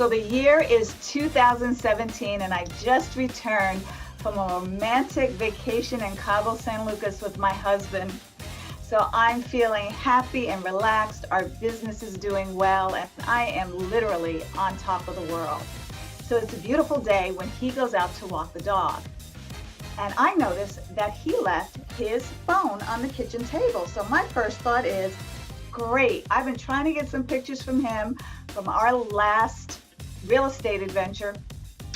So the year is 2017 and I just returned from a romantic vacation in Cabo San Lucas with my husband. So I'm feeling happy and relaxed. Our business is doing well and I am literally on top of the world. So it's a beautiful day when he goes out to walk the dog. And I noticed that he left his phone on the kitchen table. So my first thought is, great, I've been trying to get some pictures from him from our last real estate adventure,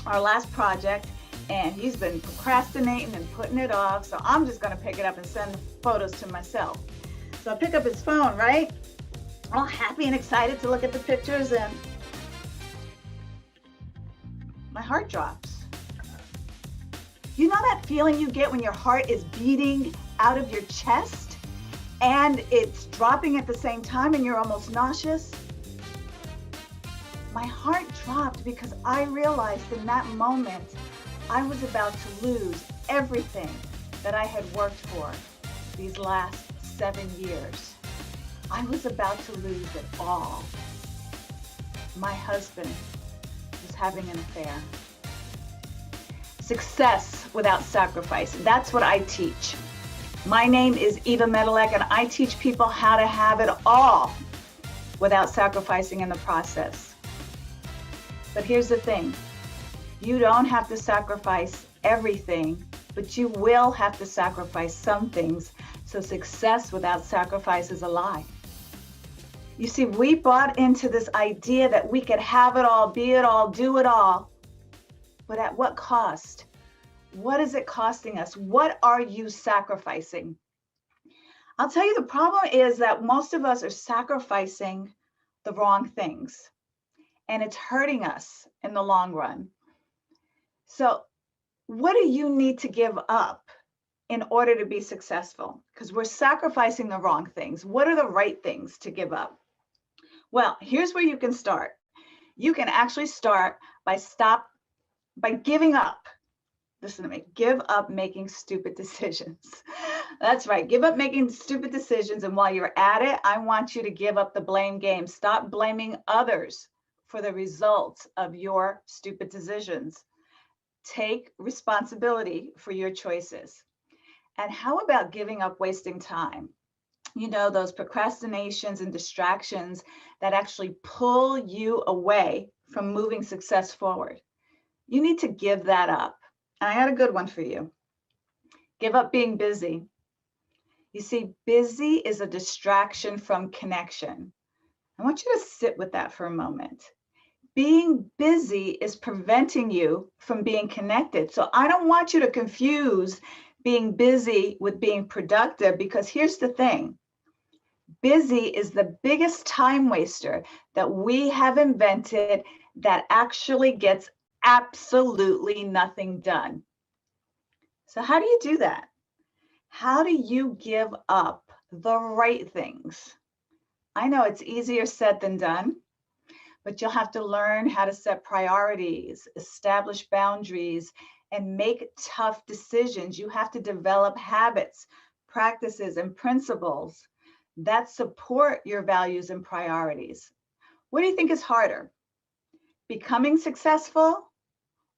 our last project, and he's been procrastinating and putting it off. So I'm just gonna pick it up and send the photos to myself. So I pick up his phone, right? All happy and excited to look at the pictures, and my heart drops. You know that feeling you get when your heart is beating out of your chest and it's dropping at the same time and you're almost nauseous? My heart dropped because I realized in that moment I was about to lose everything that I had worked for these last 7 years. I was about to lose it all. My husband was having an affair. Success without sacrifice. That's what I teach. My name is Medilek and I teach people how to have it all without sacrificing in the process. But here's the thing. You don't have to sacrifice everything, but you will have to sacrifice some things. So success without sacrifice is a lie. You see, we bought into this idea that we could have it all, be it all, do it all. But at what cost? What is it costing us? What are you sacrificing? I'll tell you, the problem is that most of us are sacrificing the wrong things, and it's hurting us in the long run. So what do you need to give up in order to be successful? Because we're sacrificing the wrong things. What are the right things to give up? Well, here's where you can start. You can actually start by giving up. Listen to me, give up making stupid decisions. That's right, give up making stupid decisions. And while you're at it, I want you to give up the blame game. Stop blaming others for the results of your stupid decisions. Take responsibility for your choices. And how about giving up wasting time? You know, those procrastinations and distractions that actually pull you away from moving success forward. You need to give that up. And I got a good one for you. Give up being busy. You see, busy is a distraction from connection. I want you to sit with that for a moment. Being busy is preventing you from being connected. So I don't want you to confuse being busy with being productive, because here's the thing. Busy is the biggest time waster that we have invented that actually gets absolutely nothing done. So how do you do that? How do you give up the right things? I know it's easier said than done, but you'll have to learn how to set priorities, establish boundaries, and make tough decisions. You have to develop habits, practices, and principles that support your values and priorities. What do you think is harder? Becoming successful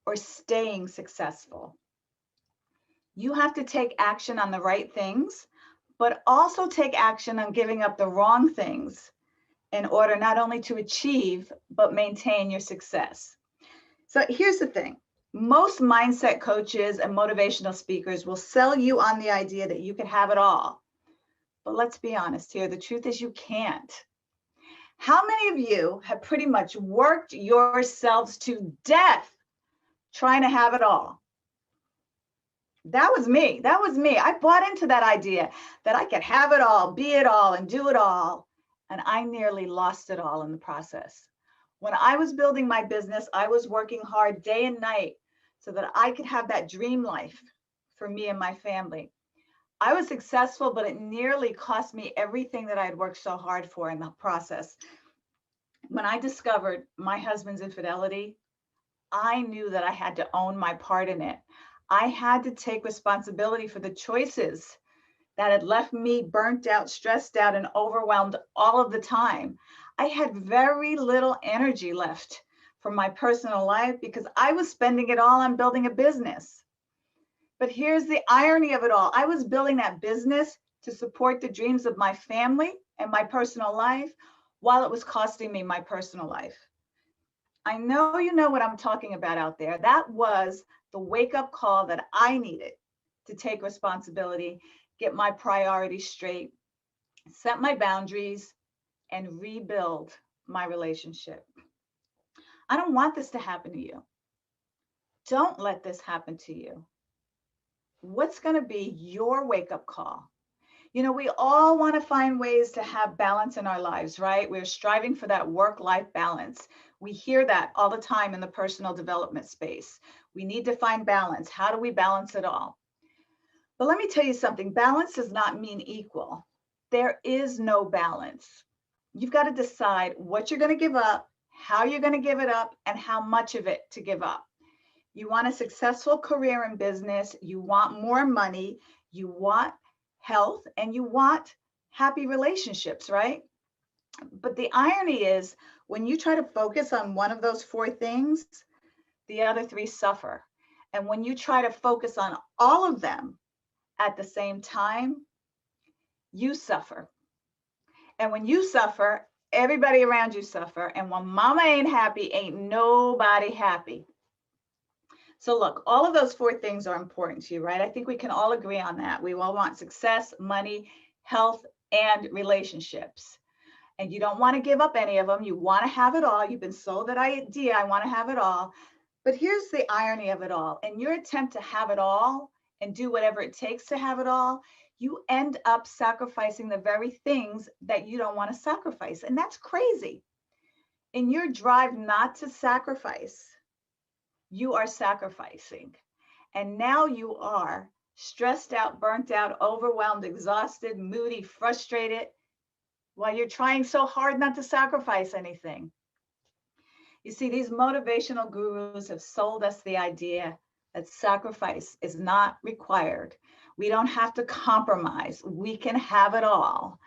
or staying successful? You have to take action on the right things, but also take action on giving up the wrong things in order not only to achieve, but maintain your success. So here's the thing. Most mindset coaches and motivational speakers will sell you on the idea that you can have it all. But let's be honest here. The truth is you can't. How many of you have pretty much worked yourselves to death trying to have it all? That was me. That was me. I bought into that idea that I could have it all, be it all, and do it all. And I nearly lost it all in the process. When I was building my business, I was working hard day and night so that I could have that dream life for me and my family. I was successful, but it nearly cost me everything that I had worked so hard for in the process. When I discovered my husband's infidelity, I knew that I had to own my part in it. I had to take responsibility for the choices that had left me burnt out, stressed out, and overwhelmed all of the time. I had very little energy left from my personal life because I was spending it all on building a business. But here's the irony of it all. I was building that business to support the dreams of my family and my personal life while it was costing me my personal life. I know you know what I'm talking about out there. That was the wake-up call that I needed to take responsibility, get my priorities straight, set my boundaries, and rebuild my relationship. I don't want this to happen to you. Don't let this happen to you. What's going to be your wake-up call? You know, we all want to find ways to have balance in our lives, right? We're striving for that work-life balance. We hear that all the time in the personal development space. We need to find balance. How do we balance it all? But let me tell you something. Balance does not mean equal. There is no balance. You've got to decide what you're going to give up, how you're going to give it up, and how much of it to give up. You want a successful career in business. You want more money. You want health, and you want happy relationships, right? But the irony is when you try to focus on one of those four things, the other three suffer. And when you try to focus on all of them at the same time, you suffer. And when you suffer, everybody around you suffer. And when mama ain't happy, ain't nobody happy. So look, all of those four things are important to you, right? I think we can all agree on that. We all want success, money, health, and relationships. And you don't want to give up any of them. You want to have it all. You've been sold that idea, I want to have it all. But here's the irony of it all. In your attempt to have it all and do whatever it takes to have it all, you end up sacrificing the very things that you don't want to sacrifice. And that's crazy. In your drive not to sacrifice, you are sacrificing. And now you are stressed out, burnt out, overwhelmed, exhausted, moody, frustrated, while you're trying so hard not to sacrifice anything. You see, these motivational gurus have sold us the idea that sacrifice is not required. We don't have to compromise. We can have it all.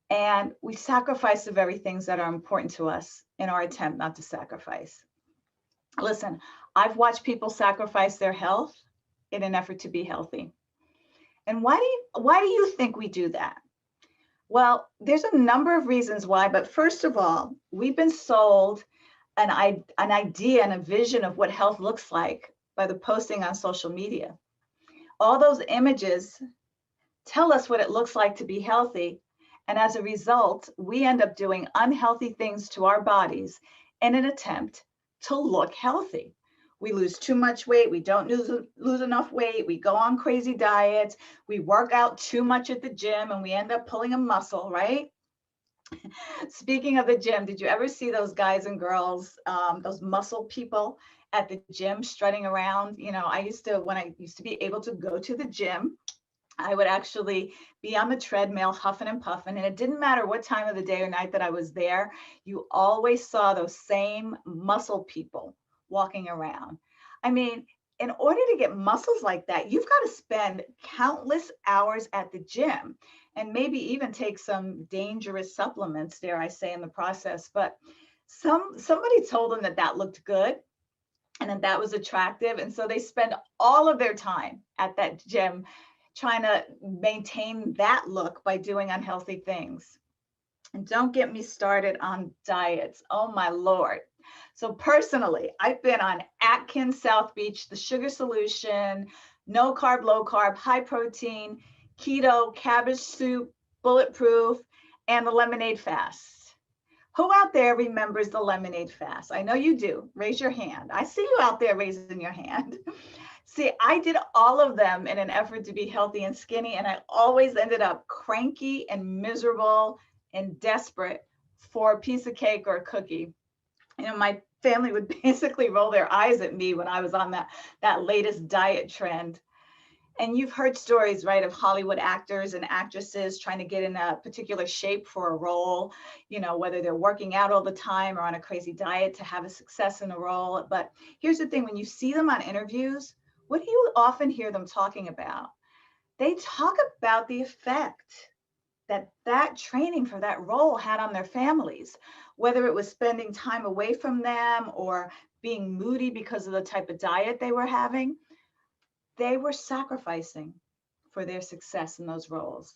And we sacrifice the very things that are important to us in our attempt not to sacrifice. Listen, I've watched people sacrifice their health in an effort to be healthy. And why do you think we do that? Well, there's a number of reasons why, but first of all, we've been sold an idea and a vision of what health looks like by the posting on social media. All those images tell us what it looks like to be healthy. And as a result, we end up doing unhealthy things to our bodies in an attempt to look healthy. We lose too much weight. We don't lose enough weight. We go on crazy diets. We work out too much at the gym and we end up pulling a muscle, right? Speaking of the gym, did you ever see those guys and girls, those muscle people at the gym strutting around? You know, when I used to be able to go to the gym, I would actually be on the treadmill huffing and puffing, and it didn't matter what time of the day or night that I was there. You always saw those same muscle people walking around. I mean, in order to get muscles like that, you've got to spend countless hours at the gym and maybe even take some dangerous supplements, dare I say, in the process. But somebody told them that that looked good and that was attractive. And so they spend all of their time at that gym trying to maintain that look by doing unhealthy things. And don't get me started on diets. Oh my Lord. So personally, I've been on Atkins, South Beach, the sugar solution, no carb, low carb, high protein, keto, cabbage soup, bulletproof, and the lemonade fast. Who out there remembers the lemonade fast? I know you do. Raise your hand. I see you out there raising your hand. See, I did all of them in an effort to be healthy and skinny, and I always ended up cranky and miserable and desperate for a piece of cake or a cookie. You know, my family would basically roll their eyes at me when I was on that latest diet trend. And you've heard stories, right, of Hollywood actors and actresses trying to get in a particular shape for a role, you know, whether they're working out all the time or on a crazy diet to have a success in a role. But here's the thing, when you see them on interviews, what do you often hear them talking about? They talk about the effect that training for that role had on their families, whether it was spending time away from them or being moody because of the type of diet they were having. They were sacrificing for their success in those roles.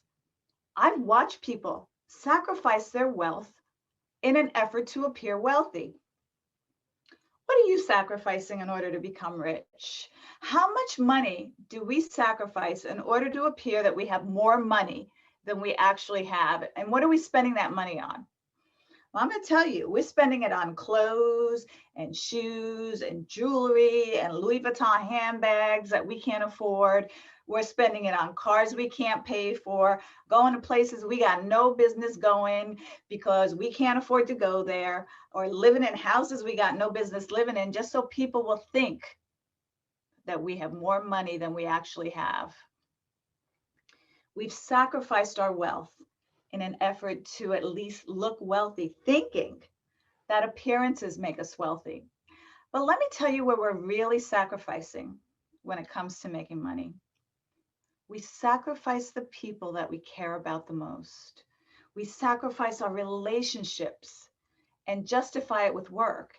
I've watched people sacrifice their wealth in an effort to appear wealthy. What are you sacrificing in order to become rich? How much money do we sacrifice in order to appear that we have more money than we actually have? And what are we spending that money on? Well, I'm going to tell you, we're spending it on clothes and shoes and jewelry and Louis Vuitton handbags that we can't afford. We're spending it on cars we can't pay for, going to places we got no business going because we can't afford to go there, or living in houses we got no business living in, just so people will think that we have more money than we actually have. We've sacrificed our wealth in an effort to at least look wealthy, thinking that appearances make us wealthy. But let me tell you where we're really sacrificing when it comes to making money. We sacrifice the people that we care about the most. We sacrifice our relationships and justify it with work.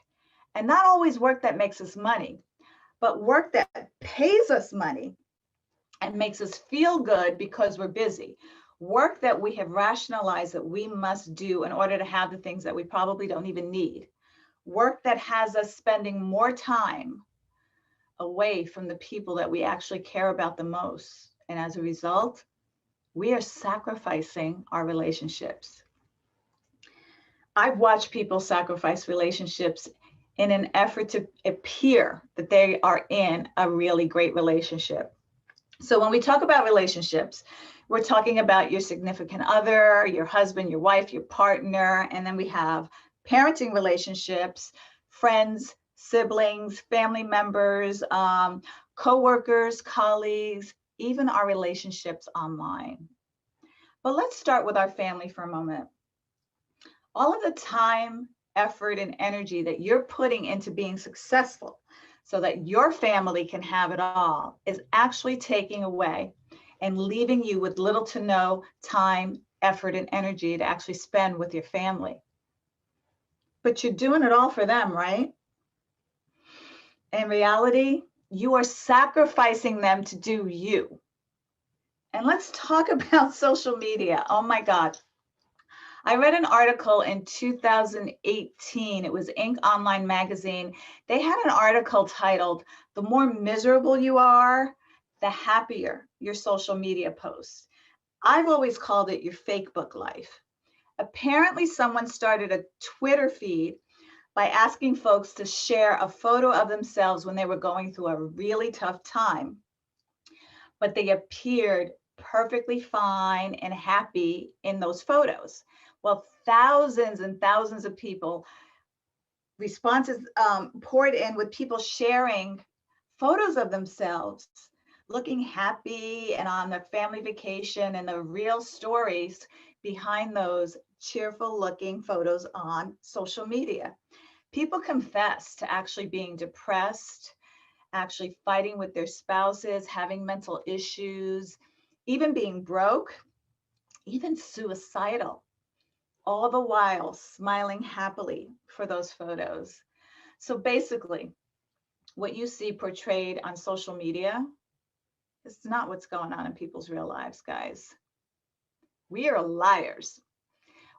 And not always work that makes us money, but work that pays us money and makes us feel good because we're busy. Work that we have rationalized that we must do in order to have the things that we probably don't even need. Work that has us spending more time away from the people that we actually care about the most. And as a result, we are sacrificing our relationships. I've watched people sacrifice relationships in an effort to appear that they are in a really great relationship. So when we talk about relationships, we're talking about your significant other, your husband, your wife, your partner, and then we have parenting relationships, friends, siblings, family members, co-workers, colleagues, even our relationships online. But let's start with our family for a moment. All of the time, effort, and energy that you're putting into being successful so that your family can have it all is actually taking away and leaving you with little to no time, effort, and energy to actually spend with your family. But you're doing it all for them, right? In reality, you are sacrificing them to do you. And let's talk about social media. Oh my God. I read an article in 2018. It was Inc. Online Magazine. They had an article titled, "The more miserable you are, the happier your social media posts." I've always called it your fake book life. Apparently, someone started a Twitter feed by asking folks to share a photo of themselves when they were going through a really tough time, but they appeared perfectly fine and happy in those photos. Well, thousands and thousands of people, responses poured in with people sharing photos of themselves looking happy and on their family vacation, and the real stories behind those cheerful looking photos on social media. People confess to actually being depressed, actually fighting with their spouses, having mental issues, even being broke, even suicidal, all the while smiling happily for those photos. So basically, what you see portrayed on social media is not what's going on in people's real lives, guys. We are liars.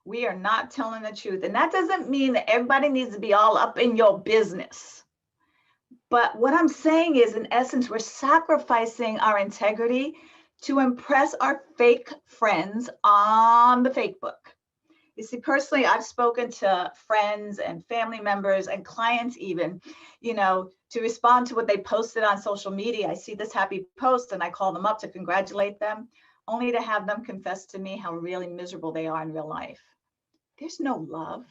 We are not telling the truth. And that doesn't mean that everybody needs to be all up in your business. But what I'm saying is, in essence, we're sacrificing our integrity to impress our fake friends on the fake book. You see, personally, I've spoken to friends and family members and clients even, to respond to what they posted on social media. I see this happy post and I call them up to congratulate them, only to have them confess to me how really miserable they are in real life. There's no love.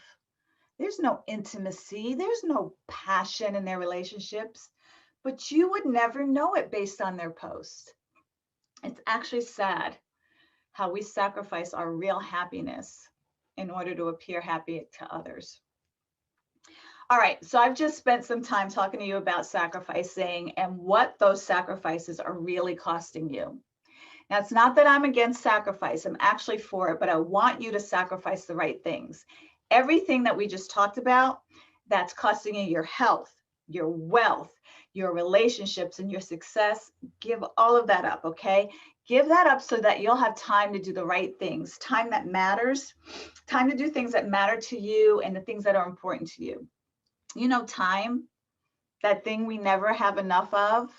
There's no intimacy. There's no passion in their relationships, but you would never know it based on their post. It's actually sad how we sacrifice our real happiness in order to appear happy to others. All right, so I've just spent some time talking to you about sacrificing and what those sacrifices are really costing you. Now, it's not that I'm against sacrifice. I'm actually for it, but I want you to sacrifice the right things. Everything that we just talked about, that's costing you your health, your wealth, your relationships, and your success, give all of that up, okay? Give that up so that you'll have time to do the right things, time that matters, time to do things that matter to you and the things that are important to you. You know, time, that thing we never have enough of.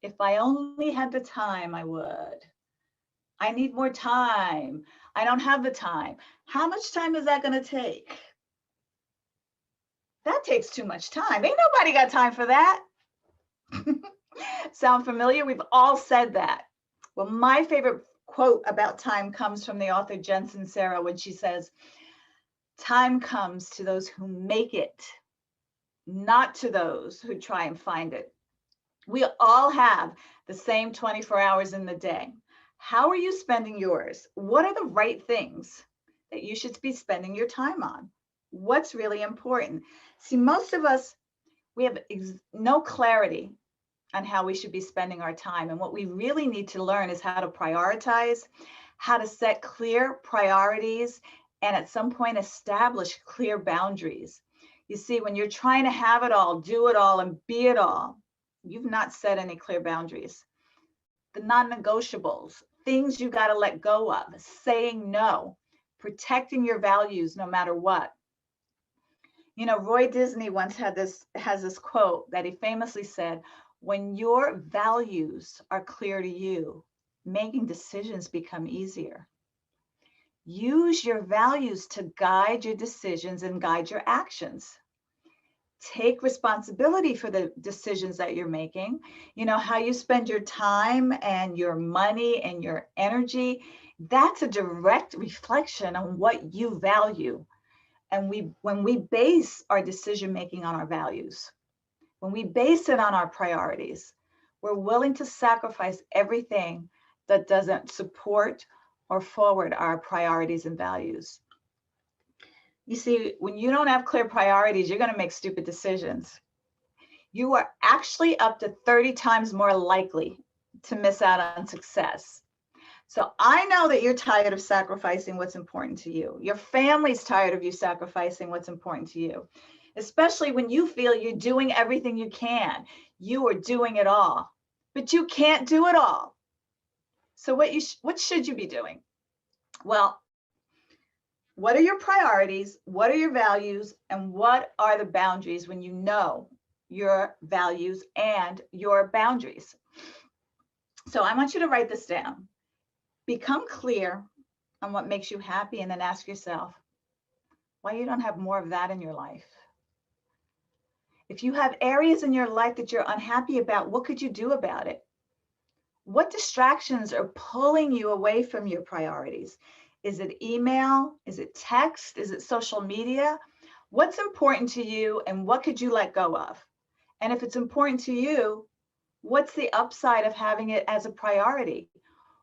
If I only had the time, I would. I need more time. I don't have the time. How much time is that going to take? That takes too much time. Ain't nobody got time for that. Sound familiar? We've all said that. Well, my favorite quote about time comes from the author Jen Sincero when she says, "Time comes to those who make it, not to those who try and find it." We all have the same 24 hours in the day. How are you spending yours? What are the right things that you should be spending your time on? What's really important? See, most of us, we have no clarity on how we should be spending our time. And what we really need to learn is how to prioritize, how to set clear priorities, and at some point establish clear boundaries. You see, when you're trying to have it all, do it all, and be it all, you've not set any clear boundaries. The non-negotiables, things you got to let go of, saying no, protecting your values no matter what. You know, Roy Disney once has this quote that he famously said, "When your values are clear to you, making decisions become easier." Use your values to guide your decisions and guide your actions. Take responsibility for the decisions that you're making. You know, how you spend your time and your money and your energy, that's a direct reflection on what you value. And when we base our decision making on our values, when we base it on our priorities, we're willing to sacrifice everything that doesn't support or forward our priorities and values. You see, when you don't have clear priorities, you're going to make stupid decisions. You are actually up to 30 times more likely to miss out on success. So I know that you're tired of sacrificing what's important to you. Your family's tired of you sacrificing what's important to you, especially when you feel you're doing everything you can. You are doing it all, but you can't do it all. So what should you be doing? Well, what are your priorities? What are your values? And what are the boundaries when you know your values and your boundaries? So I want you to write this down. Become clear on what makes you happy, and then ask yourself why you don't have more of that in your life. If you have areas in your life that you're unhappy about, what could you do about it? What distractions are pulling you away from your priorities? Is it email? Is it text? Is it social media? What's important to you, and what could you let go of? And if it's important to you, what's the upside of having it as a priority?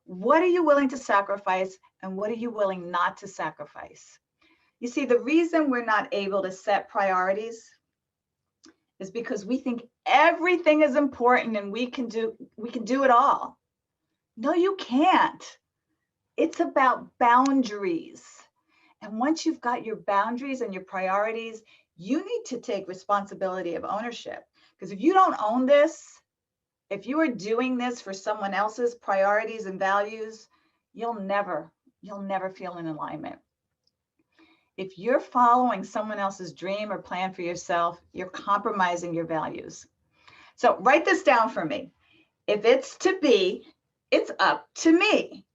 What are you willing to sacrifice, and what are you willing not to sacrifice? You see, the reason we're not able to set priorities is because we think everything is important and we can do it all. No, you can't. It's about boundaries. And once you've got your boundaries and your priorities, you need to take responsibility of ownership. Because if you don't own this, if you are doing this for someone else's priorities and values, you'll never feel in alignment. If you're following someone else's dream or plan for yourself, you're compromising your values. So write this down for me. If it's to be, it's up to me.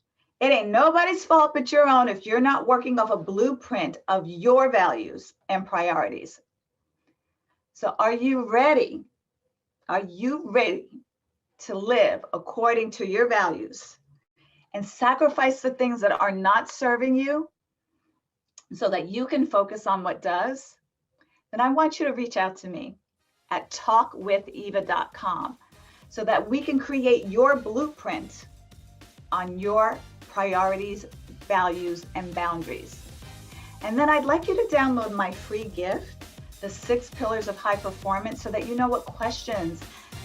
It ain't nobody's fault but your own if you're not working off a blueprint of your values and priorities. So are you ready? Are you ready to live according to your values and sacrifice the things that are not serving you so that you can focus on what does? Then I want you to reach out to me at talkwitheva.com so that we can create your blueprint on your priorities, values, and boundaries. And then I'd like you to download my free gift, the 6 Pillars of High Performance, so that you know what questions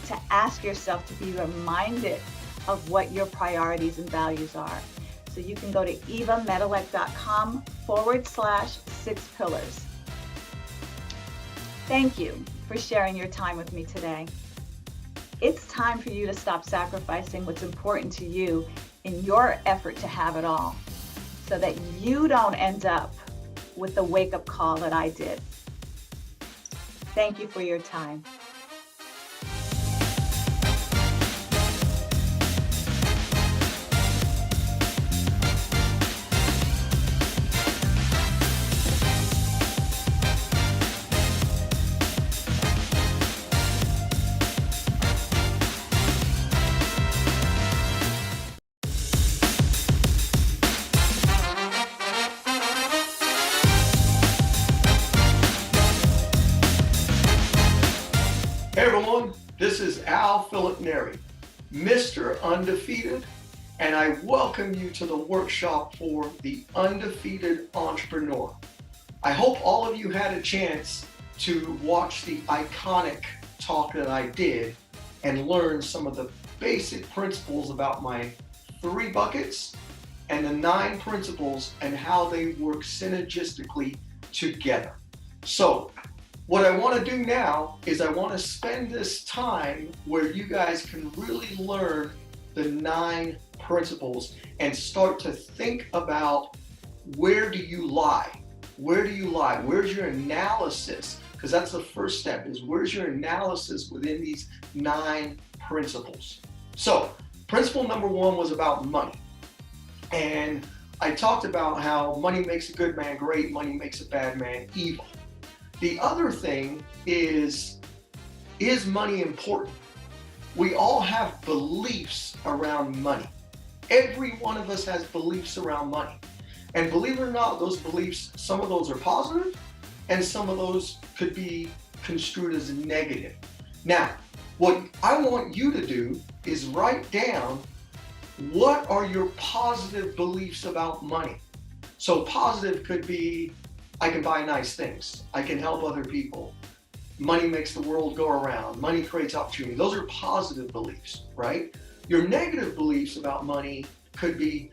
to ask yourself to be reminded of what your priorities and values are. So you can go to evamedilek.com/6pillars. Thank you for sharing your time with me today. It's time for you to stop sacrificing what's important to you in your effort to have it all, so that you don't end up with the wake-up call that I did. Thank you for your time. Hey everyone, this is Neri, Mr. Undefeated, and I welcome you to the workshop for the Undefeated Entrepreneur. I hope all of you had a chance to watch the iconic talk that I did and learn some of the basic principles about my 3 buckets and the 9 principles and how they work synergistically together. So, what I want to do now is I want to spend this time where you guys can really learn the 9 principles and start to think about, where do you lie? Where do you lie? Where's your analysis? Because that's the first step, is where's your analysis within these 9 principles? So principle number 1 was about money. And I talked about how money makes a good man great, money makes a bad man evil. The other thing is money important? We all have beliefs around money. Every one of us has beliefs around money. And believe it or not, those beliefs, some of those are positive and some of those could be construed as negative. Now, what I want you to do is write down, what are your positive beliefs about money? So positive could be, I can buy nice things. I can help other people. Money makes the world go around. Money creates opportunity. Those are positive beliefs, right? Your negative beliefs about money could be,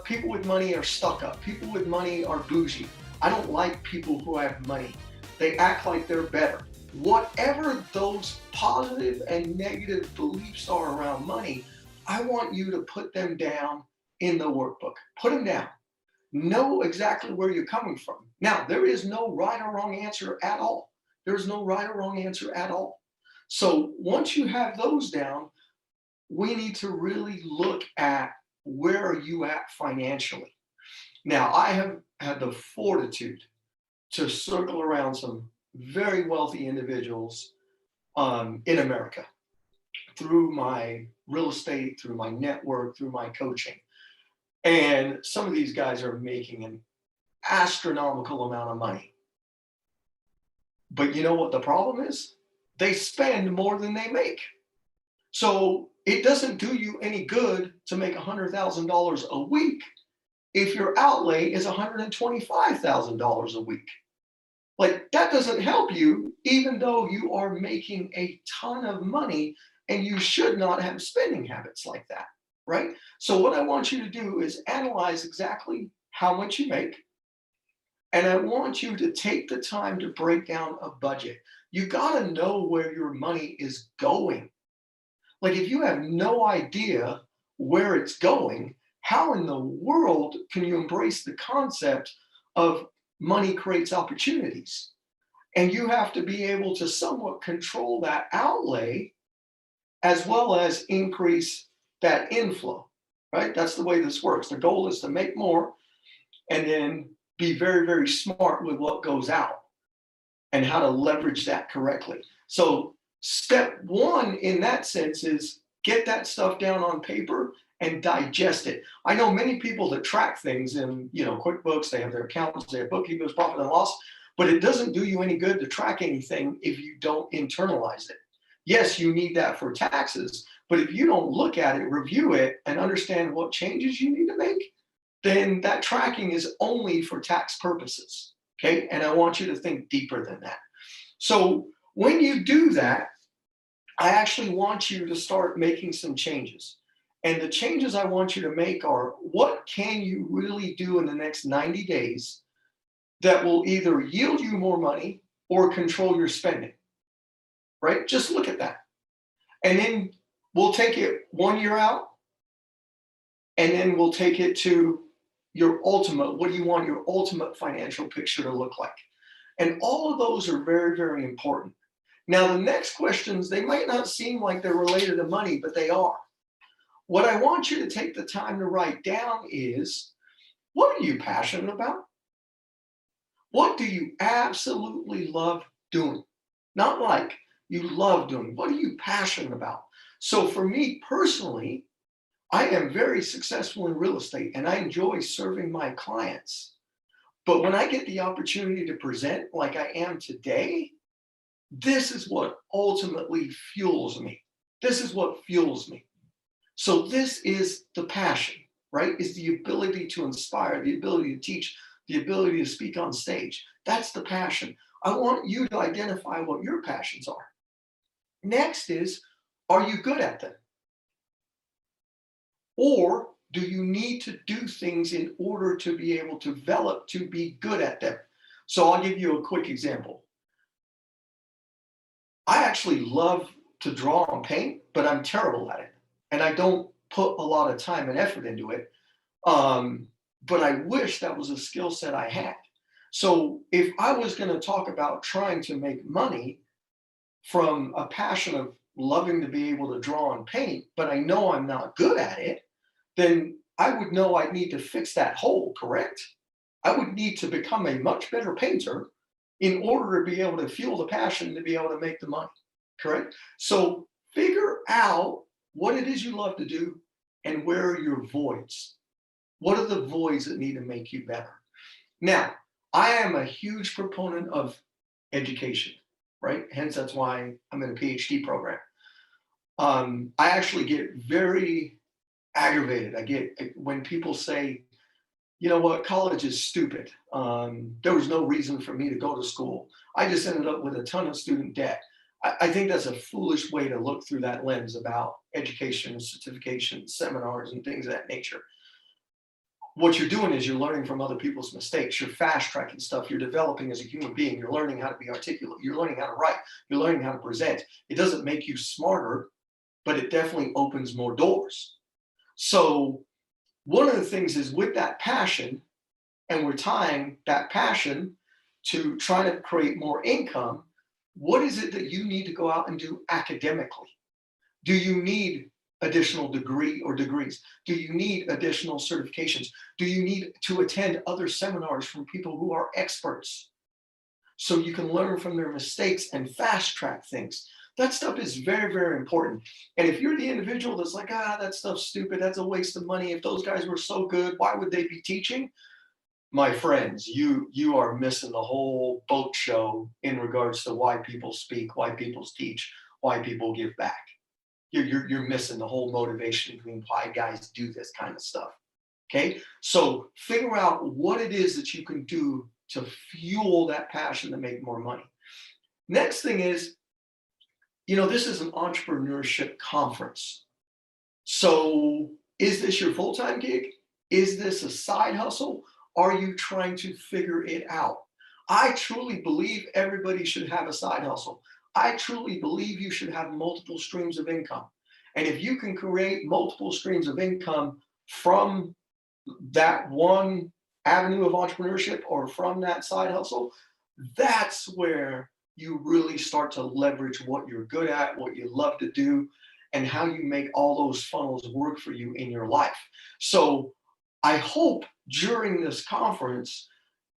people with money are stuck up. People with money are bougie. I don't like people who have money. They act like they're better. Whatever those positive and negative beliefs are around money, I want you to put them down in the workbook. Put them down. Know exactly where you're coming from. Now, there is no right or wrong answer at all. There's no right or wrong answer at all. So once you have those down, we need to really look at, where are you at financially? Now, I have had the fortitude to circle around some very wealthy individuals in America through my real estate, through my network, through my coaching. And some of these guys are making an astronomical amount of money. But you know what the problem is? They spend more than they make. So it doesn't do you any good to make $100,000 a week if your outlay is $125,000 a week. Like, that doesn't help you, even though you are making a ton of money, and you should not have spending habits like that. Right? So what I want you to do is analyze exactly how much you make. And I want you to take the time to break down a budget. You got to know where your money is going. Like, if you have no idea where it's going, how in the world can you embrace the concept of money creates opportunities? And you have to be able to somewhat control that outlay as well as increase that inflow, right? That's the way this works. The goal is to make more and then be very, very smart with what goes out and how to leverage that correctly. So step 1 in that sense is get that stuff down on paper and digest it. I know many people that track things in, QuickBooks, they have their accountants, they have bookkeepers, profit and loss, but it doesn't do you any good to track anything if you don't internalize it. Yes, you need that for taxes, but if you don't look at it, review it, and understand what changes you need to make, then that tracking is only for tax purposes, okay? And I want you to think deeper than that. So when you do that, I actually want you to start making some changes. And the changes I want you to make are, what can you really do in the next 90 days that will either yield you more money or control your spending, right? Just look at that. And then we'll take it 1 year out, and then we'll take it to your ultimate, what do you want your ultimate financial picture to look like? And all of those are very, very important. Now, the next questions, they might not seem like they're related to money, but they are. What I want you to take the time to write down is, what are you passionate about? What do you absolutely love doing? Not like, you love doing. What are you passionate about? So for me personally, I am very successful in real estate and I enjoy serving my clients. But when I get the opportunity to present like I am today, this is what ultimately fuels me. This is what fuels me. So this is the passion, right? Is the ability to inspire, the ability to teach, the ability to speak on stage. That's the passion. I want you to identify what your passions are. Next is, are you good at them? Or do you need to do things in order to be able to develop to be good at them? So I'll give you a quick example. I actually love to draw and paint, but I'm terrible at it. And I don't put a lot of time and effort into it. But I wish that was a skill set I had. So if I was going to talk about trying to make money from a passion of loving to be able to draw and paint, but I know I'm not good at it, then I would know I'd need to fix that hole, correct? I would need to become a much better painter in order to be able to fuel the passion to be able to make the money, correct? So figure out what it is you love to do and where are your voids. What are the voids that need to make you better? Now, I am a huge proponent of education, right? Hence, that's why I'm in a PhD program. I actually get very aggravated. I get when people say, you know what, college is stupid. There was no reason for me to go to school. I just ended up with a ton of student debt. I think that's a foolish way to look through that lens about education, certification, seminars, and things of that nature. What you're doing is you're learning from other people's mistakes. You're fast tracking stuff. You're developing as a human being. You're learning how to be articulate. You're learning how to write. You're learning how to present. It doesn't make you smarter, but it definitely opens more doors. So one of the things is with that passion, and we're tying that passion to trying to create more income, what is it that you need to go out and do academically? Do you need additional degree or degrees? Do you need additional certifications? Do you need to attend other seminars from people who are experts so you can learn from their mistakes and fast track things? That stuff is very, very important. And if you're the individual that's like, that stuff's stupid, that's a waste of money. If those guys were so good, why would they be teaching? My friends, you are missing the whole boat show in regards to why people speak, why people teach, why people give back. You're missing the whole motivation between why guys do this kind of stuff. Okay, so figure out what it is that you can do to fuel that passion to make more money. Next thing is, this is an entrepreneurship conference. So is this your full-time gig? Is this a side hustle? Are you trying to figure it out? I truly believe everybody should have a side hustle. I truly believe you should have multiple streams of income. And if you can create multiple streams of income from that one avenue of entrepreneurship or from that side hustle, that's where you really start to leverage what you're good at, what you love to do, and how you make all those funnels work for you in your life. So I hope during this conference,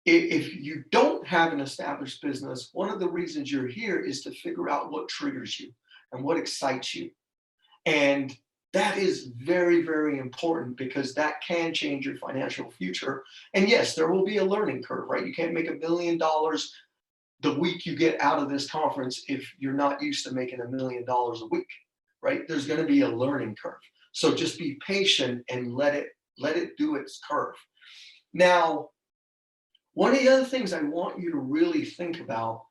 if you don't have an established business, one of the reasons you're here is to figure out what triggers you and what excites you. And that is very, very important because that can change your financial future. And yes, there will be a learning curve, right? You can't make $1 million the week you get out of this conference if you're not used to making $1 million a week, right? There's going to be a learning curve. So just be patient and let it do its curve. Now, one of the other things I want you to really think about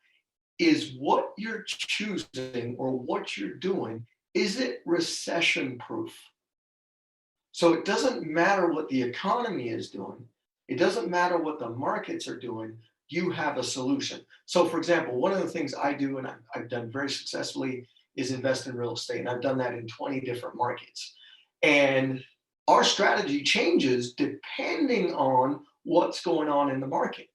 is what you're choosing or what you're doing, is it recession proof? So it doesn't matter what the economy is doing. It doesn't matter what the markets are doing. You have a solution. So for example, one of the things I do and I've done very successfully is invest in real estate. And I've done that in 20 different markets. And our strategy changes depending on what's going on in the market,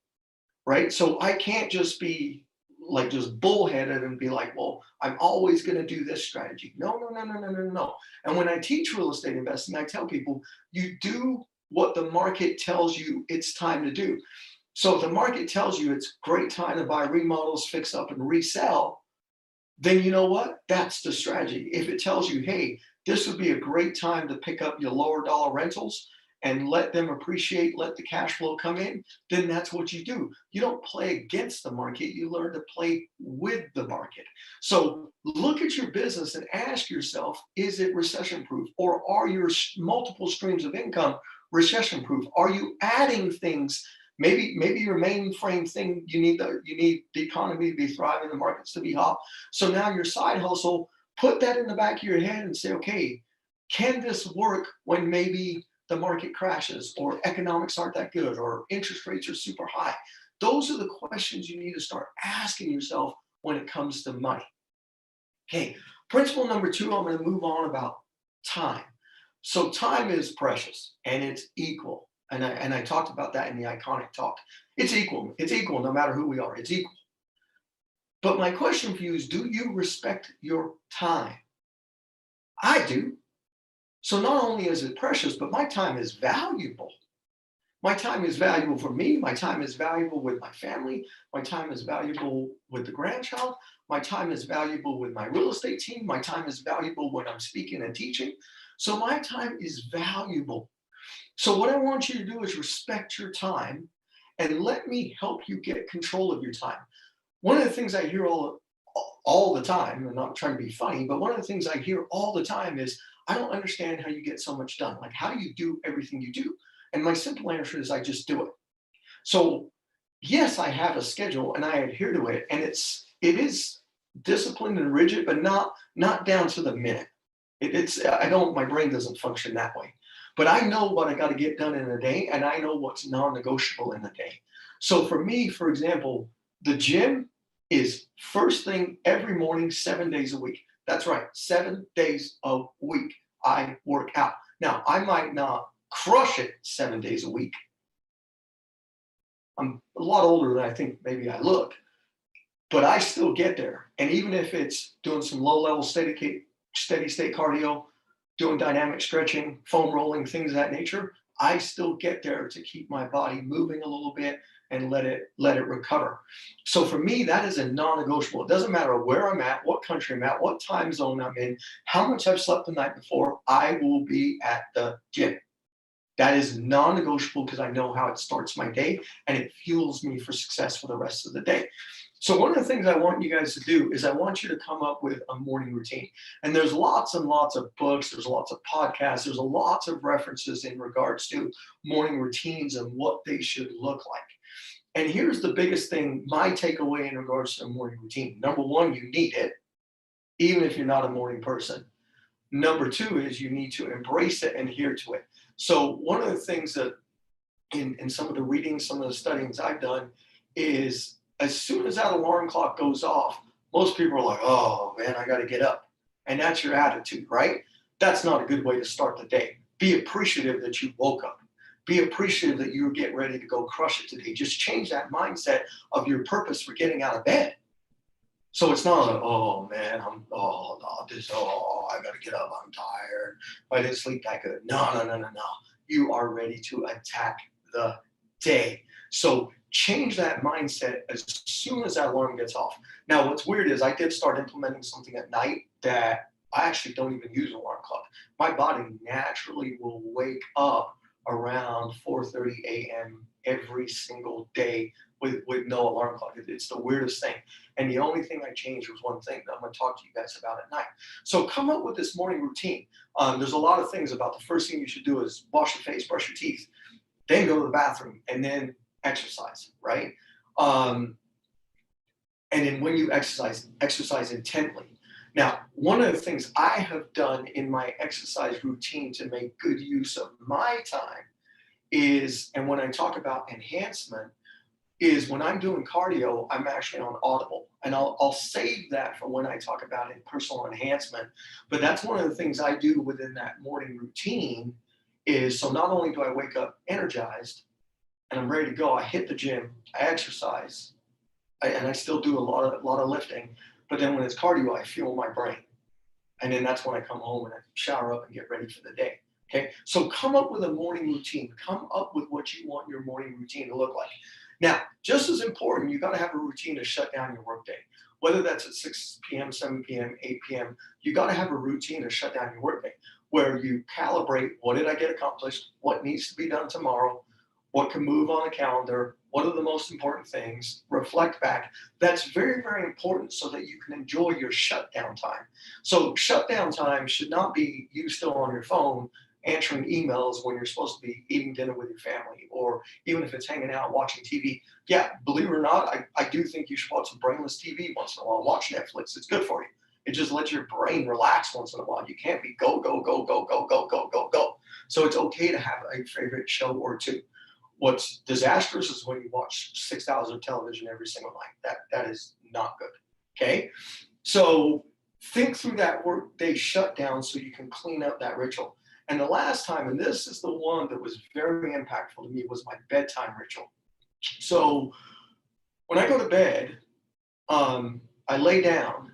right? So I can't just be like just bullheaded and be like, well, I'm always going to do this strategy. No, no, no, no, no, no, no. And when I teach real estate investing, I tell people you do what the market tells you it's time to do. So if the market tells you it's great time to buy remodels, fix up, and resell, then you know what? That's the strategy. If it tells you, hey, this would be a great time to pick up your lower dollar rentals and let them appreciate, let the cash flow come in, then that's what you do. You don't play against the market, you learn to play with the market. So look at your business and ask yourself, is it recession proof? Or are your multiple streams of income recession proof? Are you adding things? Maybe your mainframe thing, you need the economy to be thriving, the markets to be hot. So now your side hustle, put that in the back of your head and say, okay, can this work when maybe the market crashes or economics aren't that good or interest rates are super high? Those are the questions you need to start asking yourself when it comes to money. Okay, principle number 2, I'm going to move on about time. So time is precious and it's equal. And I talked about that in the Iconic talk. It's equal. It's equal no matter who we are. It's equal. But my question for you is, do you respect your time? I do. So not only is it precious, but my time is valuable. My time is valuable for me. My time is valuable with my family. My time is valuable with the grandchild. My time is valuable with my real estate team. My time is valuable when I'm speaking and teaching. So my time is valuable. So what I want you to do is respect your time and let me help you get control of your time. One of the things I hear all the time, I'm not trying to be funny, but one of the things I hear all the time is, I don't understand how you get so much done. Like, how do you do everything you do? And my simple answer is I just do it. So yes, I have a schedule and I adhere to it. And it is disciplined and rigid, but not down to the minute. My brain doesn't function that way. But I know what I got to get done in a day, and I know what's non-negotiable in the day. So for me, for example, the gym is first thing every morning, 7 days a week. That's right, 7 days a week I work out. Now, I might not crush it 7 days a week. I'm a lot older than I think maybe I look, but I still get there. And even if it's doing some low-level steady state cardio, doing dynamic stretching, foam rolling, things of that nature, I still get there to keep my body moving a little bit and let it recover. So for me, that is a non-negotiable. It doesn't matter where I'm at, what country I'm at, what time zone I'm in, how much I've slept the night before, I will be at the gym. That is non-negotiable because I know how it starts my day and it fuels me for success for the rest of the day. So one of the things I want you guys to do is I want you to come up with a morning routine. And there's lots and lots of books, there's lots of podcasts, there's lots of references in regards to morning routines and what they should look like. And here's the biggest thing, my takeaway in regards to a morning routine. Number 1, you need it, even if you're not a morning person. Number 2 is you need to embrace it and adhere to it. So one of the things that in some of the readings, some of the studyings I've done is as soon as that alarm clock goes off, most people are like, oh man, I got to get up. And that's your attitude, right? That's not a good way to start the day. Be appreciative that you woke up. Be appreciative that you're getting ready to go crush it today. Just change that mindset of your purpose for getting out of bed. So it's not like, oh man, I gotta get up, I'm tired, I didn't sleep that good. No. You are ready to attack the day. So change that mindset as soon as that alarm gets off. Now, what's weird is I did start implementing something at night that I actually don't even use an alarm clock. My body naturally will wake up around 4:30 a.m. every single day with no alarm clock. It's the weirdest thing. And the only thing I changed was one thing that I'm going to talk to you guys about at night. So come up with this morning routine. There's a lot of things about the first thing you should do is wash your face, brush your teeth, then go to the bathroom, and then exercise, right? And then when you exercise intently. Now, one of the things I have done in my exercise routine to make good use of my time is, and when I talk about enhancement, is when I'm doing cardio, I'm actually on Audible. And I'll save that for when I talk about it, personal enhancement. But that's one of the things I do within that morning routine is, so not only do I wake up energized and I'm ready to go, I hit the gym, I exercise, and I still do a lot of lifting. But then when it's cardio, I fuel my brain. And then that's when I come home and I shower up and get ready for the day. Okay, so come up with a morning routine. Come up with what you want your morning routine to look like. Now, just as important, you got to have a routine to shut down your workday. Whether that's at 6 p.m., 7 p.m., 8 p.m., you got to have a routine to shut down your workday where you calibrate what did I get accomplished, what needs to be done tomorrow, what can move on a calendar, what are the most important things, reflect back. That's very, very important so that you can enjoy your shutdown time. So shutdown time should not be you still on your phone answering emails when you're supposed to be eating dinner with your family, or even if it's hanging out watching TV. Yeah, believe it or not, I do think you should watch some brainless TV once in a while. Watch Netflix, it's good for you. It just lets your brain relax once in a while. You can't be go, go, go, go, go, go, go, go, go. So it's okay to have a favorite show or two. What's disastrous is when you watch 6 hours of television every single night. That is not good. Okay? So think through that workday shutdown so you can clean up that ritual. And the last time, and this is the one that was very impactful to me, was my bedtime ritual. So when I go to bed, I lay down,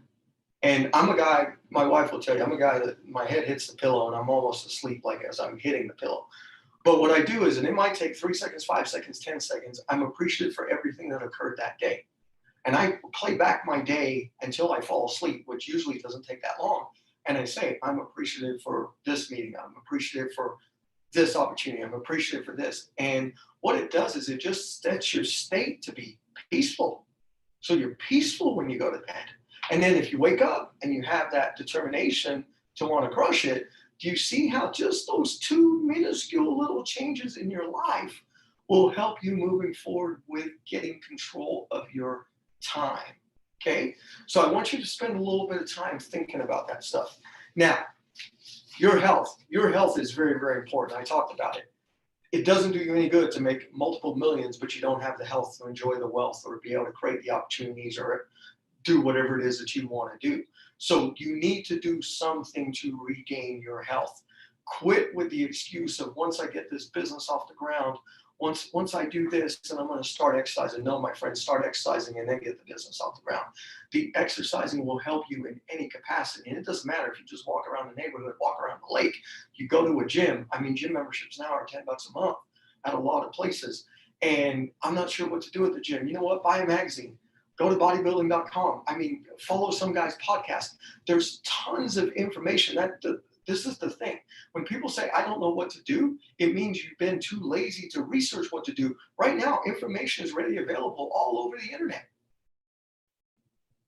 and I'm a guy, my wife will tell you, I'm a guy that my head hits the pillow and I'm almost asleep like as I'm hitting the pillow. But what I do is, and it might take 3 seconds, 5 seconds, 10 seconds, I'm appreciative for everything that occurred that day. And I play back my day until I fall asleep, which usually doesn't take that long. And I say, I'm appreciative for this meeting. I'm appreciative for this opportunity. I'm appreciative for this. And what it does is it just sets your state to be peaceful. So you're peaceful when you go to bed. And then if you wake up and you have that determination to want to crush it, do you see how just those 2 minuscule little changes in your life will help you moving forward with getting control of your time? Okay, so I want you to spend a little bit of time thinking about that stuff. Now, your health is very, very important. I talked about it. It doesn't do you any good to make multiple millions, but you don't have the health to enjoy the wealth or be able to create the opportunities or do whatever it is that you want to do. So you need to do something to regain your health. Quit with the excuse of once I get this business off the ground, once I do this, and I'm going to start exercising. No, my friend, start exercising and then get the business off the ground. The exercising will help you in any capacity. And it doesn't matter if you just walk around the neighborhood, walk around the lake, you go to a gym. I mean, gym memberships now are $10 a month at a lot of places. And I'm not sure what to do at the gym. You know what? Buy a magazine. Go to bodybuilding.com. I mean, follow some guy's podcast. There's tons of information. This is the thing. When people say, I don't know what to do, it means you've been too lazy to research what to do. Right now, information is readily available all over the internet.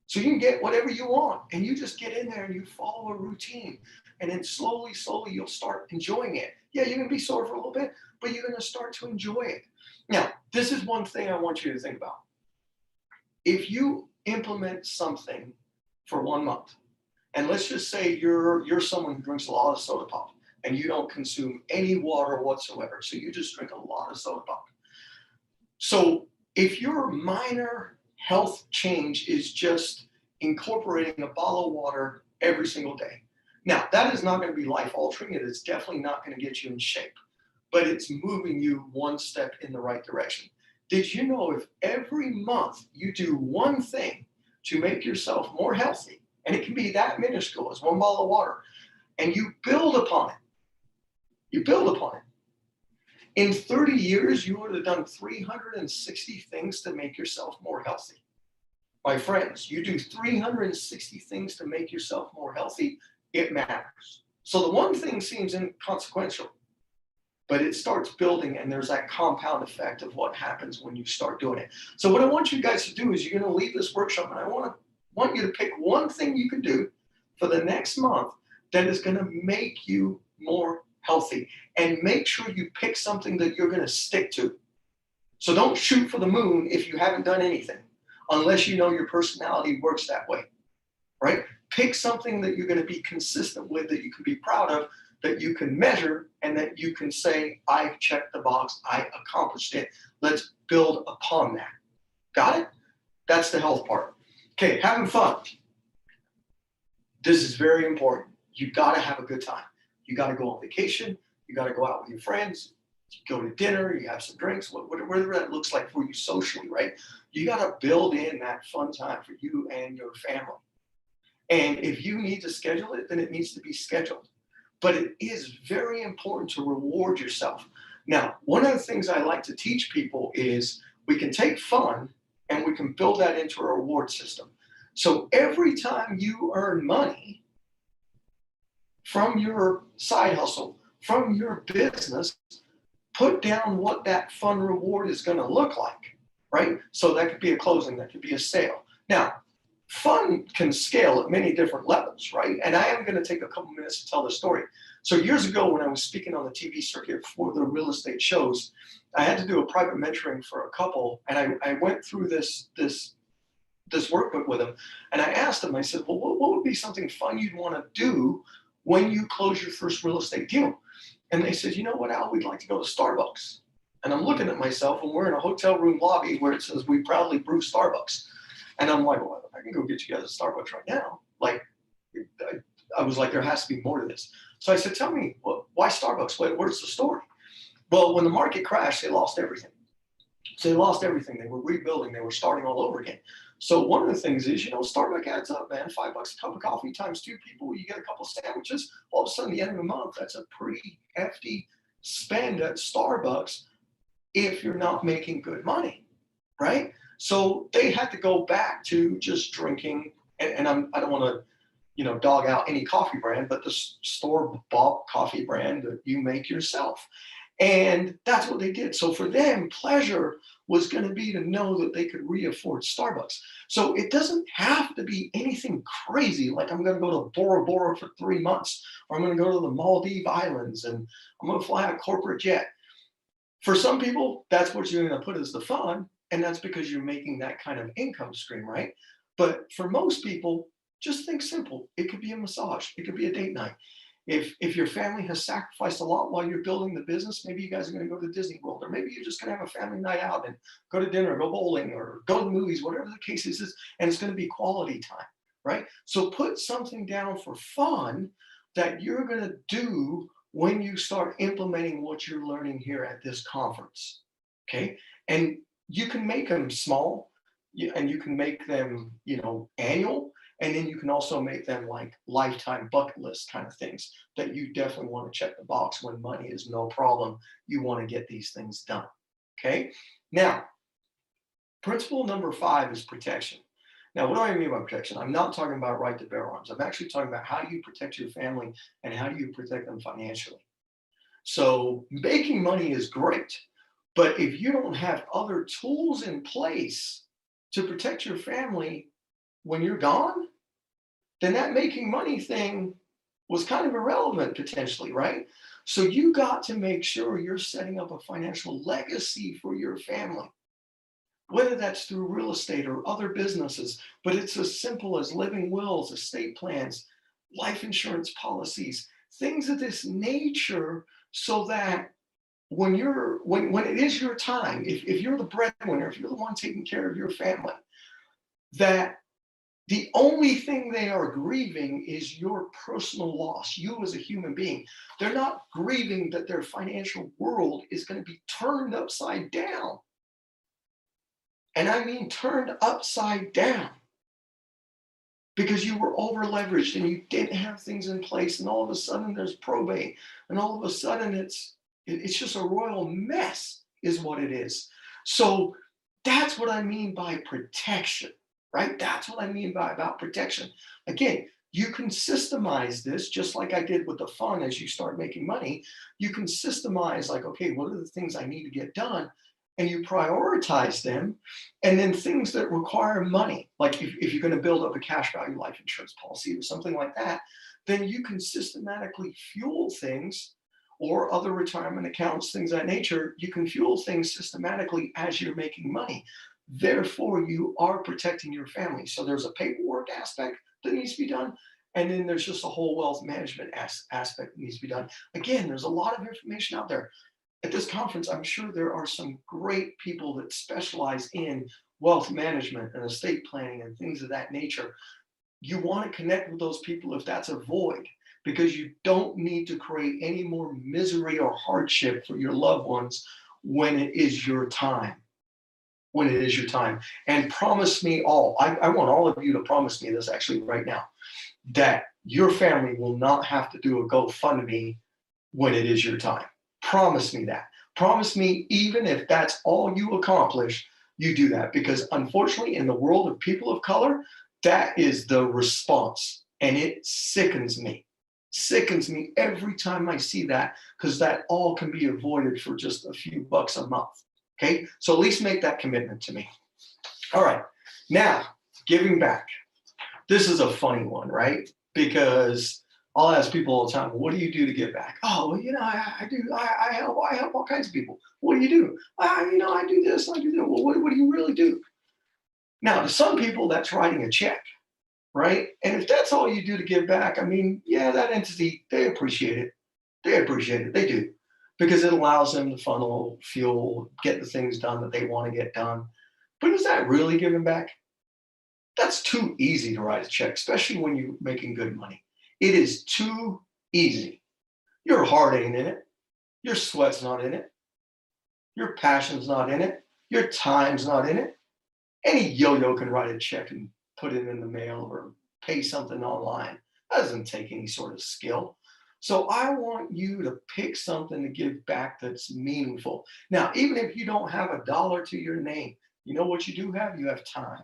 So you can get whatever you want, and you just get in there and you follow a routine. And then slowly, you'll start enjoying it. Yeah, you're going to be sore for a little bit, but you're going to start to enjoy it. Now, this is one thing I want you to think about. If you implement something for 1 month, and let's just say you're someone who drinks a lot of soda pop and you don't consume any water whatsoever, so you just drink a lot of soda pop. So if your minor health change is just incorporating a bottle of water every single day, now that is not going to be life altering. It is definitely not going to get you in shape, but it's moving you one step in the right direction. Did you know if every month you do one thing to make yourself more healthy, and it can be that minuscule as 1 bottle of water, and you build upon it, in 30 years, you would have done 360 things to make yourself more healthy. My friends, you do 360 things to make yourself more healthy, it matters. So the one thing seems inconsequential, but it starts building, and there's that compound effect of what happens when you start doing it. So what I want you guys to do is you're going to leave this workshop, and I want you to pick one thing you can do for the next month that is going to make you more healthy. And make sure you pick something that you're going to stick to. So don't shoot for the moon if you haven't done anything. unless you know your personality works that way, right? Pick something that you're going to be consistent with, that you can be proud of, that you can measure, and that you can say, I checked the box, I accomplished it. Let's build upon that. Got it? That's the health part. Okay, having fun. This is very important. You got to have a good time. You got to go on vacation. You got to go out with your friends. You go to dinner. You have some drinks. Whatever that looks like for you socially, right? You got to build in that fun time for you and your family. And if you need to schedule it, then it needs to be scheduled. But it is very important to reward yourself. Now, one of the things I like to teach people is we can take fun and we can build that into a reward system. So every time you earn money from your side hustle, from your business, put down what that fun reward is going to look like, right? So that could be a closing, that could be a sale. Now, fun can scale at many different levels, right? And I am going to take a couple minutes to tell the story. So years ago, when I was speaking on the TV circuit for the real estate shows, I had to do a private mentoring for a couple, and I went through this workbook with them, and I asked them, I said, well, what would be something fun you'd want to do when you close your first real estate deal? And they said, you know what, Al, we'd like to go to Starbucks. And I'm looking at myself, and we're in a hotel room lobby where it says, we proudly brew Starbucks. And I'm like, well, I can go get you guys a Starbucks right now. Like, I was like, there has to be more to this. So I said, tell me, why Starbucks? Where's the story? Well, when the market crashed, they lost everything. So they lost everything. They were rebuilding. They were starting all over again. So one of the things is, Starbucks adds up, man. $5 a cup of coffee times 2 people, you get a couple sandwiches. All of a sudden, the end of the month, that's a pretty hefty spend at Starbucks if you're not making good money, right? So they had to go back to just drinking, and I don't want to, dog out any coffee brand, but the store-bought coffee brand that you make yourself. And that's what they did. So for them, pleasure was going to be to know that they could re-afford Starbucks. So it doesn't have to be anything crazy, like I'm going to go to Bora Bora for 3 months, or I'm going to go to the Maldives Islands, and I'm going to fly a corporate jet. For some people, that's what you're going to put as the fun, and that's because you're making that kind of income stream, right? But for most people, just think simple. It could be a massage. It could be a date night. If your family has sacrificed a lot while you're building the business, maybe you guys are going to go to Disney World, or maybe you're just going to have a family night out and go to dinner, go bowling, or go to the movies, whatever the case is, and it's going to be quality time, right? So put something down for fun that you're going to do when you start implementing what you're learning here at this conference, okay? And you can make them small, and you can make them, annual. And then you can also make them like lifetime bucket list kind of things that you definitely want to check the box when money is no problem. You want to get these things done. Okay. Now, principle number 5 is protection. Now, what do I mean by protection? I'm not talking about right to bear arms. I'm actually talking about how do you protect your family and how do you protect them financially. So making money is great, but if you don't have other tools in place to protect your family when you're gone, then that making money thing was kind of irrelevant potentially, right? So you got to make sure you're setting up a financial legacy for your family, whether that's through real estate or other businesses, but it's as simple as living wills, estate plans, life insurance policies, things of this nature, so that when it is your time, if you're the breadwinner, if you're the one taking care of your family, that the only thing they are grieving is your personal loss, you as a human being. They're not grieving that their financial world is going to be turned upside down. And I mean turned upside down, because you were over leveraged and you didn't have things in place, and all of a sudden there's probate, and all of a sudden it's just a royal mess is what it is. So that's what I mean by protection. Right? That's what I mean about protection. Again, you can systemize this just like I did with the fun. As you start making money, you can systemize like, okay, what are the things I need to get done? And you prioritize them. And then things that require money, like if you're going to build up a cash value life insurance policy or something like that, then you can systematically fuel things, or other retirement accounts, things of that nature. You can fuel things systematically as you're making money. Therefore, you are protecting your family. So there's a paperwork aspect that needs to be done. And then there's just a whole wealth management aspect that needs to be done. Again, there's a lot of information out there. At this conference, I'm sure there are some great people that specialize in wealth management and estate planning and things of that nature. You want to connect with those people if that's a void, because you don't need to create any more misery or hardship for your loved ones when it is your time. When it is your time. And promise me all, I want all of you to promise me this actually right now, that your family will not have to do a GoFundMe when it is your time. Promise me that. Promise me, even if that's all you accomplish, you do that. Because unfortunately, in the world of people of color, that is the response. And it sickens me. Sickens me every time I see that, because that all can be avoided for just a few bucks a month. Okay, so at least make that commitment to me. All right, now giving back. This is a funny one, right? Because I'll ask people all the time, what do you do to give back? Oh, well, I help all kinds of people. What do you do? I do this, I do that. Well, what do you really do? Now, to some people, that's writing a check, right? And if that's all you do to give back, I mean, yeah, that entity, they appreciate it. They appreciate it, they do. Because it allows them to funnel fuel, get the things done that they want to get done. But is that really giving back? That's too easy to write a check, especially when you're making good money. It is too easy. Your heart ain't in it. Your sweat's not in it. Your passion's not in it. Your time's not in it. Any yo-yo can write a check and put it in the mail or pay something online. That doesn't take any sort of skill. So I want you to pick something to give back that's meaningful. Now, even if you don't have a dollar to your name, you know what you do have? You have time.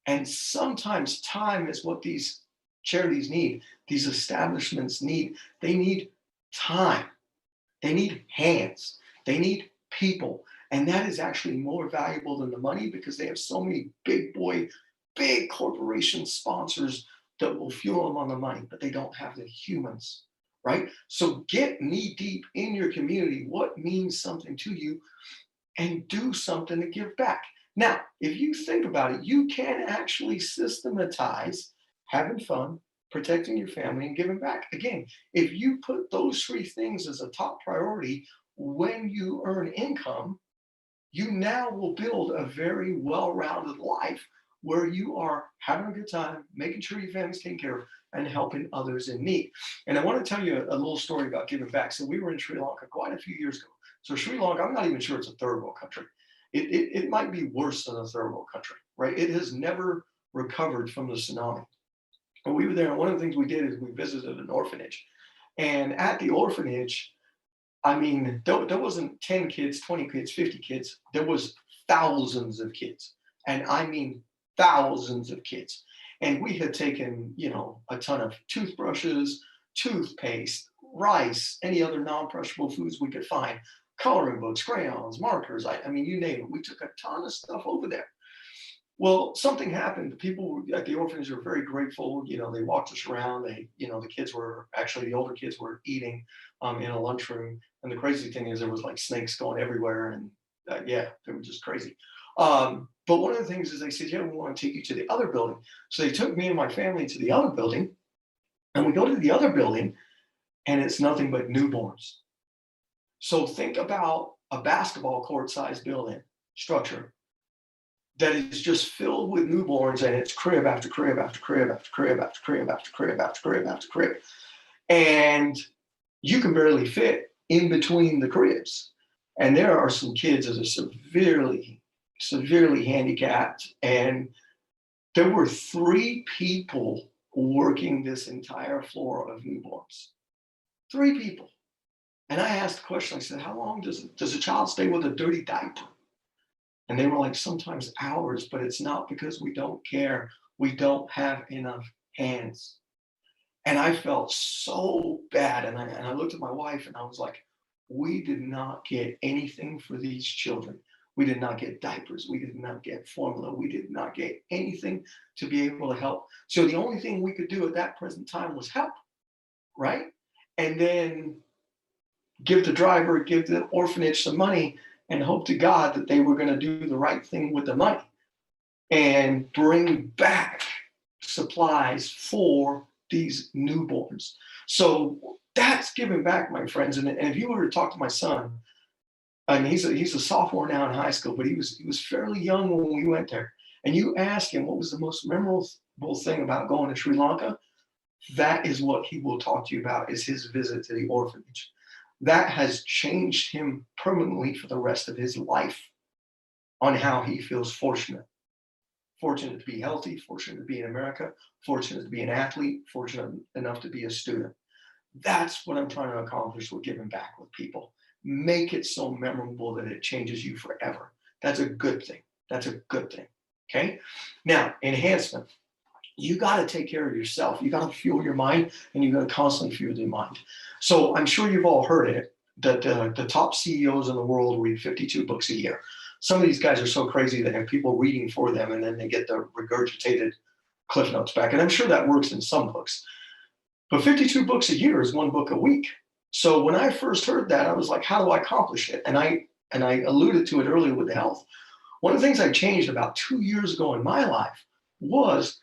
And sometimes time is what these charities need, these establishments need. They need time. They need hands. They need people. And that is actually more valuable than the money, because they have so many big corporation sponsors that will fuel them on the money, but they don't have the humans, right? So get knee deep in your community, what means something to you, and do something to give back. Now, if you think about it, you can actually systematize having fun, protecting your family, and giving back. Again, if you put those three things as a top priority when you earn income, you now will build a very well-rounded life where you are having a good time, making sure your family's taken care of, and helping others in need. And I want to tell you a little story about giving back. So we were in Sri Lanka quite a few years ago. So Sri Lanka, I'm not even sure it's a third world country. It might be worse than a third world country, right? It has never recovered from the tsunami. And we were there, and one of the things we did is we visited an orphanage. And at the orphanage, I mean, there wasn't 10 kids, 20 kids, 50 kids. There was thousands of kids. And I mean thousands of kids. And we had taken, a ton of toothbrushes, toothpaste, rice, any other non-perishable foods we could find, coloring books, crayons, markers. I mean, you name it. We took a ton of stuff over there. Well, something happened. The people at the orphanage were very grateful. They walked us around. The older kids were eating in a lunchroom. And the crazy thing is there was like snakes going everywhere. And they were just crazy. But one of the things is they said, yeah, we want to take you to the other building. So they took me and my family to the other building. And we go to the other building, and it's nothing but newborns. So think about a basketball court-sized building structure that is just filled with newborns, and it's crib after crib after crib after crib after crib after crib after crib after crib. And you can barely fit in between the cribs. And there are some kids that are severely handicapped. And there were 3 people working this entire floor of newborns. 3 people. And I asked the question, I said, how long does a child stay with a dirty diaper? And they were like, sometimes hours, but it's not because we don't care. We don't have enough hands. And I felt so bad. And I looked at my wife and I was like, we did not get anything for these children. We did not get diapers. We did not get formula. We did not get anything to be able to help. So the only thing we could do at that present time was help, right? And then give the driver, give the orphanage some money. and hope to God that they were going to do the right thing with the money and bring back supplies for these newborns. So that's giving back, my friends. And if you were to talk to my son, I mean, he's a sophomore now in high school, but he was fairly young when we went there. And you ask him what was the most memorable thing about going to Sri Lanka, that is what he will talk to you about, is his visit to the orphanage. That has changed him permanently for the rest of his life on how he feels fortunate. Fortunate to be healthy, fortunate to be in America, fortunate to be an athlete, fortunate enough to be a student. That's what I'm trying to accomplish with giving back with people. Make it so memorable that it changes you forever. That's a good thing. That's a good thing. Okay. Now, enhancement. You got to take care of yourself. You got to fuel your mind, and you got to constantly fuel your mind. So I'm sure you've all heard it, that the top CEOs in the world read 52 books a year. Some of these guys are so crazy they have people reading for them, and then they get the regurgitated Cliff Notes back. And I'm sure that works in some books. But 52 books a year is one book a week. So when I first heard that, I was like, how do I accomplish it? And I alluded to it earlier with the health. One of the things I changed about 2 years ago in my life was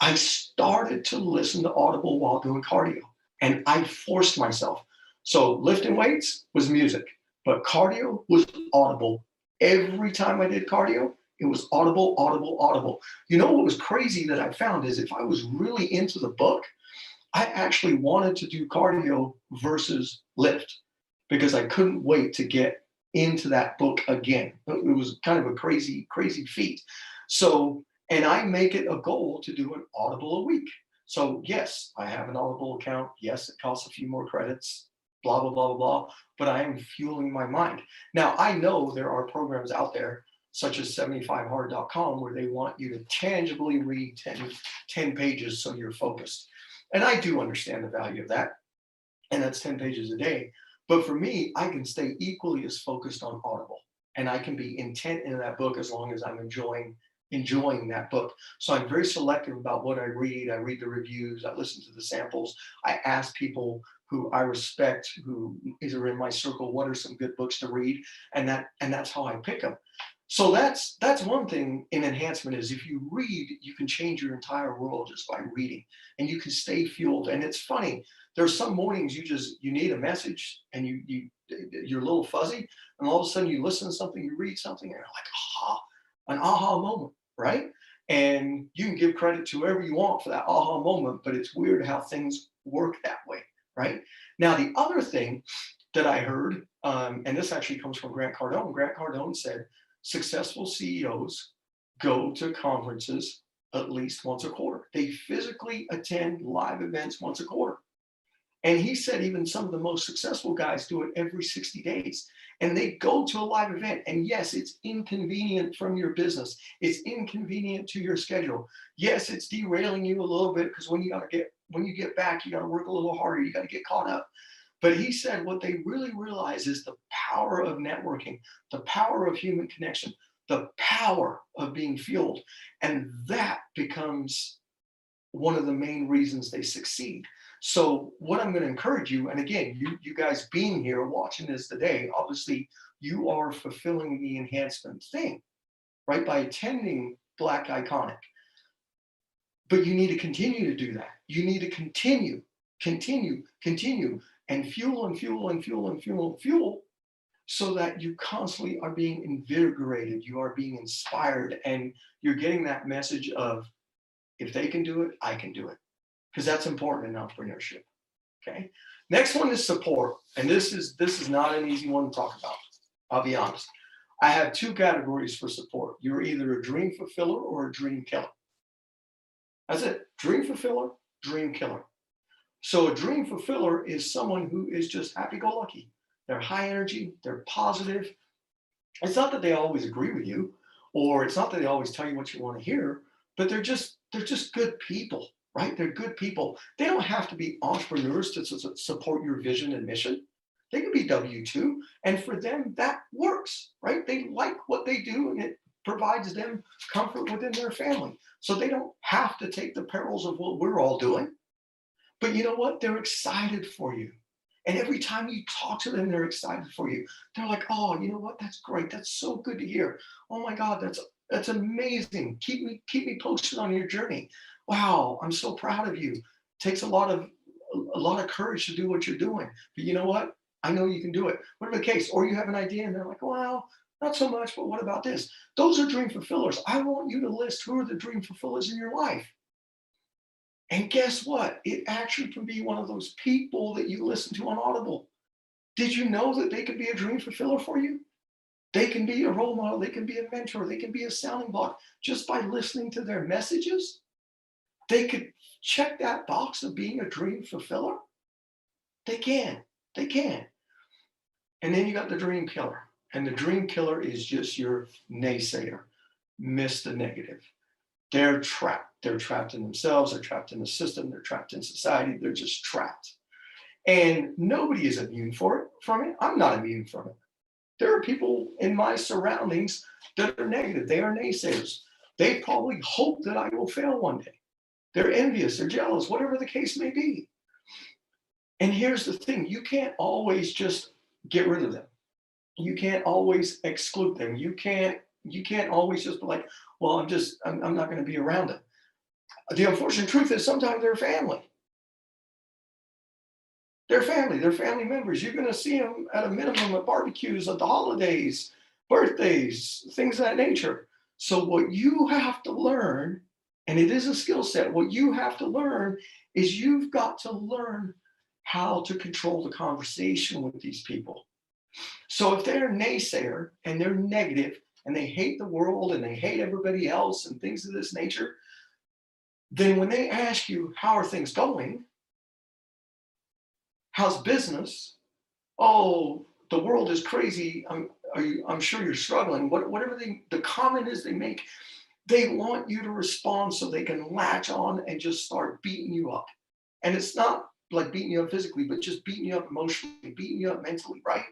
I started to listen to Audible while doing cardio, and I forced myself. So lifting weights was music, but cardio was Audible. Every time I did cardio, it was Audible, Audible, Audible. You know what was crazy that I found is if I was really into the book, I actually wanted to do cardio versus lift because I couldn't wait to get into that book again. It was kind of a crazy, crazy feat. So, and I make it a goal to do an Audible a week. So yes, I have an Audible account. Yes, it costs a few more credits, blah, blah, blah, blah, blah, but I am fueling my mind. Now, I know there are programs out there such as 75hard.com where they want you to tangibly read 10 pages so you're focused. And I do understand the value of that. And that's 10 pages a day. But for me, I can stay equally as focused on Audible. And I can be intent in that book as long as I'm enjoying that book. So I'm very selective about what I read. I read the reviews. I listen to the samples. I ask people who I respect, who are in my circle, what are some good books to read? And that's how I pick them. So that's one thing in enhancement is if you read, you can change your entire world just by reading, and you can stay fueled. And it's funny, there's some mornings you need a message and you're a little fuzzy, and all of a sudden you listen to something, you read something, and you're like, aha, an aha moment, right? And you can give credit to whoever you want for that aha moment, but it's weird how things work that way, right? Now, the other thing that I heard, and this actually comes from Grant Cardone. Grant Cardone said, successful CEOs go to conferences at least once a quarter. They physically attend live events once a quarter. And he said even some of the most successful guys do it every 60 days. And they go to a live event. And yes, it's inconvenient from your business. It's inconvenient to your schedule. Yes, it's derailing you a little bit because when you get back, you got to work a little harder. You got to get caught up. But he said what they really realize is the power of networking, the power of human connection, the power of being fueled. And that becomes one of the main reasons they succeed. So what I'm going to encourage you, and again, you guys being here, watching this today, obviously you are fulfilling the enhancement thing, right? By attending Black&Iconic. But you need to continue to do that. You need to continue, and fuel so that you constantly are being invigorated, you are being inspired, and you're getting that message of, if they can do it, I can do it. Because that's important in entrepreneurship. Okay. Next one is support. And this is not an easy one to talk about. I'll be honest. I have two categories for support. You're either a dream fulfiller or a dream killer. That's it. Dream fulfiller, dream killer. So a dream fulfiller is someone who is just happy-go-lucky. They're high energy, they're positive. It's not that they always agree with you, or it's not that they always tell you what you want to hear, but they're just good people, right? They're good people. They don't have to be entrepreneurs to support your vision and mission. They can be W-2, and for them, that works, right? They like what they do, and it provides them comfort within their family. So they don't have to take the perils of what we're all doing. But you know what? They're excited for you. And every time you talk to them, they're excited for you. They're like, oh, you know what? That's great. That's so good to hear. Oh my God, that's amazing. Keep me posted on your journey. Wow, I'm so proud of you. Takes a lot of courage to do what you're doing. But you know what? I know you can do it. Whatever the case, or you have an idea and they're like, well, not so much, but what about this? Those are dream fulfillers. I want you to list who are the dream fulfillers in your life. And guess what? It actually can be one of those people that you listen to on Audible. Did you know that they can be a dream fulfiller for you? They can be a role model. They can be a mentor. They can be a sounding block just by listening to their messages. They could check that box of being a dream fulfiller. They can. They can. And then you got the dream killer. And the dream killer is just your naysayer, Mr. Negative. They're trapped. They're trapped in themselves. They're trapped in the system. They're trapped in society. They're just trapped. And nobody is immune from it. I'm not immune from it. There are people in my surroundings that are negative. They are naysayers. They probably hope that I will fail one day. They're envious. They're jealous, whatever the case may be. And here's the thing. You can't always just get rid of them. You can't always exclude them. You can't always just be like, well, I'm not going to be around them. The unfortunate truth is sometimes they're family. They're family members. You're going to see them at a minimum at barbecues, at the holidays, birthdays, things of that nature. So what you have to learn, and it is a skill set, what you have to learn is you've got to learn how to control the conversation with these people. So if they're a naysayer and they're negative and they hate the world and they hate everybody else and things of this nature, then when they ask you, how are things going? How's business? Oh, the world is crazy. I'm sure you're struggling. Whatever the comment is they make, they want you to respond so they can latch on and just start beating you up. And it's not like beating you up physically, but just beating you up emotionally, beating you up mentally, right?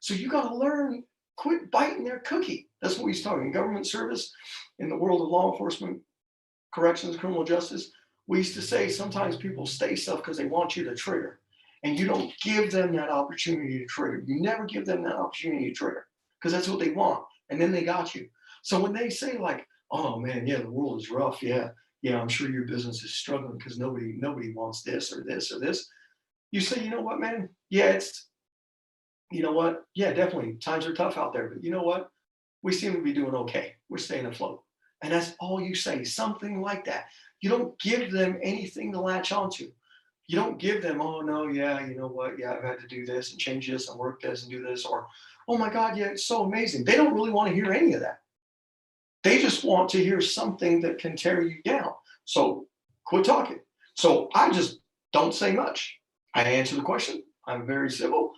So you got to learn, quit biting their cookie. That's what we started in government service, in the world of law enforcement, corrections, criminal justice. We used to say sometimes people stay stuff because they want you to trigger. And you don't give them that opportunity to trigger. You never give them that opportunity to trigger because that's what they want. And then they got you. So when they say like, oh man, yeah, the world is rough. Yeah, I'm sure your business is struggling because nobody wants this or this or this. You say, you know what, man? Yeah, you know what? Yeah, definitely. Times are tough out there. But you know what? We seem to be doing okay. We're staying afloat. And that's all you say, something like that. You don't give them anything to latch onto. You don't give them, oh no, yeah, you know what? Yeah, I've had to do this and change this and work this and do this. Or, oh my God, yeah, it's so amazing. They don't really want to hear any of that. They just want to hear something that can tear you down. So quit talking. So I just don't say much. I answer the question. I'm very civil.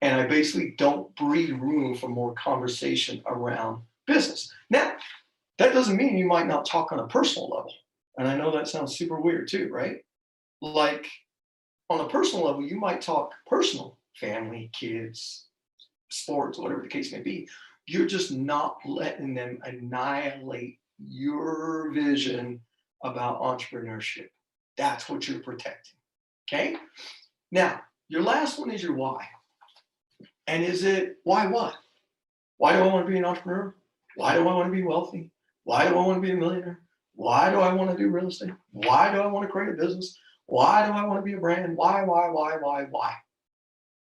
And I basically don't breed room for more conversation around business. Now, that doesn't mean you might not talk on a personal level. And I know that sounds super weird too, right? Like on a personal level, you might talk personal, family, kids, sports, whatever the case may be. You're just not letting them annihilate your vision about entrepreneurship. That's what you're protecting. Okay? Now, your last one is your why. And is it why what? Why do I want to be an entrepreneur? Why do I want to be wealthy? Why do I want to be a millionaire? Why do I want to do real estate? Why do I want to create a business? Why do I want to be a brand? Why?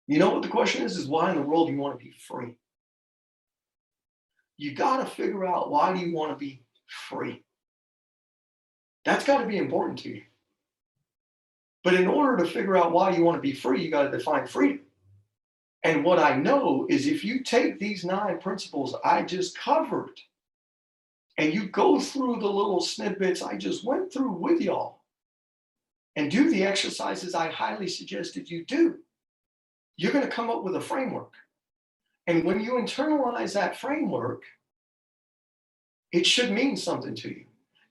You know what the question is why in the world do you want to be free? You got to figure out why do you want to be free? That's got to be important to you. But in order to figure out why you want to be free, you got to define freedom. And what I know is if you take these 9 principles I just covered and you go through the little snippets I just went through with y'all and do the exercises I highly suggested you do, you're going to come up with a framework. And when you internalize that framework, it should mean something to you.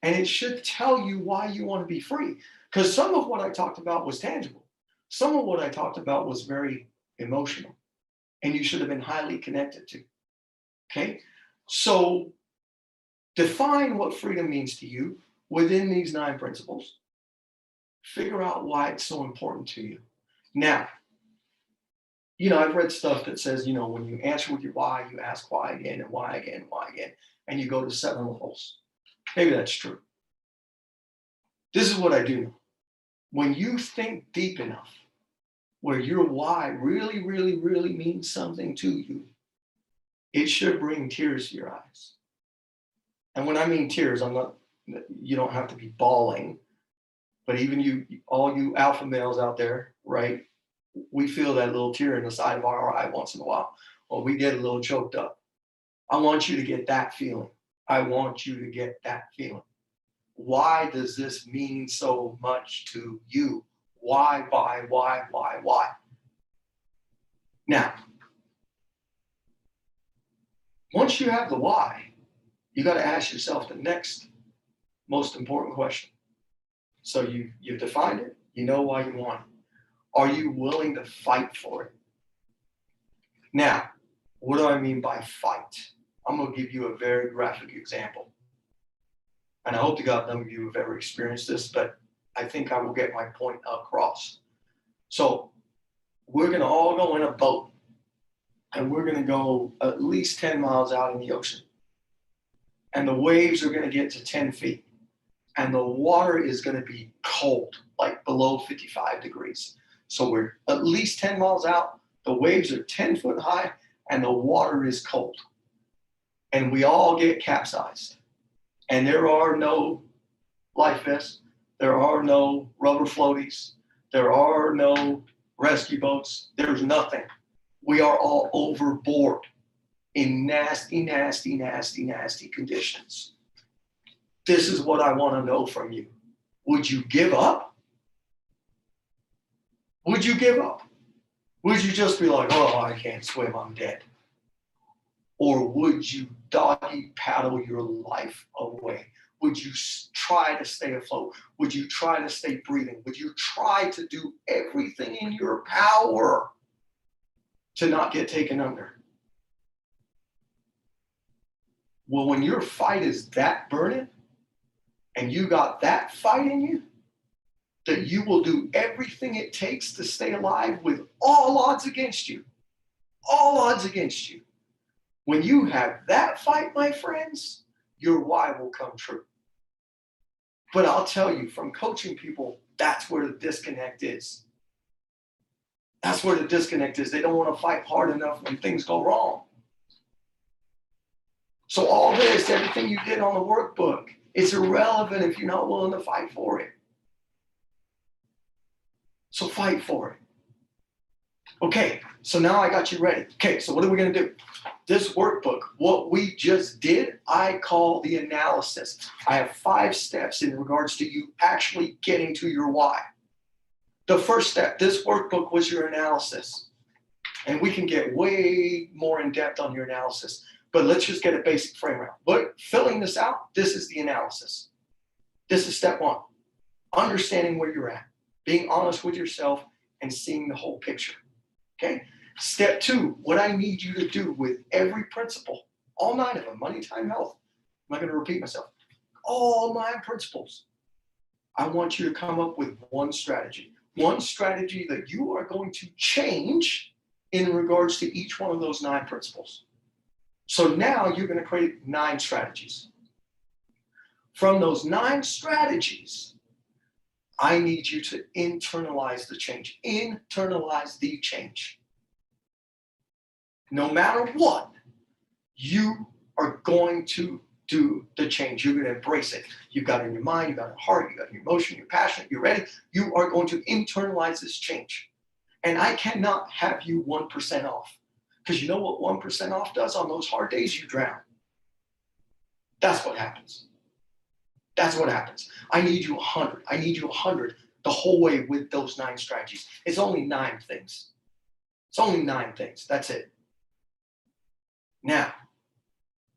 And it should tell you why you want to be free. Because some of what I talked about was tangible. Some of what I talked about was very emotional. And you should have been highly connected to. Okay? So define what freedom means to you within these 9 principles. Figure out why it's so important to you. Now, I've read stuff that says, when you answer with your why, you ask why again and why again and why again, and you go to 7 levels. Maybe that's true. This is what I do know. When you think deep enough, where your why really, really, really means something to you, it should bring tears to your eyes. And when I mean tears, you don't have to be bawling, but even all you alpha males out there, right? We feel that little tear in the side of our eye once in a while, or we get a little choked up. I want you to get that feeling. I want you to get that feeling. Why does this mean so much to you? Why? Now, once you have the why, you got to ask yourself the next most important question. So you've defined it, you know why you want it. Are you willing to fight for it? Now, what do I mean by fight? I'm going to give you a very graphic example. And I hope to God none of you have ever experienced this, but I think I will get my point across. So we're going to all go in a boat, and we're going to go at least 10 miles out in the ocean. And the waves are going to get to 10 feet. And the water is going to be cold, like below 55 degrees. So we're at least 10 miles out. The waves are 10 foot high, and the water is cold. And we all get capsized. And there are no life vests. There are no rubber floaties. There are no rescue boats. There's nothing. We are all overboard in nasty, nasty, nasty, nasty conditions. This is what I want to know from you. Would you give up? Would you give up? Would you just be like, oh, I can't swim, I'm dead? Or would you doggy paddle your life away? Would you try to stay afloat? Would you try to stay breathing? Would you try to do everything in your power to not get taken under? Well, when your fight is that burning, and you got that fight in you, that you will do everything it takes to stay alive with all odds against you. All odds against you. When you have that fight, my friends, your why will come true. But I'll tell you, from coaching people, that's where the disconnect is. That's where the disconnect is. They don't want to fight hard enough when things go wrong. So all this, everything you did on the workbook, it's irrelevant if you're not willing to fight for it. So fight for it. Okay, so now I got you ready. Okay, so what are we going to do? This workbook, what we just did, I call the analysis. I have 5 steps in regards to you actually getting to your why. The first step, this workbook was your analysis. And we can get way more in depth on your analysis. But let's just get a basic frame around. But filling this out, this is the analysis. This is step 1. Understanding where you're at. Being honest with yourself and seeing the whole picture. Okay? Step 2, what I need you to do with every principle, all 9 of them, money, time, health. I'm not going to repeat myself. All 9 principles. I want you to come up with one strategy. One strategy that you are going to change in regards to each one of those 9 principles. So now you're going to create 9 strategies. From those 9 strategies, I need you to internalize the change. Internalize the change. No matter what, you are going to do the change. You're going to embrace it. You've got it in your mind, you've got it in your heart, you've got it in your emotion, you're passionate, you're ready. You are going to internalize this change. And I cannot have you 1% off. Because you know what 1% off does on those hard days? You drown. That's what happens. That's what happens. I need you 100. I need you 100 the whole way with those 9 strategies. It's only 9 things. It's only 9 things. That's it. Now,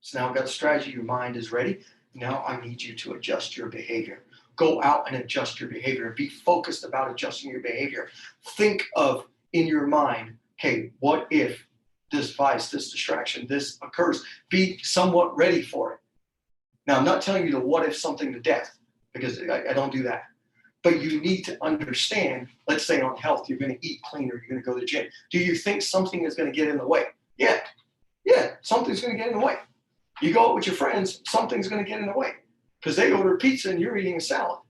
so now I've got the strategy. Your mind is ready. Now I need you to adjust your behavior. Go out and adjust your behavior. Be focused about adjusting your behavior. Think of in your mind, okay, what if this vice, this distraction, this occurs? Be somewhat ready for it. Now, I'm not telling you to what if something to death, because I don't do that. But you need to understand, let's say on health, you're going to eat cleaner, you're going to go to the gym. Do you think something is going to get in the way? Yeah, something's going to get in the way. You go out with your friends, something's going to get in the way because they order pizza and you're eating a salad.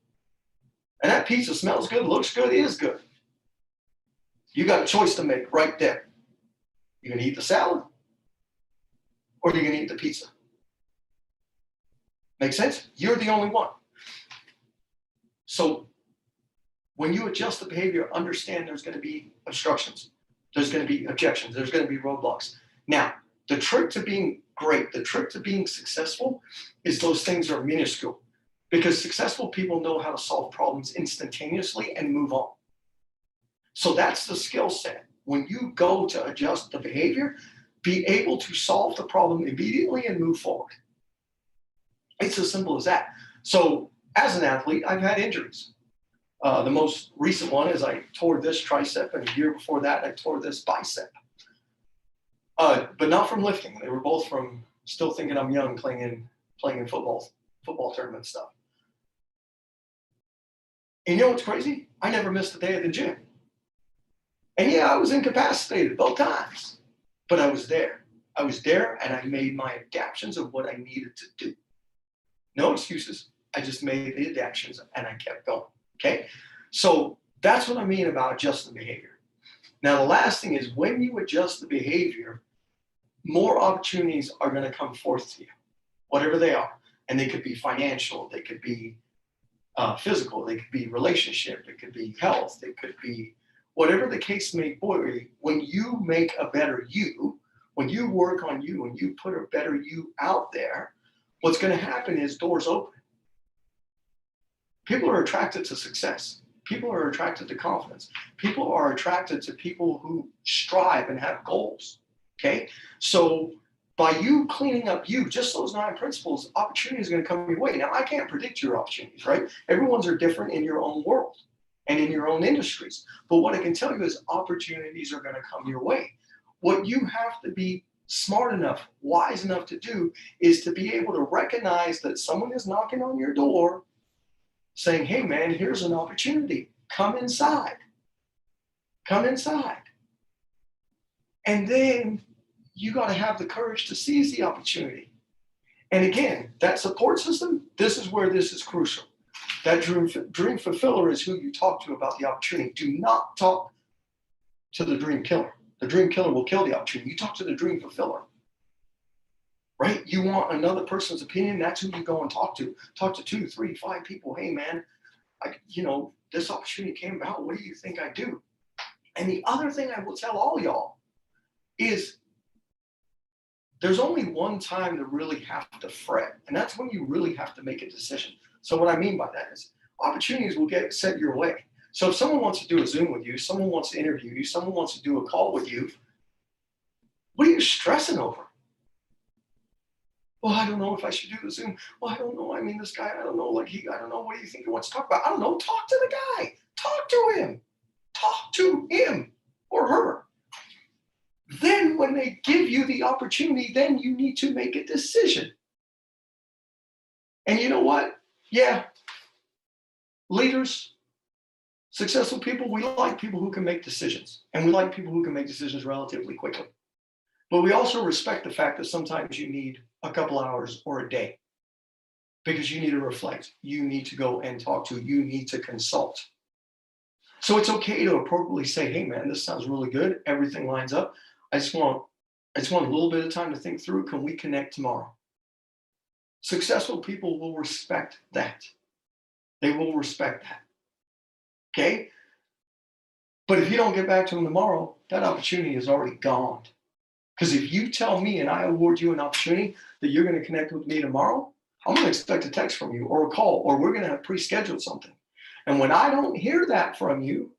And that pizza smells good, looks good, is good. You got a choice to make right there. You're going to eat the salad or you're going to eat the pizza. Make sense? You're the only one. So when you adjust the behavior, understand there's going to be obstructions. There's going to be objections. There's going to be roadblocks. Now, the trick to being great, the trick to being successful is those things are minuscule because successful people know how to solve problems instantaneously and move on. So that's the skill set. When you go to adjust the behavior, be able to solve the problem immediately and move forward. It's as simple as that. So as an athlete, I've had injuries. The most recent one is I tore this tricep, and a year before that, I tore this bicep. But not from lifting. They were both from still thinking I'm young, playing in football tournament stuff. And you know what's crazy? I never missed a day at the gym. And yeah, I was incapacitated both times, but I was there. I was there, and I made my adaptations of what I needed to do. No excuses. I just made the adaptations, and I kept going. Okay? So that's what I mean about adjusting behavior. Now, the last thing is when you adjust the behavior, more opportunities are going to come forth to you, whatever they are. And they could be financial, they could be physical, they could be relationship, it could be health, it could be whatever the case may be. When you make a better you, when you work on you, when you put a better you out there, what's going to happen is doors open. People are attracted to success. People are attracted to confidence. People are attracted to people who strive and have goals. Okay? So by you cleaning up you, just those 9 principles, opportunity is going to come your way. Now, I can't predict your opportunities, right? Everyone's are different in your own world and in your own industries. But what I can tell you is opportunities are going to come your way. What you have to be smart enough, wise enough to do is to be able to recognize that someone is knocking on your door saying, hey, man, here's an opportunity. Come inside. Come inside. And then you got to have the courage to seize the opportunity. And again, that support system, this is where this is crucial. That dream fulfiller is who you talk to about the opportunity. Do not talk to the dream killer. The dream killer will kill the opportunity. You talk to the dream fulfiller. Right? You want another person's opinion, that's who you go and talk to. Talk to 2, 3, 5 people. Hey, man, this opportunity came about. What do you think I do? And the other thing I will tell all y'all is there's only one time to really have to fret, and that's when you really have to make a decision. So what I mean by that is opportunities will get set your way. So if someone wants to do a Zoom with you, someone wants to interview you, someone wants to do a call with you, what are you stressing over? Well, I don't know if I should do the Zoom. Well, I don't know. I mean, this guy, I don't know. I don't know. What do you think he wants to talk about? I don't know. Talk to the guy. Talk to him. Talk to him or her. Then when they give you the opportunity, then you need to make a decision. And you know what? Yeah. Leaders, successful people, we like people who can make decisions. And we like people who can make decisions relatively quickly. But we also respect the fact that sometimes you need a couple hours or a day because you need to reflect. You need to go and talk to, you need to consult. So it's okay to appropriately say, hey, man, this sounds really good. Everything lines up. I just want a little bit of time to think through. Can we connect tomorrow? Successful people will respect that. They will respect that. Okay? But if you don't get back to them tomorrow, that opportunity is already gone. Because if you tell me and I award you an opportunity that you're going to connect with me tomorrow, I'm going to expect a text from you or a call, or we're going to have pre-scheduled something. And when I don't hear that from you,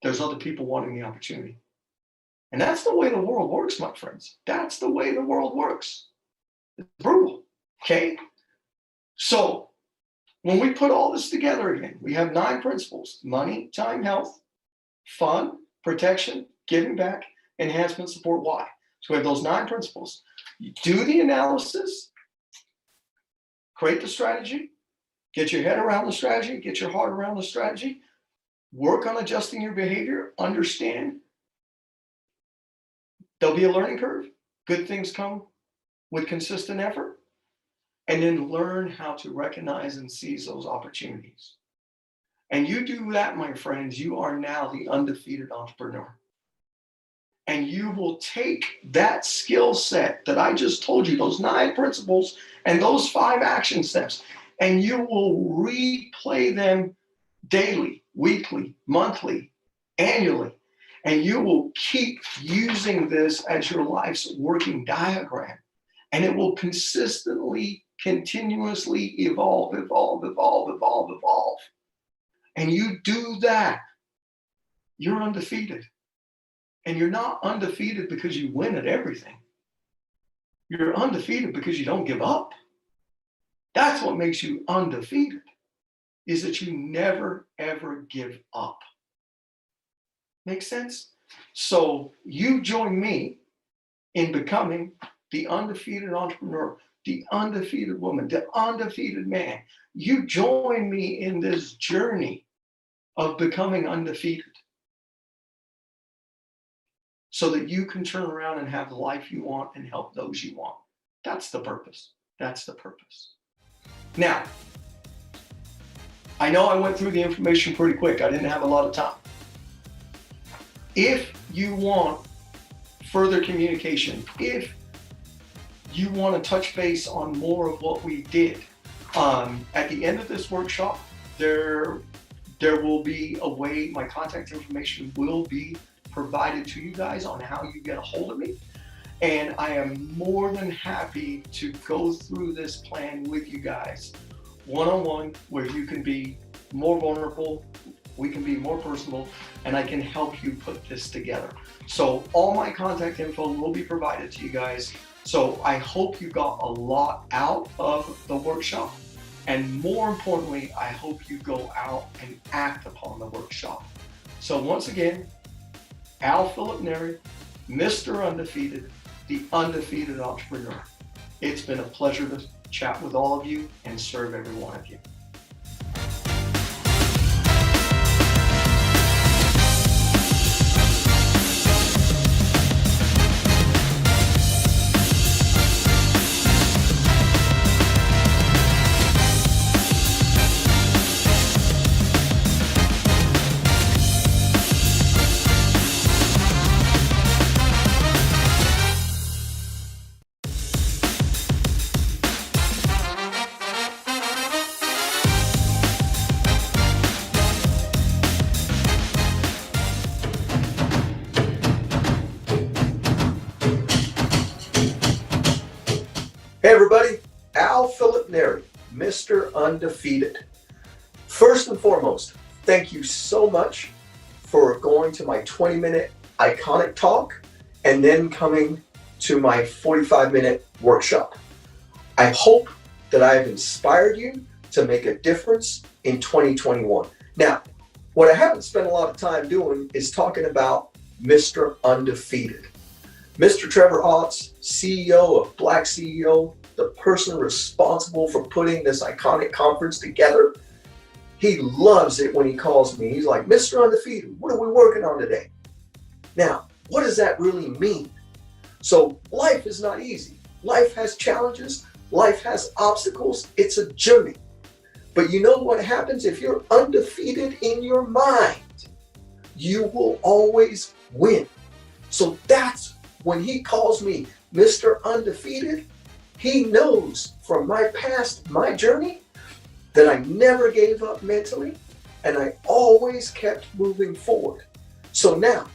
there's other people wanting the opportunity. And that's the way the world works, my friends. That's the way the world works. It's brutal, okay? So when we put all this together again, we have 9 principles: money, time, health, fun, protection, giving back, enhancement, support, why. So we have those 9 principles. You do the analysis, create the strategy, Get your head around the strategy, get your heart around the strategy, work on adjusting your behavior, understand there'll be a learning curve. Good things come with consistent effort. And then learn how to recognize and seize those opportunities. And you do that, my friends, you are now the undefeated entrepreneur. And you will take that skill set that I just told you, those 9 principles and those 5 action steps, and you will replay them daily, weekly, monthly, annually. And you will keep using this as your life's working diagram. And it will consistently, continuously evolve. And you do that, you're undefeated. And you're not undefeated because you win at everything. You're undefeated because you don't give up. That's what makes you undefeated, is that you never, ever give up. Make sense? So you join me in becoming the undefeated entrepreneur, the undefeated woman, the undefeated man. You join me in this journey of becoming undefeated so that you can turn around and have the life you want and help those you want. That's the purpose. That's the purpose. Now, I know I went through the information pretty quick. I didn't have a lot of time. If you want further communication, if you want to touch base on more of what we did, at the end of this workshop, there will be a way, my contact information will be provided to you guys on how you get a hold of me. And I am more than happy to go through this plan with you guys one-on-one, where you can be more vulnerable, we can be more personal, and I can help you put this together. So all my contact info will be provided to you guys. So I hope you got a lot out of the workshop. And more importantly, I hope you go out and act upon the workshop. So once again, Al Philip Neri, Mr. Undefeated, the undefeated entrepreneur. It's been a pleasure to chat with all of you and serve every one of you. Hey everybody, Al Philip Neri, Mr. Undefeated. First and foremost, thank you so much for going to my 20-minute iconic talk and then coming to my 45-minute workshop. I hope that I have inspired you to make a difference in 2021. Now, what I haven't spent a lot of time doing is talking about Mr. Undefeated. Mr. Trevor Otts, CEO of BlackCEO, the person responsible for putting this iconic conference together, he loves it when he calls me. He's like, Mr. Undefeated, what are we working on today? Now, what does that really mean? So life is not easy. Life has challenges. Life has obstacles. It's a journey. But you know what happens if you're undefeated in your mind? You will always win. So that's when he calls me Mr. Undefeated. He knows from my past, my journey, that I never gave up mentally and I always kept moving forward. So now,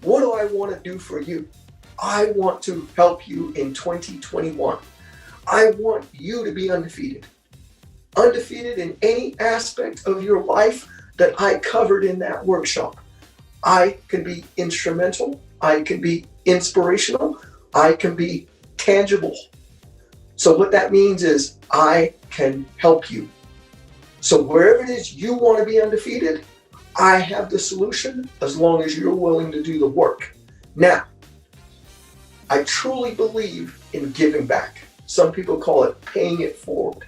what do I want to do for you? I want to help you in 2021. I want you to be undefeated. Undefeated in any aspect of your life that I covered in that workshop. I can be instrumental. I can be inspirational. I can be tangible. So what that means is I can help you. So wherever it is you want to be undefeated, I have the solution as long as you're willing to do the work. Now, I truly believe in giving back. Some people call it paying it forward.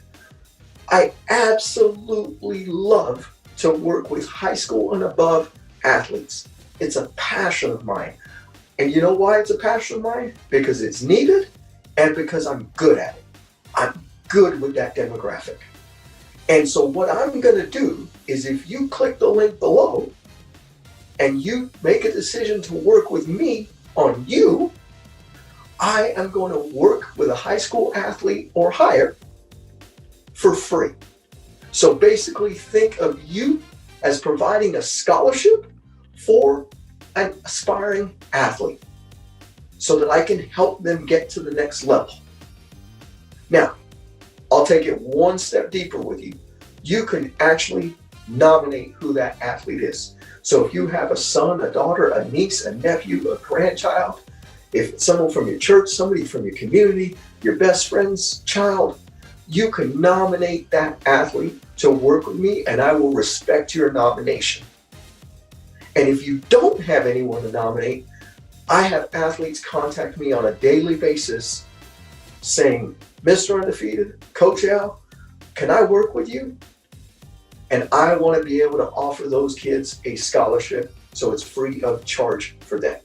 I absolutely love to work with high school and above athletes. It's a passion of mine. And you know why it's a passion of mine? Because it's needed and because I'm good at it. I'm good with that demographic. And so what I'm going to do is, if you click the link below and you make a decision to work with me on you, I am going to work with a high school athlete or higher for free. So basically, think of you as providing a scholarship for an aspiring athlete so that I can help them get to the next level. Now, I'll take it one step deeper with you. You can actually nominate who that athlete is. So if you have a son, a daughter, a niece, a nephew, a grandchild, if it's someone from your church, somebody from your community, your best friend's child, you can nominate that athlete to work with me, and I will respect your nomination. And if you don't have anyone to nominate, I have athletes contact me on a daily basis saying, Mr. Undefeated, Coach Al, can I work with you? And I want to be able to offer those kids a scholarship so it's free of charge for them.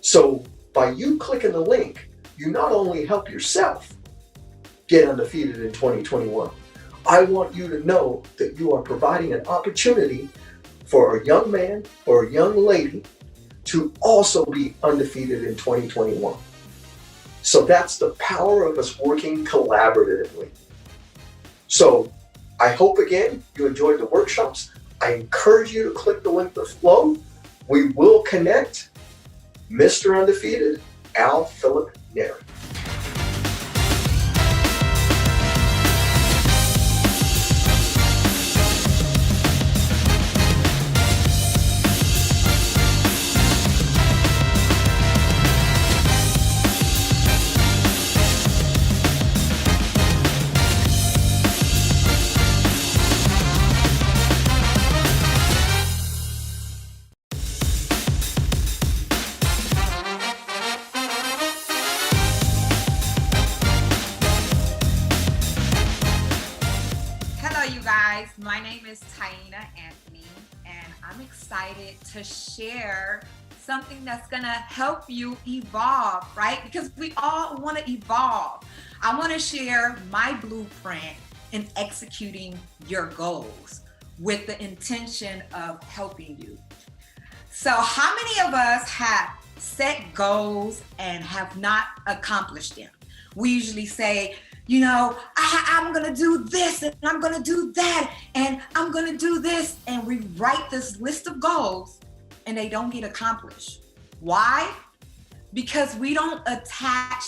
So by you clicking the link, you not only help yourself get undefeated in 2021, I want you to know that you are providing an opportunity for a young man or a young lady to also be undefeated in 2021. So that's the power of us working collaboratively. So I hope, again, you enjoyed the workshops. I encourage you to click the link below. We will connect. Mr. Undefeated, Al Philip Neri. My name is Taina Anthony, and I'm excited to share something that's gonna help you evolve, right? Because we all wanna evolve. I wanna share my blueprint in executing your goals with the intention of helping you. So how many of us have set goals and have not accomplished them? We usually say, you know, I'm gonna do this and I'm gonna do that and I'm gonna do this, and we write this list of goals and they don't get accomplished. Why? Because we don't attach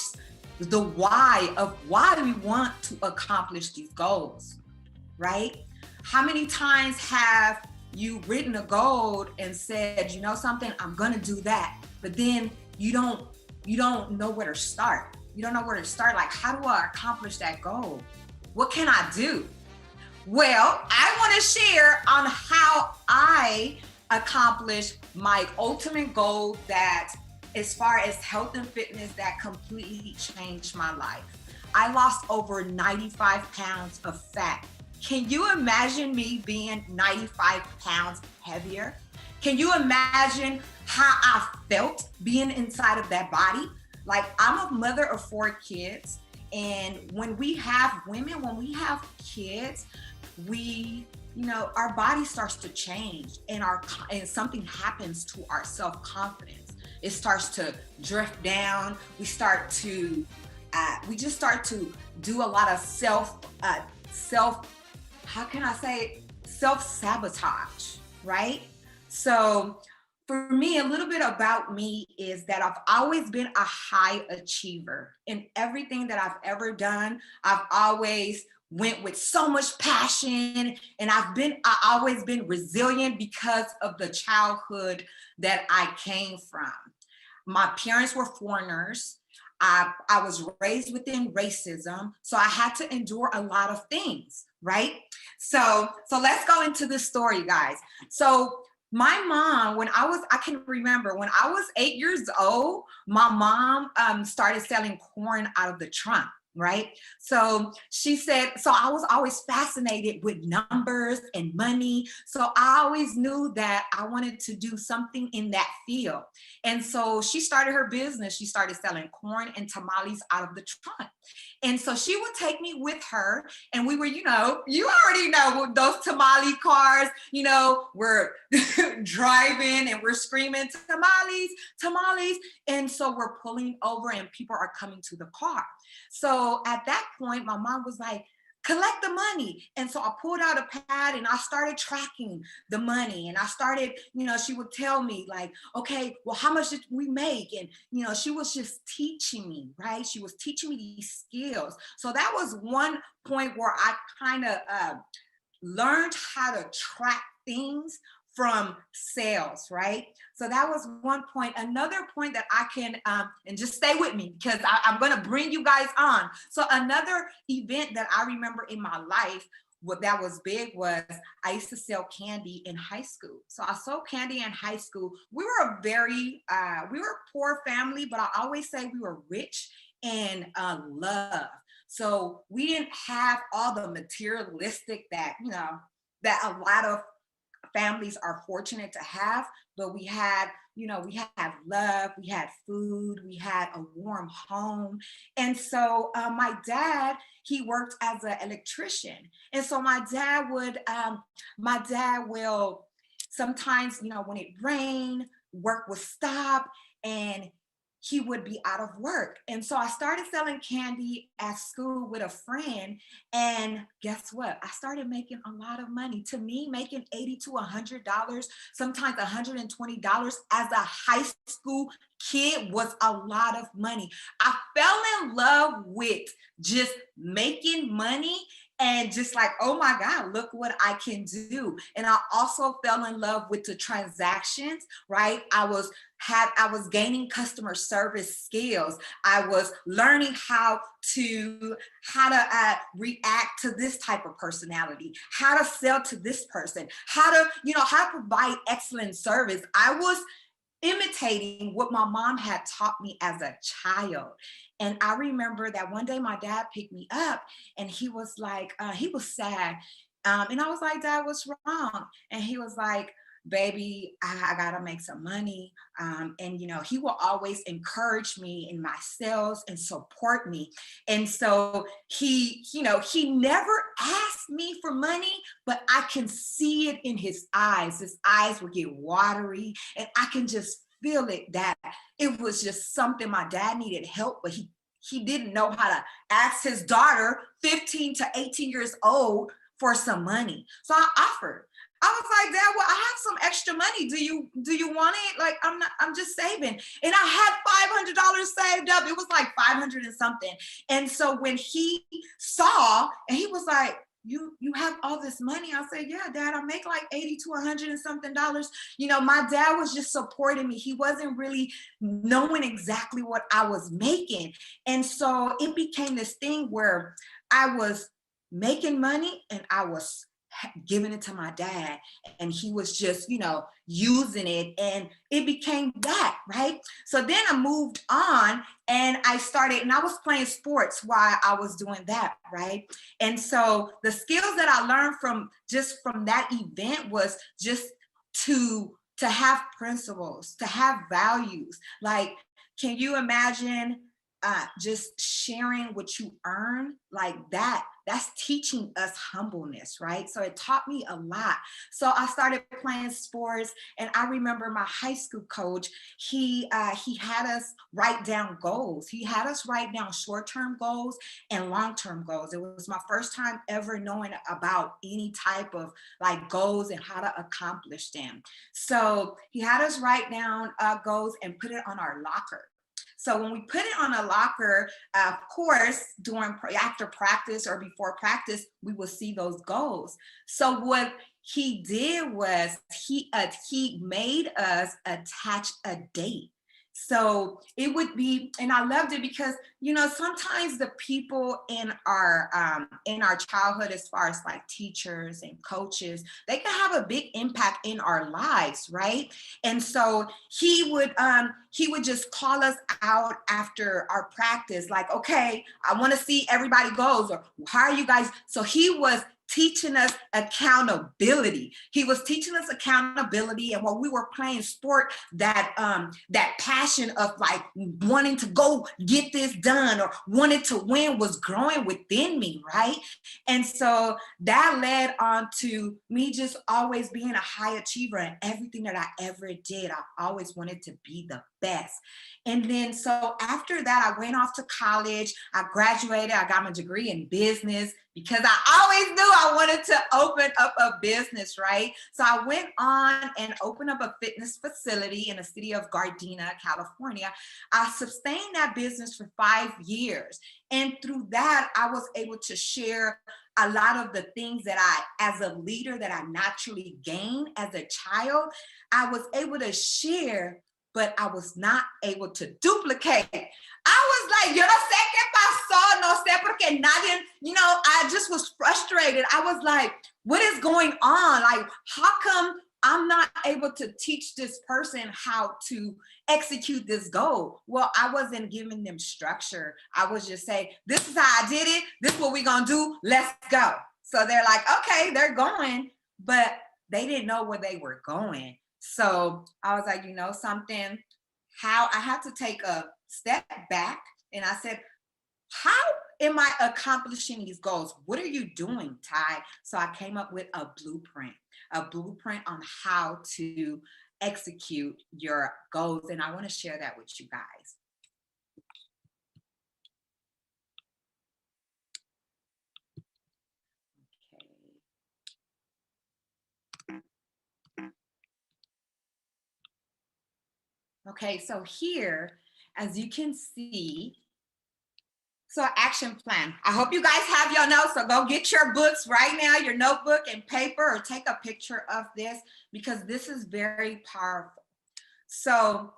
the why of why we want to accomplish these goals, right? How many times have you written a goal and said, you know something, I'm gonna do that, but then you don't know where to start. You don't know where to start. Like, how do I accomplish that goal? What can I do? Well, I want to share on how I accomplished my ultimate goal, that as far as health and fitness, that completely changed my life. I lost over 95 pounds of fat. Can you imagine me being 95 pounds heavier? Can you imagine how I felt being inside of that body? Like, I'm a mother of 4 kids, and when we have kids, we, our body starts to change, and something happens to our self-confidence. It starts to drift down. We just start to do a lot of self-sabotage, right? So for me, a little bit about me is that I've always been a high achiever. In everything that I've ever done, I've always went with so much passion, and I've always been resilient because of the childhood that I came from. My parents were foreigners. I was raised within racism, so I had to endure a lot of things, right? So let's go into this story, guys. So my mom, I can remember when I was 8 years old, my mom started selling corn out of the trunk. right? So she said, so I was always fascinated with numbers and money. So I always knew that I wanted to do something in that field. And so she started her business. She started selling corn and tamales out of the trunk. And so she would take me with her, and we were, you already know those tamale cars, we're driving and we're screaming tamales, tamales. And so we're pulling over and people are coming to the car. So at that point, my mom was like, collect the money. And so I pulled out a pad and I started tracking the money. And I started, she would tell me like, okay, well, how much did we make? And, she was just teaching me, right? She was teaching me these skills. So that was one point where I kind of learned how to track things from sales, right? So that was one point. Another point that I can, and just stay with me because I'm gonna bring you guys on. So another event that I remember in my life, what that was big was I used to sell candy in high school. So I sold candy in high school. We were we were a poor family, but I always say we were rich in love. So we didn't have all the materialistic that, that a lot of families are fortunate to have, but we had, we had love, we had food, we had a warm home. And so my dad, he worked as an electrician. And so my dad will sometimes, when it rained, work would stop and he would be out of work. And so I started selling candy at school with a friend. And guess what? I started making a lot of money. To me, making $80 to $100, sometimes $120 as a high school kid was a lot of money. I fell in love with just making money and just like, oh my God, look what I can do. And I also fell in love with the transactions, right? I was gaining customer service skills. I was learning how to react to this type of personality, how to sell to this person, how to provide excellent service. I was imitating what my mom had taught me as a child. And I remember that one day my dad picked me up and he was like, he was sad. And I was like, Dad, what's wrong? And he was like, baby, I gotta make some money. And he will always encourage me in my sales and support me. And so he never asked me for money, but I can see it in his eyes. His eyes would get watery and I can just feel it, that it was just something. My dad needed help, but he didn't know how to ask his daughter, 15 to 18 years old, for some money. So I offered. I was like, Dad, well, I have some extra money. Do you want it? Like, I'm just saving. And I had $500 saved up. It was like 500 and something. And so when he saw, and he was like, you have all this money. I said, yeah, Dad, I make like 80 to 100 and something dollars. My dad was just supporting me. He wasn't really knowing exactly what I was making. And so it became this thing where I was making money and I was giving it to my dad, and he was just, using it, and it became that, right? So then I moved on and I was playing sports while I was doing that, right? And so the skills that I learned from that event was just to have principles, to have values. Like, can you imagine just sharing what you earn like that? That's teaching us humbleness, right? So it taught me a lot. So I started playing sports, and I remember my high school coach, he had us write down goals. He had us write down short-term goals and long-term goals. It was my first time ever knowing about any type of like goals and how to accomplish them. So he had us write down goals and put it on our locker. So when we put it on a locker, of course, after practice or before practice, we will see those goals. So what he did was he made us attach a date. So it would be, and I loved it because, you know, sometimes the people in our childhood, as far as like teachers and coaches, they can have a big impact in our lives, right? And so he would just call us out after our practice, like, okay, I want to see everybody goes, or how are you guys? So he was teaching us accountability. He was teaching us accountability, and when we were playing sport, that passion of like wanting to go get this done or wanted to win was growing within me, right? And so that led on to me just always being a high achiever in everything that I ever did. I always wanted to be the best. And then so after that, I went off to college. I graduated. I got my degree in business because I always knew I wanted to open up a business, right? So I went on and opened up a fitness facility in the city of Gardena, California. I sustained that business for 5 years. And through that, I was able to share a lot of the things that I, as a leader, that I naturally gained as a child. I was able to share, but I was not able to duplicate. I was like, yo no sé qué pasó, no sé porque nadie, you know, I just was frustrated. I was like, what is going on? Like, how come I'm not able to teach this person how to execute this goal? Well, I wasn't giving them structure. I was just saying, this is how I did it. This is what we're gonna do. Let's go. So they're like, okay, they're going, but they didn't know where they were going. So I was like, you know something, how I had to take a step back, and I said, how am I accomplishing these goals? What are you doing, Ty? So I came up with a blueprint on how to execute your goals. And I want to share that with you guys. Okay, so here, as you can see, so action plan. I hope you guys have your notes, so go get your books right now, your notebook and paper, or take a picture of this because this is very powerful. So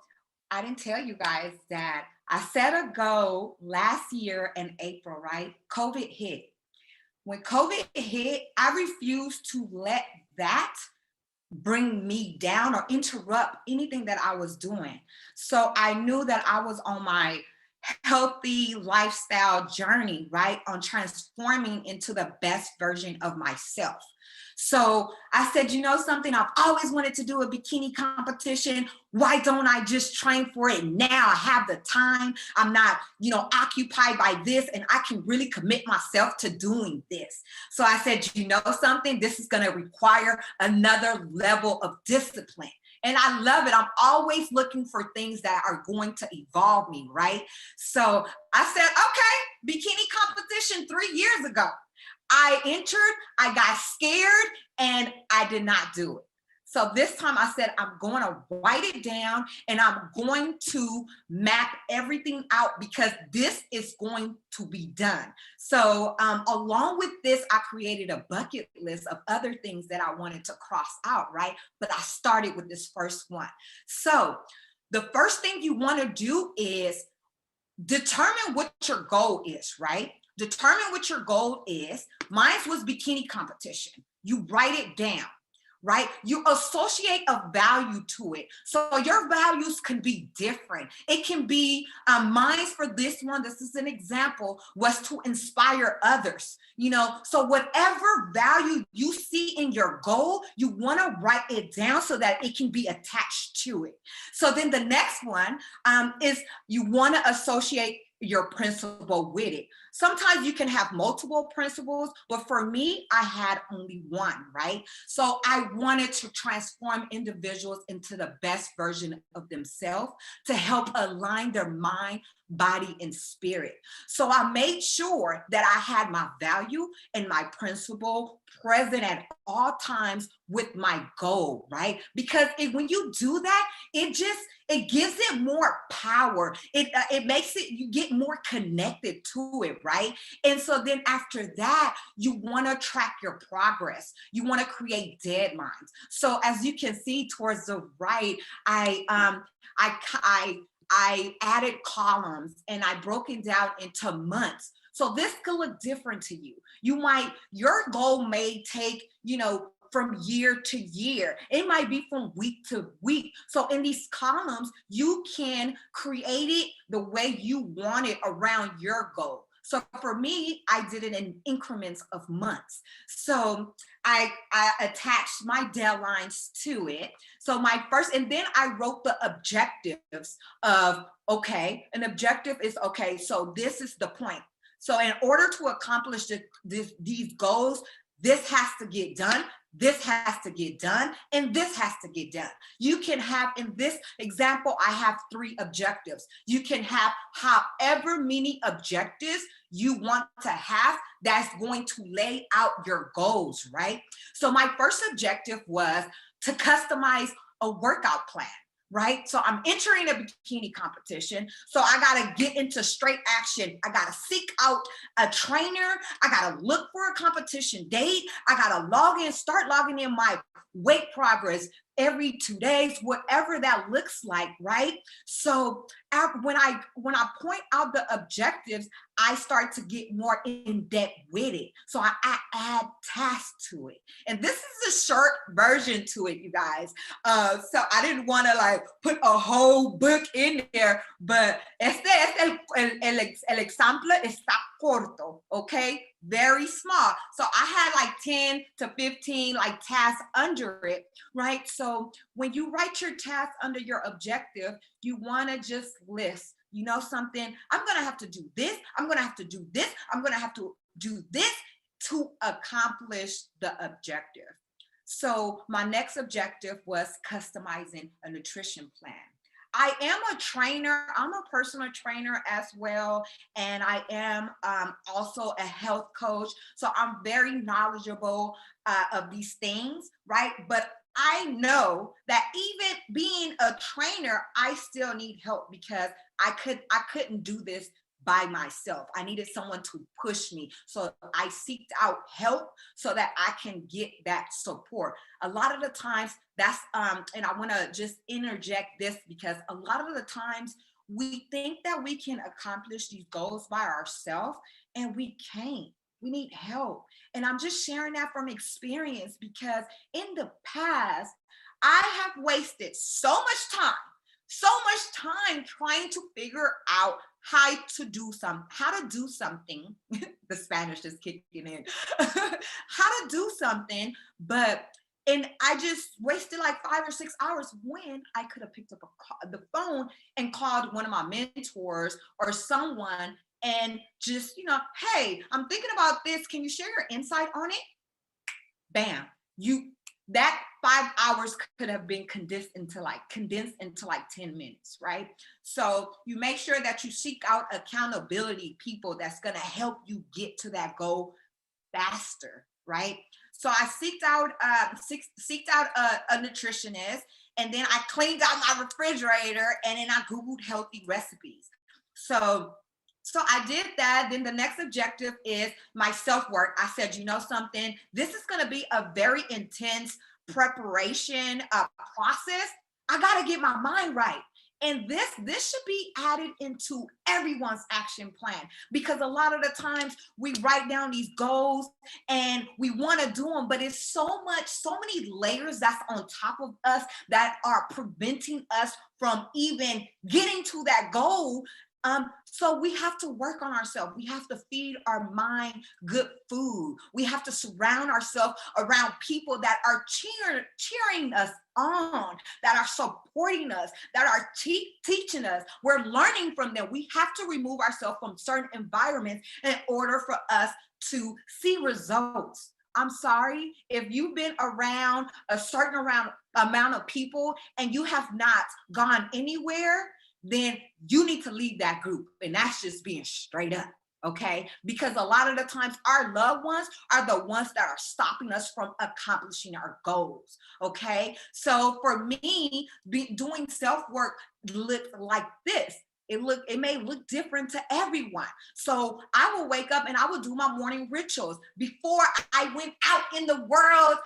I didn't tell you guys that I set a goal last year in April, right? COVID hit. When COVID hit, I refused to let that bring me down or interrupt anything that I was doing. So I knew that I was on my healthy lifestyle journey, right? On transforming into the best version of myself. So I said, you know something, I've always wanted to do a bikini competition. Why don't I just train for it now? I have the time. I'm not, you know, occupied by this, and I can really commit myself to doing this. So I said, you know something, this is going to require another level of discipline. And I love it. I'm always looking for things that are going to evolve me, right? So I said, okay, bikini competition 3 years ago. I entered, I got scared, and I did not do it. So this time I said, I'm going to write it down and I'm going to map everything out because this is going to be done. So along with this, I created a bucket list of other things that I wanted to cross out, right? But I started with this first one. So the first thing you want to do is determine what your goal is, right? Determine what your goal is. Mine was bikini competition. You write it down, right? You associate a value to it. So your values can be different. It can be, mine for this one, this is an example, was to inspire others, you know? So whatever value you see in your goal, you wanna write it down so that it can be attached to it. So then the next one is you wanna associate your principle with it. Sometimes you can have multiple principles, but for me, I had only one, right? So I wanted to transform individuals into the best version of themselves to help align their mind, body, and spirit. So I made sure that I had my value and my principle present at all times with my goal, right? Because when you do that, it gives it more power. It makes it, you get more connected to it, right? And so then after that, you want to track your progress. You want to create deadlines. So as you can see towards the right, I I added columns and I broke it down into months. So this could look different to you. Your goal may take, from year to year. It might be from week to week. So in these columns, you can create it the way you want it around your goal. So for me, I did it in increments of months. So I attached my deadlines to it. So and then I wrote the objectives of, okay, an objective is, okay, so this is the point. So in order to accomplish these goals, this has to get done, this has to get done, and this has to get done. You can have, in this example, I have 3 objectives. You can have however many objectives you want to have that's going to lay out your goals, right? So my first objective was to customize a workout plan. Right? So I'm entering a bikini competition. So I got to get into straight action. I got to seek out a trainer. I got to look for a competition date. I got to start logging in my weight progress every 2 days, whatever that looks like, right? So when I point out the objectives, I start to get more in depth with it. So I add tasks to it. And this is a short version to it, you guys. So I didn't want to put a whole book in there, but este es el ejemplo está corto, okay? Very small. So I had 10 to 15 tasks under it, right? So when you write your task under your objective, you want to just list, something, I'm going to have to do this. I'm going to have to do this. I'm going to have to do this to accomplish the objective. So my next objective was customizing a nutrition plan. I am a trainer. I'm a personal trainer as well. And I am also a health coach. So I'm very knowledgeable of these things, right? But I know that even being a trainer, I still need help because I couldn't do this by myself. I needed someone to push me. So I seeked out help so that I can get that support. A lot of the times that's, and I want to just interject this because a lot of the times we think that we can accomplish these goals by ourselves and we can't. We need help. And I'm just sharing that from experience because in the past, I have wasted so much time trying to figure out how to do something. The Spanish is kicking in. How to do something, and I just wasted 5 or 6 hours when I could have picked up the phone and called one of my mentors or someone and just, hey, I'm thinking about this. Can you share your insight on it? Bam. That 5 hours could have been condensed into 10 minutes, right? So you make sure that you seek out accountability people that's going to help you get to that goal faster, right? So I seeked out a nutritionist, and then I cleaned out my refrigerator, and then I Googled healthy recipes. So I did that. Then the next objective is my self-work. I said, something, this is going to be a very intense preparation process. I got to get my mind right. And this should be added into everyone's action plan, because a lot of the times we write down these goals and we want to do them, but it's so many layers that's on top of us that are preventing us from even getting to that goal. So we have to work on ourselves. We have to feed our mind good food. We have to surround ourselves around people that are cheering us on, that are supporting us, that are teaching us. We're learning from them. We have to remove ourselves from certain environments in order for us to see results. I'm sorry, if you've been around a certain amount of people and you have not gone anywhere, then you need to leave that group. And that's just being straight up, okay? Because a lot of the times our loved ones are the ones that are stopping us from accomplishing our goals, okay? So for me, doing self-work looked like this. It may look different to everyone. So I will wake up and I will do my morning rituals before I went out in the world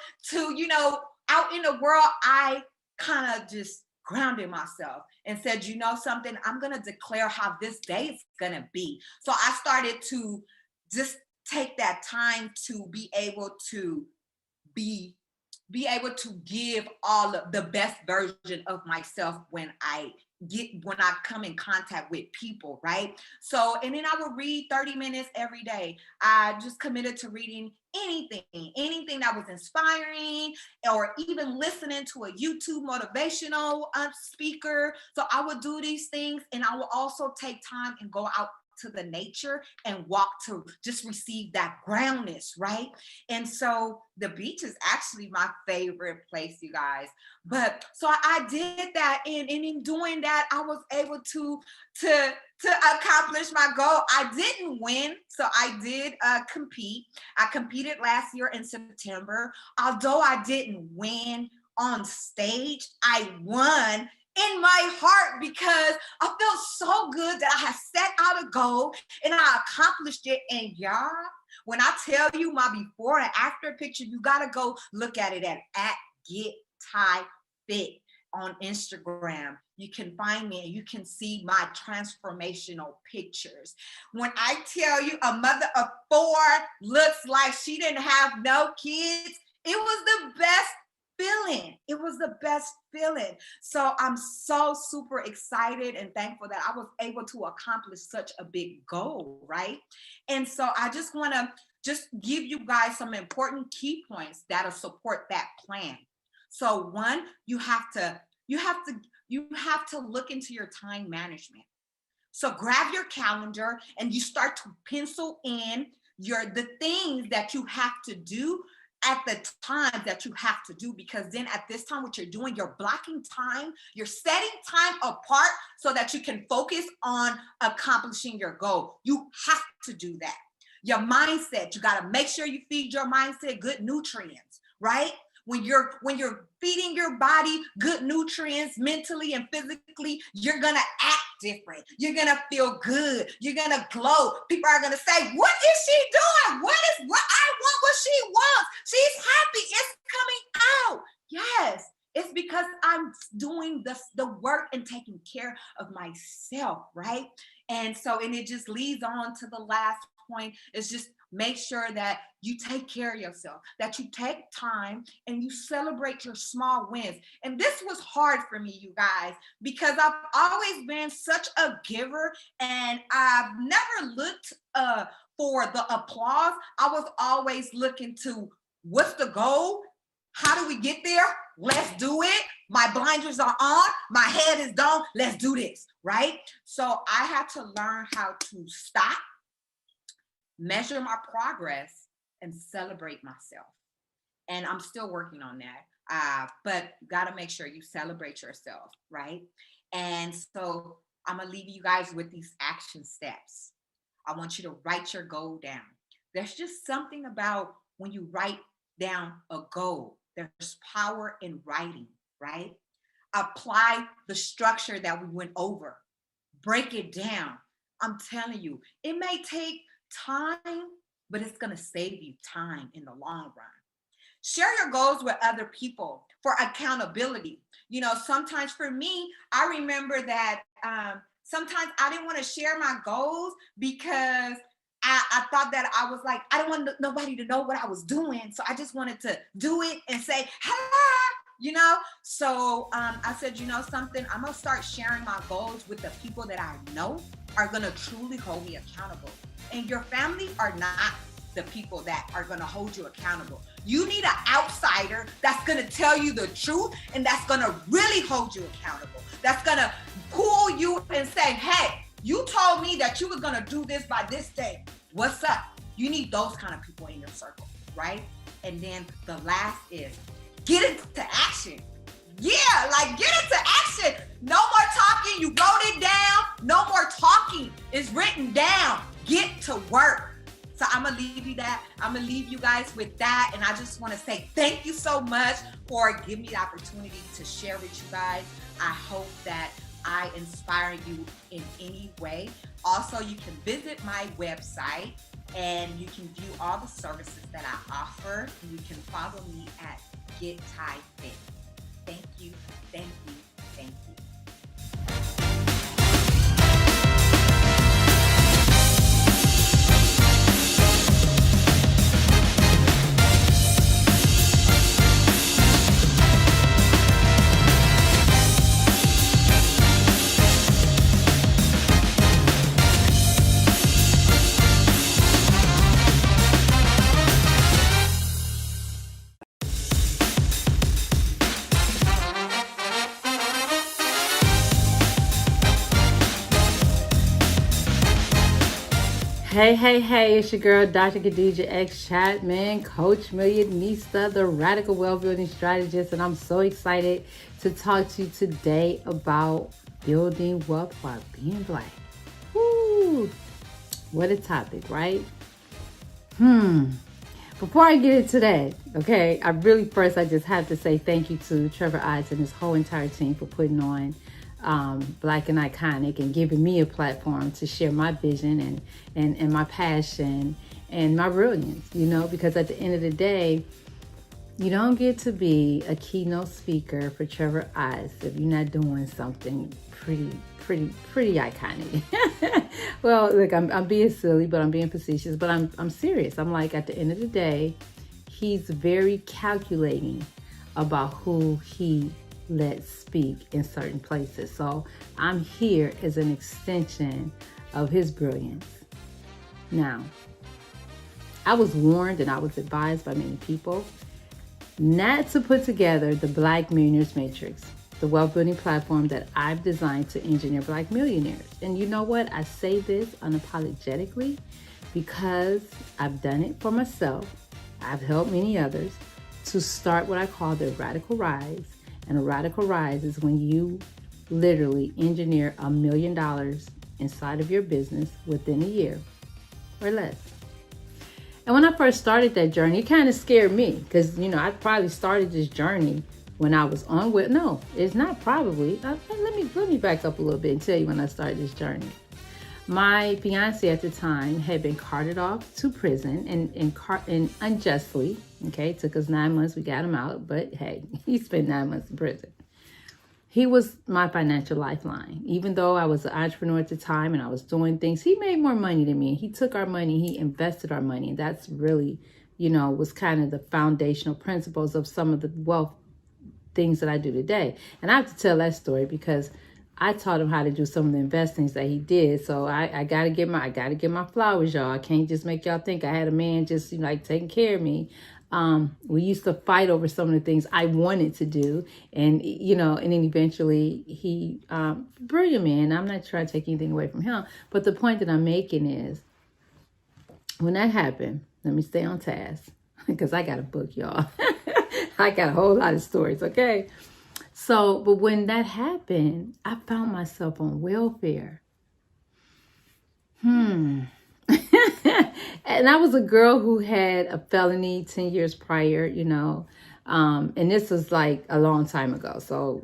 I kind of just grounded myself and said, you know something, I'm going to declare how this day is going to be. So I started to just take that time to be able to give all of the best version of myself when I come in contact with people, right? So, and then I would read 30 minutes every day. I just committed to reading anything that was inspiring, or even listening to a YouTube motivational speaker. So I would do these things, and I will also take time and go out to the nature and walk to just receive that groundness, right? And so the beach is actually my favorite place, you guys. But so I did that, and in doing that, I was able to accomplish my goal. I didn't win, so I did compete. I competed last year in September. Although I didn't win on stage, I won in my heart, because I felt so good that I had set out a goal and I accomplished it. And y'all, when I tell you my before and after picture, you gotta go look at it at Get Thai Fit on Instagram. You can find me and you can see my transformational pictures. When I tell you a mother of 4 looks like she didn't have no kids, it was the best feeling. It was the best feeling. So I'm so super excited and thankful that I was able to accomplish such a big goal, right? And so I just want to just give you guys some important key points that'll support that plan. So one, you have to look into your time management. So grab your calendar and you start to pencil in the things that you have to do at the time that you have to do, because then at this time, what you're doing, you're blocking time, you're setting time apart so that you can focus on accomplishing your goal. You have to do that. Your mindset, you got to make sure you feed your mindset good nutrients, right? When you're feeding your body good nutrients mentally and physically, you're going to act different. You're going to feel good. You're going to glow. People are going to say, what is she doing? What I want what she wants. She's happy. It's coming out. Yes. It's because I'm doing the work and taking care of myself, right? And it just leads on to the last point. Is just make sure that you take care of yourself, that you take time and you celebrate your small wins. And this was hard for me, you guys, because I've always been such a giver, and I've never looked for the applause. I was always looking to, what's the goal? How do we get there? Let's do it. My blinders are on. My head is down. Let's do this, right? So I had to learn how to stop, measure my progress, and celebrate myself. And I'm still working on that. But you got to make sure you celebrate yourself, right? And so I'm going to leave you guys with these action steps. I want you to write your goal down. There's just something about when you write down a goal, there's power in writing, right? Apply the structure that we went over. Break it down. I'm telling you, it may take time, but it's going to save you time in the long run. Share your goals with other people for accountability. Sometimes for me, I remember that sometimes I didn't want to share my goals because I thought that I was like, I don't want nobody to know what I was doing. So I just wanted to do it and say, hello, So I said, something, I'm going to start sharing my goals with the people that I know are going to truly hold me accountable. And your family are not the people that are going to hold you accountable. You need an outsider that's going to tell you the truth and that's going to really hold you accountable. That's going to pull you and say, hey, you told me that you were going to do this by this day. What's up? You need those kind of people in your circle, right? And then the last is get into action. Yeah, get into action. No more talking. You wrote it down. No more talking. It's written down. Get to work. So I'm going to leave you that. I'm going to leave you guys with that. And I just want to say thank you so much for giving me the opportunity to share with you guys. I hope that I inspire you in any way. Also, you can visit my website and you can view all the services that I offer. You can follow me at Get Thai Fit. Thank you. Thank you. Thank you. Hey, it's your girl, Dr. Khadijah X Chapman, Coach Millionista, the Radical Wealth Building Strategist, and I'm so excited to talk to you today about building wealth while being Black. Woo! What a topic, right? Before I get into that, okay, I just have to say thank you to Trevor Ives and his whole entire team for putting on Black&Iconic and giving me a platform to share my vision and my passion and my brilliance, because at the end of the day, you don't get to be a keynote speaker for Trevor Ives if you're not doing something pretty iconic. Well, look, I'm being silly, but I'm being facetious, but I'm serious. I'm like, at the end of the day, he's very calculating about who he lets speak in certain places. So I'm here as an extension of his brilliance. Now, I was warned and I was advised by many people not to put together the Black Millionaires Matrix, the wealth building platform that I've designed to engineer Black millionaires. And you know what? I say this unapologetically because I've done it for myself. I've helped many others to start what I call the radical rise. And a radical rise is when you literally engineer $1 million inside of your business within a year or less. And when I first started that journey, it kind of scared me because, I probably started this journey when I was on with, no, it's not probably. Let me back up a little bit and tell you when I started this journey. My fiance at the time had been carted off to prison and unjustly. Okay, it took us 9 months. We got him out, but hey, he spent 9 months in prison. He was my financial lifeline. Even though I was an entrepreneur at the time and I was doing things, he made more money than me. He took our money, he invested our money. And that's really, was kind of the foundational principles of some of the wealth things that I do today. And I have to tell that story because I taught him how to do some of the investings that he did. So I gotta get my flowers, y'all. I can't just make y'all think I had a man just taking care of me. We used to fight over some of the things I wanted to do, and and then eventually he, brilliant man. I'm not trying to take anything away from him, but the point that I'm making is, when that happened, let me stay on task because I got a book, y'all. I got a whole lot of stories, okay? So, but when that happened, I found myself on welfare. And I was a girl who had a felony 10 years prior, and this was like a long time ago. So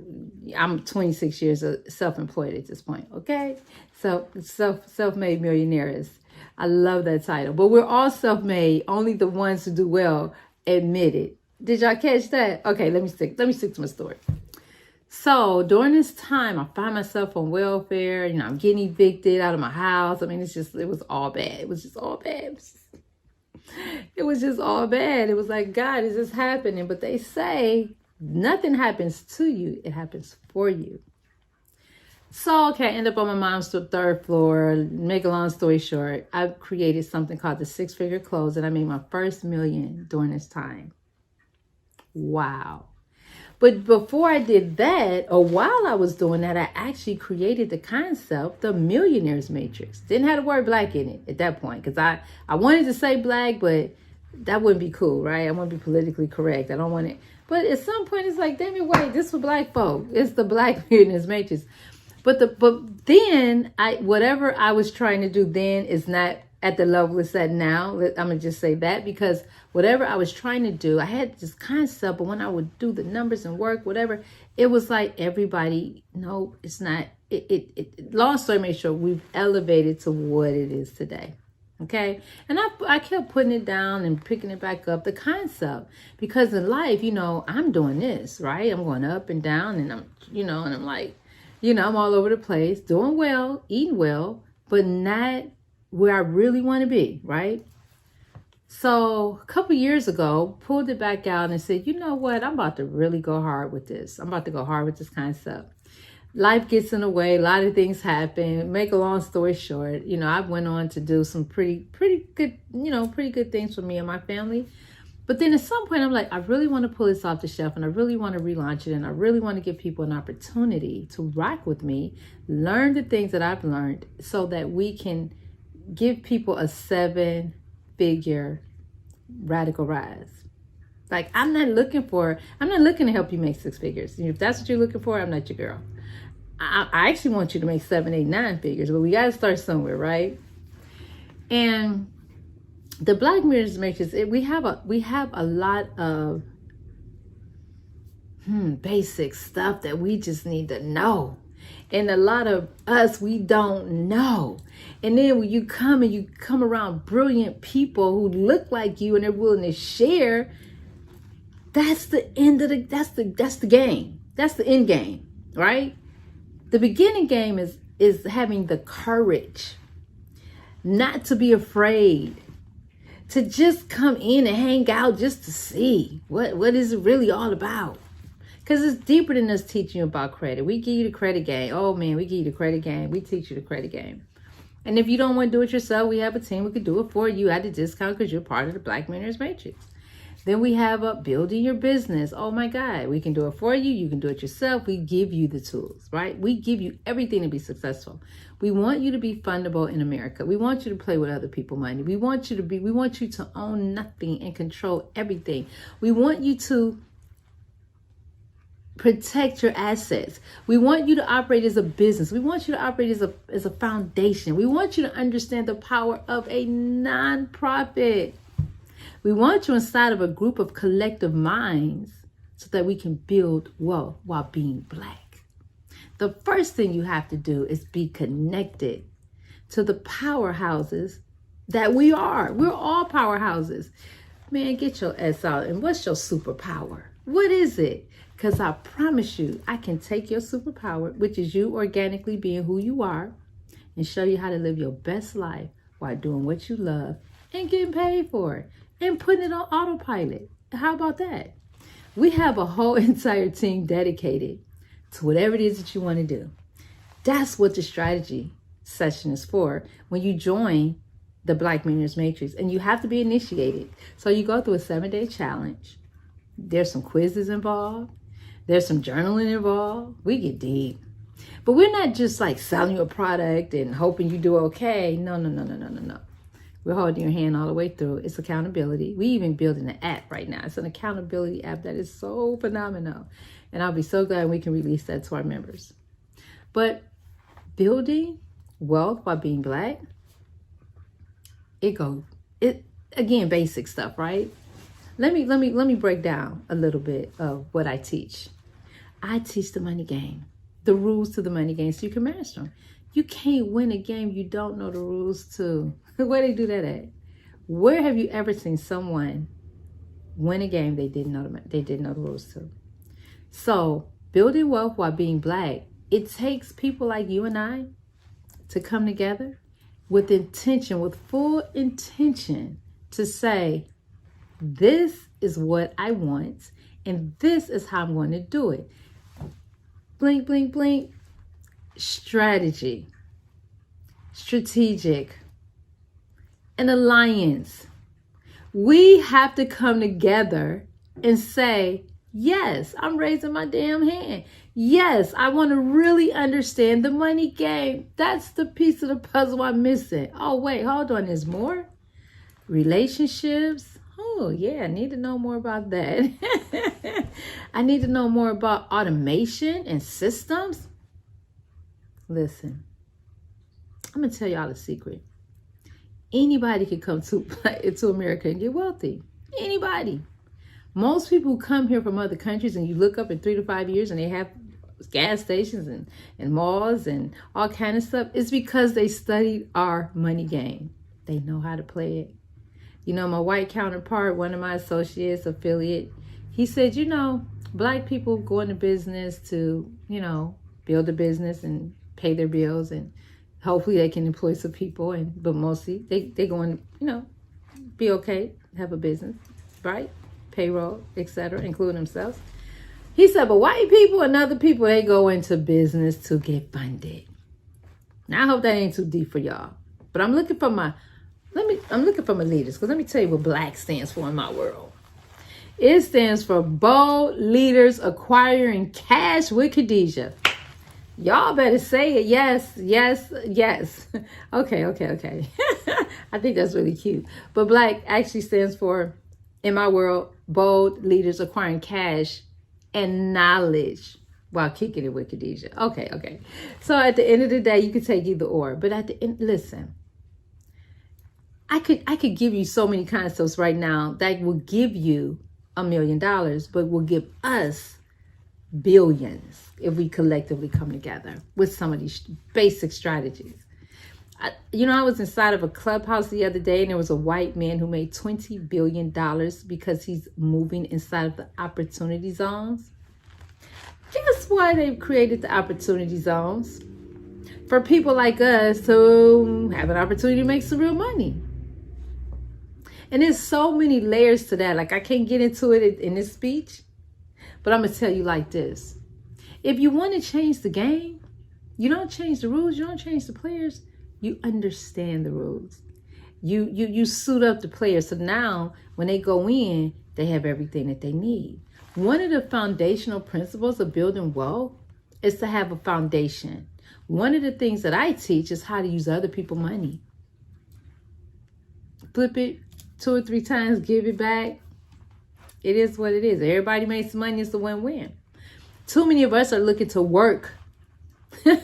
I'm 26 years self-employed at this point, okay? So self-made millionaires. I love that title. But we're all self-made. Only the ones who do well admit it. Did y'all catch that? Okay, let me stick to my story. So during this time, I find myself on welfare. I'm getting evicted out of my house. I mean, it was all bad. It was just all bad. It was just all bad. It was like, God, is this happening? But they say nothing happens to you. It happens for you. So, okay, I end up on my mom's third floor. Make a long story short, I created something called the 6-figure close, and I made my first $1 million during this time. Wow. But before I did that, or while I was doing that, I actually created the concept, the Millionaires Matrix. Didn't have the word Black in it at that point, because I wanted to say Black, but that wouldn't be cool, right? I want to be politically correct. I don't want it. But at some point, it's like, damn it, wait, this for Black folk. It's the Black Millionaires Matrix. But then whatever I was trying to do then is not at the level it's at now. I'm gonna just say that, because whatever I was trying to do, I had this concept, but when I would do the numbers and work, whatever, it was like everybody, no, it's not. Long story made sure we've elevated to what it is today. Okay. And I kept putting it down and picking it back up, the concept, because in life, I'm doing this, right? I'm going up and down and I'm like, I'm all over the place, doing well, eating well, but not where I really want to be, right? So a couple years ago, pulled it back out and said, you know what? I'm about to really go hard with this. I'm about to go hard with this concept. Life gets in the way. A lot of things happen. Make a long story short, I went on to do some pretty good things for me and my family. But then at some point, I'm like, I really want to pull this off the shelf and I really want to relaunch it. And I really want to give people an opportunity to rock with me, learn the things that I've learned so that we can give people a 7-figure radical rise. Like, I'm not looking to help you make 6 figures. If that's what you're looking for, I'm not your girl. I actually want you to make 7, 8, 9 figures, but we got to start somewhere, right? And the Black Mirrors Matrix, we have a lot of basic stuff that we just need to know. And a lot of us, we don't know. And then when you come around brilliant people who look like you and they're willing to share, that's the end of that's the game. That's the end game, right? The beginning game is having the courage not to be afraid, to just come in and hang out just to see what is it really all about. Because it's deeper than us teaching you about credit. We give you the credit game. Oh man, we give you the credit game. We teach you the credit game. And if you don't want to do it yourself, we have a team who could do it for you at a discount because you're part of the Black Millionaires Matrix. Then we have building your business. Oh my God, we can do it for you. You can do it yourself. We give you the tools, right? We give you everything to be successful. We want you to be fundable in America. We want you to play with other people's money. We want you to own nothing and control everything. We want you to protect your assets. We want you to operate as a business. We want you to operate as a foundation. We want you to understand the power of a nonprofit. We want you inside of a group of collective minds so that we can build wealth while being Black. The first thing you have to do is be connected to the powerhouses that we are. We're all powerhouses. Man, get your ass out. And what's your superpower? What is it? Because I promise you, I can take your superpower, which is you organically being who you are, and show you how to live your best life while doing what you love and getting paid for it and putting it on autopilot. How about that? We have a whole entire team dedicated to whatever it is that you want to do. That's what the strategy session is for when you join the Black Millionaires Matrix, and you have to be initiated. So you go through a 7-day challenge. There's some quizzes involved. There's some journaling involved. We get deep. But we're not just like selling you a product and hoping you do okay. No. We're holding your hand all the way through. It's accountability. We even building an app right now. It's an accountability app that is so phenomenal. And I'll be so glad we can release that to our members. But building wealth while being Black, again, basic stuff, right? Let me break down a little bit of what I teach. I teach the money game, the rules to the money game so you can master them. You can't win a game you don't know the rules to. Where they do that at? Where have you ever seen someone win a game they didn't know the rules to? So building wealth while being Black, it takes people like you and I to come together with intention, with full intention to say, this is what I want, and this is how I'm going to do it. Blink, blink, blink. Strategy, strategic, an alliance. We have to come together and say, yes, I'm raising my damn hand. Yes, I want to really understand the money game. That's the piece of the puzzle I'm missing. Oh, wait, hold on. There's more. Relationships. Oh, yeah, I need to know more about that. I need to know more about automation and systems. Listen, I'm going to tell y'all a secret. Anybody can come to America and get wealthy. Anybody. Most people who come here from other countries and you look up in 3 to 5 years and they have gas stations and malls and all kind of stuff, it's because they studied our money game. They know how to play it. You know, my white counterpart, one of my associates, affiliate, he said, you know, Black people go into business to, you know, build a business and pay their bills, and hopefully they can employ some people, but mostly they go in, you know, be okay, have a business, right? Payroll, etc., including themselves. He said, but white people and other people, they go into business to get funded. Now I hope that ain't too deep for y'all. But I'm looking for my leaders, because let me tell you what BLACK stands for in my world. It stands for Bold Leaders Acquiring Cash with Khadijah. Y'all better say it. Yes, yes, yes. Okay. I think that's really cute. But BLACK actually stands for, in my world, Bold Leaders Acquiring Cash and Knowledge while kicking it with Khadijah. Okay. So at the end of the day, you could take either or. But at the end, listen, I could give you so many concepts right now that will give you $1 million, but will give us billions if we collectively come together with some of these basic strategies. I was inside of a clubhouse the other day, and there was a white man who made $20 billion because he's moving inside of the opportunity zones. Guess why they've created the opportunity zones? For people like us to have an opportunity to make some real money. And there's so many layers to that. Like, I can't get into it in this speech, but I'm going to tell you like this. If you want to change the game, you don't change the rules, you don't change the players, you understand the rules. You suit up the players. So now when they go in, they have everything that they need. One of the foundational principles of building wealth is to have a foundation. One of the things that I teach is how to use other people's money. Flip it 2 or 3 times, give it back. It is what it is. Everybody makes money. It's a win-win. Too many of us are looking to work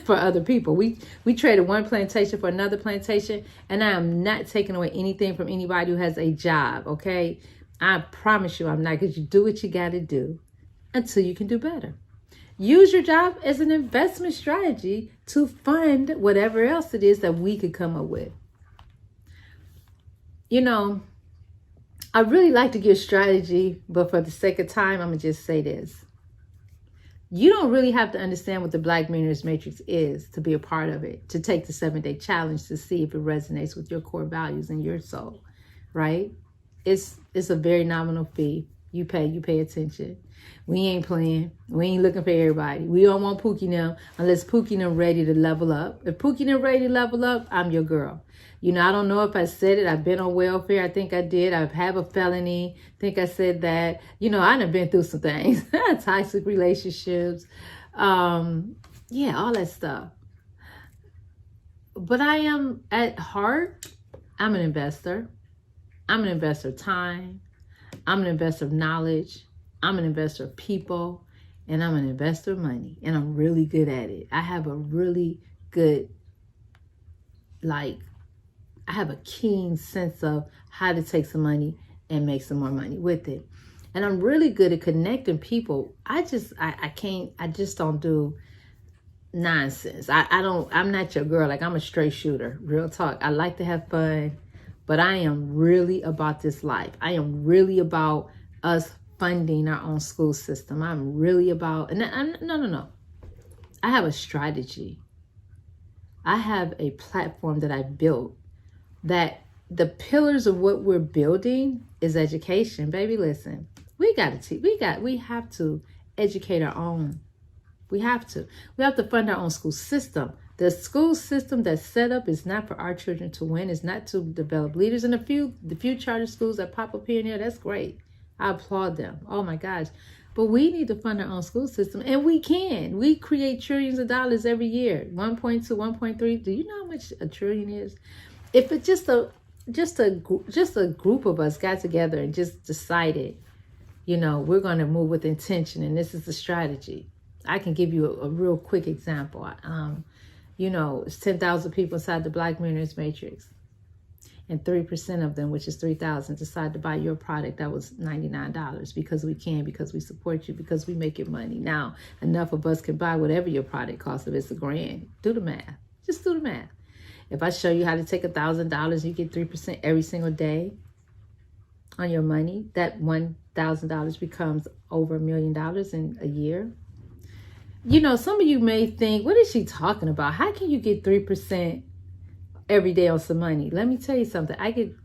for other people. We traded one plantation for another plantation, and I am not taking away anything from anybody who has a job, okay? I promise you I'm not, because you do what you got to do until you can do better. Use your job as an investment strategy to fund whatever else it is that we could come up with. You know, I really like to give strategy, but for the sake of time, I'm going to just say this. You don't really have to understand what the Black Millionaires Matrix is to be a part of it, to take the 7-day challenge to see if it resonates with your core values and your soul, right? It's a very nominal fee. You pay attention. We ain't playing. We ain't looking for everybody. We don't want Pookie now unless Pookie now ready to level up. If Pookie now ready to level up, I'm your girl. You know, I don't know if I said it. I've been on welfare. I think I did. I have a felony. I think I said that. You know, I done been through some things. Toxic relationships. Yeah, all that stuff. But I am, at heart, I'm an investor. I'm an investor of time. I'm an investor of knowledge. I'm an investor of people. And I'm an investor of money. And I'm really good at it. I have a really good, I have a keen sense of how to take some money and make some more money with it. And I'm really good at connecting people. I just don't do nonsense. I'm not your girl. Like, I'm a straight shooter. Real talk. I like to have fun, but I am really about this life. I am really about us funding our own school system. I'm really about, no. I have a strategy. I have a platform that I built, that the pillars of what we're building is education. Baby, listen, we have to educate our own. We have to fund our own school system. The school system that's set up is not for our children to win. It's not to develop leaders. And the few charter schools that pop up here and there, that's great. I applaud them. Oh my gosh. But we need to fund our own school system, and we can. We create trillions of dollars every year. 1.2, 1.3. Do you know how much a trillion is? If it's just a group of us got together and just decided, you know, we're going to move with intention, and this is the strategy. I can give you a real quick example. You know, it's 10,000 people inside the Black Millionaires Matrix, and 3% of them, which is 3,000, decide to buy your product that was $99 because we can, because we support you, because we make it money. Now, enough of us can buy whatever your product costs. If it's $1,000, do the math. Just do the math. If I show you how to take $1,000, you get 3% every single day on your money. That $1,000 becomes over $1 million in a year. You know, some of you may think, what is she talking about? How can you get 3% every day on some money? Let me tell you something. I get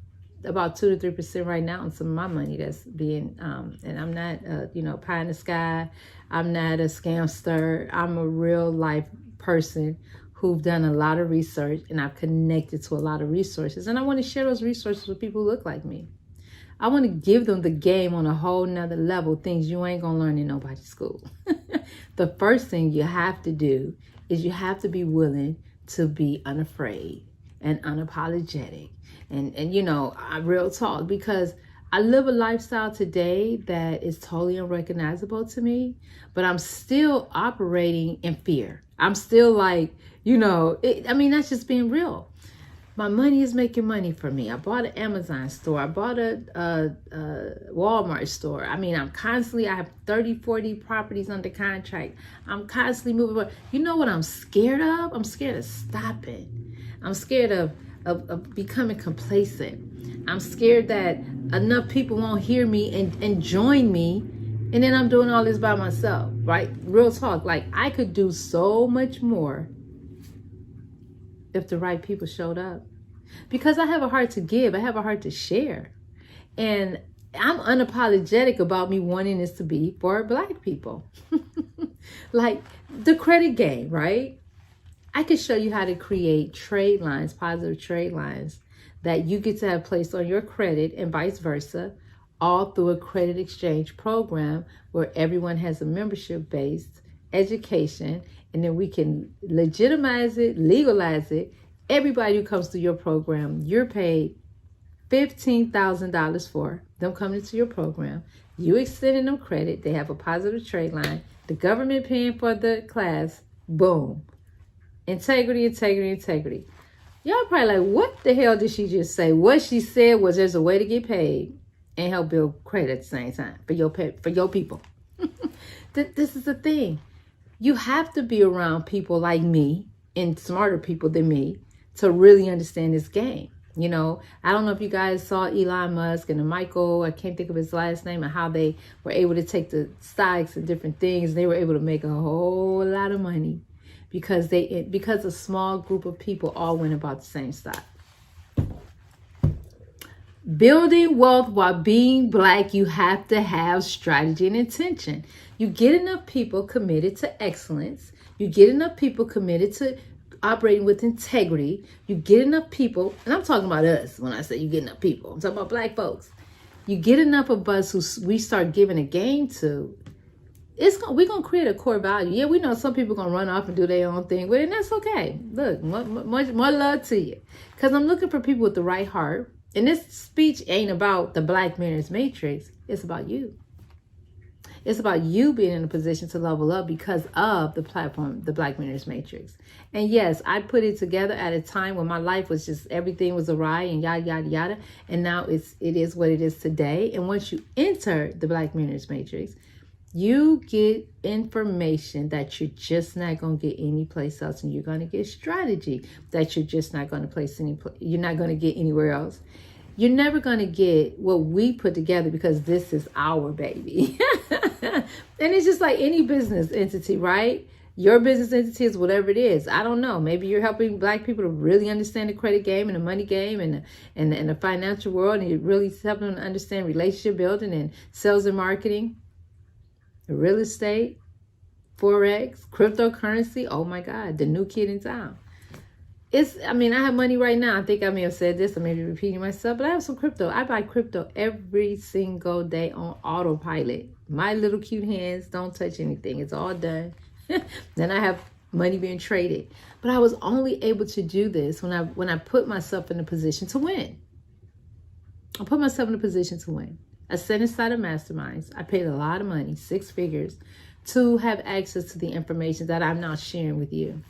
about 2 to 3% right now on some of my money that's being, and I'm not, you know, pie in the sky. I'm not a scamster. I'm a real life person who've done a lot of research, and I've connected to a lot of resources. And I want to share those resources with people who look like me. I want to give them the game on a whole nother level, things you ain't going to learn in nobody's school. The first thing you have to do is you have to be willing to be unafraid and unapologetic. And you know, I real talk, because I live a lifestyle today that is totally unrecognizable to me, but I'm still operating in fear. I'm still like, you know, I mean, that's just being real. My money is making money for me. I bought an Amazon store. I bought a Walmart store. I mean, I have 30, 40 properties under contract. I'm constantly moving. You know what I'm scared of? I'm scared of stopping. I'm scared of becoming complacent. I'm scared that enough people won't hear me and join me. And then I'm doing all this by myself, right? Real talk. Like, I could do so much more if the right people showed up, because I have a heart to give. I have a heart to share. And I'm unapologetic about me wanting this to be for Black people. Like the credit game, right? I could show you how to create trade lines, positive trade lines that you get to have placed on your credit and vice versa, all through a credit exchange program where everyone has a membership-based education, and then we can legitimize it, legalize it. Everybody who comes through your program, you're paid $15,000 for them coming into your program. You extending them credit. They have a positive trade line. The government paying for the class. Boom. Integrity, integrity, integrity. Y'all probably like, what the hell did she just say? What she said was there's a way to get paid and help build credit at the same time for your people. This is the thing. You have to be around people like me and smarter people than me to really understand this game. You know, I don't know if you guys saw Elon Musk and Michael, I can't think of his last name, and how they were able to take the stocks and different things. They were able to make a whole lot of money because a small group of people all went about the same stock. Building wealth while being Black, you have to have strategy and intention. You get enough people committed to excellence. You get enough people committed to operating with integrity. You get enough people, and I'm talking about us when I say you get enough people. I'm talking about Black folks. You get enough of us who we start giving a game to. We're going to create a core value. Yeah, we know some people going to run off and do their own thing, but that's okay. Look, more love to you. Because I'm looking for people with the right heart. And this speech ain't about the Black Millionaires Matrix. It's about you. It's about you being in a position to level up because of the platform, the Black Millionaires Matrix. And yes, I put it together at a time when my life was just, everything was awry and yada, yada, yada. And now it is what it is today. And once you enter the Black Millionaires Matrix, you get information that you're just not going to get anyplace else. And you're going to get strategy that you're just not going to you're not going to get anywhere else. You're never going to get what we put together because this is our baby. And it's just like any business entity, right? Your business entity is whatever it is. I don't know. Maybe you're helping Black people to really understand the credit game and the money game and the financial world. And you're really helping them to understand relationship building and sales and marketing, real estate, Forex, cryptocurrency. Oh my God, the new kid in town. I have money right now. I think I may have said this, I may be repeating myself, but I have some crypto. I buy crypto every single day on autopilot. My little cute hands don't touch anything. It's all done. Then I have money being traded. But I was only able to do this when I put myself in a position to win. I put myself in a position to win. I sat inside of masterminds. I paid a lot of money, 6 figures, to have access to the information that I'm now sharing with you.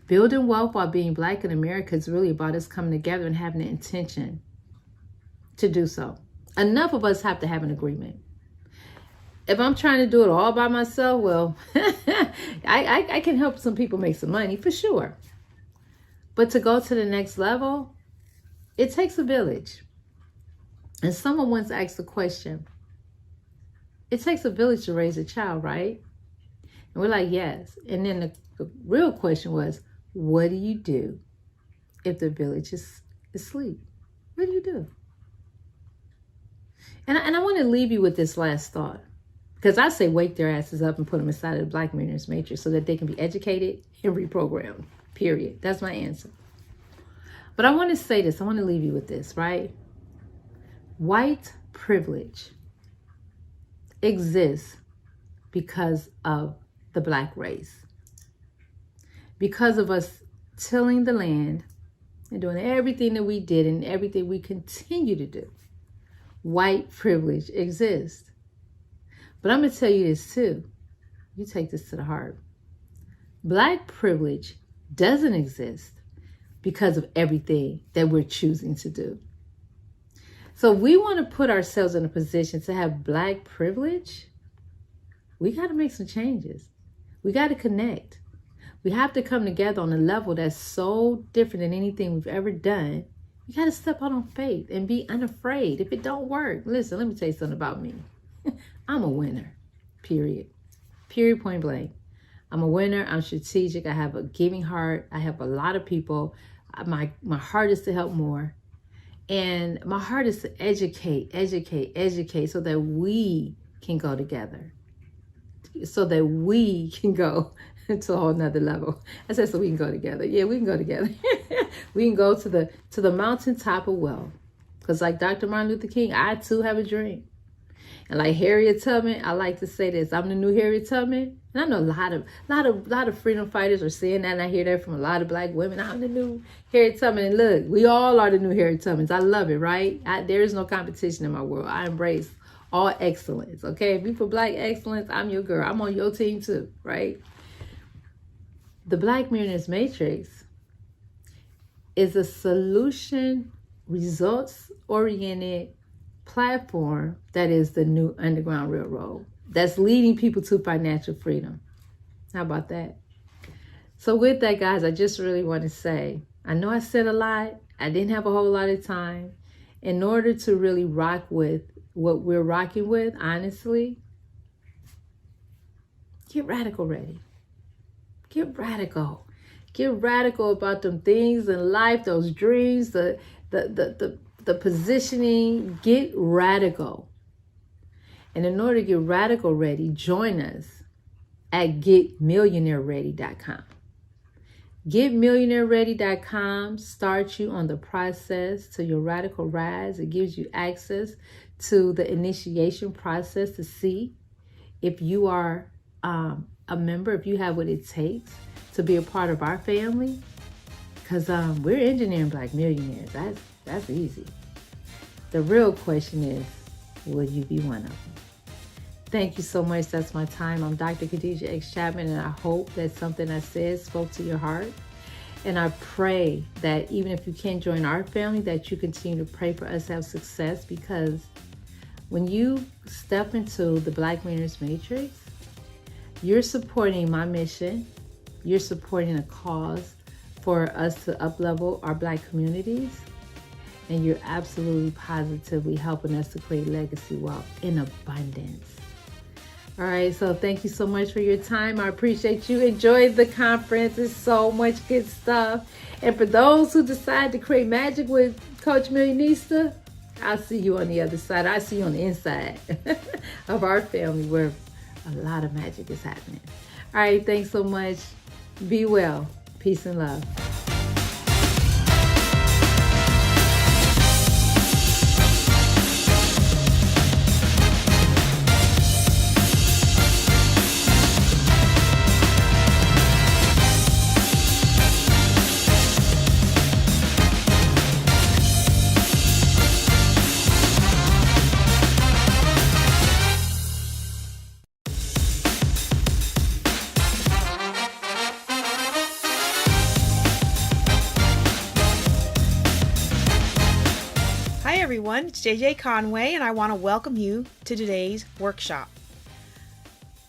Building wealth while being Black in America is really about us coming together and having the intention to do so. Enough of us have to have an agreement. If I'm trying to do it all by myself, well, I can help some people make some money for sure. But to go to the next level, it takes a village. And someone once asked the question, it takes a village to raise a child, right? And we're like, yes. And then the real question was, what do you do if the village is asleep? What do you do? And I want to leave you with this last thought. Because I say wake their asses up and put them inside of the Black Millionaires Matrix so that they can be educated and reprogrammed. Period. That's my answer. But I want to say this. I want to leave you with this, right? White privilege exists because of the Black race. Because of us tilling the land and doing everything that we did and everything we continue to do. White privilege exists. But I'm going to tell you this too. You take this to the heart. Black privilege doesn't exist because of everything that we're choosing to do. So if we want to put ourselves in a position to have Black privilege, we got to make some changes. We got to connect. We have to come together on a level that's so different than anything we've ever done. You got to step out on faith and be unafraid. If it don't work, listen, let me tell you something about me. I'm a winner, period. Period, point blank. I'm a winner. I'm strategic. I have a giving heart. I help a lot of people. My heart is to help more. And my heart is to educate so that we can go together. So that we can go to a whole nother level. I said so we can go together. Yeah, we can go together. We can go to the mountaintop of wealth. Because like Dr. Martin Luther King, I too have a dream. And like Harriet Tubman, I like to say this. I'm the new Harriet Tubman. And I know a lot of freedom fighters are saying that, and I hear that from a lot of Black women. I'm the new Harriet Tubman. And look, we all are the new Harriet Tubmans. I love it, right? There is no competition in my world. I embrace all excellence, okay? If you for Black excellence, I'm your girl. I'm on your team too, right? The Black Millionaires Matrix is a solution, results-oriented platform that is the new Underground Railroad that's leading people to financial freedom. How about that? So with that, guys, I just really want to say, I know I said a lot. I didn't have a whole lot of time. In order to really rock with what we're rocking with, honestly, get radical ready. Get radical. Get radical about them things in life, those dreams, the positioning. Get radical. And in order to get radical ready, join us at getmillionaireready.com. Getmillionaireready.com starts you on the process to your radical rise. It gives you access to the initiation process to see if you are a member, if you have what it takes to be a part of our family. Because we're engineering Black millionaires. That's easy. The real question is, will you be one of them? Thank you so much. That's my time. I'm Dr. Khadijah X. Chapman, and I hope that something I said spoke to your heart. And I pray that even if you can't join our family, that you continue to pray for us to have success, because when you step into the Black Millionaires Matrix, you're supporting my mission. You're supporting a cause for us to up-level our Black communities. And you're absolutely positively helping us to create legacy wealth in abundance. All right, so thank you so much for your time. I appreciate you. Enjoy the conference. It's so much good stuff. And for those who decide to create magic with Coach Millionista, I'll see you on the other side. I see you on the inside of our family where a lot of magic is happening. All right, thanks so much. Be well. Peace and love. Everyone, it's JJ Conway, and I want to welcome you to today's workshop.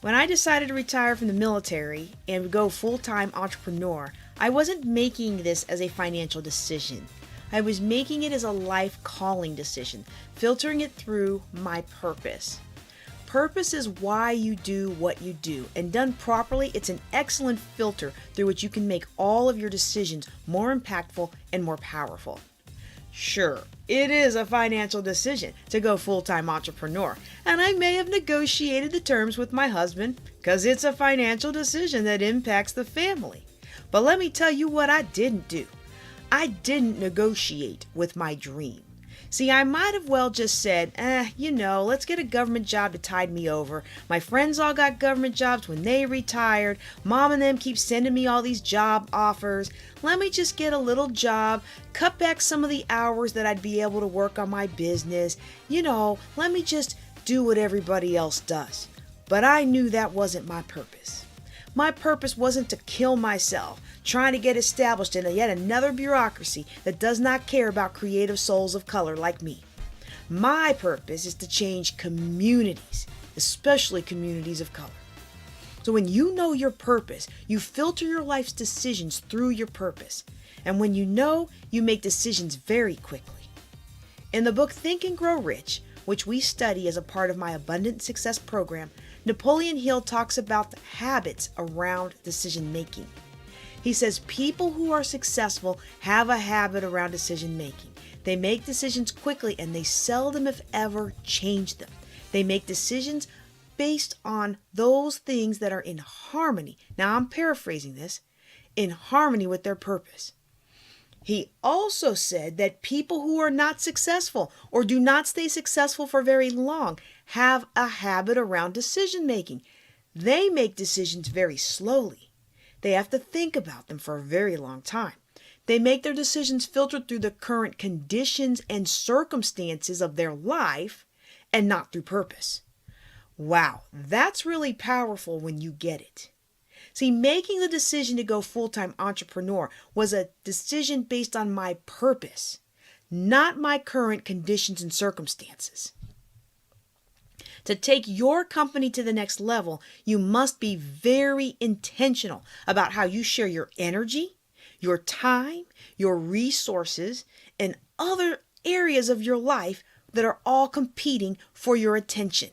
When I decided to retire from the military and go full-time entrepreneur, I wasn't making this as a financial decision. I was making it as a life calling decision, filtering it through my purpose. Purpose is why you do what you do, and done properly, it's an excellent filter through which you can make all of your decisions more impactful and more powerful. Sure, it is a financial decision to go full-time entrepreneur, and I may have negotiated the terms with my husband because it's a financial decision that impacts the family. But let me tell you what I didn't do. I didn't negotiate with my dream. See, I might have well just said, let's get a government job to tide me over. My friends all got government jobs when they retired. Mom and them keep sending me all these job offers. Let me just get a little job, cut back some of the hours that I'd be able to work on my business. Let me just do what everybody else does. But I knew that wasn't my purpose. My purpose wasn't to kill myself, trying to get established in yet another bureaucracy that does not care about creative souls of color like me. My purpose is to change communities, especially communities of color. So when you know your purpose, you filter your life's decisions through your purpose. And when you make decisions very quickly. In the book Think and Grow Rich, which we study as a part of my Abundant Success program, Napoleon Hill talks about the habits around decision making. He says people who are successful have a habit around decision making. They make decisions quickly and they seldom, if ever, change them. They make decisions based on those things that are in harmony. Now I'm paraphrasing this, in harmony with their purpose. He also said that people who are not successful or do not stay successful for very long have a habit around decision making. They make decisions very slowly. They have to think about them for a very long time. They make their decisions filtered through the current conditions and circumstances of their life and not through purpose. Wow, that's really powerful when you get it. See, making the decision to go full-time entrepreneur was a decision based on my purpose, not my current conditions and circumstances. To take your company to the next level, you must be very intentional about how you share your energy, your time, your resources, and other areas of your life that are all competing for your attention.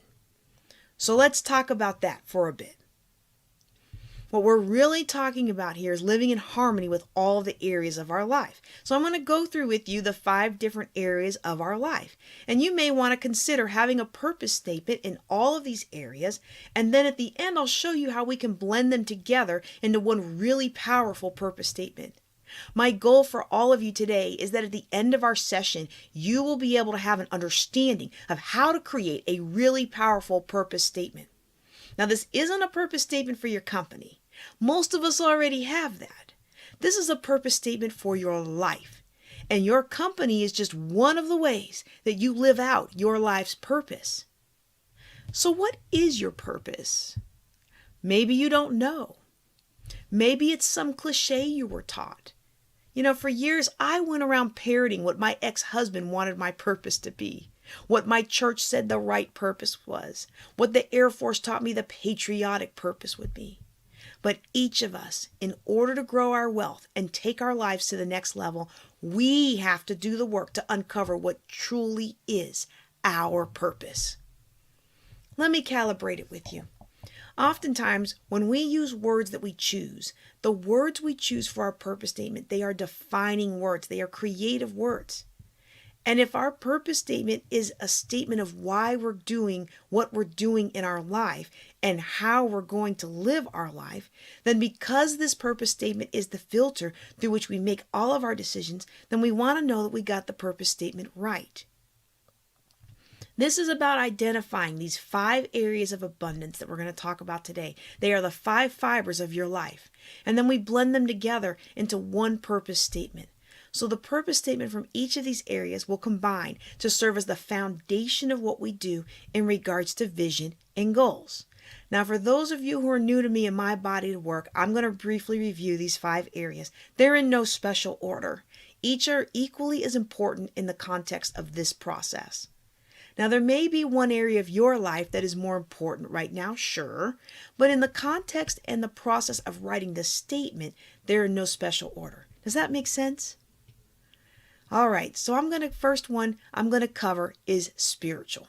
So let's talk about that for a bit. What we're really talking about here is living in harmony with all of the areas of our life. So I'm going to go through with you the 5 different areas of our life. And you may want to consider having a purpose statement in all of these areas. And then at the end, I'll show you how we can blend them together into one really powerful purpose statement. My goal for all of you today is that at the end of our session, you will be able to have an understanding of how to create a really powerful purpose statement. Now, this isn't a purpose statement for your company. Most of us already have that. This is a purpose statement for your life. And your company is just one of the ways that you live out your life's purpose. So what is your purpose? Maybe you don't know. Maybe it's some cliche you were taught. For years I went around parroting what my ex-husband wanted my purpose to be, what my church said the right purpose was, what the Air Force taught me the patriotic purpose would be. But each of us, in order to grow our wealth and take our lives to the next level, we have to do the work to uncover what truly is our purpose. Let me calibrate it with you. Oftentimes, when we use words that we choose, the words we choose for our purpose statement, they are defining words. They are creative words. And if our purpose statement is a statement of why we're doing what we're doing in our life and how we're going to live our life, then because this purpose statement is the filter through which we make all of our decisions, then we want to know that we got the purpose statement right. This is about identifying these 5 areas of abundance that we're going to talk about today. They are the 5 fibers of your life. And then we blend them together into one purpose statement. So the purpose statement from each of these areas will combine to serve as the foundation of what we do in regards to vision and goals. Now, for those of you who are new to me and my body of work, I'm going to briefly review these 5 areas. They're in no special order. Each are equally as important in the context of this process. Now, there may be one area of your life that is more important right now, sure, but in the context and the process of writing the statement, They're in no special order. Does that make sense? All right, so first one I'm going to cover is spiritual.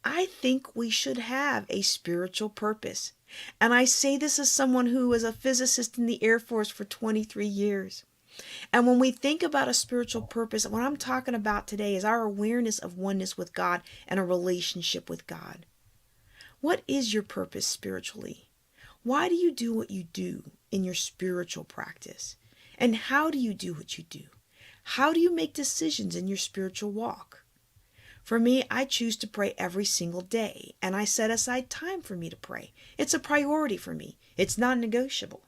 I think we should have a spiritual purpose. And I say this as someone who was a physicist in the Air Force for 23 years. And when we think about a spiritual purpose, what I'm talking about today is our awareness of oneness with God and a relationship with God. What is your purpose spiritually? Why do you do what you do in your spiritual practice? And how do you do what you do? How do you make decisions in your spiritual walk? For me, I choose to pray every single day, and I set aside time for me to pray. It's a priority for me. It's non-negotiable.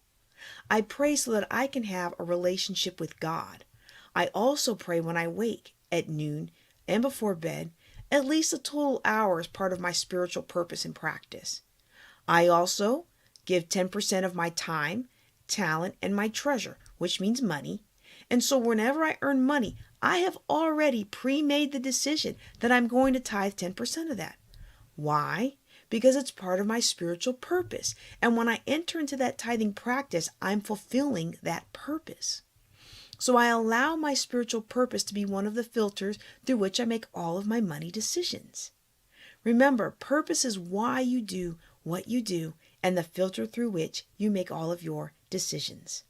I pray so that I can have a relationship with God. I also pray when I wake, at noon, and before bed, at least a total hour as part of my spiritual purpose and practice. I also give 10% of my time, talent, and my treasure, which means money. And so whenever I earn money, I have already pre-made the decision that I'm going to tithe 10% of that. Why? Because it's part of my spiritual purpose. And when I enter into that tithing practice, I'm fulfilling that purpose. So I allow my spiritual purpose to be one of the filters through which I make all of my money decisions. Remember, purpose is why you do what you do and the filter through which you make all of your decisions.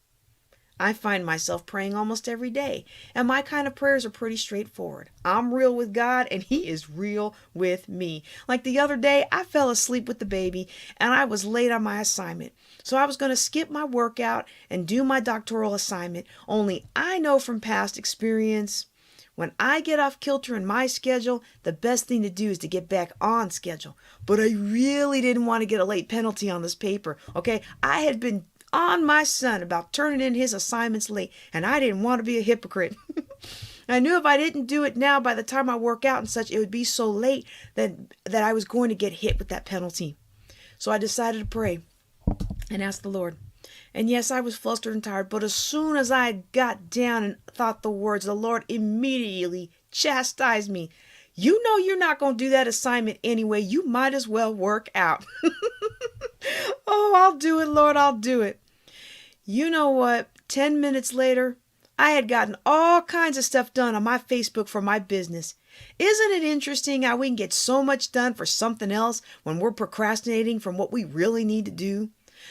I find myself praying almost every day, and my kind of prayers are pretty straightforward. I'm real with God, and He is real with me. Like the other day, I fell asleep with the baby, and I was late on my assignment. So I was going to skip my workout and do my doctoral assignment, only I know from past experience, when I get off kilter in my schedule, the best thing to do is to get back on schedule. But I really didn't want to get a late penalty on this paper, okay? I had been on my son about turning in his assignments late, and I didn't want to be a hypocrite. I knew if I didn't do it now, by the time I work out and such, it would be so late that I was going to get hit with that penalty. So I decided to pray and ask the Lord. And yes, I was flustered and tired, but as soon as I got down and thought the words, the Lord immediately chastised me. You know you're not going to do that assignment anyway. You might as well work out. Oh, I'll do it, Lord, I'll do it. You know what? 10 minutes later, I had gotten all kinds of stuff done on my Facebook for my business. Isn't it interesting how we can get so much done for something else when we're procrastinating from what we really need to do?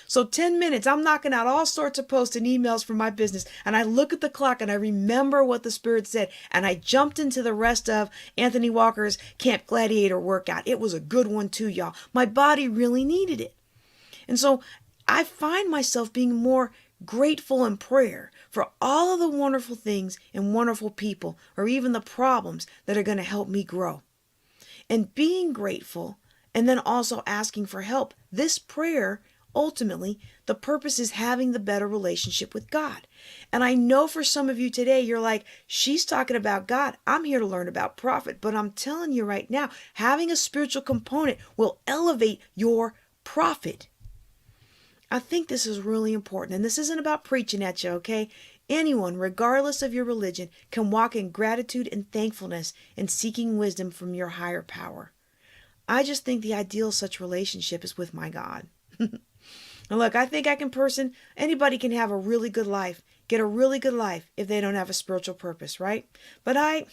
So 10 minutes, I'm knocking out all sorts of posts and emails for my business, and I look at the clock and I remember what the Spirit said, and I jumped into the rest of Anthony Walker's Camp Gladiator workout. It was a good one too, y'all. My body really needed it. And so I find myself being more grateful in prayer for all of the wonderful things and wonderful people, or even the problems that are going to help me grow. And being grateful and then also asking for help. This prayer, ultimately, the purpose is having the better relationship with God. And I know for some of you today, you're like, she's talking about God. I'm here to learn about profit. But I'm telling you right now, having a spiritual component will elevate your profit. I think this is really important, and this isn't about preaching at you, okay? Anyone, regardless of your religion, can walk in gratitude and thankfulness and seeking wisdom from your higher power. I just think the ideal such relationship is with my God. And look, I think anybody can have a really good life, get a really good life if they don't have a spiritual purpose, right? But I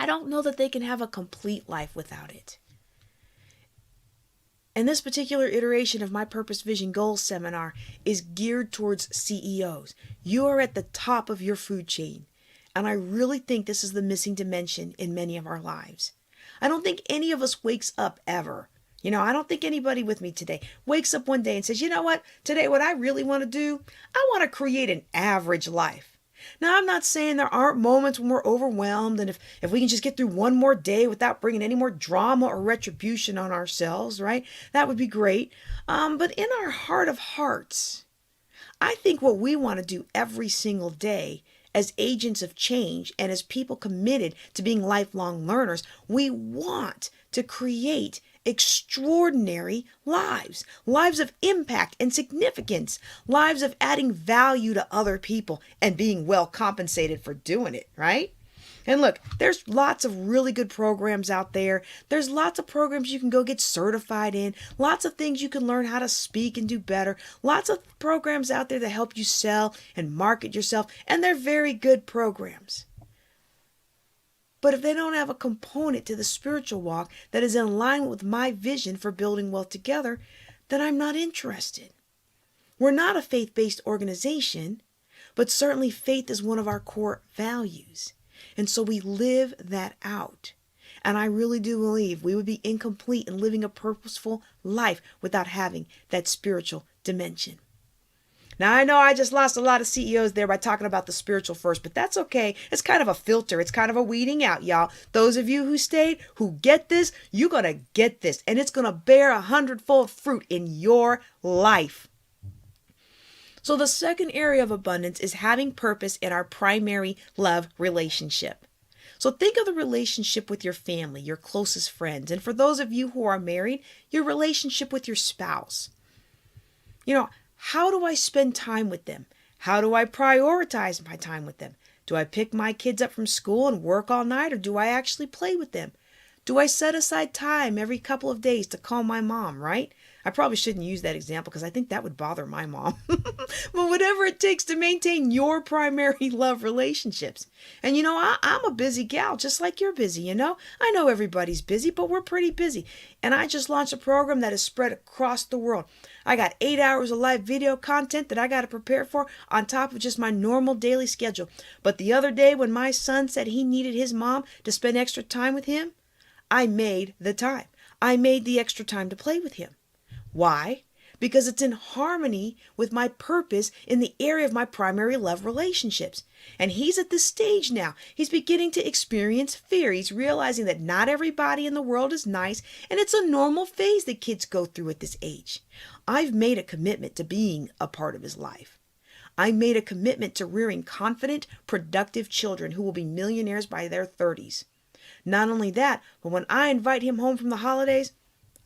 don't know that they can have a complete life without it. And this particular iteration of my Purpose Vision Goals seminar is geared towards CEOs. You are at the top of your food chain. And I really think this is the missing dimension in many of our lives. I don't think any of us wakes up ever. I don't think anybody with me today wakes up one day and says, you know what, today what I really want to do, I want to create an average life. Now, I'm not saying there aren't moments when we're overwhelmed, and if we can just get through one more day without bringing any more drama or retribution on ourselves, right? That would be great. But in our heart of hearts, I think what we want to do every single day as agents of change and as people committed to being lifelong learners, we want to create extraordinary lives of impact and significance, lives of adding value to other people and being well compensated for doing it, right? And look, there's lots of really good programs out there. There's lots of programs you can go get certified in. Lots of things you can learn how to speak and do better. Lots of programs out there that help you sell and market yourself. And they're very good programs. But if they don't have a component to the spiritual walk that is in line with my vision for building wealth together, then I'm not interested. We're not a faith-based organization, but certainly faith is one of our core values. And so we live that out. And I really do believe we would be incomplete in living a purposeful life without having that spiritual dimension. Now, I know I just lost a lot of CEOs there by talking about the spiritual first, but that's okay. It's kind of a filter. It's kind of a weeding out, y'all. Those of you who stayed, who get this, you're going to get this. And it's going to bear 100-fold fruit in your life. So the second area of abundance is having purpose in our primary love relationship. So think of the relationship with your family, your closest friends, and for those of you who are married, your relationship with your spouse. You know, how do I spend time with them? How do I prioritize my time with them? Do I pick my kids up from school and work all night, or do I actually play with them? Do I set aside time every couple of days to call my mom, right? I probably shouldn't use that example because I think that would bother my mom. But whatever it takes to maintain your primary love relationships. And you know, I'm a busy gal, just like you're busy, you know? I know everybody's busy, but we're pretty busy. And I just launched a program that is spread across the world. I got 8 hours of live video content that I got to prepare for on top of just my normal daily schedule. But the other day when my son said he needed his mom to spend extra time with him, I made the time. I made the extra time to play with him. Why? Because it's in harmony with my purpose in the area of my primary love relationships. And he's at this stage now. He's beginning to experience fear. He's realizing that not everybody in the world is nice, and it's a normal phase that kids go through at this age. I've made a commitment to being a part of his life. I made a commitment to rearing confident, productive children who will be millionaires by their 30s. Not only that, but when I invite him home from the holidays,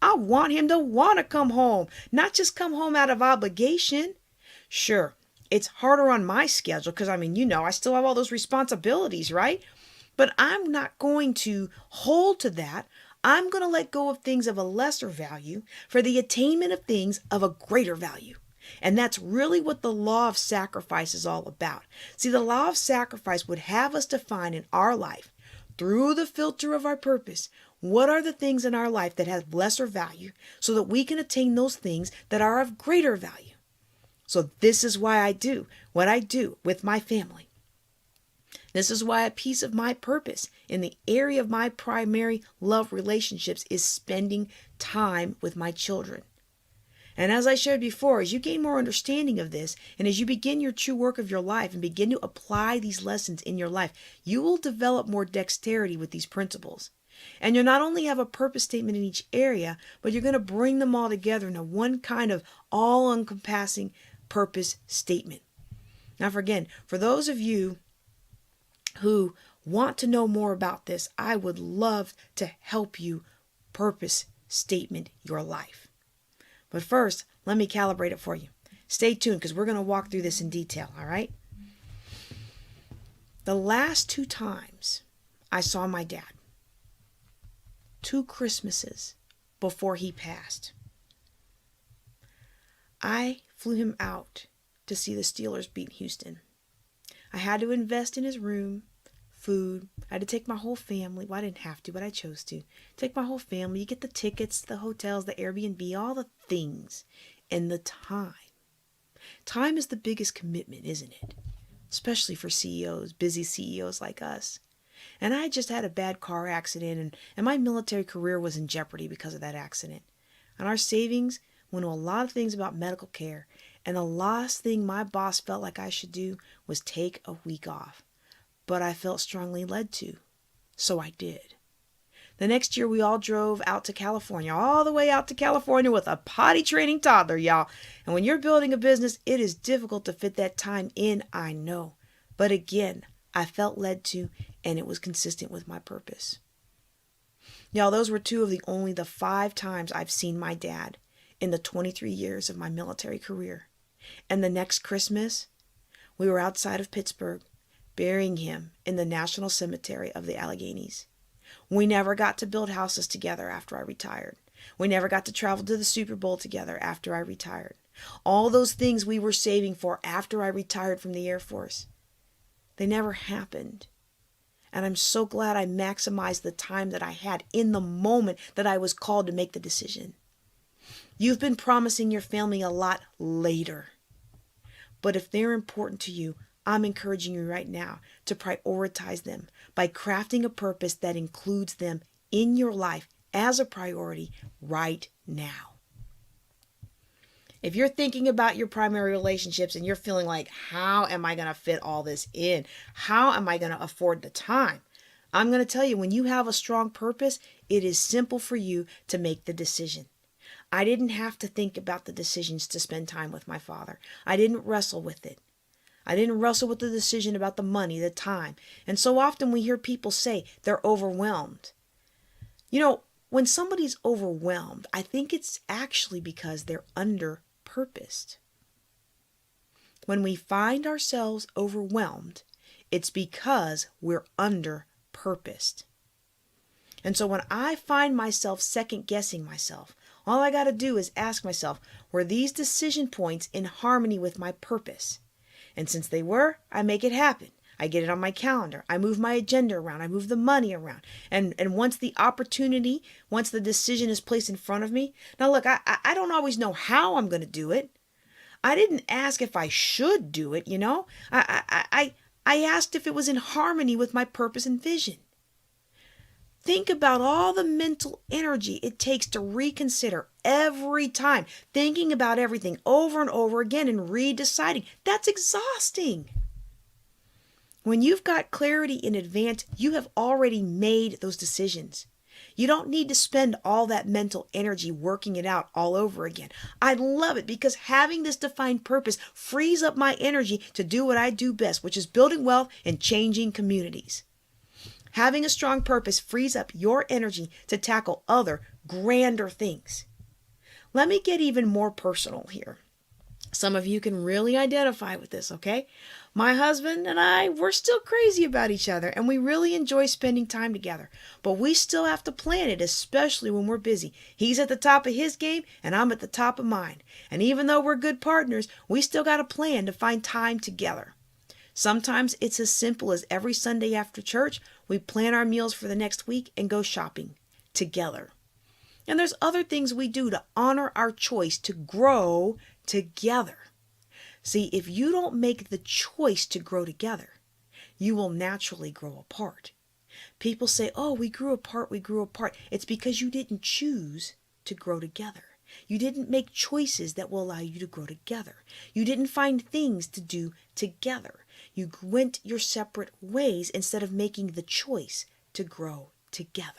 I want him to want to come home, not just come home out of obligation. Sure, it's harder on my schedule because, I still have all those responsibilities, right? But I'm not going to hold to that. I'm going to let go of things of a lesser value for the attainment of things of a greater value. And that's really what the law of sacrifice is all about. See, the law of sacrifice would have us define in our life, through the filter of our purpose, what are the things in our life that have lesser value so that we can attain those things that are of greater value. So this is why I do what I do with my family. This is why a piece of my purpose in the area of my primary love relationships is spending time with my children. And as I shared before, as you gain more understanding of this, and as you begin your true work of your life and begin to apply these lessons in your life, you will develop more dexterity with these principles. And you'll not only have a purpose statement in each area, but you're going to bring them all together into one kind of all-encompassing purpose statement. Now, for those of you who want to know more about this, I would love to help you purpose statement your life. But first, let me calibrate it for you. Stay tuned because we're going to walk through this in detail, all right? The last 2 times I saw my dad, 2 Christmases before he passed, I flew him out to see the Steelers beat Houston. I had to invest in his room, food. I had to take my whole family. Well, I didn't have to, but I chose to. Take my whole family. You get the tickets, the hotels, the Airbnb, all the things, and the time. Time is the biggest commitment, isn't it? Especially for CEOs, busy CEOs like us. And I just had a bad car accident, and my military career was in jeopardy because of that accident. And our savings went to a lot of things about medical care. And the last thing my boss felt like I should do was take a week off. But I felt strongly led to. So I did. The next year, we all drove out to California, all the way out to California with a potty training toddler, y'all. And when you're building a business, it is difficult to fit that time in, I know. But again, I felt led to, and it was consistent with my purpose. Y'all, those were 2 of the 5 times I've seen my dad in the 23 years of my military career. And the next Christmas, we were outside of Pittsburgh, burying him in the National Cemetery of the Alleghenies. We never got to build houses together after I retired. We never got to travel to the Super Bowl together after I retired. All those things we were saving for after I retired from the Air Force, they never happened. And I'm so glad I maximized the time that I had in the moment that I was called to make the decision. You've been promising your family a lot later. But if they're important to you, I'm encouraging you right now to prioritize them by crafting a purpose that includes them in your life as a priority right now. If you're thinking about your primary relationships and you're feeling like, how am I going to fit all this in? How am I going to afford the time? I'm going to tell you, when you have a strong purpose, it is simple for you to make the decision. I didn't have to think about the decisions to spend time with my father. I didn't wrestle with it. I didn't wrestle with the decision about the money, the time. And so often we hear people say they're overwhelmed. You know, when somebody's overwhelmed, I think it's actually because they're under-purposed. When we find ourselves overwhelmed, it's because we're under-purposed. And so when I find myself second-guessing myself, all I got to do is ask myself, were these decision points in harmony with my purpose? And since they were, I make it happen. I get it on my calendar. I move my agenda around. I move the money around. And once the opportunity, once the decision is placed in front of me, now look, I don't always know how I'm going to do it. I didn't ask if I should do it, you know. I asked if it was in harmony with my purpose and vision. Think about all the mental energy it takes to reconsider every time, thinking about everything over and over again and redeciding. That's exhausting. When you've got clarity in advance, you have already made those decisions. You don't need to spend all that mental energy working it out all over again. I love it because having this defined purpose frees up my energy to do what I do best, which is building wealth and changing communities. Having a strong purpose frees up your energy to tackle other, grander things. Let me get even more personal here. Some of you can really identify with this, okay? My husband and I, we're still crazy about each other, and we really enjoy spending time together. But we still have to plan it, especially when we're busy. He's at the top of his game, and I'm at the top of mine. And even though we're good partners, we still got a plan to find time together. Sometimes it's as simple as every Sunday after church, we plan our meals for the next week and go shopping together. And there's other things we do to honor our choice to grow together. See, if you don't make the choice to grow together, you will naturally grow apart. People say, oh, we grew apart. It's because you didn't choose to grow together. You didn't make choices that will allow you to grow together. You didn't find things to do together. You went your separate ways instead of making the choice to grow together.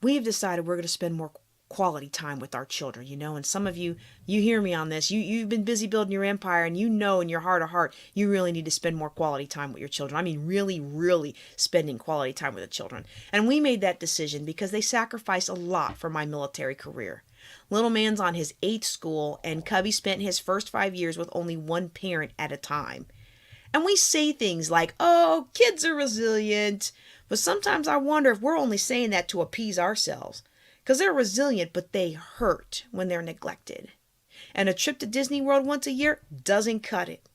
We've decided we're going to spend more quality time with our children, you know, and some of you hear me on this. You've been busy building your empire, and you know in your heart of heart, you really need to spend more quality time with your children. I mean, really, really spending quality time with the children. And we made that decision because they sacrificed a lot for my military career. Little man's on his 8th school, and Cubby spent his first 5 years with only one parent at a time. And we say things like, oh, kids are resilient. But sometimes I wonder if we're only saying that to appease ourselves. Because they're resilient, but they hurt when they're neglected. And a trip to Disney World once a year doesn't cut it.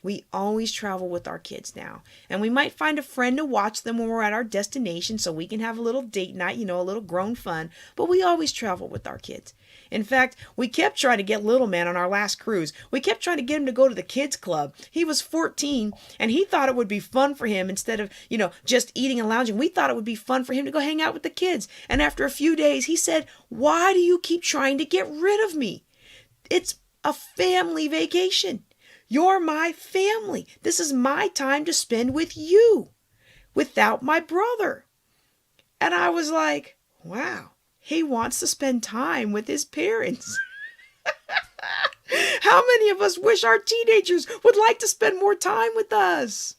We always travel with our kids now. And we might find a friend to watch them when we're at our destination so we can have a little date night, you know, a little grown fun. But we always travel with our kids. In fact, we kept trying to get little man on our last cruise. We kept trying to get him to go to the kids club. He was 14 and he thought it would be fun for him instead of, you know, just eating and lounging. We thought it would be fun for him to go hang out with the kids. And after a few days, he said, why do you keep trying to get rid of me? It's a family vacation. You're my family. This is my time to spend with you, without my brother. And I was like, wow, he wants to spend time with his parents. How many of us wish our teenagers would like to spend more time with us?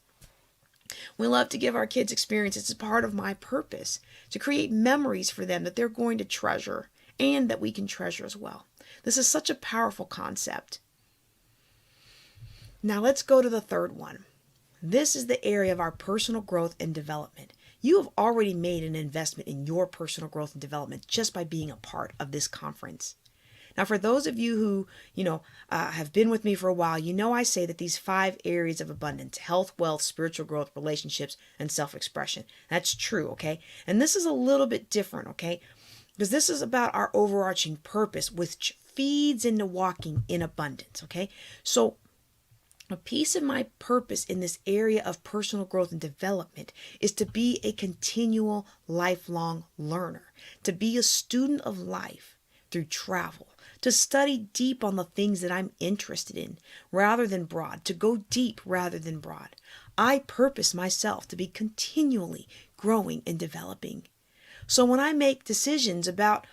We love to give our kids experiences. It's part of my purpose, to create memories for them that they're going to treasure and that we can treasure as well. This is such a powerful concept. Now let's go to the third one. This is the area of our personal growth and development. You have already made an investment in your personal growth and development just by being a part of this conference. Now, for those of you who, have been with me for a while, I say that these 5 areas of abundance: health, wealth, spiritual growth, relationships, and self-expression. That's true, okay? And this is a little bit different, okay? Because this is about our overarching purpose, which feeds into walking in abundance, okay? So a piece of my purpose in this area of personal growth and development is to be a continual, lifelong learner, to be a student of life through travel, to study deep on the things that I'm interested in rather than broad, to go deep rather than broad. I purpose myself to be continually growing and developing. So when I make decisions about,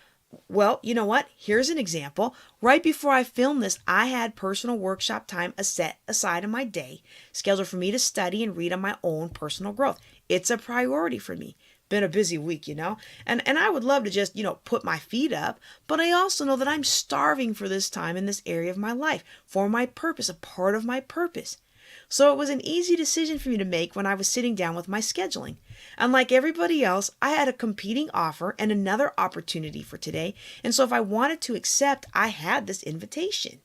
well, you know what? Here's an example. Right before I filmed this, I had personal workshop time set aside in my day, scheduled for me to study and read on my own personal growth. It's a priority for me. Been a busy week, and I would love to just, put my feet up, but I also know that I'm starving for this time in this area of my life, for my purpose, a part of my purpose. So it was an easy decision for me to make when I was sitting down with my scheduling. Unlike everybody else, I had a competing offer and another opportunity for today, and so if I wanted to accept, I had this invitation.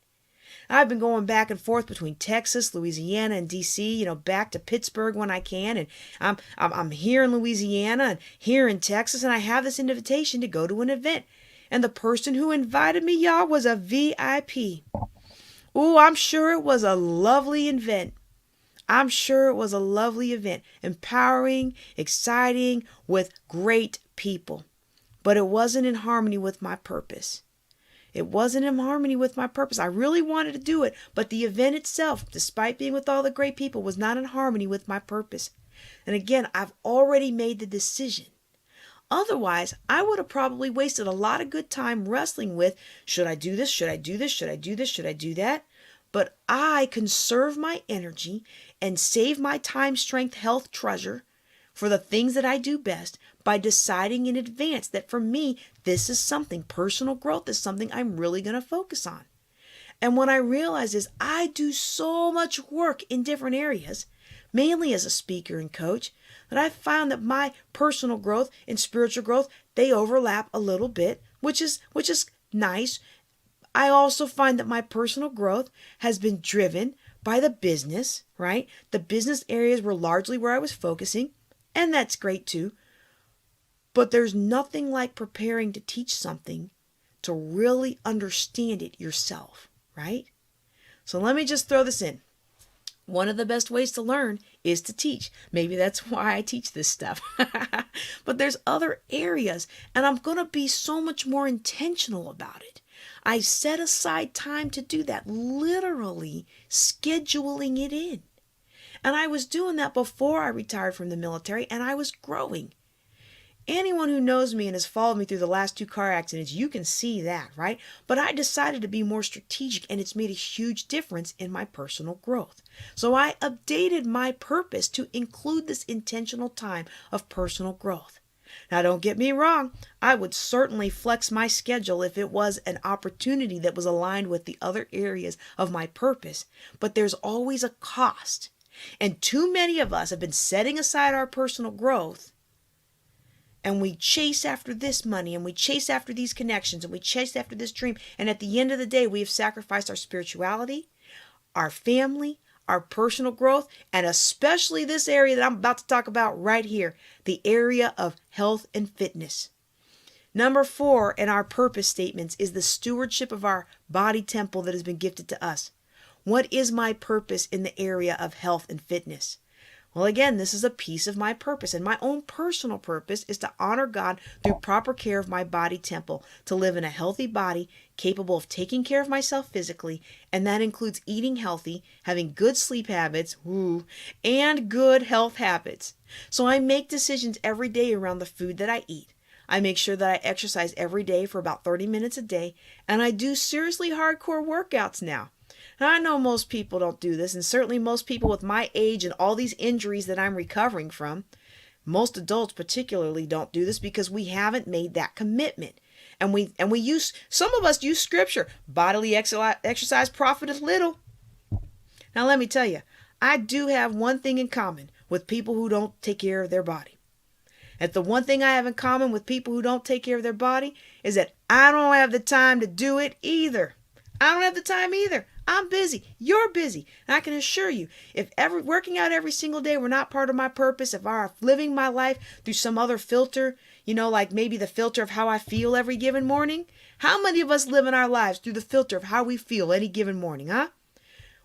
I've been going back and forth between Texas, Louisiana, and DC, back to Pittsburgh when I can. And I'm here in Louisiana and here in Texas, and I have this invitation to go to an event. And the person who invited me, y'all, was a VIP. Ooh, I'm sure it was a lovely event. I'm sure it was a lovely event, empowering, exciting, with great people. But it wasn't in harmony with my purpose. It wasn't in harmony with my purpose. I really wanted to do it, but the event itself, despite being with all the great people, was not in harmony with my purpose. And again, I've already made the decision. Otherwise, I would have probably wasted a lot of good time wrestling with, should I do this? Should I do this? Should I do this? Should I do that? But I conserve my energy and save my time, strength, health, treasure for the things that I do best by deciding in advance that for me, this is something, personal growth is something I'm really going to focus on. And what I realize is I do so much work in different areas, mainly as a speaker and coach, that I found that my personal growth and spiritual growth, they overlap a little bit, which is nice. I also find that my personal growth has been driven by the business, right? The business areas were largely where I was focusing, and that's great too. But there's nothing like preparing to teach something to really understand it yourself, right? So let me just throw this in. One of the best ways to learn is to teach. Maybe that's why I teach this stuff. But there's other areas, and I'm going to be so much more intentional about it. I set aside time to do that, literally scheduling it in. And I was doing that before I retired from the military, and I was growing. Anyone who knows me and has followed me through the last 2 car accidents, you can see that, right? But I decided to be more strategic, and it's made a huge difference in my personal growth. So I updated my purpose to include this intentional time of personal growth. Now, don't get me wrong. I would certainly flex my schedule if it was an opportunity that was aligned with the other areas of my purpose. But there's always a cost. And too many of us have been setting aside our personal growth, and we chase after this money, and we chase after these connections, and we chase after this dream. And at the end of the day, we have sacrificed our spirituality, our family, our personal growth, and especially this area that I'm about to talk about right here, the area of health and fitness. Number 4 in our purpose statements is the stewardship of our body temple that has been gifted to us. What is my purpose in the area of health and fitness? Well, again, this is a piece of my purpose, and my own personal purpose is to honor God through proper care of my body temple, to live in a healthy body capable of taking care of myself physically, and that includes eating healthy, having good sleep habits, and good health habits. So I make decisions every day around the food that I eat. I make sure that I exercise every day for about 30 minutes a day, and I do seriously hardcore workouts now. Now, I know most people don't do this, and certainly most people with my age and all these injuries that I'm recovering from, most adults particularly don't do this because we haven't made that commitment. And we use, some of us use scripture, bodily exercise profiteth little. Now, let me tell you, I do have one thing in common with people who don't take care of their body. And the one thing I have in common with people who don't take care of their body is that I don't have the time to do it either. I don't have the time either. I'm busy. You're busy. And I can assure you, if working out every single day were not part of my purpose, if I were living my life through some other filter, like maybe the filter of how I feel every given morning, how many of us live in our lives through the filter of how we feel any given morning, huh?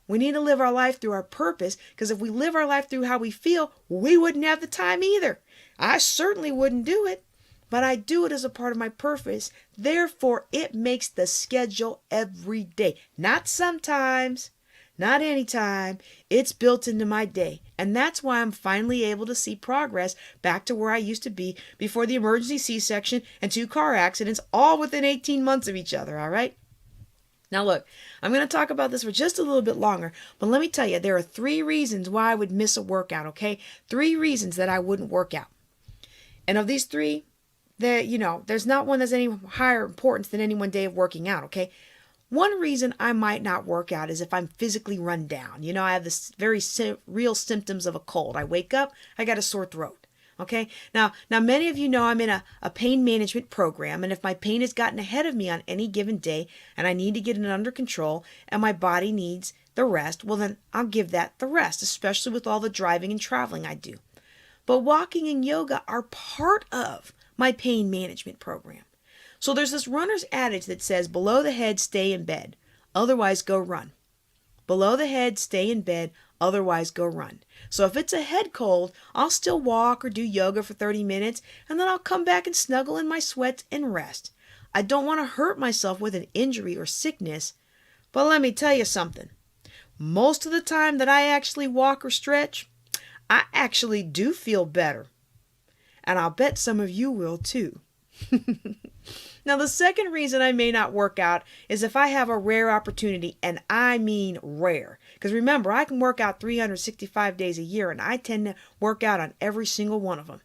We need to live our life through our purpose, because if we live our life through how we feel, we wouldn't have the time either. I certainly wouldn't do it, but I do it as a part of my purpose. Therefore, it makes the schedule every day. Not sometimes, not anytime. It's built into my day. And that's why I'm finally able to see progress back to where I used to be before the emergency C-section and 2 car accidents, all within 18 months of each other, all right? Now look, I'm going to talk about this for just a little bit longer, but let me tell you, there are 3 reasons why I would miss a workout, okay? 3 reasons that I wouldn't work out. And of these 3, there's not one that's any higher importance than any one day of working out, okay? One reason I might not work out is if I'm physically run down. I have this very real symptoms of a cold. I wake up, I got a sore throat. Okay, now many of you know I'm in a pain management program, and if my pain has gotten ahead of me on any given day and I need to get it under control and my body needs the rest, well then I'll give that the rest, especially with all the driving and traveling I do. But walking and yoga are part of my pain management program. So there's this runner's adage that says, below the head, stay in bed, otherwise go run. Below the head, stay in bed, otherwise go run. So if it's a head cold, I'll still walk or do yoga for 30 minutes, and then I'll come back and snuggle in my sweats and rest. I don't want to hurt myself with an injury or sickness, but let me tell you something. Most of the time that I actually walk or stretch, I actually do feel better. And I'll bet some of you will too. Now, the second reason I may not work out is if I have a rare opportunity, and I mean rare. Because remember, I can work out 365 days a year, and I tend to work out on every single one of them.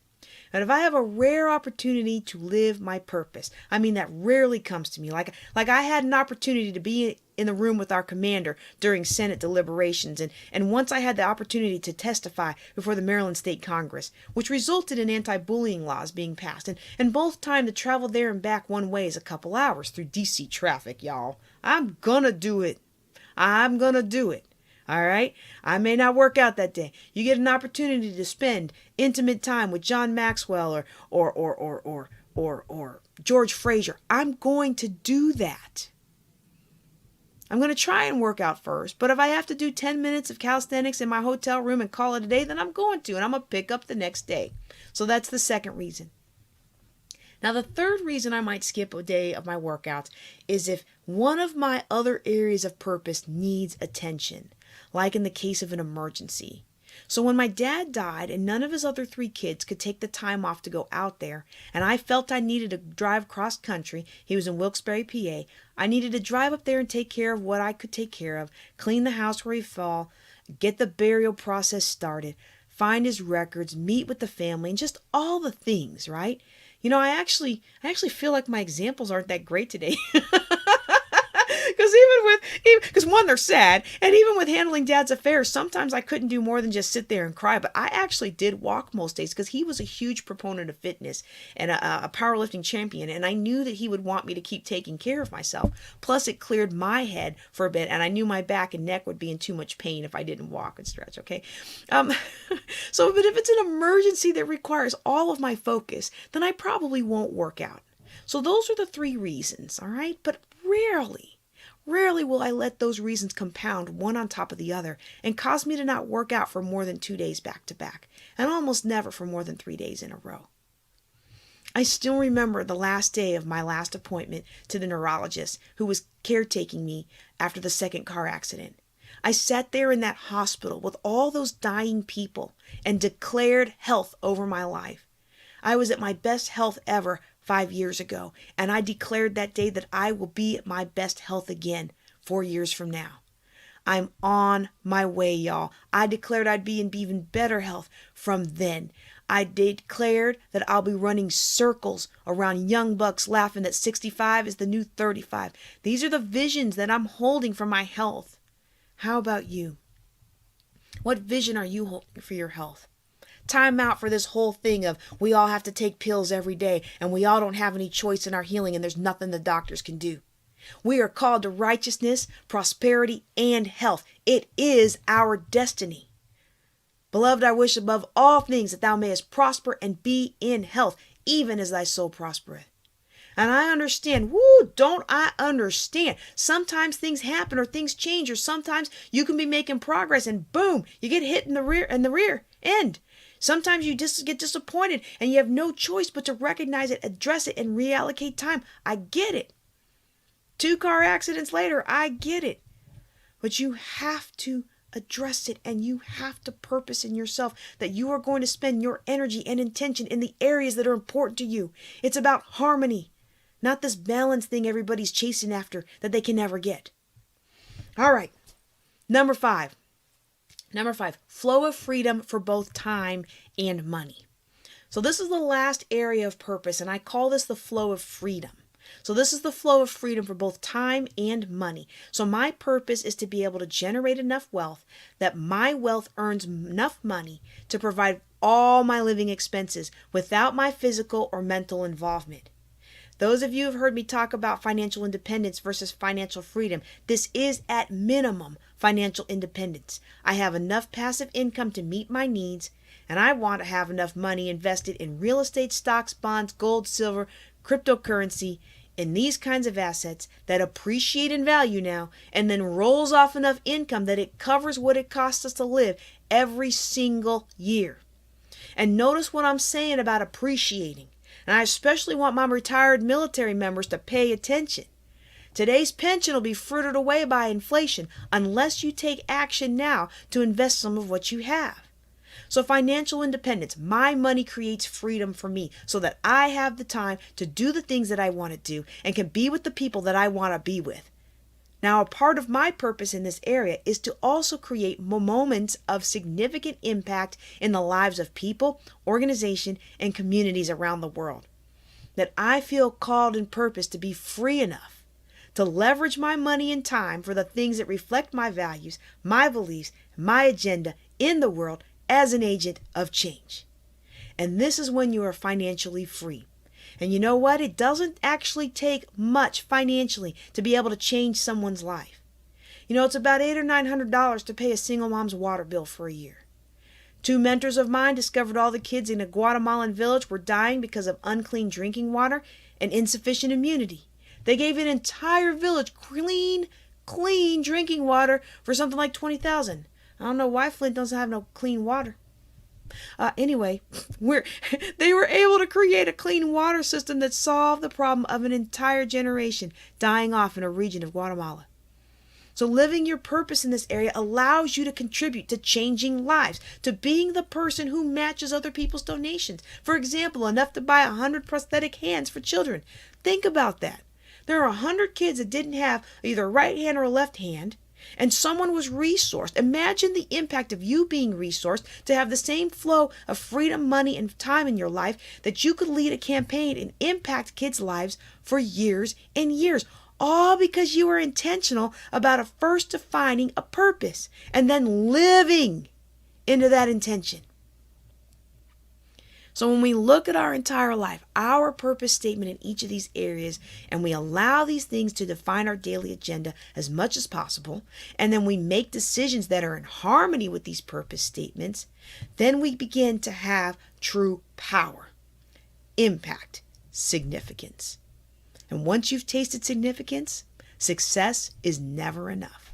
And if I have a rare opportunity to live my purpose, I mean that rarely comes to me. Like I had an opportunity to be in the room with our commander during Senate deliberations, and once I had the opportunity to testify before the Maryland State Congress, which resulted in anti-bullying laws being passed, and both time to travel there and back one way is a couple hours through DC traffic, y'all. I'm gonna do it. I'm gonna do it. All right? I may not work out that day. You get an opportunity to spend intimate time with John Maxwell or George Fraser. I'm going to do that. I'm going to try and work out first, but if I have to do 10 minutes of calisthenics in my hotel room and call it a day, then I'm going to, and I'm going to pick up the next day. So that's the second reason. Now, the third reason I might skip a day of my workouts is if one of my other areas of purpose needs attention, like in the case of an emergency. So when my dad died and none of his other 3 kids could take the time off to go out there, and I felt I needed to drive cross country, he was in Wilkes-Barre, PA, I needed to drive up there and take care of what I could take care of, clean the house where he fell, get the burial process started, find his records, meet with the family, and just all the things, right? I actually feel like my examples aren't that great today. Because one, they're sad, and even with handling Dad's affairs, sometimes I couldn't do more than just sit there and cry, but I actually did walk most days because he was a huge proponent of fitness and a powerlifting champion, and I knew that he would want me to keep taking care of myself. Plus, it cleared my head for a bit, and I knew my back and neck would be in too much pain if I didn't walk and stretch, okay? But if it's an emergency that requires all of my focus, then I probably won't work out. So those are the 3 reasons, all right? But rarely will I let those reasons compound one on top of the other and cause me to not work out for more than 2 days back to back, and almost never for more than 3 days in a row. I still remember the last day of my last appointment to the neurologist who was caretaking me after the second car accident. I sat there in that hospital with all those dying people and declared health over my life. I was at my best health ever 5 years ago, and I declared that day that I will be at my best health again 4 years from now. I'm on my way, y'all. I declared I'd be in even better health from then. I declared that I'll be running circles around young bucks laughing that 65 is the new 35. These are the visions that I'm holding for my health. How about you? What vision are you holding for your health? Time out for this whole thing of we all have to take pills every day and we all don't have any choice in our healing and there's nothing the doctors can do. We are called to righteousness, prosperity, and health. It is our destiny. Beloved, I wish above all things that thou mayest prosper and be in health, even as thy soul prospereth. And I understand, don't I understand? Sometimes things happen or things change, or sometimes you can be making progress and boom, you get hit in the rear end. Sometimes you just get disappointed and you have no choice but to recognize it, address it, and reallocate time. I get it. 2 car accidents later, I get it. But you have to address it, and you have to purpose in yourself that you are going to spend your energy and intention in the areas that are important to you. It's about harmony, not this balance thing everybody's chasing after that they can never get. All right. Number 5, flow of freedom for both time and money. So this is the last area of purpose, and I call this the flow of freedom. So this is the flow of freedom for both time and money. So my purpose is to be able to generate enough wealth that my wealth earns enough money to provide all my living expenses without my physical or mental involvement. Those of you who have heard me talk about financial independence versus financial freedom, this is at minimum financial independence. I have enough passive income to meet my needs, and I want to have enough money invested in real estate, stocks, bonds, gold, silver, cryptocurrency, in these kinds of assets that appreciate in value now and then rolls off enough income that it covers what it costs us to live every single year. And notice what I'm saying about appreciating. And I especially want my retired military members to pay attention. Today's pension will be frittered away by inflation unless you take action now to invest some of what you have. So financial independence, my money creates freedom for me so that I have the time to do the things that I want to do and can be with the people that I want to be with. Now, a part of my purpose in this area is to also create moments of significant impact in the lives of people, organizations, and communities around the world. That I feel called and purpose to be free enough to leverage my money and time for the things that reflect my values, my beliefs, my agenda in the world as an agent of change. And this is when you are financially free. And you know what? It doesn't actually take much financially to be able to change someone's life. You know, it's about $800 or $900 to pay a single mom's water bill for a year. 2 mentors of mine discovered all the kids in a Guatemalan village were dying because of unclean drinking water and insufficient immunity. They gave an entire village clean drinking water for something like $20,000. I don't know why Flint doesn't have no clean water. Anyway, they were able to create a clean water system that solved the problem of an entire generation dying off in a region of Guatemala. So living your purpose in this area allows you to contribute to changing lives, to being the person who matches other people's donations. For example, enough to buy 100 prosthetic hands for children. Think about that. There are 100 kids that didn't have either a right hand or a left hand, and someone was resourced. Imagine the impact of you being resourced to have the same flow of freedom, money, and time in your life that you could lead a campaign and impact kids' lives for years and years. All because you were intentional about first defining a purpose and then living into that intention. So when we look at our entire life, our purpose statement in each of these areas, and we allow these things to define our daily agenda as much as possible, and then we make decisions that are in harmony with these purpose statements, then we begin to have true power, impact, significance. And once you've tasted significance, success is never enough.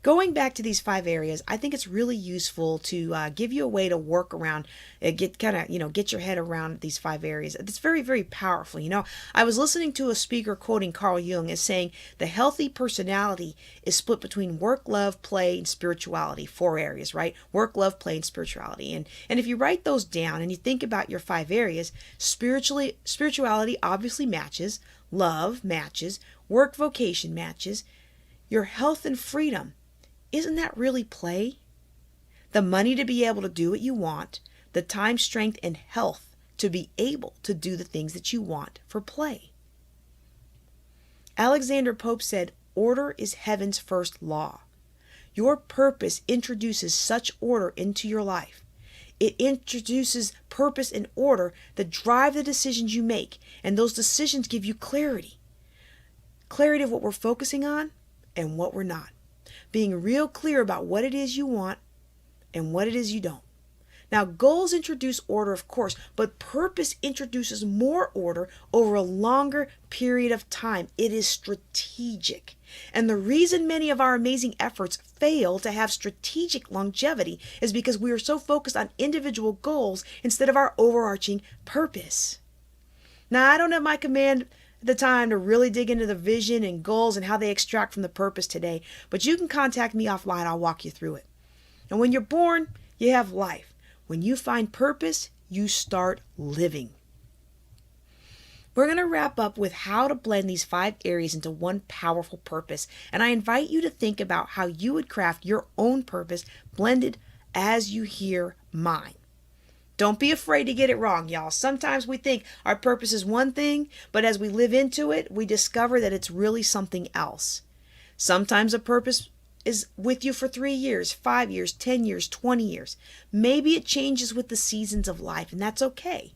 Going back to these 5 areas, I think it's really useful to give you a way to work around, get your head around these 5 areas. It's very, very powerful. You know, I was listening to a speaker quoting Carl Jung as saying the healthy personality is split between work, love, play, and spirituality. 4 areas, right? Work, love, play, and spirituality. And if you write those down and you think about your 5 areas, spirituality obviously matches, love matches, work, vocation matches, your health and freedom. Isn't that really play? The money to be able to do what you want, the time, strength, and health to be able to do the things that you want for play. Alexander Pope said, "Order is heaven's first law. Your purpose introduces such order into your life. It introduces purpose and order that drive the decisions you make, and those decisions give you clarity. Clarity of what we're focusing on and what we're not. Being real clear about what it is you want and what it is you don't. Now, goals introduce order, of course, but purpose introduces more order over a longer period of time. It is strategic. And the reason many of our amazing efforts fail to have strategic longevity is because we are so focused on individual goals instead of our overarching purpose. Now, I don't have my command the time to really dig into the vision and goals and how they extract from the purpose today, but you can contact me offline. I'll walk you through it. And when you're born, you have life. When you find purpose, you start living. We're going to wrap up with how to blend these 5 areas into one powerful purpose. And I invite you to think about how you would craft your own purpose blended as you hear mine. Don't be afraid to get it wrong, y'all. Sometimes we think our purpose is one thing, but as we live into it, we discover that it's really something else. Sometimes a purpose is with you for 3 years, 5 years, 10 years, 20 years. Maybe it changes with the seasons of life, and that's okay.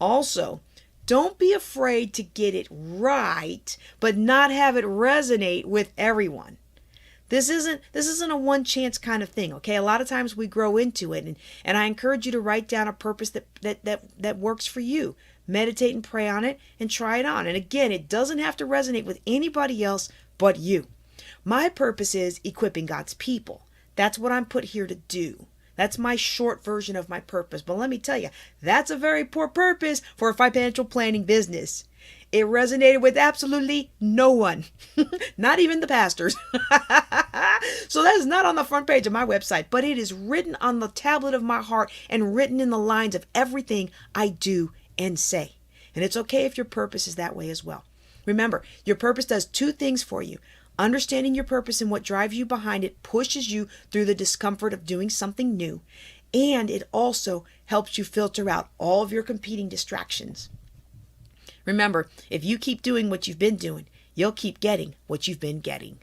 Also, don't be afraid to get it right, but not have it resonate with everyone. This isn't a one chance kind of thing, okay? A lot of times we grow into it, and I encourage you to write down a purpose that works for you. Meditate and pray on it and try it on. And again, it doesn't have to resonate with anybody else but you. My purpose is equipping God's people. That's what I'm put here to do. That's my short version of my purpose. But let me tell you, that's a very poor purpose for a financial planning business. It resonated with absolutely no one, not even the pastors. So that is not on the front page of my website, but it is written on the tablet of my heart and written in the lines of everything I do and say. And it's okay if your purpose is that way as well. Remember, your purpose does 2 things for you. Understanding your purpose and what drives you behind it pushes you through the discomfort of doing something new. And it also helps you filter out all of your competing distractions. Remember, if you keep doing what you've been doing, you'll keep getting what you've been getting.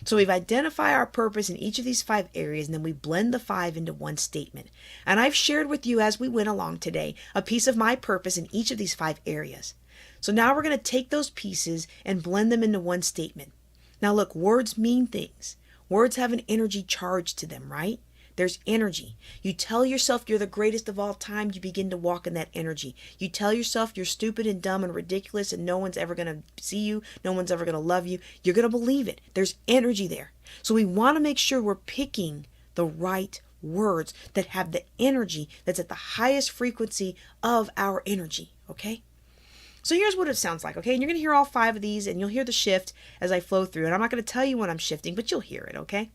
So we've identified our purpose in each of these 5 areas, and then we blend the 5 into one statement. And I've shared with you as we went along today a piece of my purpose in each of these 5 areas. So now we're going to take those pieces and blend them into one statement. Now look, words mean things. Words have an energy charge to them, right? There's energy. You tell yourself you're the greatest of all time, you begin to walk in that energy. You tell yourself you're stupid and dumb and ridiculous and no one's ever going to see you, no one's ever going to love you. You're going to believe it. There's energy there. So we want to make sure we're picking the right words that have the energy that's at the highest frequency of our energy, okay? So here's what it sounds like, okay? And you're going to hear all 5 of these, and you'll hear the shift as I flow through. And I'm not going to tell you when I'm shifting, but you'll hear it, okay?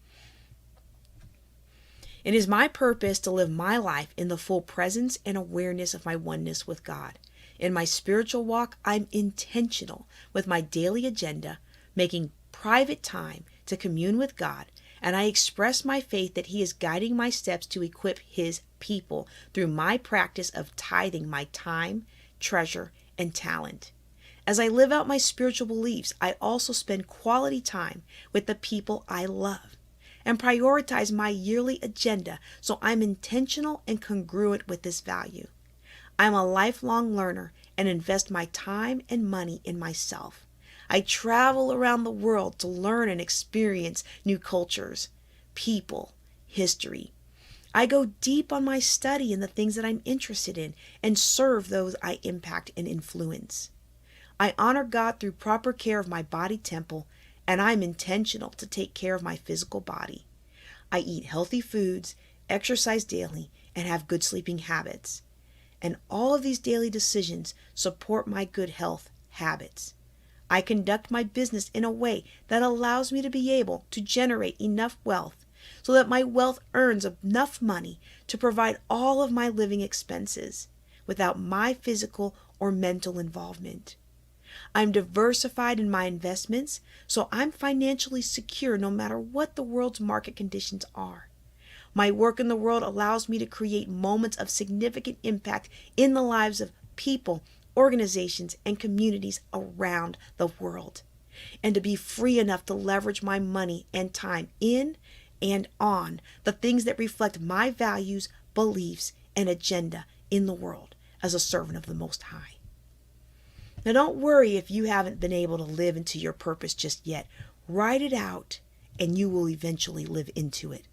It is my purpose to live my life in the full presence and awareness of my oneness with God. In my spiritual walk, I'm intentional with my daily agenda, making private time to commune with God, and I express my faith that He is guiding my steps to equip His people through my practice of tithing my time, treasure, and talent. As I live out my spiritual beliefs, I also spend quality time with the people I love and prioritize my yearly agenda so I'm intentional and congruent with this value. I'm a lifelong learner and invest my time and money in myself. I travel around the world to learn and experience new cultures, people, history. I go deep on my study in the things that I'm interested in and serve those I impact and influence. I honor God through proper care of my body temple, and I'm intentional to take care of my physical body. I eat healthy foods, exercise daily, and have good sleeping habits. And all of these daily decisions support my good health habits. I conduct my business in a way that allows me to be able to generate enough wealth so that my wealth earns enough money to provide all of my living expenses without my physical or mental involvement. I'm diversified in my investments, so I'm financially secure no matter what the world's market conditions are. My work in the world allows me to create moments of significant impact in the lives of people, organizations, and communities around the world. and to be free enough to leverage my money and time in and on the things that reflect my values, beliefs, and agenda in the world as a servant of the Most High. Now, don't worry if you haven't been able to live into your purpose just yet. Write it out, and you will eventually live into it.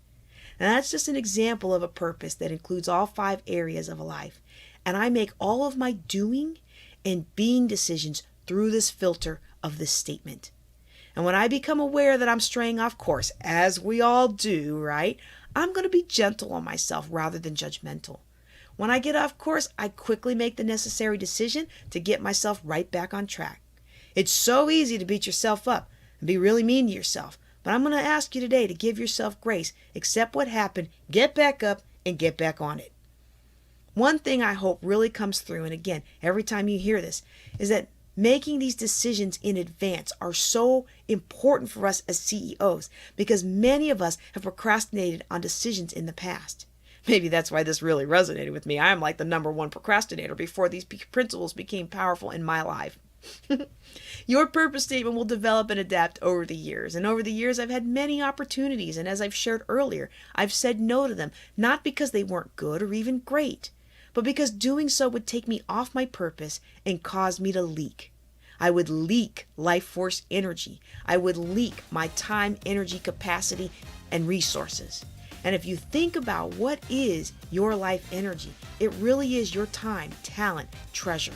And that's just an example of a purpose that includes all 5 areas of a life. And I make all of my doing and being decisions through this filter of this statement. And when I become aware that I'm straying off course, as we all do, right, I'm going to be gentle on myself rather than judgmental. When I get off course, I quickly make the necessary decision to get myself right back on track. It's so easy to beat yourself up and be really mean to yourself. But I'm going to ask you today to give yourself grace, accept what happened, get back up, and get back on it. One thing I hope really comes through, and again, every time you hear this, is that making these decisions in advance are so important for us as CEOs because many of us have procrastinated on decisions in the past. Maybe that's why this really resonated with me. I am like the #1 procrastinator before these principles became powerful in my life. Your purpose statement will develop and adapt over the years. And over the years, I've had many opportunities. And as I've shared earlier, I've said no to them, not because they weren't good or even great, but because doing so would take me off my purpose and cause me to leak. I would leak life force energy. I would leak my time, energy, capacity, and resources. And if you think about what is your life energy, it really is your time, talent, treasure.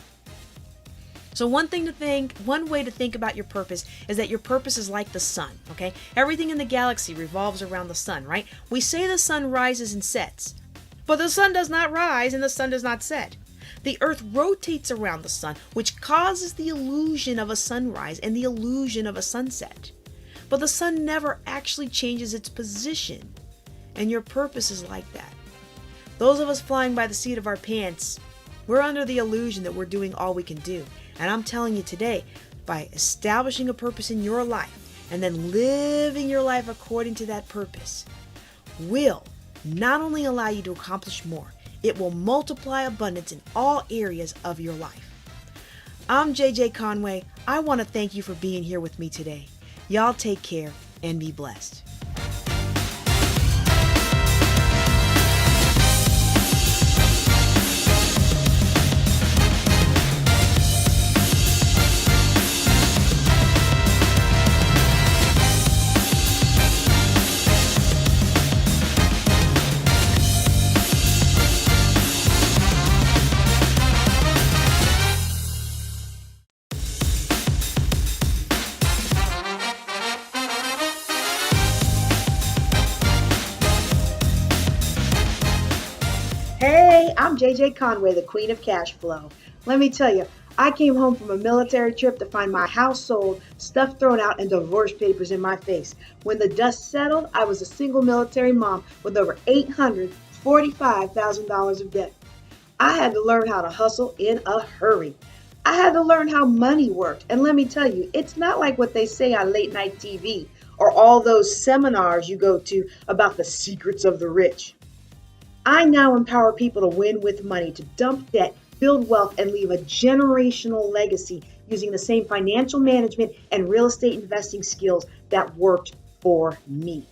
So one way to think about your purpose is that your purpose is like the sun, okay? Everything in the galaxy revolves around the sun, right? We say the sun rises and sets, but the sun does not rise and the sun does not set. The earth rotates around the sun, which causes the illusion of a sunrise and the illusion of a sunset. But the sun never actually changes its position, and your purpose is like that. Those of us flying by the seat of our pants, we're under the illusion that we're doing all we can do. And I'm telling you today, by establishing a purpose in your life and then living your life according to that purpose, will not only allow you to accomplish more, it will multiply abundance in all areas of your life. I'm JJ Conway. I want to thank you for being here with me today. Y'all take care and be blessed. Hey, I'm JJ Conway, the Queen of Cash Flow. Let me tell you, I came home from a military trip to find my house sold, stuff thrown out, and divorce papers in my face. When the dust settled, I was a single military mom with over $845,000 of debt. I had to learn how to hustle in a hurry. I had to learn how money worked. And let me tell you, it's not like what they say on late night TV or all those seminars you go to about the secrets of the rich. I now empower people to win with money, to dump debt, build wealth, and leave a generational legacy using the same financial management and real estate investing skills that worked for me.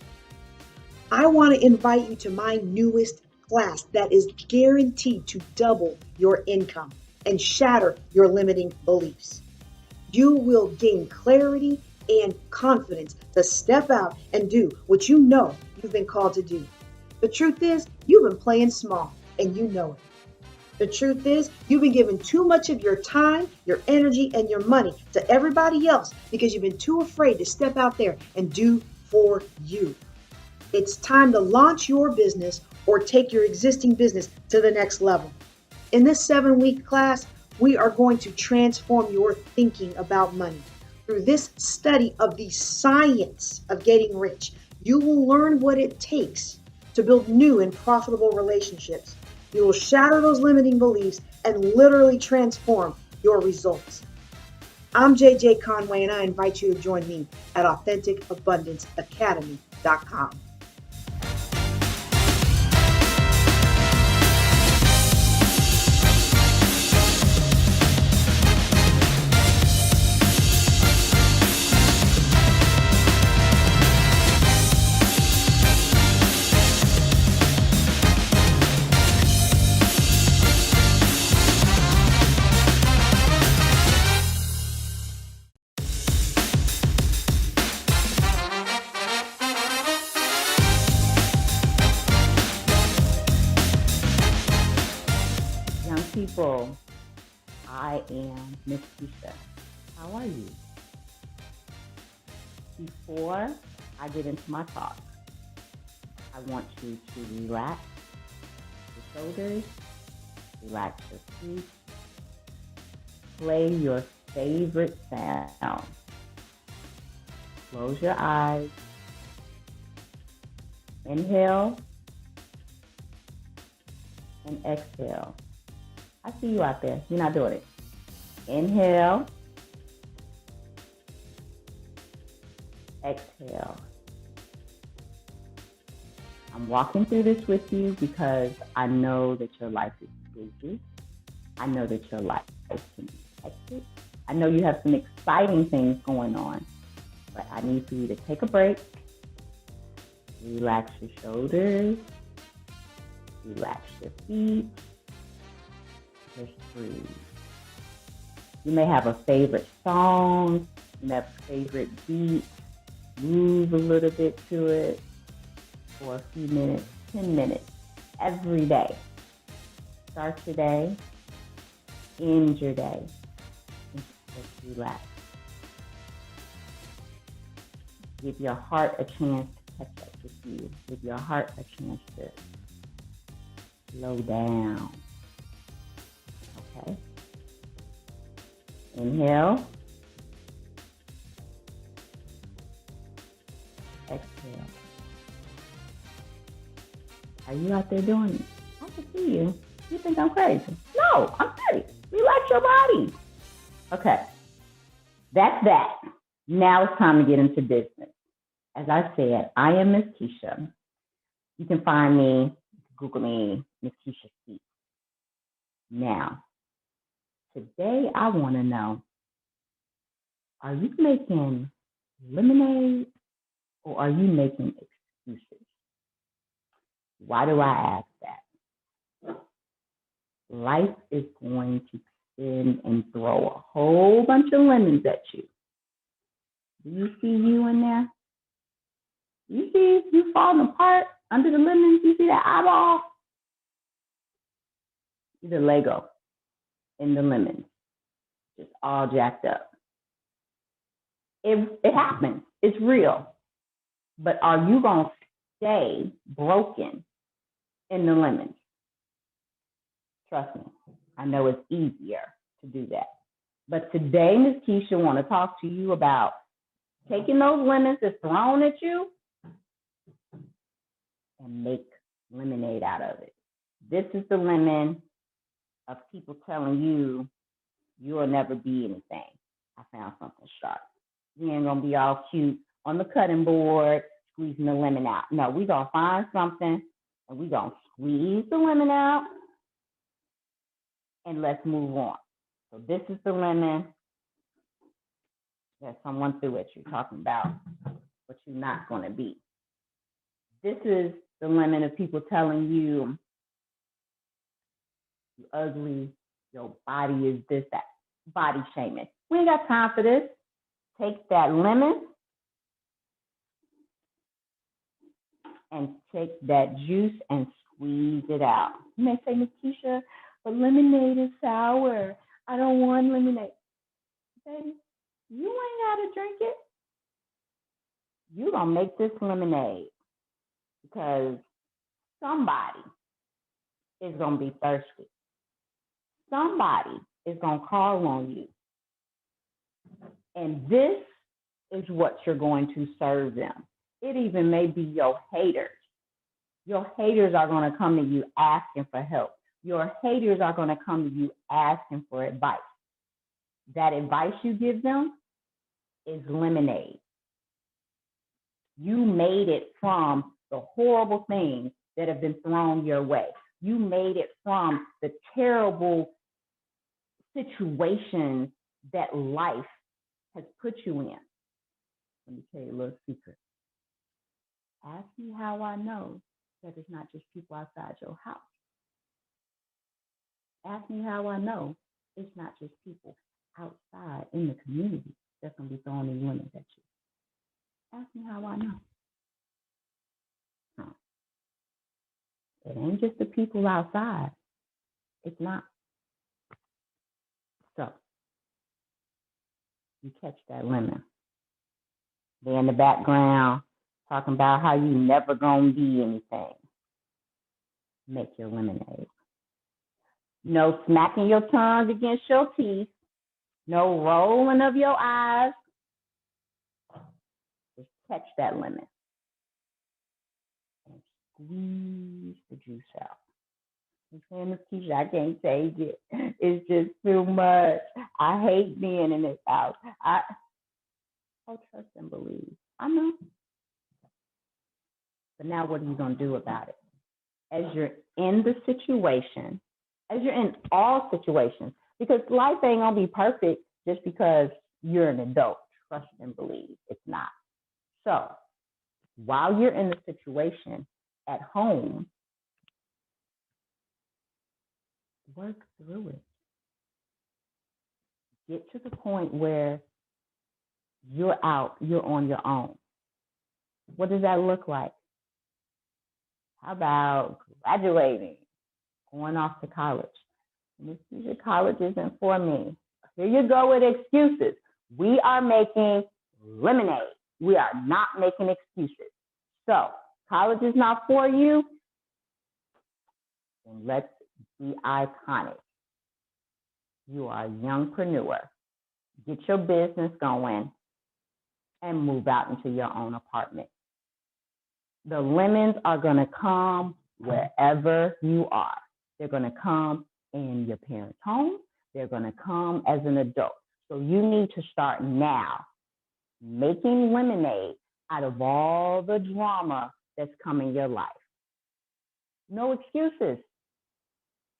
I want to invite you to my newest class that is guaranteed to double your income and shatter your limiting beliefs. You will gain clarity and confidence to step out and do what you know you've been called to do. The truth is, you've been playing small, and you know it. The truth is, you've been giving too much of your time, your energy, and your money to everybody else because you've been too afraid to step out there and do for you. It's time to launch your business or take your existing business to the next level. In this 7-week class, we are going to transform your thinking about money. Through this study of the science of getting rich, you will learn what it takes to build new and profitable relationships. You will shatter those limiting beliefs and literally transform your results. I'm JJ Conway, and I invite you to join me at AuthenticAbundanceAcademy.com. people. I am Miss Keisha. How are you? Before I get into my talk, I want you to relax your shoulders, relax your feet, play your favorite sound. Close your eyes. Inhale and exhale. I see you out there. You're not doing it. Inhale. Exhale. I'm walking through this with you because I know that your life is busy. I know that your life can be hectic. I know you have some exciting things going on, but I need for you to take a break, relax your shoulders, relax your feet, just breathe. You may have a favorite song, you may have a favorite beat, move a little bit to it for a few minutes, 10 minutes, every day. Start your day, end your day, and just relax. Give your heart a chance to catch up with you. Give your heart a chance to slow down. Okay? Inhale. Exhale. Are you out there doing it? I can see you. You think I'm crazy? No, I'm serious. Relax your body. Okay. That's that. Now it's time to get into business. As I said, I am Miss Keisha. You can find me, Google me, Miss Keisha Speaks. Now, today I want to know, are you making lemonade or are you making excuses? Why do I ask that? Life is going to spin and throw a whole bunch of lemons at you. Do you see you in there? You see you falling apart under the lemons? You see that eyeball? See the Lego in the lemons, just all jacked up. It happens. It's real. But are you going to stay broken in the lemons? Trust me, I know it's easier to do that. But today, Ms. Keisha, want to talk to you about taking those lemons that's thrown at you and make lemonade out of it. This is the lemon of people telling you you'll never be anything. I found something sharp. We ain't gonna be all cute on the cutting board, squeezing the lemon out. No, we gonna find something and we gonna squeeze the lemon out and let's move on. So this is the lemon that someone threw at you, talking about what you're not gonna be. This is the lemon of people telling you you're ugly, your body is this, that, body shaming. We ain't got time for this. Take that lemon and take that juice and squeeze it out. You may say, Miss Keisha, but lemonade is sour. I don't want lemonade. Baby, you ain't got to drink it. You're going to make this lemonade because somebody is going to be thirsty. Somebody is going to call on you. And this is what you're going to serve them. It even may be your haters. Your haters are going to come to you asking for help. Your haters are going to come to you asking for advice. That advice you give them is lemonade. You made it from the horrible things that have been thrown your way. You made it from the terrible situations that life has put you in. Let me tell you a little secret. Ask me how I know that it's not just people outside your house. Ask me how I know it's not just people outside in the community that's going to be throwing these lemons at you. Ask me how I know. It ain't just the people outside. It's not. you catch that lemon. They're in the background talking about how you never gonna be anything. Make your lemonade. No smacking your tongue against your teeth. No rolling of your eyes. Just catch that lemon and squeeze the juice out. I'm saying, Miss Keisha, I can't take it. It's just too much. I hate being in this house. Trust and believe. I know. But now what are you going to do about it? As you're in the situation, as you're in all situations, because life ain't going to be perfect just because you're an adult. Trust and believe. It's not. So while you're in the situation at home, work through it. Get to the point where you're out, you're on your own. What does that look like? How about graduating, going off to college? Miss Keisha, college isn't for me. Here you go with excuses. We are making lemonade. We are not making excuses. So, college is not for you, then let's be iconic. You are a youngpreneur. Get your business going and move out into your own apartment. The lemons are going to come wherever you are. They're going to come in your parents' home. They're going to come as an adult. So you need to start now making lemonade out of all the drama that's come in your life. No excuses.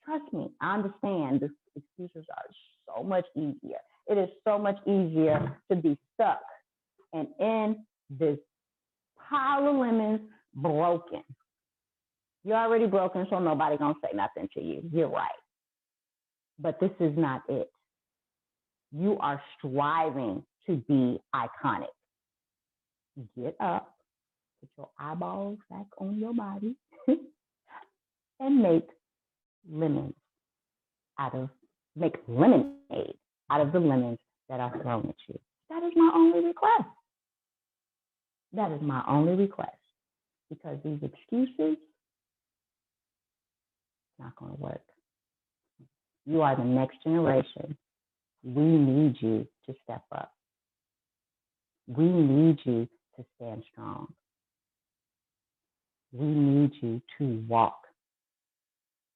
Trust me, I understand the excuses are so much easier. It is so much easier to be stuck and in this pile of lemons broken. You're already broken, so nobody gonna say nothing to you. You're right. But this is not it. You are striving to be iconic. Get up, put your eyeballs back on your body, and make lemonade out of the lemons that are thrown at you. That is my only request. That is my only request. Because these excuses, not going to work. You are the next generation. We need you to step up. We need you to stand strong. We need you to walk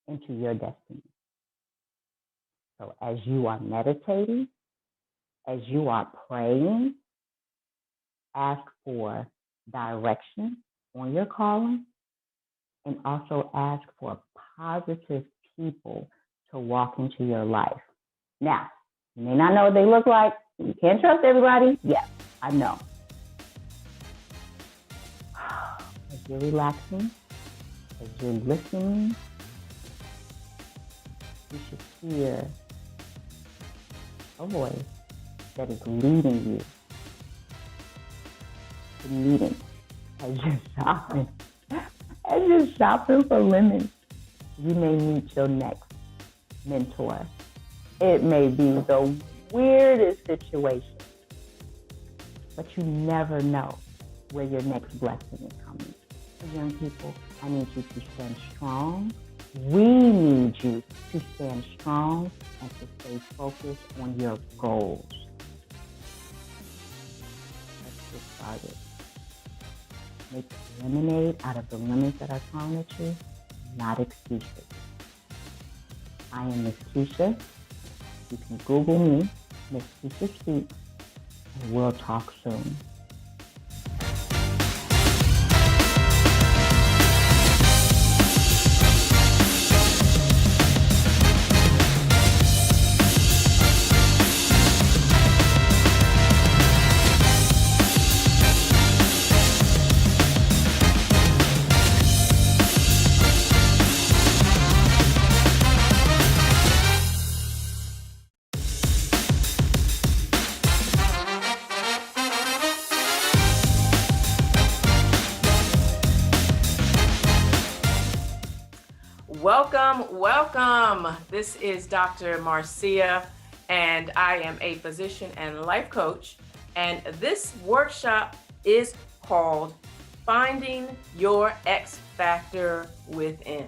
into your destiny. So as you are meditating, as you are praying, ask for direction on your calling, and also ask for positive people to walk into your life. Now, you may not know what they look like. You can't trust everybody. Yes, I know. As you're relaxing, as you're listening, you should hear a voice that is leading you to meeting as you're shopping for lemons. You may meet your next mentor. It may be the weirdest situation, but you never know where your next blessing is coming. So young people, I need you to stand strong. We need you to stand strong and to stay focused on your goals. Let's get started. Make lemonade out of the lemons that are thrown at you, not excuses. I am Miss Keisha. You can Google me, Miss Keisha Speaks, and we'll talk soon. Welcome. This is Dr. Marcia, and I am a physician and life coach. And this workshop is called Finding Your X Factor Within.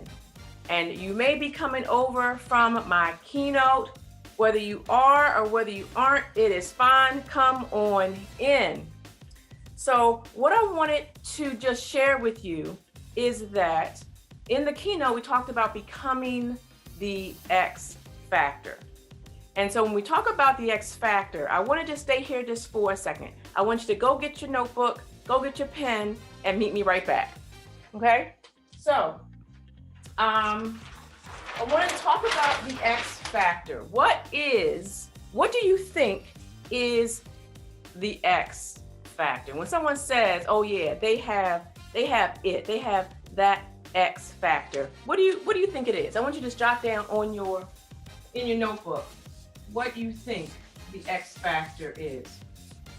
And you may be coming over from my keynote. Whether you are or whether you aren't, it is fine. Come on in. So what I wanted to just share with you is that in the keynote, we talked about becoming the X Factor. And so when we talk about the X Factor, I want to just stay here just for a second. I want you to go get your notebook, go get your pen, and meet me right back. Okay? So, I want to talk about the X Factor. What do you think is the X Factor? When someone says, oh yeah, they have that X Factor, what do you think it is? I want you to just jot down in your notebook what you think the X Factor is.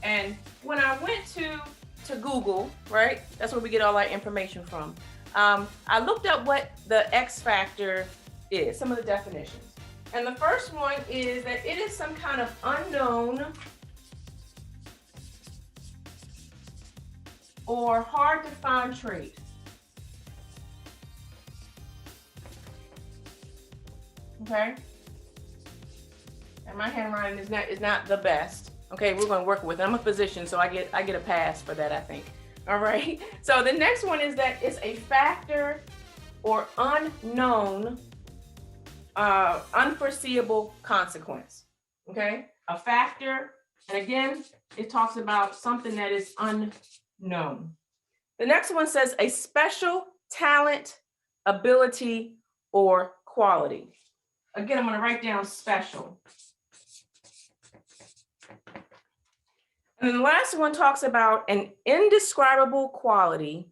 And when I went to Google, right, that's where we get all our information from, I looked up what the X Factor is, some of the definitions. And the first one is that it is some kind of unknown or hard to find trait. Okay? And my handwriting is not the best. Okay, we're going to work with it. I'm a physician, so I get a pass for that, I think. All right. So the next one is that it's a factor or unknown, unforeseeable consequence. Okay, a factor, and again, it talks about something that is unknown. The next one says a special talent, ability, or quality. Again, I'm going to write down special. And then the last one talks about an indescribable quality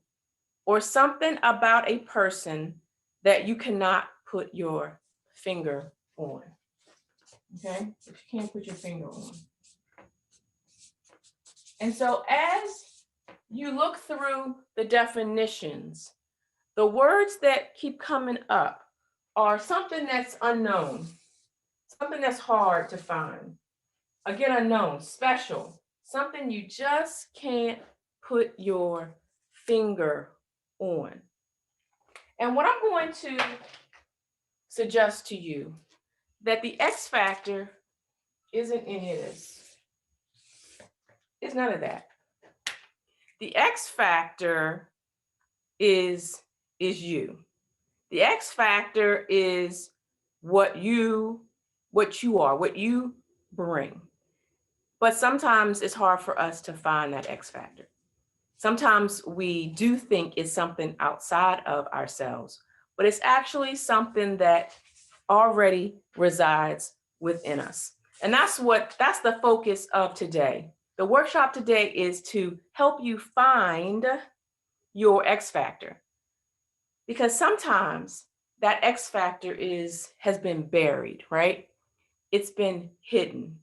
or something about a person that you cannot put your finger on. Okay, if you can't put your finger on. And so as you look through the definitions, the words that keep coming up are something that's unknown, something that's hard to find. Again, unknown, special, something you just can't put your finger on. And what I'm going to suggest to you that the X Factor isn't any of this. It's none of that. The X Factor is you. The X Factor is what you are, what you bring. But sometimes it's hard for us to find that X Factor. Sometimes we do think it's something outside of ourselves, but it's actually something that already resides within us. And that's the focus of today. The workshop today is to help you find your X Factor. Because sometimes that X Factor has been buried, right? It's been hidden.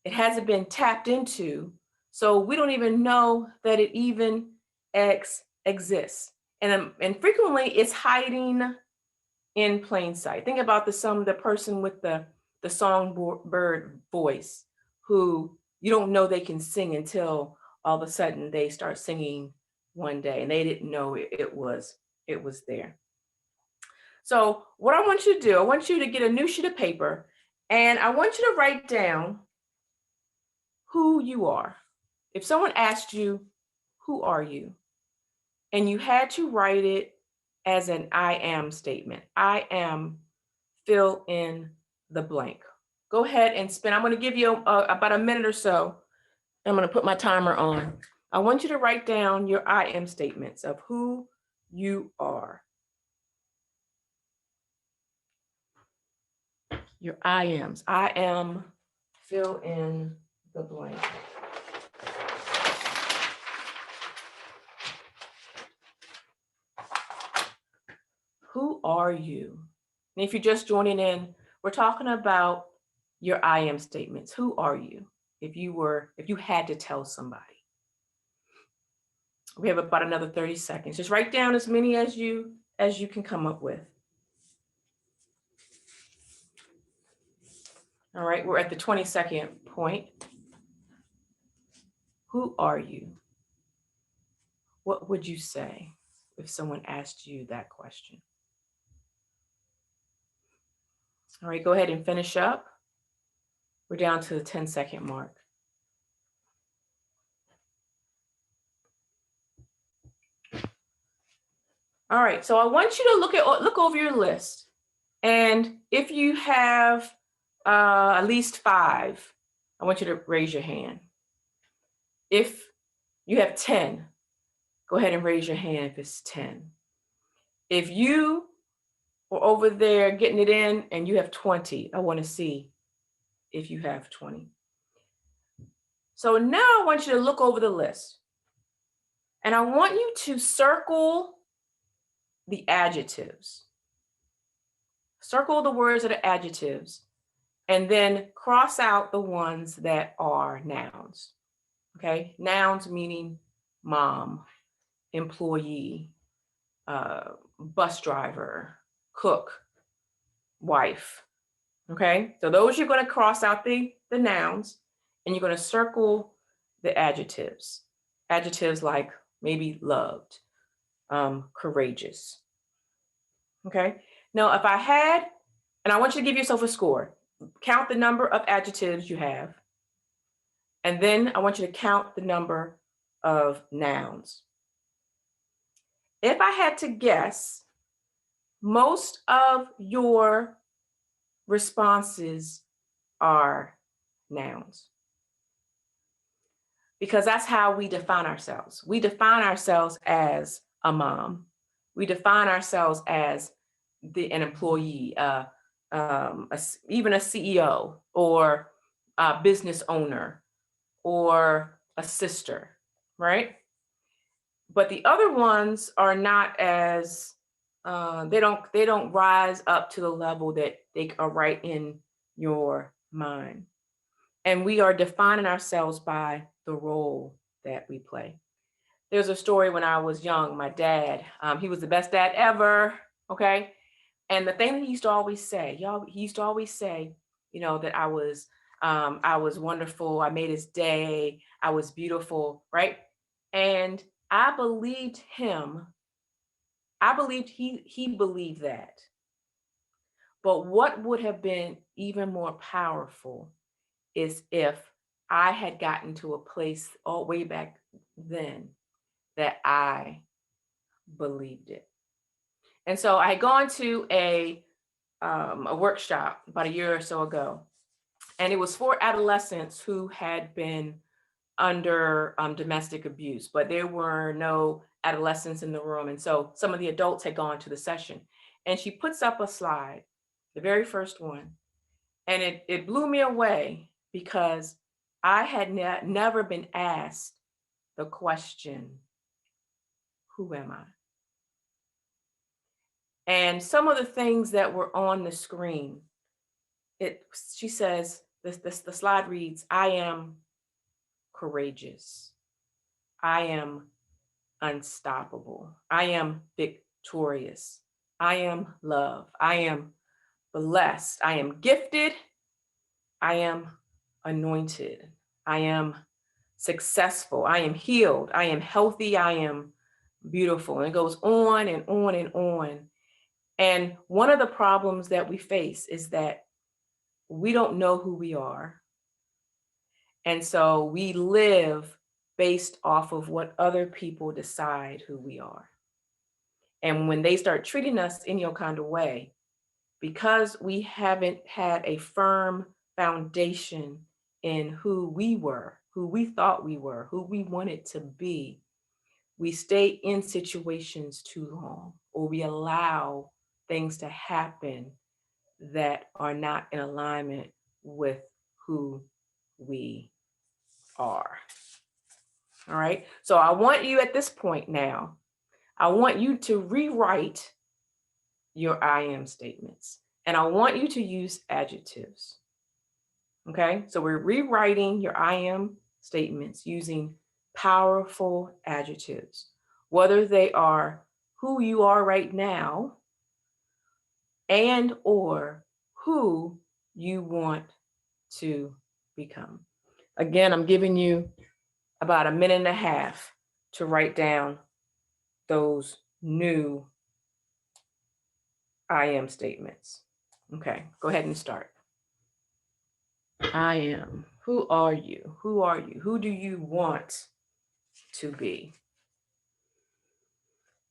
It hasn't been tapped into, so we don't even know that it even exists. And frequently it's hiding in plain sight. Think about the person with the songbird voice who you don't know they can sing until all of a sudden they start singing one day and they didn't know it was there. So what I want you to do, I want you to get a new sheet of paper and I want you to write down who you are. If someone asked you, who are you? And you had to write it as an I am statement. I am, fill in the blank. Go ahead and spin. I'm going to give you about a minute or so. I'm going to put my timer on. I want you to write down your I am statements of who you are. Your I ams. I am, fill in the blank. Who are you? And if you're just joining in, we're talking about your I am statements. Who are you? If you had to tell somebody. We have about another 30 seconds. Just write down as many as you can come up with. All right, we're at the 22nd point. Who are you? What would you say if someone asked you that question? All right, go ahead and finish up. We're down to the 10-second mark. All right, so I want you to look over your list. And if you have at least 5, I want you to raise your hand. If you have 10, go ahead and raise your hand if it's 10. If you were over there getting it in and you have 20, I want to see if you have 20. So now I want you to look over the list. And I want you to circle the adjectives. Circle the words that are adjectives, and then cross out the ones that are nouns. Okay, nouns meaning mom, employee, bus driver, cook, wife. Okay, so those you're going to cross out the nouns, and you're going to circle the adjectives. Adjectives like maybe loved, courageous. Okay, now if I had, and I want you to give yourself a score, count the number of adjectives you have, and then I want you to count the number of nouns. If I had to guess, most of your responses are nouns, because that's how we define ourselves. We define ourselves as a mom. We define ourselves as an employee, even a CEO or a business owner or a sister, right? But the other ones are not as, they don't rise up to the level that they are right in your mind. And we are defining ourselves by the role that we play. There's a story when I was young, my dad, he was the best dad ever, okay? And the thing that he used to always say, that I was wonderful, I made his day, I was beautiful, right? And I believed him. I believed he believed that. But what would have been even more powerful is if I had gotten to a place all way back then that I believed it. And so I had gone to a workshop about a year or so ago, and it was for adolescents who had been under domestic abuse, but there were no adolescents in the room. And so some of the adults had gone to the session, and she puts up a slide, the very first one, and it blew me away because I had never been asked the question, who am I? And some of the things that were on the screen, she says, the slide reads, I am courageous. I am unstoppable. I am victorious. I am love. I am blessed. I am gifted. I am anointed. I am successful. I am healed. I am healthy. I am beautiful. And it goes on and on and on. And one of the problems that we face is that we don't know who we are. And so we live based off of what other people decide who we are. And when they start treating us any kind of way, because we haven't had a firm foundation in who we were, who we thought we were, who we wanted to be, we stay in situations too long, or we allow things to happen that are not in alignment with who we are. All right. So I want you at this point now, I want you to rewrite your I am statements, and I want you to use adjectives. Okay. So we're rewriting your I am statements using powerful adjectives, whether they are who you are right now and or who you want to become. Again, I'm giving you about a minute and a half to write down those new I am statements. Okay, go ahead and start. I am. Who are you? Who are you? Who do you want to be?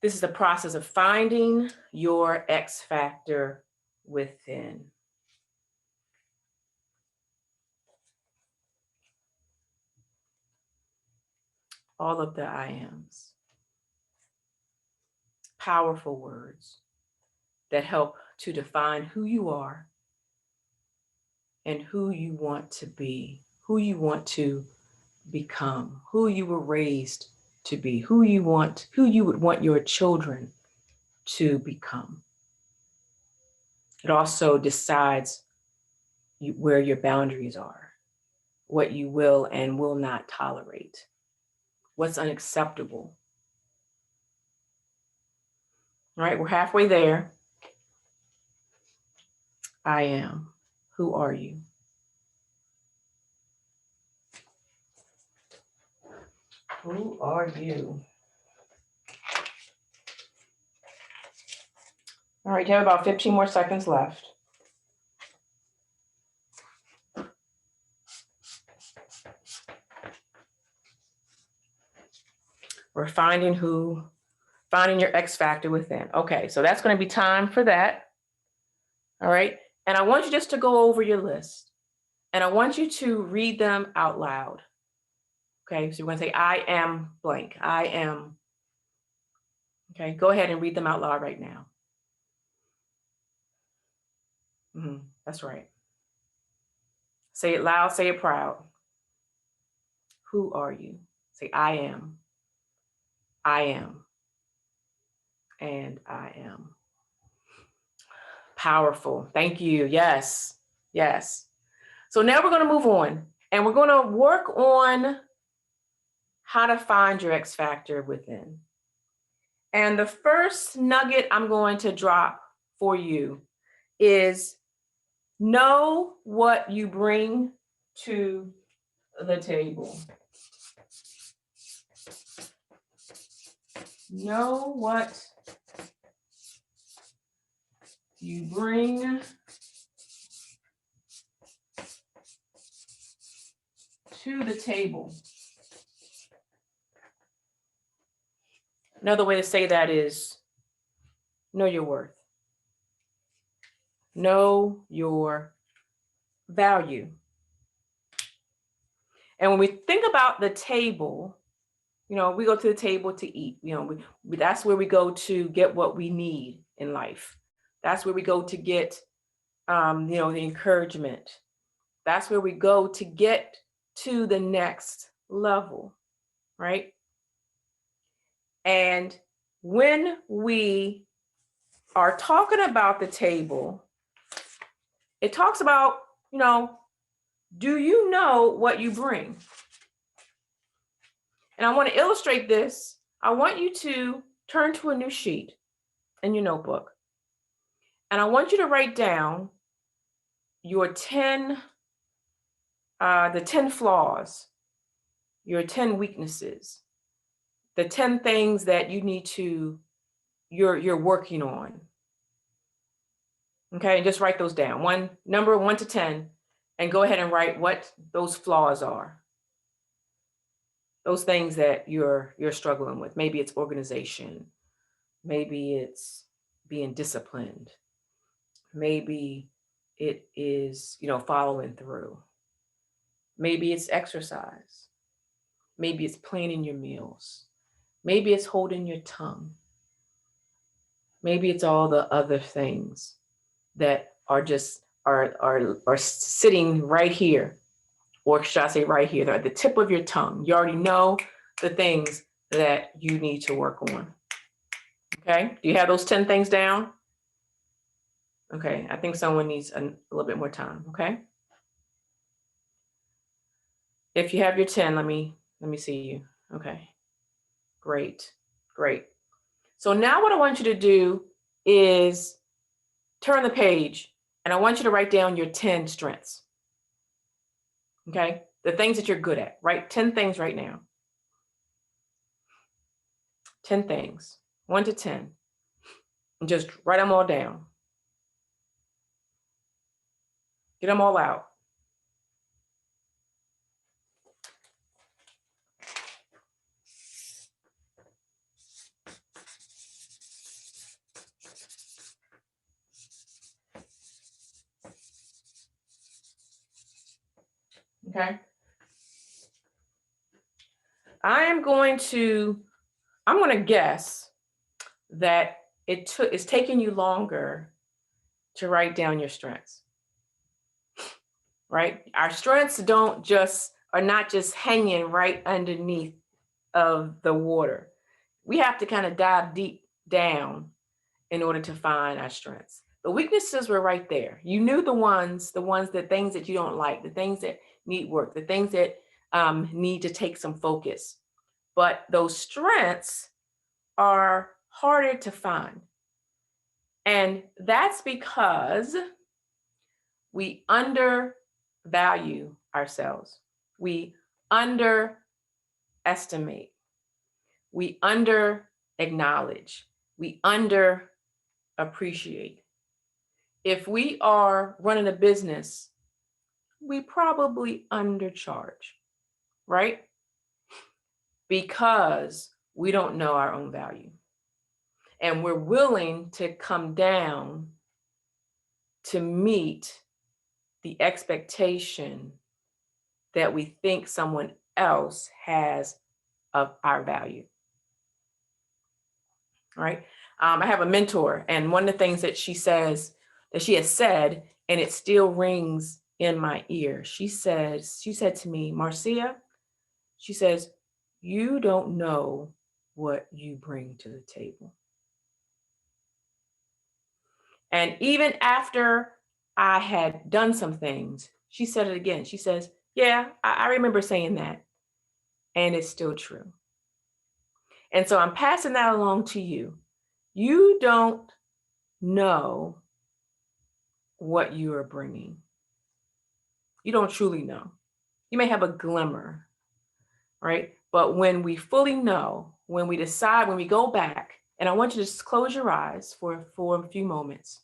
This is the process of finding your X factor within. All of the I ams. Powerful words that help to define who you are and who you want to be, who you want to become, who you were raised to be, who you would want your children to become. It also decides where your boundaries are, what you will and will not tolerate, what's unacceptable. All right, we're halfway there. I am. Who are you? Who are you? All right, you have about 15 more seconds left. We're finding your X factor within. Okay, so that's going to be time for that. All right, and I want you just to go over your list and I want you to read them out loud. Okay, so you're going to say, I am blank. I am. Okay, go ahead and read them out loud right now. That's right. Say it loud, say it proud. Who are you? Say, I am. I am. And I am. Powerful. Thank you. Yes. Yes. So now we're going to move on and we're going to work on how to find your X factor within. And the first nugget I'm going to drop for you is know what you bring to the table. Know what you bring to the table. Another way to say that is know your worth. Know your value. And when we think about the table, we go to the table to eat. That's where we go to get what we need in life. That's where we go to get, the encouragement. That's where we go to get to the next level, right? And when we are talking about the table, it talks about, do you know what you bring? And I want to illustrate this. I want you to turn to a new sheet in your notebook. And I want you to write down your the 10 flaws, your 10 weaknesses, the 10 things that you're working on. Okay, and just write those down. Number 1 to 10, and go ahead and write what those flaws are. Those things that you're struggling with. Maybe it's organization. Maybe it's being disciplined. Maybe it is, following through. Maybe it's exercise. Maybe it's planning your meals. Maybe it's holding your tongue. Maybe it's all the other things that are just are sitting right here, or should I say right here? They're at the tip of your tongue. You already know the things that you need to work on. Okay, do you have those 10 things down? Okay, I think someone needs a little bit more time. Okay, if you have your 10, let me see you. Okay, great. So now what I want you to do is turn the page, and I want you to write down your 10 strengths. Okay. The things that you're good at, right? 10 things right now. 10 things, 1 to 10. And just write them all down. Get them all out. Okay. I'm going to guess that it's taking you longer to write down your strengths, right? Our strengths are not just hanging right underneath of the water. We have to kind of dive deep down in order to find our strengths. The weaknesses were right there. You knew the things that you don't like, the things that need work, the things that need to take some focus. But those strengths are harder to find. And that's because we undervalue ourselves. We underestimate. We under acknowledge. We under appreciate. If we are running a business, we probably undercharge, right? Because we don't know our own value. And we're willing to come down to meet the expectation that we think someone else has of our value. All right. I have a mentor, and one of the things that she has said, and it still rings in my ear. She said to me, Marcia, she says, you don't know what you bring to the table. And even after I had done some things, she said it again. She says, yeah, I remember saying that. And it's still true. And so I'm passing that along to you. You don't know what you are bringing. You don't truly know. You may have a glimmer, right? But when we fully know, when we decide, when we go back, and I want you to just close your eyes for a few moments.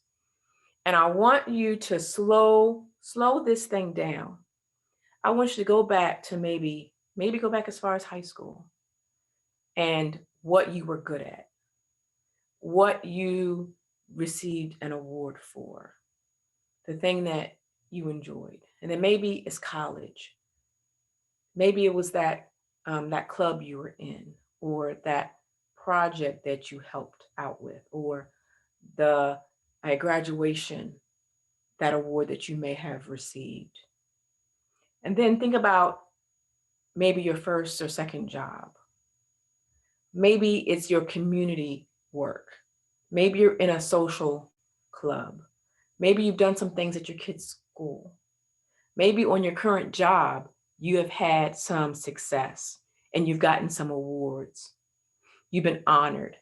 And I want you to slow this thing down. I want you to go back to maybe go back as far as high school and what you were good at, what you received an award for, the thing that you enjoyed. And then maybe it's college. Maybe it was that club you were in, or that project that you helped out with, or the graduation, that award that you may have received. And then think about maybe your first or second job. Maybe it's your community work. Maybe you're in a social club. Maybe you've done some things at your kids' school. Maybe on your current job, you have had some success and you've gotten some awards. You've been honored.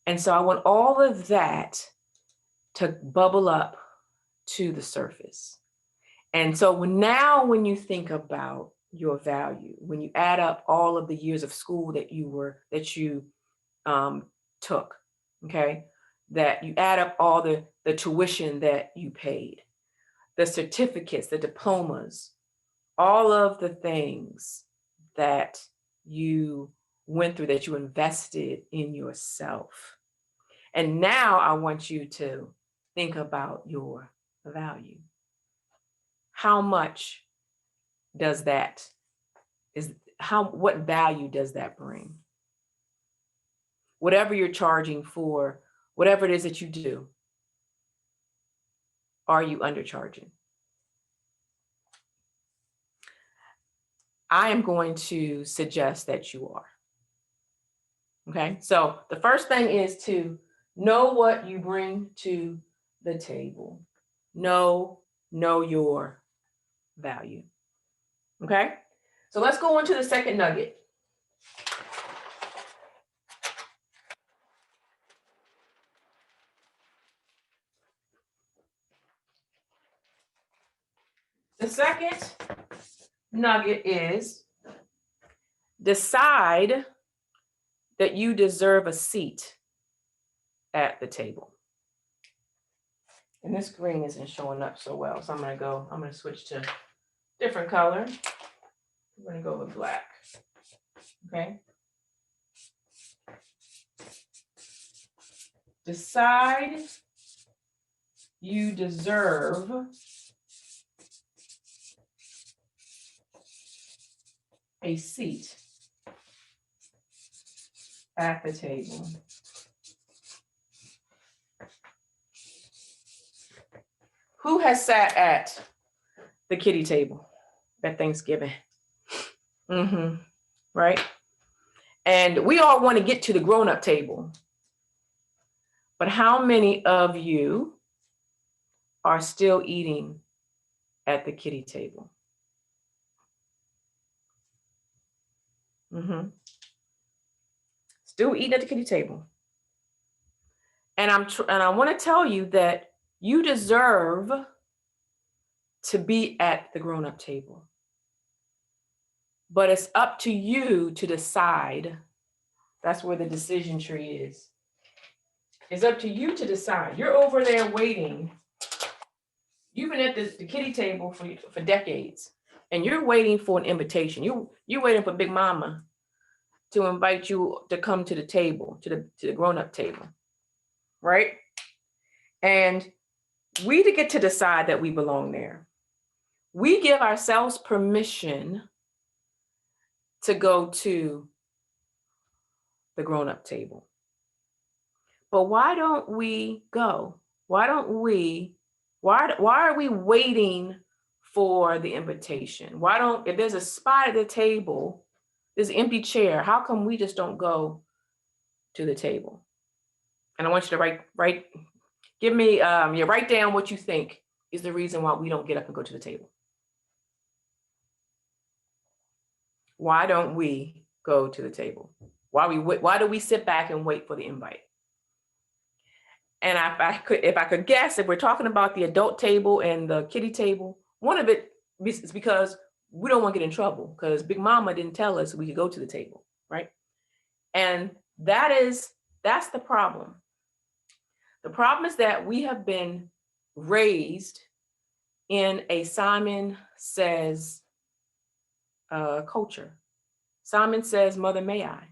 And so I want all of that to bubble up to the surface. And so when you think about your value, when you add up all of the years of school that you took, okay, that you add up all the tuition that you paid, the certificates, the diplomas, all of the things that you went through, that you invested in yourself. And now I want you to think about your value. How much does what value does that bring? Whatever you're charging for, whatever it is that you do, are you undercharging? I am going to suggest that you are. Okay, so the first thing is to know what you bring to the table. Know your value. Okay, so let's go on to the second nugget. The second nugget is decide that you deserve a seat at the table. And this green isn't showing up so well, so I'm gonna switch to different color. I'm gonna go with black, okay? Decide you deserve a seat at the table. Who has sat at the kiddie table at Thanksgiving? Right? And we all want to get to the grown-up table. But how many of you are still eating at the kiddie table? Still eating at the kiddie table. And I want to tell you that you deserve to be at the grown-up table. But it's up to you to decide. That's where the decision tree is. It's up to you to decide. You're over there waiting. You've been at the kiddie table for decades, and you're waiting for an invitation. You're waiting for Big Mama to invite you to come to the table, to the grown-up table, right? And we to get to decide that we belong there. We give ourselves permission to go to the grown-up table. But why don't we go? Why are we waiting for the invitation? If there's a spot at the table, there's an empty chair, how come we just don't go to the table? And I want you to write down what you think is the reason why we don't get up and go to the table. Why don't we go to the table? Why do we sit back and wait for the invite? And if I could guess, if we're talking about the adult table and the kiddie table, one of it is because we don't want to get in trouble because Big Mama didn't tell us we could go to the table, right? And that's the problem. The problem is that we have been raised in a Simon Says culture. Simon Says, Mother, may I?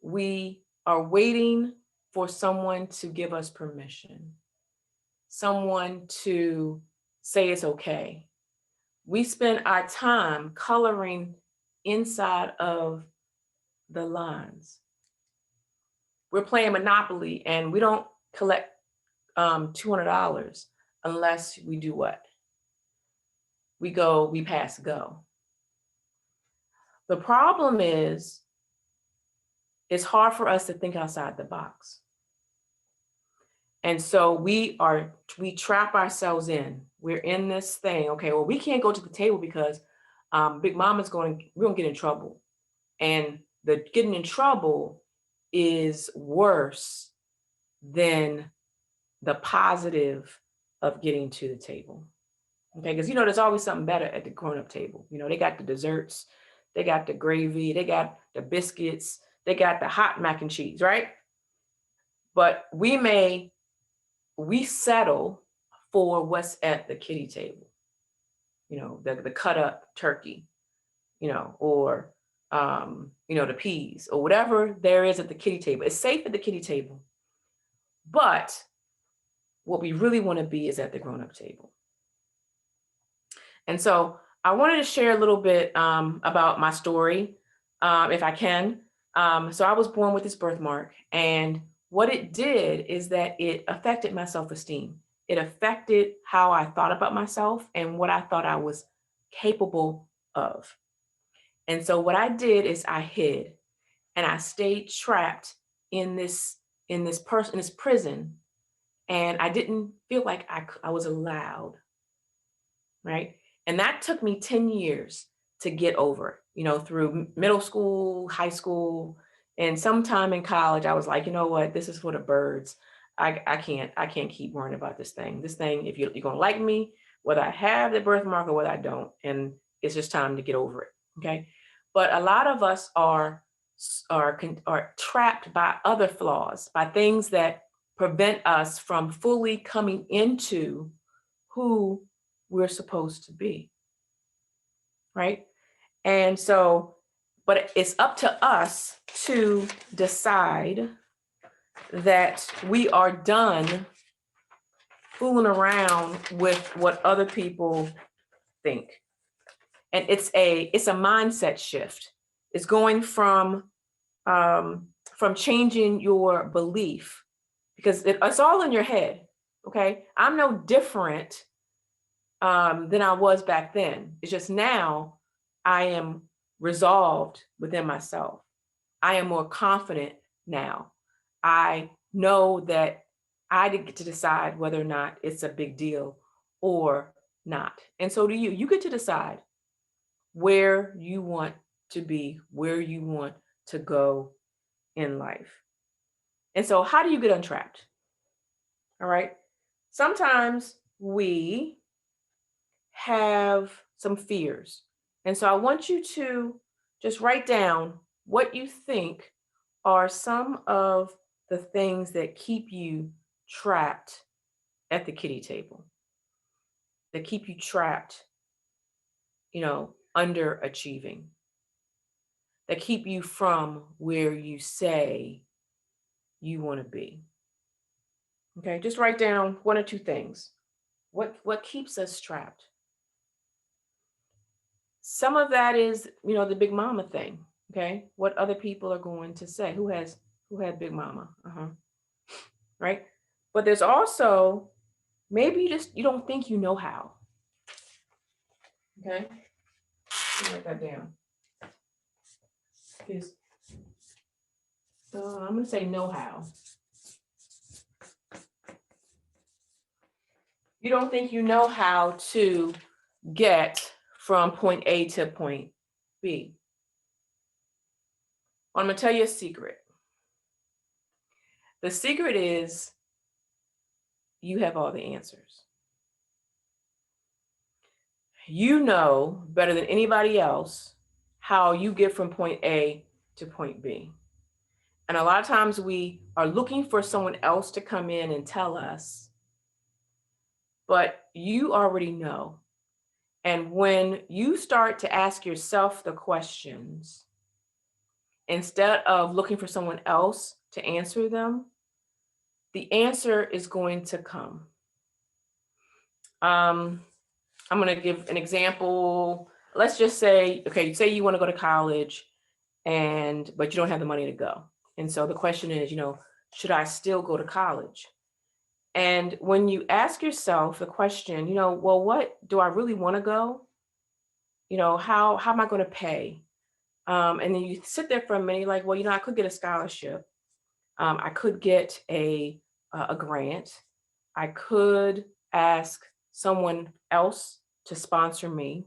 We are waiting for someone to give us permission, someone to say it's okay. We spend our time coloring inside of the lines. We're playing Monopoly and we don't collect $200 unless we do what? We pass go. The problem is, it's hard for us to think outside the box. And so we trap ourselves in. We're in this thing, okay, well, we can't go to the table because Big Mama's we're gonna get in trouble. And the getting in trouble is worse than the positive of getting to the table. Okay, because there's always something better at the grown-up table. They got the desserts, they got the gravy, they got the biscuits, they got the hot mac and cheese, right? But we settle for what's at the kiddie table, the cut up turkey, or the peas or whatever there is at the kiddie table. It's safe at the kiddie table, but what we really want to be is at the grown-up table. And so I wanted to share a little bit about my story, if I can. So I was born with this birthmark, and what it did is that it affected my self-esteem. It affected how I thought about myself and what I thought I was capable of. And so what I did is I hid, and I stayed trapped in this prison, and I didn't feel like I was allowed, right? And that took me 10 years to get over, through middle school, high school, and sometime in college, I was like, you know what, this is for the birds. I can't keep worrying about this thing. This thing, if you're gonna like me, whether I have the birthmark or whether I don't, and it's just time to get over it, okay? But a lot of us are trapped by other flaws, by things that prevent us from fully coming into who we're supposed to be, right? And so, but it's up to us to decide that we are done fooling around with what other people think. And it's a mindset shift. It's going from changing your belief, because it's all in your head. Okay, I'm no different than I was back then. It's just now I am resolved within myself. I am more confident now. I know that I get to decide whether or not it's a big deal or not. And so do you. You get to decide where you want to be, where you want to go in life. And so how do you get untrapped? All right. Sometimes we have some fears. And so I want you to just write down what you think are some of the things that keep you trapped at the kiddie table, that keep you trapped, underachieving, that keep you from where you say you want to be. Okay, just write down one or two things. What keeps us trapped? Some of that is, the big mama thing. Okay, what other people are going to say. Who had big mama? Right? But there's also maybe you don't think you know how. Okay, write that down. I'm going to say know how. You don't think you know how to get from point A to point B. I'm going to tell you a secret. The secret is you have all the answers. You know better than anybody else how you get from point A to point B. And a lot of times we are looking for someone else to come in and tell us, but you already know. And when you start to ask yourself the questions, instead of looking for someone else to answer them, the answer is going to come. I'm going to give an example. Let's just say, okay, say you want to go to college, but you don't have the money to go. And so the question is, should I still go to college? And when you ask yourself the question, well, what do I really want to go? How am I going to pay? And then you sit there for a minute, you're like, well, I could get a scholarship. I could get a grant. I could ask someone else to sponsor me.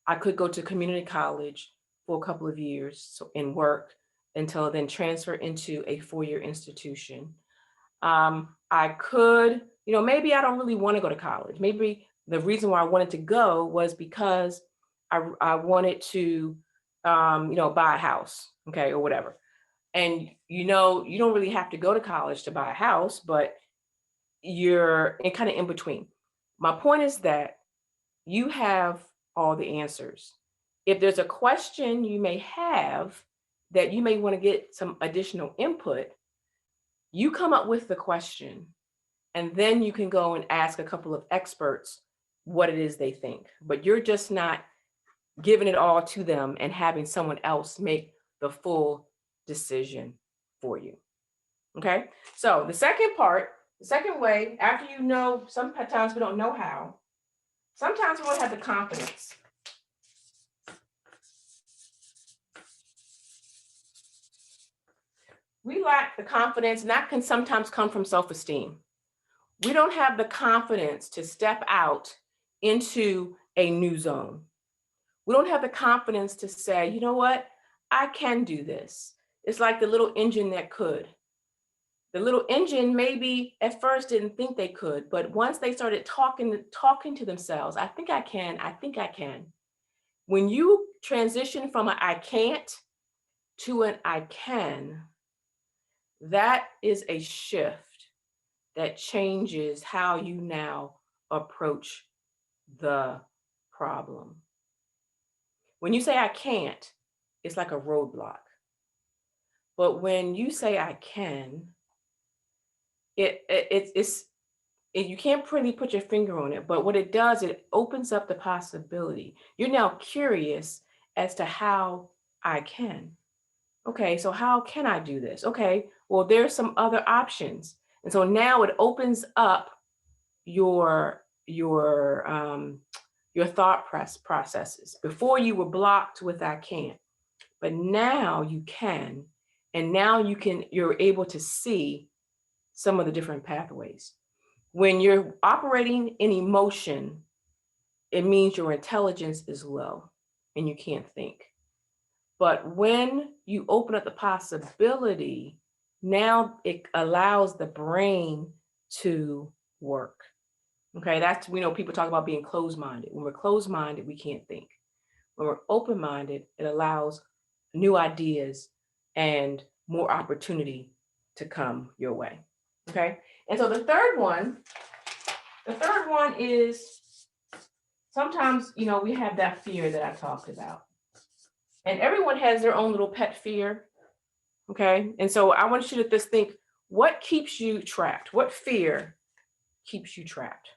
I could go to community college for a couple of years and work until then transfer into a 4-year institution. I could, maybe I don't really want to go to college. Maybe the reason why I wanted to go was because I wanted to, buy a house, okay, or whatever. And, you don't really have to go to college to buy a house, but you're kind of in between. My point is that you have all the answers. If there's a question you may have that you may want to get some additional input, you come up with the question, and then you can go and ask a couple of experts what it is they think. But you're just not giving it all to them and having someone else make the full decision for you. Okay, so the second way, after sometimes we don't know how, sometimes we don't have the confidence. We lack the confidence, and that can sometimes come from self-esteem. We don't have the confidence to step out into a new zone. We don't have the confidence to say, you know what, I can do this. It's like the little engine that could. the little engine maybe at first didn't think they could, but once they started talking to themselves, I think I can, I think I can. When you transition from an I can't to an I can, that is a shift that changes how you now approach the problem. When you say I can't, it's like a roadblock. But when you say I can, you can't really put your finger on it, but what it does, it opens up the possibility. You're now curious as to how I can. Okay, so how can I do this? Okay, well, there's some other options. And so now it opens up your thought processes. Before you were blocked with I can't, but now you can, and now you're able to see some of the different pathways. When you're operating in emotion, it means your intelligence is low and you can't think. But when you open up the possibility, now it allows the brain to work. Okay, that's, we know people talk about being closed-minded. When we're closed-minded, we can't think. When we're open-minded, it allows new ideas and more opportunity to come your way. Okay, and so the third one is sometimes, we have that fear that I talked about. And everyone has their own little pet fear. Okay, and so I want you to just think, what keeps you trapped? What fear keeps you trapped?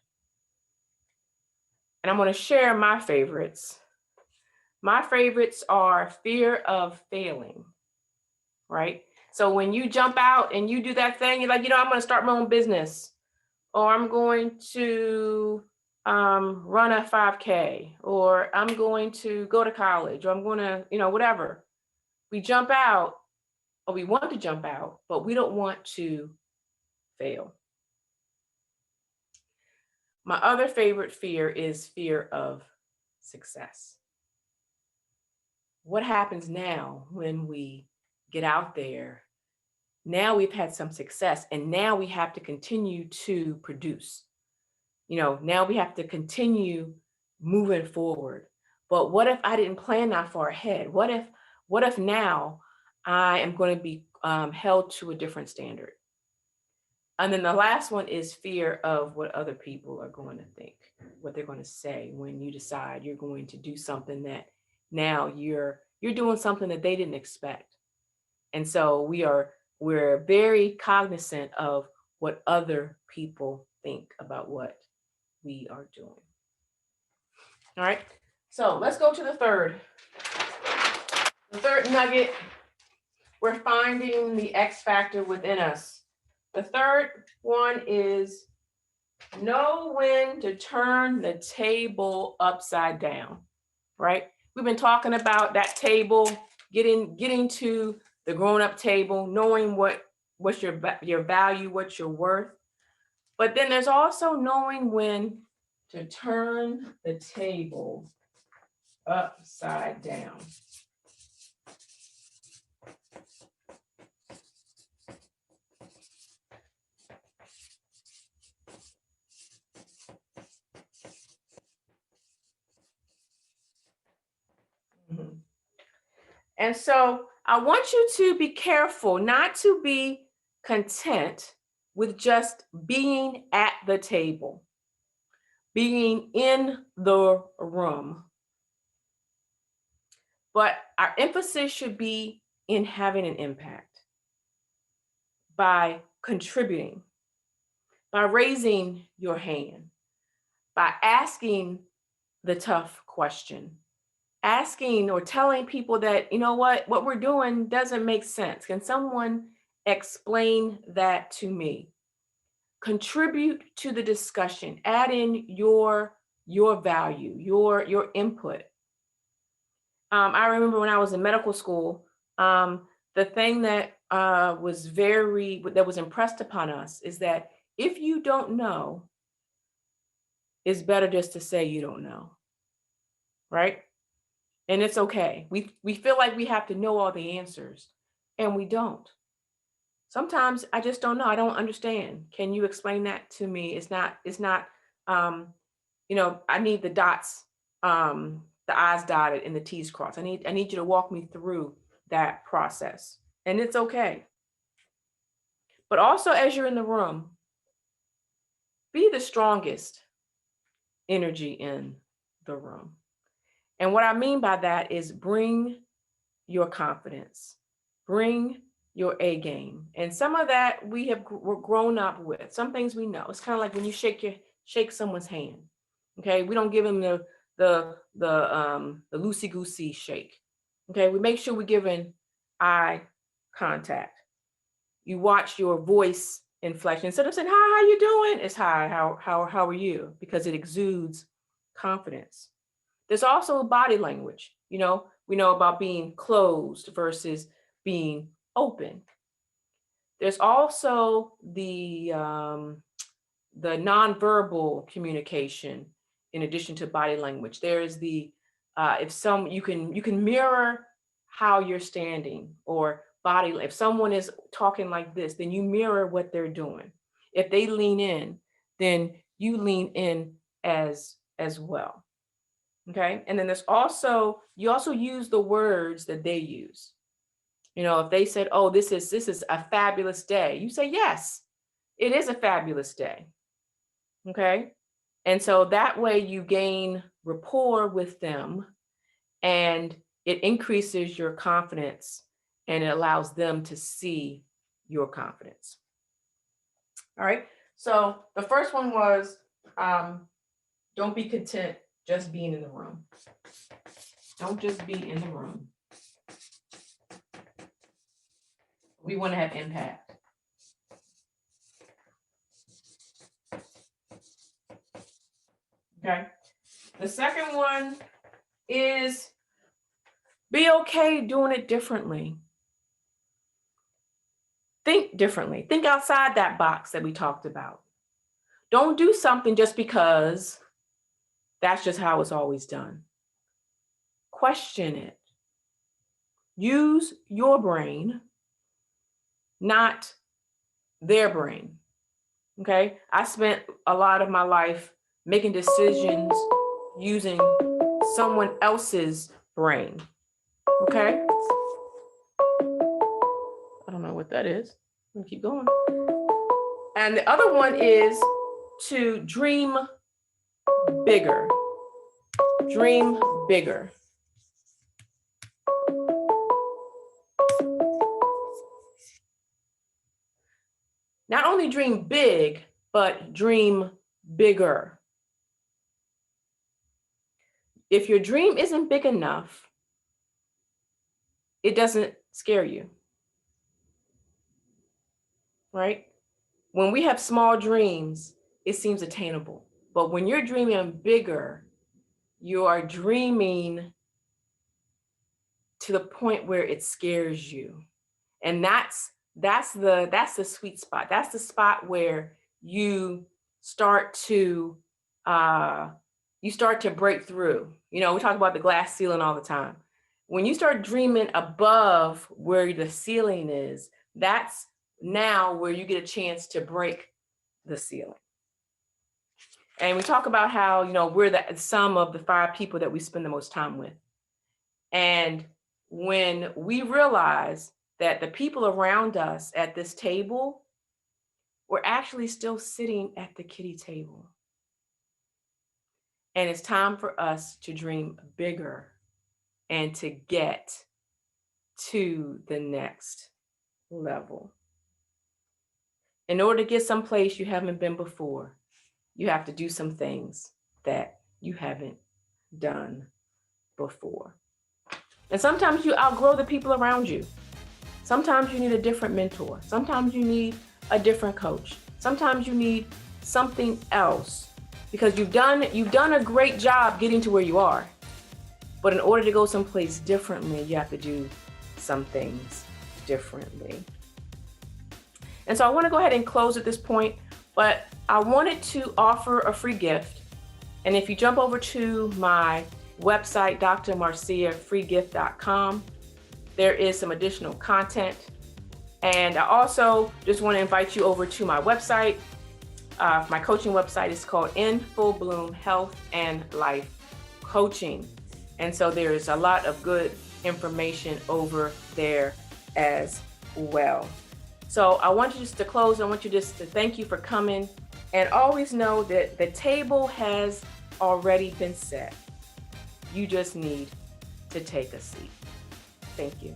And I'm going to share my favorites. My favorites are fear of failing, right? So when you jump out and you do that thing, you're like, I'm going to start my own business, or I'm going to run a 5K, or I'm going to go to college, or I'm going to, whatever. We jump out, or we want to jump out, but we don't want to fail. My other favorite fear is fear of success. What happens now when we get out there? Now we've had some success, and now we have to continue to produce. Now we have to continue moving forward. But what if I didn't plan that far ahead? What if now I am going to be held to a different standard? And then the last one is fear of what other people are going to think, what they're going to say when you decide you're going to do something that now you're doing something that they didn't expect. And so we're very cognizant of what other people think about what we are doing. All right, so let's go to the third nugget. We're finding the X factor within us. The third one is know when to turn the table upside down, right? We've been talking about that table, getting to the grown-up table, knowing what's your value, what's your worth. But then there's also knowing when to turn the table upside down. And so I want you to be careful not to be content with just being at the table, being in the room. But our emphasis should be in having an impact by contributing, by raising your hand, by asking the tough question, asking or telling people that, what we're doing doesn't make sense. Can someone explain that to me? Contribute to the discussion, add in your value, your input. I remember when I was in medical school, the thing that was impressed upon us is that if you don't know, it's better just to say you don't know, right? And it's okay. We feel like we have to know all the answers, and we don't. Sometimes I just don't know. I don't understand. Can you explain that to me? It's not, I need the dots, the I's dotted and the T's crossed. I need you to walk me through that process. And it's okay. But also, as you're in the room, be the strongest energy in the room. And what I mean by that is bring your confidence, bring your A game. And some of that we're grown up with. Some things we know. It's kind of like when you shake someone's hand. Okay, we don't give them the loosey goosey shake. Okay, we make sure we're giving eye contact. You watch your voice inflection. Instead of saying, "Hi, how you doing?" It's "Hi, how are you?" Because it exudes confidence. There's also body language. We know about being closed versus being open. There's also the nonverbal communication in addition to body language. There's the you can mirror how you're standing or body. If someone is talking like this, then you mirror what they're doing. If they lean in, then you lean in as well. Okay. And then you also use the words that they use. If they said, "Oh, this is a fabulous day," you say, "Yes, it is a fabulous day." Okay. And so that way you gain rapport with them and it increases your confidence and it allows them to see your confidence. All right. So the first one was, don't be content just being in the room. Don't just be in the room. We want to have impact. Okay. The second one is be okay doing it differently. Think differently. Think outside that box that we talked about. Don't do something just because that's just how it's always done. Question it. Use your brain, not their brain. Okay? I spent a lot of my life making decisions using someone else's brain. Okay? I don't know what that is. I'm gonna keep going. And the other one is to dream bigger. Dream bigger. Not only dream big, but dream bigger. If your dream isn't big enough, it doesn't scare you. Right? When we have small dreams, it seems attainable. But when you're dreaming bigger, you are dreaming to the point where it scares you. And that's the sweet spot. That's the spot where you start to break through. We talk about the glass ceiling all the time. When you start dreaming above where the ceiling is, that's now where you get a chance to break the ceiling. And we talk about how, we're the sum of the 5 people that we spend the most time with. And when we realize that the people around us at this table were actually still sitting at the kiddie table. And it's time for us to dream bigger and to get to the next level. In order to get someplace you haven't been before, you have to do some things that you haven't done before. And sometimes you outgrow the people around you. Sometimes you need a different mentor. Sometimes you need a different coach. Sometimes you need something else because you've done a great job getting to where you are. But in order to go someplace differently, you have to do some things differently. And so I want to go ahead and close at this point, but I wanted to offer a free gift. And if you jump over to my website, drmarciafreegift.com, there is some additional content And I also just want to invite you over to my website. My coaching website is called In Full Bloom Health and Life Coaching. And so there is a lot of good information over there as well. So I want you just to close. I want you just to thank you for coming, and always know that the table has already been set. You just need to take a seat. Thank you.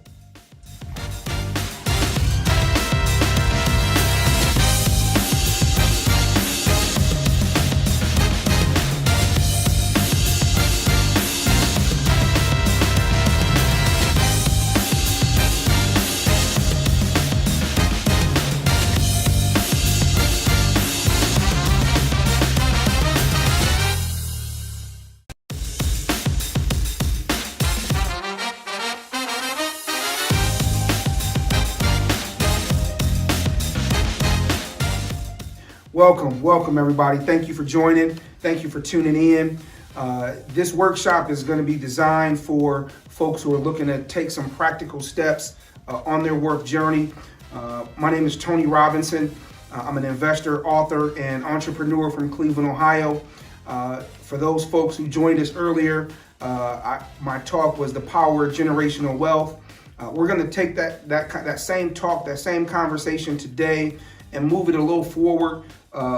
Welcome everybody. Thank you for joining. Thank you for tuning in. This workshop is going to be designed for folks who are looking to take some practical steps on their work journey. My name is Tony Robinson. I'm an investor, author, and entrepreneur from Cleveland, Ohio. For those folks who joined us earlier, my talk was the power of generational wealth. We're going to take that same talk, that same conversation today, and move it a little forward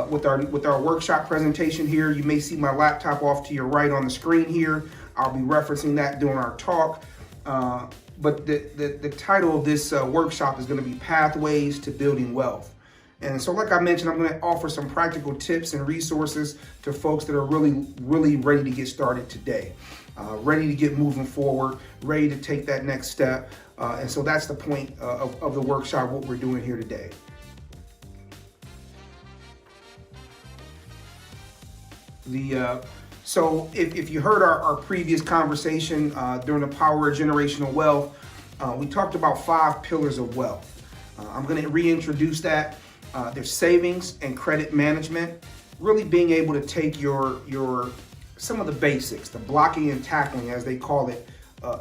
with our workshop presentation here. You may see my laptop off to your right on the screen here. I'll be referencing that during our talk. But the title of this workshop is going to be Pathways to Building Wealth. And so like I mentioned, I'm going to offer some practical tips and resources to folks that are really ready to get started today, ready to get moving forward, ready to take that next step. And so that's the point of the workshop, what we're doing here today. So if you heard our previous conversation during the power of generational wealth, we talked about 5 pillars of wealth. I'm going to reintroduce that. There's savings and credit management, really being able to take your some of the basics, the blocking and tackling as they call it,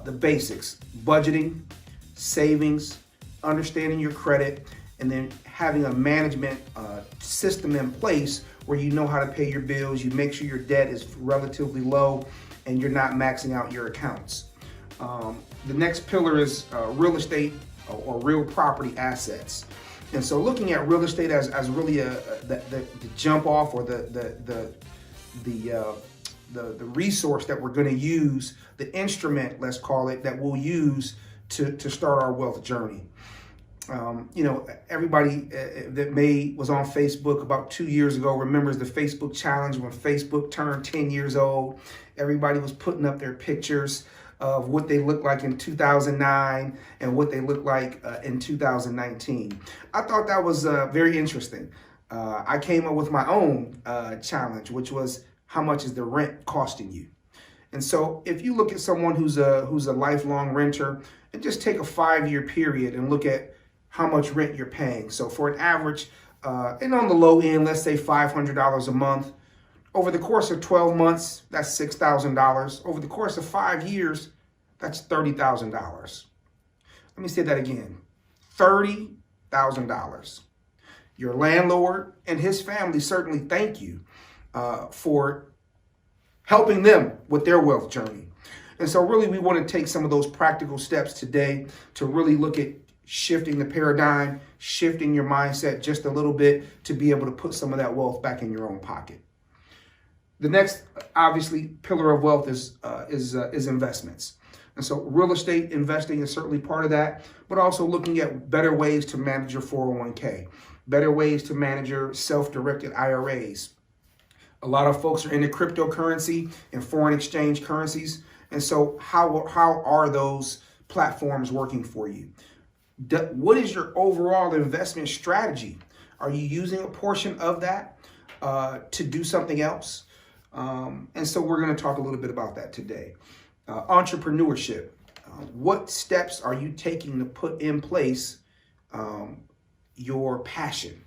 the basics, budgeting, savings, understanding your credit, and then having a management system in place where you know how to pay your bills, you make sure your debt is relatively low, and you're not maxing out your accounts. The next pillar is real estate or real property assets. And so looking at real estate as really the jump off, or the resource that we're going to use, the instrument, let's call it, that we'll use to start our wealth journey. Everybody that was on Facebook about 2 years ago remembers the Facebook challenge when Facebook turned 10 years old. Everybody was putting up their pictures of what they looked like in 2009 and what they looked like in 2019. I thought that was very interesting. I came up with my own challenge, which was, how much is the rent costing you? And so if you look at someone who's a lifelong renter, and just take a 5-year period and look at how much rent you're paying. So for an average, and on the low end, let's say $500 a month. Over the course of 12 months, that's $6,000. Over the course of 5 years, that's $30,000. Let me say that again, $30,000. Your landlord and his family certainly thank you for helping them with their wealth journey. And so really we want to take some of those practical steps today to really look at shifting the paradigm, shifting your mindset just a little bit to be able to put some of that wealth back in your own pocket. The next, obviously, pillar of wealth is investments. And so real estate investing is certainly part of that, but also looking at better ways to manage your 401k, better ways to manage your self-directed IRAs. A lot of folks are into cryptocurrency and foreign exchange currencies. And so how are those platforms working for you? What is your overall investment strategy? Are you using a portion of that to do something else? And so we're going to talk a little bit about that today. Entrepreneurship. What steps are you taking to put in place your passion?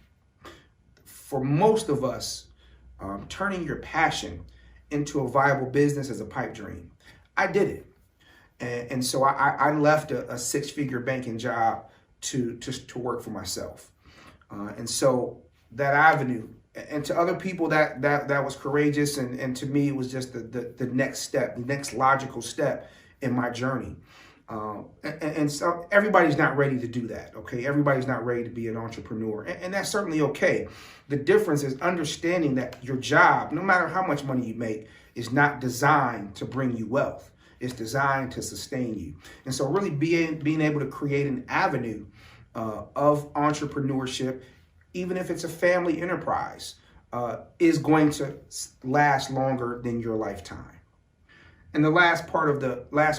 For most of us, turning your passion into a viable business is a pipe dream. I did it. And so I left a 6-figure banking job to work for myself. And so that avenue, and to other people that was courageous, and to me it was just the next step, the next logical step in my journey. And so everybody's not ready to do that, okay? Everybody's not ready to be an entrepreneur, and that's certainly okay. The difference is understanding that your job, no matter how much money you make, is not designed to bring you wealth. It's designed to sustain you. And so really being able to create an avenue of entrepreneurship, even if it's a family enterprise, is going to last longer than your lifetime. And the last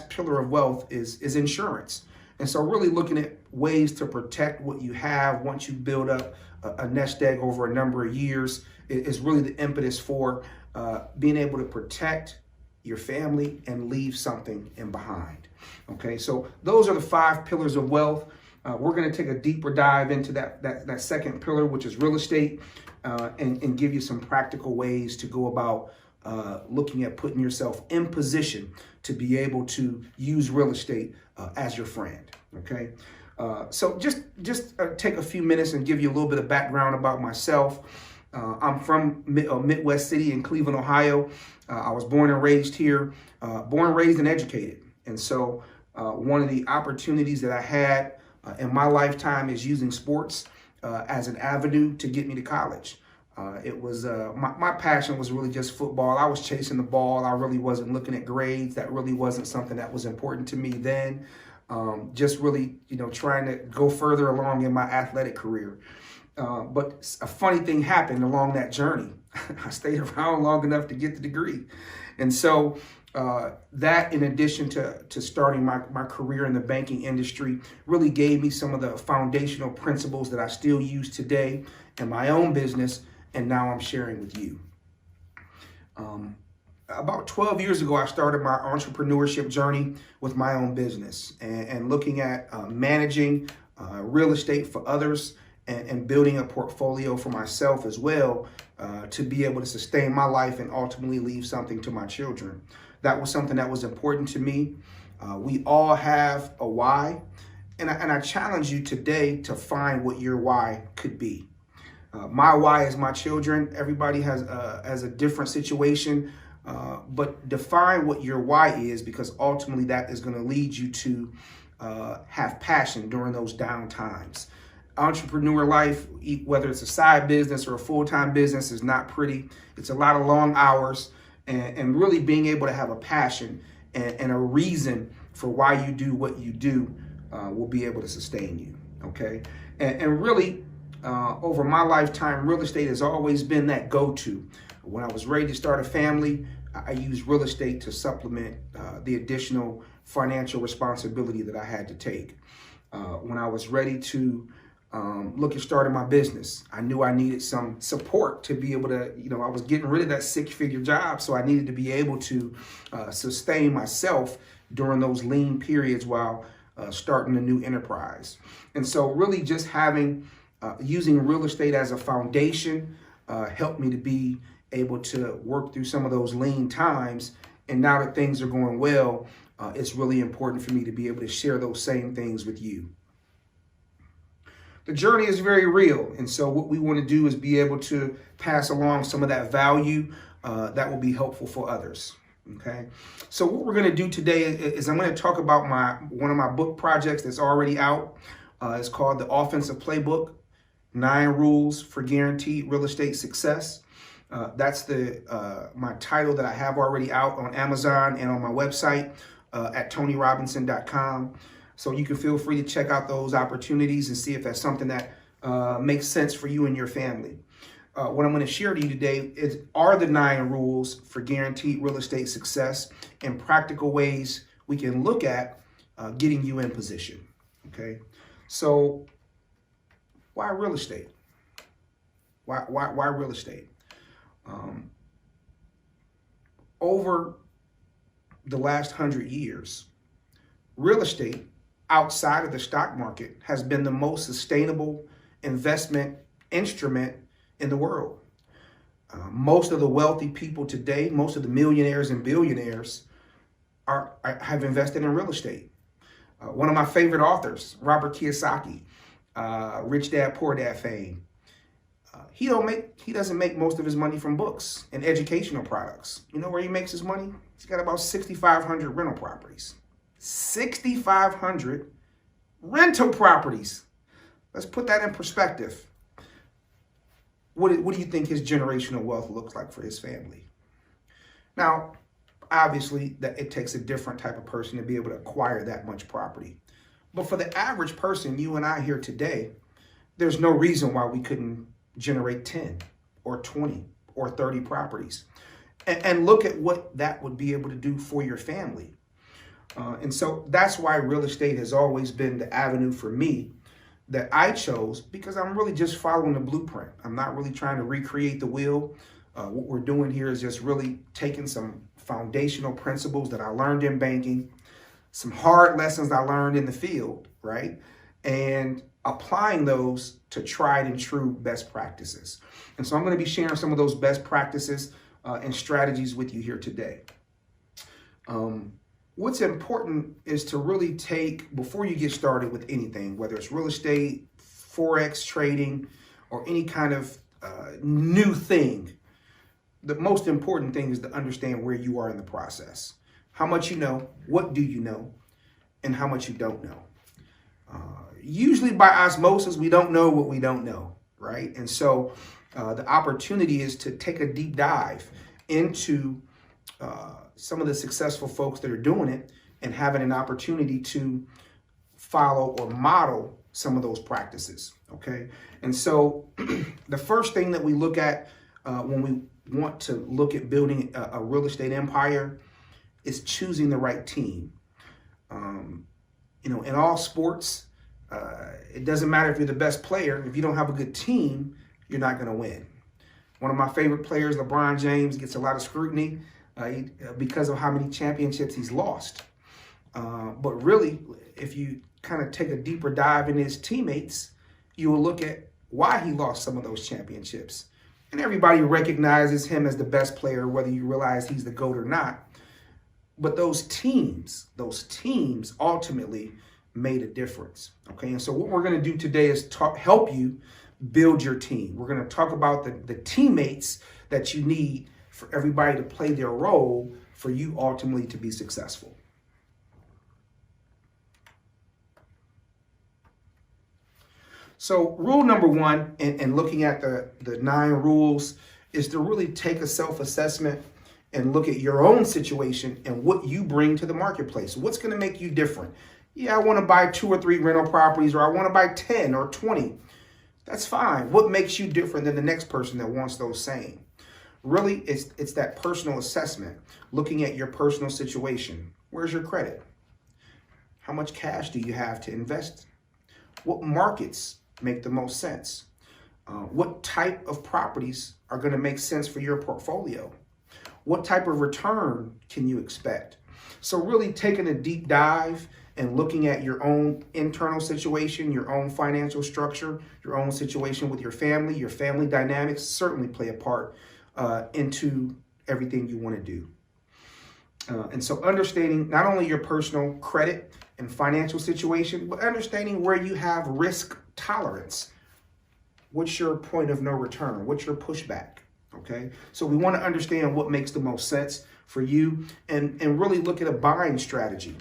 pillar of wealth is insurance. And so really looking at ways to protect what you have once you build up a nest egg over a number of years is really the impetus for being able to protect your family and leave something in behind. Okay, so those are the 5 pillars of wealth. We're going to take a deeper dive into that second pillar, which is real estate, and give you some practical ways to go about looking at putting yourself in position to be able to use real estate as your friend. Okay, so just take a few minutes and give you a little bit of background about myself. I'm from Midwest City in Cleveland, Ohio. I was born and raised here, raised, and educated. And so one of the opportunities that I had in my lifetime is using sports as an avenue to get me to college. It was my passion was really just football. I was chasing the ball. I really wasn't looking at grades. That really wasn't something that was important to me then. Just really, trying to go further along in my athletic career. But a funny thing happened along that journey. I stayed around long enough to get the degree. And so that, in addition to starting my career in the banking industry, really gave me some of the foundational principles that I still use today in my own business, and now I'm sharing with you. About 12 years ago, I started my entrepreneurship journey with my own business and looking at managing real estate for others and building a portfolio for myself as well to be able to sustain my life and ultimately leave something to my children. That was something that was important to me. We all have a why, and I challenge you today to find what your why could be. My why is my children. Everybody has a different situation, but define what your why is, because ultimately that is going to lead you to have passion during those down times. Entrepreneur life, whether it's a side business or a full-time business, is not pretty. It's a lot of long hours, and really being able to have a passion and a reason for why you do what you do will be able to sustain you, okay? And really, over my lifetime, real estate has always been that go-to. When I was ready to start a family, I used real estate to supplement the additional financial responsibility that I had to take. When I was ready to look at starting my business, I knew I needed some support to be able to, I was getting rid of that 6-figure job, so I needed to be able to sustain myself during those lean periods while starting a new enterprise. And so really just using real estate as a foundation helped me to be able to work through some of those lean times. And now that things are going well, it's really important for me to be able to share those same things with you. The journey is very real, and so what we want to do is be able to pass along some of that value that will be helpful for others. Okay, so what we're going to do today is I'm going to talk about one of my book projects that's already out. It's called The Offensive Playbook: 9 Rules for Guaranteed Real Estate Success. That's my title that I have already out on Amazon and on my website at TonyRobinson.com. So you can feel free to check out those opportunities and see if that's something that makes sense for you and your family. What I'm going to share to you today are the 9 rules for guaranteed real estate success and practical ways we can look at getting you in position. Okay, so why real estate? Why real estate? Over the last 100 years, real estate outside of the stock market has been the most sustainable investment instrument in the world. Most of the wealthy people today, most of the millionaires and billionaires have invested in real estate. One of my favorite authors, Robert Kiyosaki, Rich Dad, Poor Dad fame. He doesn't make most of his money from books and educational products. You know where he makes his money? He's got about 6,500 rental properties. 6,500 rental properties. Let's put that in perspective. What do you think his generational wealth looks like for his family? Now, obviously, that it takes a different type of person to be able to acquire that much property. But for the average person, you and I here today, there's no reason why we couldn't generate 10 or 20 or 30 properties. And look at what that would be able to do for your family. And so that's why real estate has always been the avenue for me that I chose, because I'm really just following the blueprint. I'm not really trying to recreate the wheel. What we're doing here is just really taking some foundational principles that I learned in banking, some hard lessons I learned in the field, right? And applying those to tried and true best practices. And so I'm going to be sharing some of those best practices and strategies with you here today. What's important is to really take, before you get started with anything, whether it's real estate, Forex trading, or any kind of new thing, the most important thing is to understand where you are in the process. How much you know, what do you know, and how much you don't know. Usually by osmosis, we don't know what we don't know, right? And so the opportunity is to take a deep dive into some of the successful folks that are doing it and having an opportunity to follow or model some of those practices, okay? And so the first thing that we look at when we want to look at building a real estate empire is choosing the right team. You know, in all sports, it doesn't matter if you're the best player. If you don't have a good team, you're not going to win. One of my favorite players, LeBron James, gets a lot of scrutiny because of how many championships he's lost. But really, if you kind of take a deeper dive into his teammates, you will look at why he lost some of those championships. And everybody recognizes him as the best player, whether you realize he's the GOAT or not. But those teams ultimately made a difference. Okay, and so what we're going to do today is help you build your team. We're going to talk about the teammates that you need for everybody to play their role for you ultimately to be successful. So rule number one, and looking at the 9 rules, is to really take a self-assessment and look at your own situation and what you bring to the marketplace. What's going to make you different? Yeah, I want to buy 2 or 3 rental properties, or I want to buy 10 or 20. That's fine. What makes you different than the next person that wants those same? Really, it's that personal assessment, looking at your personal situation. Where's your credit? How much cash do you have to invest? What markets make the most sense? What type of properties are going to make sense for your portfolio? What type of return can you expect? So really taking a deep dive and looking at your own internal situation, your own financial structure, your own situation with your family dynamics certainly play a part into everything you want to do. And so understanding not only your personal credit and financial situation, but understanding where you have risk tolerance. What's your point of no return? What's your pushback? Okay, so we want to understand what makes the most sense for you and really look at a buying strategy.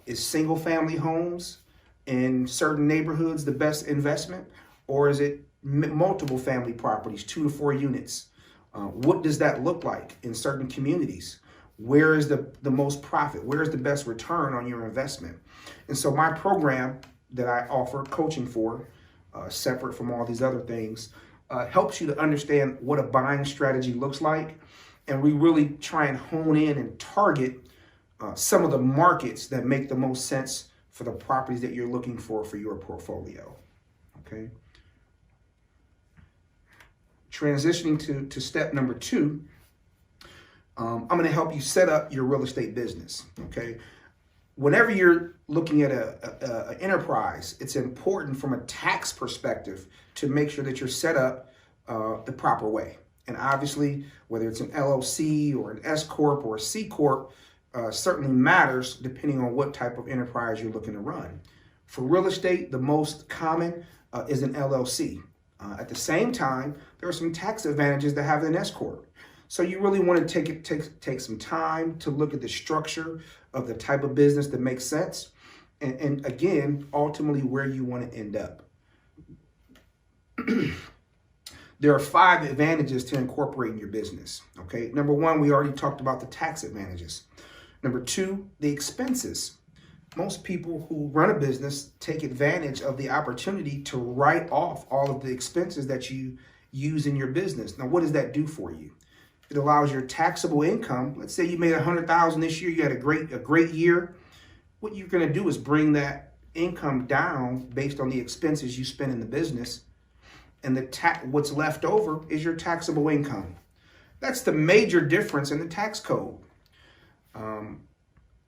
Is single family homes in certain neighborhoods the best investment, or is it multiple family properties, 2 to 4 units? What does that look like in certain communities? Where is the most profit? Where is the best return on your investment? And so my program that I offer coaching for, separate from all these other things, helps you to understand what a buying strategy looks like. And we really try and hone in and target some of the markets that make the most sense for the properties that you're looking for your portfolio. Okay. Transitioning to step number 2, I'm going to help you set up your real estate business. Okay. Whenever you're looking at an enterprise, it's important from a tax perspective to make sure that you're set up the proper way. And obviously, whether it's an LLC or an S Corp or a C Corp, certainly matters depending on what type of enterprise you're looking to run. For real estate, the most common is an LLC. At the same time, there are some tax advantages to having an S corp. So you really want to take some time to look at the structure of the type of business that makes sense, and again, ultimately where you want to end up. There are 5 advantages to incorporating your business. Okay, number 1, we already talked about the tax advantages. Number 2, the expenses. Most people who run a business take advantage of the opportunity to write off all of the expenses that you use in your business. Now, what does that do for you? It allows your taxable income. Let's say you made $100,000 this year. You had a great year. What you're going to do is bring that income down based on the expenses you spend in the business, and what's left over is your taxable income. That's the major difference in the tax code.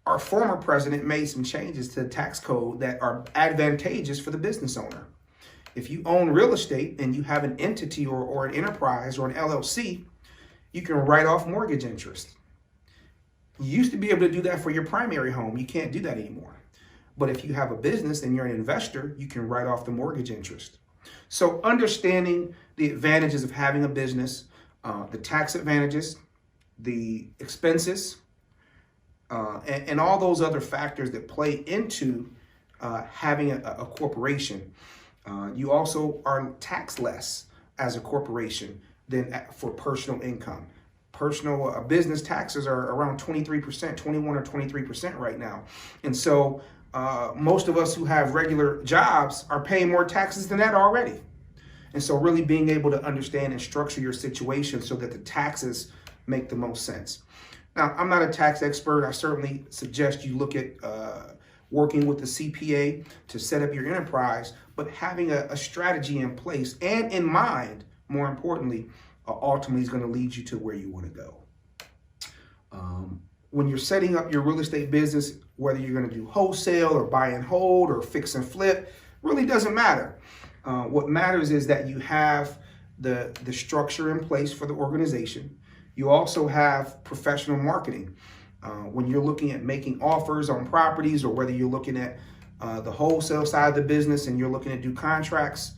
Our former president made some changes to the tax code that are advantageous for the business owner. If you own real estate and you have an entity or an enterprise or an LLC, you can write off mortgage interest. You used to be able to do that for your primary home. You can't do that anymore. But if you have a business and you're an investor, you can write off the mortgage interest. So understanding the advantages of having a business, the tax advantages, the expenses, and all those other factors that play into having a corporation. You also are taxed less as a corporation than for personal income. Personal business taxes are around 23%, 21 or 23% right now. And so most of us who have regular jobs are paying more taxes than that already. And so really being able to understand and structure your situation so that the taxes make the most sense. Now, I'm not a tax expert. I certainly suggest you look at working with the CPA to set up your enterprise, but having a strategy in place and in mind, more importantly, ultimately is going to lead you to where you want to go. When you're setting up your real estate business, whether you're going to do wholesale or buy and hold or fix and flip, really doesn't matter. What matters is that you have the structure in place for the organization. You also have professional marketing. When you're looking at making offers on properties, or whether you're looking at the wholesale side of the business and you're looking to do contracts,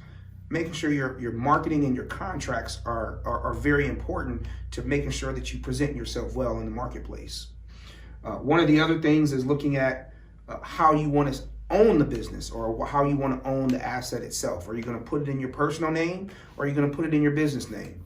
making sure your marketing and your contracts are very important to making sure that you present yourself well in the marketplace. One of the other things is looking at how you want to own the business, or how you want to own the asset itself. Are you going to put it in your personal name, or are you going to put it in your business name?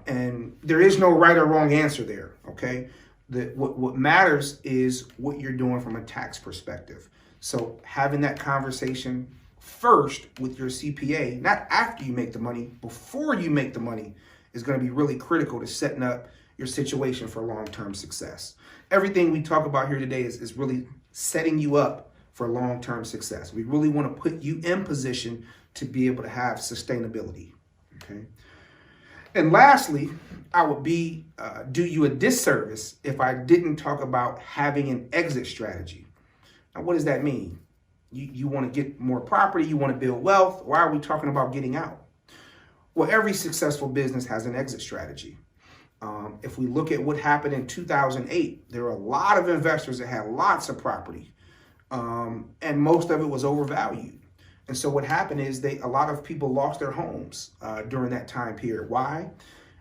And there is no right or wrong answer there, okay? What matters is what you're doing from a tax perspective. So having that conversation first with your CPA, not after you make the money, before you make the money, is going to be really critical to setting up your situation for long-term success. Everything we talk about here today is really setting you up for long-term success. We really want to put you in position to be able to have sustainability, okay? And lastly, I would do you a disservice if I didn't talk about having an exit strategy. Now, what does that mean? You want to get more property, you want to build wealth. Why are we talking about getting out? Well, every successful business has an exit strategy. If we look at what happened in 2008, there were a lot of investors that had lots of property, and most of it was overvalued. And so what happened is a lot of people lost their homes during that time period. Why?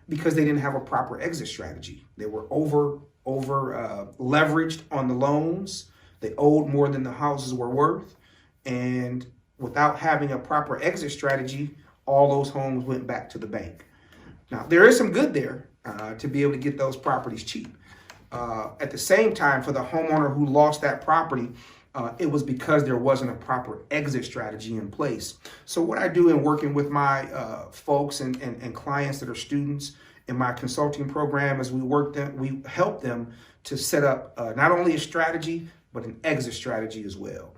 Because they didn't have a proper exit strategy. They were over leveraged on the loans. They owed more than the houses were worth. And without having a proper exit strategy, all those homes went back to the bank. Now, there is some good there to be able to get those properties cheap. At the same time, for the homeowner who lost that property, it was because there wasn't a proper exit strategy in place. So what I do in working with my folks and clients that are students in my consulting program is we help them to set up not only a strategy, but an exit strategy as well.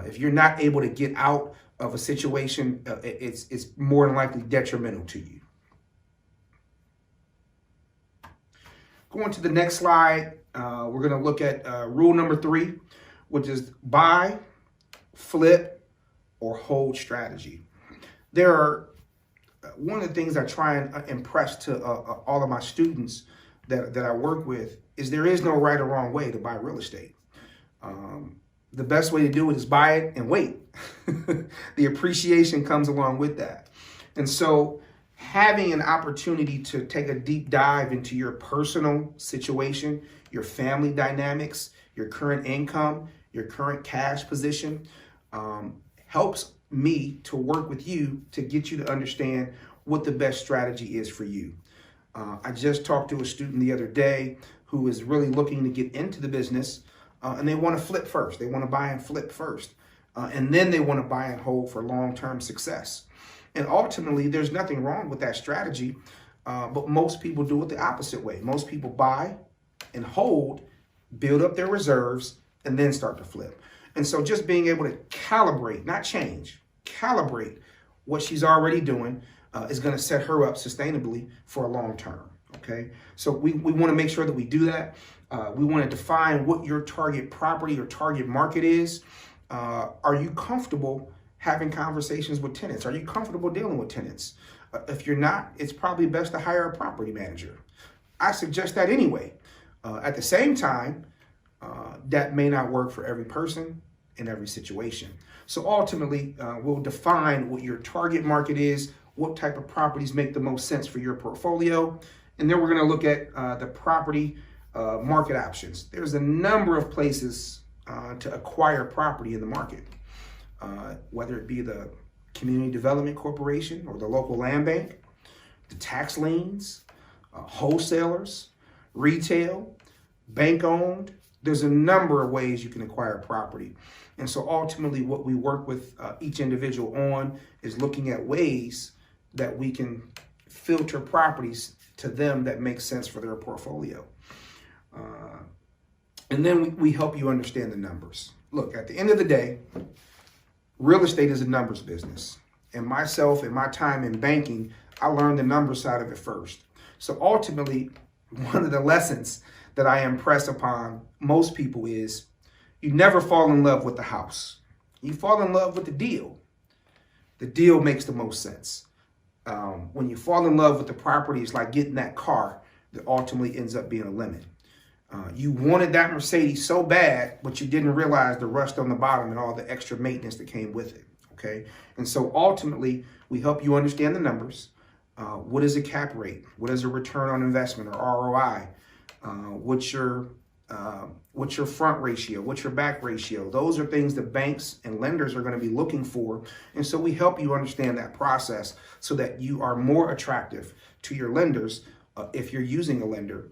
If you're not able to get out of a situation, it's more than likely detrimental to you. Going to the next slide, we're going to look at rule number 3, which is buy, flip, or hold strategy. One of the things I try and impress to all of my students that I work with is there is no right or wrong way to buy real estate. The best way to do it is buy it and wait. The appreciation comes along with that. And so having an opportunity to take a deep dive into your personal situation, your family dynamics, your current income, your current cash position, helps me to work with you to get you to understand what the best strategy is for you. I just talked to a student the other day who is really looking to get into the business, and they want to flip first. They want to buy and flip first, and then they want to buy and hold for long-term success. And ultimately, there's nothing wrong with that strategy, but most people do it the opposite way. Most people buy and hold, build up their reserves, and then start to flip. And so just being able to calibrate, not change, calibrate what she's already doing is going to set her up sustainably for a long term. Okay, so we want to make sure that we do that. We want to define what your target property or target market is. Are you comfortable having conversations with tenants? Are you comfortable dealing with tenants? If you're not, it's probably best to hire a property manager. I suggest that anyway. At the same time, that may not work for every person in every situation. So ultimately, we'll define what your target market is, what type of properties make the most sense for your portfolio, and then we're going to look at the property market options. There's a number of places to acquire property in the market, whether it be the Community Development Corporation or the local land bank, the tax liens, wholesalers, retail, bank-owned. There's a number of ways you can acquire property. And so ultimately what we work with each individual on is looking at ways that we can filter properties to them that make sense for their portfolio. And then we help you understand the numbers. Look, at the end of the day, real estate is a numbers business. And myself, in my time in banking, I learned the numbers side of it first. So ultimately, one of the lessons that I impress upon most people is you never fall in love with the house. You fall in love with the deal. The deal makes the most sense. When you fall in love with the property, it's like getting that car that ultimately ends up being a lemon. You wanted that Mercedes so bad, but you didn't realize the rust on the bottom and all the extra maintenance that came with it. Okay. And so ultimately, we help you understand the numbers. What is a cap rate? What is a return on investment or ROI? What's your front ratio? What's your back ratio? Those are things that banks and lenders are going to be looking for. And so we help you understand that process so that you are more attractive to your lenders if you're using a lender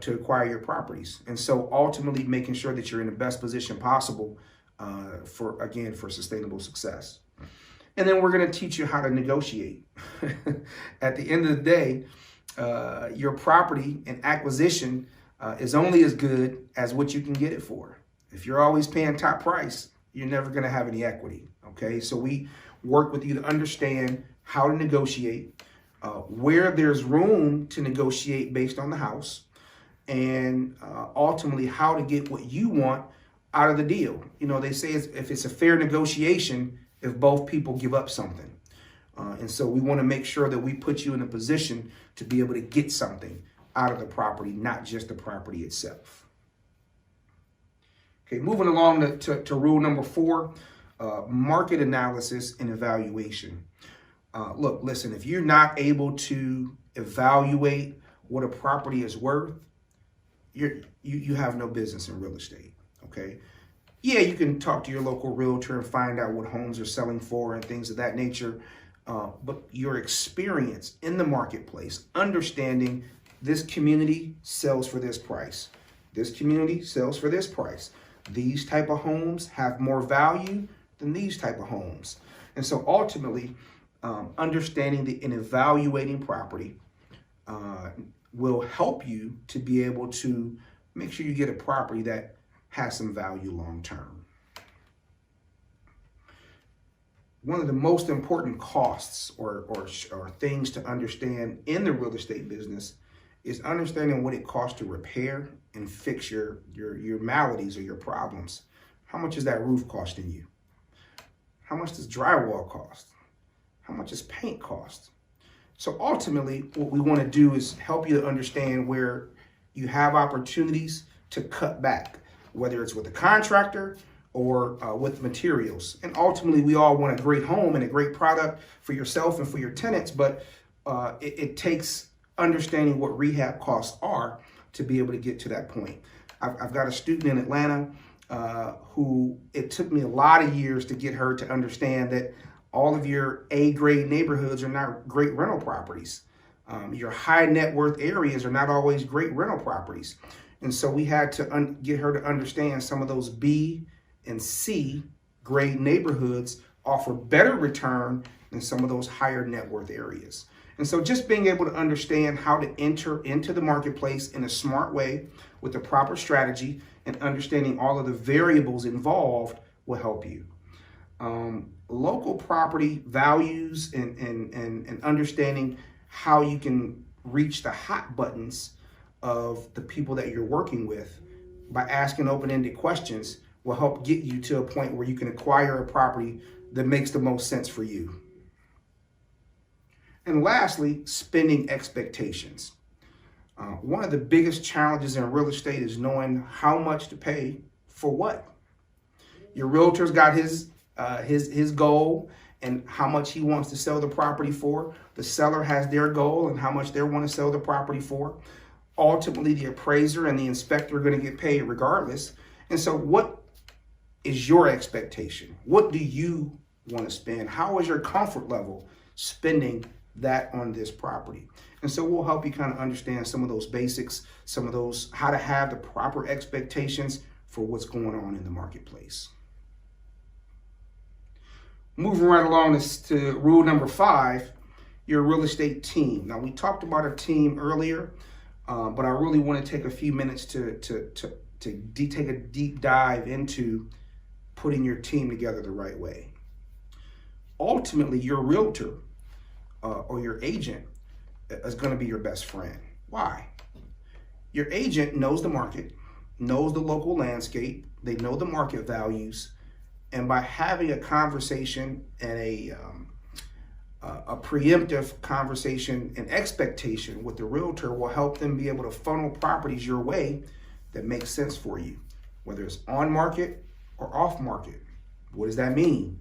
to acquire your properties. And so ultimately making sure that you're in the best position possible for sustainable success. And then we're going to teach you how to negotiate. At the end of the day, your property and acquisition is only as good as what you can get it for. If you're always paying top price, you're never going to have any equity. Okay, so we work with you to understand how to negotiate, where there's room to negotiate based on the house, and ultimately how to get what you want out of the deal. You know, they say if it's a fair negotiation, if both people give up something. And so we want to make sure that we put you in a position to be able to get something out of the property, not just the property itself. Okay, moving along to rule number 4, market analysis and evaluation. Look, listen, if you're not able to evaluate what a property is worth, you have no business in real estate, okay? Yeah, you can talk to your local realtor and find out what homes are selling for and things of that nature. But your experience in the marketplace, understanding this community sells for this price. This community sells for this price. These type of homes have more value than these type of homes. And so ultimately, understanding and evaluating property will help you to be able to make sure you get a property that has some value long term. One of the most important costs or things to understand in the real estate business is understanding what it costs to repair and fix your maladies or your problems. How much is that roof costing you? How much does drywall cost? How much does paint cost? So ultimately, what we want to do is help you to understand where you have opportunities to cut back, whether it's with a contractor or with materials. And ultimately, we all want a great home and a great product for yourself and for your tenants, but it takes understanding what rehab costs are to be able to get to that point. I've got a student in Atlanta who it took me a lot of years to get her to understand that all of your A-grade neighborhoods are not great rental properties. Your high net worth areas are not always great rental properties. And so we had to get her to understand some of those B and C grade neighborhoods offer better return than some of those higher net worth areas. And so just being able to understand how to enter into the marketplace in a smart way with the proper strategy and understanding all of the variables involved will help you. Local property values and understanding how you can reach the hot buttons of the people that you're working with by asking open-ended questions will help get you to a point where you can acquire a property that makes the most sense for you. And lastly, spending expectations. One of the biggest challenges in real estate is knowing how much to pay for what. Your realtor's got his goal and how much he wants to sell the property for. The seller has their goal and how much they want to sell the property for. Ultimately, the appraiser and the inspector are going to get paid regardless. And so what is your expectation? What do you want to spend? How is your comfort level spending that on this property? And so we'll help you kind of understand some of those basics, some of those, how to have the proper expectations for what's going on in the marketplace. Moving right along to rule number 5, your real estate team. Now, we talked about a team earlier, but I really want to take a few minutes to take a deep dive into putting your team together the right way. Ultimately, your realtor or your agent is going to be your best friend. Why? Your agent knows the market, knows the local landscape, they know the market values, and by having a conversation and a preemptive conversation and expectation with the realtor will help them be able to funnel properties your way that make sense for you, whether it's on market or off market. What does that mean?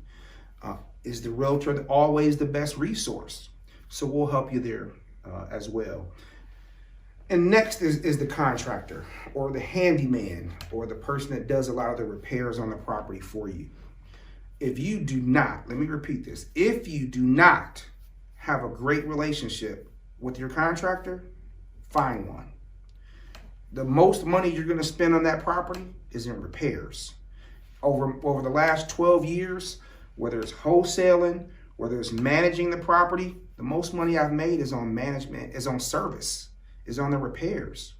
Is the realtor always the best resource? So we'll help you there as well. And next is the contractor or the handyman or the person that does a lot of the repairs on the property for you. If you do not, let me repeat this, if you do not have a great relationship with your contractor, find one. The most money you're going to spend on that property is in repairs. Over the last 12 years, whether it's wholesaling, whether it's managing the property, the most money I've made is on management, is on service, is on the repairs.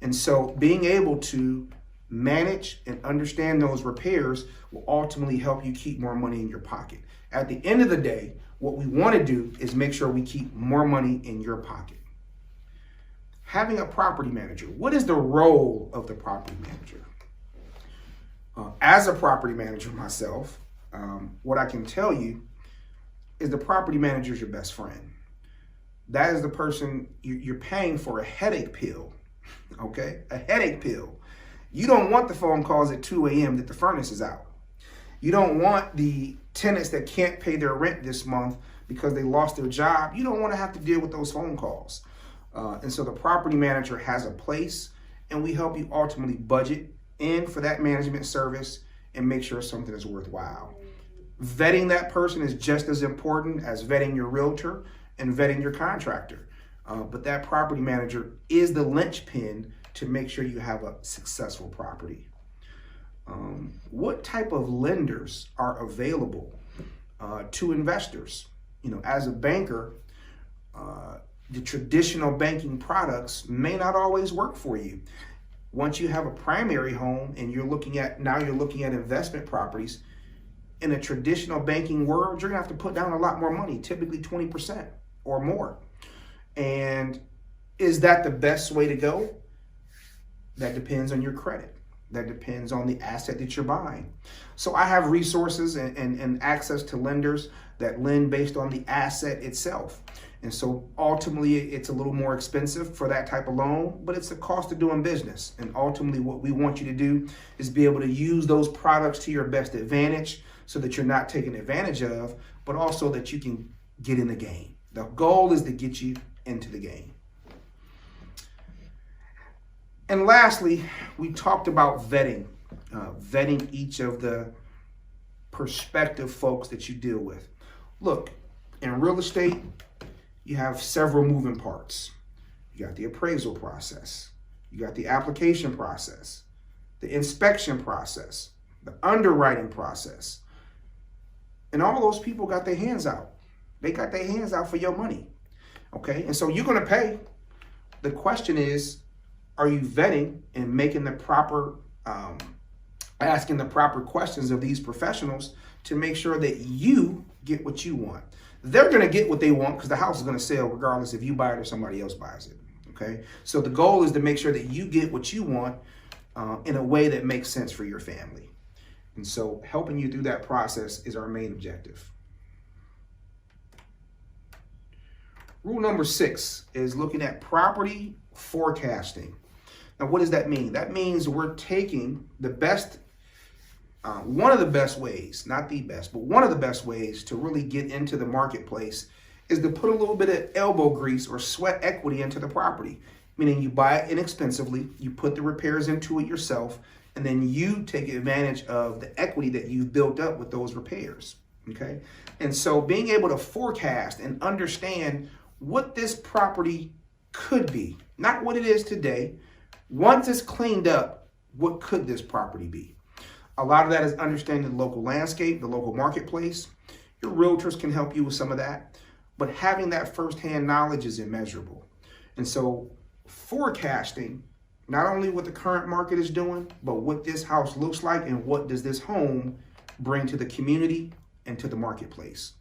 And so being able to manage and understand those repairs will ultimately help you keep more money in your pocket. At the end of the day, what we want to do is make sure we keep more money in your pocket. Having a property manager, what is the role of the property manager? As a property manager myself, what I can tell you is the property manager is your best friend. That is the person you're paying for a headache pill, okay? A headache pill. You don't want the phone calls at 2 a.m. that the furnace is out. You don't want the tenants that can't pay their rent this month because they lost their job. You don't want to have to deal with those phone calls. And so the property manager has a place, and we help you ultimately budget in for that management service and make sure something is worthwhile. Vetting that person is just as important as vetting your realtor and vetting your contractor. But that property manager is the linchpin to make sure you have a successful property. What type of lenders are available to investors? You know, as a banker, the traditional banking products may not always work for you. Once you have a primary home and you're looking at investment properties, in a traditional banking world, you're gonna have to put down a lot more money, typically 20% or more. And is that the best way to go? That depends on your credit. That depends on the asset that you're buying. So I have resources and access to lenders that lend based on the asset itself. And so ultimately it's a little more expensive for that type of loan, but it's the cost of doing business. And ultimately what we want you to do is be able to use those products to your best advantage so that you're not taken advantage of, but also that you can get in the game. The goal is to get you into the game. And lastly, we talked about vetting each of the prospective folks that you deal with. Look, in real estate, you have several moving parts. You got the appraisal process, you got the application process, the inspection process, the underwriting process. And all those people got their hands out. They got their hands out for your money. Okay, and so you're gonna pay. The question is, are you vetting and making the proper, asking the proper questions of these professionals to make sure that you get what you want? They're gonna get what they want because the house is gonna sell regardless if you buy it or somebody else buys it, okay? So the goal is to make sure that you get what you want in a way that makes sense for your family. And so helping you through that process is our main objective. Rule number 6 is looking at property forecasting. Now, what does that mean? That means we're taking the best, one of the best ways, not the best, but one of the best ways to really get into the marketplace is to put a little bit of elbow grease or sweat equity into the property. Meaning you buy it inexpensively, you put the repairs into it yourself, and then you take advantage of the equity that you've built up with those repairs, okay? And so being able to forecast and understand what this property could be, not what it is today. Once it's cleaned up, what could this property be? A lot of that is understanding the local landscape, the local marketplace. Your realtors can help you with some of that, but having that firsthand knowledge is immeasurable. And so forecasting not only what the current market is doing, but what this house looks like and what does this home bring to the community and to the marketplace.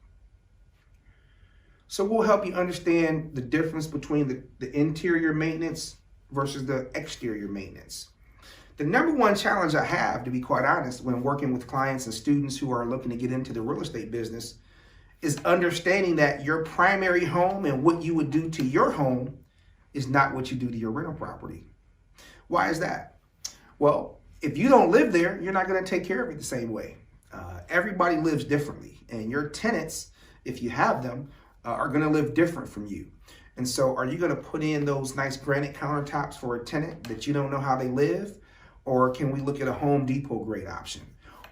So we'll help you understand the difference between the interior maintenance versus the exterior maintenance. The number one challenge I have, to be quite honest, when working with clients and students who are looking to get into the real estate business is understanding that your primary home and what you would do to your home is not what you do to your rental property. Why is that? Well, if you don't live there, you're not going to take care of it the same way. Everybody lives differently, and your tenants, if you have them, are going to live different from you. And so are you going to put in those nice granite countertops for a tenant that you don't know how they live? Or can we look at a Home Depot grade option?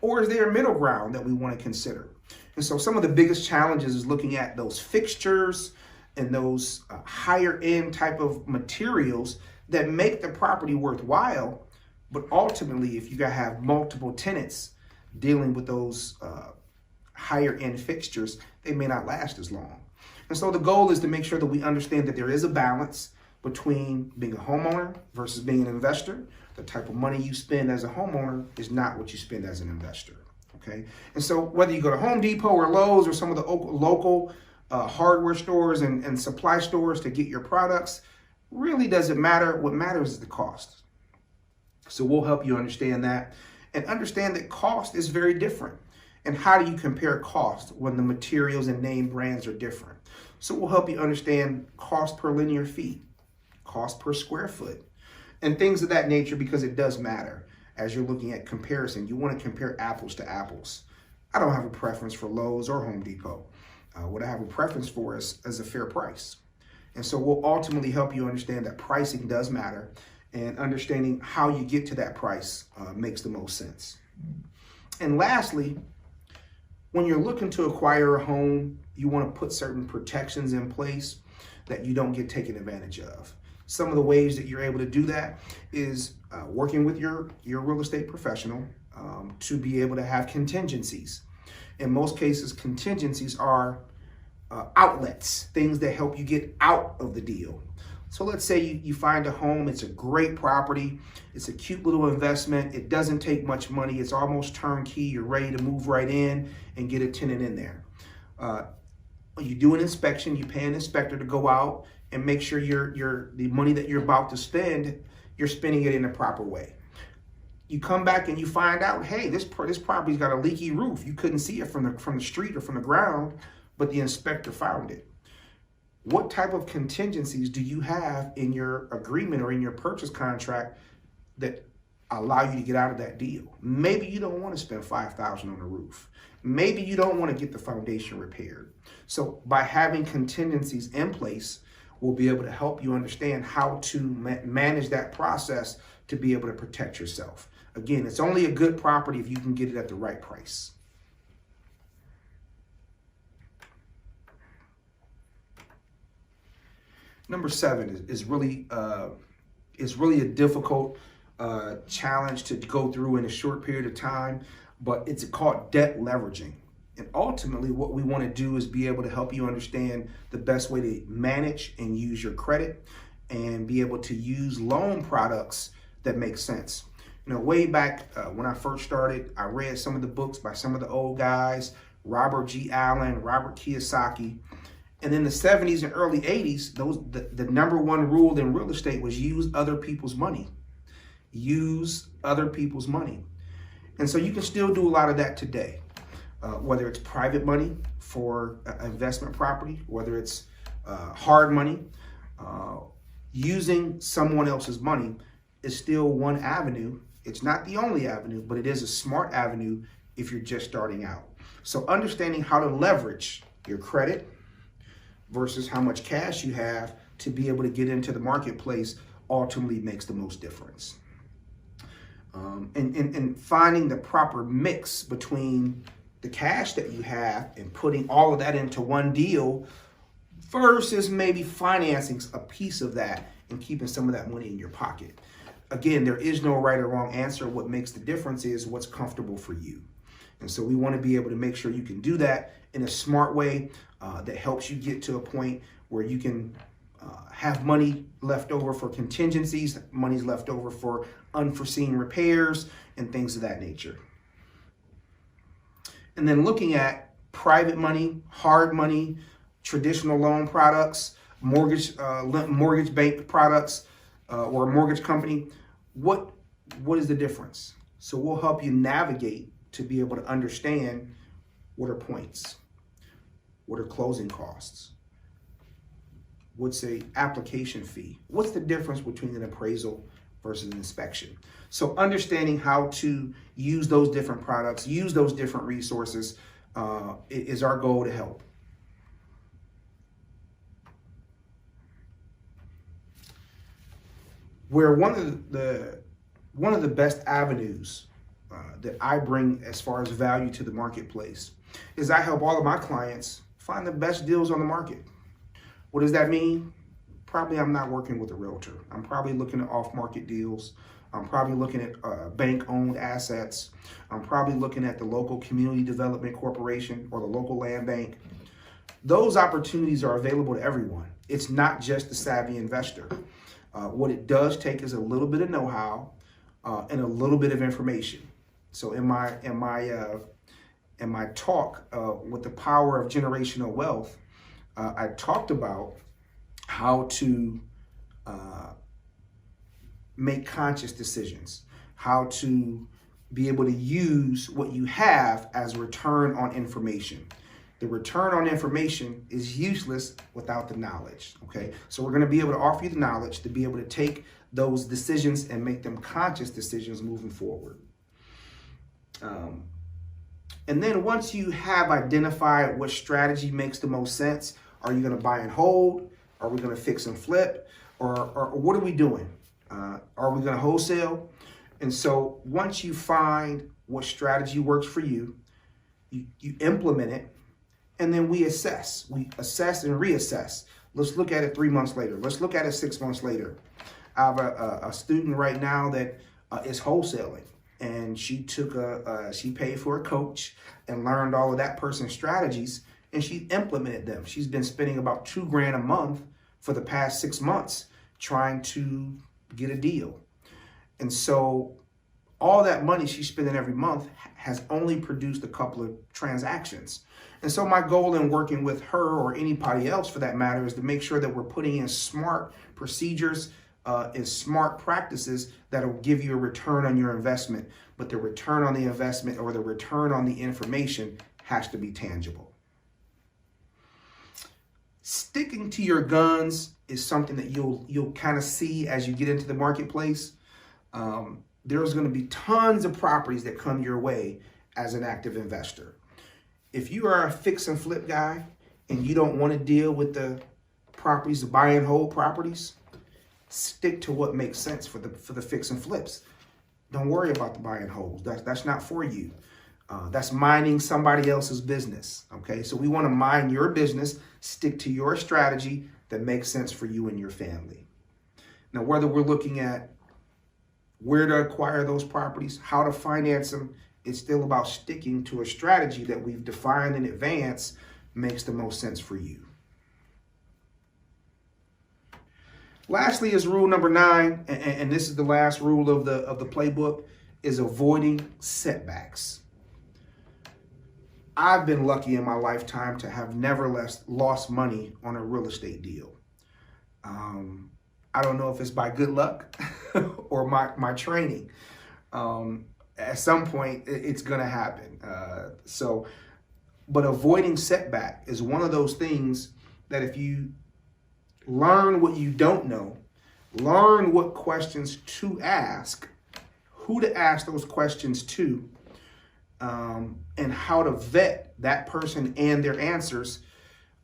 Or is there a middle ground that we want to consider? And so some of the biggest challenges is looking at those fixtures and those higher end type of materials that make the property worthwhile. But ultimately, if you gotta have multiple tenants dealing with those higher end fixtures, they may not last as long. And so the goal is to make sure that we understand that there is a balance between being a homeowner versus being an investor. The type of money you spend as a homeowner is not what you spend as an investor, okay? And so whether you go to Home Depot or Lowe's or some of the local hardware stores and supply stores to get your products, really doesn't matter. What matters is the cost. So we'll help you understand that and understand that cost is very different. And how do you compare cost when the materials and name brands are different? So we'll help you understand cost per linear feet, cost per square foot, and things of that nature, because it does matter as you're looking at comparison. You want to compare apples to apples. I don't have a preference for Lowe's or Home Depot. What I have a preference for is a fair price. And so we'll ultimately help you understand that pricing does matter, and understanding how you get to that price makes the most sense. And lastly, when you're looking to acquire a home, you want to put certain protections in place that you don't get taken advantage of. Some of the ways that you're able to do that is working with your real estate professional to be able to have contingencies. In most cases, contingencies are outlets, things that help you get out of the deal. So let's say you find a home, it's a great property, it's a cute little investment, it doesn't take much money, it's almost turnkey, you're ready to move right in and get a tenant in there. You do an inspection, you pay an inspector to go out and make sure the money that you're about to spend, you're spending it in the proper way. You come back and you find out, hey, this property's got a leaky roof. You couldn't see it from the street or from the ground, but the inspector found it. What type of contingencies do you have in your agreement or in your purchase contract that allow you to get out of that deal? Maybe you don't want to spend $5,000 on the roof. Maybe you don't want to get the foundation repaired. So by having contingencies in place, we'll be able to help you understand how to manage that process to be able to protect yourself. Again, it's only a good property if you can get it at the right price. Number 7 is really a difficult challenge to go through in a short period of time, but it's called debt leveraging. And ultimately what we want to do is be able to help you understand the best way to manage and use your credit and be able to use loan products that make sense. You know, way back when I first started, I read some of the books by some of the old guys, Robert G. Allen, Robert Kiyosaki. And in the 70s and early 80s, the number one rule in real estate was use other people's money. Use other people's money. And so you can still do a lot of that today, whether it's private money for investment property, whether it's hard money. Using someone else's money is still one avenue. It's not the only avenue, but it is a smart avenue if you're just starting out. So understanding how to leverage your credit versus how much cash you have to be able to get into the marketplace ultimately makes the most difference. And finding the proper mix between the cash that you have and putting all of that into one deal versus maybe financing a piece of that and keeping some of that money in your pocket. Again, there is no right or wrong answer. What makes the difference is what's comfortable for you. And so we want to be able to make sure you can do that in a smart way that helps you get to a point where you can have money left over for contingencies, money's left over for unforeseen repairs and things of that nature. And then looking at private money, hard money, traditional loan products, mortgage bank products, or a mortgage company, what is the difference? So we'll help you navigate to be able to understand what are points, what are closing costs, what's a application fee, what's the difference between an appraisal versus an inspection. So understanding how to use those different products, use those different resources is our goal to help. Where one of the best avenues that I bring as far as value to the marketplace is I help all of my clients find the best deals on the market. What does that mean? Probably I'm not working with a realtor. I'm probably looking at off-market deals. I'm probably looking at bank-owned assets. I'm probably looking at the local community development corporation or the local land bank. Those opportunities are available to everyone. It's not just the savvy investor. What it does take is a little bit of know-how and a little bit of information. So in my talk with the power of generational wealth, I talked about how to make conscious decisions, how to be able to use what you have as return on information. The return on information is useless without the knowledge, okay? So we're gonna be able to offer you the knowledge to be able to take those decisions and make them conscious decisions moving forward. And then once you have identified what strategy makes the most sense, are you gonna buy and hold? Are we gonna fix and flip? Or what are we doing? Are we gonna wholesale? And so once you find what strategy works for you, you implement it, and then we assess. We assess and reassess. Let's look at it 3 months later. Let's look at it 6 months later. I have a student right now that is wholesaling, and she paid for a coach and learned all of that person's strategies, and she implemented them. She's been spending about $2,000 a month for the past 6 months trying to get a deal. And so all that money she's spending every month has only produced a couple of transactions. And so my goal in working with her or anybody else for that matter is to make sure that we're putting in smart procedures, and smart practices that'll give you a return on your investment. But the return on the investment or the return on the information has to be tangible. Sticking to your guns is something that you'll kind of see as you get into the marketplace. There's going to be tons of properties that come your way as an active investor. If you are a fix and flip guy and you don't want to deal with the properties, the buy and hold properties, stick to what makes sense for the fix and flips. Don't worry about the buy and holds. That's not for you. That's minding somebody else's business. Okay, so we want to mind your business, stick to your strategy that makes sense for you and your family. Now, whether we're looking at where to acquire those properties, how to finance them, it's still about sticking to a strategy that we've defined in advance makes the most sense for you. Lastly is rule number 9, and this is the last rule of the playbook, is avoiding setbacks. I've been lucky in my lifetime to have never lost money on a real estate deal. I don't know if it's by good luck or my training. At some point, it's going to happen. But avoiding setback is one of those things that if you learn what you don't know, learn what questions to ask, who to ask those questions to, and how to vet that person and their answers,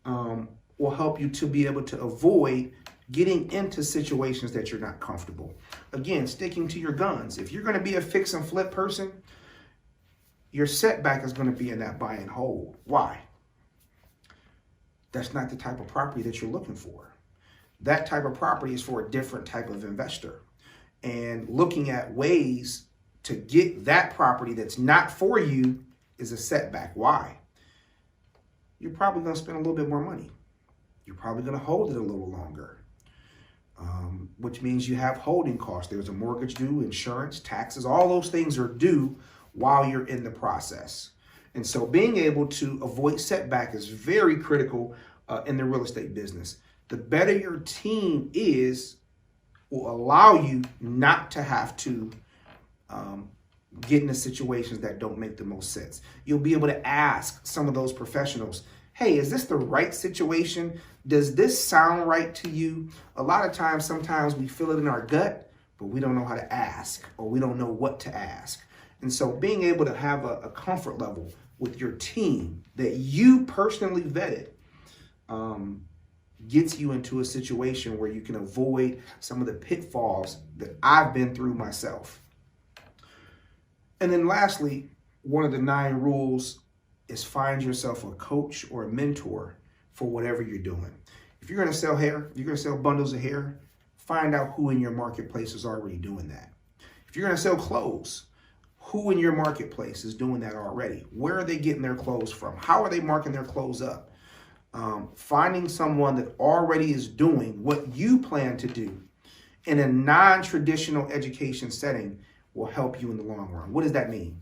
will help you to be able to avoid getting into situations that you're not comfortable. Again, sticking to your guns. If you're going to be a fix and flip person, your setback is going to be in that buy and hold. Why? That's not the type of property that you're looking for. That type of property is for a different type of investor. And looking at ways to get that property that's not for you is a setback. Why? You're probably going to spend a little bit more money. You're probably going to hold it a little longer, which means you have holding costs. There's a mortgage due, insurance, taxes, all those things are due while you're in the process. And so being able to avoid setback is very critical in the real estate business. The better your team is, will allow you not to have to get into situations that don't make the most sense. You'll be able to ask some of those professionals, hey, is this the right situation? Does this sound right to you? A lot of times, sometimes we feel it in our gut, but we don't know how to ask, or we don't know what to ask. And so being able to have a comfort level with your team that you personally vetted gets you into a situation where you can avoid some of the pitfalls that I've been through myself. And then lastly, one of the 9 rules is find yourself a coach or a mentor for whatever you're doing. If you're going to sell hair, you're going to sell bundles of hair, find out who in your marketplace is already doing that. If you're going to sell clothes, who in your marketplace is doing that already? Where are they getting their clothes from? How are they marking their clothes up? Finding someone that already is doing what you plan to do in a non-traditional education setting will help you in the long run. What does that mean?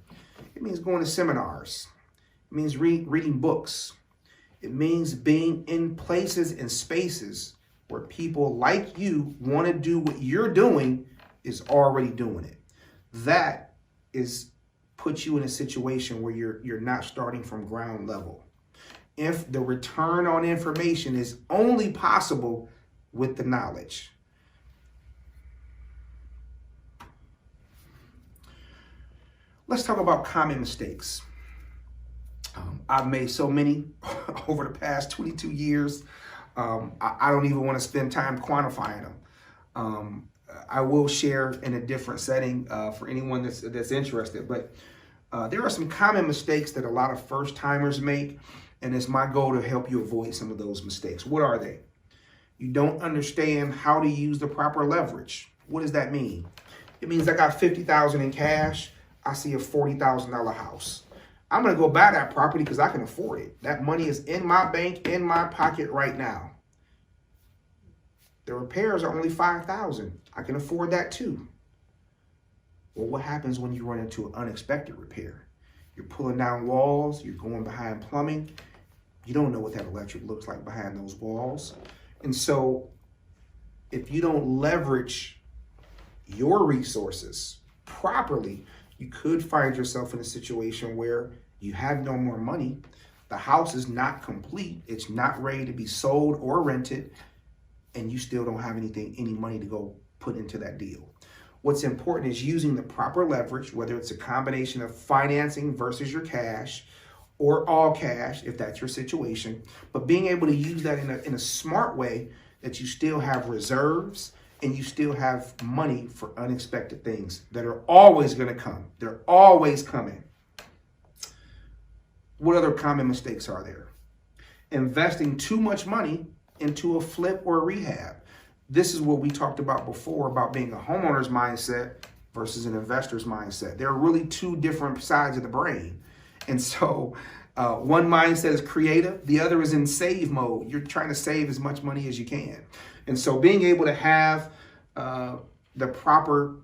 It means going to seminars. It means reading books. It means being in places and spaces where people like you want to do what you're doing is already doing it. That is puts you in a situation where you're not starting from ground level. If the return on information is only possible with the knowledge. Let's talk about common mistakes. I've made so many over the past 22 years. I don't even want to spend time quantifying them. I will share in a different setting for anyone that's interested. But there are some common mistakes that a lot of first timers make, and it's my goal to help you avoid some of those mistakes. What are they? You don't understand how to use the proper leverage. What does that mean? It means I got $50,000 in cash. I see a $40,000 house. I'm going to go buy that property because I can afford it. That money is in my bank, in my pocket right now. The repairs are only $5,000. I can afford that too. Well, what happens when you run into an unexpected repair? You're pulling down walls. You're going behind plumbing. You don't know what that electric looks like behind those walls. And so if you don't leverage your resources properly, you could find yourself in a situation where you have no more money. The house is not complete. It's not ready to be sold or rented, and you still don't have any money to go put into that deal. What's important is using the proper leverage, whether it's a combination of financing versus your cash or all cash, if that's your situation, but being able to use that in a smart way that you still have reserves and you still have money for unexpected things that are always going to come. They're always coming. What other common mistakes are there? Investing too much money into a flip or a rehab. This is what we talked about before about being a homeowner's mindset versus an investor's mindset. There are really two different sides of the brain. And so one mindset is creative. The other is in save mode. You're trying to save as much money as you can. And so being able to have the proper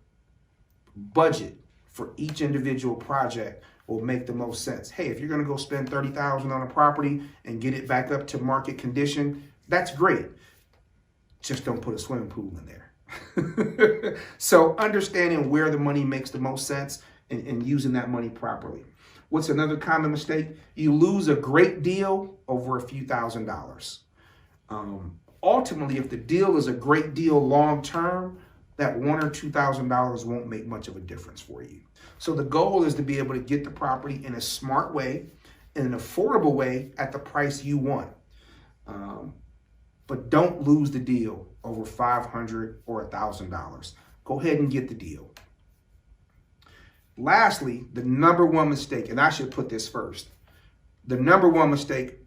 budget for each individual project will make the most sense. Hey, if you're going to go spend $30,000 on a property and get it back up to market condition, that's great. Just don't put a swimming pool in there. So understanding where the money makes the most sense and using that money properly. What's another common mistake? You lose a great deal over a few $1,000s. Ultimately, if the deal is a great deal long term, that $1,000 or $2,000 won't make much of a difference for you. So the goal is to be able to get the property in a smart way, in an affordable way at the price you want. But don't lose the deal over $500 or $1,000. Go ahead and get the deal. Lastly, the number one mistake, and I should put this first, the number one mistake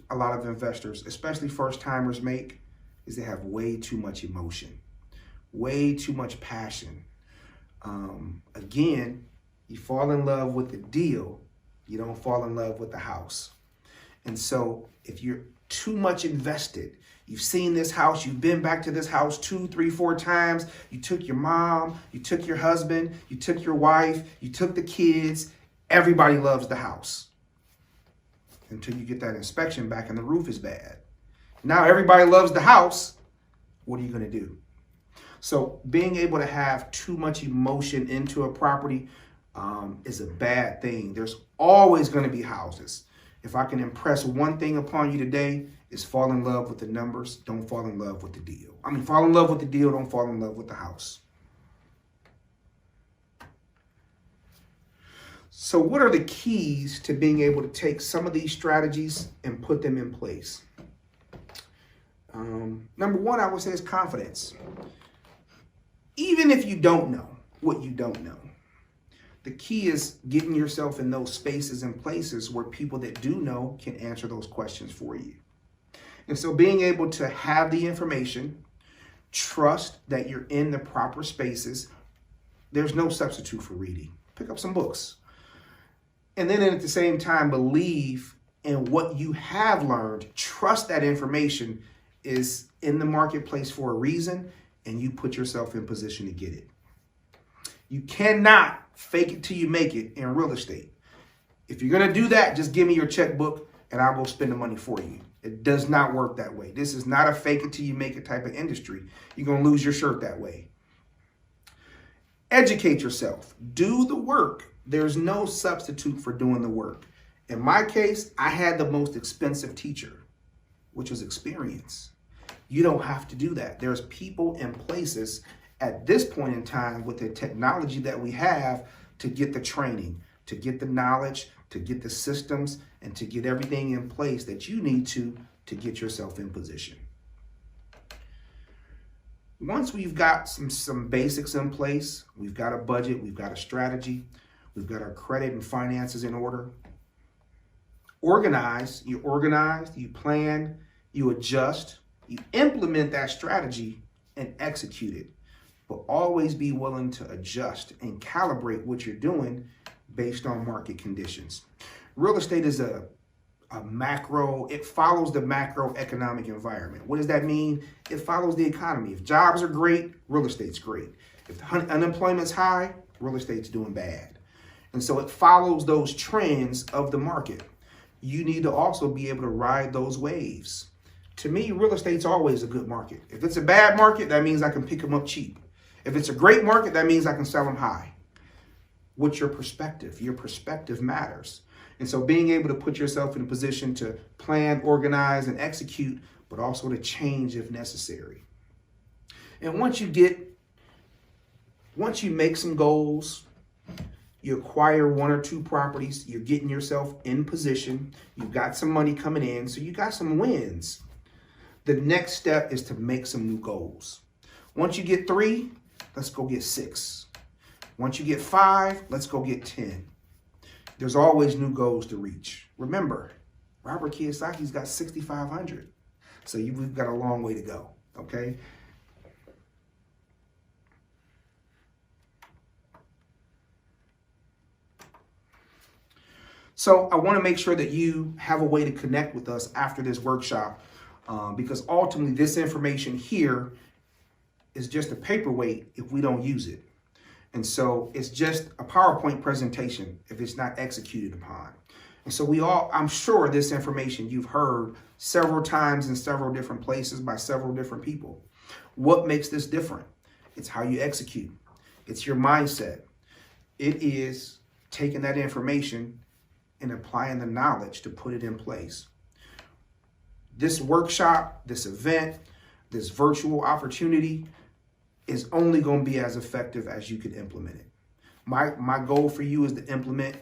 a lot of investors, especially first timers, make is they have way too much emotion, way too much passion. Again, you fall in love with the deal, you don't fall in love with the house. And so if you're too much invested, you've seen this house, you've been back to this house 2, 3, 4 times. You took your mom, you took your husband, you took your wife, you took the kids. Everybody loves the house until you get that inspection back and the roof is bad. Now everybody loves the house. What are you going to do? So being able to have too much emotion into a property is a bad thing. There's always going to be houses. If I can impress one thing upon you today, is fall in love with the numbers. Don't fall in love with the deal. Fall in love with the deal. Don't fall in love with the house. So what are the keys to being able to take some of these strategies and put them in place? Number one, I would say is confidence. Even if you don't know what you don't know, the key is getting yourself in those spaces and places where people that do know can answer those questions for you. And so being able to have the information, trust that you're in the proper spaces. There's no substitute for reading. Pick up some books. And then at the same time, believe in what you have learned. Trust that information is in the marketplace for a reason, and you put yourself in position to get it. You cannot fake it till you make it in real estate. If you're going to do that, just give me your checkbook and I'll go spend the money for you. It does not work that way. This is not a fake it till you make it type of industry. You're going to lose your shirt that way. Educate yourself. Do the work. There's no substitute for doing the work. In my case, I had the most expensive teacher, which was experience. You don't have to do that. There's people and places at this point in time with the technology that we have to get the training, to get the knowledge, to get the systems, and to get everything in place that you need to get yourself in position. Once we've got some basics in place, we've got a budget, we've got a strategy, we've got our credit and finances in order. Organize, you plan, you adjust, you implement that strategy and execute it. But always be willing to adjust and calibrate what you're doing based on market conditions. Real estate is a macro, it follows the macroeconomic environment. What does that mean? It follows the economy. If jobs are great, real estate's great. If unemployment's high, real estate's doing bad. And so it follows those trends of the market. You need to also be able to ride those waves. To me, real estate's always a good market. If it's a bad market, that means I can pick them up cheap. If it's a great market, that means I can sell them high. What's your perspective? Your perspective matters. And so being able to put yourself in a position to plan, organize, and execute, but also to change if necessary. And once you make some goals, you acquire 1 or 2 properties, you're getting yourself in position, you've got some money coming in, so you got some wins. The next step is to make some new goals. Once you get 3, let's go get 6. Once you get 5, let's go get 10. There's always new goals to reach. Remember, Robert Kiyosaki's got 6,500. So we've got a long way to go, okay? So I want to make sure that you have a way to connect with us after this workshop, because ultimately this information here is just a paperweight if we don't use it. And so it's just a PowerPoint presentation if it's not executed upon. And so I'm sure this information you've heard several times in several different places by several different people. What makes this different? It's how you execute. It's your mindset. It is taking that information and applying the knowledge to put it in place. This workshop, this event, this virtual opportunity is only going to be as effective as you can implement it. My goal for you is to implement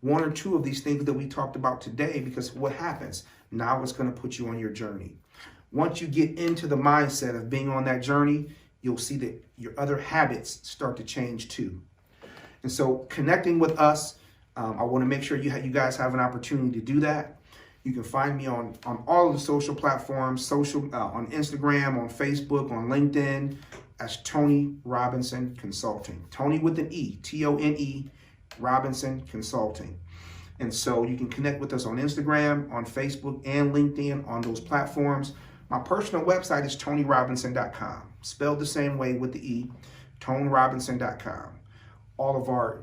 1 or 2 of these things that we talked about today, because what happens? Now it's going to put you on your journey. Once you get into the mindset of being on that journey, you'll see that your other habits start to change too. And so connecting with us, I want to make sure you guys have an opportunity to do that. You can find me on all of the social platforms, on Instagram, on Facebook, on LinkedIn, as Tony Robinson Consulting. Tony with an E, Tone, Robinson Consulting. And so you can connect with us on Instagram, on Facebook, and LinkedIn on those platforms. My personal website is TonyRobinson.com, spelled the same way with the E, TonyRobinson.com.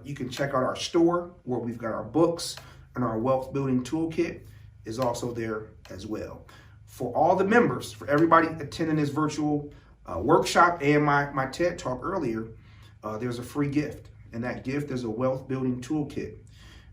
You can check out our store where we've got our books, and our wealth building toolkit is also there as well. For all the members, for everybody attending this virtual workshop and my TED talk earlier, there's a free gift, and that gift is a wealth building toolkit.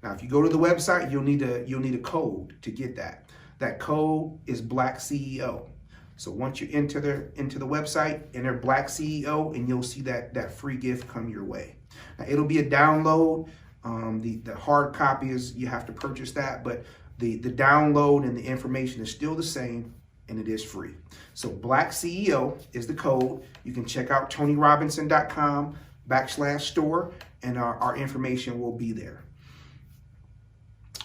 Now, if you go to the website, you'll need a code to get that. That code is BlackCEO. So once you enter the website, enter BlackCEO, and you'll see that free gift come your way. Now, it'll be a download. The hard copy is, you have to purchase that, but the download and the information is still the same, and it is free. So BlackCEO is the code. You can check out TonyRobinson.com/store, and our information will be there.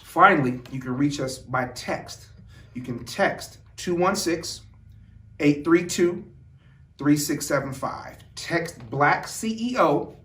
Finally, you can reach us by text. You can text 216-832-3675. Text BlackCEO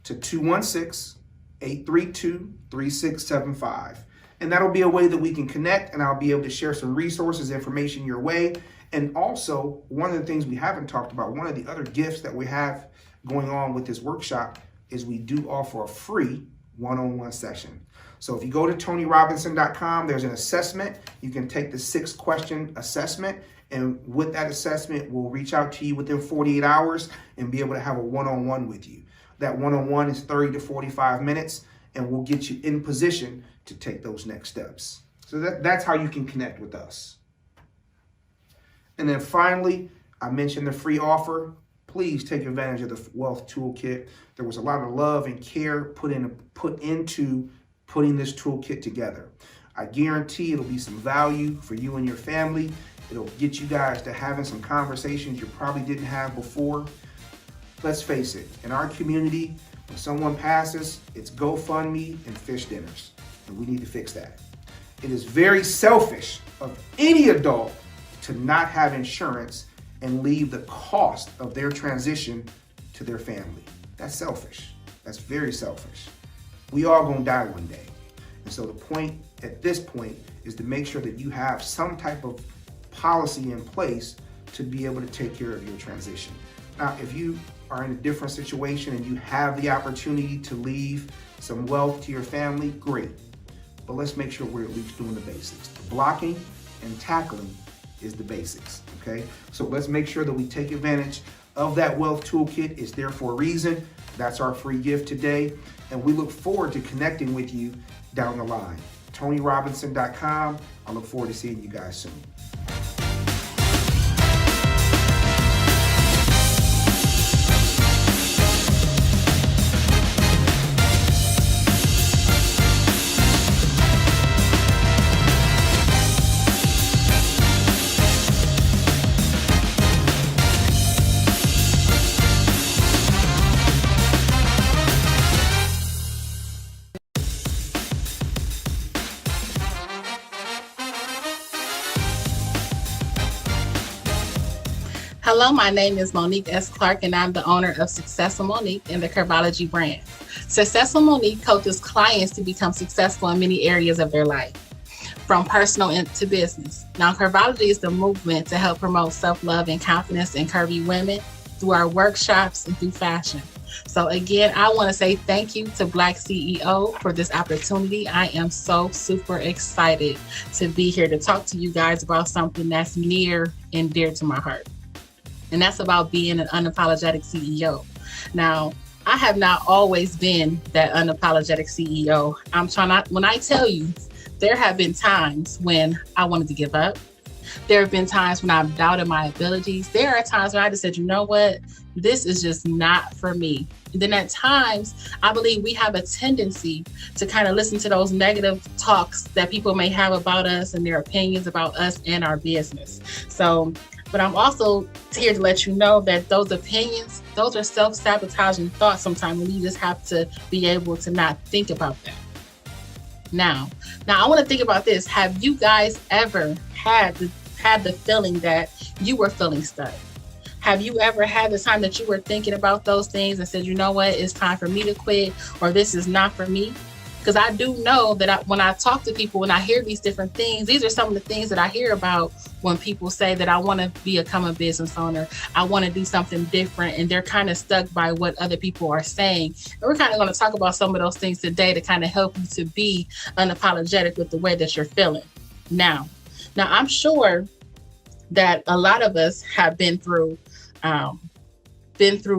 to 216-832-3675. And that'll be a way that we can connect, and I'll be able to share some resources, information your way. And also, one of the things we haven't talked about, one of the other gifts that we have going on with this workshop is we do offer a free one-on-one session. So if you go to TonyRobinson.com, there's an assessment. You can take the 6-question assessment, and with that assessment, we'll reach out to you within 48 hours and be able to have a one-on-one with you. That one-on-one is 30 to 45 minutes, and we'll get you in position to take those next steps. So that's how you can connect with us. And then finally, I mentioned the free offer. Please take advantage of the Wealth Toolkit. There was a lot of love and care put into putting this toolkit together. I guarantee it'll be some value for you and your family. It'll get you guys to having some conversations you probably didn't have before. Let's face it, in our community, when someone passes, it's GoFundMe and fish dinners, and we need to fix that. It is very selfish of any adult to not have insurance and leave the cost of their transition to their family. That's selfish. That's very selfish. We all gonna die one day. And so the point at this point is to make sure that you have some type of policy in place to be able to take care of your transition. Now, if you are in a different situation and you have the opportunity to leave some wealth to your family, great. But let's make sure we're at least doing the basics. The blocking and tackling is the basics, okay? So let's make sure that we take advantage of that wealth toolkit. It's there for a reason. That's our free gift today. And we look forward to connecting with you down the line. TonyRobinson.com. I look forward to seeing you guys soon. Hello, my name is Monique S. Clark, and I'm the owner of Successful Monique and the Curvology brand. Successful Monique coaches clients to become successful in many areas of their life, from personal to business. Now, Curvology is the movement to help promote self-love and confidence in curvy women through our workshops and through fashion. So again, I want to say thank you to BlackCEO for this opportunity. I am so super excited to be here to talk to you guys about something that's near and dear to my heart. And that's about being an unapologetic CEO. Now, I have not always been that unapologetic CEO. When I tell you, there have been times when I wanted to give up. There have been times when I've doubted my abilities. There are times when I just said, you know what, this is just not for me. And then at times, I believe we have a tendency to kind of listen to those negative talks that people may have about us and their opinions about us and our business. But I'm also here to let you know that those opinions, those are self-sabotaging thoughts sometimes, and you just have to be able to not think about that. Now I want to think about this. Have you guys ever had the feeling that you were feeling stuck? Have you ever had the time that you were thinking about those things and said, you know what, it's time for me to quit, or this is not for me? Because I do know that when I talk to people and I hear these different things, these are some of the things that I hear about when people say that I want to become a business owner, I want to do something different, and they're kind of stuck by what other people are saying. And we're kind of going to talk about some of those things today to kind of help you to be unapologetic with the way that you're feeling. Now I'm sure that a lot of us have been through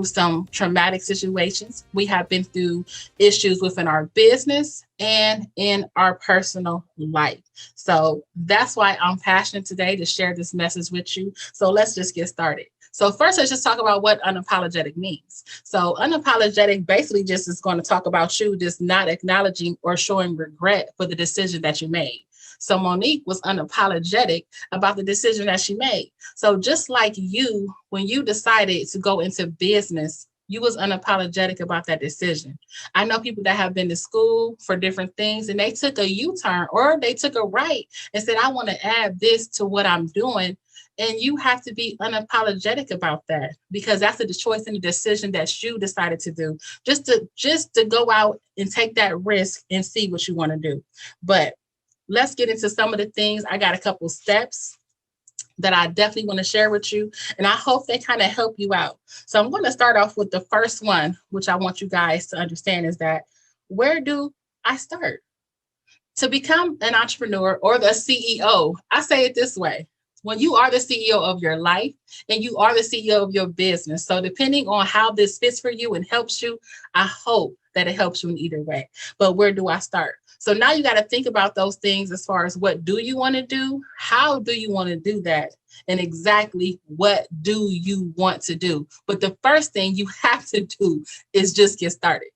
some traumatic situations. We have been through issues within our business and in our personal life. So that's why I'm passionate today to share this message with you. So let's just get started. So first, let's just talk about what unapologetic means. So unapologetic basically just is going to talk about you just not acknowledging or showing regret for the decision that you made. So Monique was unapologetic about the decision that she made. So just like you, when you decided to go into business, you was unapologetic about that decision. I know people that have been to school for different things and they took a U-turn or they took a right and said, I want to add this to what I'm doing. And you have to be unapologetic about that, because that's the choice and the decision that you decided to do, just to go out and take that risk and see what you want to do. But let's get into some of the things. I got a couple steps that I definitely want to share with you, and I hope they kind of help you out. So I'm going to start off with the first one, which I want you guys to understand is that, where do I start? To become an entrepreneur or the CEO, I say it this way. When you are the CEO of your life and you are the CEO of your business, so depending on how this fits for you and helps you, I hope that it helps you in either way. But where do I start? So now you got to think about those things as far as what do you want to do? How do you want to do that? And exactly what do you want to do? But the first thing you have to do is just get started.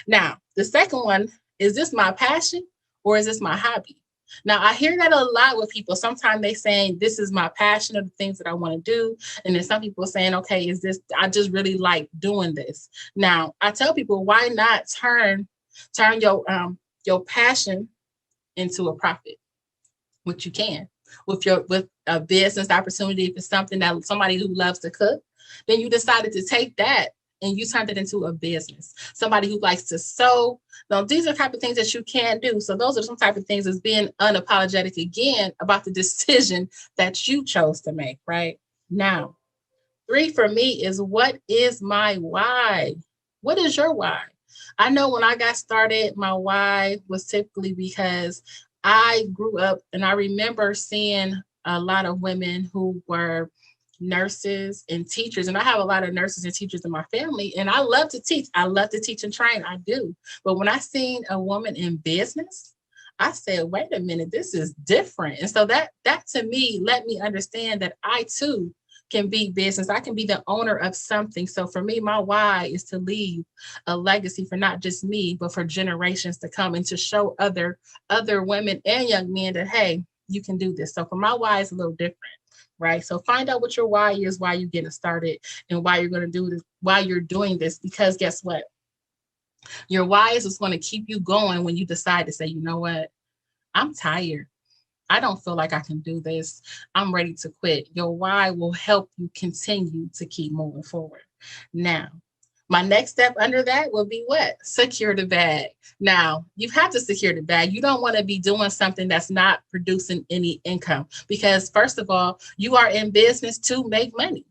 Now, the second one, is this my passion or is this my hobby? Now, I hear that a lot with people. Sometimes they saying, this is my passion of the things that I want to do. And then some people saying, okay, I just really like doing this. Now, I tell people, why not turn your passion into a profit, which you can with a business opportunity. If it's something that somebody who loves to cook, then you decided to take that and you turned it into a business. Somebody who likes to sew. Now, these are type of things that you can do. So those are some type of things as being unapologetic again about the decision that you chose to make, right? Now, 3 for me is, what is my why? What is your why? I know when I got started, my why was typically because I grew up and I remember seeing a lot of women who were nurses and teachers, and I have a lot of nurses and teachers in my family, and I love to teach. I love to teach and train. I do. But when I seen a woman in business, I said, wait a minute, this is different. And so that to me let me understand that I too can be business. I can be the owner of something. So for me, my why is to leave a legacy for not just me, but for generations to come, and to show other women and young men that, hey, you can do this. So for my why is a little different, right? So find out what your why is, why you're getting started, and why you're going to do this, why you're doing this, because guess what? Your why is what's going to keep you going when you decide to say, you know what? I'm tired. I don't feel like I can do this. I'm ready to quit. Your why will help you continue to keep moving forward. Now, my next step under that will be what? Secure the bag. Now, you have to secure the bag. You don't want to be doing something that's not producing any income, because first of all, you are in business to make money.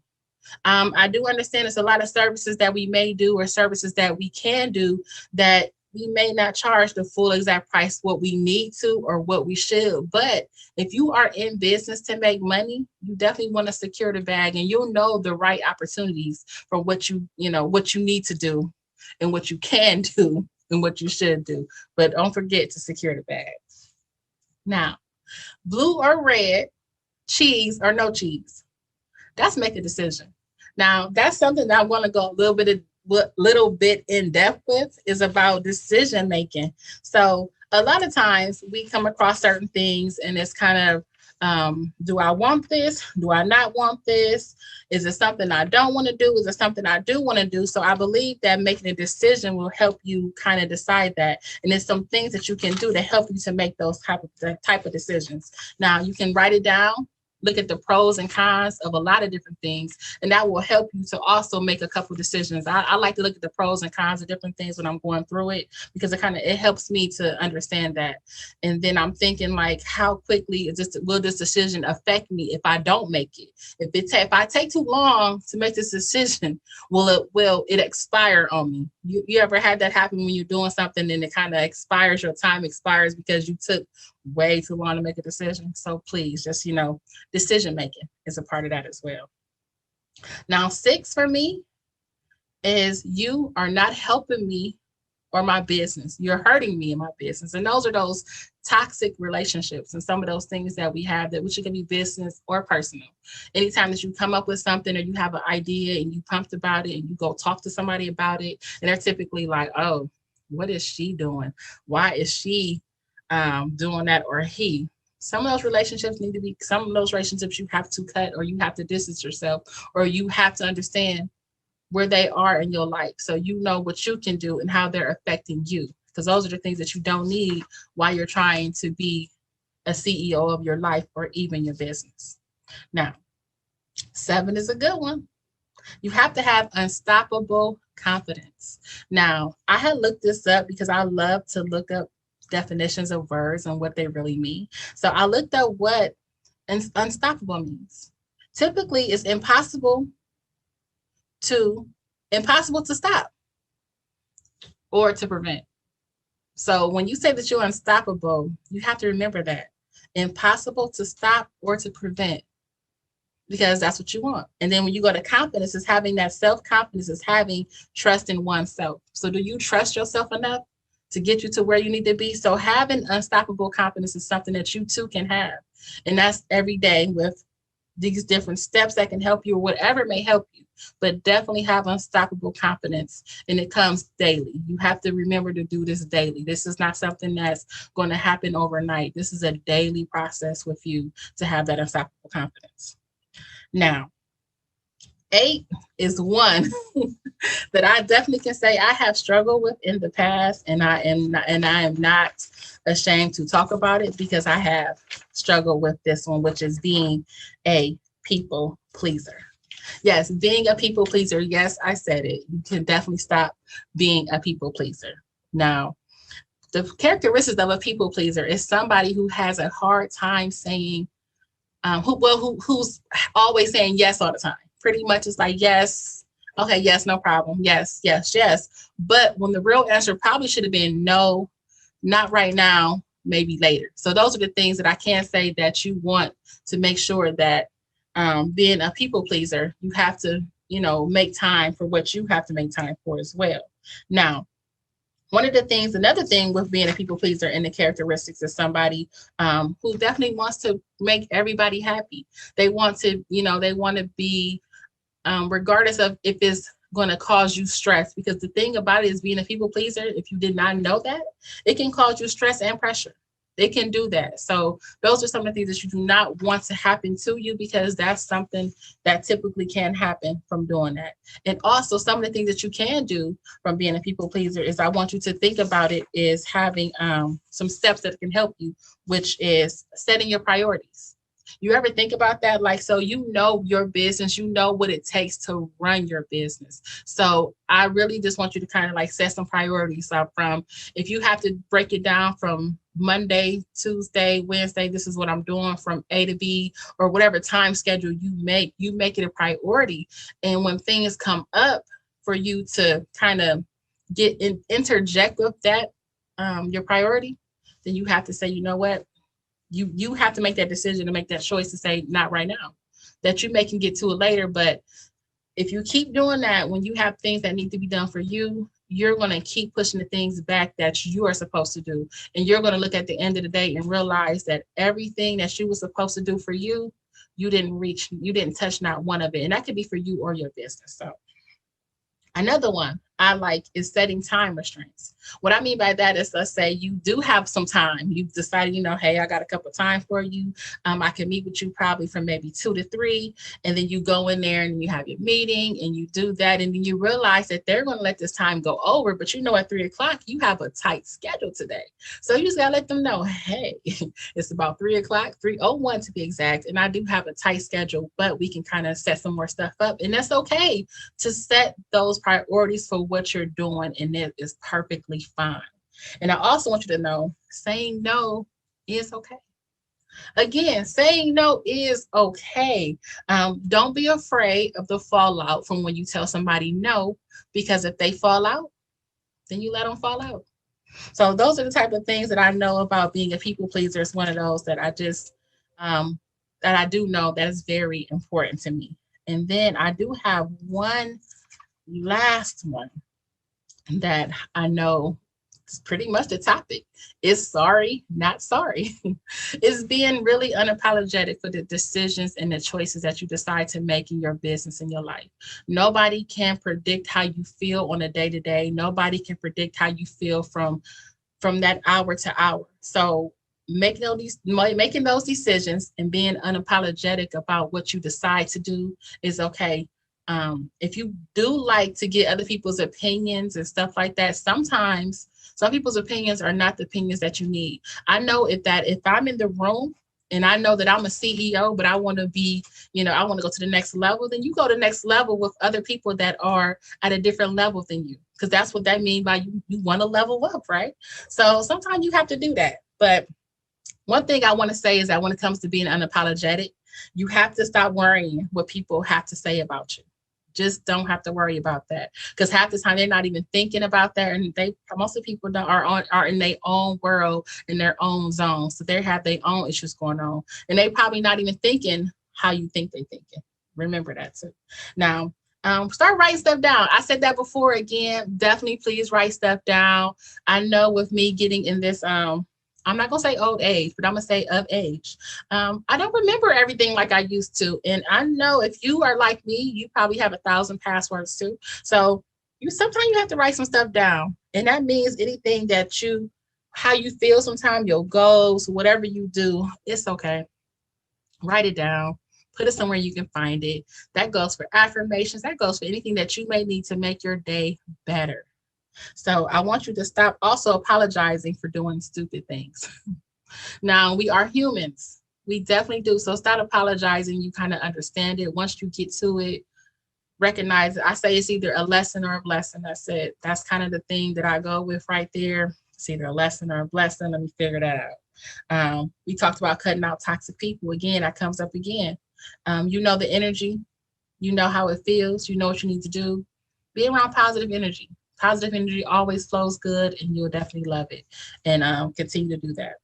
I do understand there's a lot of services that we may do, or services that we can do, that we may not charge the full exact price what we need to or what we should. But if you are in business to make money, you definitely want to secure the bag, and you'll know the right opportunities for what you need to do, and what you can do, and what you should do. But don't forget to secure the bag. Now, blue or red, cheese or no cheese. That's make a decision. Now, that's something that I want to go a little bit in depth with, is about decision making. So a lot of times we come across certain things, and it's kind of, do I want this? Do I not want this? Is it something I don't want to do? Is it something I do want to do? So I believe that making a decision will help you kind of decide that. And there's some things that you can do to help you to make those type of decisions. Now, you can write it down, look at the pros and cons of a lot of different things, and that will help you to also make a couple decisions. I like to look at the pros and cons of different things when I'm going through it, because it helps me to understand that. And then I'm thinking, like, how quickly will this decision affect me if I don't make it? If I take too long to make this decision, will it expire on me? You ever had that happen when you're doing something and it kind of expires, your time expires because you took way too long to make a decision? So please, just, decision making is a part of that as well. Now, 6 for me is, you are not helping me or my business. You're hurting me in my business. And those are those toxic relationships, and some of those things that we have, that which can be business or personal. Anytime that you come up with something, or you have an idea and you pumped about it, and you go talk to somebody about it, and they're typically like, oh, what is she doing? Why is she doing that, or he? Some of those relationships you have to cut, or you have to distance yourself, or you have to understand where they are in your life, so you know what you can do and how they're affecting you, because those are the things that you don't need while you're trying to be a CEO of your life or even your business. Now, 7 is a good one. You have to have unstoppable confidence. Now, I had looked this up because I love to look up definitions of words and what they really mean. So I looked up what unstoppable means. Typically, it's impossible to stop or to prevent. So when you say that you're unstoppable, you have to remember that. Impossible to stop or to prevent, because that's what you want. And then when you go to confidence, is having that self-confidence, is having trust in oneself. So do you trust yourself enough to get you to where you need to be? So having unstoppable confidence is something that you too can have. And that's every day with these different steps that can help you, or whatever may help you, but definitely have unstoppable confidence. And it comes daily. You have to remember to do this daily. This is not something that's going to happen overnight. This is a daily process with you to have that unstoppable confidence. Now, 8 is one that I definitely can say I have struggled with in the past, and I am not ashamed to talk about it, because I have struggled with this one, which is being a people pleaser. Yes, being a people pleaser. Yes, I said it. You can definitely stop being a people pleaser. Now, the characteristics of a people pleaser is somebody who has a hard time saying, who's always saying yes all the time. Pretty much it's like, yes, okay, yes, no problem, yes, yes, yes. But when the real answer probably should have been no, not right now, maybe later. So those are the things that I can say that you want to make sure that being a people pleaser, you have to, make time for what you have to make time for as well. Now, another thing with being a people pleaser and the characteristics of somebody who definitely wants to make everybody happy. They want to, they want to be, regardless of if it's going to cause you stress, because the thing about it is being a people pleaser, if you did not know that, it can cause you stress and pressure. It can do that. So those are some of the things that you do not want to happen to you, because that's something that typically can happen from doing that. And also some of the things that you can do from being a people pleaser is, I want you to think about it, is having some steps that can help you, which is setting your priorities. You ever think about that? Like, so your business, what it takes to run your business. So I really just want you to kind of like set some priorities up from, if you have to break it down from Monday, Tuesday, Wednesday, this is what I'm doing from A to B, or whatever time schedule you make it a priority. And when things come up for you to kind of interject with that, your priority, then you have to say, you know what? You have to make that decision to make that choice to say, not right now. That you may can get to it later, but if you keep doing that, when you have things that need to be done for you, you're going to keep pushing the things back that you are supposed to do. And you're going to look at the end of the day and realize that everything that you were supposed to do for you, you didn't touch not one of it. And that could be for you or your business. So another one I like is setting time restraints. What I mean by that is, let's say you do have some time. You've decided, hey, I got a couple of time for you. I can meet with you probably from maybe 2 to 3. And then you go in there and you have your meeting and you do that. And then you realize that they're going to let this time go over. But at 3 o'clock, you have a tight schedule today. So you just got to let them know, hey, it's about 3 o'clock, 3:01 to be exact. And I do have a tight schedule, but we can kind of set some more stuff up. And that's okay to set those priorities for what you're doing, and it is perfectly fine. And I also want you to know, saying no is okay. Again, saying no is okay. Don't be afraid of the fallout from when you tell somebody no, because if they fall out, then you let them fall out. So those are the type of things that I know about being a people pleaser. It's one of those that I just, that I do know that is very important to me. And then I do have one last one that I know is pretty much the topic, is sorry, not sorry. It's being really unapologetic for the decisions and the choices that you decide to make in your business and your life. Nobody can predict how you feel on a day-to-day. Nobody can predict how you feel from that hour to hour. So making those decisions and being unapologetic about what you decide to do is okay. If you do like to get other people's opinions and stuff like that, sometimes some people's opinions are not the opinions that you need. I know if I'm in the room and I know that I'm a CEO, but I want to be, I want to go to the next level, then you go to the next level with other people that are at a different level than you, because that's what that means by you want to level up, right? So sometimes you have to do that. But one thing I want to say is that when it comes to being unapologetic, you have to stop worrying what people have to say about you. Just don't have to worry about that, because half the time they're not even thinking about that, and most of the people are in their own world, in their own zone, so they have their own issues going on, and they probably not even thinking how you think they're thinking. Remember that too. Now, start writing stuff down. I said that before. Again, definitely please write stuff down. I know with me getting in this I'm not going to say old age, but I'm going to say of age. I don't remember everything like I used to. And I know if you are like me, you probably have 1,000 passwords too. So sometimes you have to write some stuff down. And that means anything that how you feel sometimes, your goals, whatever you do, it's okay. Write it down. Put it somewhere you can find it. That goes for affirmations. That goes for anything that you may need to make your day better. So I want you to stop also apologizing for doing stupid things. Now, we are humans. We definitely do. So stop apologizing. You kind of understand it. Once you get to it, recognize it. I say it's either a lesson or a blessing. That's it. That's kind of the thing that I go with right there. It's either a lesson or a blessing. Let me figure that out. We talked about cutting out toxic people. Again, that comes up again. The energy. You know how it feels. You know what you need to do. Be around positive energy. Positive energy always flows good, and you'll definitely love it. And continue to do that.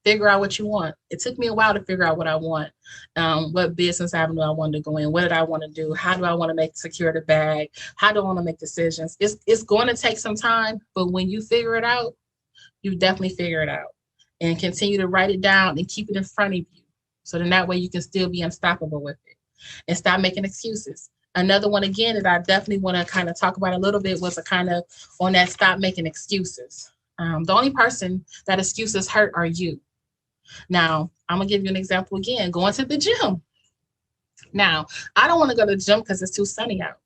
Figure out what you want. It took me a while to figure out what I want. What business avenue I wanted to go in. What did I want to do? How do I want to secure the bag? How do I want to make decisions? It's going to take some time, but when you figure it out, you definitely figure it out. And continue to write it down and keep it in front of you. So then that way you can still be unstoppable with it. And stop making excuses. Another one, again, that I definitely want to kind of talk about a little bit was a kind of on that stop making excuses. The only person that excuses hurt are you. Now, I'm going to give you an example again, going to the gym. Now, I don't want to go to the gym because it's too sunny out.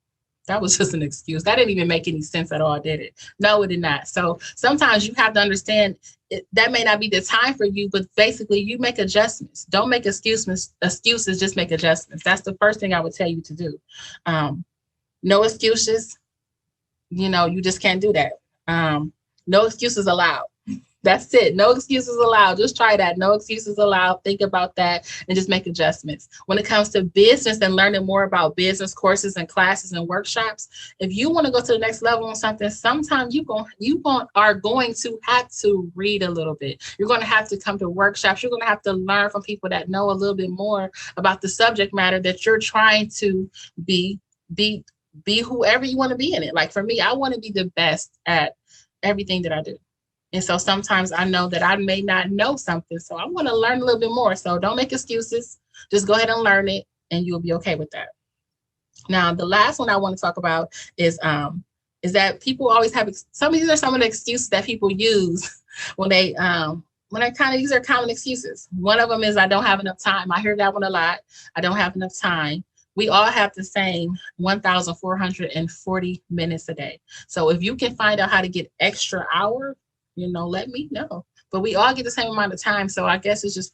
That was just an excuse. That didn't even make any sense at all, did it? No, it did not. So sometimes you have to understand that may not be the time for you, but basically you make adjustments. Don't make excuses, just make adjustments. That's the first thing I would tell you to do. No excuses. You just can't do that. No excuses allowed. That's it. No excuses allowed. Just try that. No excuses allowed. Think about that and just make adjustments. When it comes to business and learning more about business courses and classes and workshops, if you want to go to the next level on something, sometimes you are going to have to read a little bit. You're going to have to come to workshops. You're going to have to learn from people that know a little bit more about the subject matter that you're trying to be whoever you want to be in it. Like for me, I want to be the best at everything that I do. And so sometimes I know that I may not know something, so I want to learn a little bit more. So don't make excuses. Just go ahead and learn it, and you'll be okay with that. Now, the last one I want to talk about is that people always have these are some of the excuses that people use when these are common excuses. One of them is I don't have enough time. I hear that one a lot. I don't have enough time. We all have the same 1,440 minutes a day. So if you can find out how to get extra hours, let me know. But we all get the same amount of time. So I guess it's just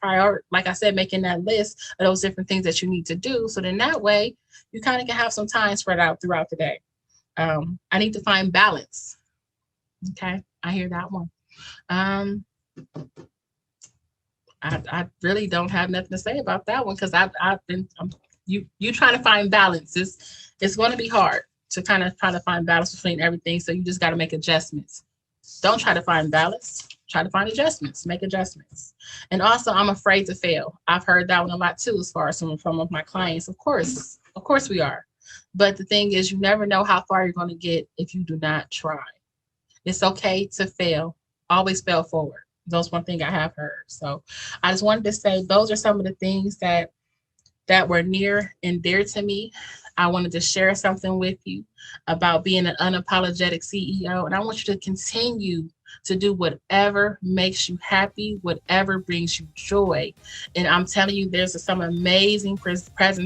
like I said, making that list of those different things that you need to do. So then that way you kind of can have some time spread out throughout the day. I need to find balance. Okay, I hear that one. I really don't have nothing to say about that one because you trying to find balance. It's going to be hard to kind of try to find balance between everything. So you just got to make adjustments. Don't try to find balance. Try to find adjustments. Make adjustments. And also, I'm afraid to fail. I've heard that one a lot too, as far as some of my clients. Of course we are. But the thing is, you never know how far you're going to get if you do not try. It's okay to fail. Always fail forward. That's one thing I have heard. So I just wanted to say those are some of the things that were near and dear to me. I wanted to share something with you about being an unapologetic CEO. And I want you to continue to do whatever makes you happy, whatever brings you joy. And I'm telling you, there's some amazing presentations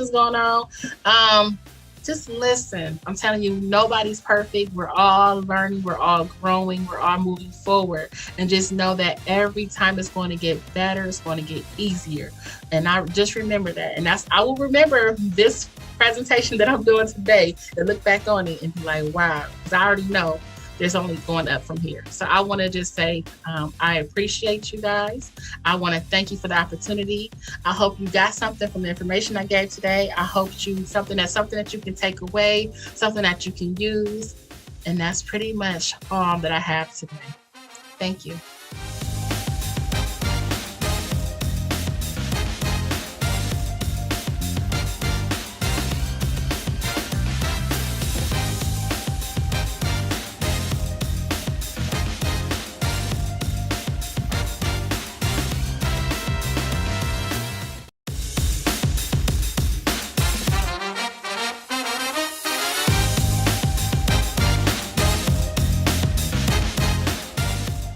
going on. Just listen. I'm telling you, nobody's perfect. We're all learning. We're all growing. We're all moving forward. And just know that every time it's going to get better. It's going to get easier. And I just remember that. And I will remember this presentation that I'm doing today and look back on it and be like, wow, because I already know there's only going up from here. So I want to just say, I appreciate you guys. I want to thank you for the opportunity. I hope you got something from the information I gave today. I hope something that you can take away, something that you can use. And that's pretty much all that I have today. Thank you.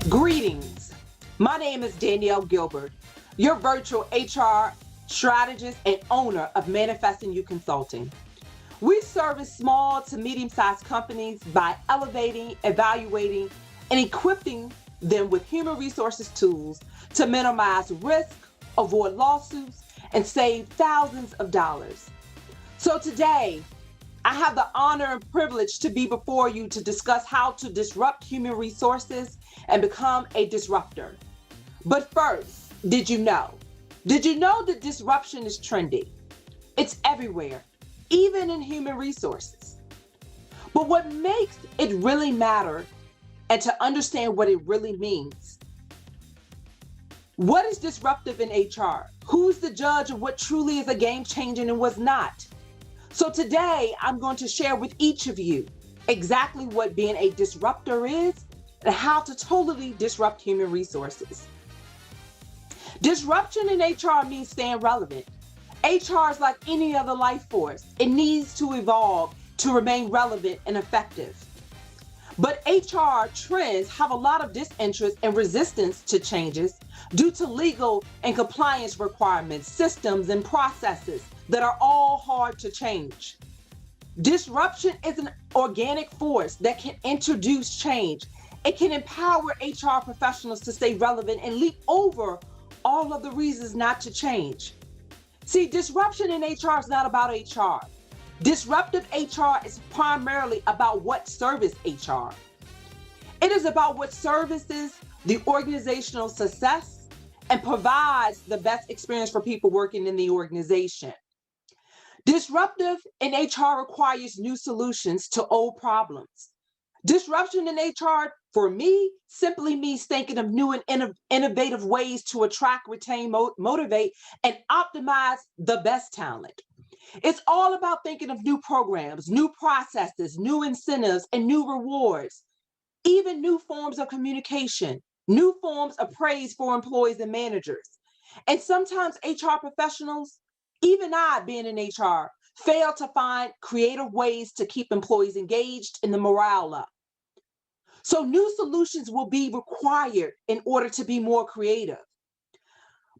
Greetings. My name is Danielle Gilbert, your virtual HR strategist and owner of Manifesting You Consulting. We service small to medium-sized companies by elevating, evaluating, and equipping them with human resources tools to minimize risk, avoid lawsuits, and save thousands of dollars. So today, I have the honor and privilege to be before you to discuss how to disrupt human resources and become a disruptor. But first, did you know that disruption is trendy? It's everywhere, even in human resources. But what makes it really matter and to understand what it really means What is disruptive in HR? Who's the judge of what truly is a game changer and what's not? So today, I'm going to share with each of you exactly what being a disruptor is and how to totally disrupt human resources. Disruption in HR means staying relevant. HR is like any other life force. It needs to evolve to remain relevant and effective. But HR trends have a lot of disinterest and resistance to changes due to legal and compliance requirements, systems, and processes that are all hard to change. Disruption is an organic force that can introduce change. It can empower HR professionals to stay relevant and leap over all of the reasons not to change. See, disruption in HR is not about HR. Disruptive HR is primarily about what service HR. It is about what services the organizational success and provides the best experience for people working in the organization. Disruptive in HR requires new solutions to old problems. Disruption in HR, for me, simply means thinking of new and innovative ways to attract, retain, motivate, and optimize the best talent. It's all about thinking of new programs, new processes, new incentives, and new rewards, even new forms of communication, new forms of praise for employees and managers. And sometimes HR professionals, even I being in HR, fail to find creative ways to keep employees engaged and the morale up. So new solutions will be required in order to be more creative.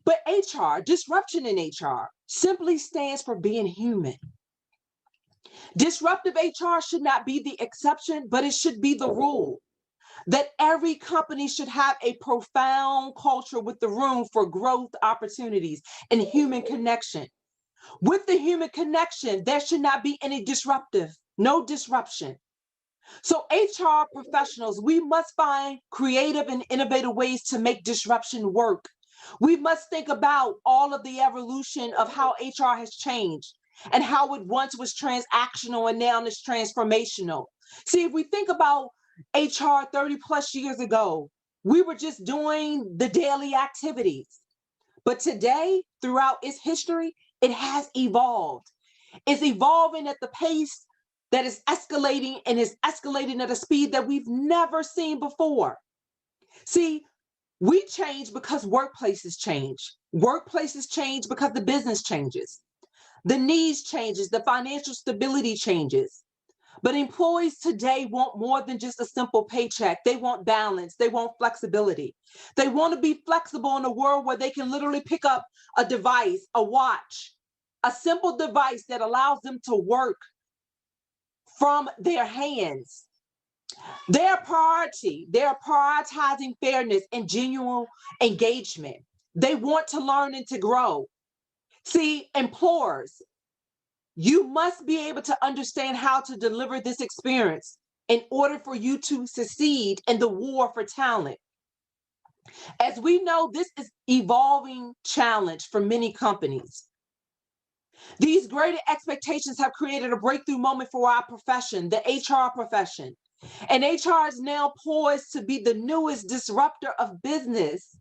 But HR, disruption in HR, simply stands for being human. Disruptive HR should not be the exception, but it should be the rule. That every company should have a profound culture with the room for growth opportunities and human connection. With the human connection, there should not be any no disruption. So HR professionals, we must find creative and innovative ways to make disruption work. We must think about all of the evolution of how HR has changed and how it once was transactional and now it's transformational. See, if we think about HR 30 plus years ago, we were just doing the daily activities. But today, throughout its history, it has evolved. It's evolving at the pace that is escalating and is escalating at a speed that we've never seen before. See, we change because workplaces change. Workplaces change because the business changes. The needs changes, the financial stability changes. But employees today want more than just a simple paycheck. They want balance. They want flexibility. They want to be flexible in a world where they can literally pick up a device, a watch, a simple device that allows them to work from their hands. They're prioritizing fairness and genuine engagement. They want to learn and to grow. See, employers, you must be able to understand how to deliver this experience in order for you to succeed in the war for talent. As we know, this is evolving challenge for many companies. These greater expectations have created a breakthrough moment for our profession, the HR profession. And HR is now poised to be the newest disruptor of business.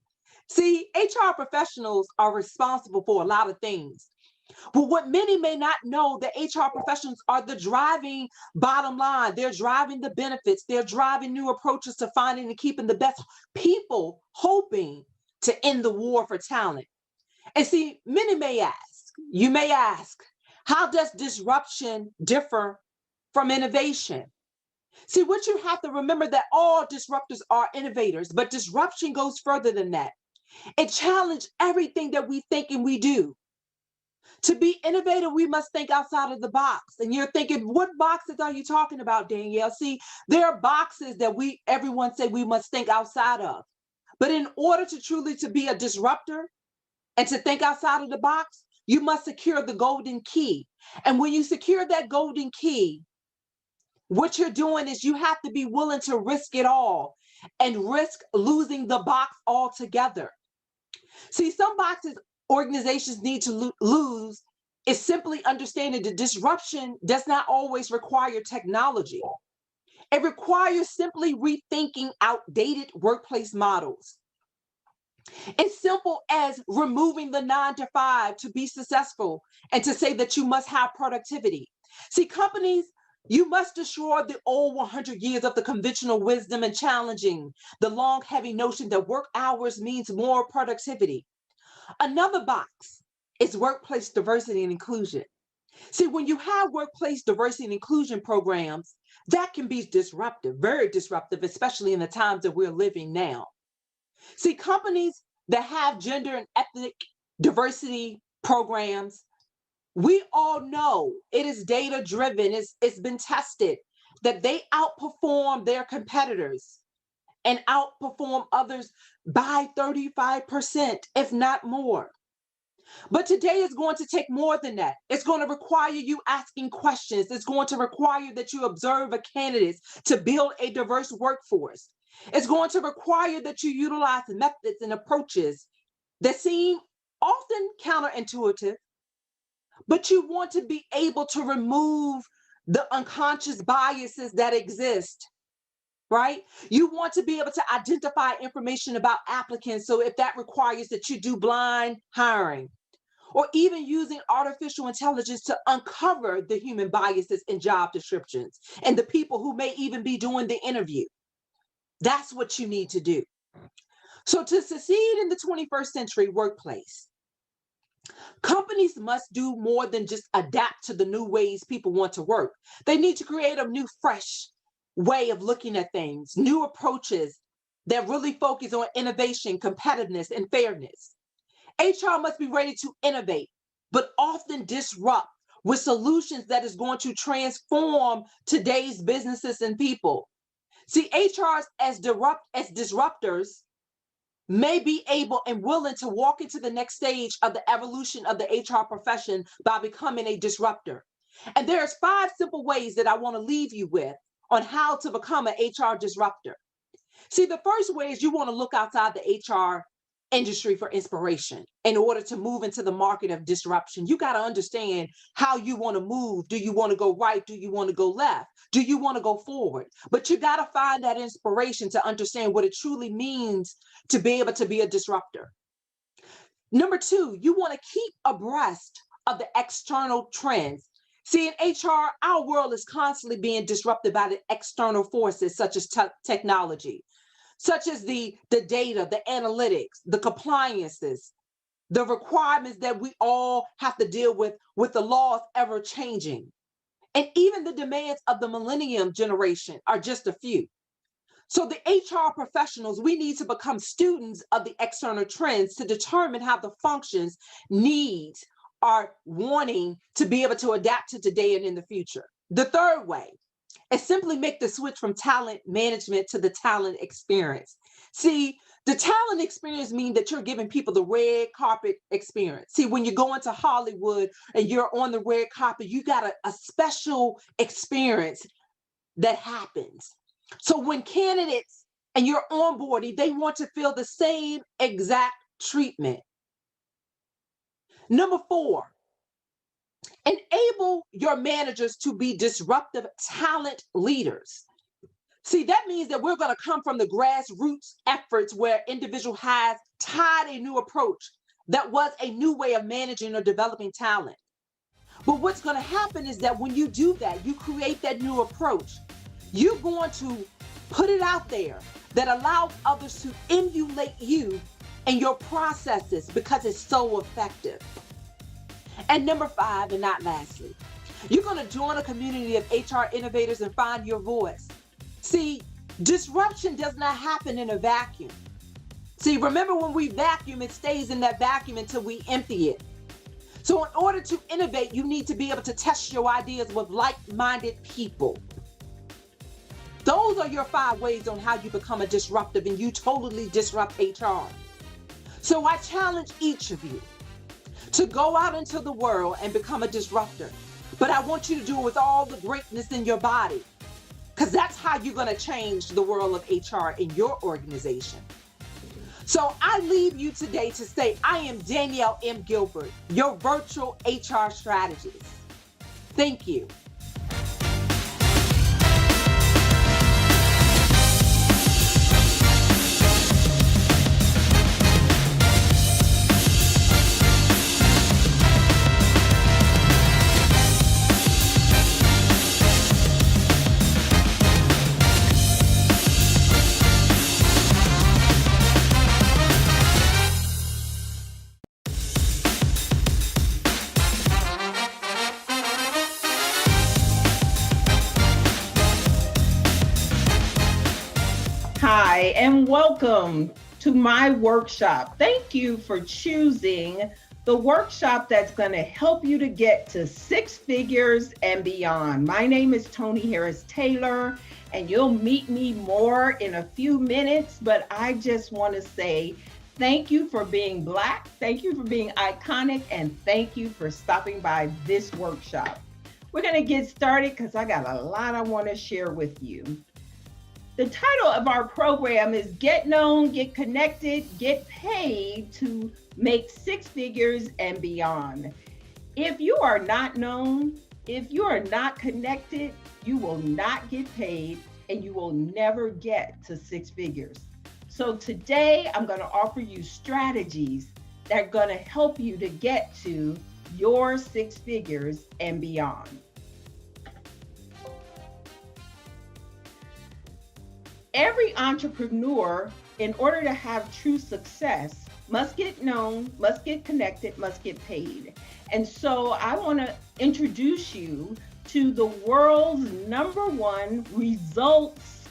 See, HR professionals are responsible for a lot of things. But what many may not know, the HR professionals are the driving bottom line. They're driving the benefits. They're driving new approaches to finding and keeping the best people, hoping to end the war for talent. And see, many may ask, how does disruption differ from innovation? See, what you have to remember that all disruptors are innovators, but disruption goes further than that. It challenges everything that we think and we do. To be innovative, we must think outside of the box. And you're thinking, what boxes are you talking about, Danielle? See, there are boxes that everyone say we must think outside of. But in order to truly to be a disruptor and to think outside of the box, you must secure the golden key. And when you secure that golden key, what you're doing is you have to be willing to risk it all and risk losing the box altogether. See, some boxes organizations need to lose is simply understanding that disruption does not always require technology. It requires simply rethinking outdated workplace models. It's simple as removing the 9 to 5 to be successful and to say that you must have productivity. See, companies, you must destroy the old 100 years of the conventional wisdom and challenging the long, heavy notion that work hours means more productivity. Another box is workplace diversity and inclusion. See, when you have workplace diversity and inclusion programs, that can be disruptive, very disruptive, especially in the times that we're living now. See, companies that have gender and ethnic diversity programs, we all know it is data driven, it's been tested that they outperform their competitors and outperform others by 35%, if not more. But today is going to take more than that. It's going to require you asking questions. It's going to require that you observe a candidate to build a diverse workforce. It's going to require that you utilize methods and approaches that seem often counterintuitive, but you want to be able to remove the unconscious biases that exist, right? You want to be able to identify information about applicants. So if that requires that you do blind hiring, or even using artificial intelligence to uncover the human biases in job descriptions and the people who may even be doing the interview. That's what you need to do. So to succeed in the 21st century workplace, companies must do more than just adapt to the new ways people want to work. They need to create a new, fresh way of looking at things, new approaches that really focus on innovation, competitiveness, and fairness. HR must be ready to innovate, but often disrupt with solutions that is going to transform today's businesses and people. See, HRs as disruptors may be able and willing to walk into the next stage of the evolution of the HR profession by becoming a disruptor. And there's 5 simple ways that I want to leave you with on how to become an HR disruptor. See, the first way is you want to look outside the HR industry for inspiration in order to move into the market of disruption. You got to understand how you want to move. Do you want to go right? Do you want to go left? Do you want to go forward? But you got to find that inspiration to understand what it truly means to be able to be a disruptor. Number 2, you want to keep abreast of the external trends. See, in HR, our world is constantly being disrupted by the external forces such as technology, such as the data, the analytics, the compliances, the requirements that we all have to deal with the laws ever changing. And even the demands of the millennium generation are just a few. So the HR professionals, we need to become students of the external trends to determine how the functions, needs are wanting to be able to adapt to today and in the future. The third way is simply make the switch from talent management to the talent experience. See, the talent experience means that you're giving people the red carpet experience. See, when you go into Hollywood and you're on the red carpet, you got a special experience that happens. So when candidates and you're onboarding, they want to feel the same exact treatment. Number 4, enable your managers to be disruptive talent leaders. See, that means that we're going to come from the grassroots efforts where individual has tied a new approach that was a new way of managing or developing talent. But what's going to happen is that when you do that, you create that new approach, you're going to put it out there that allows others to emulate you and your processes because it's so effective. And number 5, and not lastly, you're going to join a community of HR innovators and find your voice. See, disruption does not happen in a vacuum. See, remember when we vacuum, it stays in that vacuum until we empty it. So in order to innovate, you need to be able to test your ideas with like-minded people. Those are your 5 ways on how you become a disruptive and you totally disrupt HR. So I challenge each of you to go out into the world and become a disruptor. But I want you to do it with all the greatness in your body, because that's how you're going to change the world of HR in your organization. So I leave you today to say, I am Danielle M. Gilbert, your virtual HR strategist. Thank you. Hi, and welcome to my workshop. Thank you for choosing the workshop that's going to help you to get to six figures and beyond. My name is Tony Harris Taylor, and you'll meet me more in a few minutes, but I just want to say thank you for being Black, thank you for being iconic, and thank you for stopping by this workshop. We're going to get started because I got a lot I want to share with you. The title of our program is Get Known, Get Connected, Get Paid to Make Six Figures and Beyond. If you are not known, if you are not connected, you will not get paid and you will never get to six figures. So today I'm going to offer you strategies that are going to help you to get to your six figures and beyond. Every entrepreneur, in order to have true success, must get known, must get connected, must get paid. And so I want to introduce you to the world's #1 results,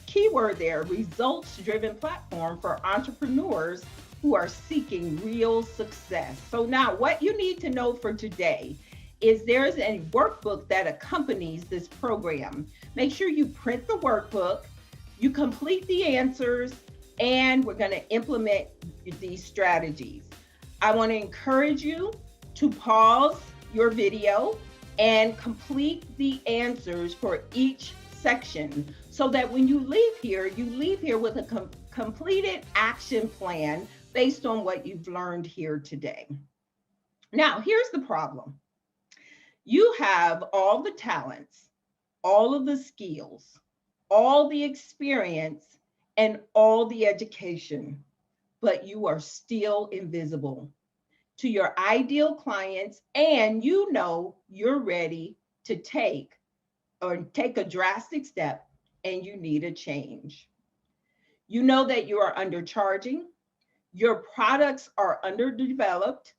keyword there, results-driven platform for entrepreneurs who are seeking real success. So now what you need to know for today is there's a workbook that accompanies this program. Make sure you print the workbook, you complete the answers, and we're going to implement these strategies. I want to encourage you to pause your video and complete the answers for each section so that when you leave here with a completed action plan based on what you've learned here today. Now, here's the problem. You have all the talents, all of the skills, all the experience, and all the education, but you are still invisible to your ideal clients, and you know you're ready to take a drastic step and you need a change. You know that you are undercharging, your products are underdeveloped,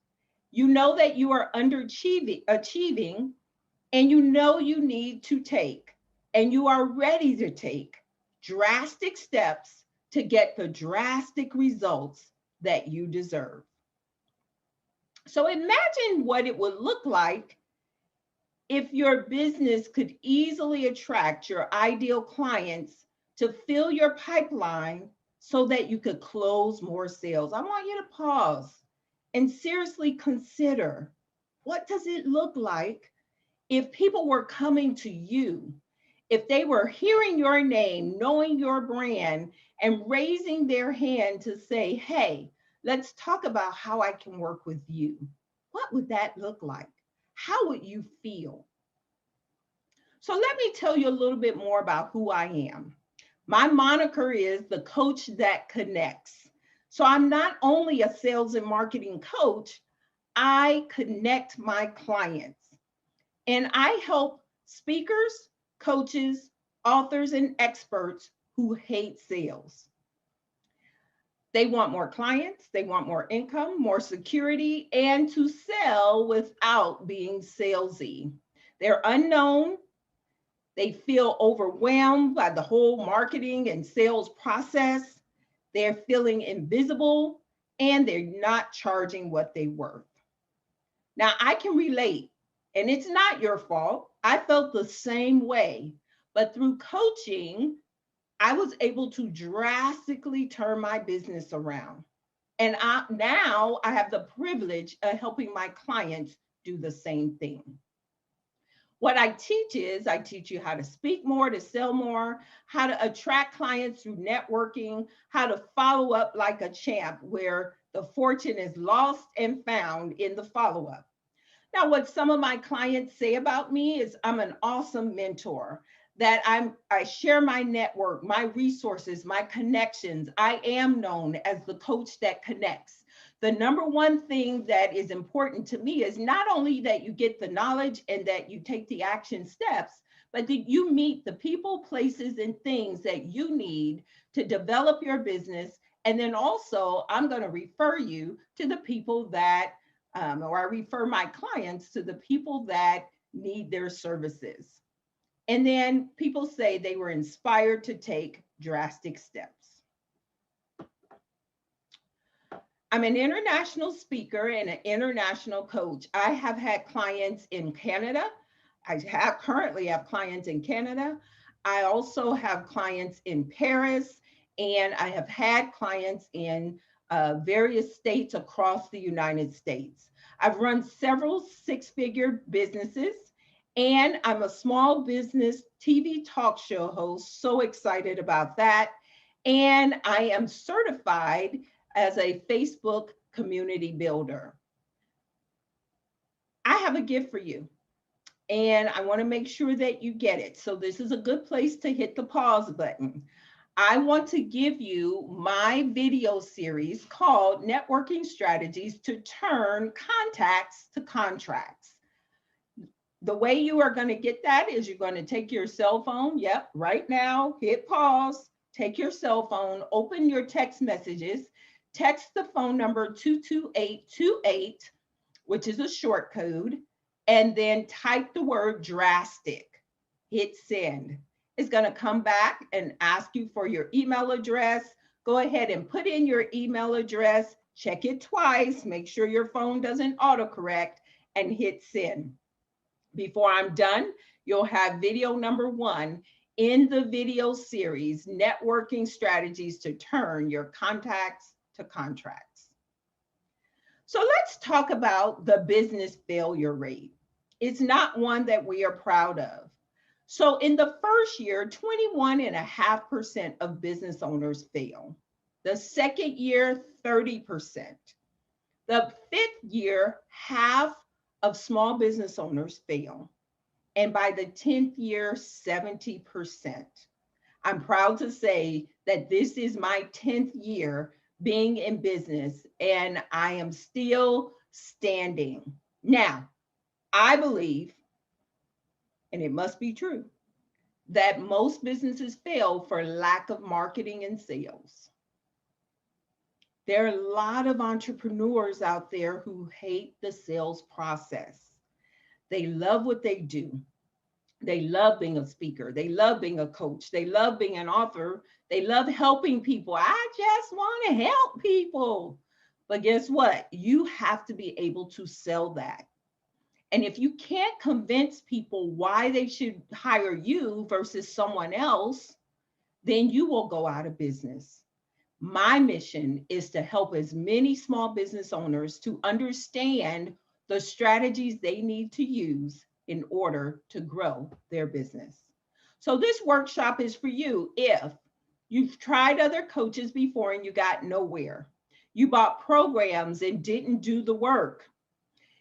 you know that you are underachieving, and you know you need to take, and you are ready to take drastic steps to get the drastic results that you deserve. So imagine what it would look like if your business could easily attract your ideal clients to fill your pipeline so that you could close more sales. I want you to pause and seriously consider, what does it look like if people were coming to you, if they were hearing your name, knowing your brand, and raising their hand to say, hey, let's talk about how I can work with you? What would that look like? How would you feel? So let me tell you a little bit more about who I am. My moniker is the coach that connects. So I'm not only a sales and marketing coach, I connect my clients. And I help speakers, coaches, authors, and experts who hate sales. They want more clients, they want more income, more security, and to sell without being salesy. They're unknown. They feel overwhelmed by the whole marketing and sales process. They're feeling invisible, and they're not charging what they're worth. Now, I can relate, and it's not your fault. I felt the same way, but through coaching, I was able to drastically turn my business around. And now I have the privilege of helping my clients do the same thing. What I teach is I teach you how to speak more, to sell more, how to attract clients through networking, how to follow up like a champ, where the fortune is lost and found in the follow-up. Now, what some of my clients say about me is I'm an awesome mentor, that I share my network, my resources, my connections. I am known as the coach that connects. The #1 thing that is important to me is not only that you get the knowledge and that you take the action steps, but that you meet the people, places, and things that you need to develop your business. And then also, I'm going to refer you to the people that, or I refer my clients to the people that need their services. And then people say they were inspired to take drastic steps. I'm an international speaker and an international coach. I have had clients in Canada. Currently have clients in Canada. I also have clients in Paris, and I have had clients in various states across the United States. I've run several six-figure businesses, and I'm a small business TV talk show host. So excited about that. And I am certified as a Facebook community builder. I have a gift for you, and I want to make sure that you get it. So this is a good place to hit the pause button. I want to give you my video series called Networking Strategies to Turn Contacts to Contracts. The way you are going to get that is you're going to take your cell phone. Yep, right now, hit pause, take your cell phone, open your text messages, text the phone number 22828, which is a short code, and then type the word drastic. Hit send. It's going to come back and ask you for your email address. Go ahead and put in your email address, check it twice, make sure your phone doesn't autocorrect, and hit send. Before I'm done, you'll have video number 1 in the video series, Networking Strategies to Turn Your Contacts to Contracts. So let's talk about the business failure rate. It's not one that we are proud of. So in the first year, 21.5% of business owners fail. The second year, 30%. The fifth year, half of small business owners fail. And by the 10th year, 70%. I'm proud to say that this is my 10th year being in business, and I am still standing. Now, I believe, and it must be true, that most businesses fail for lack of marketing and sales. There are a lot of entrepreneurs out there who hate the sales process. They love what they do. They love being a speaker. They love being a coach. They love being an author. They love helping people. I just want to help people. But guess what? You have to be able to sell that. And if you can't convince people why they should hire you versus someone else, then you will go out of business. My mission is to help as many small business owners to understand the strategies they need to use in order to grow their business. So this workshop is for you if you've tried other coaches before and you got nowhere. You bought programs and didn't do the work.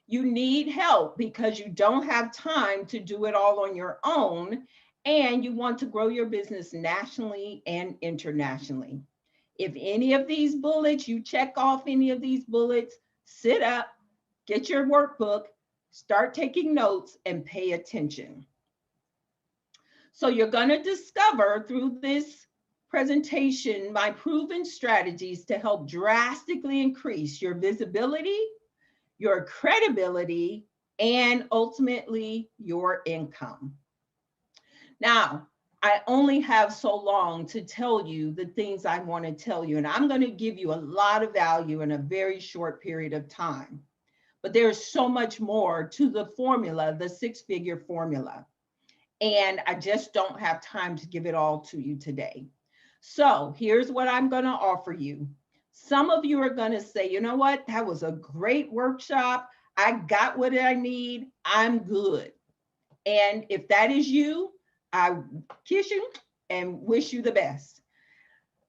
You need help because you don't have time to do it all on your own, and you want to grow your business nationally and internationally. If any of these bullets, you check off any of these bullets, sit up, get your workbook, start taking notes, and pay attention. So you're going to discover through this presentation my proven strategies to help drastically increase your visibility, your credibility, and ultimately your income. Now, I only have so long to tell you the things I want to tell you, and I'm going to give you a lot of value in a very short period of time. But there's so much more to the formula, the six-figure formula. And I just don't have time to give it all to you today. So here's what I'm going to offer you. Some of you are going to say, you know what? That was a great workshop. I got what I need. I'm good. And if that is you, I kiss you and wish you the best.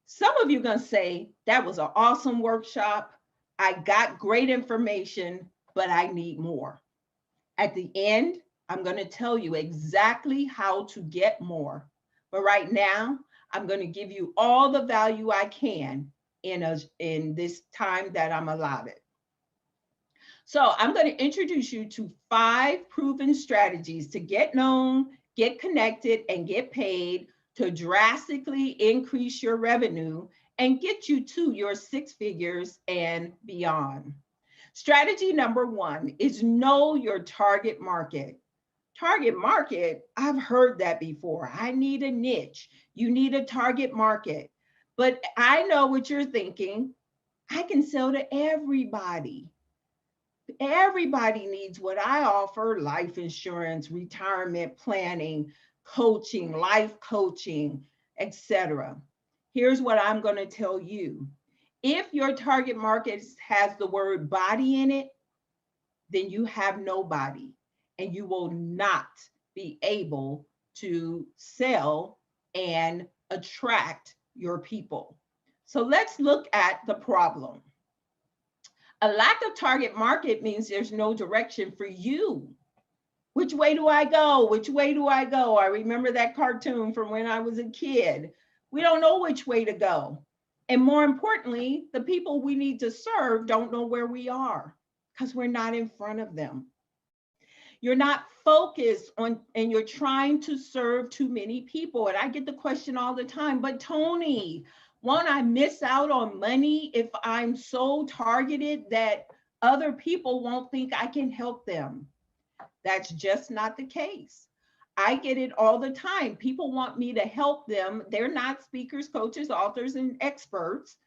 Some of you are going to say, that was an awesome workshop. I got great information, but I need more. At the end, I'm going to tell you exactly how to get more. But right now, I'm going to give you all the value I can in this time that I'm allotted. So I'm going to introduce you to 5 proven strategies to get known, get connected, and get paid to drastically increase your revenue and get you to your 6 figures and beyond. Strategy number 1 is know your target market. Target market, I've heard that before. I need a niche. You need a target market. But I know what you're thinking. I can sell to everybody. Everybody needs what I offer: life insurance, retirement planning, coaching, life coaching, etc. Here's what I'm going to tell you. If your target market has the word body in it, then you have nobody, and you will not be able to sell and attract your people. So let's look at the problem. A lack of target market means there's no direction for you. Which way do I go? Which way do I go? I remember that cartoon from when I was a kid. We don't know which way to go. And more importantly, the people we need to serve don't know where we are because we're not in front of them. You're not focused on, and you're trying to serve too many people. And I get the question all the time, but Tony, won't I miss out on money if I'm so targeted that other people won't think I can help them? That's just not the case. I get it all the time. People want me to help them. They're not speakers, coaches, authors, and experts.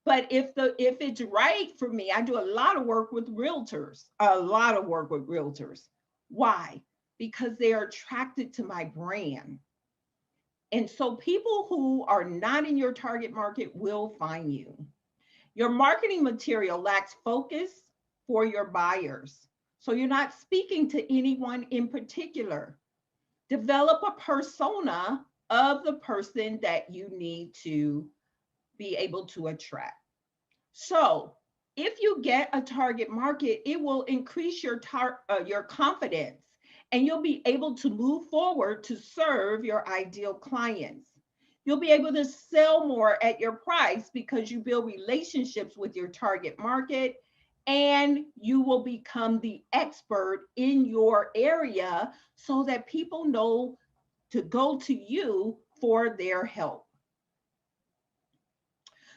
But if it's right for me, I do a lot of work with realtors, Why? Because they are attracted to my brand. And so people who are not in your target market will find you. Your marketing material lacks focus for your buyers. So you're not speaking to anyone in particular. Develop a persona of the person that you need to be able to attract. So if you get a target market, it will increase your confidence, and you'll be able to move forward to serve your ideal clients. You'll be able to sell more at your price because you build relationships with your target market, and you will become the expert in your area so that people know to go to you for their help.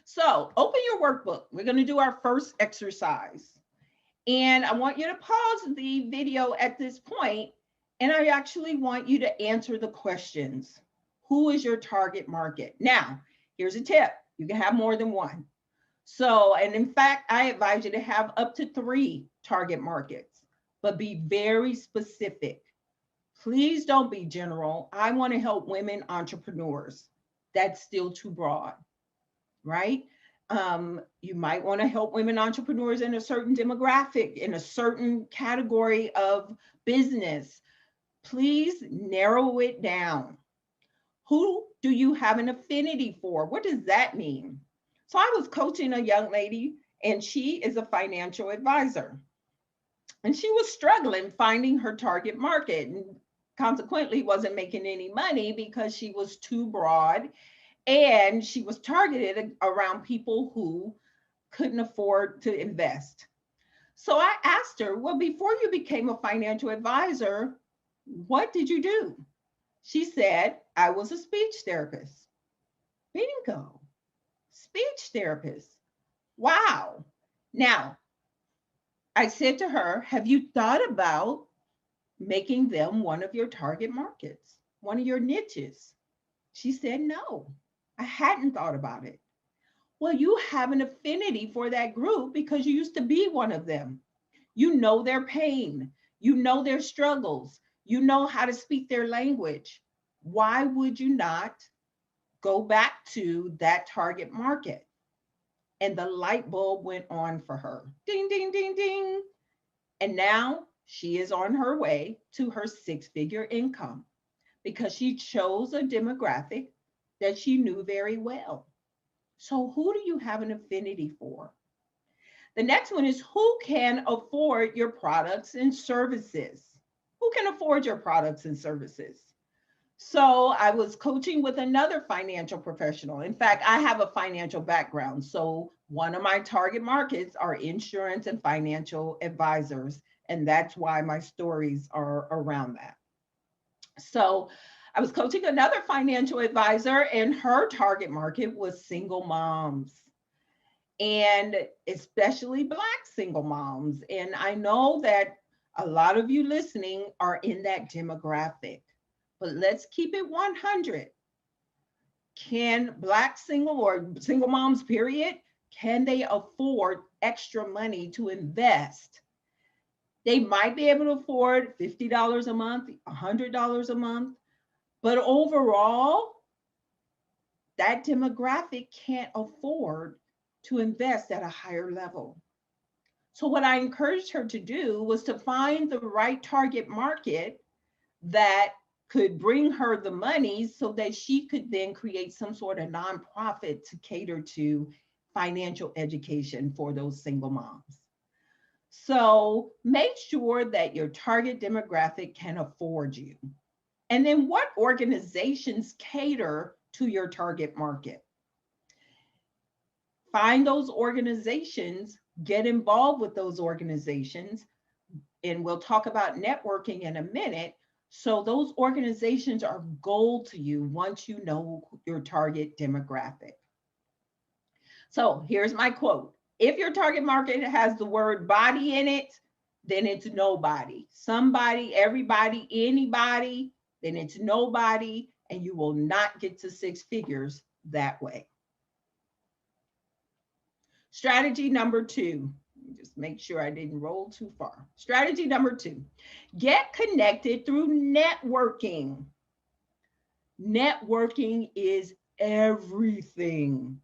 So open your workbook. We're going to do our first exercise. And I want you to pause the video at this point, and I actually want you to answer the questions. Who is your target market? Now, here's a tip. You can have more than one. So, and in fact, I advise you to have up to 3 target markets, but be very specific. Please don't be general. I want to help women entrepreneurs. That's still too broad, right? You might want to help women entrepreneurs in a certain demographic, in a certain category of business. Please narrow it down. Who do you have an affinity for? What does that mean? So I was coaching a young lady, and she is a financial advisor. And she was struggling finding her target market, and consequently wasn't making any money because she was too broad, and she was targeted around people who couldn't afford to invest. So I asked her, well, before you became a financial advisor, what did you do? She said, I was a speech therapist. Bingo. Speech therapist. Wow. Now, I said to her, have you thought about making them one of your target markets, one of your niches? She said, no, I hadn't thought about it. Well, you have an affinity for that group because you used to be one of them. You know their pain. You know their struggles. You know how to speak their language. Why would you not go back to that target market? And the light bulb went on for her. Ding, ding, ding, ding. And now she is on her way to her 6-figure income because she chose a demographic that she knew very well. So who do you have an affinity for? The next one is who can afford your products and services? Who can afford your products and services? So I was coaching with another financial professional. In fact, I have a financial background. So one of my target markets are insurance and financial advisors. And that's why my stories are around that. So I was coaching another financial advisor, and her target market was single moms, and especially Black single moms. And I know that A lot of you listening are in that demographic, but let's keep it 100. Can Black single or single moms, period, can they afford extra money to invest? They might be able to afford $50 a month, $100 a month, but overall, that demographic can't afford to invest at a higher level. So what I encouraged her to do was to find the right target market that could bring her the money so that she could then create some sort of nonprofit to cater to financial education for those single moms. So make sure that your target demographic can afford you. And then what organizations cater to your target market? Find those organizations, get involved with those organizations, and we'll talk about networking in a minute. So those organizations are gold to you once you know your target demographic. So here's my quote. If your target market has the word body in it, then it's nobody. Somebody, everybody, anybody, then it's nobody, and you will not get to six figures that way. Strategy number 2. Just make sure I didn't roll too far. Strategy number 2, get connected through networking. Networking is everything.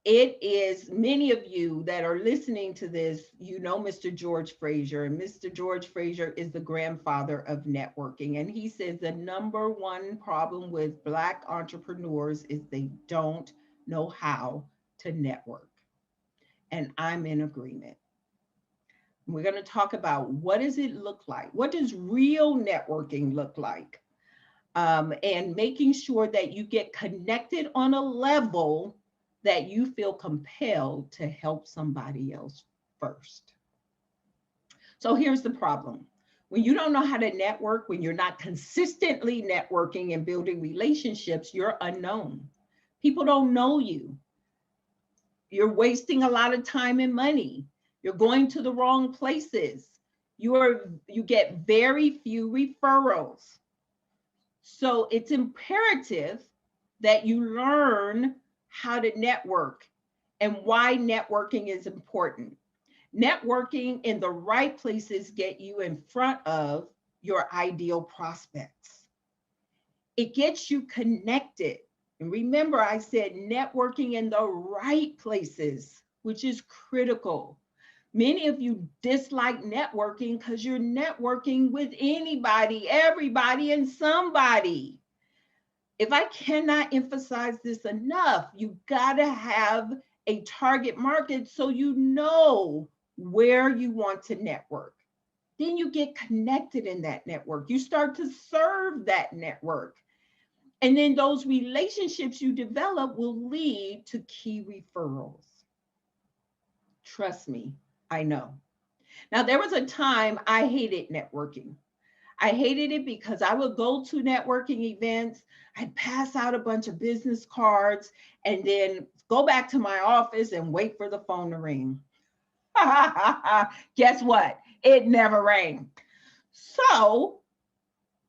It is, many of you that are listening to this, you know Mr. George Fraser, and Mr. George Fraser is the grandfather of networking. And he says the number one problem with Black entrepreneurs is they don't know how to network. And I'm in agreement. We're going to talk about what does it look like? What does real networking look like? And making sure that you get connected on a level that you feel compelled to help somebody else first. So here's the problem. When you don't know how to network, when you're not consistently networking and building relationships, you're unknown. People don't know you. You're wasting a lot of time and money. You're going to the wrong places. You get very few referrals. So it's imperative that you learn how to network and why networking is important. Networking in the right places get you in front of your ideal prospects. It gets you connected. And remember, I said networking in the right places, which is critical. Many of you dislike networking because you're networking with anybody, everybody, and somebody. If I cannot emphasize this enough, you gotta have a target market so you know where you want to network. Then you get connected in that network. You start to serve that network. And then those relationships you develop will lead to key referrals. Trust me, I know. Now, there was a time I hated networking. I hated it because I would go to networking events, I'd pass out a bunch of business cards, and then go back to my office and wait for the phone to ring. Guess what? It never rang. So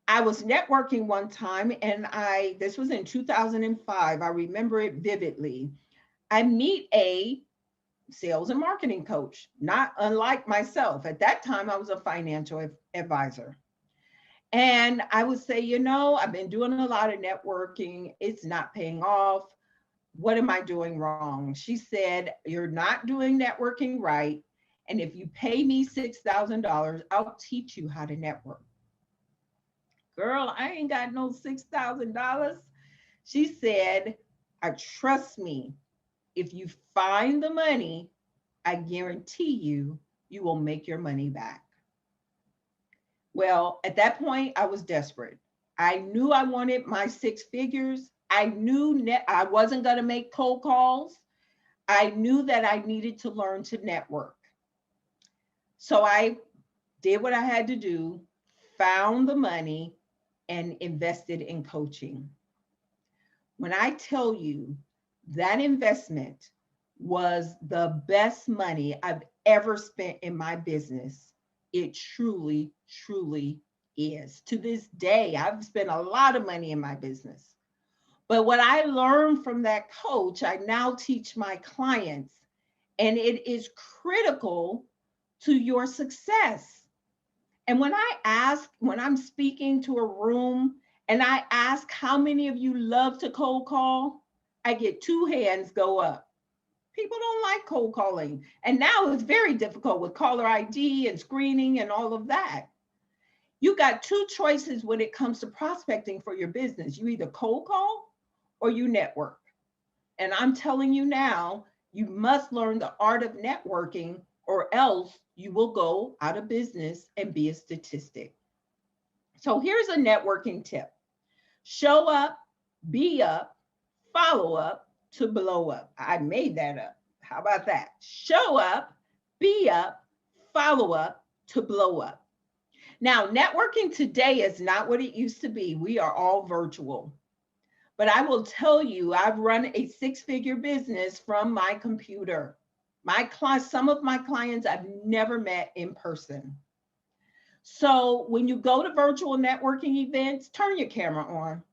I was networking one time, and this was in 2005. I remember it vividly. I meet a sales and marketing coach, not unlike myself. At that time, I was a financial advisor. And I would say, I've been doing a lot of networking. It's not paying off. What am I doing wrong? She said, you're not doing networking right. And if you pay me $6,000, I'll teach you how to network. Girl, I ain't got no $6,000. She said, trust me, if you find the money, I guarantee you will make your money back. Well, at that point, I was desperate. I knew I wanted my 6 figures. I knew I wasn't going to make cold calls. I knew that I needed to learn to network. So I did what I had to do, found the money, and invested in coaching. When I tell you that investment was the best money I've ever spent in my business, It truly, truly is. To this day, I've spent a lot of money in my business. But what I learned from that coach, I now teach my clients, and it is critical to your success. And when I'm speaking to a room and I ask how many of you love to cold call, I get 2 hands go up. People don't like cold calling. And now it's very difficult with caller ID and screening and all of that. You got 2 choices when it comes to prospecting for your business. You either cold call or you network. And I'm telling you now, you must learn the art of networking, or else you will go out of business and be a statistic. So here's a networking tip. Show up, be up, follow up to blow up. I made that up. How about that? Show up, be up, follow up to blow up. Now, networking today is not what it used to be. We are all virtual. But I will tell you, I've run a 6-figure business from my computer. Some of my clients I've never met in person. So when you go to virtual networking events, turn your camera on.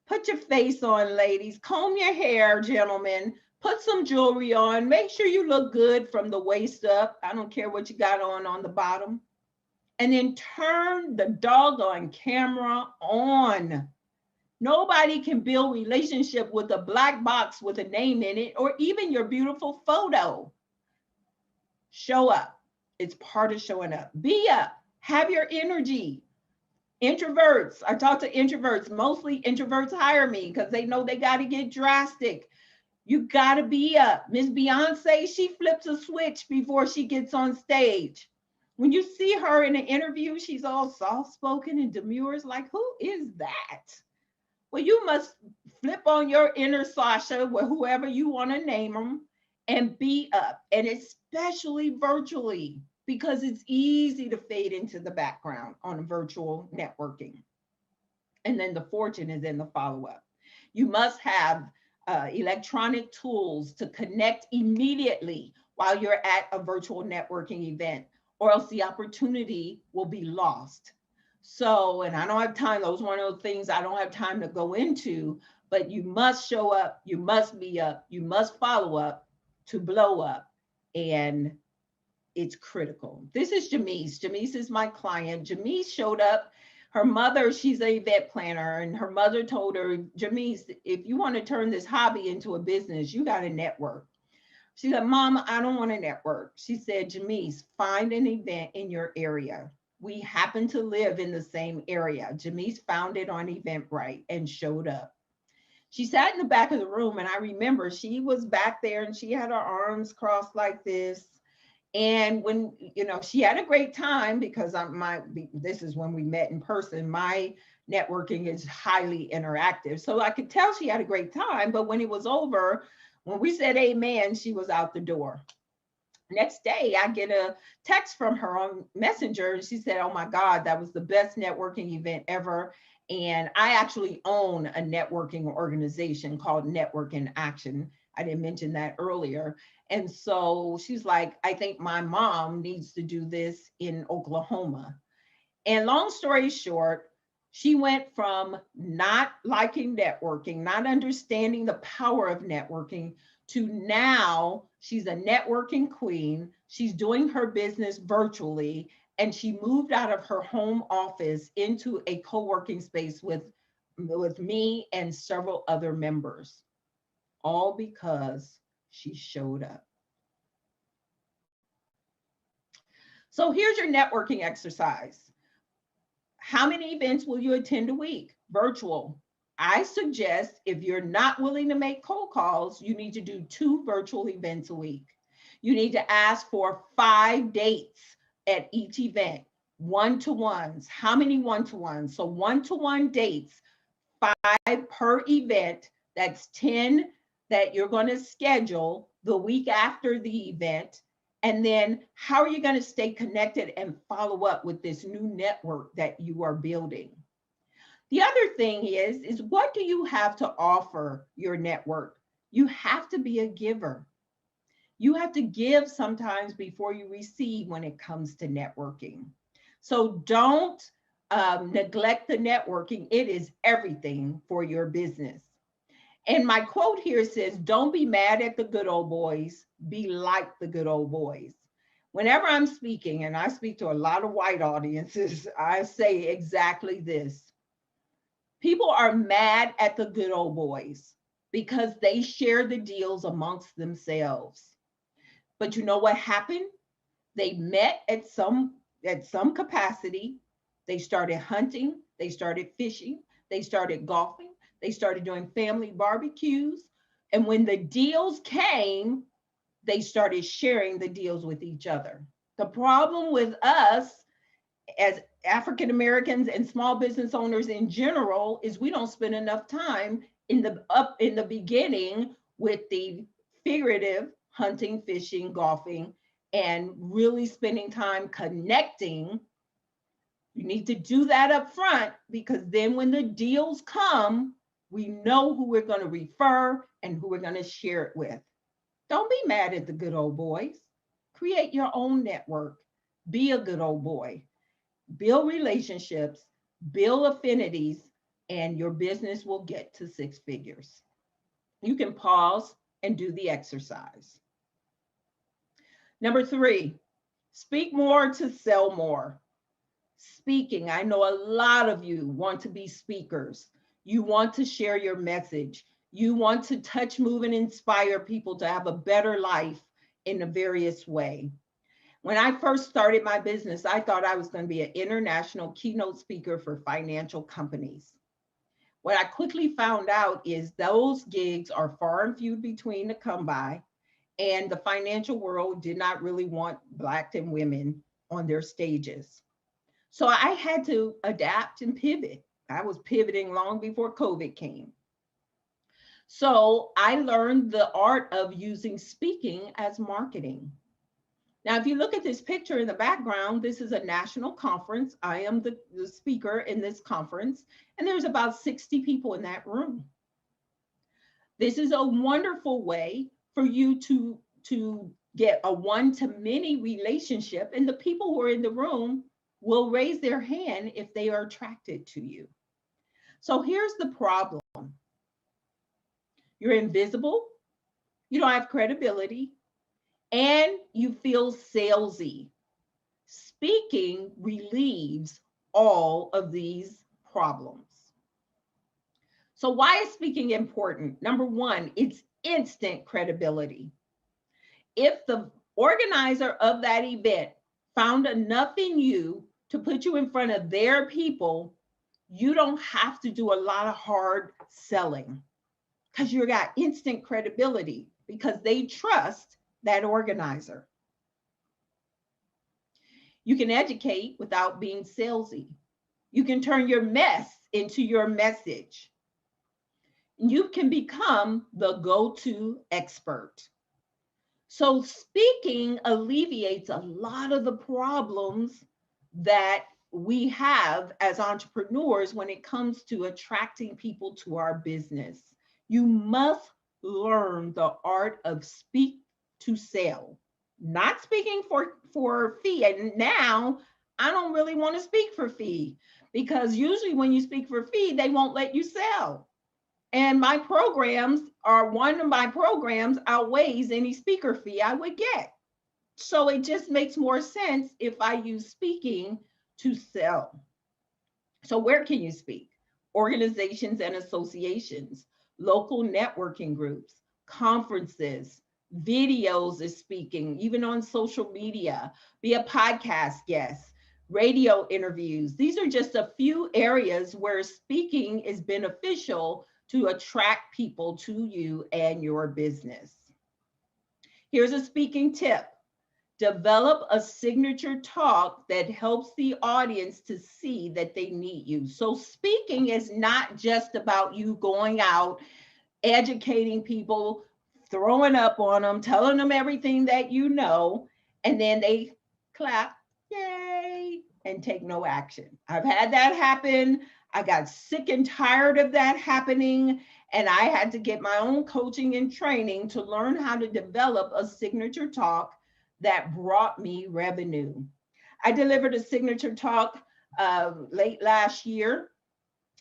Put your face on, ladies. Comb your hair, gentlemen. Put some jewelry on. Make sure you look good from the waist up. I don't care what you got on the bottom. And then turn the doggone camera on. Nobody can build relationship with a black box with a name in it, or even your beautiful photo. Show up. It's part of showing up. Be up. Have your energy. Introverts. I talk to introverts. Mostly introverts hire me because they know they got to get drastic. You got to be up. Miss Beyonce, she flips a switch before she gets on stage. When you see her in an interview, she's all soft-spoken and demure. It's like, who is that? Well, you must flip on your inner Sasha, with whoever you want to name them, and be up. And especially virtually, because it's easy to fade into the background on a virtual networking. And then the fortune is in the follow-up. You must have electronic tools to connect immediately while you're at a virtual networking event, or else the opportunity will be lost. So, and I don't have time, those are one of those things I don't have time to go into, but you must show up, you must be up, you must follow up to blow up, and it's critical. This is Jamise. Jamise is my client. Jamise showed up. Her mother, she's an event planner, and her mother told her, Jamise, if you want to turn this hobby into a business, you got to network. She said, Mom, I don't want to network. She said, Jamise, find an event in your area. We happen to live in the same area. Jamise found it on Eventbrite and showed up. She sat in the back of the room, and I remember she was back there and she had her arms crossed like this. And when, she had a great time, because this is when we met in person. My networking is highly interactive. So I could tell she had a great time, but when it was over, when we said amen, she was out the door. Next day, I get a text from her on Messenger, and she said, oh my God, that was the best networking event ever. And I actually own a networking organization called Network in Action. I didn't mention that earlier. And so she's like, I think my mom needs to do this in Oklahoma. And long story short, she went from not liking networking, not understanding the power of networking, to now she's a networking queen. She's doing her business virtually, and she moved out of her home office into a co-working space with me and several other members, all because she showed up. So here's your networking exercise. How many events will you attend a week? Virtual. I suggest, if you're not willing to make cold calls, you need to do 2 virtual events a week. You need to ask for 5 dates at each event, one-to-ones. How many one-to-ones? So one-to-one dates, 5 per event. That's 10 that you're going to schedule the week after the event. And then how are you going to stay connected and follow up with this new network that you are building? The other thing is what do you have to offer your network? You have to be a giver. You have to give sometimes before you receive when it comes to networking. So don't neglect the networking. It is everything for your business. And my quote here says, don't be mad at the good old boys, be like the good old boys. Whenever I'm speaking, and I speak to a lot of white audiences, I say exactly this. People are mad at the good old boys because they share the deals amongst themselves. But you know what happened? They met at some capacity. They started hunting, they started fishing, they started golfing, they started doing family barbecues. And when the deals came, they started sharing the deals with each other. The problem with us as African Americans and small business owners in general is we don't spend enough time in the beginning with the figurative hunting, fishing, golfing, and really spending time connecting. You need to do that up front, because then when the deals come, we know who we're going to refer and who we're going to share it with. Don't be mad at the good old boys. Create your own network. Be a good old boy. Build relationships, build affinities, and your business will get to 6 figures. You can pause and do the exercise. Number 3, speak more to sell more. Speaking, I know a lot of you want to be speakers. You want to share your message. You want to touch, move, and inspire people to have a better life in a various way. When I first started my business, I thought I was going to be an international keynote speaker for financial companies. What I quickly found out is those gigs are far and few between to come by, and the financial world did not really want Black and women on their stages. So I had to adapt and pivot. I was pivoting long before COVID came. So I learned the art of using speaking as marketing. Now, if you look at this picture in the background, this is a national conference. I am the speaker in this conference, and there's about 60 people in that room. This is a wonderful way for you to get a one-to-many relationship, and the people who are in the room will raise their hand if they are attracted to you. So here's the problem. You're invisible, you don't have credibility, and you feel salesy. Speaking relieves all of these problems. So why is speaking important? Number 1, it's instant credibility. If the organizer of that event found enough in you to put you in front of their people, you don't have to do a lot of hard selling, because you got instant credibility because they trust that organizer. You can educate without being salesy. You can turn your mess into your message. You can become the go-to expert. So speaking alleviates a lot of the problems that we have as entrepreneurs when it comes to attracting people to our business. You must learn the art of speak to sell, not speaking for fee. And now I don't really want to speak for fee, because usually when you speak for fee, they won't let you sell. And one of my programs outweighs any speaker fee I would get. So it just makes more sense if I use speaking to sell. So where can you speak? Organizations and associations, local networking groups, conferences, videos is speaking, even on social media, be a podcast guest, radio interviews. These are just a few areas where speaking is beneficial to attract people to you and your business. Here's a speaking tip. Develop a signature talk that helps the audience to see that they need you. So speaking is not just about you going out, educating people, throwing up on them, telling them everything that you know, and then they clap, yay, and take no action. I've had that happen. I got sick and tired of that happening, and I had to get my own coaching and training to learn how to develop a signature talk that brought me revenue. I delivered a signature talk late last year.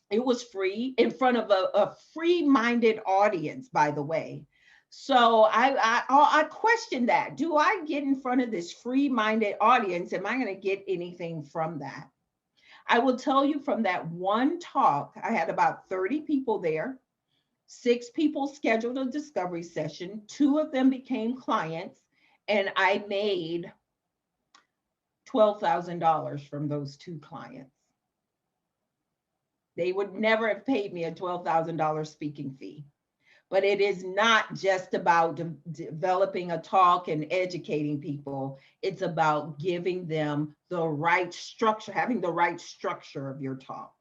It was free in front of a free-minded audience, by the way. So I questioned that. Do I get in front of this free-minded audience? Am I going to get anything from that? I will tell you, from that one talk, I had about 30 people there. 6 people scheduled a discovery session. 2 of them became clients, and I made $12,000 from those 2 clients. They would never have paid me a $12,000 speaking fee. But it is not just about developing a talk and educating people. It's about giving them the right structure, having the right structure of your talk.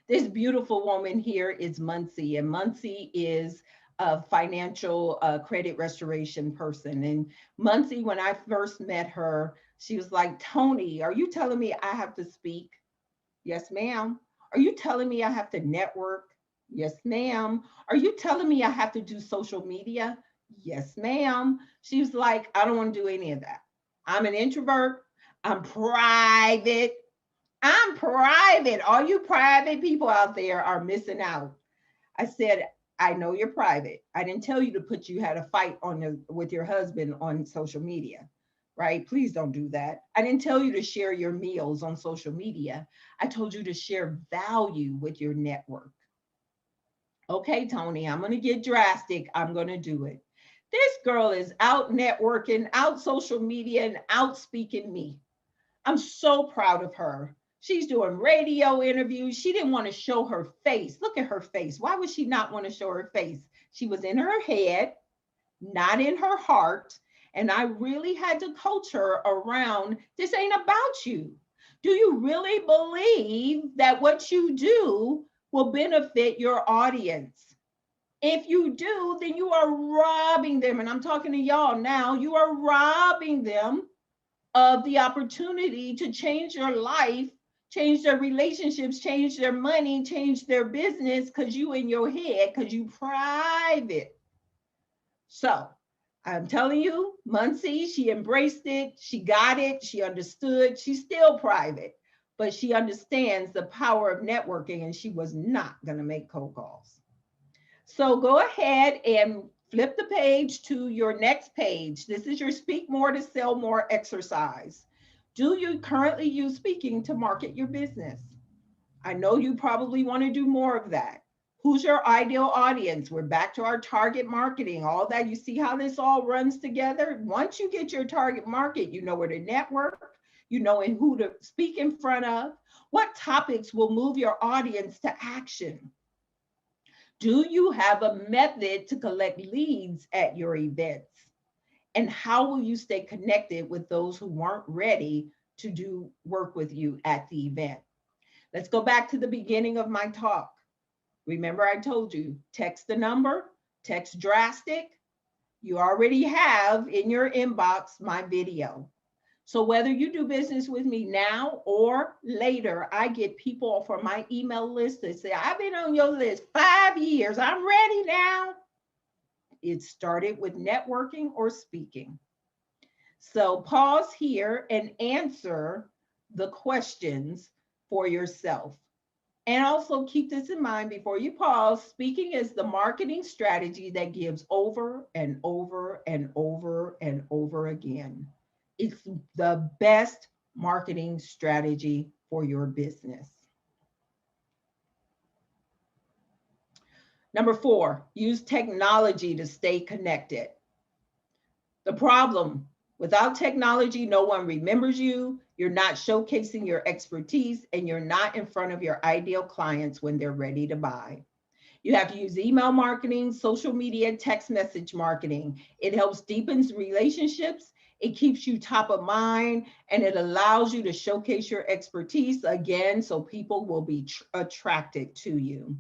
This beautiful woman here is Muncie, and Muncie is a financial credit restoration person. And Muncie, when I first met her, she was like, Tony, are you telling me I have to speak? Yes, ma'am. Are you telling me I have to network? Yes, ma'am. Are you telling me I have to do social media? Yes, ma'am. She was like, I don't want to do any of that. I'm an introvert. I'm private. I'm private. All you private people out there are missing out. I said, I know you're private. I didn't tell you to put you had a fight with your husband on social media, right? Please don't do that. I didn't tell you to share your meals on social media. I told you to share value with your network. Okay, Tony, I'm going to get drastic. I'm going to do it. This girl is out networking, out social media, and out speaking me. I'm so proud of her. She's doing radio interviews. She didn't want to show her face. Look at her face. Why would she not want to show her face? She was in her head, not in her heart. And I really had to coach her around, this ain't about you. Do you really believe that what you do will benefit your audience? If you do, then you are robbing them. And I'm talking to y'all now. You are robbing them of the opportunity to change your life, change their relationships, change their money, change their business, because you in your head, because you private. So I'm telling you, Muncie, she embraced it. She got it. She understood. She's still private, but she understands the power of networking, and she was not going to make cold calls. So go ahead and flip the page to your next page. This is your Speak More to Sell More exercise. Do you currently use speaking to market your business? I know you probably want to do more of that. Who's your ideal audience? We're back to our target marketing, all that. You see how this all runs together? Once you get your target market, you know where to network, you know who to speak in front of, what topics will move your audience to action. Do you have a method to collect leads at your events? And how will you stay connected with those who weren't ready to do work with you at the event? Let's go back to the beginning of my talk. Remember, I told you, text the number, text drastic. You already have in your inbox my video. So whether you do business with me now or later, I get people from my email list that say, I've been on your list 5 years. I'm ready now. It started with networking or speaking. So pause here and answer the questions for yourself. And also keep this in mind before you pause. Speaking is the marketing strategy that gives over and over and over and over again. It's the best marketing strategy for your business. Number 4, use technology to stay connected. The problem, without technology, no one remembers you. You're not showcasing your expertise, and you're not in front of your ideal clients when they're ready to buy. You have to use email marketing, social media, text message marketing. It helps deepen relationships. It keeps you top of mind, and it allows you to showcase your expertise again, so people will be attracted to you.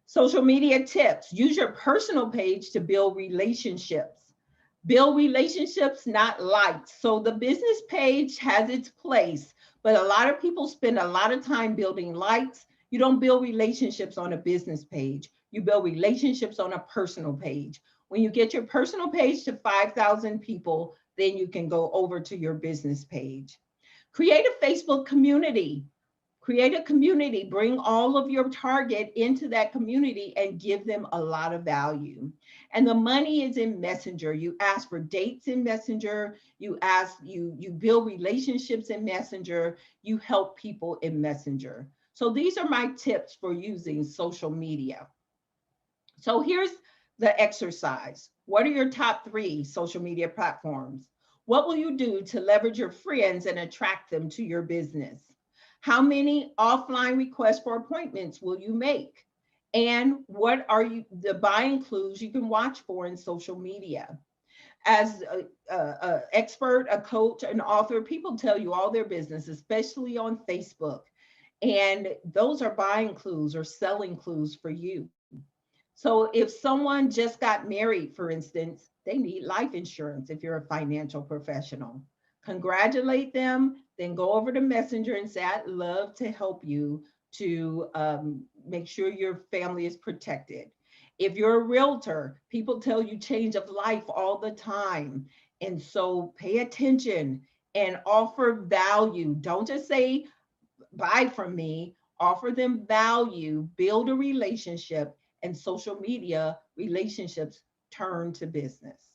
Social media tips. Use your personal page to build relationships. Build relationships, not likes. So the business page has its place, But a lot of people spend a lot of time building likes. You don't build relationships on a business page. You build relationships on a personal page. When you get your personal page to 5,000 people, then you can go over to your business page. Create a Facebook community. Create a community, bring all of your target into that community and give them a lot of value. And the money is in Messenger. You ask for dates in Messenger. You build relationships in Messenger. You help people in Messenger. So these are my tips for using social media. So here's the exercise. What are your top 3 social media platforms? What will you do to leverage your friends and attract them to your business? How many offline requests for appointments will you make? And what are the buying clues you can watch for in social media? As an expert, a coach, an author, people tell you all their business, especially on Facebook. And those are buying clues or selling clues for you. So if someone just got married, for instance, they need life insurance if you're a financial professional. Congratulate them, then go over to Messenger and say, I'd love to help you to make sure your family is protected. If you're a realtor, people tell you change of life all the time. And so pay attention and offer value. Don't just say, buy from me, offer them value, build a relationship, and social media relationships turn to business.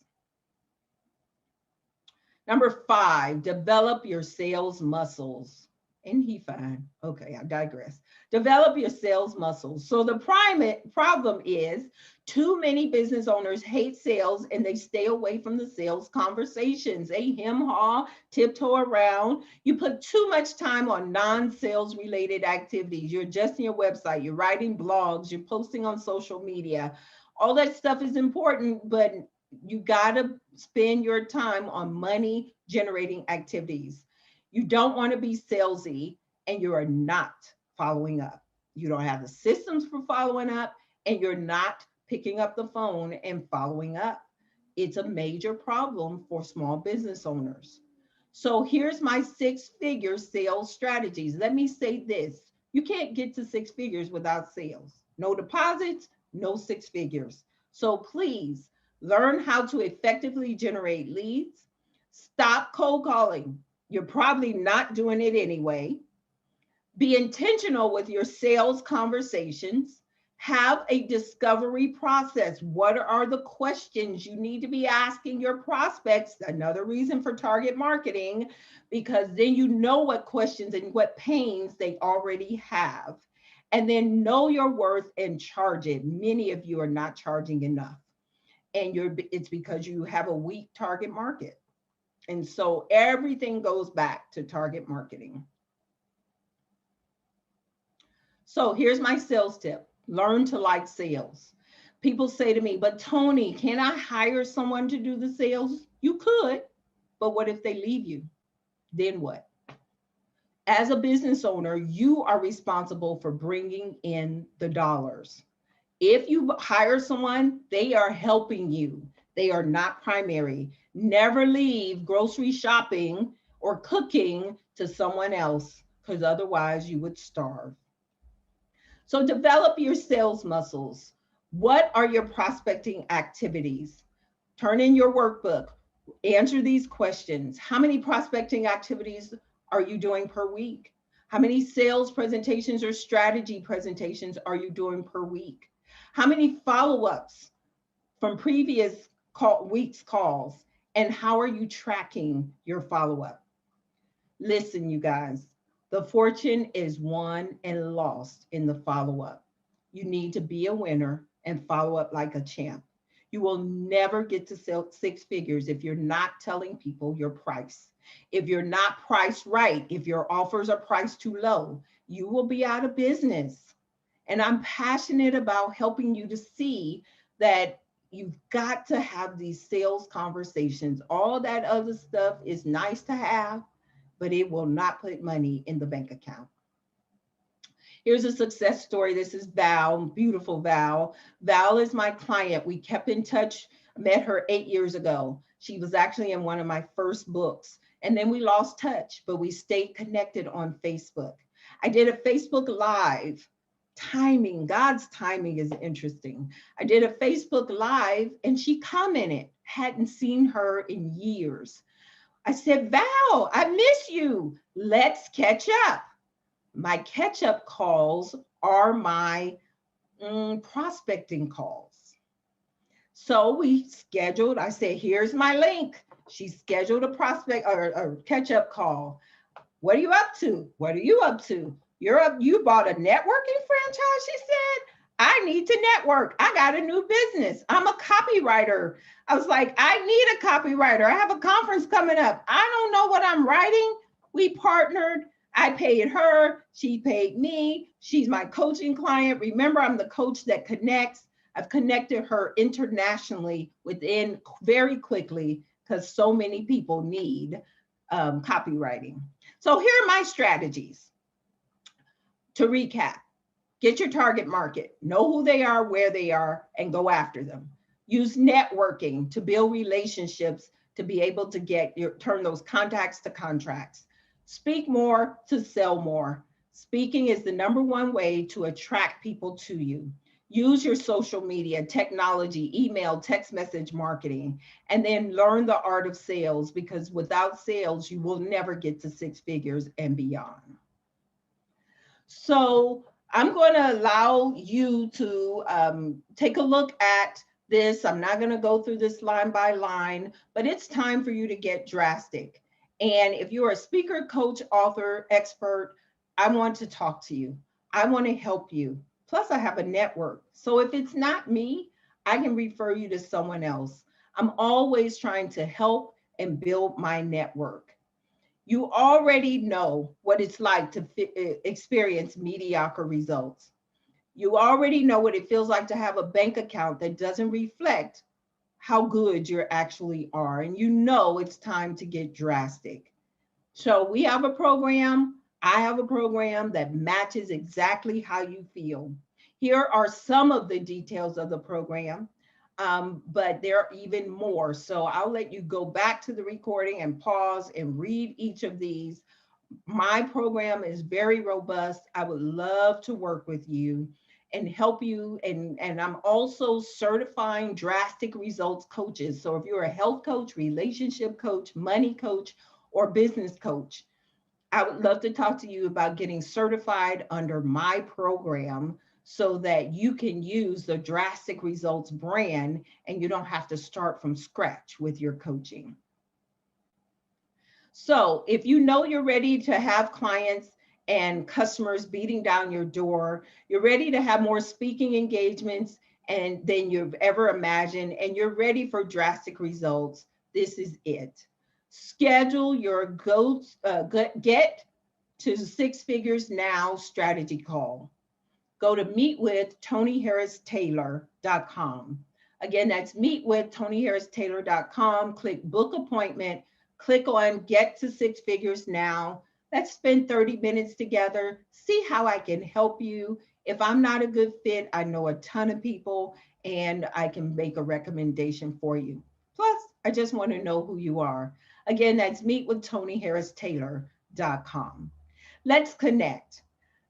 Number 5, develop your sales muscles. Ain't he fine? Okay, I digress. Develop your sales muscles. So the problem is too many business owners hate sales and they stay away from the sales conversations. They hem-haw, tiptoe around. You put too much time on non-sales related activities. You're adjusting your website, you're writing blogs, you're posting on social media. All that stuff is important, but you gotta spend your time on money generating activities. You don't want to be salesy and you are not following up. You don't have the systems for following up and you're not picking up the phone and following up. It's a major problem for small business owners. So here's my 6-figure sales strategies. Let me say this. You can't get to 6 figures without sales. No deposits, no 6 figures. So please learn how to effectively generate leads. Stop cold calling. You're probably not doing it anyway. Be intentional with your sales conversations. Have a discovery process. What are the questions you need to be asking your prospects? Another reason for target marketing, because then you know what questions and what pains they already have. And then know your worth and charge it. Many of you are not charging enough. And it's because you have a weak target market. And so everything goes back to target marketing. So here's my sales tip. Learn to like sales. People say to me, but Tony, can I hire someone to do the sales? You could, but what if they leave you? Then what? As a business owner, you are responsible for bringing in the dollars. If you hire someone, they are helping you. They are not primary. Never leave grocery shopping or cooking to someone else, because otherwise you would starve. So develop your sales muscles. What are your prospecting activities? Turn in your workbook. Answer these questions. How many prospecting activities are you doing per week? How many sales presentations or strategy presentations are you doing per week? How many follow-ups from previous week's calls? And how are you tracking your follow-up? Listen, you guys, the fortune is won and lost in the follow-up. You need to be a winner and follow up like a champ. You will never get to sell 6 figures if you're not telling people your price. If you're not priced right, if your offers are priced too low, you will be out of business. And I'm passionate about helping you to see that you've got to have these sales conversations. All that other stuff is nice to have, but it will not put money in the bank account. Here's a success story. This is Val, beautiful Val. Val is my client. We kept in touch, met her 8 years ago. She was actually in one of my first books. And then we lost touch, but we stayed connected on Facebook. I did a Facebook Live. Timing, God's timing is interesting. I did a Facebook Live and she commented, hadn't seen her in years. I said, Val, I miss you. Let's catch up. My catch up calls are my prospecting calls. So we scheduled, I said, here's my link. She scheduled a prospect or a catch up call. What are you up to? What are you up to? You bought a networking franchise, she said. I need to network. I got a new business. I'm a copywriter. I was like, I need a copywriter. I have a conference coming up. I don't know what I'm writing. We partnered. I paid her. She paid me. She's my coaching client. Remember, I'm the coach that connects. I've connected her internationally within very quickly because so many people need copywriting. So here are my strategies. To recap, get your target market, know who they are, where they are, and go after them. Use networking to build relationships to be able to turn those contacts to contracts. Speak more to sell more. Speaking is the #1 way to attract people to you. Use your social media, technology, email, text message marketing, and then learn the art of sales, because without sales, you will never get to 6 figures and beyond. So I'm going to allow you to take a look at this. I'm not going to go through this line by line, but it's time for you to get drastic. And if you're a speaker, coach, author, expert, I want to talk to you. I want to help you. Plus, I have a network. So if it's not me, I can refer you to someone else. I'm always trying to help and build my network. You already know what it's like to experience mediocre results. You already know what it feels like to have a bank account that doesn't reflect how good you actually are. And you know it's time to get drastic. So we have a program. I have a program that matches exactly how you feel. Here are some of the details of the program. But there are even more. So I'll let you go back to the recording and pause and read each of these. My program is very robust. I would love to work with you and help you. And I'm also certifying drastic results coaches. So if you're a health coach, relationship coach, money coach, or business coach, I would love to talk to you about getting certified under my program, so that you can use the Drastic Results brand and you don't have to start from scratch with your coaching. So if you know you're ready to have clients and customers beating down your door, you're ready to have more speaking engagements than you've ever imagined, and you're ready for drastic results, this is it. Schedule your Get to 6 Figures Now strategy call. Go to meetwithtonyharristaylor.com. Again, that's meetwithtonyharristaylor.com. Click book appointment. Click on Get to 6 Figures Now. Let's spend 30 minutes together. See how I can help you. If I'm not a good fit, I know a ton of people and I can make a recommendation for you. Plus, I just want to know who you are. Again, that's meetwithtonyharristaylor.com. Let's connect.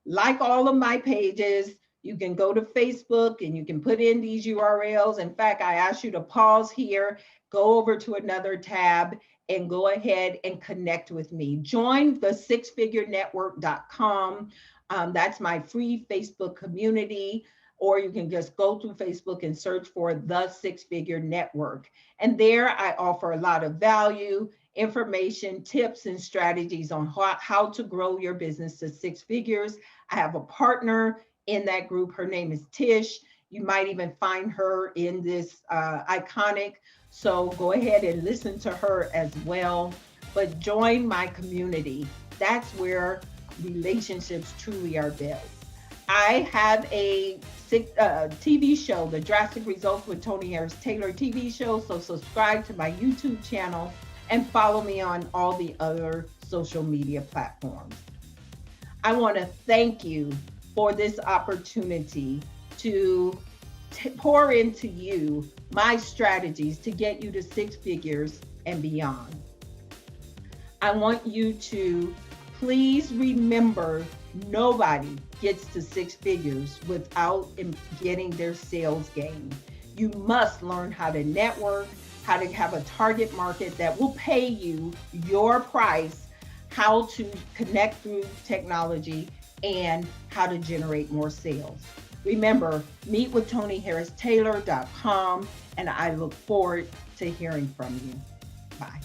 Like all of my pages, you can go to Facebook and you can put in these URLs. In fact, I ask you to pause here, go over to another tab, and go ahead and connect with me. Join the sixfigurenetwork.com. That's my free Facebook community, or you can just go through Facebook and search for the 6 Figure Network. And there I offer a lot of value, information, tips, and strategies on how to grow your business to 6 figures. I have a partner in that group. Her name is Tish. You might even find her in this Iconic. So go ahead and listen to her as well. But join my community. That's where relationships truly are built. I have a TV show, The Drastic Results with Tony Harris Taylor TV show. So subscribe to my YouTube channel and follow me on all the other social media platforms. I want to thank you for this opportunity to pour into you my strategies to get you to 6 figures and beyond. I want you to please remember nobody gets to six figures without getting their sales game. You must learn how to network, how to have a target market that will pay you your price, how to connect through technology, and how to generate more sales. Remember, meetwithtonyharristaylor.com, and I look forward to hearing from you. Bye.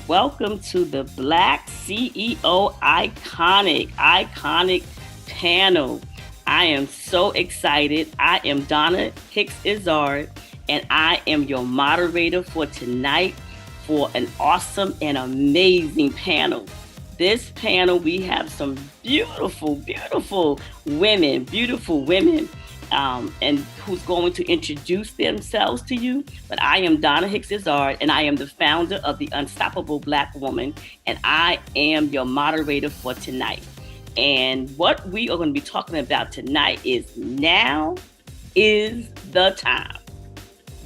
Welcome to the BlackCEO Iconic panel. I am so excited. I am Donna Hicks-Izard, and I am your moderator for tonight for an awesome and amazing panel. This panel, we have some beautiful women, and who's going to introduce themselves to you. But I am Donna Hicks-Izard, and I am the founder of the Unstoppable Black Woman, and I am your moderator for tonight. And what we are going to be talking about tonight is now is the time.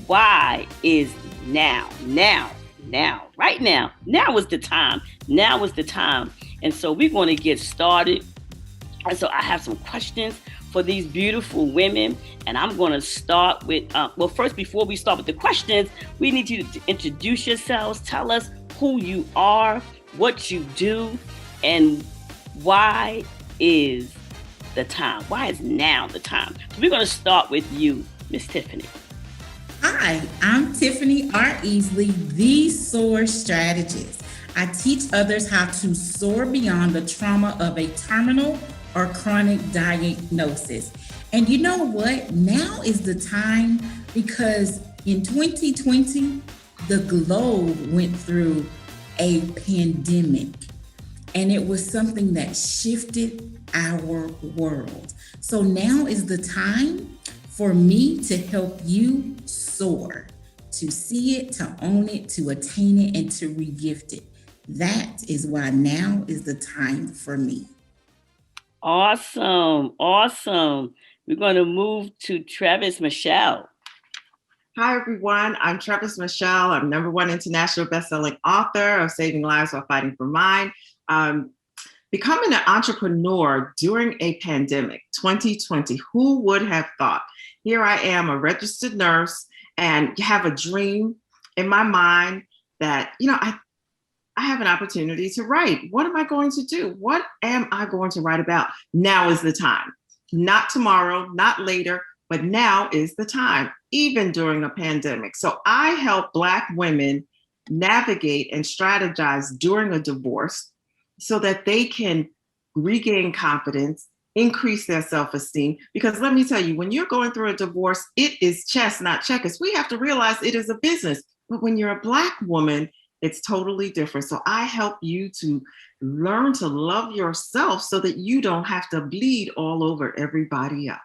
Why is now? Right now. Now is the time. Now is the time. And so we're going to get started. And so I have some questions for these beautiful women, and I'm going to start with, first, before we start with the questions, we need you to introduce yourselves. Tell us who you are, what you do, and why is the time? Why is now the time? So we're going to start with you, Miss Tiffany. Hi, I'm Tiffany R. Easley, the SOAR strategist. I teach others how to soar beyond the trauma of a terminal or chronic diagnosis. And you know what? Now is the time, because in 2020, the globe went through a pandemic, and it was something that shifted our world. So now is the time for me to help you soar, to see it, to own it, to attain it, and to regift it. That is why now is the time for me. Awesome. We're going to move to Travis Michelle. Hi, everyone. I'm Travis Michelle. I'm #1 international best-selling author of Saving Lives While Fighting for Mine. Becoming an entrepreneur during a pandemic, 2020, who would have thought? Here I am, a registered nurse, and have a dream in my mind that, I have an opportunity to write. What am I going to do? What am I going to write about? Now is the time. Not tomorrow, not later, but now is the time, even during a pandemic. So I help Black women navigate and strategize during a divorce so that they can regain confidence, increase their self-esteem. Because let me tell you, when you're going through a divorce, it is chess, not checkers. We have to realize it is a business. But when you're a Black woman, it's totally different. So I help you to learn to love yourself so that you don't have to bleed all over everybody else.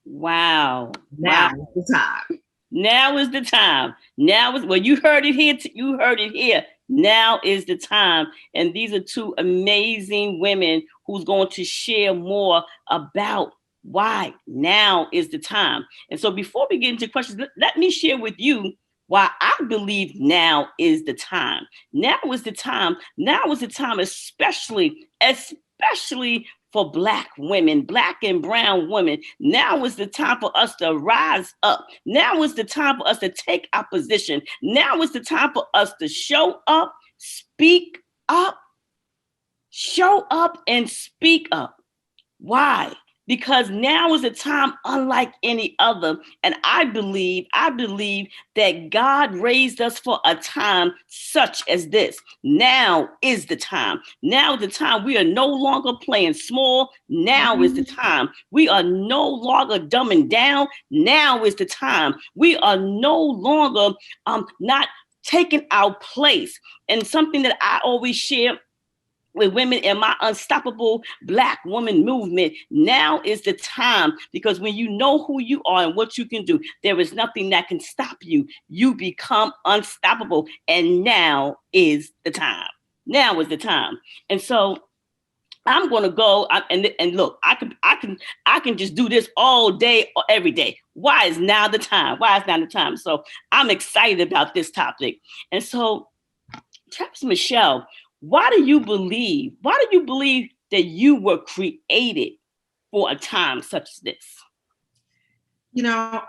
Wow. Now is the time. Now is the time. You heard it here. You heard it here. Now is the time. And these are two amazing women who's going to share more about why now is the time. And so before we get into questions, let me share with you why I believe now is the time. Now is the time. Now is the time, especially for Black women, Black and brown women. Now is the time for us to rise up. Now is the time for us to take our position. Now is the time for us to show up, speak up, show up and speak up. Why? because now is a time unlike any other. And I believe that God raised us for a time such as this. Now is the time. Now is the time. We are no longer playing small. Now is the time. We are no longer dumbing down. Now is the time. We are no longer not taking our place. And something that I always share with women in my unstoppable Black woman movement, now is the time, because when you know who you are and what you can do, there is nothing that can stop you. You become unstoppable, and now is the time. Now is the time. And so I'm going to go and look, I can just do this all day or every day. Why is now the time? Why is now the time? So I'm excited about this topic. And so, Travis Michelle, why do you believe that you were created for a time such as this? You know,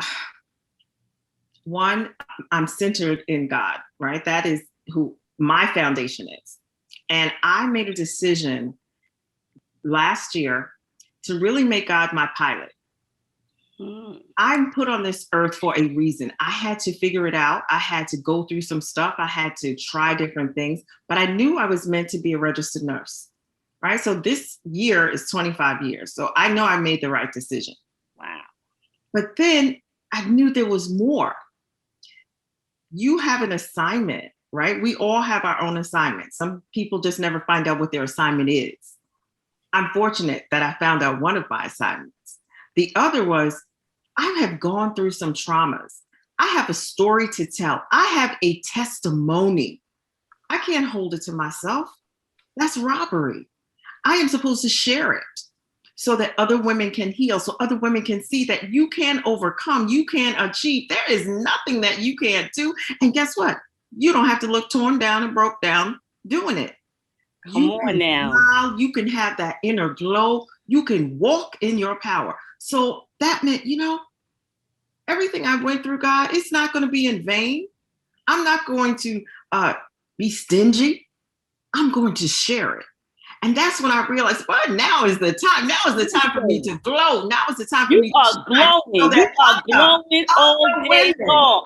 one, I'm centered in God, right? That is who my foundation is. And I made a decision last year to really make God my pilot. I'm put on this earth for a reason. I had to figure it out. I had to go through some stuff. I had to try different things, but I knew I was meant to be a registered nurse, right? So this year is 25 years. So I know I made the right decision. Wow. But then I knew there was more. You have an assignment, right? We all have our own assignments. Some people just never find out what their assignment is. I'm fortunate that I found out one of my assignments. The other was, I have gone through some traumas. I have a story to tell. I have a testimony. I can't hold it to myself. That's robbery. I am supposed to share it so that other women can heal, so other women can see that you can overcome, you can achieve. There is nothing that you can't do. And guess what? You don't have to look torn down and broke down doing it. Come on now. Smile, you can have that inner glow. You can walk in your power. So that meant, everything I went through, God, it's not going to be in vain. I'm not going to be stingy. I'm going to share it. And that's when I realized, well, now is the time. Now is the time for me to glow. Now is the time for me to shine. You are glowing all day long.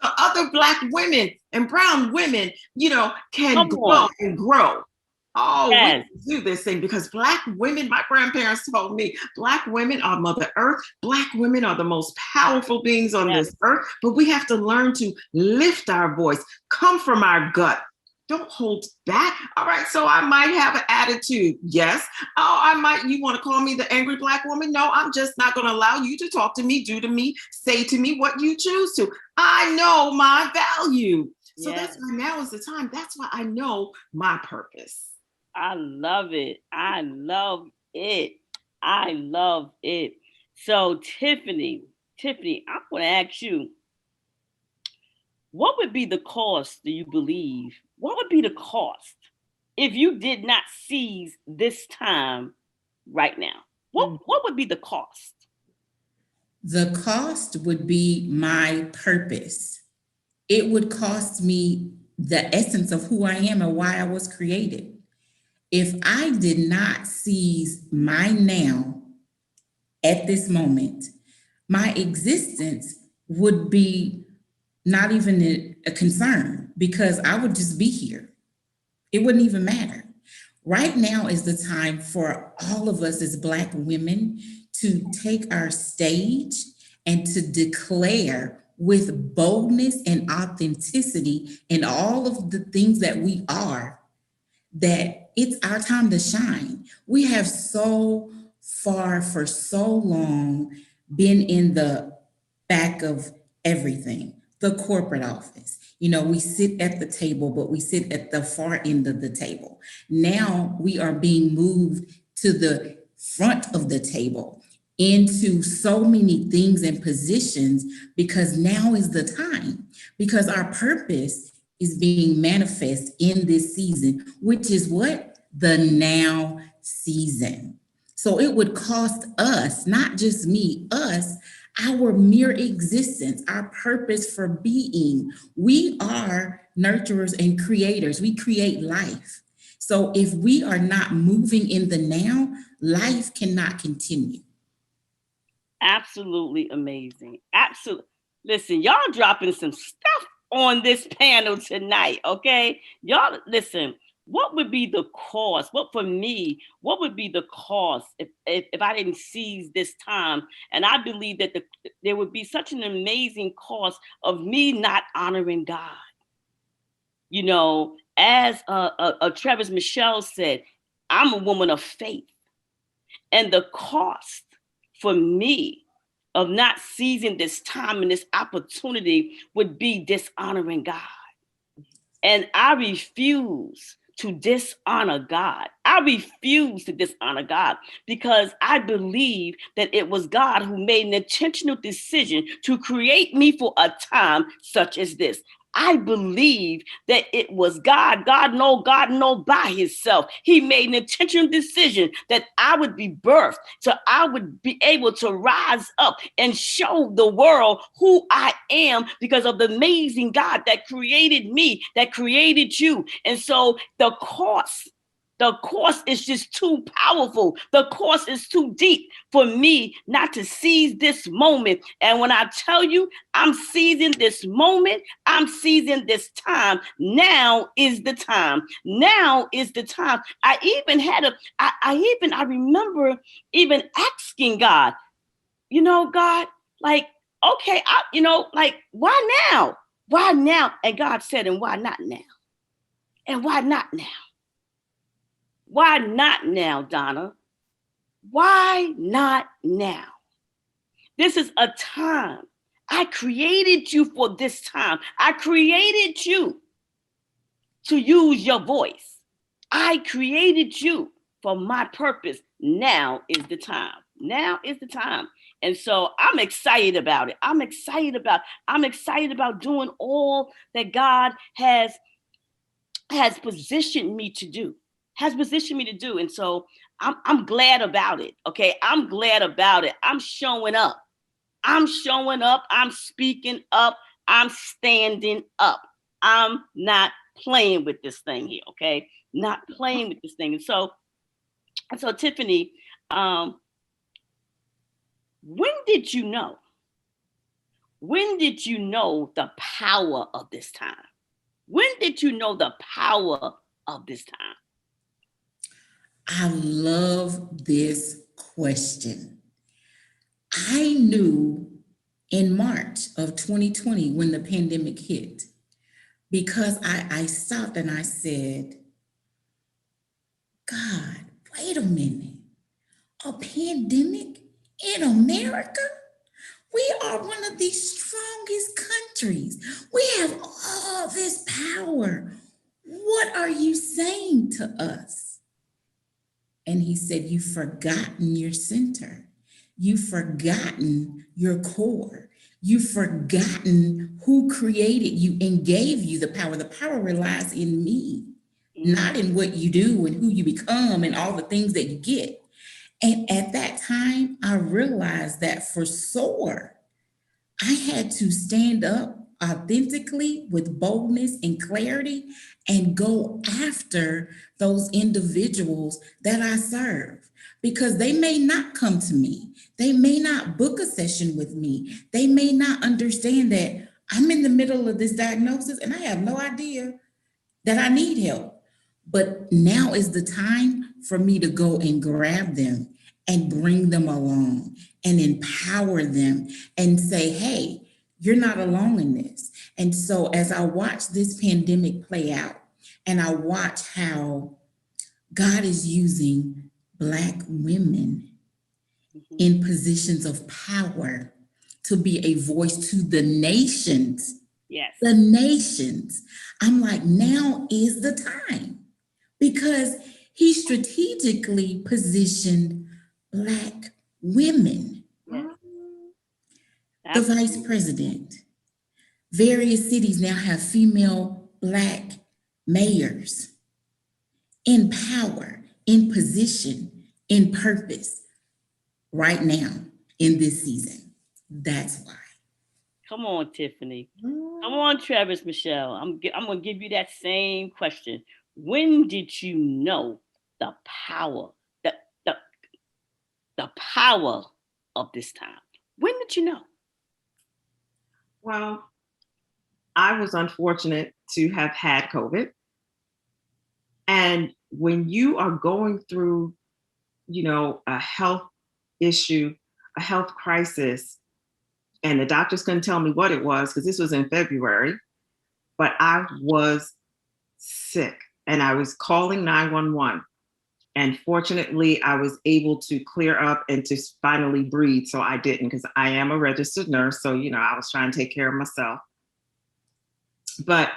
So other Black women and brown women, can glow and grow. Oh, yes. We can do this thing because Black women, my grandparents told me, Black women are Mother Earth. Black women are the most powerful beings on this earth, but we have to learn to lift our voice, come from our gut. Don't hold back. All right, so I might have an attitude. Yes. Oh, you want to call me the angry Black woman? No, I'm just not going to allow you to talk to me, do to me, say to me what you choose to. I know my value. So that's why now is the time. That's why I know my purpose. I love it. I love it. I love it. So Tiffany, I want to ask you, what would be the cost, do you believe? What would be the cost if you did not seize this time right now? What would be the cost? The cost would be my purpose. It would cost me the essence of who I am and why I was created. If I did not seize my now at this moment, my existence would be not even a concern because I would just be here. It wouldn't even matter. Right now is the time for all of us as Black women to take our stage and to declare with boldness and authenticity in all of the things that we are, that it's our time to shine. We have so far for so long been in the back of everything. The corporate office. We sit at the table, but we sit at the far end of the table. Now we are being moved to the front of the table into so many things and positions because now is the time, because our purpose is being manifest in this season, which is what? The now season. So it would cost us, not just me, us, our mere existence, our purpose for being. We are nurturers and creators. We create life. So if we are not moving in the now, life cannot continue. Absolutely amazing. Absolutely. Listen, y'all dropping some stuff on this panel tonight, okay? Y'all, listen, what would be the cost? What would be the cost if I didn't seize this time? And I believe that there would be such an amazing cost of me not honoring God. You know, as Travis Michelle said, I'm a woman of faith. And the cost for me of not seizing this time and this opportunity would be dishonoring God. And I refuse to dishonor God. I refuse to dishonor God because I believe that it was God who made an intentional decision to create me for a time such as this. I believe that it was God. God know by himself. He made an intentional decision that I would be birthed, so I would be able to rise up and show the world who I am because of the amazing God that created me, that created you. And so the cost is just too powerful. The cost is too deep for me not to seize this moment. And when I tell you I'm seizing this moment, I'm seizing this time. Now is the time. Now is the time. I remember even asking God, God, like, okay, why now? Why now? And God said, and why not now? And why not now? Why not now, Donna? Why not now? This is a time. I created you for this time. I created you to use your voice. I created you for my purpose. Now is the time. Now is the time. And so I'm excited about it. I'm excited about doing all that God has positioned me to do. And so I'm glad about it. Okay. I'm glad about it. I'm showing up. I'm speaking up. I'm standing up. I'm not playing with this thing here. Okay. Not playing with this thing. And so Tiffany, when did you know the power of this time? When did you know the power of this time? I love this question. I knew in March of 2020 when the pandemic hit, because I stopped and I said, God, wait a minute, a pandemic in America? We are one of the strongest countries. We have all this power. What are you saying to us? And he said, you've forgotten your center. You've forgotten your core. You've forgotten who created you and gave you the power. The power relies in me, not in what you do and who you become and all the things that you get. And at that time, I realized that for SOAR, I had to stand up authentically with boldness and clarity and go after those individuals that I serve, because they may not come to me. They may not book a session with me. They may not understand that I'm in the middle of this diagnosis and I have no idea that I need help. But now is the time for me to go and grab them and bring them along and empower them and say, hey, you're not alone in this. And so as I watch this pandemic play out and I watch how God is using Black women in positions of power to be a voice to the nations. Yes. The nations. I'm like, now is the time, because he strategically positioned Black women. Yes. The vice president. Various cities now have female Black mayors in power, in position, in purpose right now in this season. That's why. Come on, Tiffany. Come on, Travis Michelle. I'm going to give you that same question. When did you know the power? power of this time? When did you know? Well, I was unfortunate to have had COVID. And when you are going through, a health issue, a health crisis, and the doctors couldn't tell me what it was because this was in February, but I was sick and I was calling 911. And fortunately, I was able to clear up and to finally breathe. So I didn't, because I am a registered nurse. So, I was trying to take care of myself. But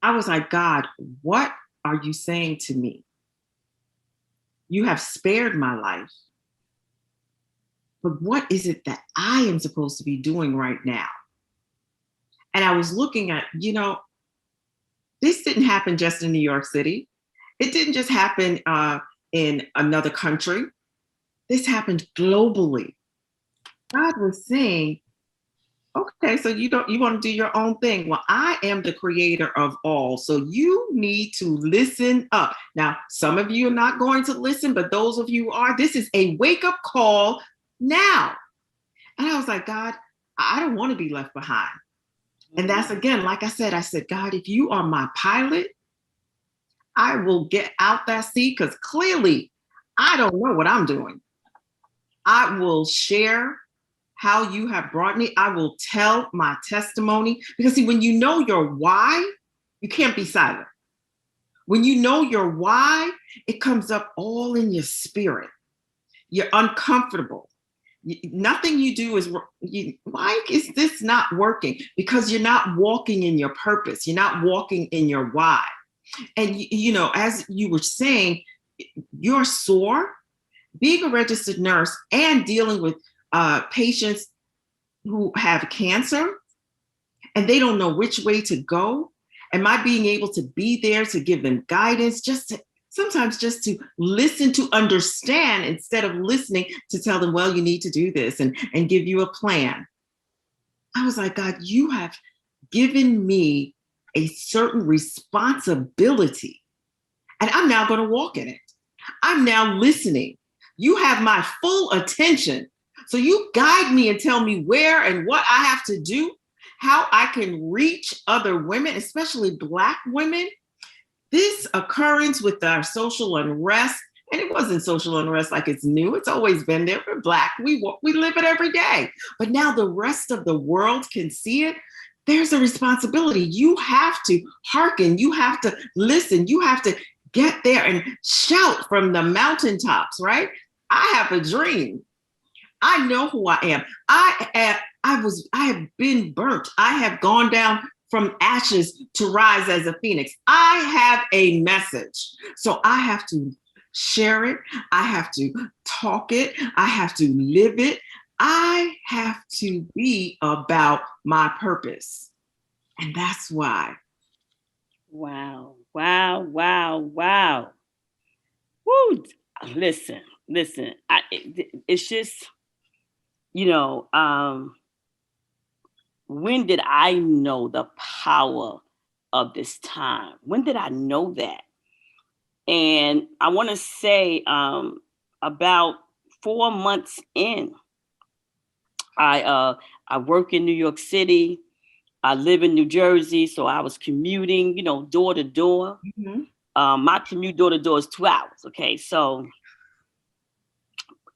I was like, God, what are you saying to me? You have spared my life. But what is it that I am supposed to be doing right now? And I was looking at, this didn't happen just in New York City. It didn't just happen in another country. This happened globally. God was saying, okay, so you want to do your own thing. Well, I am the creator of all. So you need to listen up. Now, some of you are not going to listen, but those of you who are, this is a wake-up call now. And I was like, God, I don't want to be left behind. And that's, again, like I said, God, if you are my pilot, I will get out that seat, because clearly I don't know what I'm doing. I will share how you have brought me. I will tell my testimony, because see, when you know your why, you can't be silent. When you know your why, it comes up all in your spirit. You're uncomfortable. Nothing you do is, why is this not working? Because you're not walking in your purpose. You're not walking in your why. And, as you were saying, you're sore. Being a registered nurse and dealing with patients who have cancer and they don't know which way to go. And my being able to be there to give them guidance, sometimes just to listen, to understand, instead of listening to tell them, well, you need to do this and give you a plan. I was like, God, you have given me a certain responsibility, and I'm now going to walk in it. I'm now listening. You have my full attention. So you guide me and tell me where and what I have to do, how I can reach other women, especially Black women. This occurrence with our social unrest, and it wasn't social unrest like it's new. It's always been there. We're Black. We live it every day. But now the rest of the world can see it. There's a responsibility. You have to hearken. You have to listen. You have to get there and shout from the mountaintops, right? I have a dream. I know who I am. I have been burnt. I have gone down from ashes to rise as a phoenix. I have a message. So I have to share it. I have to talk it. I have to live it. I have to be about my purpose. And that's why. Wow. Wow. Wow. Wow. Woo. Listen. It's just, when did I know the power of this time? When did I know that? And I want to say about 4 months in, I work in New York City. I live in New Jersey, so I was commuting, door to door. Mm-hmm. My commute door to door is 2 hours. Okay, so,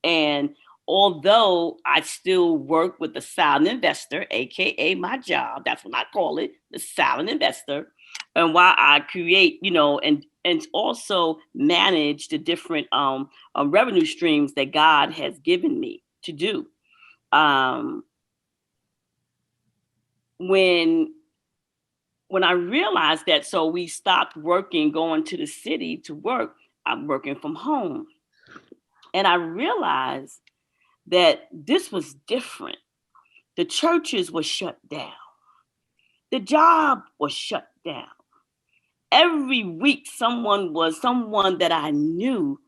and although I still work with the silent investor, AKA my job, that's what I call it, the silent investor, and while I create, and also manage the different revenue streams that God has given me to do. When I realized that, so we stopped working, going to the city to work, I'm working from home. And I realized that this was different. The churches were shut down. The job was shut down. Every week, someone that I knew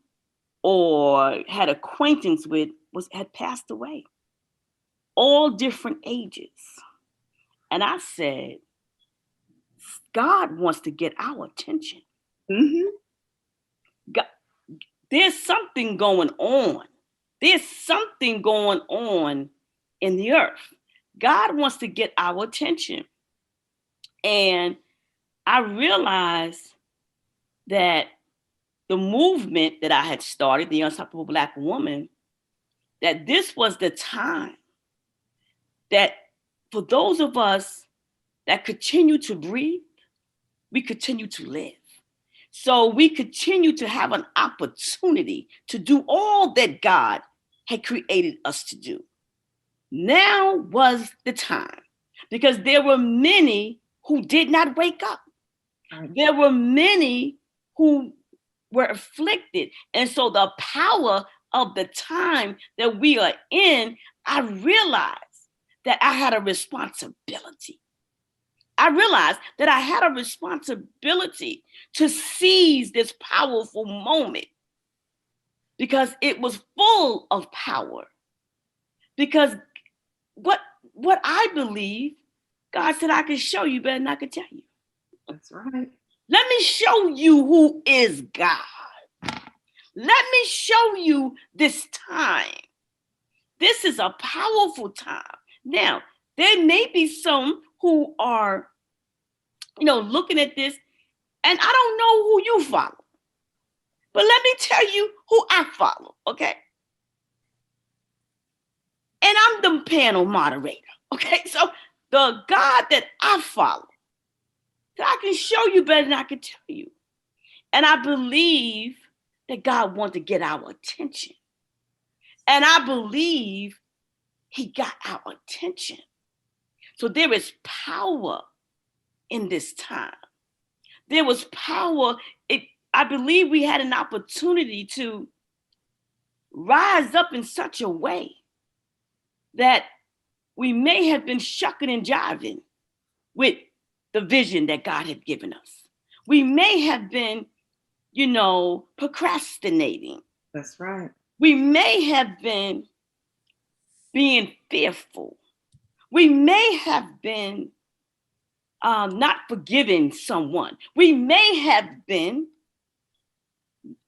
or had acquaintance with had passed away. All different ages. And I said, God wants to get our attention. Mm-hmm. God, there's something going on. there's something going on in the earth. God wants to get our attention. And I realized that the movement that I had started, the Unstoppable Black Woman, that this was the time that for those of us that continue to breathe, we continue to live. So we continue to have an opportunity to do all that God had created us to do. Now was the time, because there were many who did not wake up. There were many who were afflicted. And so the power of the time that we are in, I realized that I had a responsibility. I realized that I had a responsibility to seize this powerful moment, because it was full of power. Because what I believe, God said I could show you better than I could tell you. That's right. Let me show you who is God. Let me show you this time. This is a powerful time. Now, there may be some who are, looking at this, and I don't know who you follow. But let me tell you who I follow, okay? And I'm the panel moderator, okay? So the God that I follow, that I can show you better than I can tell you. And I believe that God wants to get our attention. And I believe he got our attention. So there is power in this time. There was power. I believe we had an opportunity to rise up in such a way that we may have been shucking and jiving with the vision that God had given us. We may have been, procrastinating. That's right. We may have been being fearful. We may have been not forgiving someone. We may have been,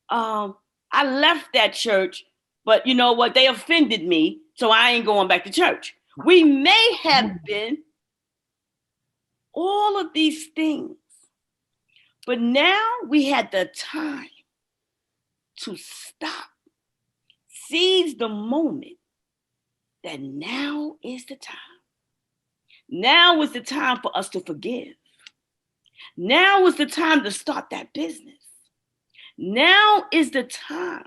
I left that church, but you know what? They offended me, so I ain't going back to church. We may have been all of these things, but now we had the time to stop, seize the moment that now is the time. Now is the time for us to forgive. Now is the time to start that business. Now is the time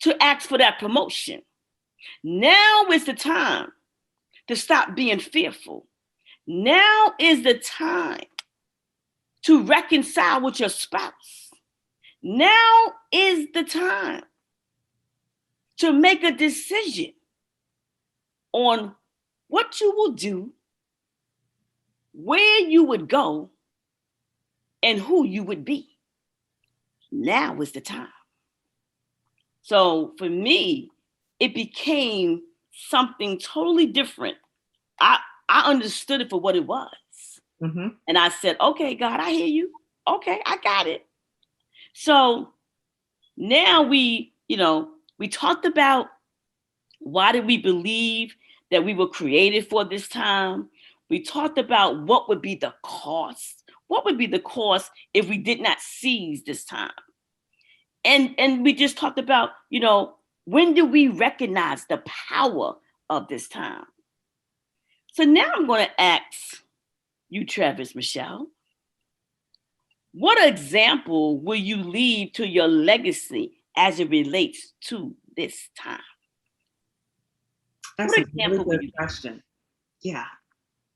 to ask for that promotion. Now is the time to stop being fearful. Now is the time to reconcile with your spouse. Now is the time to make a decision on what you will do, where you would go, and who you would be. Now is the time. So for me, it became something totally different. I understood it for what it was. Mm-hmm. And I said, okay, God, I hear you. Okay, I got it. So now we talked about why did we believe that we were created for this time. We talked about what would be the cost. What would be the cost if we did not seize this time? And we just talked about, when do we recognize the power of this time? So now I'm going to ask you, Travis, Michelle, what example will you leave to your legacy as it relates to this time? That's a really good question. Yeah,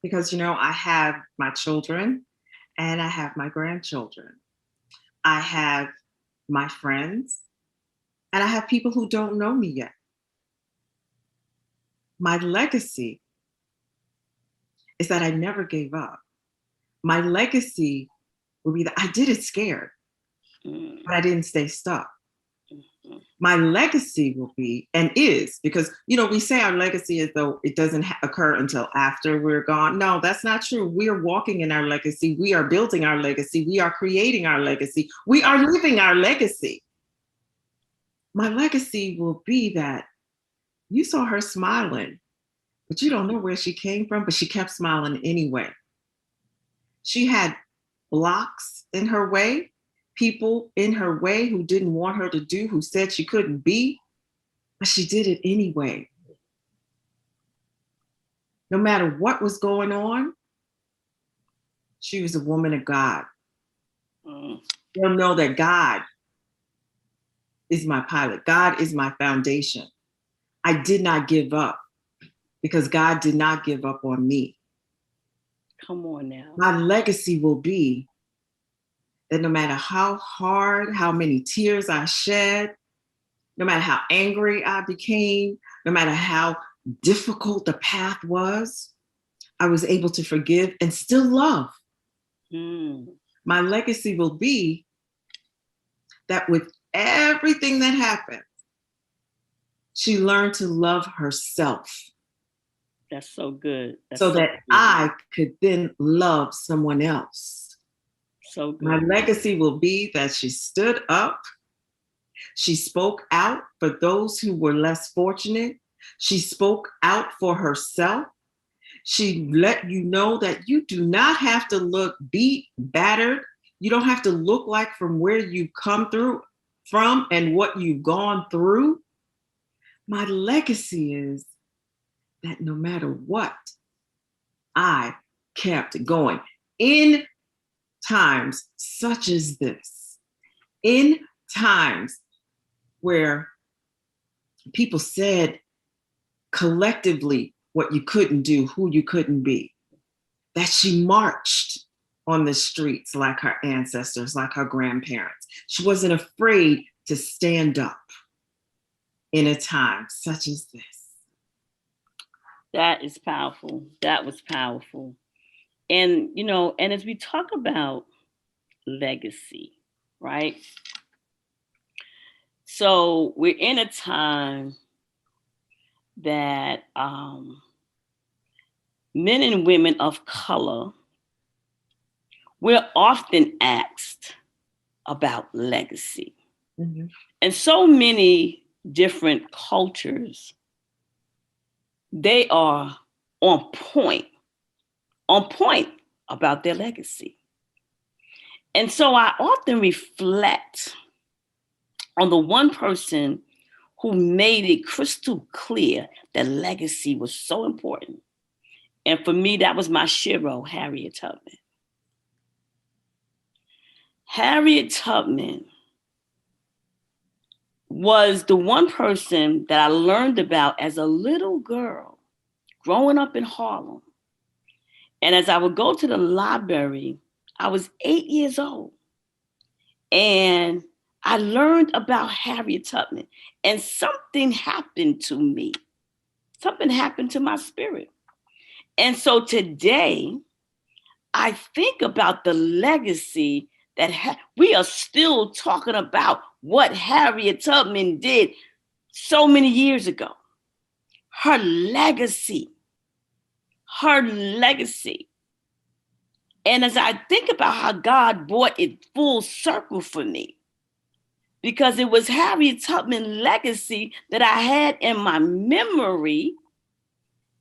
because, I have my children and I have my grandchildren. I have my friends and I have people who don't know me yet. My legacy is that I never gave up. My legacy will be that I did it scared, but I didn't stay stuck. My legacy will be, and is, because, we say our legacy as though it doesn't occur until after we're gone. No, that's not true. We are walking in our legacy. We are building our legacy. We are creating our legacy. We are living our legacy. My legacy will be that you saw her smiling, but you don't know where she came from, but she kept smiling anyway. She had blocks in her way, people in her way who didn't want her to do, who said she couldn't be, but she did it anyway. No matter what was going on, she was a woman of God. They'll know that God is my pilot. God is my foundation. I did not give up because God did not give up on me. Come on now. My legacy will be that no matter how hard, how many tears I shed, no matter how angry I became, no matter how difficult the path was, I was able to forgive and still love. My legacy will be that with everything that happened, she learned to love herself. That's so good. That's so that good. I could then love someone else. So good. My legacy will be that she stood up. She spoke out for those who were less fortunate. She spoke out for herself. She let you know that you do not have to look beat, battered. You don't have to look like from where you come through from and what you've gone through. My legacy is that no matter what, I kept going in times such as this, in times where people said collectively what you couldn't do, who you couldn't be, that she marched on the streets like her ancestors, like her grandparents. She wasn't afraid to stand up in a time such as this. That is powerful. That was powerful. And, you know, and as we talk about legacy, right? So we're in a time that men and women of color, we're often asked about legacy. Mm-hmm. And so many different cultures, they are on point about their legacy. And so I often reflect on the one person who made it crystal clear that legacy was so important. And for me, that was my shero, Harriet Tubman. Harriet Tubman was the one person that I learned about as a little girl growing up in Harlem. And as I would go to the library, I was 8 years old. And I learned about Harriet Tubman. And something happened to me. Something happened to my spirit. And so today, I think about the legacy that we are still talking about what Harriet Tubman did so many years ago. Her legacy. And as I think about how God brought it full circle for me, because it was Harriet Tubman's legacy that I had in my memory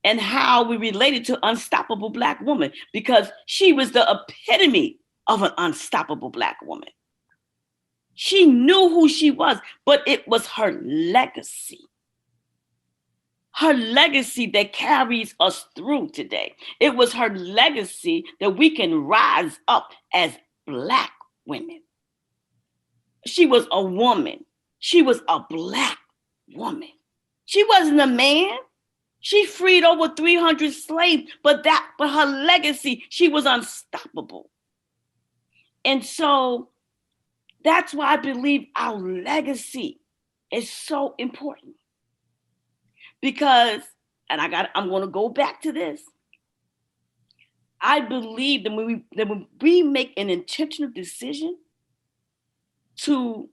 and how we related to unstoppable Black woman, because she was the epitome of an unstoppable Black woman. She knew who she was, but it was her legacy. Her legacy that carries us through today. It was her legacy that we can rise up as Black women. She was a woman. She was a Black woman. She wasn't a man. She freed over 300 slaves, but her legacy, she was unstoppable. And so that's why I believe our legacy is so important. Because, and I'm going to go back to this. I believe that when we make an intentional decision to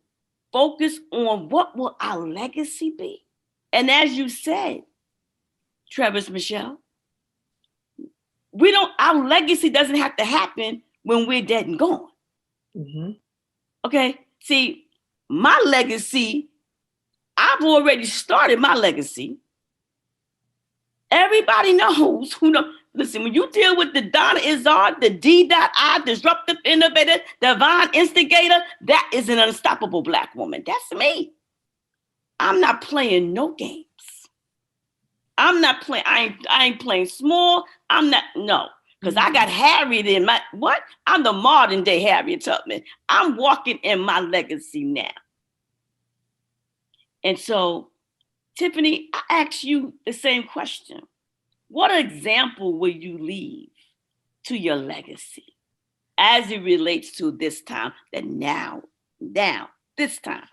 focus on what will our legacy be. And as you said, Travis Michelle, our legacy doesn't have to happen when we're dead and gone. Mm-hmm. Okay, see, my legacy I've already started my legacy. Everybody knows who knows. Listen, when you deal with the Donna Izard, the D.I, disruptive innovator, divine instigator, that is an unstoppable Black woman. That's me. I'm not playing no games. I'm not playing. I ain't playing small. I'm not. No, because I got Harriet in my what? I'm the modern day Harriet Tubman. I'm walking in my legacy now. And so, Tiffany, I ask you the same question. What example will you leave to your legacy as it relates to this time, that now, this time?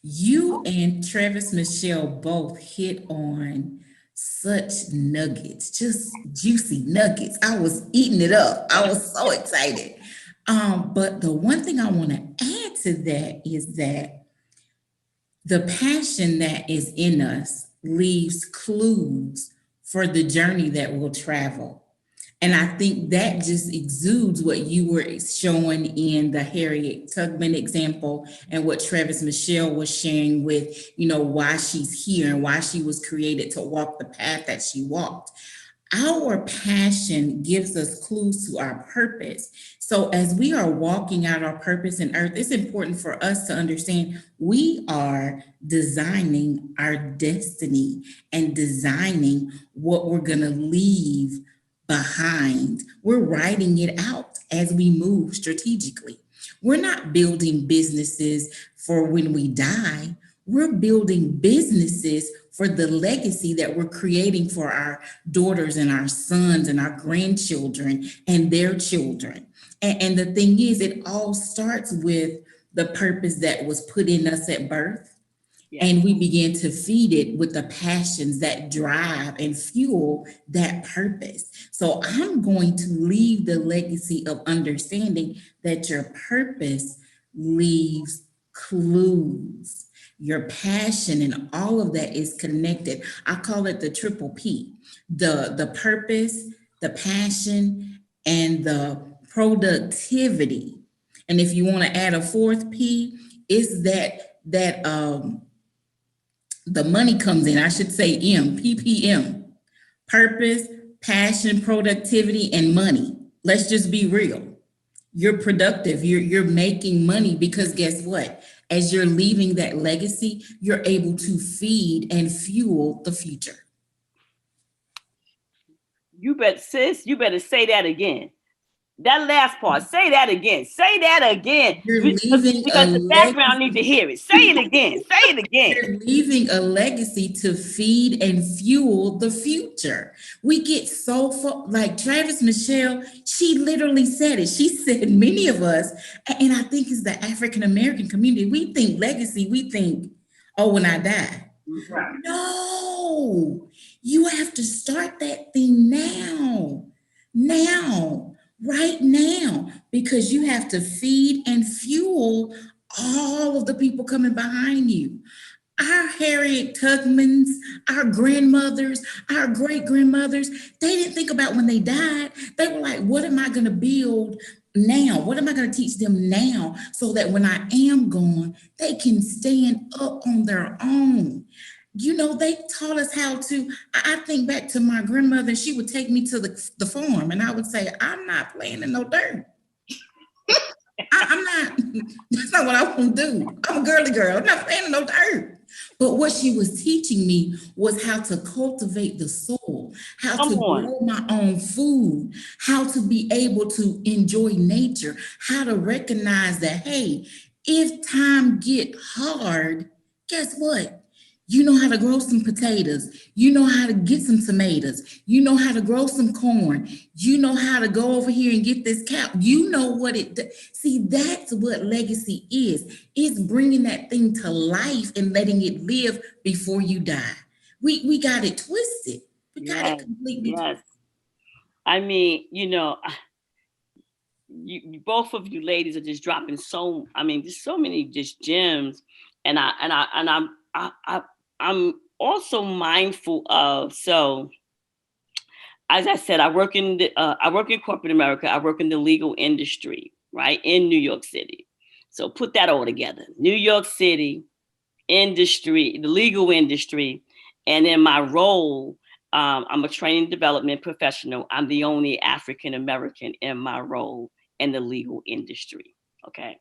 You and Travis Michelle both hit on such nuggets, just juicy nuggets. I was eating it up. I was so excited. But the one thing I want to add to that is that the passion that is in us leaves clues for the journey that we'll travel. And I think that just exudes what you were showing in the Harriet Tubman example and what Travis Michelle was sharing with, why she's here and why she was created to walk the path that she walked. Our passion gives us clues to our purpose. So as we are walking out our purpose in earth, it's important for us to understand we are designing our destiny and designing what we're going to leave behind. We're writing it out as we move strategically. We're not building businesses for when we die. We're building businesses for the legacy that we're creating for our daughters and our sons and our grandchildren and their children. And the thing is, it all starts with the purpose that was put in us at birth. Yeah. And we begin to feed it with the passions that drive and fuel that purpose. So I'm going to leave the legacy of understanding that your purpose leaves clues. Your passion and all of that is connected. I call it the triple P, the purpose, the passion, and the productivity. And if you want to add a fourth P, it's that the money comes in, I should say PPM, purpose, passion, productivity, and money. Let's just be real. You're productive, you're making money because guess what? As you're leaving that legacy, you're able to feed and fuel the future. You better say that again. That last part, say that again. Say that again. Because the background needs to hear it. Say it again. Say it again. You're leaving a legacy to feed and fuel the future. We get so like Travis Michelle, she literally said it. She said many of us, and I think it's the African American community, we think legacy, we think, oh, when I die. Right. No, you have to start that thing now. Right now, because you have to feed and fuel all of the people coming behind you. Our Harriet Tubmans, our grandmothers, our great-grandmothers, they didn't think about when they died. They were like, what am I going to build now? What am I going to teach them now so that when I am gone, they can stand up on their own? They taught us how to, I think back to my grandmother, she would take me to the farm and I would say, I'm not playing in no dirt. I'm not, that's not what I want to do. I'm a girly girl, I'm not playing in no dirt. But what she was teaching me was how to cultivate the soul, how to grow my own food, how to be able to enjoy nature, how to recognize that, hey, if time get hard, guess what? You know how to grow some potatoes. You know how to get some tomatoes. You know how to grow some corn. You know how to go over here and get this cow. You know what it does. See, that's what legacy is. It's bringing that thing to life and letting it live before you die. We got it twisted. We got it completely twisted. I mean, you both of you ladies are just dropping there's so many just gems, and I'm also mindful of, so as I said, I work in corporate America. I work in the legal industry, right, in New York City. So put that all together. New York City industry, the legal industry, and in my role, I'm a training development professional. I'm the only African American in my role in the legal industry. Okay.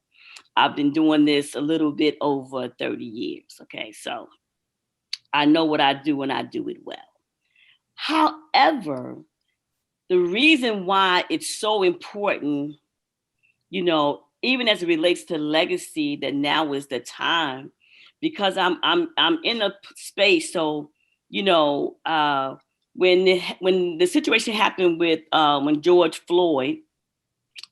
I've been doing this a little bit over 30 years. Okay. So I know what I do and I do it well. However, the reason why it's so important, you know, even as it relates to legacy, that now is the time, because I'm in a space. So, you know, when the situation happened with when George Floyd,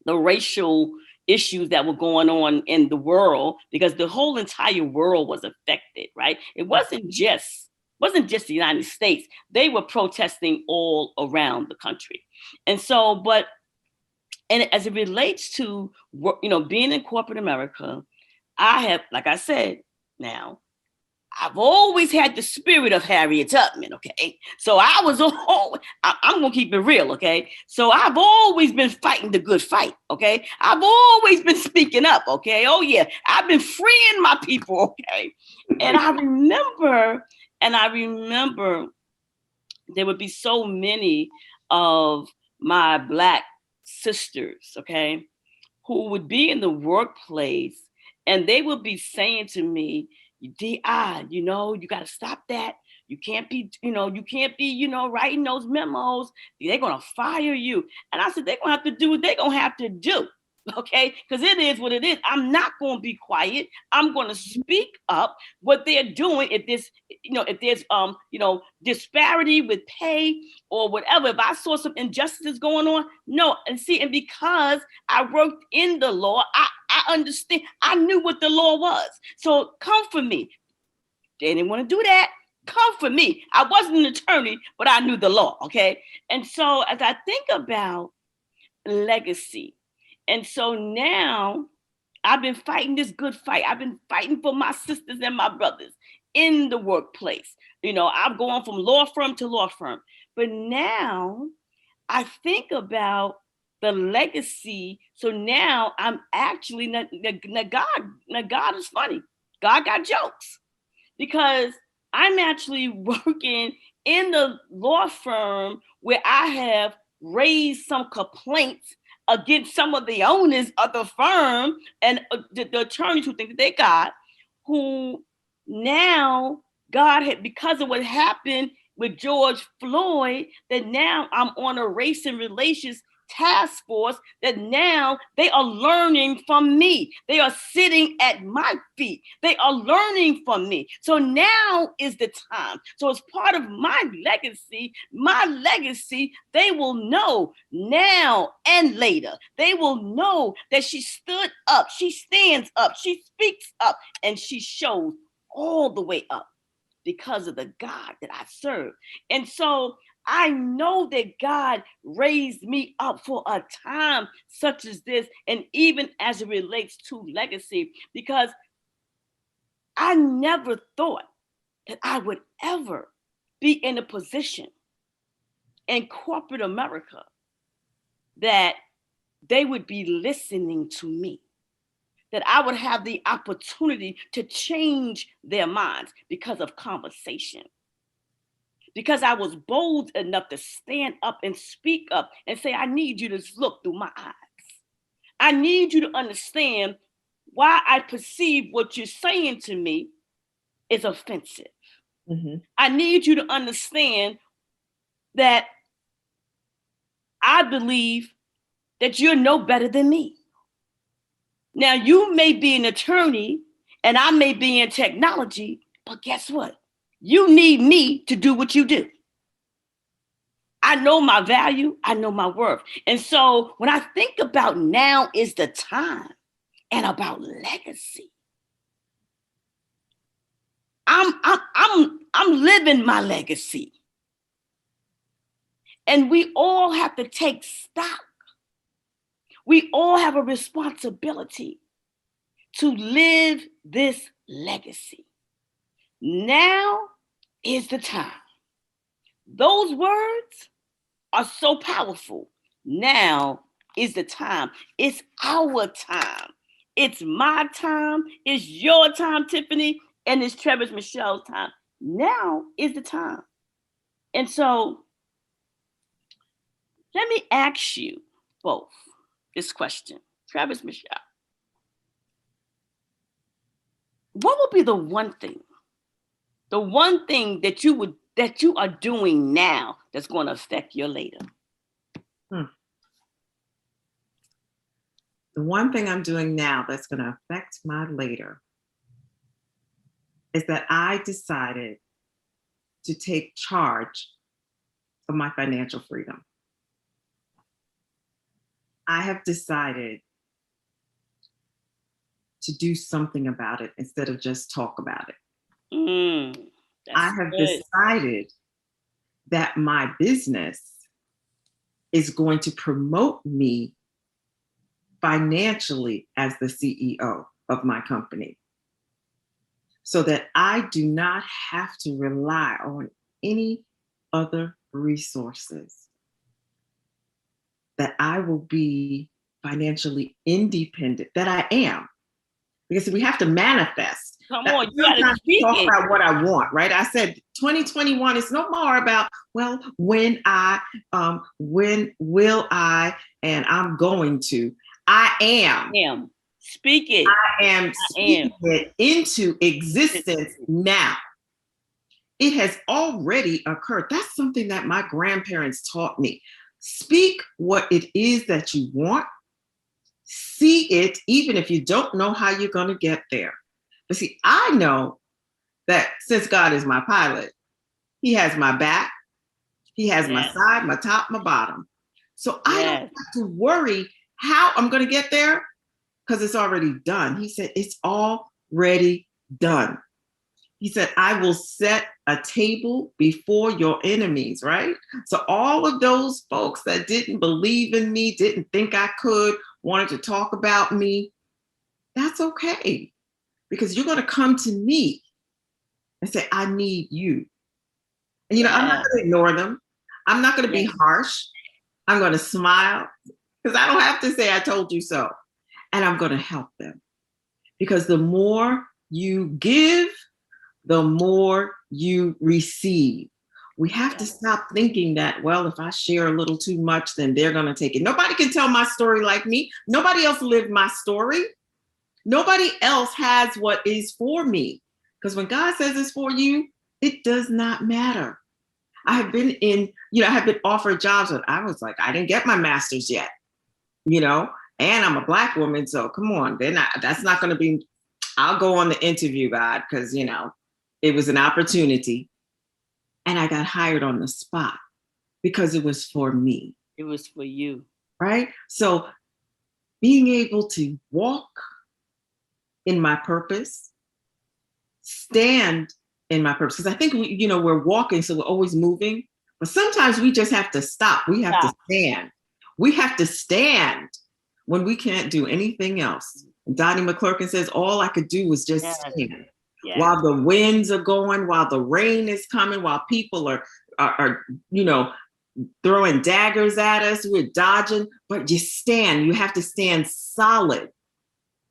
the racial issues that were going on in the world, because the whole entire world was affected, right? It wasn't just the United States. They were protesting all around the country. And so, and as it relates to, you know, being in corporate America, I have, like I said, now, I've always had the spirit of Harriet Tubman, okay? So I was I'm gonna keep it real, okay? So I've always been fighting the good fight, okay? I've always been speaking up, okay? Oh yeah, I've been freeing my people, okay? And I remember there would be so many of my Black sisters, okay, who would be in the workplace and they would be saying to me, DI, you know, you got to stop that. You can't be, writing those memos. They're going to fire you. And I said, they're going to have to do what they're going to have to do. Okay, because it is what it is. I'm not going to be quiet. I'm going to speak up what they're doing. If there's disparity with pay or whatever, if I saw some injustices going on, no. And because I worked in the law, I understand. I knew what the law was. So come for me. They didn't want to do that. Come for me. I wasn't an attorney, but I knew the law. Okay, and so as I think about legacy. And so now I've been fighting this good fight. I've been fighting for my sisters and my brothers in the workplace. You know, I'm going from law firm to law firm. But now I think about the legacy. So now I'm actually, God is funny. God got jokes, because I'm actually working in the law firm where I have raised some complaints against some of the owners of the firm and the attorneys who think that they got, who now God had, because of what happened with George Floyd, that now I'm on a race and relations task force, that now they are learning from me. They are sitting at my feet. They are learning from me. So now is the time. So as part of my legacy, they will know now and later. They will know that she stood up, she stands up, she speaks up, and she shows all the way up because of the God that I serve. And so I know that God raised me up for a time such as this, and even as it relates to legacy, because I never thought that I would ever be in a position in corporate America that they would be listening to me, that I would have the opportunity to change their minds because of conversation. Because I was bold enough to stand up and speak up and say, I need you to look through my eyes. I need you to understand why I perceive what you're saying to me is offensive. Mm-hmm. I need you to understand that I believe that you're no better than me. Now, you may be an attorney and I may be in technology, but guess what? You need me to do what you do. I know my value. I know my worth. And so when I think about now is the time and about legacy, I'm living my legacy. And we all have to take stock. We all have a responsibility to live this legacy. Now is the time. Those words are so powerful. Now is the time. It's our time. It's my time. It's your time, Tiffany. and it's Travis Michelle's time. Now is the time. And so let me ask you both this question. Travis, Michelle, what would be the one thing that you are doing now that's going to affect your later? The one thing I'm doing now that's going to affect my later is that I decided to take charge of my financial freedom. I have decided to do something about it instead of just talk about it. I have decided that my business is going to promote me financially as the CEO of my company, so that I do not have to rely on any other resources, that I will be financially independent, that I am. Because we have to manifest. Come on, you gotta speak talk it. about what I want, right? I said 2021 is no more about, well, when will I, and I'm going to. I am. Speak it. I am speaking it into existence now. It has already occurred. That's something that my grandparents taught me. Speak what it is that you want. See it, even if you don't know how you're going to get there. But see, I know that since God is my pilot, he has my back, he has my side, my top, my bottom. So I don't have to worry how I'm going to get there, because it's already done. He said, it's already done. He said, I will set a table before your enemies, right? So all of those folks that didn't believe in me, didn't think I could, wanted to talk about me, that's okay. Because you're going to come to me and say, I need you. And, I'm not going to ignore them. I'm not going to be harsh. I'm going to smile, because I don't have to say, I told you so. And I'm going to help them. Because the more you give, the more you receive. We have to stop thinking that, well, if I share a little too much, then they're going to take it. Nobody can tell my story like me. Nobody else lived my story. Nobody else has what is for me. Because when God says it's for you, it does not matter. I have been offered jobs, but I was like, I didn't get my master's yet, and I'm a Black woman. So come on, that's not going to be, I'll go on the interview, God, because, it was an opportunity. And I got hired on the spot because it was for me. It was for you. Right? So being able to walk in my purpose, stand in my purpose. Because I think we're walking, so we're always moving. But sometimes we just have to stop. We have to stand. We have to stand when we can't do anything else. And Donnie McClurkin says, all I could do was just stand. Yeah. While the winds are going, while the rain is coming, while people are throwing daggers at us, we're dodging, but you stand. You have to stand solid.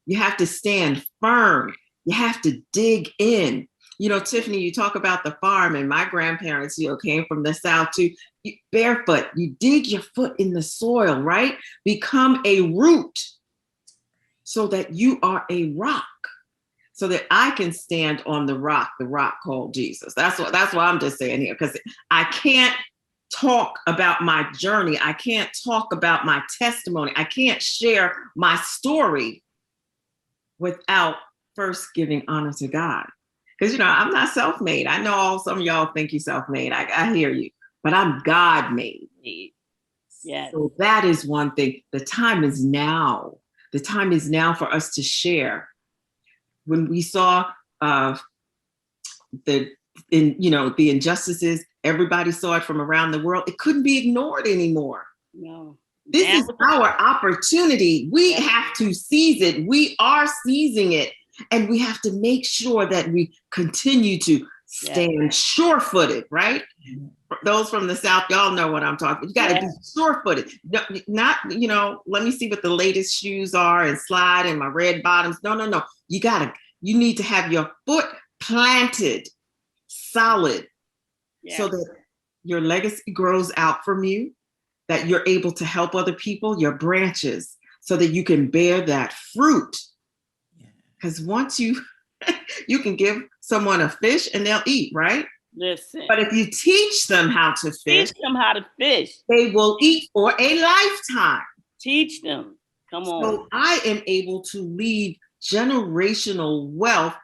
You have to stand firm. You have to dig in. Tiffany, you talk about the farm, and my grandparents, came from the South too. Barefoot, you dig your foot in the soil, right? Become a root so that you are a rock. So that I can stand on the rock called Jesus. That's what I'm just saying here, because I can't talk about my journey. I can't talk about my testimony. I can't share my story without first giving honor to God. Because, I'm not self-made. I know some of y'all think you're self-made. I hear you, but I'm God-made. Yes. So that is one thing. The time is now. The time is now for us to share. When we saw the injustices, everybody saw it from around the world. It couldn't be ignored anymore. No. This is our opportunity. We have to seize it. We are seizing it. And we have to make sure that we continue to stand sure-footed, right? Those from the South, y'all know what I'm talking about. You got to be sure-footed. Not, let me see what the latest shoes are and slide in my red bottoms. No. You need to have your foot planted solid, Yes. so that your legacy grows out from you, that you're able to help other people, your branches, so that you can bear that fruit. Because once you can give someone a fish and they'll eat, right? Listen. But if you teach them how to fish, Teach them how to fish. they will eat for a lifetime. Teach them. Come on. So I am able to leave generational wealth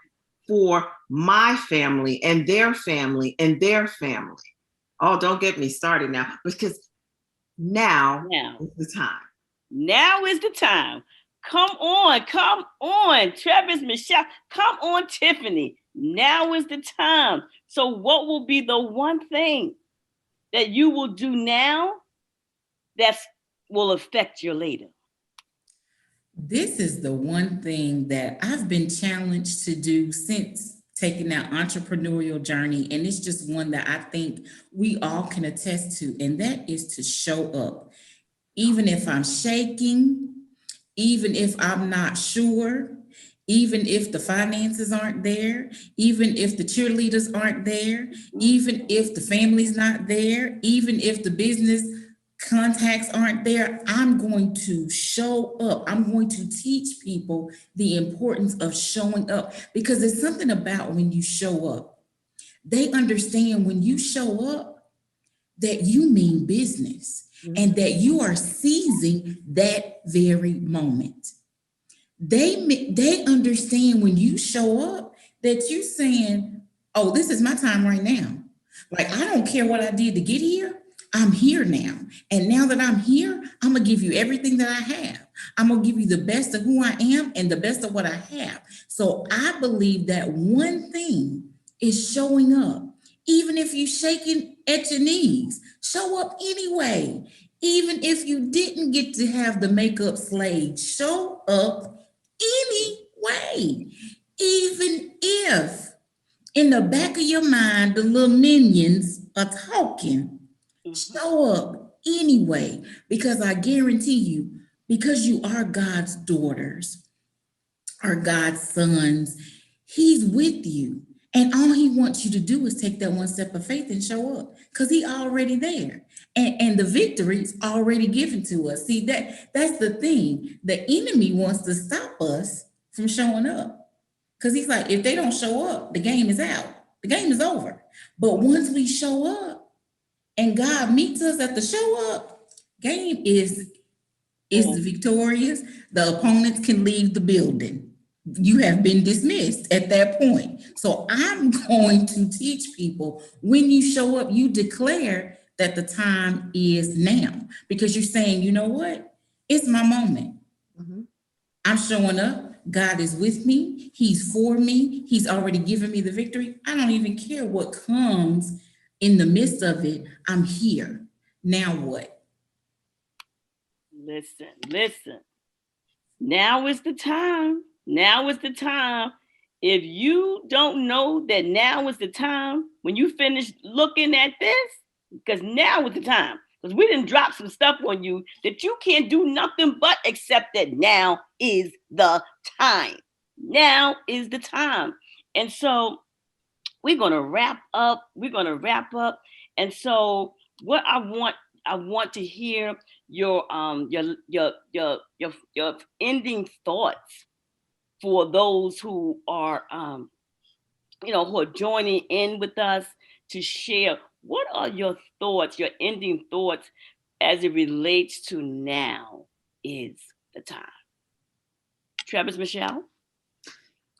for my family and their family and their family. Oh, don't get me started now, because now is the time. Now is the time. Come on, Travis, Michelle, come on, Tiffany. Now is the time. So what will be the one thing that you will do now that will affect your later? This is the one thing that I've been challenged to do since taking that entrepreneurial journey. And it's just one that I think we all can attest to. And that is to show up. Even if I'm shaking, even if I'm not sure, even if the finances aren't there, even if the cheerleaders aren't there, even if the family's not there, even if the business contacts aren't there, I'm going to show up. I'm going to teach people the importance of showing up, because there's something about when you show up. They understand when you show up that you mean business and that you are seizing that very moment. They understand when you show up that you're saying, oh, this is my time right now. Like, I don't care what I did to get here. I'm here now. And now that I'm here, I'm going to give you everything that I have. I'm going to give you the best of who I am and the best of what I have. So I believe that one thing is showing up. Even if you're shaking at your knees, show up anyway. Even if you didn't get to have the makeup slayed, show up anyway. Even if in the back of your mind, the little minions are talking, show up anyway, because I guarantee you, because you are God's daughters, are God's sons, He's with you. And all He wants you to do is take that one step of faith and show up, because He's already there. And the victory's already given to us. See, that's the thing. The enemy wants to stop us from showing up, because he's like, if they don't show up, the game is out. The game is over. But once we show up and God meets us at the show up, game is victorious. The opponents can leave the building. You have been dismissed at that point. So I'm going to teach people, when you show up, you declare that the time is now, because you're saying, you know what? It's my moment. I'm showing up. God is with me. He's for me. He's already given me the victory. I don't even care what comes in the midst of it. I'm here. Now what? Listen. Now is the time. Now is the time. If you don't know that now is the time, when you finish looking at this, because now is the time. Because we didn't drop some stuff on you that you can't do nothing but accept that now is the time. Now is the time. And so we're going to wrap up. And so what I want to hear your ending thoughts for those who are who are joining in with us to share. What are your thoughts, your ending thoughts, as it relates to now is the time? Travis, Michelle?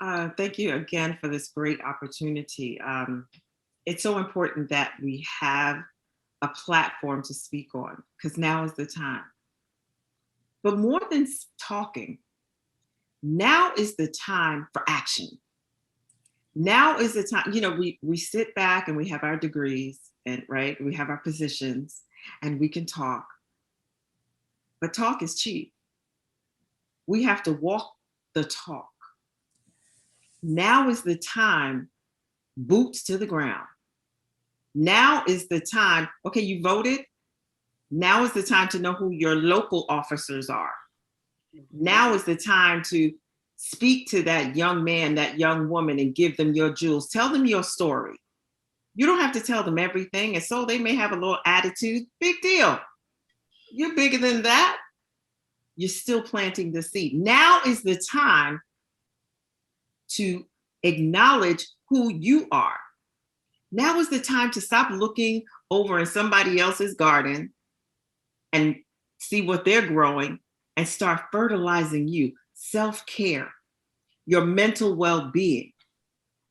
Thank you again for this great opportunity. It's so important that we have a platform to speak on, because now is the time. But more than talking, now is the time for action. Now is the time, we sit back and we have our degrees, and right, we have our positions, and we can talk. But talk is cheap. We have to walk the talk. Now is the time, boots to the ground. Now is the time, okay, you voted. Now is the time to know who your local officers are. Now is the time to speak to that young man, that young woman, and give them your jewels. Tell them your story. You don't have to tell them everything. And so they may have a little attitude. Big deal. You're bigger than that. You're still planting the seed. Now is the time to acknowledge who you are. Now is the time to stop looking over in somebody else's garden and see what they're growing and start fertilizing you. Self-care, your mental well-being,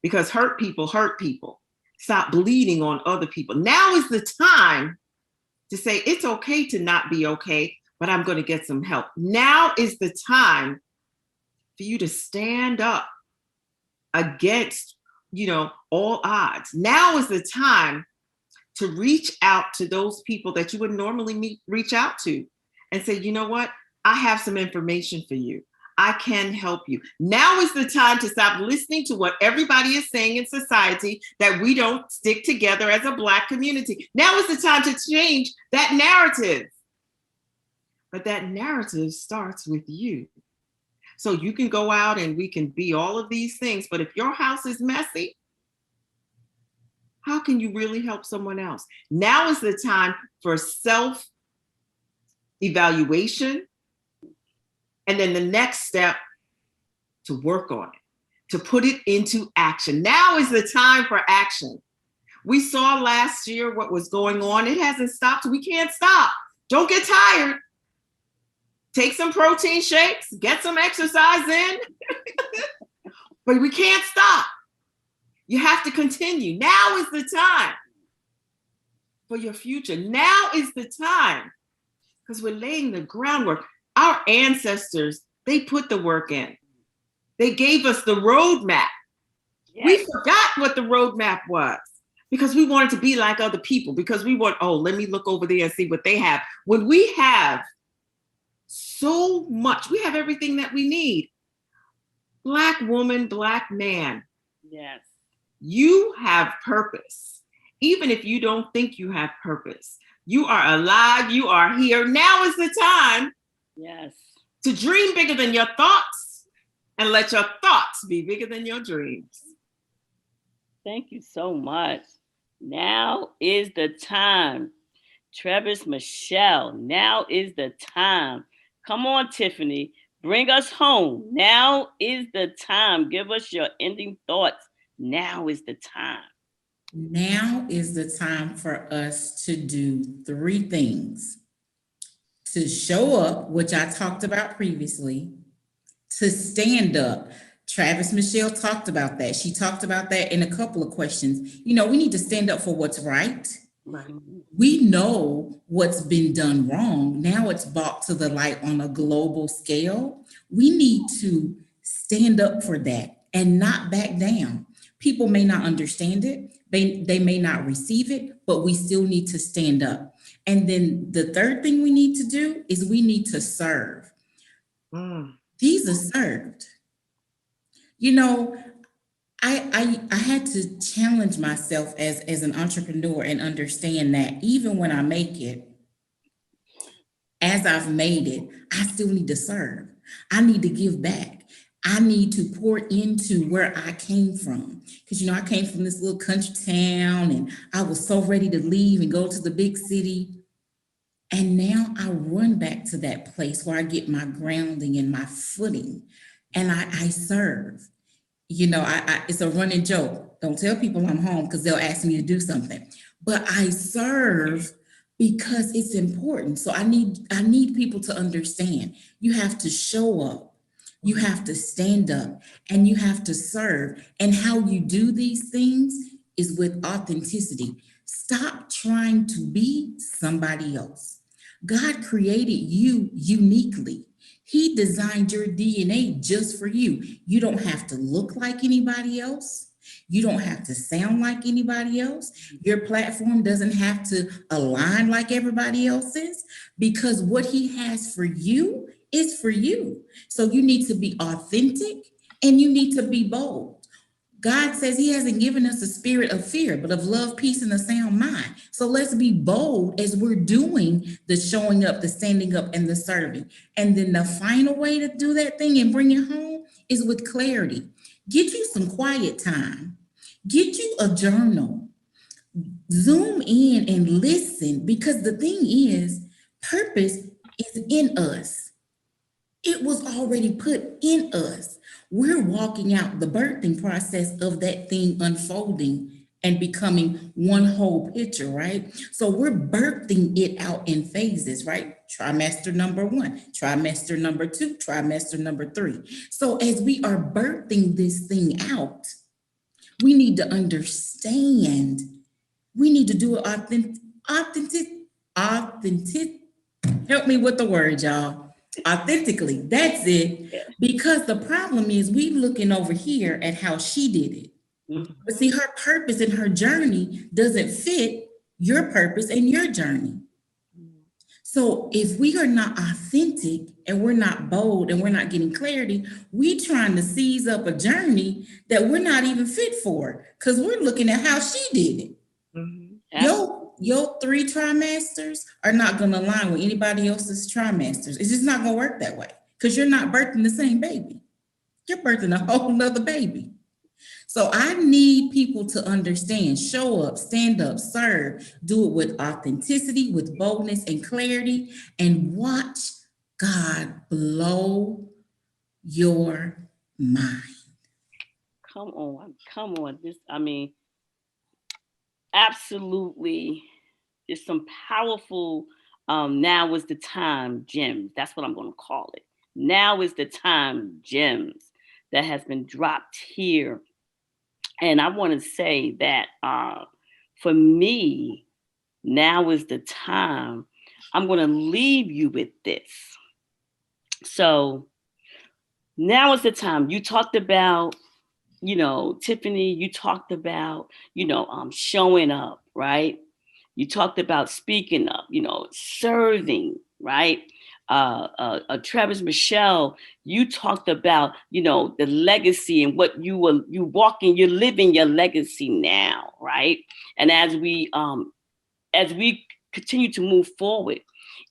because hurt people hurt people. Stop bleeding on other people. Now is the time to say, it's okay to not be okay, but I'm going to get some help. Now is the time for you to stand up against, all odds. Now is the time to reach out to those people that you would normally reach out to and say, you know what? I have some information for you. I can help you. Now is the time to stop listening to what everybody is saying in society, that we don't stick together as a Black community. Now is the time to change that narrative. But that narrative starts with you. So you can go out and we can be all of these things, but if your house is messy, how can you really help someone else? Now is the time for self-evaluation. And then the next step, to work on it, to put it into action. Now is the time for action. We saw last year what was going on. It hasn't stopped. We can't stop. Don't get tired. Take some protein shakes, get some exercise in, but we can't stop. You have to continue. Now is the time for your future. Now is the time, because we're laying the groundwork. Our ancestors, they put the work in. They gave us the roadmap. Yes. We forgot what the roadmap was because we wanted to be like other people, because we want, let me look over there and see what they have. When we have so much, we have everything that we need. Black woman, Black man. Yes. You have purpose. Even if you don't think you have purpose, you are alive, you are here. Now is the time. Yes. To dream bigger than your thoughts and let your thoughts be bigger than your dreams. Thank you so much. Now is the time. Travis Michelle, now is the time. Come on, Tiffany, bring us home. Now is the time. Give us your ending thoughts. Now is the time. Now is the time for us to do 3 things. To show up, which I talked about previously, to stand up. Travis Michelle talked about that. She talked about that in a couple of questions. We need to stand up for what's right. Right. We know what's been done wrong. Now it's brought to the light on a global scale. We need to stand up for that and not back down. People may not understand it. They may not receive it, but we still need to stand up. And then the third thing we need to do is we need to serve. Jesus served. I had to challenge myself as an entrepreneur and understand that even when I make it, as I've made it, I still need to serve. I need to give back. I need to pour into where I came from. Because, I came from this little country town and I was so ready to leave and go to the big city. And now I run back to that place where I get my grounding and my footing and I serve. It's a running joke. Don't tell people I'm home because they'll ask me to do something. But I serve because it's important. So I need people to understand. You have to show up. You have to stand up and you have to serve. And how you do these things is with authenticity. Stop trying to be somebody else. God created you uniquely. He designed your DNA just for you. You don't have to look like anybody else. You don't have to sound like anybody else. Your platform doesn't have to align like everybody else's, because what he has for you is for you. So you need to be authentic and you need to be bold. God says he hasn't given us a spirit of fear, but of love, peace, and a sound mind. So let's be bold as we're doing the showing up, the standing up, and the serving. And then the final way to do that thing and bring it home is with clarity. Get you some quiet time. Get you a journal. Zoom in and listen, because the thing is, purpose is in us. It was already put in us. We're walking out the birthing process of that thing unfolding and becoming one whole picture, right? So we're birthing it out in phases, right? Trimester number 1, trimester number 2, trimester number 3. So as we are birthing this thing out, we need to understand. We need to do it authentic. Help me with the word, y'all. Authentically. That's it. Because the problem is we looking over here at how she did it. But see, her purpose and her journey doesn't fit your purpose and your journey. So if we are not authentic and we're not bold and we're not getting clarity, we trying to seize up a journey that we're not even fit for, because we're looking at how she did it. Your 3 trimesters are not going to align with anybody else's trimesters. It's just not going to work that way, because you're not birthing the same baby. You're birthing a whole nother baby. So I need people to understand, show up, stand up, serve, do it with authenticity, with boldness and clarity, and watch God blow your mind. Come on. Absolutely. There's some powerful, now is the time gems. That's what I'm going to call it. Now is the time gems that has been dropped here. And I want to say that for me, now is the time. I'm going to leave you with this. So now is the time. You talked about, Tiffany, you talked about, showing up, right? You talked about speaking up, serving, right? Travis, Michelle, you talked about, the legacy and what you're living your legacy now, right? And as we continue to move forward.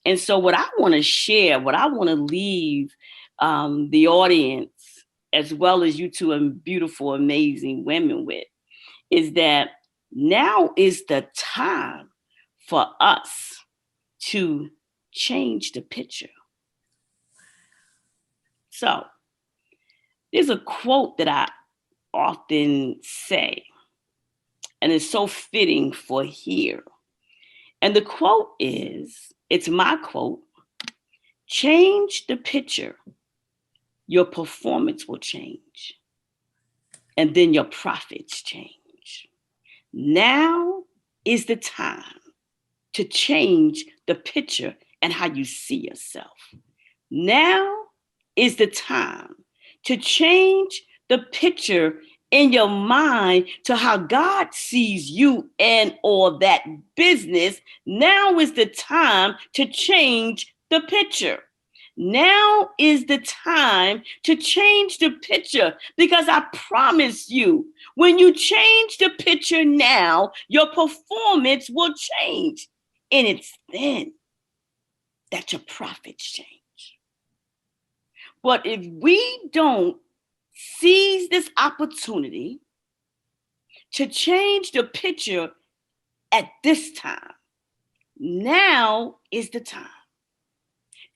And so what I want to share, what I want to leave the audience, as well as you two beautiful, amazing women with, is that now is the time for us to change the picture. So there's a quote that I often say, and it's so fitting for here. And the quote is, it's my quote, change the picture, your performance will change, and then your profits change. Now is the time to change the picture and how you see yourself. Now is the time to change the picture in your mind to how God sees you and or that business. Now is the time to change the picture. Now is the time to change the picture, because I promise you, when you change the picture now, your performance will change. And it's then that your profits change. But if we don't seize this opportunity to change the picture at this time, now is the time.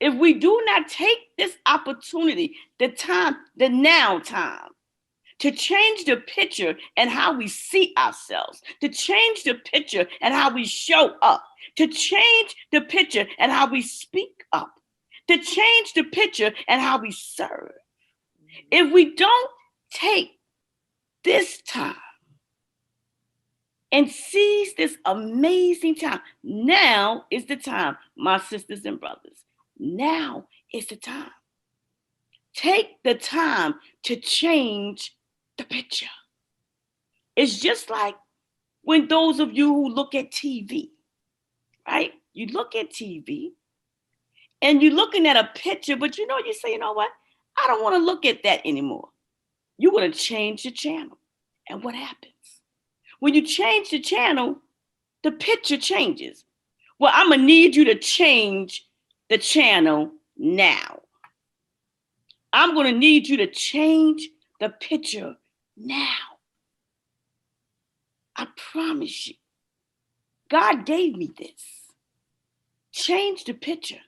If we do not take this opportunity, the now time, to change the picture and how we see ourselves, to change the picture and how we show up, to change the picture and how we speak up, to change the picture and how we serve. If we don't take this time and seize this amazing time, now is the time, my sisters and brothers. Now is the time. Take the time to change the picture. It's just like when those of you who look at TV, right? You look at TV and you're looking at a picture, but you say, you know what? I don't want to look at that anymore. You want to change the channel. And what happens? When you change the channel, the picture changes. Well, I'm going to need you to change the channel now. I'm going to need you to change the picture now. I promise you. God gave me this. Change the picture.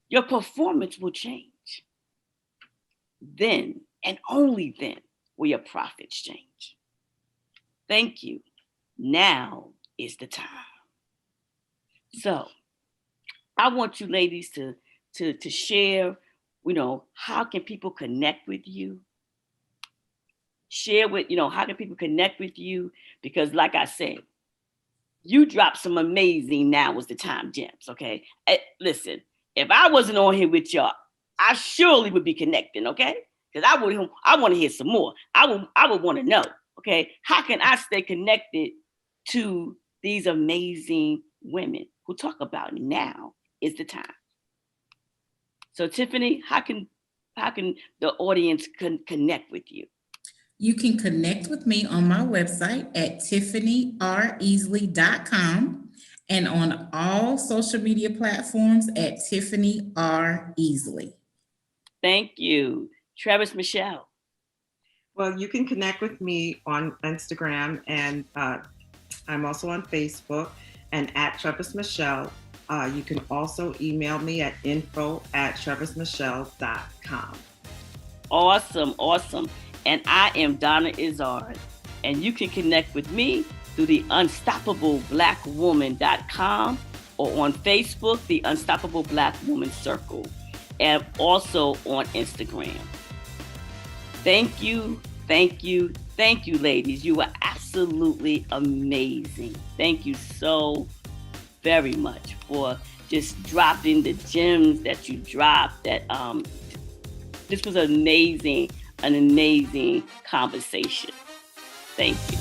Your performance will change. Then, and only then, will your profits change. Thank you. Now is the time. So, I want you ladies to share, how can people connect with you? Share with, how can people connect with you? Because like I said, you dropped some amazing now is the time gems, okay? Listen, if I wasn't on here with y'all, I surely would be connecting, okay? Because I want to hear some more. I would want to know, okay? How can I stay connected to these amazing women who talk about now is the time? So Tiffany, how can the audience connect with you? You can connect with me on my website at tiffanyreasley.com and on all social media platforms at Tiffany R. Easley. Thank you. Travis Michelle. Well, you can connect with me on Instagram, and I'm also on Facebook and at Travis Michelle. You can also email me at info@travismichelle.com. Awesome. And I am Donna Izzard. And you can connect with me through the unstoppableblackwoman.com or on Facebook, the Unstoppable Black Woman Circle, and also on Instagram. Thank you, ladies. You are absolutely amazing. Thank you so very much for just dropping the gems that you dropped. This was an amazing conversation. Thank you.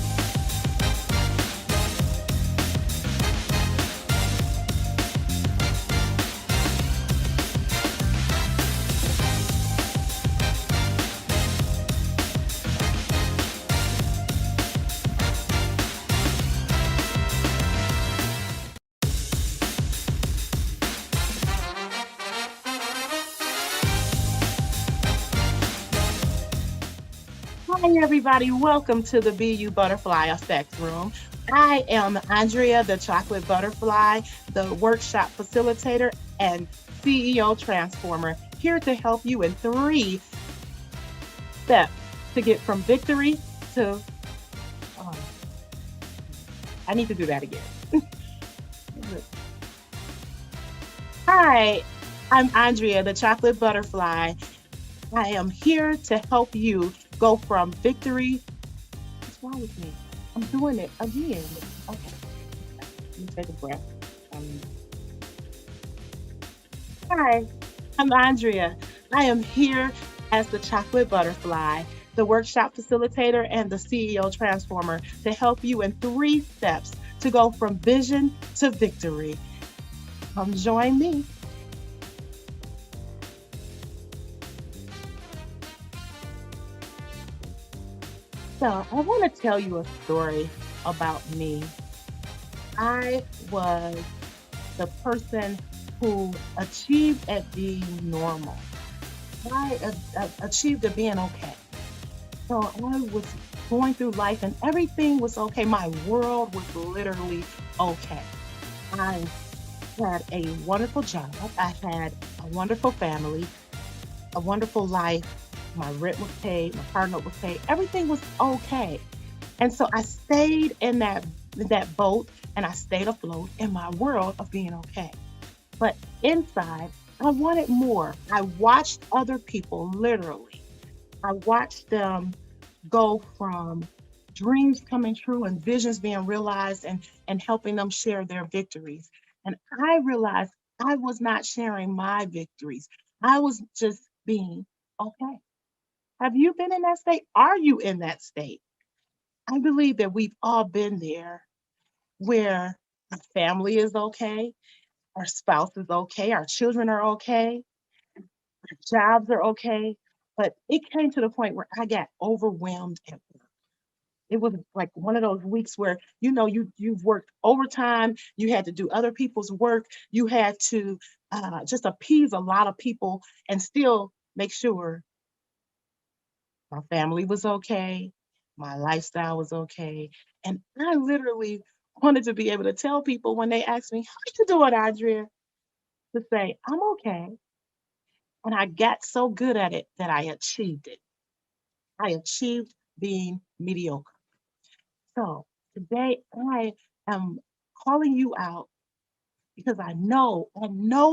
Hi, everybody. Welcome to the BU Butterfly Effect Room. I am Andrea, the Chocolate Butterfly, the workshop facilitator and CEO transformer, here to help you in 3 steps to get from victory to, I need to do that again. Hi, I'm Andrea, the Chocolate Butterfly. I am here to help you go from victory. What's wrong with me? I'm doing it again. Okay. Let me take a breath. Hi, I'm Andrea. I am here as the Chocolate Butterfly, the workshop facilitator and the CEO transformer to help you in 3 steps to go from vision to victory. Come join me. So I want to tell you a story about me. I was the person who achieved at being normal. I achieved at being okay. So I was going through life and everything was okay. My world was literally okay. I had a wonderful job. I had a wonderful family, a wonderful life. My rent was paid, my car note was paid, everything was okay. And so I stayed in that boat and I stayed afloat in my world of being okay. But inside, I wanted more. I watched other people, literally. I watched them go from dreams coming true and visions being realized and helping them share their victories. And I realized I was not sharing my victories. I was just being okay. Have you been in that state? Are you in that state? I believe that we've all been there where our family is okay, our spouse is okay, our children are okay, our jobs are okay. But it came to the point where I got overwhelmed at work. It was like one of those weeks where, you've worked overtime, you had to do other people's work, you had to just appease a lot of people and still make sure my family was okay, my lifestyle was okay. And I literally wanted to be able to tell people when they ask me, how you doing, Andrea? To say, I'm okay. And I got so good at it that I achieved it. I achieved being mediocre. So today I am calling you out because I know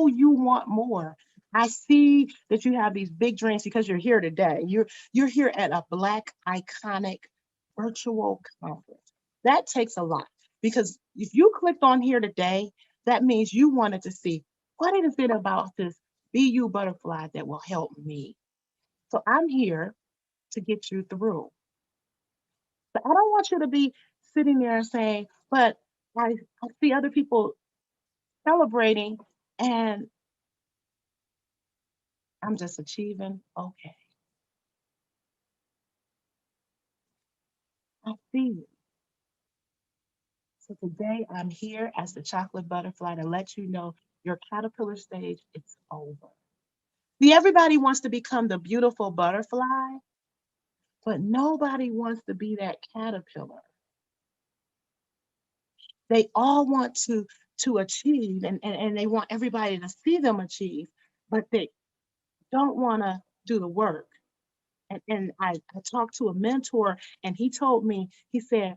you want more. I see that you have these big dreams because you're here today. You're here at a Black Iconic virtual conference. That takes a lot because if you clicked on here today, that means you wanted to see what is it about this BU butterfly that will help me. So I'm here to get you through. But I don't want you to be sitting there saying, but I see other people celebrating and I'm just achieving. Okay, I see you. So today I'm here as the chocolate butterfly to let you know your caterpillar stage is over. See, everybody wants to become the beautiful butterfly, but nobody wants to be that caterpillar. They all want to achieve and they want everybody to see them achieve, but they don't want to do the work. And I talked to a mentor and he told me, he said,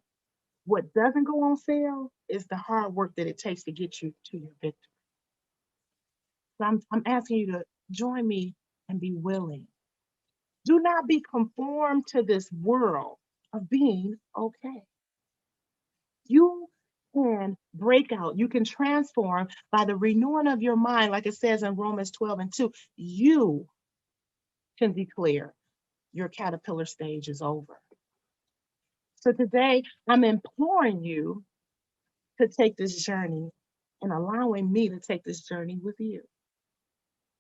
what doesn't go on sale is the hard work that it takes to get you to your victory. So I'm asking you to join me and be willing. Do not be conformed to this world of being okay. You can break out, you can transform by the renewing of your mind, like it says in Romans 12:2. You can declare your caterpillar stage is over. So today, I'm imploring you to take this journey and allowing me to take this journey with you.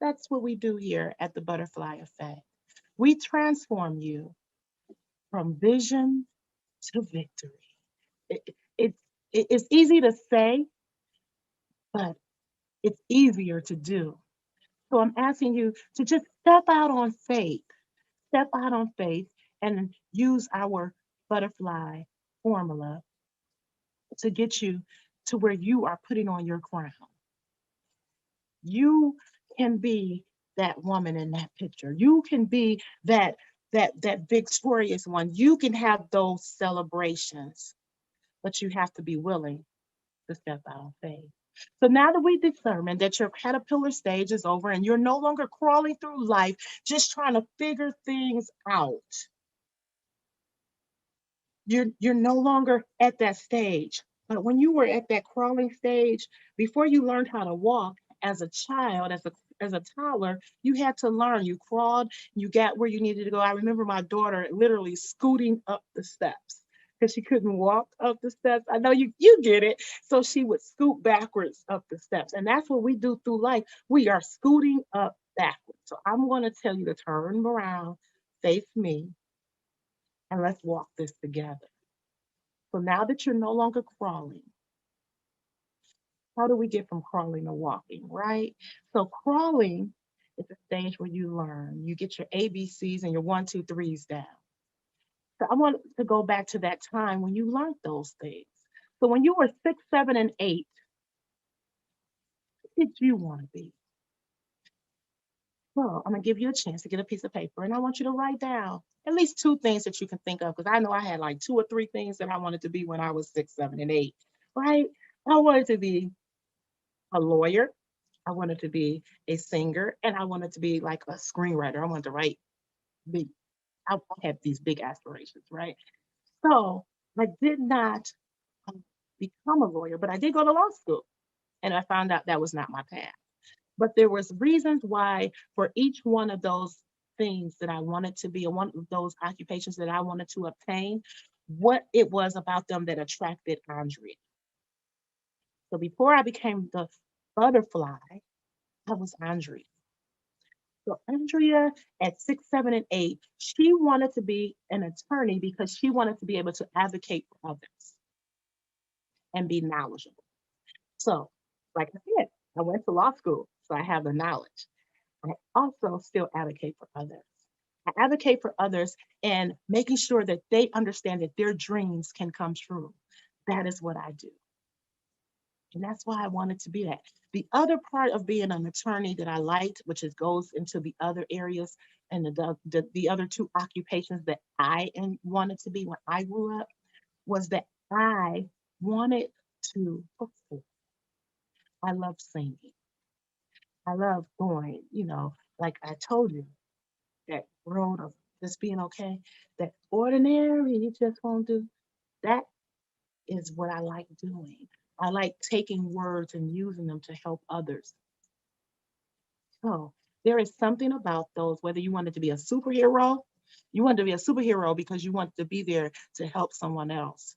That's what we do here at the Butterfly Effect. We transform you from vision to victory. It, it, it's easy to say, but it's easier to do. So I'm asking you to just step out on faith and use our butterfly formula to get you to where you are putting on your crown. You can be that woman in that picture. You can be that victorious one. You can have those celebrations, but you have to be willing to step out on faith. So now that we determined that your caterpillar stage is over and you're no longer crawling through life just trying to figure things out, you're no longer at that stage. But when you were at that crawling stage, before you learned how to walk as a child, as a toddler, you had to learn. You crawled, you got where you needed to go. I remember my daughter literally scooting up the steps because she couldn't walk up the steps. I know you get it. So she would scoot backwards up the steps. And that's what we do through life. We are scooting up backwards. So I'm going to tell you to turn around, face me, and let's walk this together. So now that you're no longer crawling, how do we get from crawling to walking, right? So crawling is a stage where you learn. You get your ABCs and your one, two, threes down. So I want to go back to that time when you learned those things. So when you were 6, 7, and 8, what did you want to be? Well, I'm gonna give you a chance to get a piece of paper and I want you to write down at least 2 things that you can think of. Because I know I had like 2 or 3 things that I wanted to be when I was 6, 7, and 8, right? I wanted to be a lawyer. I wanted to be a singer and I wanted to be like a screenwriter. I wanted to write big, I had these big aspirations, right? So I did not become a lawyer, but I did go to law school and I found out that was not my path. But there was reasons why for each one of those things that I wanted to be, or one of those occupations that I wanted to obtain, what it was about them that attracted Andrea. So before I became the butterfly, I was Andrea. So Andrea at 6, 7, and 8, she wanted to be an attorney because she wanted to be able to advocate for others and be knowledgeable. So, like I said, I went to law school, so I have the knowledge. I also still advocate for others. I advocate for others and making sure that they understand that their dreams can come true. That is what I do. And that's why I wanted to be that. The other part of being an attorney that I liked, which is goes into the other areas and the other two occupations that wanted to be when I grew up, was that I wanted to perform. I love singing. I love going, like I told you, that road of just being okay, that ordinary you just won't do. That is what I like doing. I like taking words and using them to help others. So there is something about those, whether you wanted to be a superhero, you wanted to be a superhero because you want to be there to help someone else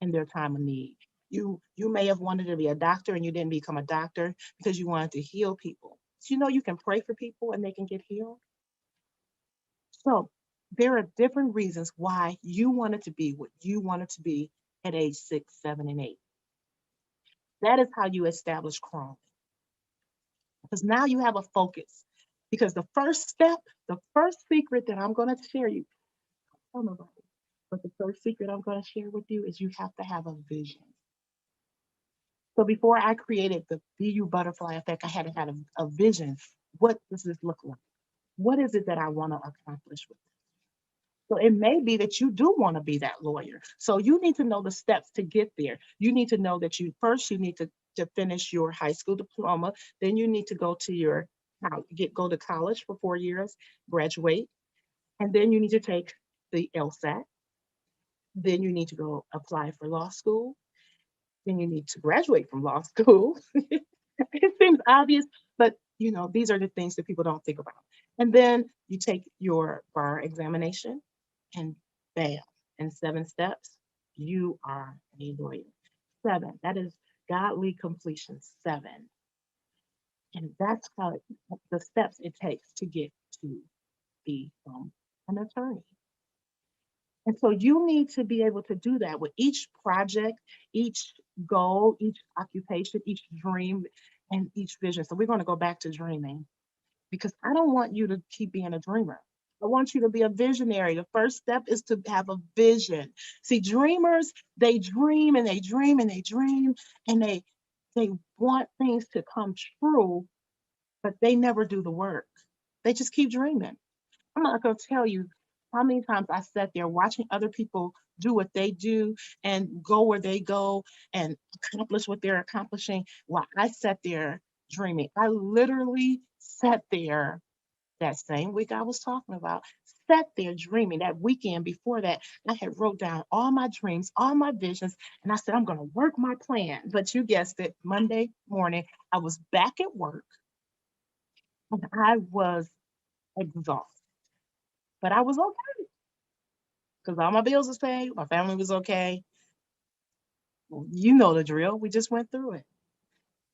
in their time of need. You may have wanted to be a doctor and you didn't become a doctor because you wanted to heal people. So you can pray for people and they can get healed. So there are different reasons why you wanted to be what you wanted to be at age 6, 7, and 8. That is how you establish Chrome. Because now you have a focus. Because the first step, the first secret that I'm going to share you, tell nobody, but the first secret I'm going to share with you is you have to have a vision. So before I created the BU Butterfly Effect, I had to have a vision. What does this look like? What is it that I want to accomplish with it? So it may be that you do want to be that lawyer. So you need to know the steps to get there. You need to know that you need to finish your high school diploma. Then you need to go to college for 4 years, graduate, and then you need to take the LSAT. Then you need to go apply for law school. Then you need to graduate from law school. It seems obvious, but these are the things that people don't think about. And then you take your bar examination, and bam, in 7 steps, you are a lawyer. 7, that is godly completion, 7. And that's the steps it takes to get to be an attorney. And so you need to be able to do that with each project, each goal, each occupation, each dream, and each vision. So we're going to go back to dreaming because I don't want you to keep being a dreamer. I want you to be a visionary. The first step is to have a vision. See, dreamers, they dream and they dream and they dream and they want things to come true, but they never do the work. They just keep dreaming. I'm not going to tell you how many times I sat there watching other people do what they do and go where they go and accomplish what they're accomplishing while I sat there dreaming. I literally sat there that same week I was talking about, sat there dreaming. That weekend before that, I had wrote down all my dreams, all my visions, and I said, I'm going to work my plan. But you guessed it, Monday morning, I was back at work and I was exhausted. But I was okay because all my bills was paid. My family was okay. You know the drill. We just went through it.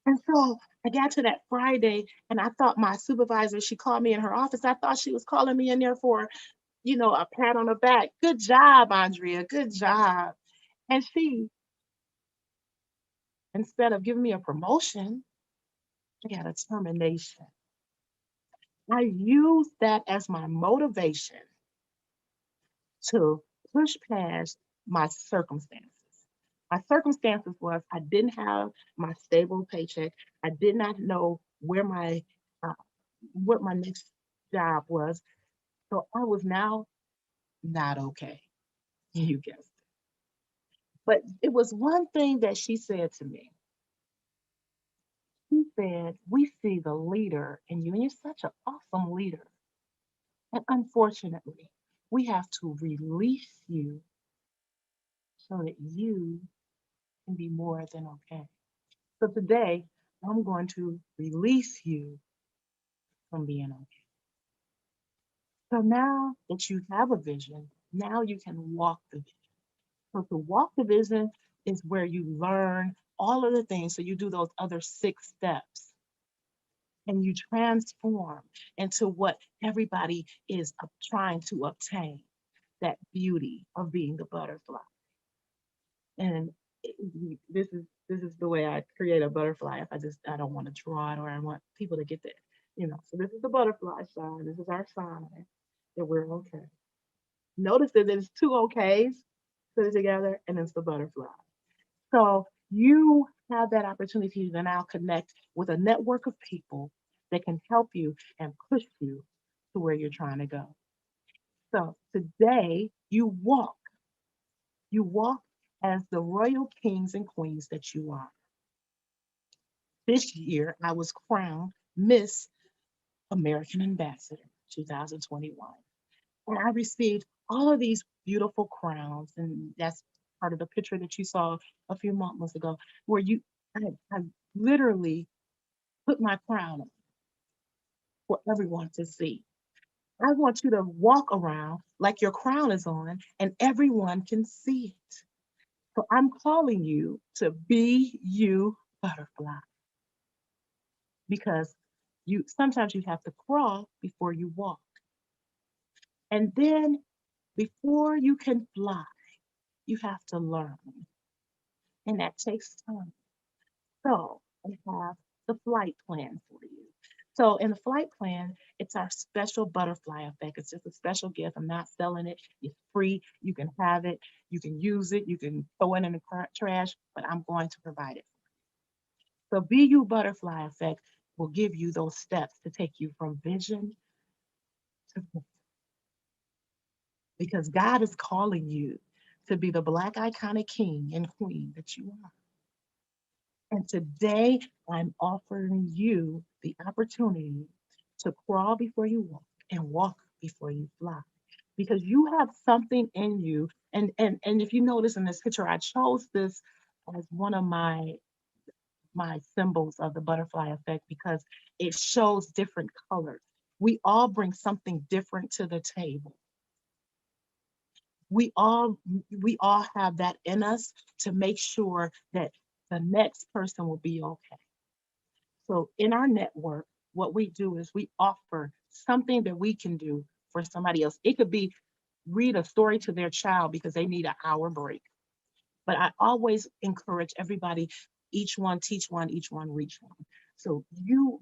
And so I got to that Friday and I thought my supervisor, she called me in her office. I thought she was calling me in there for, a pat on the back. Good job, Andrea. Good job. And she, instead of giving me a promotion, I got a termination. I used that as my motivation to push past my circumstances. My circumstances was I didn't have my stable paycheck. I did not know where uh, what my next job was. So I was now not okay. You guessed it. But it was one thing that she said to me. She said, "We see the leader in you, and you're such an awesome leader. And unfortunately, we have to release you so that you can be more than okay. So today, I'm going to release you from being okay. So now that you have a vision, now you can walk the vision. So to walk the vision is where you learn all of the things. So you do those other 6 steps and you transform into what everybody is trying to obtain, that beauty of being the butterfly. And this is the way I create a butterfly. If I don't want to draw it or I want people to get there. So this is the butterfly sign. This is our sign that we're okay. Notice that there's two okays put it together, and it's the butterfly. So you have that opportunity to now connect with a network of people that can help you and push you to where you're trying to go. So today you walk as the royal kings and queens that you are. This year, I was crowned Miss American Ambassador 2021. And I received all of these beautiful crowns. And that's part of the picture that you saw a few months ago, where I literally put my crown on for everyone to see. I want you to walk around like your crown is on and everyone can see it. So I'm calling you to be you, butterfly, because you sometimes you have to crawl before you walk. And then before you can fly, you have to learn. And that takes time. So I have the flight plan for you. So in the flight plan, it's our special butterfly effect. It's just a special gift. I'm not selling it. It's free. You can have it. You can use it. You can throw it in the trash, but I'm going to provide it. So Be You Butterfly Effect will give you those steps to take you from vision to vision. Because God is calling you to be the Black iconic king and queen that you are. And today I'm offering you the opportunity to crawl before you walk and walk before you fly. Because you have something in you. And if you notice in this picture, I chose this as one of my symbols of the butterfly effect because it shows different colors. We all bring something different to the table. We all have that in us to make sure that the next person will be okay. So in our network, what we do is we offer something that we can do for somebody else. It could be read a story to their child because they need an hour break. But I always encourage everybody, each one teach one, each one reach one. So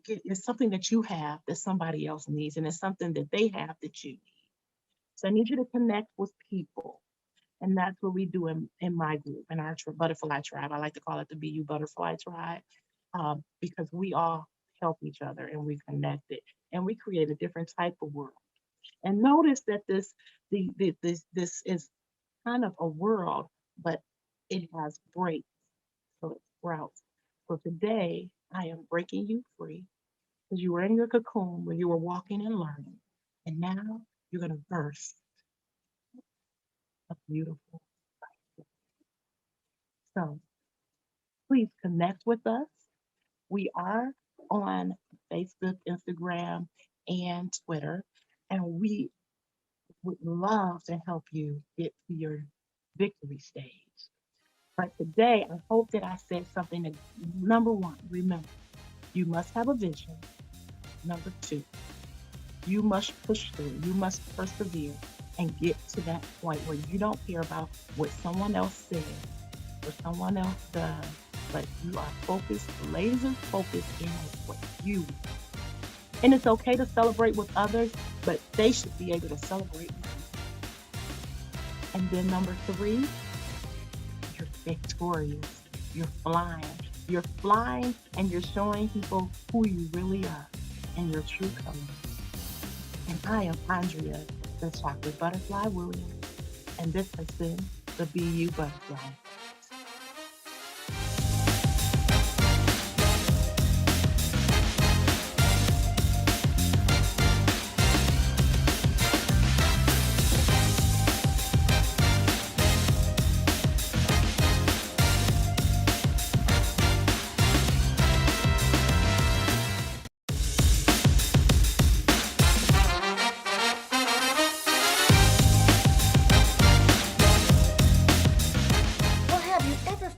it's something that you have that somebody else needs, and it's something that they have that you need. So I need you to connect with people. And that's what we do in my group, in our butterfly tribe. I like to call it the BU Butterfly Tribe, because we all help each other and we connect it and we create a different type of world. And notice that this is kind of a world, but it has breaks, so it sprouts. So today I am breaking you free because you were in your cocoon where you were walking and learning, and now you're going to burst a beautiful. So please connect with us. We are on Facebook, Instagram, and Twitter, and we would love to help you get to your victory stage. But today, I hope that I said something that, number one, remember, you must have a vision. Number two, you must push through, you must persevere and get to that point where you don't care about what someone else says or someone else does, but you are focused, laser focused in on what you want. And it's okay to celebrate with others, but they should be able to celebrate with you. And then number three, you're victorious. You're flying. You're flying and you're showing people who you really are and your true colors. And I am Andrea, the Chocolate Butterfly Williams, and this has been the BU Butterfly.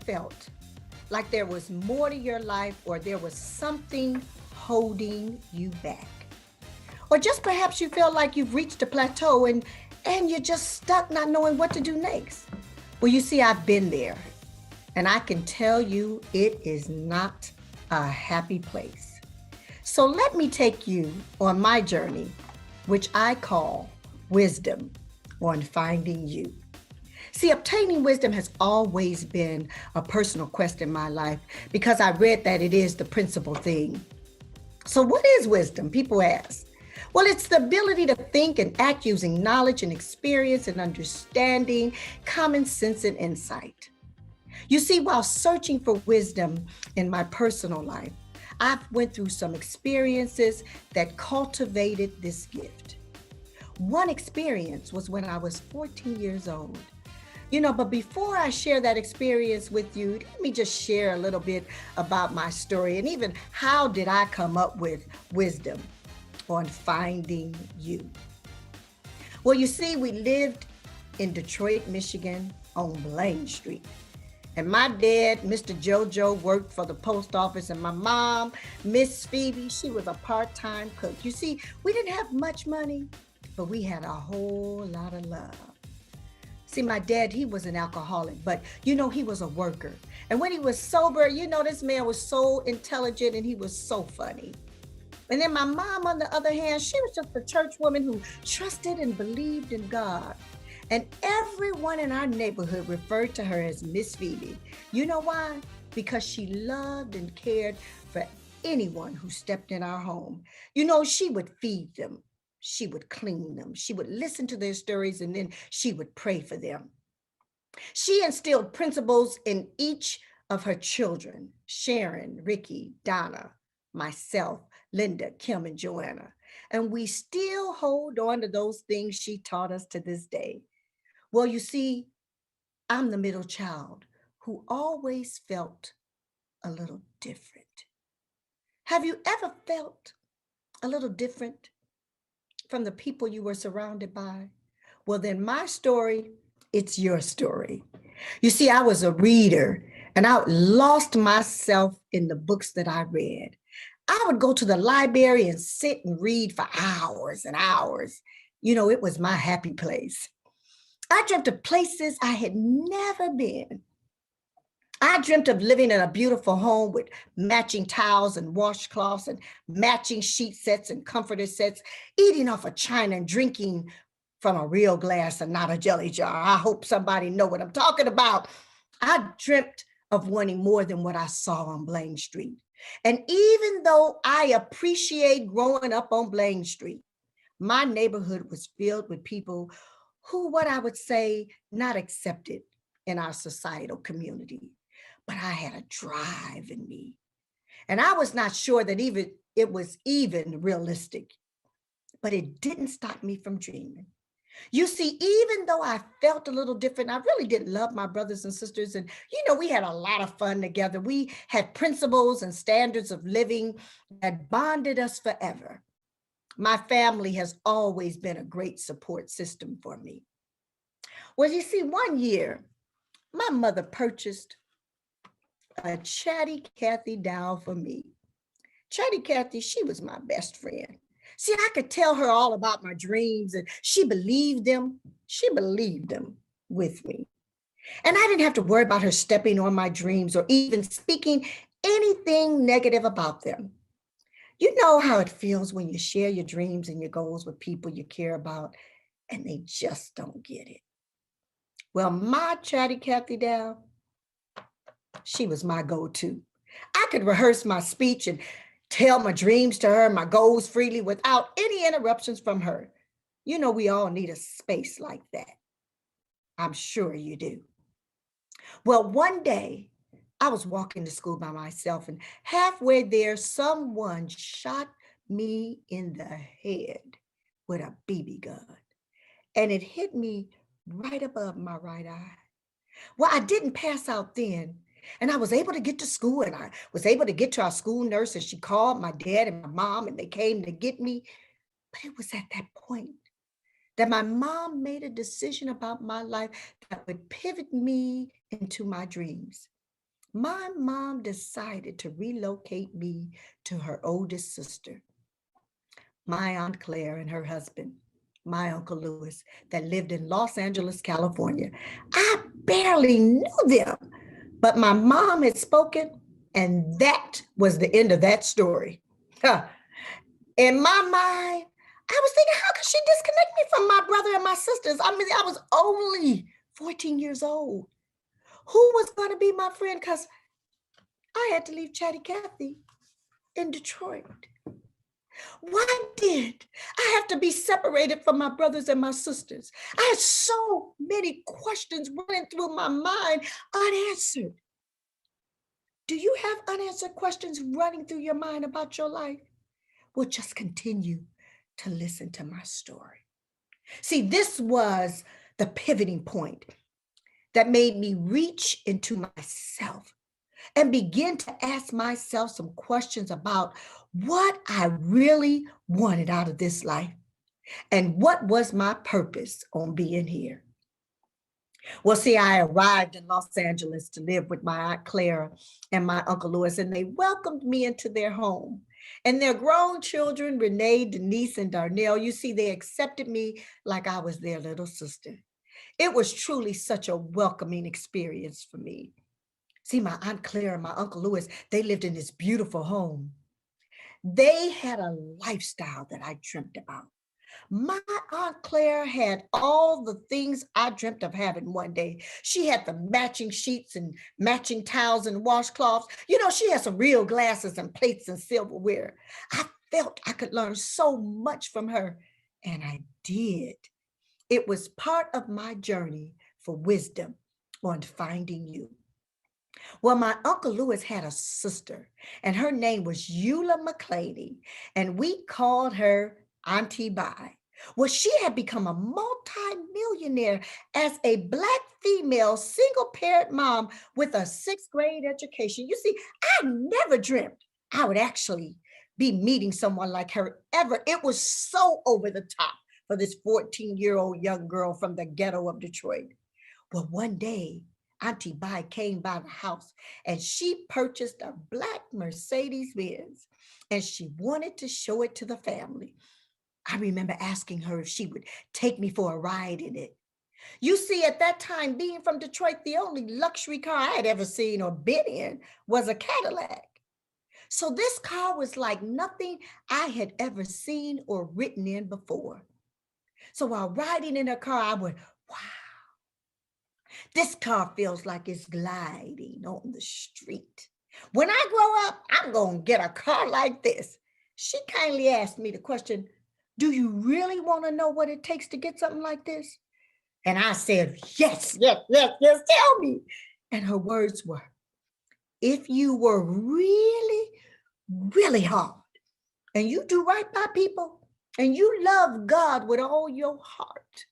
Felt like there was more to your life, or there was something holding you back? Or just perhaps you feel like you've reached a plateau and you're just stuck not knowing what to do next. Well, you see, I've been there, and I can tell you it is not a happy place. So let me take you on my journey, which I call wisdom on finding you. See, obtaining wisdom has always been a personal quest in my life because I read that it is the principal thing. So what is wisdom? People ask. Well, it's the ability to think and act using knowledge and experience and understanding, common sense and insight. You see, while searching for wisdom in my personal life, I went through some experiences that cultivated this gift. One experience was when I was 14 years old. But before I share that experience with you, let me just share a little bit about my story and even how did I come up with wisdom on finding you. Well, you see, we lived in Detroit, Michigan on Blaine Street. And my dad, Mr. Jojo, worked for the post office, and my mom, Miss Phoebe, she was a part-time cook. You see, we didn't have much money, but we had a whole lot of love. See, my dad, he was an alcoholic, but he was a worker. And when he was sober, this man was so intelligent and he was so funny. And then my mom, on the other hand, she was just a church woman who trusted and believed in God. And everyone in our neighborhood referred to her as Miss Phoebe. You know why? Because she loved and cared for anyone who stepped in our home. She would feed them. She would clean them. She would listen to their stories, and then she would pray for them. She instilled principles in each of her children, Sharon, Ricky, Donna, myself, Linda, Kim, and Joanna. And we still hold on to those things she taught us to this day. Well, you see, I'm the middle child who always felt a little different. Have you ever felt a little different from the people you were surrounded by? Well, then my story, it's your story. You see, I was a reader and I lost myself in the books that I read. I would go to the library and sit and read for hours and hours. It was my happy place. I dreamt of places I had never been. I dreamt of living in a beautiful home with matching towels and washcloths and matching sheet sets and comforter sets, eating off of china and drinking from a real glass and not a jelly jar. I hope somebody know what I'm talking about. I dreamt of wanting more than what I saw on Blaine Street. And even though I appreciate growing up on Blaine Street, my neighborhood was filled with people who, what I would say, not accepted in our societal community. But I had a drive in me. And I was not sure that it was even realistic. But it didn't stop me from dreaming. You see, even though I felt a little different, I really did love my brothers and sisters. And, we had a lot of fun together. We had principles and standards of living that bonded us forever. My family has always been a great support system for me. Well, you see, one year, my mother purchased a Chatty Cathy doll for me. Chatty Cathy, she was my best friend. See, I could tell her all about my dreams and she believed them. She believed them with me. And I didn't have to worry about her stepping on my dreams or even speaking anything negative about them. You know how it feels when you share your dreams and your goals with people you care about and they just don't get it. Well, my Chatty Cathy doll, she was my go-to. I could rehearse my speech and tell my dreams to her, my goals freely without any interruptions from her. We all need a space like that. I'm sure you do. Well, one day I was walking to school by myself and halfway there, someone shot me in the head with a BB gun. And it hit me right above my right eye. Well, I didn't pass out then. And I was able to get to school and I was able to get to our school nurse and she called my dad and my mom and they came to get me. But it was at that point that my mom made a decision about my life that would pivot me into my dreams. My mom decided to relocate me to her oldest sister, my Aunt Claire and her husband, my Uncle Louis, that lived in Los Angeles, California. I barely knew them, but my mom had spoken, and that was the end of that story. In my mind, I was thinking, how could she disconnect me from my brother and my sisters? I mean, I was only 14 years old. Who was going to be my friend? Because I had to leave Chatty Cathy in Detroit. Why did I have to be separated from my brothers and my sisters? I had so many questions running through my mind unanswered. Do you have unanswered questions running through your mind about your life? Well, just continue to listen to my story. See, this was the pivoting point that made me reach into myself and begin to ask myself some questions about what I really wanted out of this life and what was my purpose on being here. Well, see, I arrived in Los Angeles to live with my Aunt Clara and my Uncle Louis, and they welcomed me into their home. And their grown children, Renee, Denise, and Darnell, you see, they accepted me like I was their little sister. It was truly such a welcoming experience for me. See, my Aunt Clara and my Uncle Louis, they lived in this beautiful home. They had a lifestyle that I dreamt about. My Aunt Claire had all the things I dreamt of having one day. She had the matching sheets and matching towels and washcloths. You know, she had some real glasses and plates and silverware. I felt I could learn so much from her, and I did. It was part of my journey for wisdom on finding you. Well, my Uncle Louis had a sister, and her name was Eula McClady, and we called her Auntie Bai. Well, she had become a multi-millionaire as a Black female single-parent mom with a 6th grade education. You see, I never dreamt I would actually be meeting someone like her ever. It was so over the top for this 14-year-old young girl from the ghetto of Detroit. Well, one day, Auntie Bai came by the house and she purchased a Black Mercedes-Benz and she wanted to show it to the family. I remember asking her if she would take me for a ride in it. You see, at that time, being from Detroit, the only luxury car I had ever seen or been in was a Cadillac. So this car was like nothing I had ever seen or ridden in before. So while riding in her car, I would, wow, this car feels like it's gliding on the street. When I grow up, I'm going to get a car like this. She kindly asked me the question, do you really want to know what it takes to get something like this? And I said, yes, tell me. And her words were, if you were really, really hard and you do right by people and you love God with all your heart,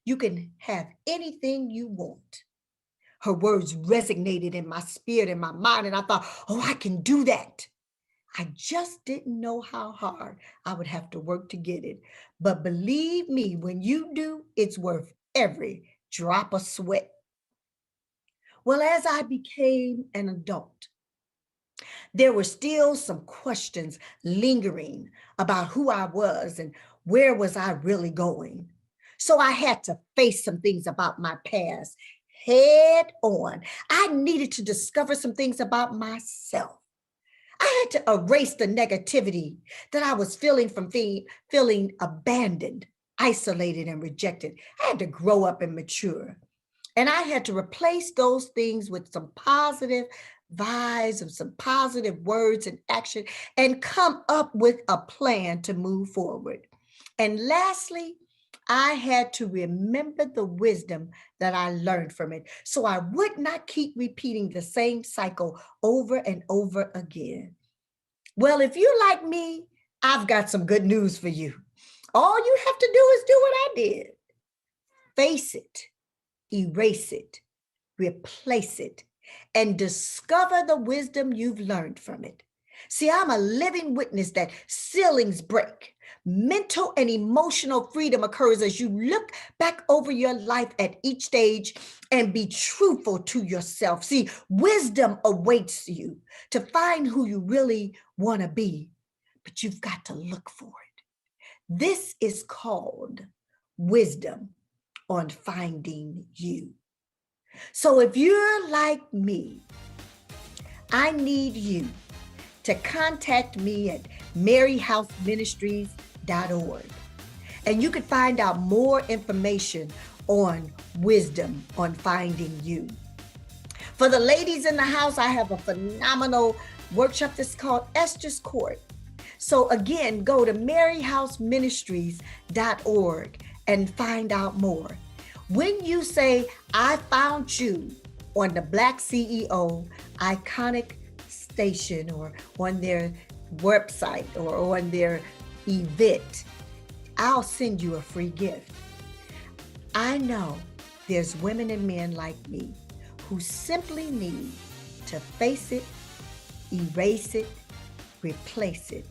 you can have anything you want. Her words resonated in my spirit and my mind, and I thought, oh, I can do that. I just didn't know how hard I would have to work to get it. But believe me, when you do, it's worth every drop of sweat. Well, as I became an adult, there were still some questions lingering about who I was and where was I really going. So I had to face some things about my past head on. I needed to discover some things about myself. I had to erase the negativity that I was feeling from feeling abandoned, isolated, and rejected. I had to grow up and mature. And I had to replace those things with some positive vibes and some positive words and action and come up with a plan to move forward. And lastly, I had to remember the wisdom that I learned from it so I would not keep repeating the same cycle over and over again. Well, if you're like me, I've got some good news for you. All you have to do is do what I did. Face it, erase it, replace it, and discover the wisdom you've learned from it. See, I'm a living witness that ceilings break. Mental and emotional freedom occurs as you look back over your life at each stage and be truthful to yourself. See, wisdom awaits you to find who you really want to be, but you've got to look for it. This is called wisdom on finding you. So if you're like me, I need you to contact me at maryhouseministries.org. And you can find out more information on wisdom on finding you. For the ladies in the house, I have a phenomenal workshop that's called Esther's Court. So again, go to maryhouseministries.org and find out more. When you say, I found you on the BlackCEO Iconic station or on their website or on their event, I'll send you a free gift. I know there's women and men like me who simply need to face it, erase it, replace it,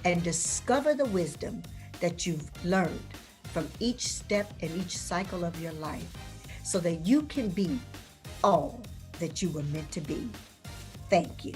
and discover the wisdom that you've learned from each step and each cycle of your life so that you can be all that you were meant to be. Thank you.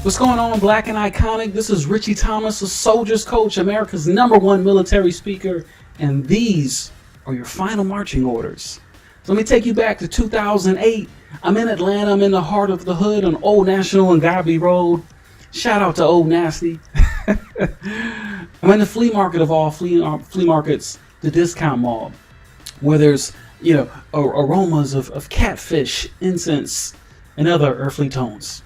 What's going on, Black and Iconic? This is Richie Thomas, a Soldier's Coach, America's #1 military speaker, and these are your final marching orders. So let me take you back to 2008. I'm in Atlanta. I'm in the heart of the hood on Old National and Garby Road. Shout out to Old Nasty. I'm in the flea market of all flea markets, the discount mall, where there's, aromas of catfish, incense, and other earthly tones.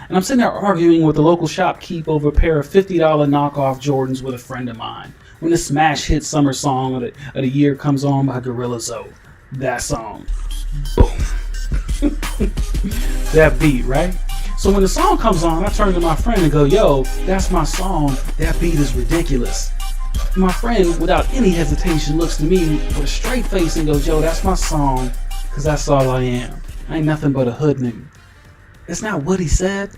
And I'm sitting there arguing with the local shopkeep over a pair of $50 knockoff Jordans with a friend of mine when the smash hit summer song of the year comes on by Gorilla Zoe. That song. Boom. That beat, right? So when the song comes on, I turn to my friend and go, yo, that's my song. That beat is ridiculous. And my friend, without any hesitation, looks to me with a straight face and goes, yo, that's my song, because that's all I am. I ain't nothing but a hood nigga. It's not what he said,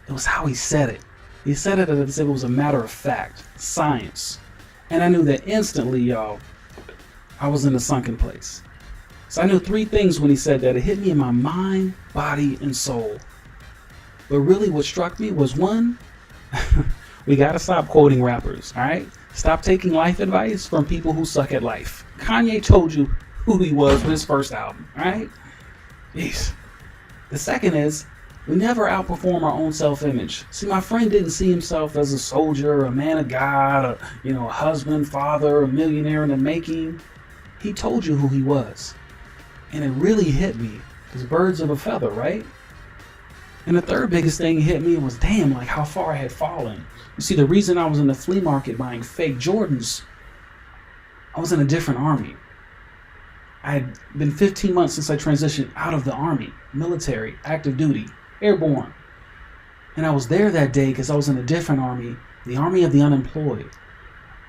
it was how he said it. He said it as if it was a matter of fact, science. And I knew that instantly, y'all, I was in a sunken place. So I knew 3 things when he said that. It hit me in my mind, body, and soul. But really what struck me was, 1, we gotta stop quoting rappers, all right? Stop taking life advice from people who suck at life. Kanye told you who he was with his first album, all right? Jeez. The second is, we never outperform our own self-image. See, my friend didn't see himself as a soldier, a man of God, a husband, father, a millionaire in the making. He told you who he was. And it really hit me. Because birds of a feather, right? And the third biggest thing hit me was, damn, like how far I had fallen. You see, the reason I was in the flea market buying fake Jordans, I was in a different army. I had been 15 months since I transitioned out of the army, military, active duty, airborne. And I was there that day because I was in a different army, the army of the unemployed.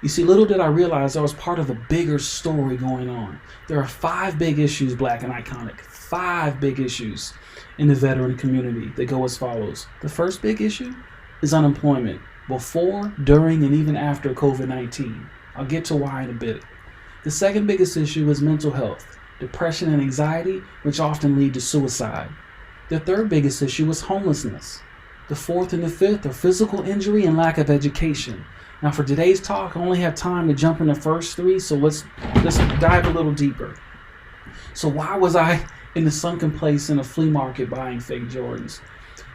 You see, little did I realize I was part of a bigger story going on. There are 5 big issues, Black and Iconic, 5 big issues in the veteran community that go as follows. The first big issue is unemployment, before, during, and even after COVID-19. I'll get to why in a bit. The second biggest issue is mental health, depression and anxiety, which often lead to suicide. The third biggest issue is homelessness. The fourth and the fifth are physical injury and lack of education. Now for today's talk, I only have time to jump in the first 3, so let's dive a little deeper. So why was I in the sunken place in a flea market buying fake Jordans?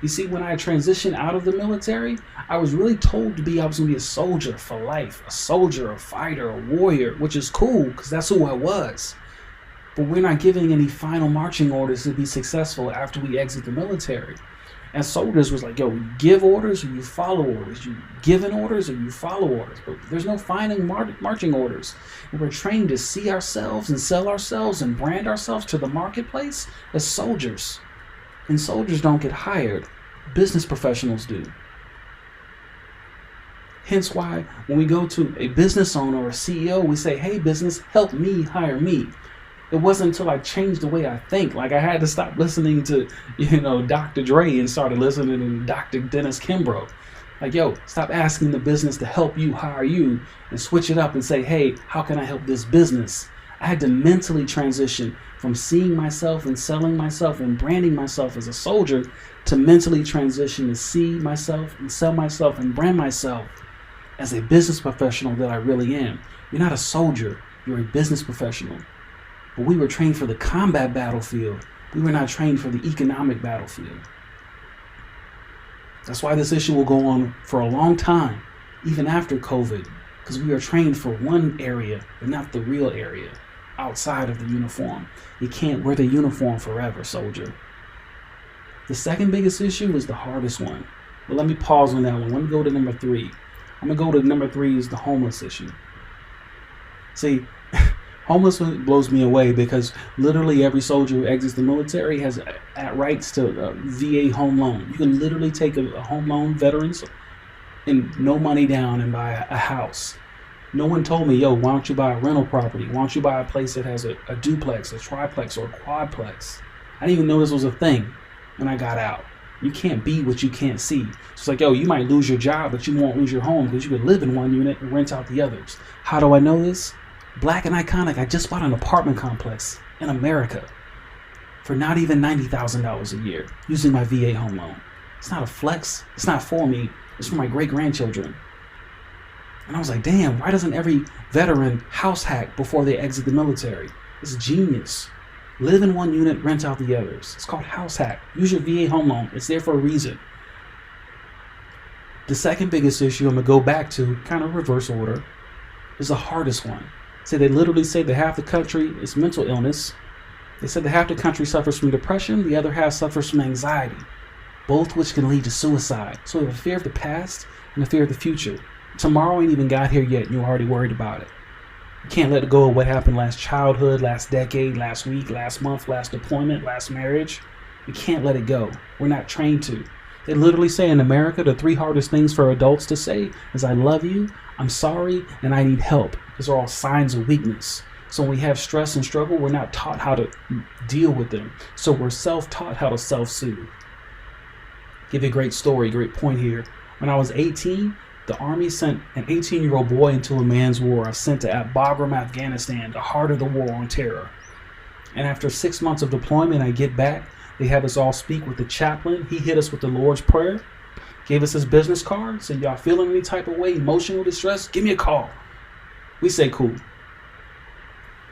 You see, when I transitioned out of the military, I was really told I was going to be a soldier for life, a soldier, a fighter, a warrior, which is cool because that's who I was. But we're not giving any final marching orders to be successful after we exit the military. And soldiers was like, yo, we give orders or you follow orders. You giving orders or you follow orders. But there's no final marching orders. And we're trained to see ourselves and sell ourselves and brand ourselves to the marketplace as soldiers. And soldiers don't get hired. Business professionals do. Hence why when we go to a business owner or a CEO, we say, hey, business, help me hire me. It wasn't until I changed the way I think. Like I had to stop listening to, Dr. Dre and started listening to Dr. Dennis Kimbrough. Like, yo, stop asking the business to help you hire you and switch it up and say, hey, how can I help this business? I had to mentally transition from seeing myself and selling myself and branding myself as a soldier to mentally transition to see myself and sell myself and brand myself as a business professional that I really am. You're not a soldier, you're a business professional. But we were trained for the combat battlefield. We were not trained for the economic battlefield. That's why this issue will go on for a long time, even after COVID, because we are trained for one area, but not the real area outside of the uniform. You can't wear the uniform forever, soldier. The second biggest issue is the hardest one. But let me pause on that one. Let me go to number 3. I'm going to go to number 3 is the homeless issue. See, homeless blows me away because literally every soldier who exits the military has rights to a VA home loan. You can literally take a home loan, veterans, and no money down and buy a house. No one told me, yo, why don't you buy a rental property? Why don't you buy a place that has a duplex, a triplex, or a quadplex? I didn't even know this was a thing when I got out. You can't be what you can't see. So it's like, yo, you might lose your job, but you won't lose your home because you could live in one unit and rent out the others. How do I know this? Black&Iconic, I just bought an apartment complex in America for not even $90,000 a year using my VA home loan. It's not a flex. It's not for me. It's for my great-grandchildren. And I was like, damn, why doesn't every veteran house hack before they exit the military? It's genius. Live in one unit, rent out the others. It's called house hack. Use your VA home loan. It's there for a reason. The second biggest issue I'm going to go back to, kind of reverse order, is the hardest one. They literally say that half the country is mental illness. They said that half the country suffers from depression, the other half suffers from anxiety, both which can lead to suicide. So we have a fear of the past and a fear of the future. Tomorrow ain't even got here yet, and you're already worried about it. You can't let go of what happened last childhood, last decade, last week, last month, last deployment, last marriage. You can't let it go. We're not trained to. They literally say in America, the 3 hardest things for adults to say is I love you, I'm sorry, and I need help. Those are all signs of weakness. So when we have stress and struggle, we're not taught how to deal with them. So we're self-taught how to self-soothe. Give you a great story, great point here. When I was 18, the Army sent an 18-year-old boy into a man's war. I was sent to Bagram, Afghanistan, the heart of the war on terror. And after 6 months of deployment, I get back. They had us all speak with the chaplain. He hit us with the Lord's Prayer, gave us his business card, said, y'all feeling any type of way, emotional distress, give me a call. We say, cool.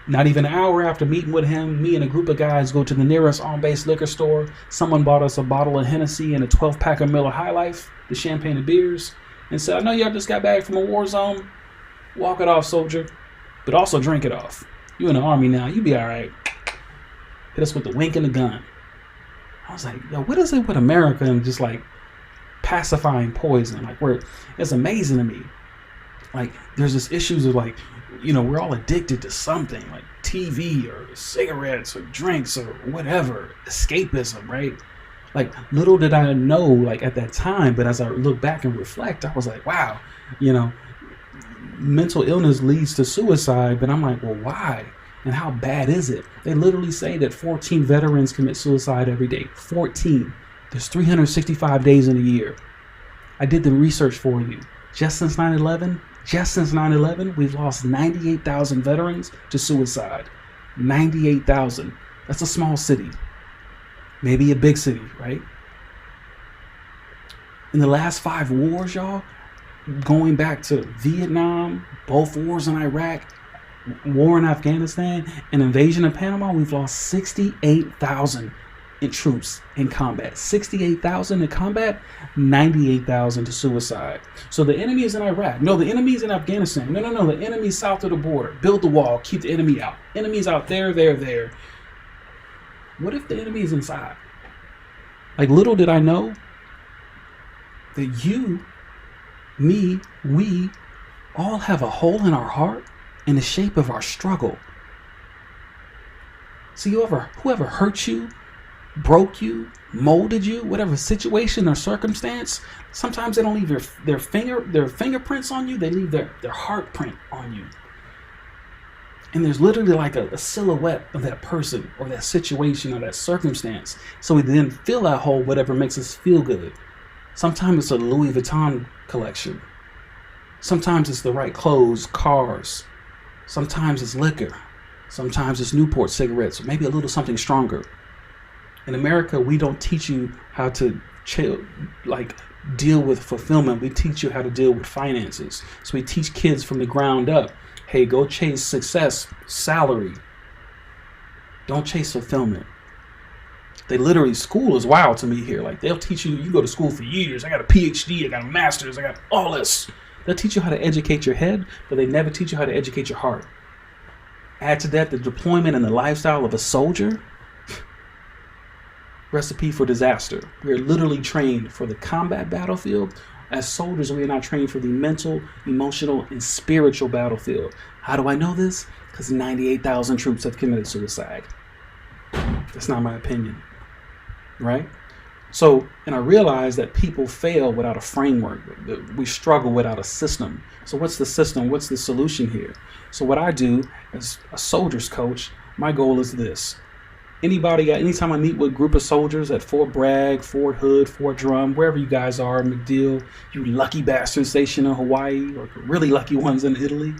Not even an hour after meeting with him, me and a group of guys go to the nearest on-base liquor store. Someone bought us a bottle of Hennessy and a 12-pack of Miller High Life, the champagne and beers, and said, I know y'all just got back from a war zone. Walk it off, soldier, but also drink it off. You in the Army now, you be all right. Hit us with the wink and the gun. I was like, yo, what is it with America and just like pacifying poison? Like, it's amazing to me. Like, there's this issues of like, we're all addicted to something like TV or cigarettes or drinks or whatever, escapism, right? Like, little did I know, like at that time, but as I look back and reflect, I was like, wow, mental illness leads to suicide, but I'm like, well, why? And how bad is it? They literally say that 14 veterans commit suicide every day. 14. There's 365 days in a year. I did the research for you. Just since 9/11, we've lost 98,000 veterans to suicide. 98,000. That's a small city. Maybe a big city, right? In the last 5 wars, y'all, going back to Vietnam, both wars in Iraq, war in Afghanistan, and invasion of Panama, we've lost 68,000 in troops in combat. 68,000 in combat, 98,000 to suicide. So the enemy is in Iraq. No, the enemy is in Afghanistan. No. The enemy is south of the border. Build the wall. Keep the enemy out. Enemy's out there. What if the enemy is inside? Like, little did I know that you, me, we all have a hole in our heart in the shape of our struggle. See, whoever hurt you, broke you, molded you, whatever situation or circumstance, sometimes they don't leave their fingerprints on you, they leave their heart print on you. And there's literally like a silhouette of that person or that situation or that circumstance. So we then fill that hole, whatever makes us feel good. Sometimes it's a Louis Vuitton collection. Sometimes it's the right clothes, cars. Sometimes it's liquor. Sometimes it's Newport cigarettes, or maybe a little something stronger. In America, we don't teach you how to deal with fulfillment. We teach you how to deal with finances. So we teach kids from the ground up, hey, go chase success, salary. Don't chase fulfillment. They literally, school is wild to me here. Like, they'll teach you, you go to school for years. I got a PhD, I got a master's, I got all this. They'll teach you how to educate your head, but they never teach you how to educate your heart. Add to that the deployment and the lifestyle of a soldier. Recipe for disaster. We are literally trained for the combat battlefield. As soldiers, we are not trained for the mental, emotional, and spiritual battlefield. How do I know this? Because 98,000 troops have committed suicide. That's not my opinion, right? So, and I realize that people fail without a framework. We struggle without a system. So what's the system? What's the solution here? So what I do as a soldier's coach, my goal is this. Anytime I meet with a group of soldiers at Fort Bragg, Fort Hood, Fort Drum, wherever you guys are, MacDill, you lucky bastards stationed in Hawaii, or really lucky ones in Italy,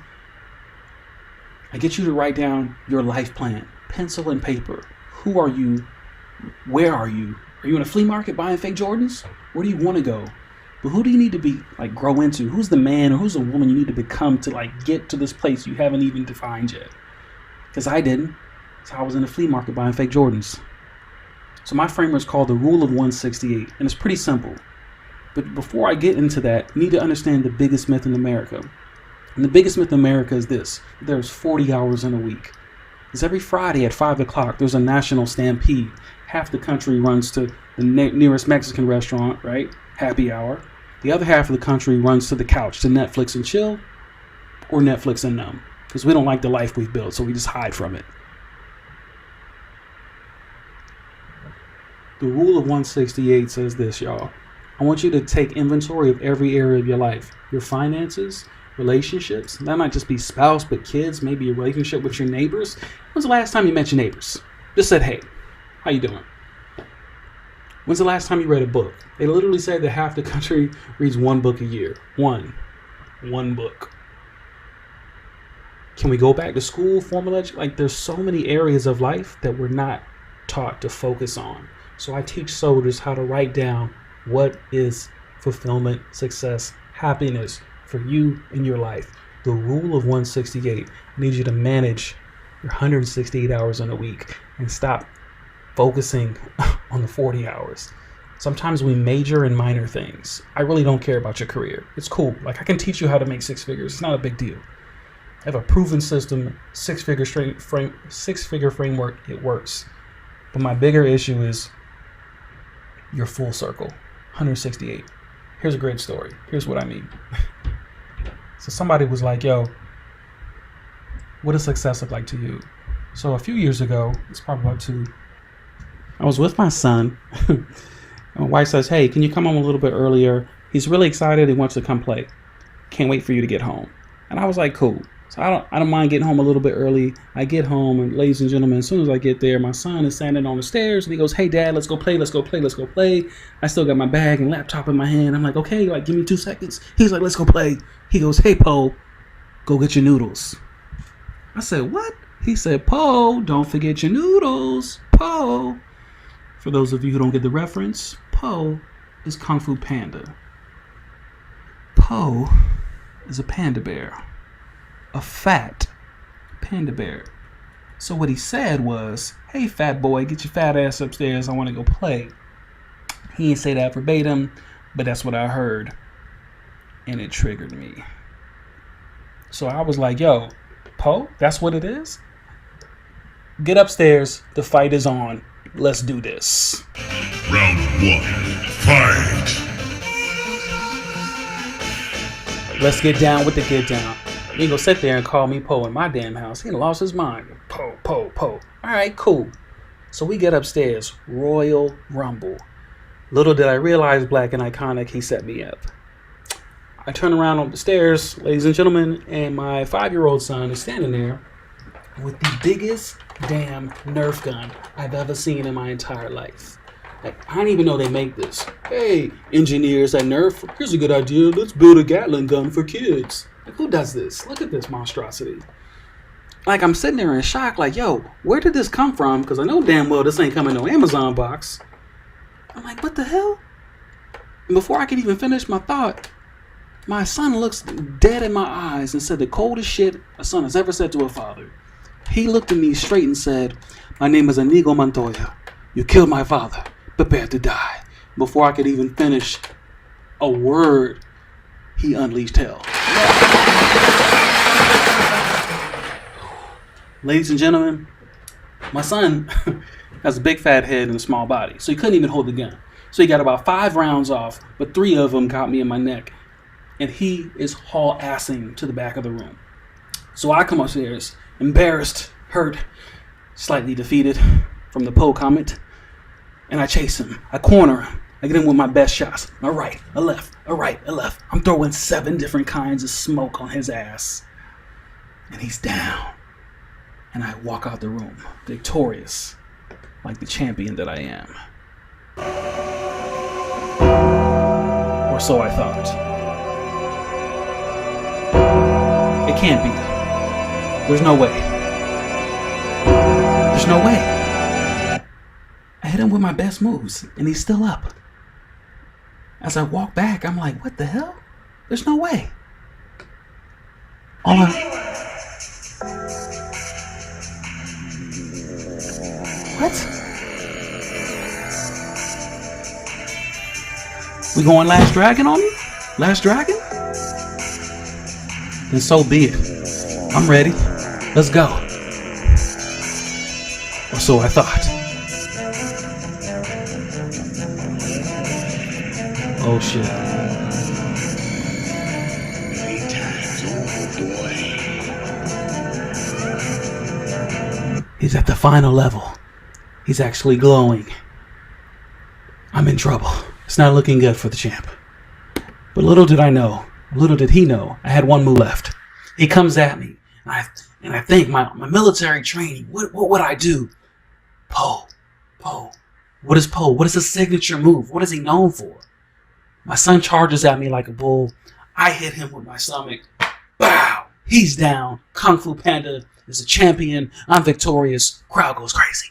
I get you to write down your life plan, pencil and paper. Who are you? Where are you? Are you in a flea market buying fake Jordans? Where do you want to go? But who do you need to grow into? Who's the man or who's the woman you need to become to get to this place you haven't even defined yet? Because I didn't. So I was in a flea market buying fake Jordans. So my framework is called the Rule of 168, and it's pretty simple. But before I get into that, you need to understand the biggest myth in America. And the biggest myth in America is this: there's 40 hours in a week. Because every Friday at 5 o'clock, there's a national stampede. Half the country runs to the nearest Mexican restaurant, right? Happy hour. The other half of the country runs to the couch to Netflix and chill, or Netflix and numb. Because we don't like the life we've built, so we just hide from it. The Rule of 168 says this, y'all. I want you to take inventory of every area of your life. Your finances, relationships. That might just be spouse, but kids, maybe a relationship with your neighbors. When's the last time you met your neighbors? Just said, hey, how you doing? When's the last time you read a book? They literally say that half the country reads one book a year. One book. Can we go back to school, formal education? There's so many areas of life that we're not taught to focus on. So I teach soldiers how to write down what is fulfillment, success, happiness for you in your life. The Rule of 168. I need you to manage your 168 hours in a week and stop focusing on the 40 hours. Sometimes we major in minor things. I really don't care about your career. It's cool. I can teach you how to make six figures. It's not a big deal. I have a proven system, six-figure framework. It works. But my bigger issue is your full circle, 168. Here's a great story. Here's what I mean. So somebody was like, yo, what does success look like to you? So a few years ago, it's probably about 2, I was with my son. My wife says, hey, can you come home a little bit earlier? He's really excited. He wants to come play. Can't wait for you to get home. And I was like, cool. So I don't mind getting home a little bit early. I get home, and ladies and gentlemen, as soon as I get there, my son is standing on the stairs, and he goes, hey, Dad, let's go play, let's go play, let's go play. I still got my bag and laptop in my hand. I'm like, okay, give me 2 seconds. He's like, let's go play. He goes, hey, Poe, go get your noodles. I said, what? He said, Poe, don't forget your noodles. Poe. For those of you who don't get the reference, Poe is Kung Fu Panda. Poe is a panda bear. A fat panda bear. So what he said was, hey, fat boy, get your fat ass upstairs. I want to go play. He didn't say that verbatim, but that's what I heard. And it triggered me. So I was like, yo, Poe, that's what it is? Get upstairs. The fight is on. Let's do this. Round 1, fight. Let's get down with the get down. You ain't gonna sit there and call me Poe in my damn house. He lost his mind. Poe. All right, cool. So we get upstairs. Royal Rumble. Little did I realize, Black and Iconic, he set me up. I turn around on the stairs, ladies and gentlemen, and my 5-year-old son is standing there with the biggest damn Nerf gun I've ever seen in my entire life. Like, I didn't even know they make this. Hey, engineers at Nerf, here's a good idea. Let's build a Gatling gun for kids. Like, who does this? Look at this monstrosity. Like, I'm sitting there in shock, like, yo, where did this come from? Because I know damn well this ain't coming no Amazon box. I'm like, what the hell? And before I could even finish my thought, my son looks dead in my eyes and said the coldest shit a son has ever said to a father. He looked at me straight and said, my name is Inigo Montoya. You killed my father. Prepare to die. Before I could even finish a word, he unleashed hell. Ladies and gentlemen, my son has a big fat head and a small body, so he couldn't even hold the gun. So he got about 5 rounds off, but 3 of them got me in my neck. And he is haul-assing to the back of the room. So I come upstairs, embarrassed, hurt, slightly defeated from the pole comment, and I chase him. I corner him. I get him with my best shots. A right, a left, a right, a left. I'm throwing 7 different kinds of smoke on his ass. And he's down. And I walk out the room, victorious, like the champion that I am. Or so I thought. It can't be. There's no way. There's no way. I hit him with my best moves, and he's still up. As I walk back, I'm like, what the hell? There's no way. What? We going Last Dragon on me? Last Dragon? Then so be it. I'm ready. Let's go. Or so I thought. Oh shit. He's at the final level. He's actually glowing. I'm in trouble. It's not looking good for the champ. But little did I know, little did he know, I had one move left. He comes at me, and I think my military training, what would I do? Poe. What is Poe? What is his signature move? What is he known for? My son charges at me like a bull. I hit him with my stomach. Bow! He's down. Kung Fu Panda is a champion. I'm victorious. Crowd goes crazy.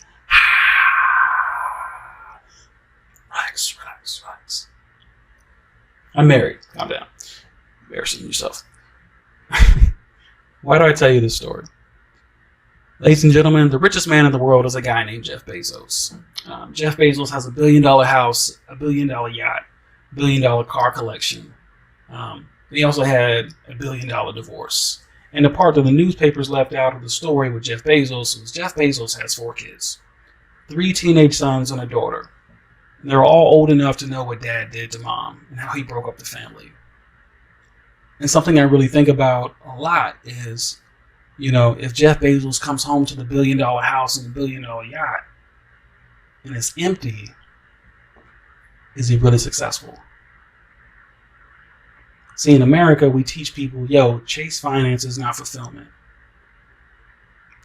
Relax. I'm married. Calm down. Embarrassing yourself. Why do I tell you this story? Ladies and gentlemen, the richest man in the world is a guy named Jeff Bezos. Jeff Bezos has $1 billion house, $1 billion yacht, $1 billion car collection. He also had $1 billion divorce. And the part that the newspapers left out of the story with Jeff Bezos was Jeff Bezos has 4 kids, 3 teenage sons and a daughter. And they're all old enough to know what dad did to mom and how he broke up the family. And something I really think about a lot is, you know, if Jeff Bezos comes home to the $1 billion house and the $1 billion yacht and it's empty, is he really successful? See, in America, we teach people, yo, chase finance, not fulfillment.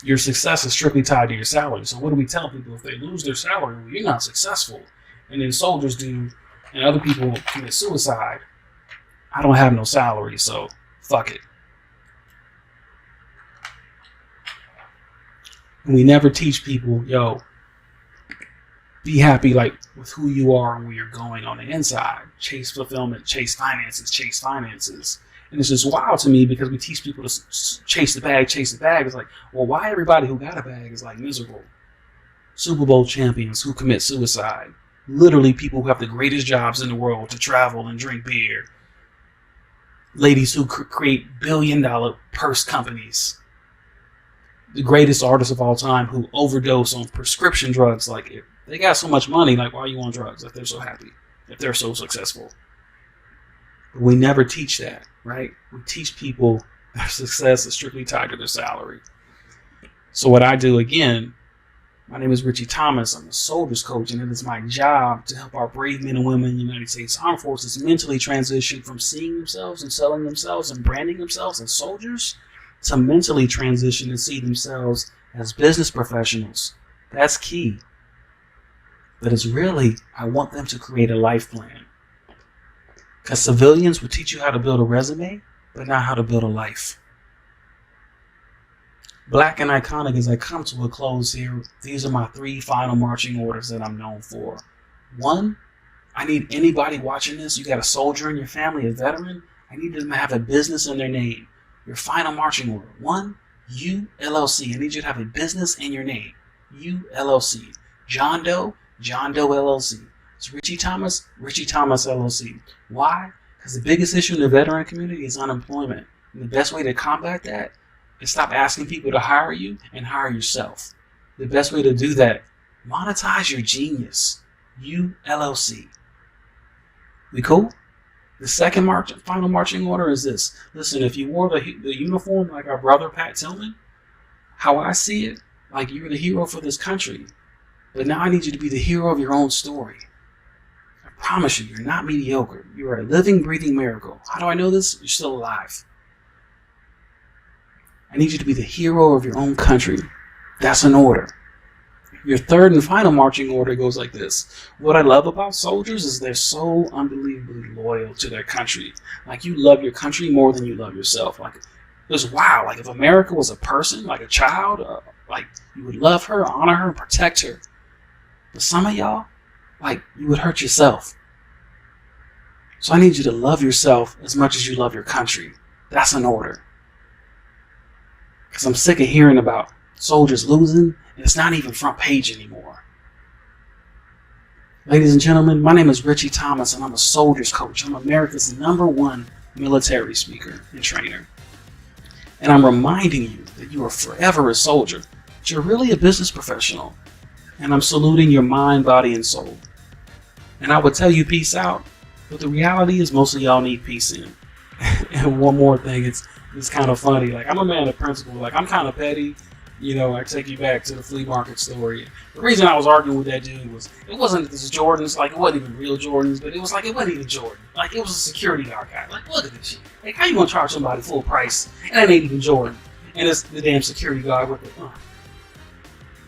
Your success is strictly tied to your salary. So what do we tell people? If they lose their salary, well, you're not successful. And then soldiers do, and other people commit suicide. I don't have no salary, so fuck it. And we never teach people, yo, be happy like with who you are and where you're going on the inside. Chase fulfillment, chase finances. And it's just wild to me because we teach people to chase the bag. It's like, well, why everybody who got a bag is like miserable? Super Bowl champions who commit suicide. Literally people who have the greatest jobs in the world to travel and drink beer. Ladies who create $1 billion purse companies. The greatest artists of all time who overdose on prescription drugs. Like, if they got so much money, like, why are you on drugs if they're so happy, if they're so successful? But we never teach that, right? We teach people their success is strictly tied to their salary. So what I do, again, my name is Richie Thomas. I'm a soldiers coach, and it is my job to help our brave men and women in the United States Armed Forces mentally transition from seeing themselves and selling themselves and branding themselves as soldiers to mentally transition and see themselves as business professionals. That's key. But it's really, I want them to create a life plan. Because civilians will teach you how to build a resume, but not how to build a life. Black and Iconic, as I come to a close here, these are my 3 final marching orders that I'm known for. 1, I need anybody watching this, you got a soldier in your family, a veteran, I need them to have a business in their name. Your final marching order. 1, you LLC. I need you to have a business in your name. You LLC. John Doe LLC. It's Richie Thomas LLC. Why? Because the biggest issue in the veteran community is unemployment. And the best way to combat that is stop asking people to hire you and hire yourself. The best way to do that, monetize your genius. You LLC. We cool? The second final marching order is this. Listen, if you wore the uniform like our brother Pat Tillman, how I see it, like you're the hero for this country. But now I need you to be the hero of your own story. I promise you, you're not mediocre. You are a living, breathing miracle. How do I know this? You're still alive. I need you to be the hero of your own country. That's an order. Your third and final marching order goes like this. What I love about soldiers is they're so unbelievably loyal to their country. Like, you love your country more than you love yourself. Like, it was wow. Like, if America was a person, like a child, like, you would love her, honor her, and protect her. But some of y'all, like, you would hurt yourself. So I need you to love yourself as much as you love your country. That's an order. Because I'm sick of hearing about soldiers losing, and it's not even front page anymore. Ladies and gentlemen, my name is Richie Thomas, and I'm a soldier's coach. I'm America's #1 military speaker and trainer. And I'm reminding you that you are forever a soldier, but you're really a business professional. And I'm saluting your mind, body, and soul. And I would tell you peace out, but the reality is most of y'all need peace in. And one more thing, it's kind of funny. Like, I'm a man of principle. Like, I'm kind of petty. You know, I take you back to the flea market story. The reason I was arguing with that dude was, it wasn't this Jordans, like, it wasn't even real Jordans, but it was like, it wasn't even Jordan. Like, it was a security guard guy. Like, look at this shit. Like, how you gonna charge somebody full price, and that ain't even Jordan? And it's the damn security guard with the,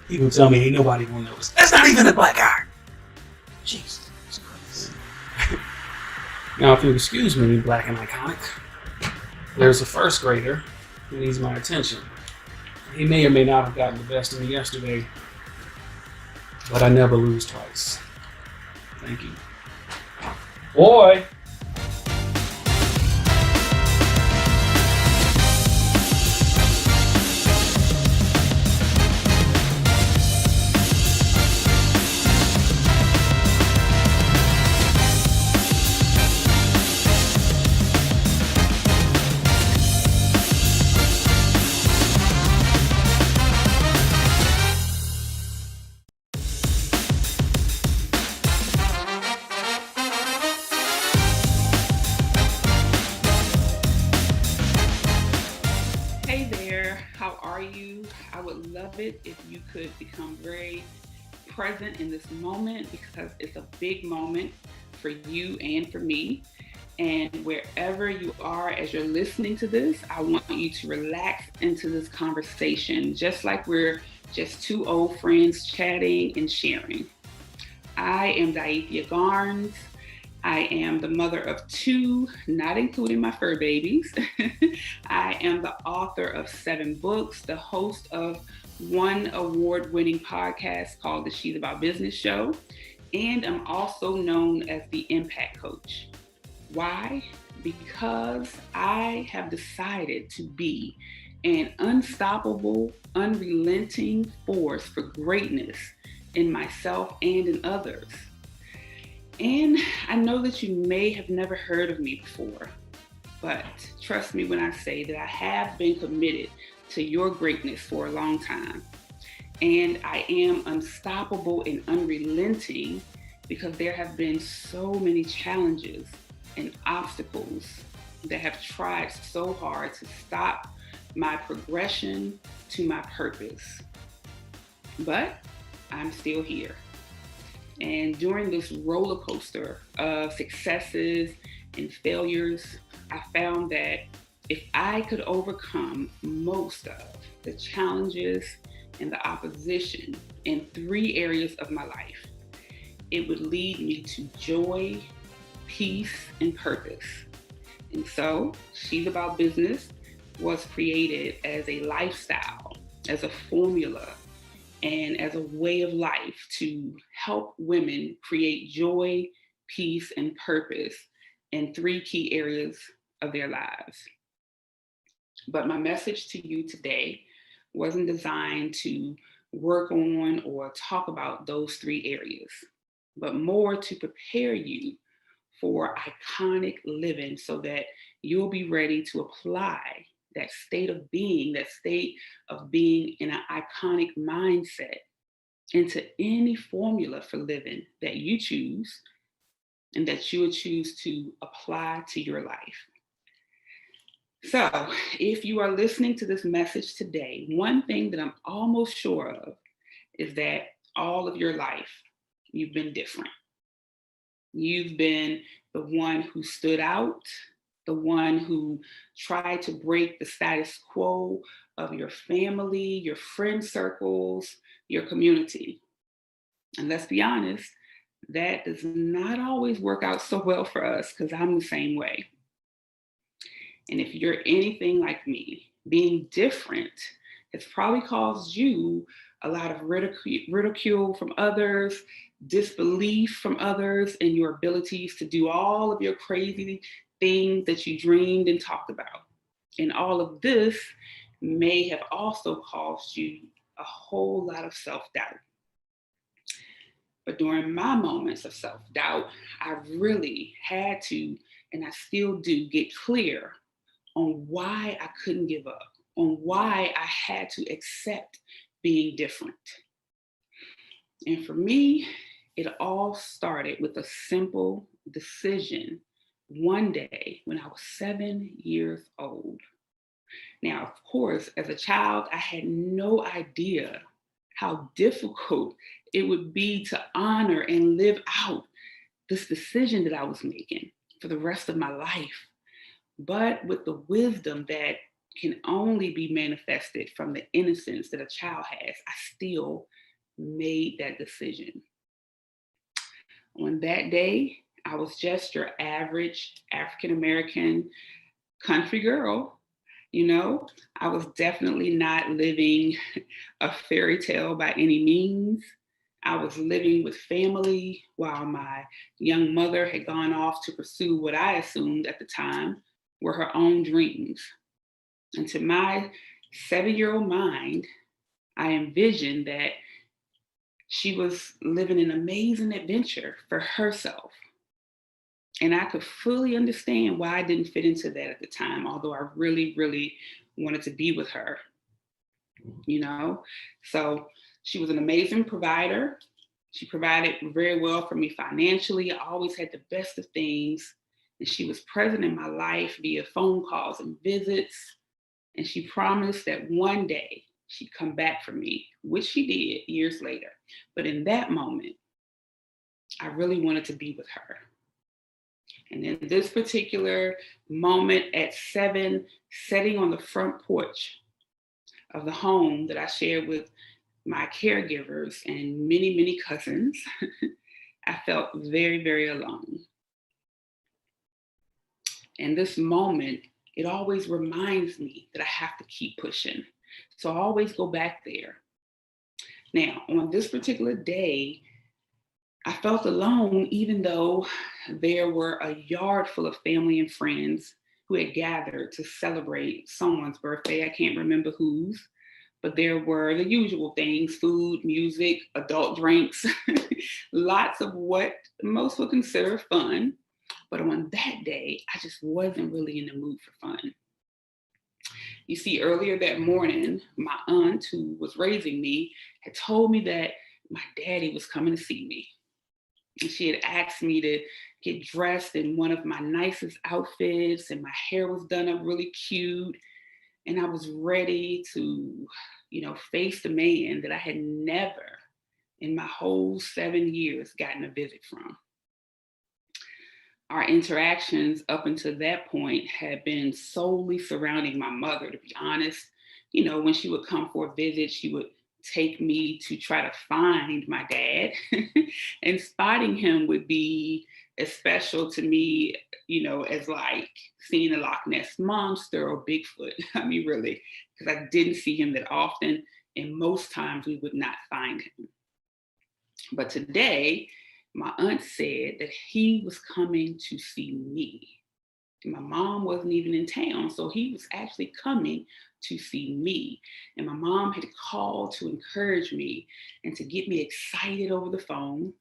he gonna tell me ain't nobody gonna notice. That's not even a black guy. Jesus Christ. Now, if you'll excuse me, Black and Iconic, there's a first grader who needs my attention. He may or may not have gotten the best of me yesterday, but I never lose twice. Thank you. Boy! It if you could become very present in this moment, because it's a big moment for you and for me. And wherever you are as you're listening to this, I want you to relax into this conversation, just like we're just two old friends chatting and sharing. I am Daithia Garnes. I am the mother of 2, not including my fur babies. I am the author of 7 books, the host of 1 award-winning podcast called the She's About Business Show, and I'm also known as the Impact Coach. Why? Because I have decided to be an unstoppable, unrelenting force for greatness in myself and in others. And I know that you may have never heard of me before, but trust me when I say that I have been committed to your greatness for a long time. And I am unstoppable and unrelenting because there have been so many challenges and obstacles that have tried so hard to stop my progression to my purpose. But I'm still here. And during this roller coaster of successes and failures, I found that if I could overcome most of the challenges and the opposition in 3 areas of my life, it would lead me to joy, peace, and purpose. And so, She's About Business was created as a lifestyle, as a formula, and as a way of life to help women create joy, peace, and purpose in 3 key areas of their lives. But my message to you today wasn't designed to work on or talk about those 3 areas, but more to prepare you for iconic living so that you'll be ready to apply that state of being in an iconic mindset into any formula for living that you choose and that you would choose to apply to your life. So, if you are listening to this message today, one thing that I'm almost sure of is that all of your life, you've been different. You've been the one who stood out, the one who tried to break the status quo of your family, your friend circles, your community. And let's be honest, that does not always work out so well for us, because I'm the same way. And if you're anything like me, being different has probably caused you a lot of ridicule from others, disbelief from others in your abilities to do all of your crazy things that you dreamed and talked about. And all of this may have also caused you a whole lot of self-doubt. But during my moments of self-doubt, I really had to, and I still do, get clear on why I couldn't give up, on why I had to accept being different. And for me, it all started with a simple decision one day when I was 7 years old. Now, of course, as a child, I had no idea how difficult it would be to honor and live out this decision that I was making for the rest of my life. But with the wisdom that can only be manifested from the innocence that a child has, I still made that decision. On that day, I was just your average African-American country girl. You know, I was definitely not living a fairy tale by any means. I was living with family while my young mother had gone off to pursue what I assumed at the time were her own dreams. And to my 7-year-old mind, I envisioned that she was living an amazing adventure for herself. And I could fully understand why I didn't fit into that at the time, although I really, really wanted to be with her, you know? So she was an amazing provider. She provided very well for me financially. I always had the best of things. And she was present in my life via phone calls and visits. And she promised that one day she'd come back for me, which she did years later. But in that moment, I really wanted to be with her. And in this particular moment at 7, sitting on the front porch of the home that I shared with my caregivers and many, many cousins, I felt very, very alone. And this moment, it always reminds me that I have to keep pushing. So I always go back there. Now, on this particular day, I felt alone, even though there were a yard full of family and friends who had gathered to celebrate someone's birthday. I can't remember whose, but there were the usual things: food, music, adult drinks, lots of what most would consider fun. But on that day, I just wasn't really in the mood for fun. You see, earlier that morning, my aunt, who was raising me, had told me that my daddy was coming to see me. And she had asked me to get dressed in one of my nicest outfits, and my hair was done up really cute. And I was ready to, face the man that I had never in my whole 7 years gotten a visit from. our interactions up until that point had been solely surrounding my mother, to be honest. You know, when she would come for a visit, she would take me to try to find my dad. And spotting him would be as special to me, you know, as like seeing a Loch Ness monster or Bigfoot. I mean, really, because I didn't see him that often. And most times we would not find him. But today, my aunt said that he was coming to see me. My mom wasn't even in town, so he was actually coming to see me. And my mom had called to encourage me and to get me excited over the phone.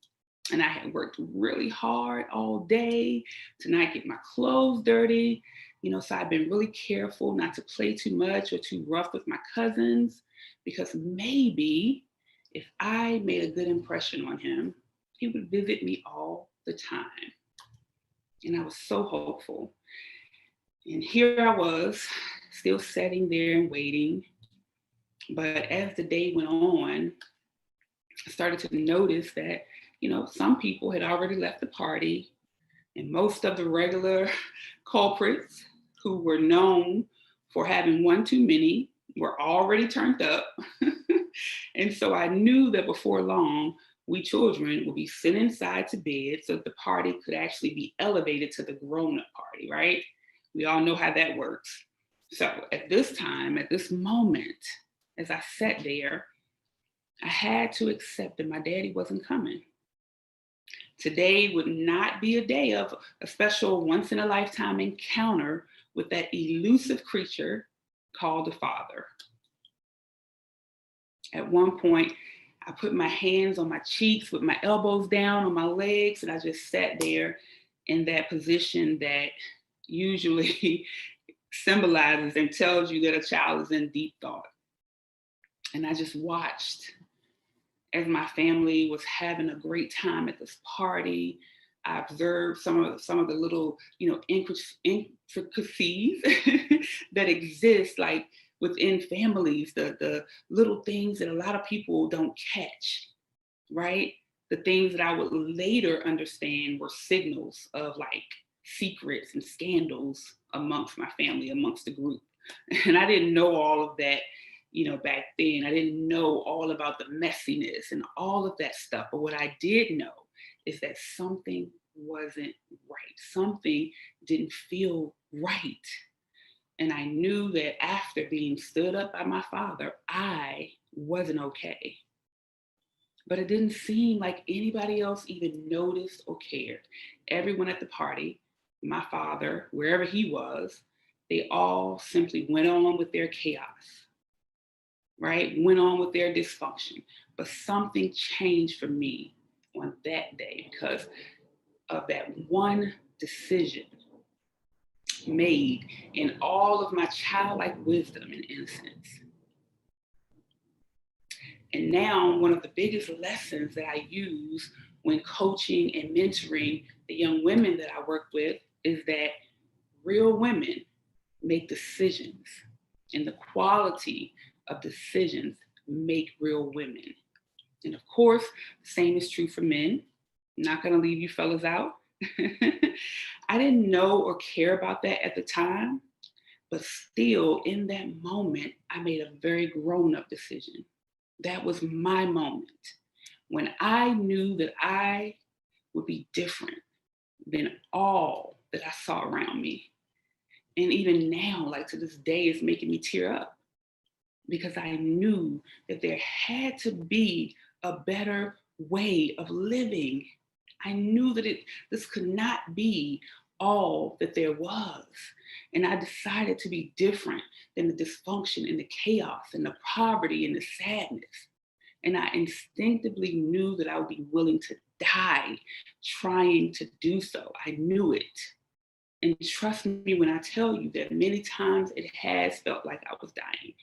And I had worked really hard all day to not get my clothes dirty, you know, so I've been really careful not to play too much or too rough with my cousins, because maybe if I made a good impression on him, he would visit me all the time. And I was so hopeful. And here I was, still sitting there and waiting. But as the day went on, I started to notice that, you know, some people had already left the party, and most of the regular culprits who were known for having one too many were already turned up. And so I knew that before long, we children would be sent inside to bed so that the party could actually be elevated to the grown-up party, right? We all know how that works. So at this time, at this moment, as I sat there, I had to accept that my daddy wasn't coming. Today would not be a day of a special once-in-a-lifetime encounter with that elusive creature called a father. At one point, I put my hands on my cheeks with my elbows down on my legs, and I just sat there in that position that usually symbolizes and tells you that a child is in deep thought. And I just watched as my family was having a great time at this party. I observed some of the little, you know, intricacies that exist, like within families, the little things that a lot of people don't catch, right? The things that I would later understand were signals of like secrets and scandals amongst my family, amongst the group. And I didn't know all of that, you know, back then. I didn't know all about the messiness and all of that stuff. But what I did know is that something wasn't right. Something didn't feel right. And I knew that after being stood up by my father, I wasn't okay. But it didn't seem like anybody else even noticed or cared. Everyone at the party, my father, wherever he was, they all simply went on with their chaos, right? Went on with their dysfunction. But something changed for me on that day because of that one decision made in all of my childlike wisdom and innocence. And now one of the biggest lessons that I use when coaching and mentoring the young women that I work with is that real women make decisions, and the quality of decisions make real women. And of course, the same is true for men. I'm not gonna leave you fellas out. I didn't know or care about that at the time, but still in that moment, I made a very grown-up decision. That was my moment when I knew that I would be different than all that I saw around me. And even now, like to this day, it's making me tear up because I knew that there had to be a better way of living. I knew that this could not be all that there was. And I decided to be different than the dysfunction and the chaos and the poverty and the sadness. And I instinctively knew that I would be willing to die trying to do so. I knew it. And trust me when I tell you that many times it has felt like I was dying.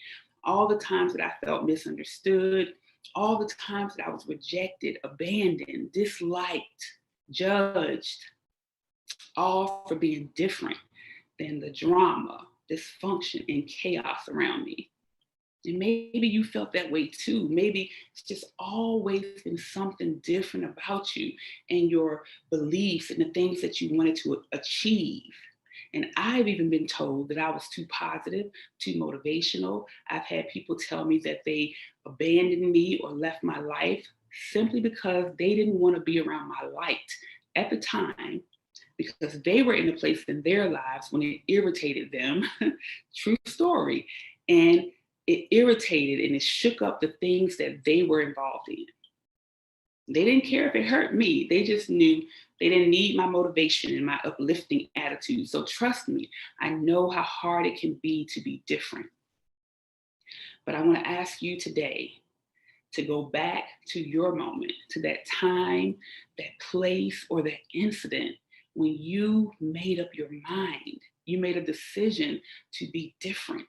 All the times that I felt misunderstood, all the times that I was rejected, abandoned, disliked, judged, all for being different than the drama, dysfunction, and chaos around me. And maybe you felt that way too. Maybe it's just always been something different about you and your beliefs and the things that you wanted to achieve. And I've even been told that I was too positive, too motivational. I've had people tell me that they abandoned me or left my life simply because they didn't want to be around my light at the time, because they were in a place in their lives when it irritated them. True story. And it irritated and it shook up the things that they were involved in. They didn't care if it hurt me. They just knew they didn't need my motivation and my uplifting attitude. So trust me, I know how hard it can be to be different. But I want to ask you today to go back to your moment, to that time, that place, or that incident when you made up your mind. You made a decision to be different.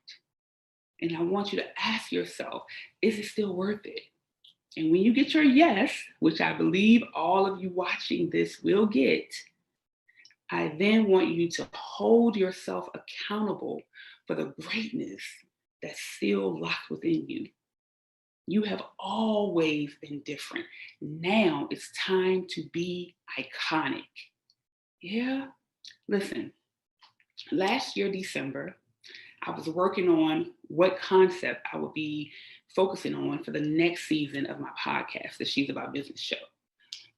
And I want you to ask yourself, is it still worth it? And when you get your yes, which I believe all of you watching this will get, I then want you to hold yourself accountable for the greatness that's still locked within you. You have always been different. Now it's time to be iconic. Yeah, listen, last year, December, I was working on what concept I would be focusing on for the next season of my podcast, the She's About Business show.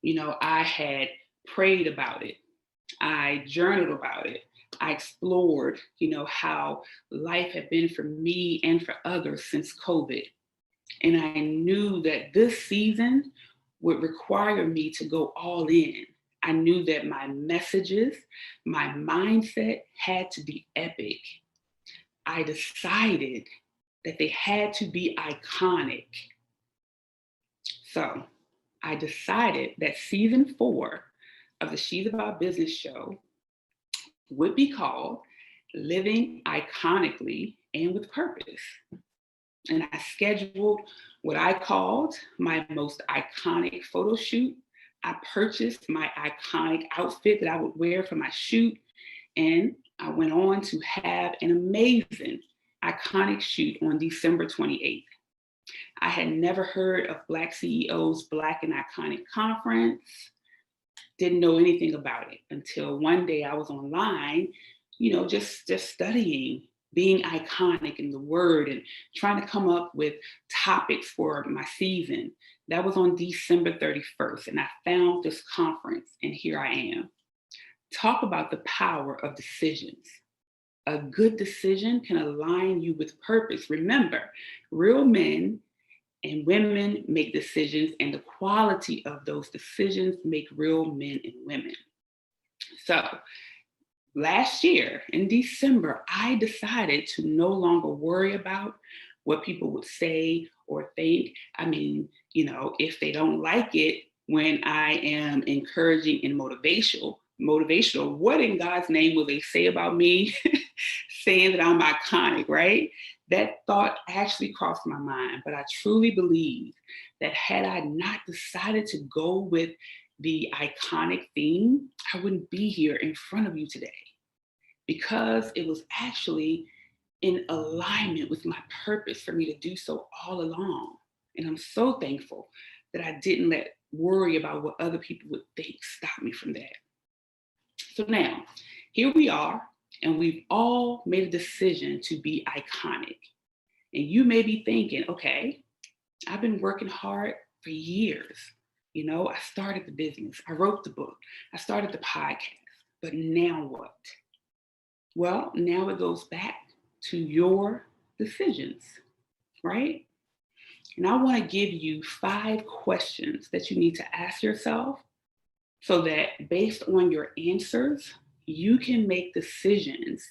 You know, I had prayed about it. I journaled about it. I explored, how life had been for me and for others since COVID. And I knew that this season would require me to go all in. I knew that my messages, my mindset had to be epic. I decided that they had to be iconic. So I decided that season 4 of the She's About Business show would be called Living Iconically and with Purpose. And I scheduled what I called my most iconic photo shoot. I purchased my iconic outfit that I would wear for my shoot. And I went on to have an amazing iconic shoot on December 28th. I had never heard of BlackCEO's Black&Iconic conference, didn't know anything about it until one day I was online, just studying being iconic in the word and trying to come up with topics for my season. That was on December 31st, and I found this conference, and here I am. Talk about the power of decisions. A good decision can align you with purpose. Remember, real men and women make decisions, and the quality of those decisions make real men and women. So last year in December, I decided to no longer worry about what people would say or think. I mean, if they don't like it when I am encouraging and motivational, what in God's name will they say about me saying that I'm iconic, right? That thought actually crossed my mind, but I truly believe that had I not decided to go with the iconic theme, I wouldn't be here in front of you today, because it was actually in alignment with my purpose for me to do so all along. And I'm so thankful that I didn't let worry about what other people would think stop me from that. So now, here we are, and we've all made a decision to be iconic. And you may be thinking, okay, I've been working hard for years. I started the business, I wrote the book, I started the podcast, but now what? Well, now it goes back to your decisions, right? And I want to give you 5 questions that you need to ask yourself so that based on your answers, you can make decisions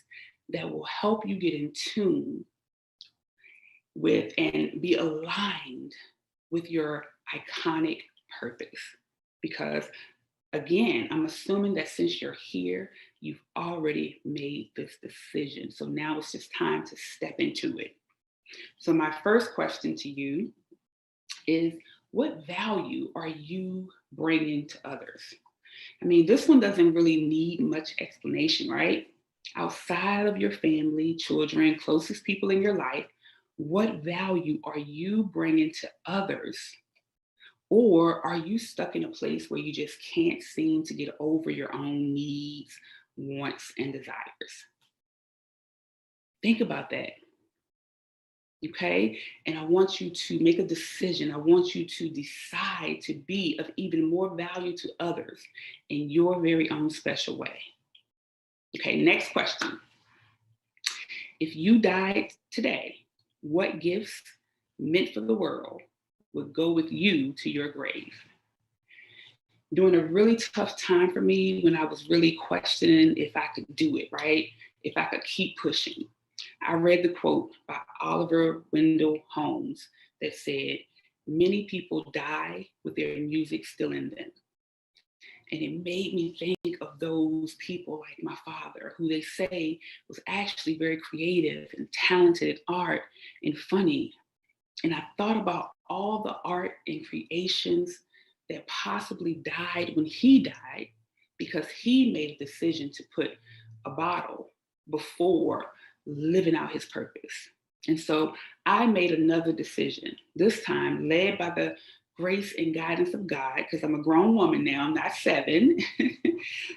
that will help you get in tune with and be aligned with your iconic purpose. Because again, I'm assuming that since you're here, you've already made this decision. So now it's just time to step into it. So my first question to you is, what value are you bringing to others? I mean, this one doesn't really need much explanation, right? Outside of your family, children, closest people in your life, What value are you bringing to others? Or are you stuck in a place where you just can't seem to get over your own needs, wants, and desires? Think about that. Okay? And I want you to make a decision. I want you to decide to be of even more value to others in your very own special way. Okay, next question. If you died today, what gifts meant for the world would go with you to your grave? During a really tough time for me, when I was really questioning if I could do it, right? If I could keep pushing, I read the quote by Oliver Wendell Holmes that said, "Many people die with their music still in them." And it made me think of those people like my father, who they say was actually very creative and talented at art and funny. And I thought about all the art and creations that possibly died when he died because he made a decision to put a bottle before living out his purpose. And so I made another decision, this time led by the grace and guidance of God, because I'm a grown woman now, I'm not 7.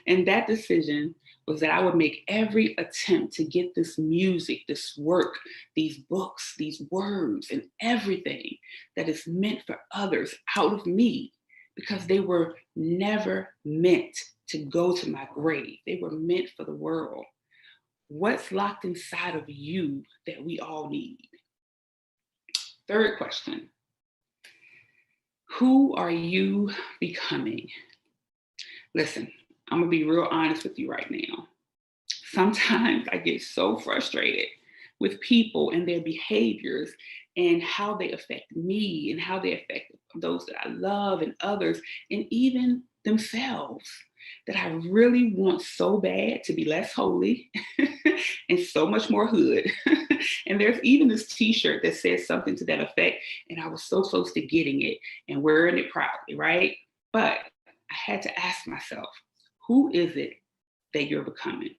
And that decision was that I would make every attempt to get this music, this work, these books, these words, and everything that is meant for others out of me, because they were never meant to go to my grave. They were meant for the world. What's locked inside of you that we all need? Third question. Who are you becoming? Listen, I'm gonna be real honest with you right now. Sometimes I get so frustrated with people and their behaviors and how they affect me and how they affect those that I love and others and even themselves, that I really want so bad to be less holy and so much more hood. And there's even this t-shirt that says something to that effect, and I was so close to getting it and wearing it proudly, right? But I had to ask myself, who is it that you're becoming?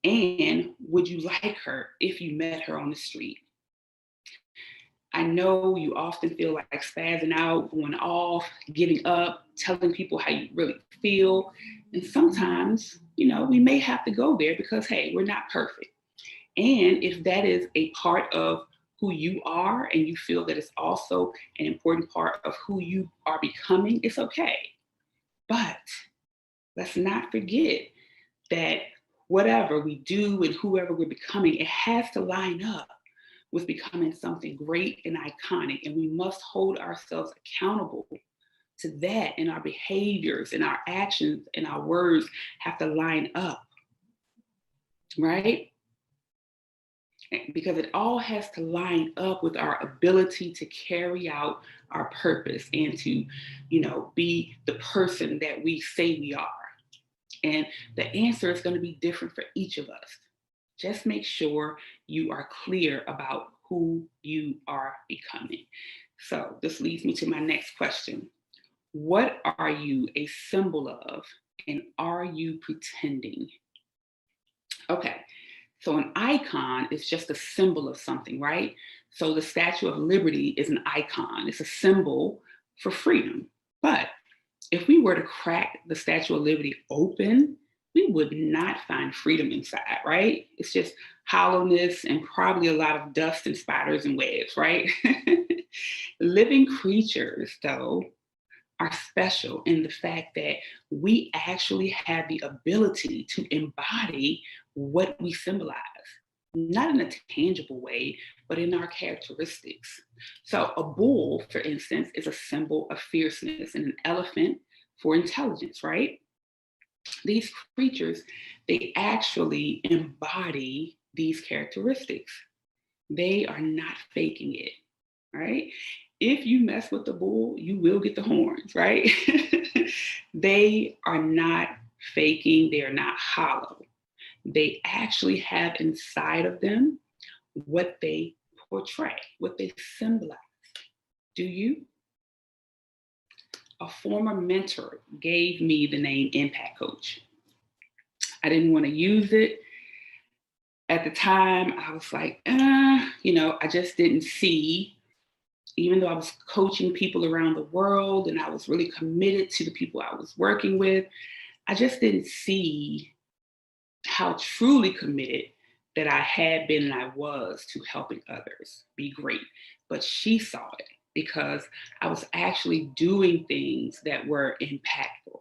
And would you like her if you met her on the street? I know you often feel like spazzing out, going off, giving up, telling people how you really feel. And sometimes, we may have to go there because, hey, we're not perfect. And if that is a part of who you are and you feel that it's also an important part of who you are becoming, it's okay. But let's not forget that whatever we do and whoever we're becoming, it has to line up with becoming something great and iconic. And we must hold ourselves accountable to that, and our behaviors and our actions and our words have to line up, right? Because it all has to line up with our ability to carry out our purpose and to, be the person that we say we are. And the answer is going to be different for each of us. Just make sure you are clear about who you are becoming. So this leads me to my next question. What are you a symbol of, and are you pretending? Okay, so an icon is just a symbol of something, right? So the Statue of Liberty is an icon. It's a symbol for freedom. But if we were to crack the Statue of Liberty open, we would not find freedom inside, right? It's just hollowness and probably a lot of dust and spiders and webs, right? Living creatures, though, are special in the fact that we actually have the ability to embody what we symbolize, not in a tangible way, but in our characteristics. So a bull, for instance, is a symbol of fierceness, and an elephant for intelligence, right? These creatures, they actually embody these characteristics. They are not faking it, right? If you mess with the bull, you will get the horns, right? They are not faking, they are not hollow. They actually have inside of them what they portray, what they symbolize. Do you? A former mentor gave me the name Impact Coach. I didn't want to use it At the time, I was like, I just didn't see, even though I was coaching people around the world and I was really committed to the people I was working with, I just didn't see how truly committed that I had been and I was to helping others be great. But she saw it because I was actually doing things that were impactful.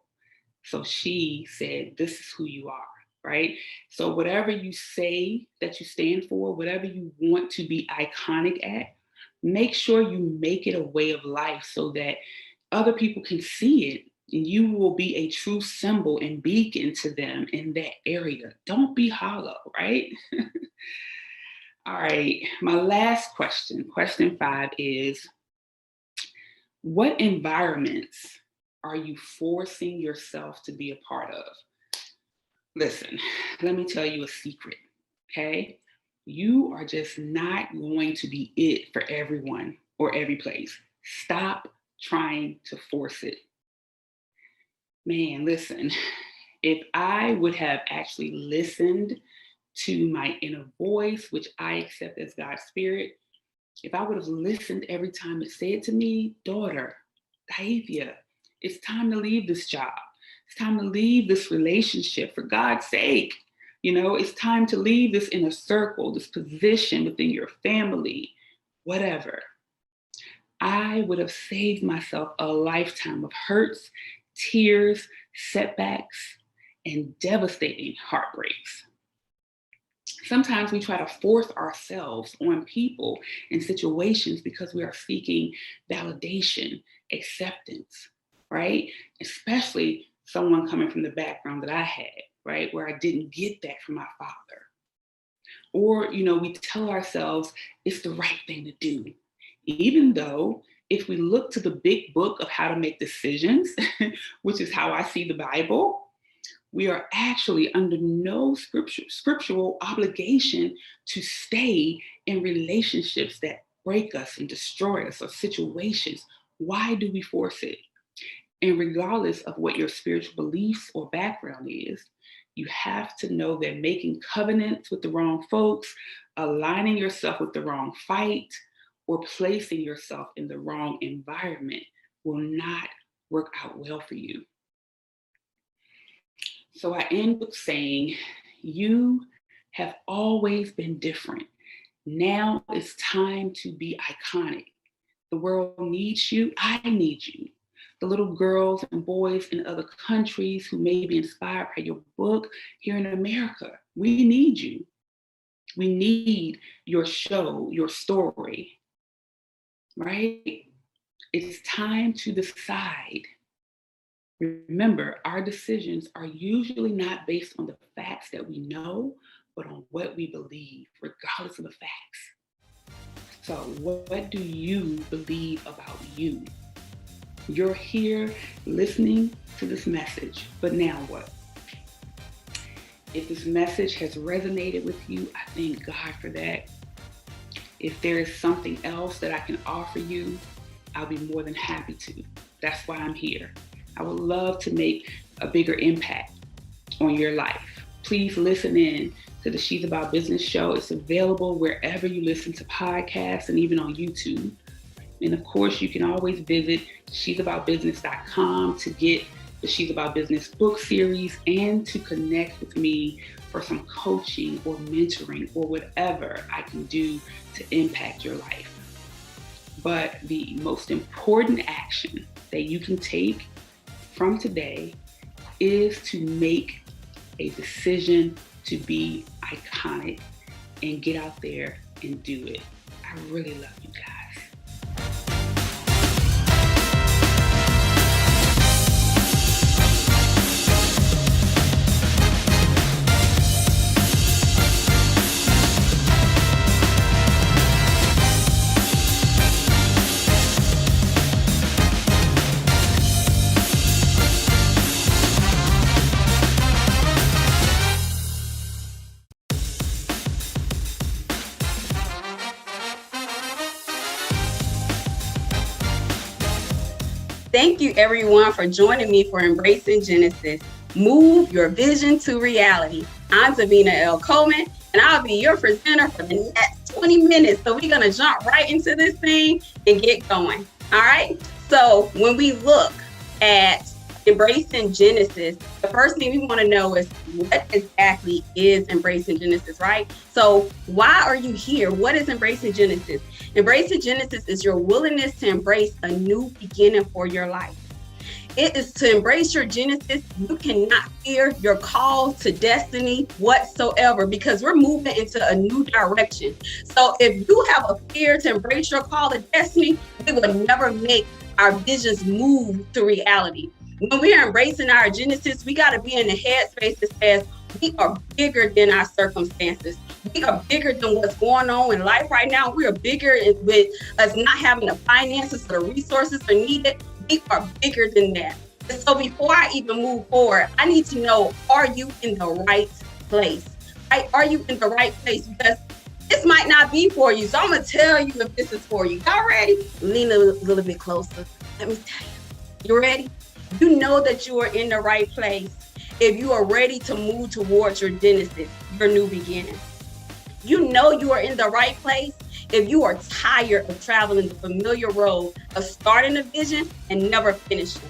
So she said, this is who you are, right? So whatever you say that you stand for, whatever you want to be iconic at, make sure you make it a way of life so that other people can see it and you will be a true symbol and beacon to them in that area. Don't be hollow, right? All right, my last question, question 5 is, what environments are you forcing yourself to be a part of? Listen, let me tell you a secret, okay? You are just not going to be it for everyone or every place. Stop trying to force it. Man, listen, if I would have actually listened to my inner voice, which I accept as God's spirit, if I would have listened every time it said to me, daughter, Taivia, it's time to leave this job. It's time to leave this relationship, for God's sake. It's time to leave this inner circle, this position within your family, whatever. I would have saved myself a lifetime of hurts, tears, setbacks, and devastating heartbreaks. Sometimes we try to force ourselves on people and situations because we are seeking validation, acceptance, right? Especially someone coming from the background that I had, right? Where I didn't get that from my father. Or, we tell ourselves it's the right thing to do. Even though if we look to the big book of how to make decisions, which is how I see the Bible, we are actually under no scriptural obligation to stay in relationships that break us and destroy us, or situations. Why do we force it? And regardless of what your spiritual beliefs or background is, you have to know that making covenants with the wrong folks, aligning yourself with the wrong fight, or placing yourself in the wrong environment will not work out well for you. So I end with saying, you have always been different. Now it's time to be iconic. The world needs you. I need you. The little girls and boys in other countries who may be inspired by your book here in America, we need you. We need your show, your story, right? It's time to decide. Remember, our decisions are usually not based on the facts that we know, but on what we believe, regardless of the facts. So what do you believe about you? You're here listening to this message, but now what? If this message has resonated with you, I thank God for that. If there is something else that I can offer you, I'll be more than happy to. That's why I'm here. I would love to make a bigger impact on your life. Please listen in to the She's About Business show. It's available wherever you listen to podcasts and even on YouTube. And of course, you can always visit she'saboutbusiness.com to get the She's About Business book series and to connect with me for some coaching or mentoring or whatever I can do to impact your life. But the most important action that you can take from today is to make a decision to be iconic and get out there and do it. I really love you guys. Thank you everyone for joining me for Embracing Genesis. Move your vision to reality. I'm Davina L. Coleman, and I'll be your presenter for the next 20 minutes. So we're going to jump right into this thing and get going. All right. So when we look at embracing Genesis, the first thing we want to know is what exactly is embracing Genesis, right? So why are you here? What is embracing Genesis? Embracing Genesis is your willingness to embrace a new beginning for your life. It is to embrace your Genesis. You cannot fear your call to destiny whatsoever, because we're moving into a new direction. So if you have a fear to embrace your call to destiny, we will never make our visions move to reality. When we are embracing our Genesis, we got to be in the headspace that says we are bigger than our circumstances. We are bigger than what's going on in life right now. We are bigger with us not having the finances or the resources are needed. We are bigger than that. And so before I even move forward, I need to know, are you in the right place? Right? Are you in the right place? Because this might not be for you. So I'm going to tell you if this is for you. Y'all ready? Lean a little bit closer. Let me tell you. You ready? You know that you are in the right place if you are ready to move towards your Genesis, your new beginning. You know you are in the right place if you are tired of traveling the familiar road of starting a vision and never finishing.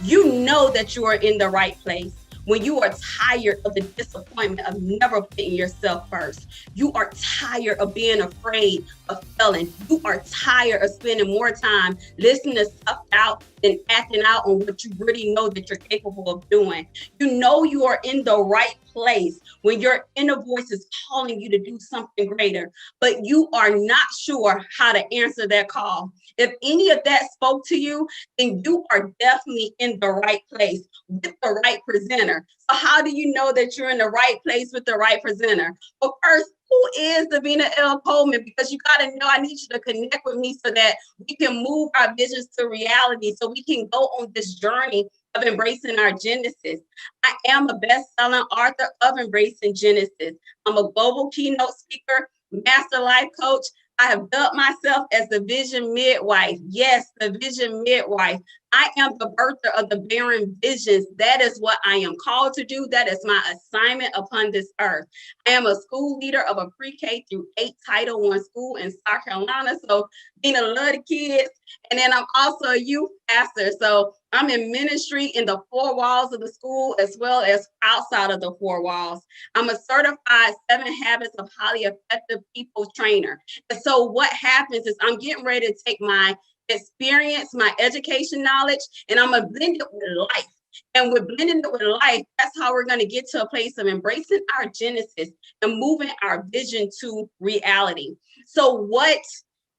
You know that you are in the right place when you are tired of the disappointment of never putting yourself first. You are tired of being afraid of failing. You are tired of spending more time listening to stuff out than acting out on what you really know that you're capable of doing. You know you are in the right place when your inner voice is calling you to do something greater, but you are not sure how to answer that call. If any of that spoke to you, then you are definitely in the right place with the right presenter. So how do you know that you're in the right place with the right presenter? Well, first, who is Davina L. Coleman? Because you got to know, I need you to connect with me so that we can move our visions to reality, so we can go on this journey of embracing our Genesis. I am a best-selling author of Embracing Genesis. I'm a global keynote speaker, master life coach. I have dubbed myself as the vision midwife. Yes, the vision midwife. I am the birther of the barren visions. That is what I am called to do. That is my assignment upon this earth. I am a school leader of a pre-K through 8 Title I school in South Carolina. So being a lot of kids. And then I'm also a youth pastor. So I'm in ministry in the 4 walls of the school as well as outside of the 4 walls. I'm a certified 7 Habits of Highly Effective People trainer. And so what happens is I'm getting ready to take my experience, my education knowledge, and I'm going to blend it with life. And with blending it with life, that's how we're going to get to a place of embracing our Genesis and moving our vision to reality. So what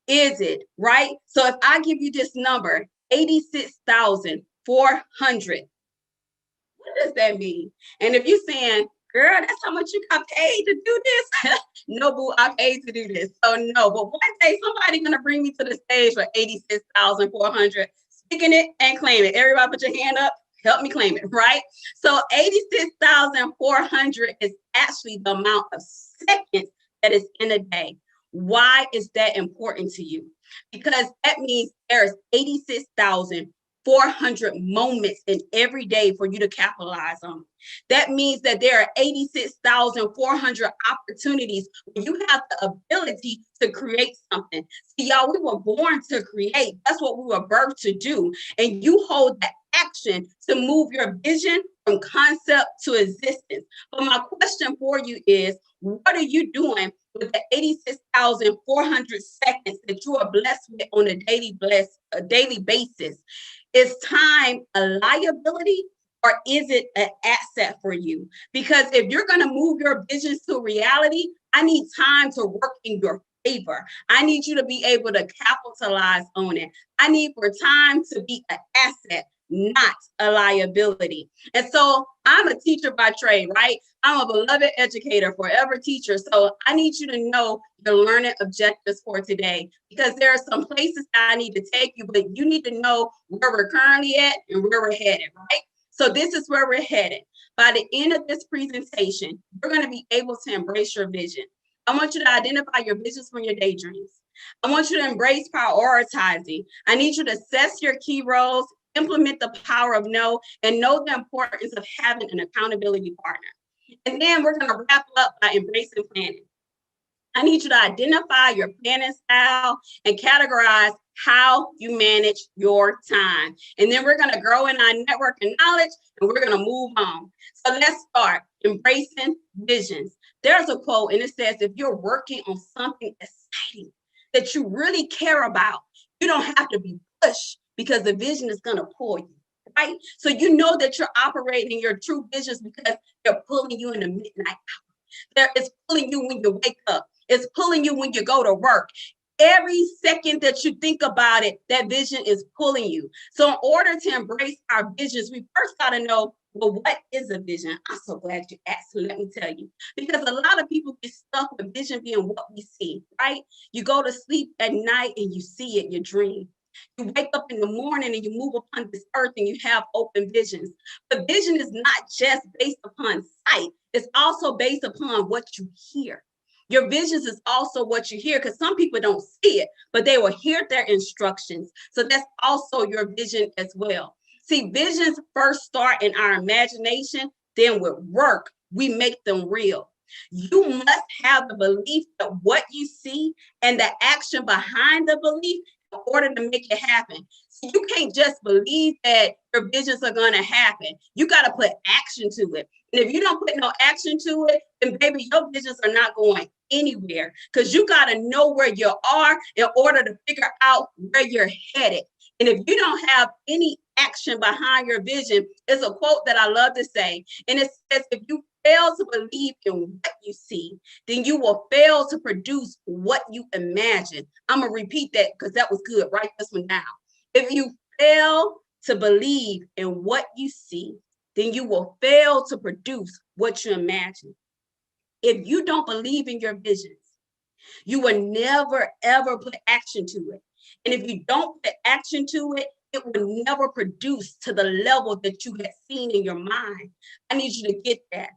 is it, right? So if I give you this number, 86,400, what does that mean? And if you're saying, girl, that's how much you got paid to do this. No, boo, I paid to do this. So no, but one day somebody's going to bring me to the stage for 86,400, speaking it and claim it. Everybody put your hand up. Help me claim it, right? So 86,400 is actually the amount of seconds that is in a day. Why is that important to you? Because that means there's 86,400 moments in every day for you to capitalize on. That means that there are 86,400 opportunities where you have the ability to create something. See, y'all, we were born to create. That's what we were birthed to do. And you hold that action to move your vision from concept to existence. But my question for you is, what are you doing with the 86,400 seconds that you are blessed with on a daily basis? Is time a liability or is it an asset for you? Because if you're going to move your visions to reality, I need time to work in your favor. I need you to be able to capitalize on it. I need for time to be an asset, not a liability. And so I'm a teacher by trade, right? I'm a beloved educator, forever teacher. So I need you to know your learning objectives for today, because there are some places that I need to take you, but you need to know where we're currently at and where we're headed, right? So this is where we're headed. By the end of this presentation, you're going to be able to embrace your vision. I want you to identify your visions from your daydreams. I want you to embrace prioritizing. I need you to assess your key roles, implement the power of no, and know the importance of having an accountability partner. And then we're going to wrap up by embracing planning. I need you to identify your planning style and categorize how you manage your time. And then we're going to grow in our network and knowledge, and we're going to move on. So let's start embracing visions. There's a quote, and it says, if you're working on something exciting that you really care about, you don't have to be pushed because the vision is going to pull you. Right? So you know that you're operating your true visions because they're pulling you in the midnight hour. It's pulling you when you wake up. It's pulling you when you go to work. Every second that you think about it, that vision is pulling you. So in order to embrace our visions, we first got to know, well, what is a vision? I'm so glad you asked. Let me tell you, because a lot of people get stuck with vision being what we see, right? You go to sleep at night and you see it, you dream. You wake up in the morning and you move upon this earth and you have open visions. But vision is not just based upon sight. It's also based upon what you hear. Your visions is also what you hear, because some people don't see it, but they will hear their instructions. So that's also your vision as well. See, visions first start in our imagination, then with work, we make them real. You must have the belief that what you see and the action behind the belief in order to make it happen. So you can't just believe that your visions are going to happen. You got to put action to it. And if you don't put no action to it, then baby, your visions are not going anywhere, because you got to know where you are in order to figure out where you're headed. And if you don't have any action behind your vision, it's a quote that I love to say. And it says, if you fail to believe in what you see, then you will fail to produce what you imagine. I'm going to repeat that because that was good. Write this one down. If you fail to believe in what you see, then you will fail to produce what you imagine. If you don't believe in your visions, you will never, ever put action to it. And if you don't put action to it, it will never produce to the level that you had seen in your mind. I need you to get that.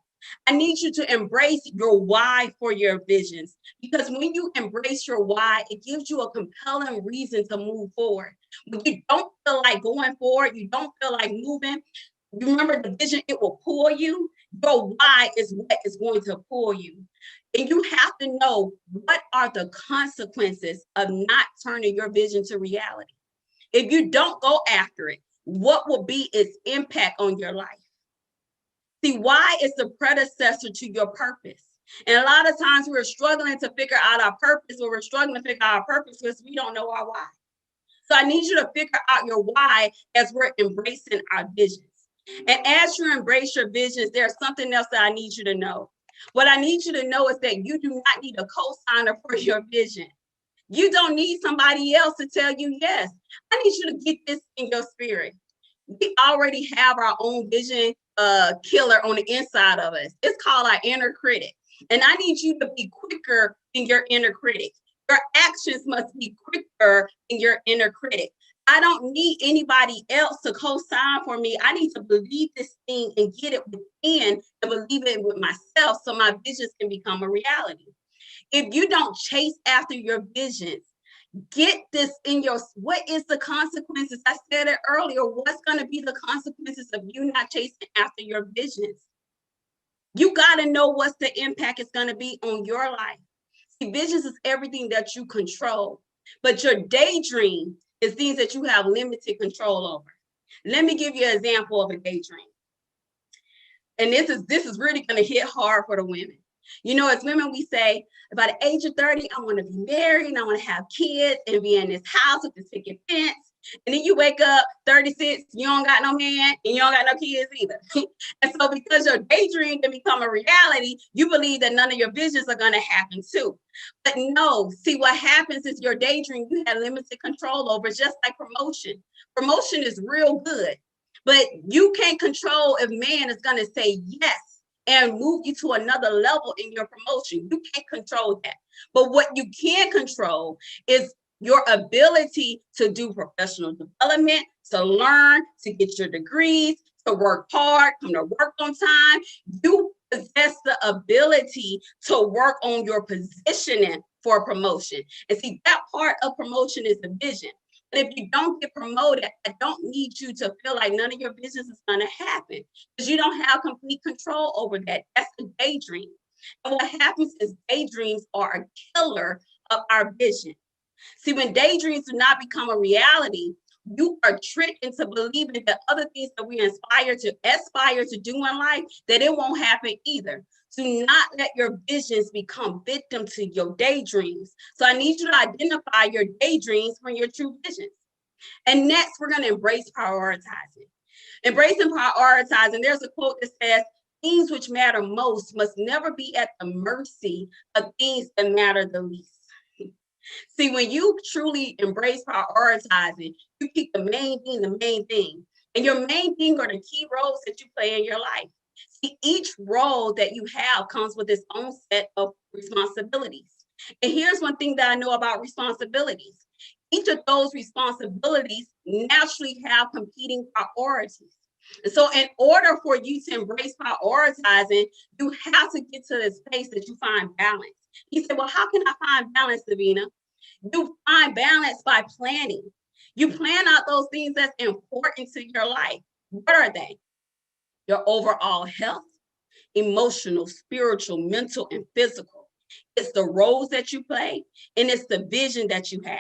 I need you to embrace your why for your visions, because when you embrace your why, it gives you a compelling reason to move forward. When you don't feel like going forward, you don't feel like moving, you remember the vision, it will pull you. Your why is what is going to pull you. And you have to know, what are the consequences of not turning your vision to reality? If you don't go after it, what will be its impact on your life? See, why is the predecessor to your purpose. And a lot of times we're struggling to figure out our purpose, or we're struggling to figure out our purpose because we don't know our why. So I need you to figure out your why as we're embracing our visions. And as you embrace your visions, there's something else that I need you to know. What I need you to know is that you do not need a co-signer for your vision. You don't need somebody else to tell you yes. I need you to get this in your spirit. We already have our own vision killer on the inside of us. It's called our inner critic. And I need you to be quicker than your inner critic. Your actions must be quicker than your inner critic. I don't need anybody else to co-sign for me. I need to believe this thing and get it within and believe it with myself so my visions can become a reality. If you don't chase after your visions, get this in your, what is the consequences? I said it earlier. What's going to be the consequences of you not chasing after your visions? You got to know what's the impact it's going to be on your life. See, visions is everything that you control, but your daydream is things that you have limited control over. Let me give you an example of a daydream. And this is really going to hit hard for the women. You know, as women, we say, by the age of 30, I want to be married and I want to have kids and be in this house with this picket fence. And then you wake up 36, you don't got no man and you don't got no kids either. And so because your daydream can become a reality, you believe that none of your visions are going to happen too. But no, see, what happens is your daydream, you have limited control over, just like promotion. Promotion is real good, but you can't control if man is going to say yes and move you to another level in your promotion. You can't control that. But what you can control is your ability to do professional development, to learn, to get your degrees, to work hard, come to work on time. You possess the ability to work on your positioning for promotion. And see, that part of promotion is the vision. And if you don't get promoted, I don't need you to feel like none of your business is going to happen, because you don't have complete control over that. That's the daydream. And what happens is daydreams are a killer of our vision. See, when daydreams do not become a reality, you are tricked into believing that other things that we aspire to do in life, that it won't happen either. Do not let your visions become victim to your daydreams. So I need you to identify your daydreams from your true visions. And next, we're going to embrace prioritizing. Embracing prioritizing, there's a quote that says, things which matter most must never be at the mercy of things that matter the least. See, when you truly embrace prioritizing, you keep the main thing. And your main thing are the key roles that you play in your life. See, each role that you have comes with its own set of responsibilities. And here's one thing that I know about responsibilities. Each of those responsibilities naturally have competing priorities. And so in order for you to embrace prioritizing, you have to get to this place that you find balance. He said, well, how can I find balance, Davina? You find balance by planning. You plan out those things that's important to your life. What are they? Your overall health, emotional, spiritual, mental, and physical. It's the roles that you play, and it's the vision that you have.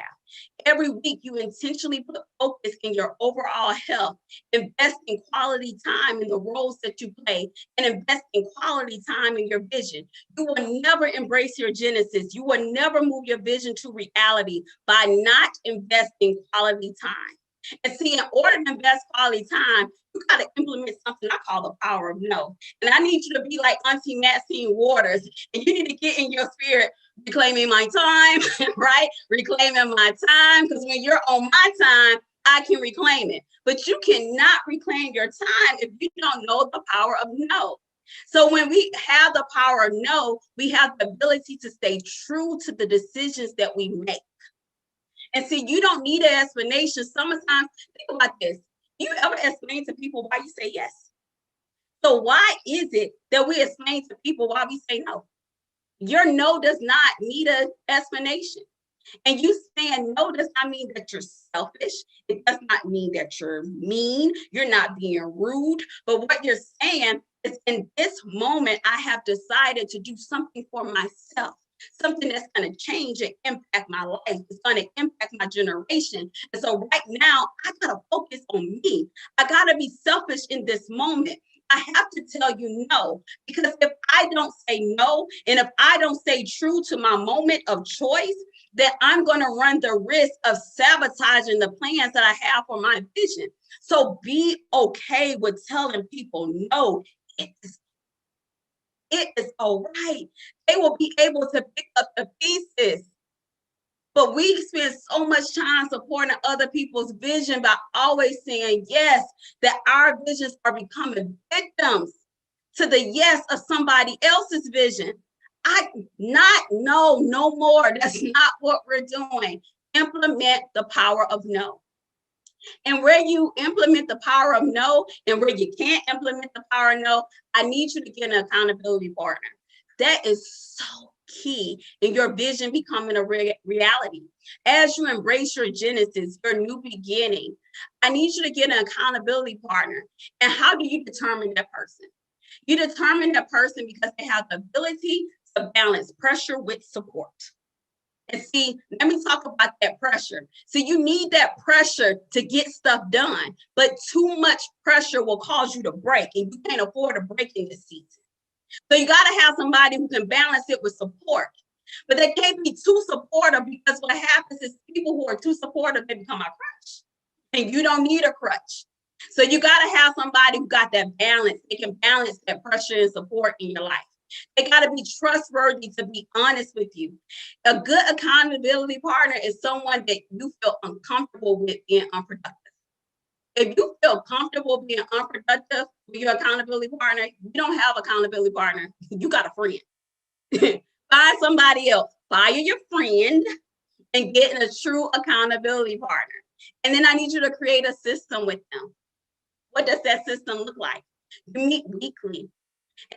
Every week, you intentionally put focus in your overall health, invest in quality time in the roles that you play, and invest in quality time in your vision. You will never embrace your genesis. You will never move your vision to reality by not investing quality time. And see, in order to invest quality time, you got to implement something I call the power of no. And I need you to be like Auntie Maxine Waters, and you need to get in your spirit, reclaiming my time, right? Reclaiming my time, because when you're on my time, I can reclaim it. But you cannot reclaim your time if you don't know the power of no. So when we have the power of no, we have the ability to stay true to the decisions that we make. And see, you don't need an explanation. Sometimes, think about this. You ever explain to people why you say yes? So why is it that we explain to people why we say no? Your no does not need an explanation. And you saying no does not mean that you're selfish. It does not mean that you're mean. You're not being rude. But what you're saying is, in this moment, I have decided to do something for myself. Something that's going to change and impact my life. It's going to impact my generation. And so right now, I got to focus on me. I got to be selfish in this moment. I have to tell you no, because if I don't say no, and if I don't stay true to my moment of choice, then I'm going to run the risk of sabotaging the plans that I have for my vision. So be okay with telling people no. It is all right. They will be able to pick up the pieces. But we spend so much time supporting other people's vision by always saying yes, that our visions are becoming victims to the yes of somebody else's vision. No more. That's not what we're doing. Implement the power of no. And where you implement the power of no, and where you can't implement the power of no, I need you to get an accountability partner. That is so key in your vision becoming a reality. As you embrace your genesis, your new beginning, I need you to get an accountability partner. And how do you determine that person? You determine that person because they have the ability to balance pressure with support. And see, let me talk about that pressure. So you need that pressure to get stuff done, but too much pressure will cause you to break, and you can't afford to break in this season. So you got to have somebody who can balance it with support, but they can't be too supportive, because what happens is people who are too supportive, they become a crutch, and you don't need a crutch. So you got to have somebody who got that balance. They can balance that pressure and support in your life. They got to be trustworthy to be honest with you. A good accountability partner is someone that you feel uncomfortable with being unproductive. If you feel comfortable being unproductive with your accountability partner, you don't have an accountability partner. You got a friend. Find somebody else. Fire your friend and get a true accountability partner. And then I need you to create a system with them. What does that system look like? You meet weekly.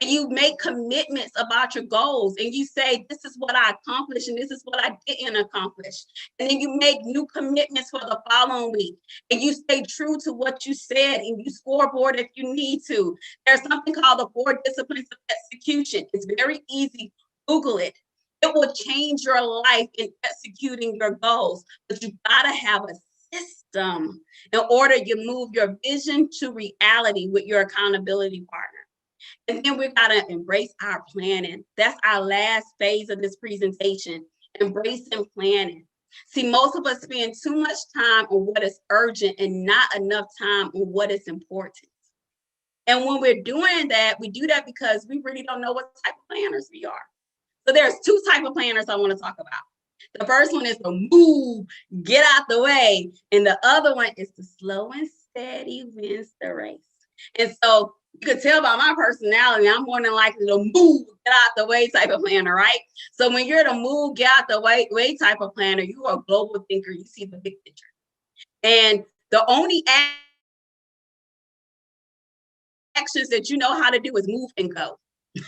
And you make commitments about your goals, and you say, this is what I accomplished and this is what I didn't accomplish. And then you make new commitments for the following week, and you stay true to what you said, and you scoreboard if you need to. There's something called the 4 disciplines of execution. It's very easy. Google it. It will change your life in executing your goals, but you gotta have a system in order to move your vision to reality with your accountability partner. And then we gotta embrace our planning. That's our last phase of this presentation, embracing planning. See, most of us spend too much time on what is urgent and not enough time on what is important. And when we're doing that, we do that because we really don't know what type of planners we are. So there's 2 types of planners I want to talk about. The first one is the move, get out the way. And the other one is the slow and steady wins the race. And so you can tell by my personality, I'm more than likely to move, get out the way type of planner, right? So when you're the move, get out the way type of planner, you are a global thinker. You see the big picture. And the only actions that you know how to do is move and go,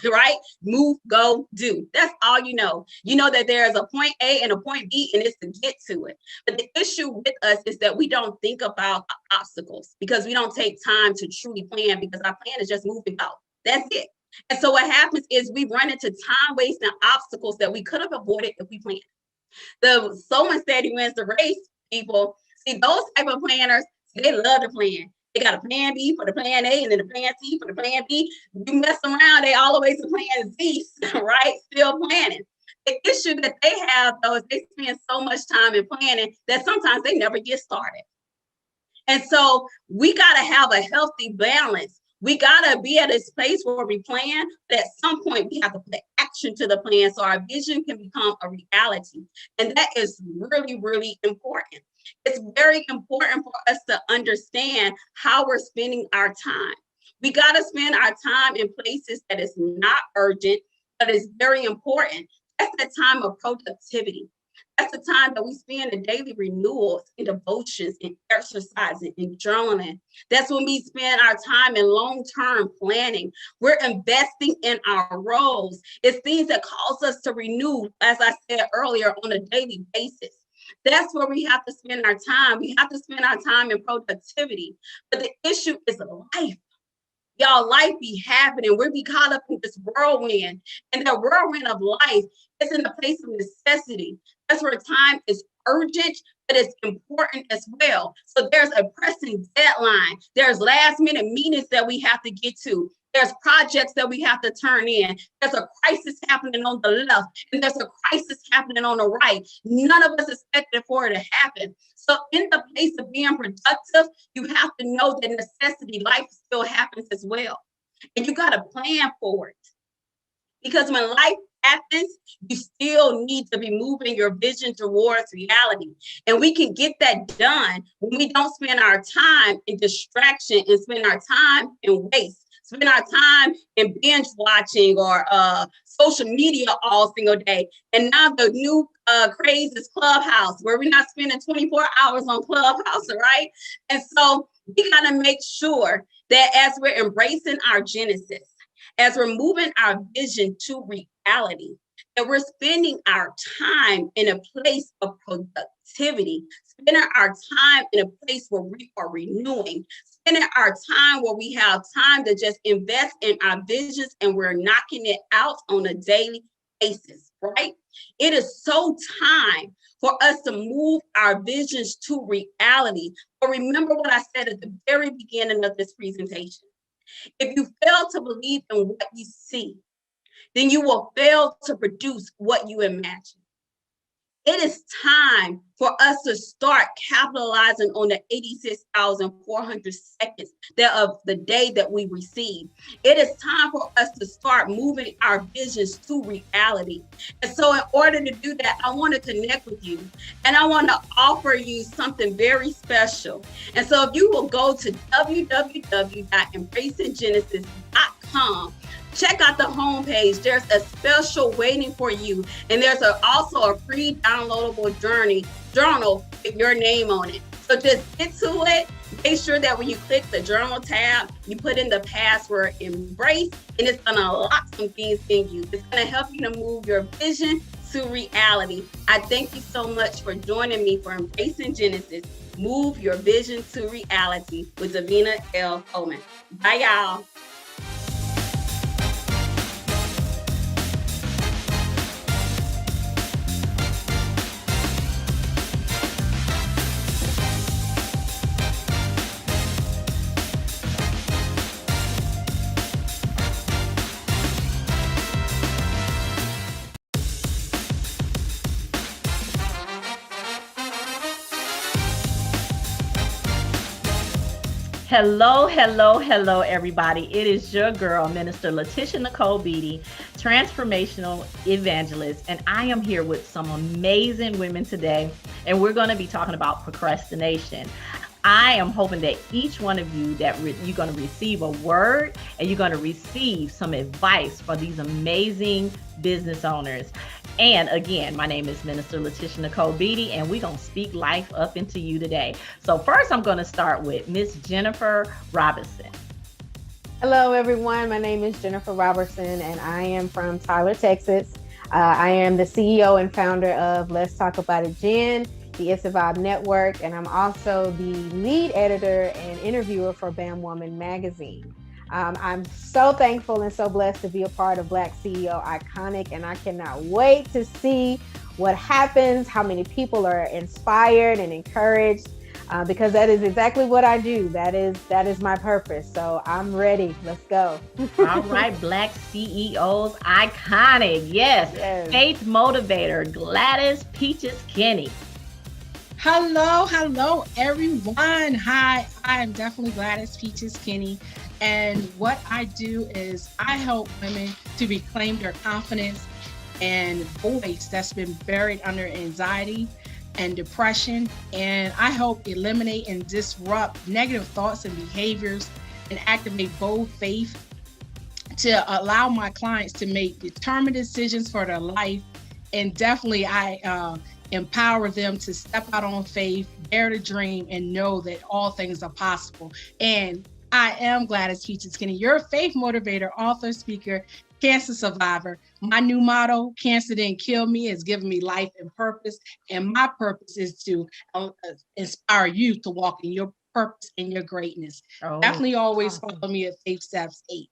right? Move, go, do. That's all you know. You know that there is a point A and a point B, and it's to get to it. But the issue with us is that we don't think about obstacles because we don't take time to truly plan, because our plan is just move and go. That's it. And so what happens is we run into time-wasting obstacles that we could have avoided if we planned. The slow and steady wins the race, people. See, those type of planners, they love to plan. They got a plan B for the plan A and then the plan C for the plan B. You mess around, they all the way to plan Z, right? Still planning. The issue that they have, though, is they spend so much time in planning that sometimes they never get started. And so we got to have a healthy balance. We got to be at this place where we plan, but at some point we have to put action to the plan so our vision can become a reality. And that is really, really important. It's very important for us to understand how we're spending our time. We got to spend our time in places that is not urgent, but is very important. That's the time of productivity. That's the time that we spend in daily renewals, in devotions, in exercising, in journaling. That's when we spend our time in long-term planning. We're investing in our roles. It's things that cause us to renew, as I said earlier, on a daily basis. That's where we have to spend our time. We have to spend our time in productivity. But the issue is life. Y'all, life be happening. We be caught up in this whirlwind. And the whirlwind of life is in the place of necessity. That's where time is urgent, but it's important as well. So there's a pressing deadline. There's last minute meetings that we have to get to. There's projects that we have to turn in. There's a crisis happening on the left, and there's a crisis happening on the right. None of us expected for it to happen. So in the place of being productive, you have to know that necessity, life still happens as well. And you got to plan for it. Because when life happens, you still need to be moving your vision towards reality. And we can get that done when we don't spend our time in distraction and spend our time in waste. Spend our time in binge watching or social media all single day. And now the new craze is Clubhouse, where we're not spending 24 hours on Clubhouse, right? And so we gotta make sure that as we're embracing our genesis, as we're moving our vision to reality, that we're spending our time in a place of productivity, spending our time in a place where we are renewing, spending our time where we have time to just invest in our visions and we're knocking it out on a daily basis, right? It is so time for us to move our visions to reality. But remember what I said at the very beginning of this presentation. If you fail to believe in what you see, then you will fail to produce what you imagine. It is time for us to start capitalizing on the 86,400 seconds of the day that we receive. It is time for us to start moving our visions to reality. And so in order to do that, I want to connect with you and I want to offer you something very special. And so if you will go to www.embracinggenesis.com, check out the homepage. There's a special waiting for you. And there's also a free downloadable journal with your name on it. So just get to it, Make sure that when you click the journal tab, you put in the password embrace, and it's gonna unlock some things in you. It's gonna help you to move your vision to reality. I thank you so much for joining me for Embracing Genesis. Move your vision to reality with Davina L. Coleman. Bye, y'all. Hello, hello, hello, everybody. It is your girl, Minister Letitia Nicole Beatty, transformational evangelist, and I am here with some amazing women today, and we're going to be talking about procrastination. I am hoping that each one of you that you're going to receive a word and you're going to receive some advice from these amazing business owners. And again, my name is Minister Letitia Nicole Beatty, and we're going to speak life up into you today. So first, I'm going to start with Miss Jennifer Robinson. Hello, everyone. My name is Jennifer Robertson, and I am from Tyler, Texas. I am the CEO and founder of Let's Talk About It, Jen, the It's a Vibe Network, and I'm also the lead editor and interviewer for Bam Woman magazine. I'm so thankful and so blessed to be a part of BlackCEO Iconic, and I cannot wait to see what happens, how many people are inspired and encouraged, because that is exactly what I do. That is my purpose. So I'm ready. Let's go. All right, Black CEOs Iconic. Yes. Faith motivator, Gladys Peaches Kenny. Hello, everyone. Hi, I am definitely Gladys Peaches Kenny. And what I do is I help women to reclaim their confidence and voice that's been buried under anxiety and depression. And I help eliminate and disrupt negative thoughts and behaviors and activate bold faith to allow my clients to make determined decisions for their life. And definitely I empower them to step out on faith, dare to dream, and know that all things are possible. And I am Gladys Peaches Kenny, your faith motivator, author, speaker, cancer survivor. My new motto, cancer didn't kill me, has given me life and purpose. And my purpose is to inspire you to walk in your purpose and your greatness. Definitely always follow me at Faith Steps 8.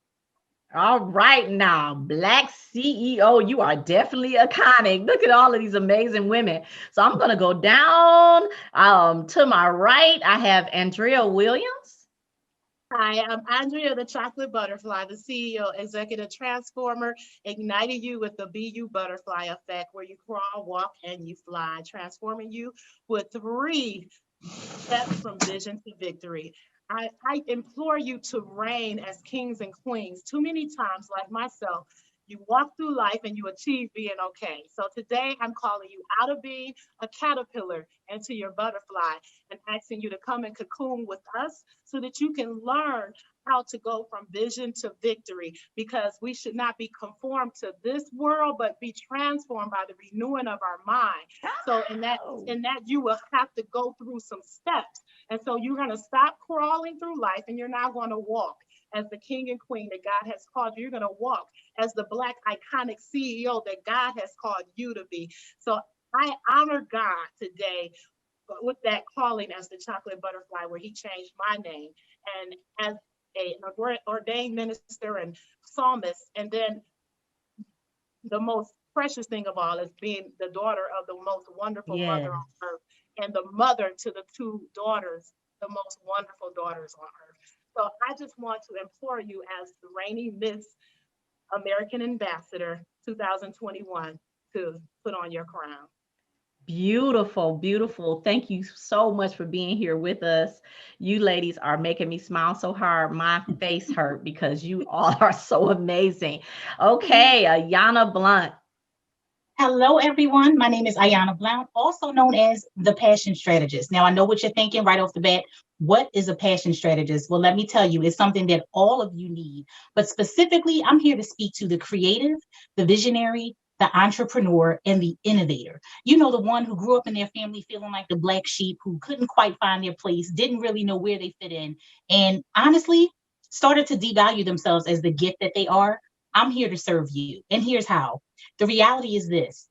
All right now, Black CEO, you are definitely iconic. Look at all of these amazing women. So I'm going to go down to my right. I have Andrea Williams. Hi, I'm Andrea, the Chocolate Butterfly, the CEO, Executive Transformer, igniting you with the BU Butterfly Effect, where you crawl, walk, and you fly, transforming you with 3 steps from vision to victory. I implore you to reign as kings and queens. Too many times, like myself, you walk through life and you achieve being okay. So today I'm calling you out of being a caterpillar into your butterfly and asking you to come and cocoon with us so that you can learn how to go from vision to victory, because we should not be conformed to this world, but be transformed by the renewing of our mind. So in that you will have to go through some steps. And so you're going to stop crawling through life and you're now going to walk as the king and queen that God has called you. You're going to walk as the Black iconic CEO that God has called you to be. So I honor God today with that calling as the chocolate butterfly, where he changed my name, and as an ordained minister and psalmist. And then the most precious thing of all is being the daughter of the most wonderful mother on earth, and the mother to the 2 daughters, the most wonderful daughters on earth. So I just want to implore you, as the reigning Miss American Ambassador 2021, to put on your crown. Beautiful, beautiful. Thank you so much for being here with us. You ladies are making me smile so hard. My face hurt because you all are so amazing. Okay, Ayana Blunt. Hello, everyone. My name is Ayana Blount, also known as the Passion Strategist. Now, I know what you're thinking right off the bat. What is a passion strategist? Well, let me tell you, it's something that all of you need. But specifically, I'm here to speak to the creative, the visionary, the entrepreneur, and the innovator. You know, the one who grew up in their family feeling like the black sheep, who couldn't quite find their place, didn't really know where they fit in, and honestly started to devalue themselves as the gift that they are. I'm here to serve you. And here's how. The reality is this.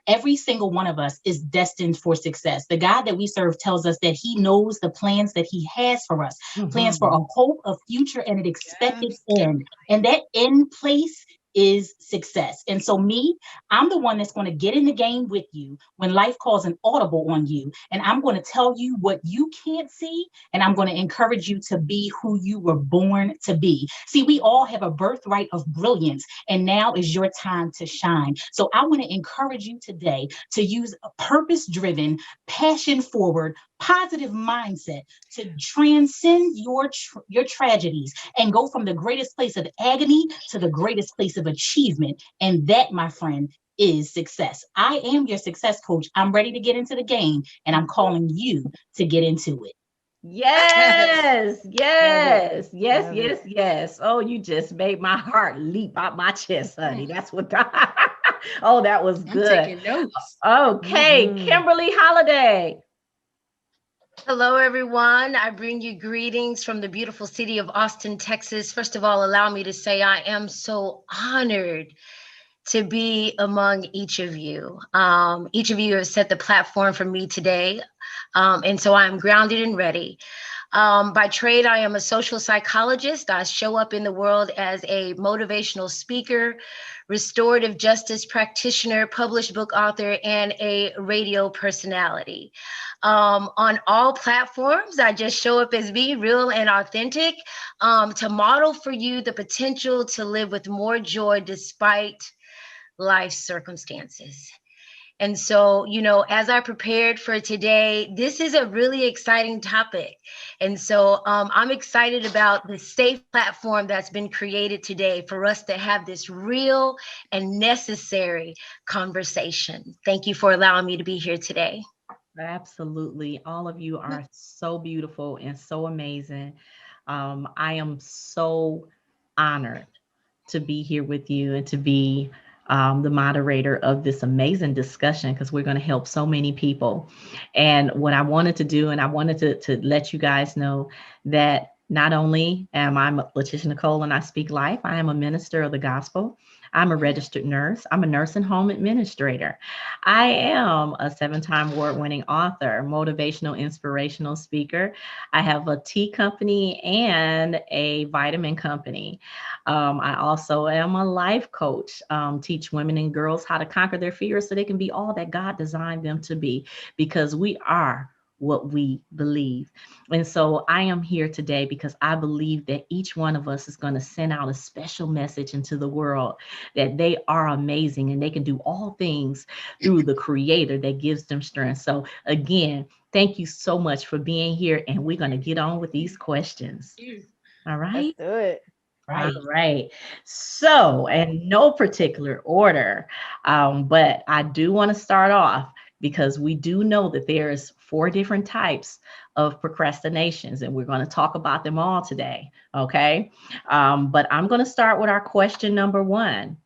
Every single one of us is destined for success. The God that we serve tells us that he knows the plans that he has for us, plans for a hope, a future, and an expected end. And that end place is success. And so I'm the one that's going to get in the game with you when life calls an audible on you. And I'm going to tell you what you can't see. And I'm going to encourage you to be who you were born to be. See, we all have a birthright of brilliance. And now is your time to shine. So I want to encourage you today to use a purpose-driven, passion-forward, positive mindset to transcend your tragedies and go from the greatest place of agony to the greatest place of achievement. And that, my friend, is success. I am your success coach. I'm ready to get into the game, and I'm calling you to get into it. Yes, yes, yes, yes, yes. Oh, you just made my heart leap out my chest, honey. That's what oh, that was good. I'm taking notes. Okay, Kimberly Holiday. Hello, everyone. I bring you greetings from the beautiful city of Austin, Texas. First of all, allow me to say I am so honored to be among each of you. Each of you has set the platform for me today. And so I'm grounded and ready. By trade, I am a social psychologist. I show up in the world as a motivational speaker, restorative justice practitioner, published book author, and a radio personality. On all platforms, I just show up as me, real and authentic, to model for you the potential to live with more joy despite life's circumstances. And so, you know, as I prepared for today, this is a really exciting topic. And so I'm excited about the safe platform that's been created today for us to have this real and necessary conversation. Thank you for allowing me to be here today. Absolutely. All of you are so beautiful and so amazing. I am so honored to be here with you and to be the moderator of this amazing discussion, because we're going to help so many people. And what I wanted to do, and I wanted to let you guys know that not only am I Letitia Nicole and I speak life, I am a minister of the gospel. I'm a registered nurse. I'm a nurse and home administrator. I am a 7-time award-winning author, motivational, inspirational speaker. I have a tea company and a vitamin company. I also am a life coach, teach women and girls how to conquer their fears so they can be all that God designed them to be, because we are what we believe. And so I am here today because I believe that each one of us is going to send out a special message into the world that they are amazing and they can do all things through the Creator that gives them strength. So again, thank you so much for being here, and we're going to get on with these questions. All right. Let's do it. All right. So, in no particular order, but I do want to start off because we do know that there's 4 different types of procrastinations, and we're going to talk about them all today. Okay. But I'm going to start with our question number 1.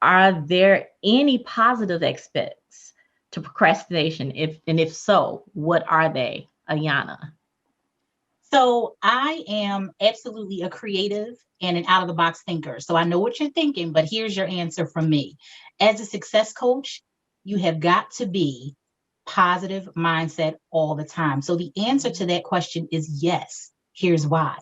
Are there any positive aspects to procrastination? If so, what are they, Ayana? So I am absolutely a creative and an out-of-the-box thinker. So I know what you're thinking, but here's your answer from me. As a success coach, you have got to be positive mindset all the time. So the answer to that question is yes. Here's why.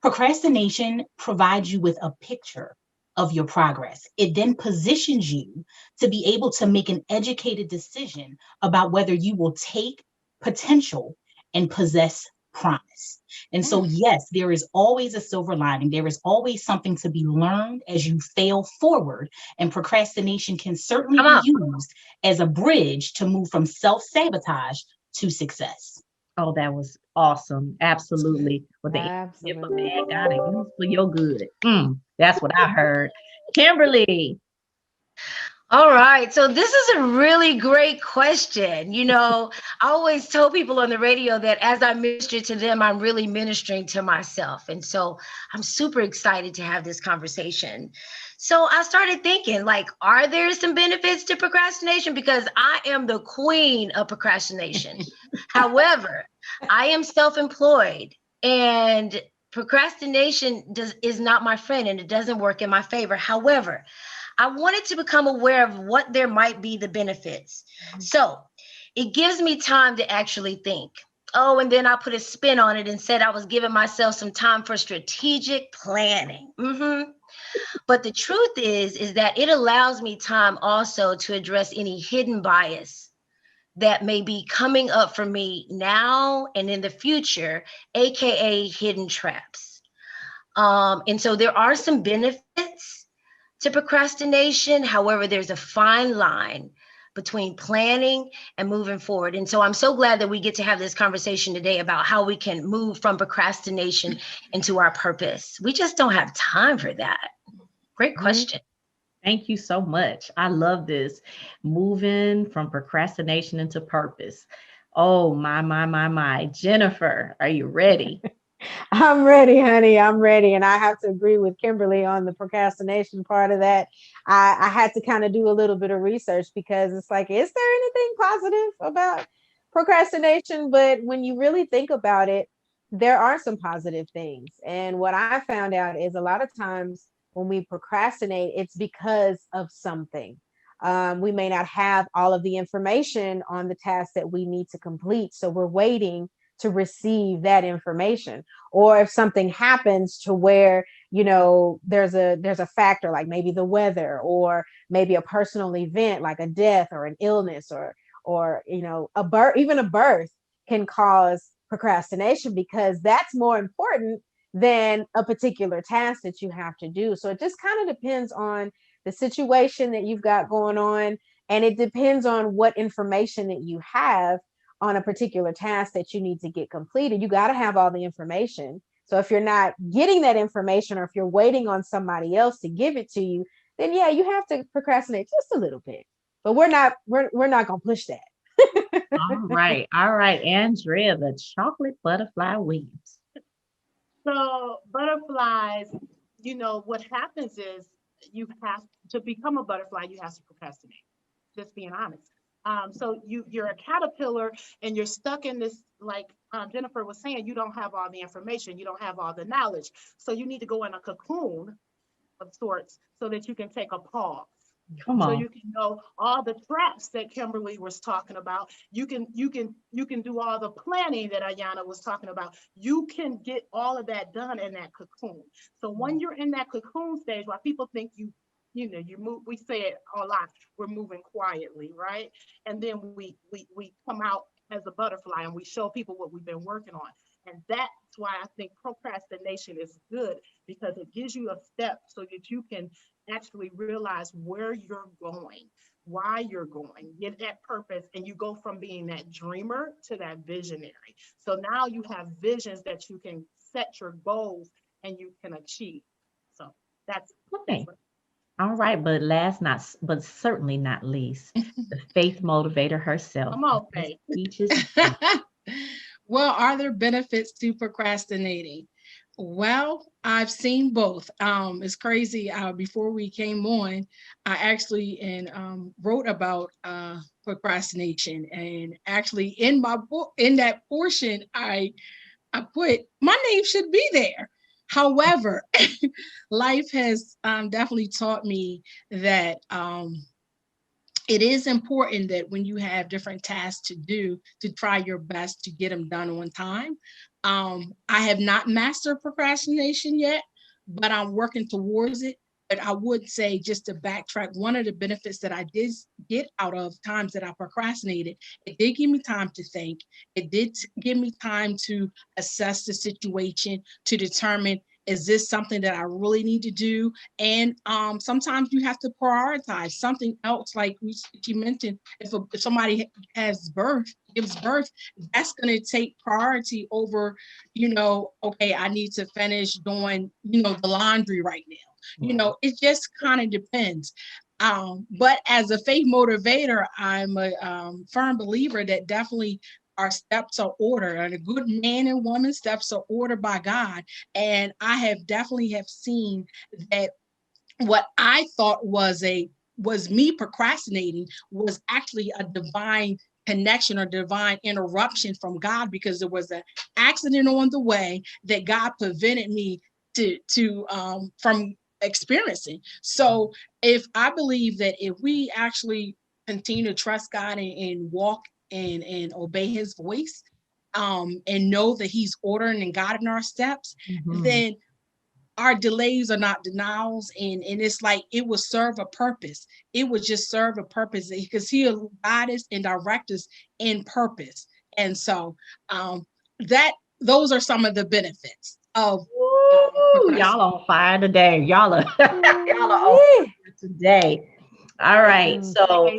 Procrastination provides you with a picture of your progress. It then positions you to be able to make an educated decision about whether you will take potential and possess promise. And so, yes, there is always a silver lining. There is always something to be learned as you fail forward. And procrastination can certainly be used as a bridge to move from self-sabotage to success. Oh, that was awesome. Absolutely. Well, if a man got to use for your good. That's what I heard. Kimberly. All right. So this is a really great question. I always tell people on the radio that as I minister to them, I'm really ministering to myself. And so I'm super excited to have this conversation. So I started thinking, like, are there some benefits to procrastination? Because I am the queen of procrastination. However, I am self-employed and procrastination is not my friend and it doesn't work in my favor. However, I wanted to become aware of what there might be the benefits. So it gives me time to actually think. Oh, and then I put a spin on it and said I was giving myself some time for strategic planning. But the truth is that it allows me time also to address any hidden bias that may be coming up for me now and in the future, AKA hidden traps. And so there are some benefits to procrastination. However, there's a fine line between planning and moving forward. And so I'm so glad that we get to have this conversation today about how we can move from procrastination into our purpose. We just don't have time for that. Great question. Thank you so much. I love this. Moving from procrastination into purpose. Oh, my. Jennifer, are you ready? I'm ready, honey. I'm ready. And I have to agree with Kimberly on the procrastination part of that. I had to kind of do a little bit of research because it's like, is there anything positive about procrastination? But when you really think about it, there are some positive things. And what I found out is a lot of times when we procrastinate, it's because of something. We may not have all of the information on the task that we need to complete. So we're waiting to receive that information. Or if something happens to where there's a factor like maybe the weather or maybe a personal event like a death or an illness or a birth, even a birth can cause procrastination because that's more important than a particular task that you have to do. So it just kind of depends on the situation that you've got going on, and it depends on what information that you have on a particular task that you need to get completed. You got to have all the information. So if you're not getting that information or if you're waiting on somebody else to give it to you, then yeah, you have to procrastinate just a little bit. But we're not going to push that. All right. Andrea, the chocolate butterfly wings. So butterflies, what happens is you have to become a butterfly, you have to procrastinate. Just being honest. So you're a caterpillar and you're stuck in this, like Jennifer was saying, you don't have all the information, you don't have all the knowledge. So you need to go in a cocoon of sorts so that you can take a pause. So you can know all the traps that Kimberly was talking about. You can do all the planning that Ayana was talking about. You can get all of that done in that cocoon. So when you're in that cocoon stage, while people think you move, we say it a lot, we're moving quietly, right? And then we come out as a butterfly and we show people what we've been working on. And that's why I think procrastination is good, because it gives you a step so that you can actually realize where you're going, why you're going, get that purpose, and you go from being that dreamer to that visionary. So now you have visions that you can set your goals and you can achieve. So that's okay. All right, but certainly not least, the faith motivator herself. Come on, Faith. Well, are there benefits to procrastinating? Well, I've seen both. It's crazy. Before we came on, I actually wrote about procrastination, and actually in my book, in that portion, I put my name should be there. However, life has definitely taught me that it is important that when you have different tasks to do, to try your best to get them done on time. I have not mastered procrastination yet, but I'm working towards it. But I would say, just to backtrack, one of the benefits that I did get out of times that I procrastinated, it did give me time to think. It did give me time to assess the situation, to determine, is this something that I really need to do? And sometimes you have to prioritize something else. Like she mentioned, if somebody gives birth, that's going to take priority over, okay, I need to finish doing, the laundry right now. It just kind of depends. But as a faith motivator, I'm a firm believer that definitely our steps are ordered, and a good man and woman steps are ordered by God. And I have definitely have seen that what I thought was me procrastinating was actually a divine connection or divine interruption from God, because there was an accident on the way that God prevented me from experiencing. So if I believe that if we actually continue to trust God and walk and obey his voice, and know that he's ordering and guiding our steps, then our delays are not denials, and it's like it will serve a purpose. It would just serve a purpose because he'll guide us and direct us in purpose. And so that those are some of the benefits of y'all on fire today. Y'all are y'all are on fire today. All right. So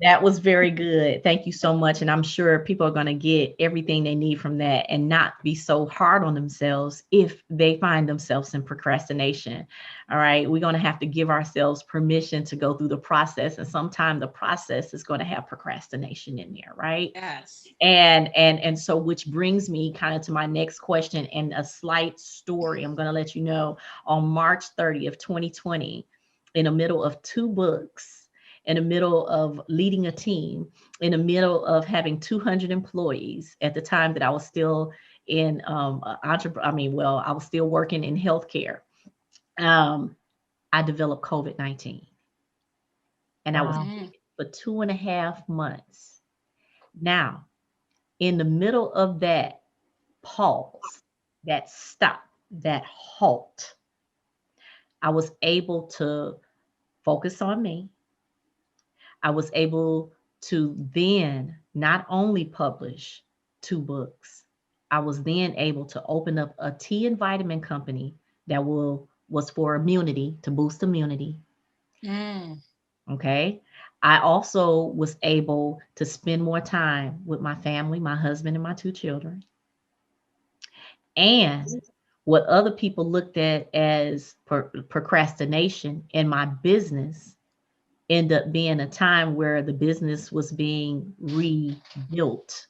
that was very good. Thank you so much. And I'm sure people are going to get everything they need from that and not be so hard on themselves if they find themselves in procrastination. All right. We're going to have to give ourselves permission to go through the process. And sometimes the process is going to have procrastination in there. Right. Yes. And so, which brings me kind of to my next question and a slight story. I'm going to let you know on March 30th, 2020, in the middle of 2 books, in the middle of leading a team, in the middle of having 200 employees at the time that I was still in I was still working in healthcare. I developed COVID-19, and I was sick for 2.5 months. Now, in the middle of that pause, that stop, that halt, I was able to focus on me. I was able to then not only publish 2 books, I was then able to open up a tea and vitamin company that was for immunity, to boost immunity. Okay. I also was able to spend more time with my family, my husband, and my 2 children. And what other people looked at as procrastination in my business ended up being a time where the business was being rebuilt.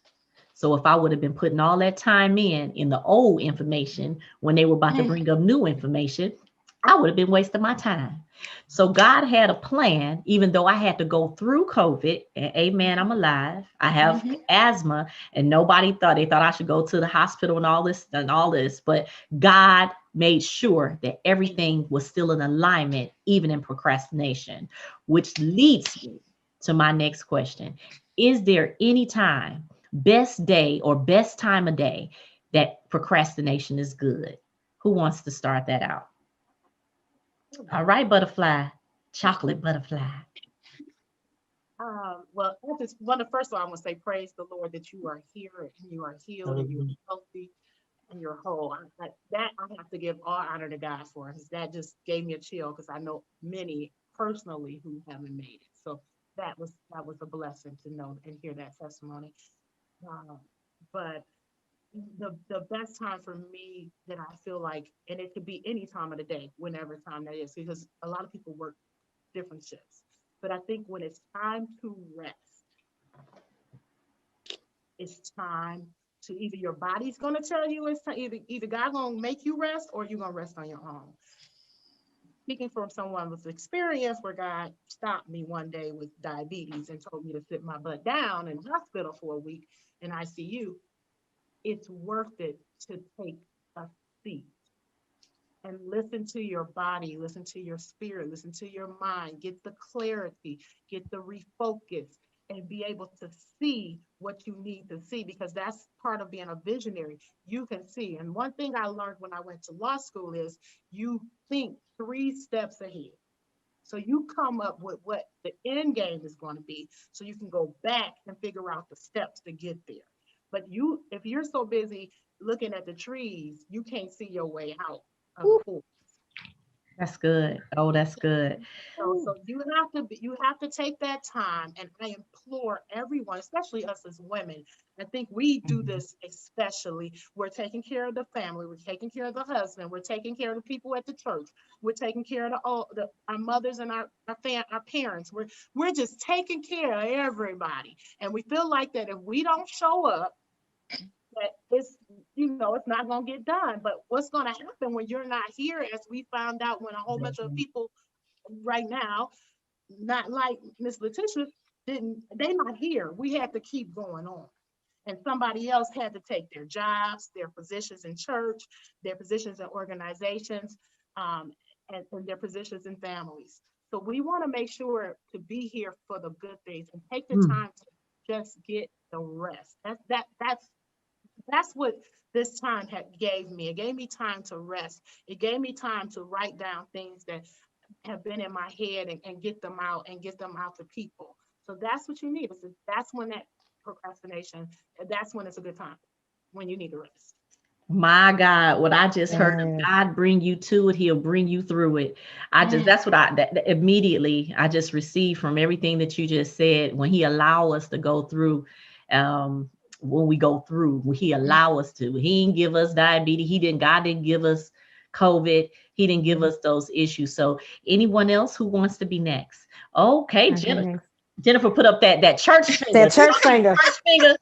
So if I would have been putting all that time in the old information when they were about to bring up new information, I would have been wasting my time. So God had a plan, even though I had to go through COVID. And amen, I'm alive. I have asthma, and they thought I should go to the hospital and all this. But God made sure that everything was still in alignment, even in procrastination, which leads me to my next question. Is there any time, best day or best time of day, that procrastination is good? Who wants to start that out? All right, butterfly, chocolate butterfly. Well, first of all, I'm going to say praise the Lord that you are here and you are healed and you're healthy and you're whole. I have to give all honor to God for, because that just gave me a chill, because I know many personally who haven't made it. So that was a blessing to know and hear that testimony. But the best time for me that I feel like, and it could be any time of the day, whenever time that is, because a lot of people work different shifts. But I think when it's time to rest, it's time to either your body's going to tell you it's time, either God going to make you rest or you're going to rest on your own. Speaking from someone with experience, where God stopped me one day with diabetes and told me to sit my butt down in the hospital for a week in ICU, it's worth it to take a seat and listen to your body, listen to your spirit, listen to your mind, get the clarity, get the refocus, and be able to see what you need to see, because that's part of being a visionary. You can see. And one thing I learned when I went to law school is you think 3 steps ahead. So you come up with what the end game is going to be, so you can go back and figure out the steps to get there. But if you're so busy looking at the trees, you can't see your way out of the forest. That's good. Oh, that's good. So you have to take that time, and I implore everyone, especially us as women. I think we do this especially. We're taking care of the family, we're taking care of the husband, we're taking care of the people at the church, we're taking care of our mothers and our parents. We're just taking care of everybody, and we feel like that if we don't show up, that it's not going to get done. But what's going to happen when you're not here, as we found out when a whole bunch of people right now, not like Miss Letitia, they're not here. We had to keep going on. And somebody else had to take their jobs, their positions in church, their positions in organizations, and their positions in families. So we want to make sure to be here for the good things and take the time to just get the rest. That's what this time gave me. It gave me time to rest. It gave me time to write down things that have been in my head and get them out to people. So that's what you need. That's when that procrastination, that's when it's a good time, when you need to rest. My God, what I just heard, if God bring you to it, he'll bring you through it. That's what that immediately I just received from everything that you just said. When he allow us to go through, when we go through, when he allow us to, he didn't give us diabetes. God didn't give us COVID. He didn't give us those issues. So anyone else who wants to be next? Okay, Jennifer. Jennifer put up that church finger. That church finger. Church finger.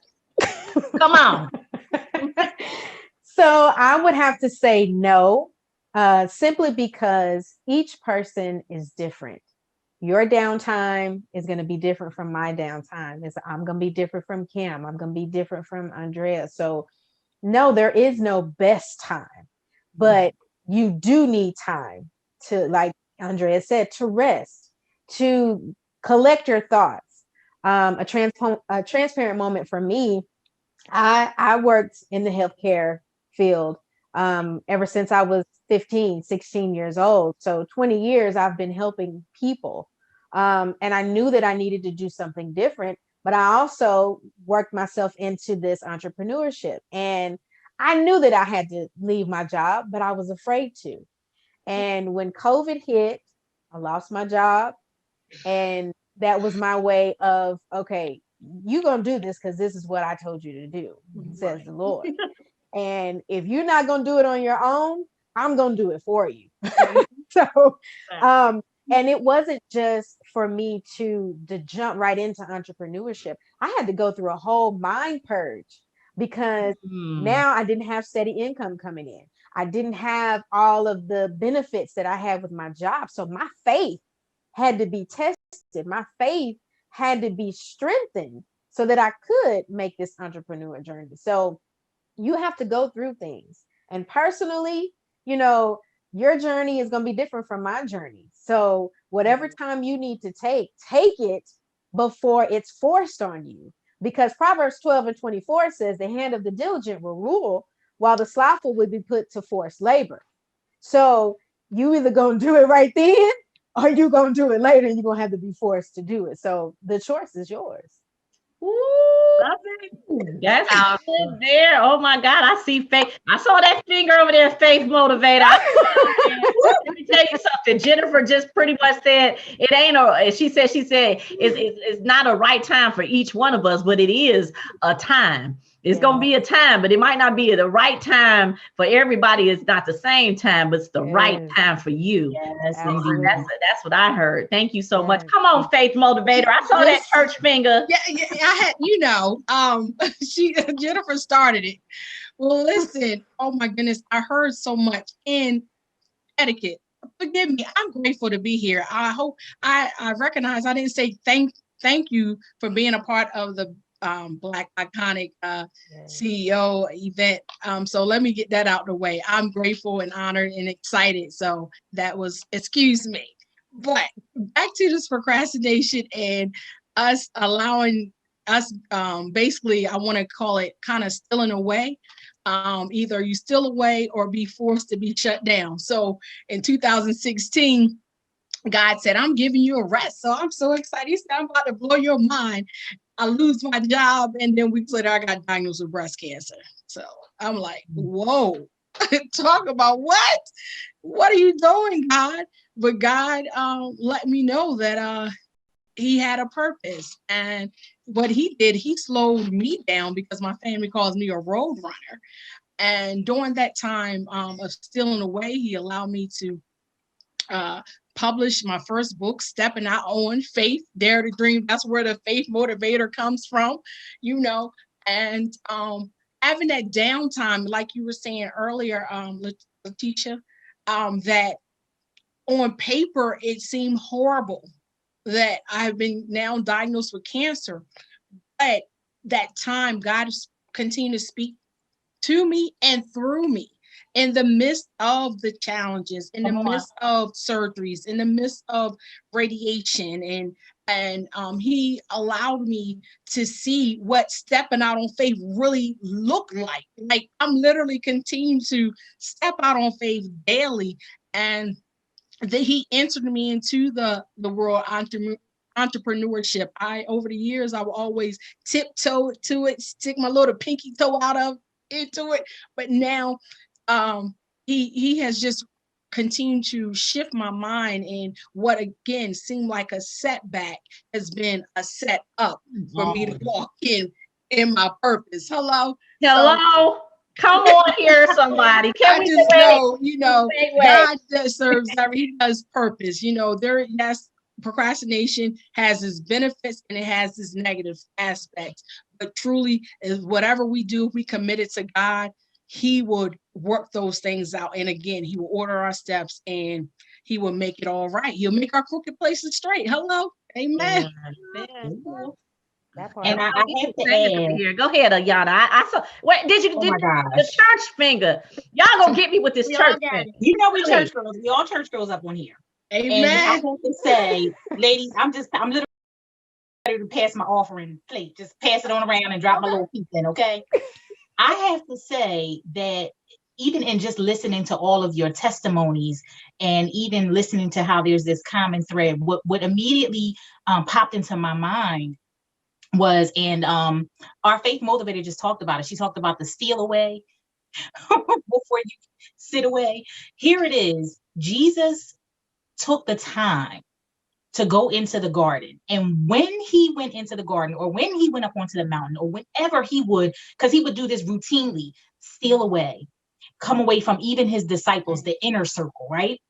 Come on. So I would have to say no, simply because each person is different. Your downtime is going to be different from my downtime. I'm going to be different from Kim. I'm going to be different from Andrea. So no, there is no best time, but you do need time to, like Andrea said, to rest, to collect your thoughts. A transparent moment for me, I worked in the healthcare field ever since I was 15, 16 years old. So 20 years I've been helping people. And I knew that I needed to do something different, but I also worked myself into this entrepreneurship. And I knew that I had to leave my job, but I was afraid to. And when COVID hit, I lost my job. And that was my way of, okay, you're going to do this because this is what I told you to do, says the Lord. And if you're not going to do it on your own, I'm going to do it for you. So, and it wasn't just for me to jump right into entrepreneurship. I had to go through a whole mind purge because now I didn't have steady income coming in. I didn't have all of the benefits that I had with my job. So my faith had to be tested. My faith had to be strengthened so that I could make this entrepreneur journey. So you have to go through things. And personally, your journey is going to be different from my journey. So whatever time you need to take it before it's forced on you. Because Proverbs 12:24 says the hand of the diligent will rule, while the slothful would be put to forced labor. So you either going to do it right then, or you going to do it later, and you're going to have to be forced to do it. So the choice is yours. Ooh, that's good there. Oh my God, I see Faith. I saw that finger over there, Faith Motivator. Let me tell you something. Jennifer just pretty much said it ain't she said it's not a right time for each one of us, but it is a time. It's going to be a time, but it might not be the right time for everybody. It's not the same time, but it's the right time for you. Yes, that's what I heard. Thank you so much. Come on, Faith Motivator. I saw that church finger. Yeah, I had, Jennifer started it. Well, listen, oh my goodness, I heard so much in etiquette. Forgive me, I'm grateful to be here. I hope I recognize I didn't say thank you for being a part of the Black&Iconic CEO event. So let me get that out the way. I'm grateful and honored and excited. So that was, excuse me. But back to this procrastination and us allowing us, basically, I want to call it kind of stealing away. Either you steal away or be forced to be shut down. So in 2016, God said, I'm giving you a rest. So I'm so excited. He said, I'm about to blow your mind. I lose my job. And then weeks later, I got diagnosed with breast cancer. So I'm like, whoa, Talk about what? What are you doing, God? But God let me know that he had a purpose. And what he did, he slowed me down because my family calls me a road runner. And during that time of stealing away, he allowed me to publish my first book, Stepping Out on Faith, Dare to Dream. That's where the faith motivator comes from, and having that downtime, like you were saying earlier, Letitia, that on paper, it seemed horrible that I've been now diagnosed with cancer. But that time, God has continued to speak to me and through me in the midst of the challenges, in the midst of surgeries, in the midst of radiation, and he allowed me to see what stepping out on faith really looked like. Like I'm literally continuing to step out on faith daily, and that he entered me into the world entrepreneurship. Over the years, I will always tiptoe to it, stick my little pinky toe into it. But now he has just continued to shift my mind, and what again seemed like a setback has been a set up for me to walk in my purpose. Hello. Come on here, somebody. Can I we just know, wait. God that serves he does purpose. Yes, procrastination has its benefits and it has its negative aspects. But truly, is whatever we do, if we commit it to God, he would work those things out. And again, he will order our steps and he will make it all right. He'll make our crooked places straight. Hello. Amen. And I have to add. Here. Go ahead, Ayana. I saw. Wait, did you? My gosh. The church finger. Y'all gonna get me with this church finger. You know we church girls. We all church girls up on here. Amen. And I have to say, ladies, I'm literally ready to pass my offering plate. Just pass it on around and drop my little piece in. Okay. I have to say that even in just listening to all of your testimonies and even listening to how there's this common thread, what immediately popped into my mind was, and our faith motivator just talked about it. She talked about the steal away before you sit away. Here it is. Jesus took the time to go into the garden. And when he went into the garden, or when he went up onto the mountain, or whenever he would, because he would do this routinely, steal away, come away from even his disciples, the inner circle, right?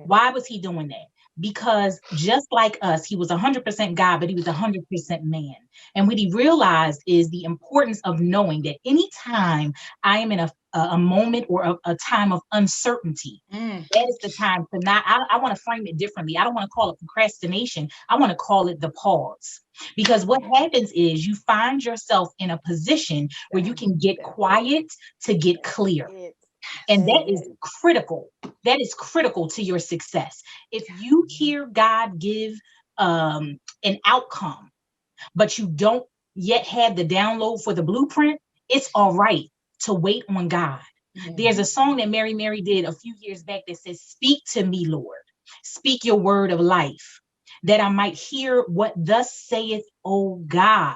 Why was he doing that? Because just like us, he was 100% God, but he was 100% man. And what he realized is the importance of knowing that anytime I am in a moment or a time of uncertainty, that is the time to not, I want to frame it differently. I don't want to call it procrastination. I want to call it the pause. Because what happens is you find yourself in a position where you can get quiet to get clear. And that is critical. That is critical to your success. If you hear God give an outcome, but you don't yet have the download for the blueprint, it's all right to wait on God. There's a song that Mary did a few years back that says, "Speak to me, Lord. Speak your word of life, that I might hear what thus saith, O God."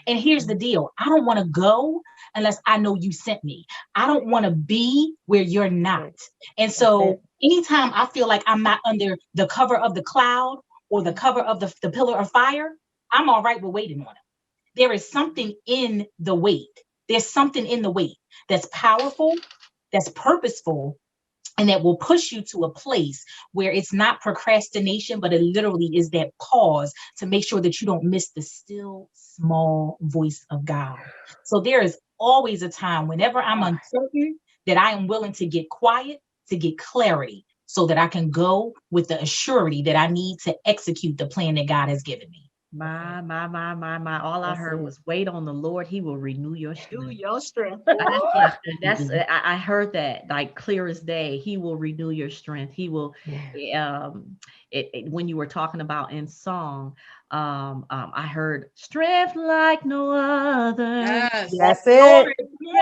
And here's the deal. I don't want to go unless I know you sent me. I don't want to be where you're not. And so anytime I feel like I'm not under the cover of the cloud or the cover of the pillar of fire, I'm all right with waiting on it. There is something in the wait. There's something in the wait that's powerful, that's purposeful, and that will push you to a place where it's not procrastination, but it literally is that pause to make sure that you don't miss the still small voice of God. So there is always a time whenever I'm uncertain that I am willing to get quiet, to get clarity, so that I can go with the assurity that I need to execute the plan that God has given me. My. All I heard was wait on the Lord. He will renew your strength. Renew your strength. I heard that like clear as day. He will renew your strength. He will, when you were talking about in song, I heard strength like no other. Yes. That's it.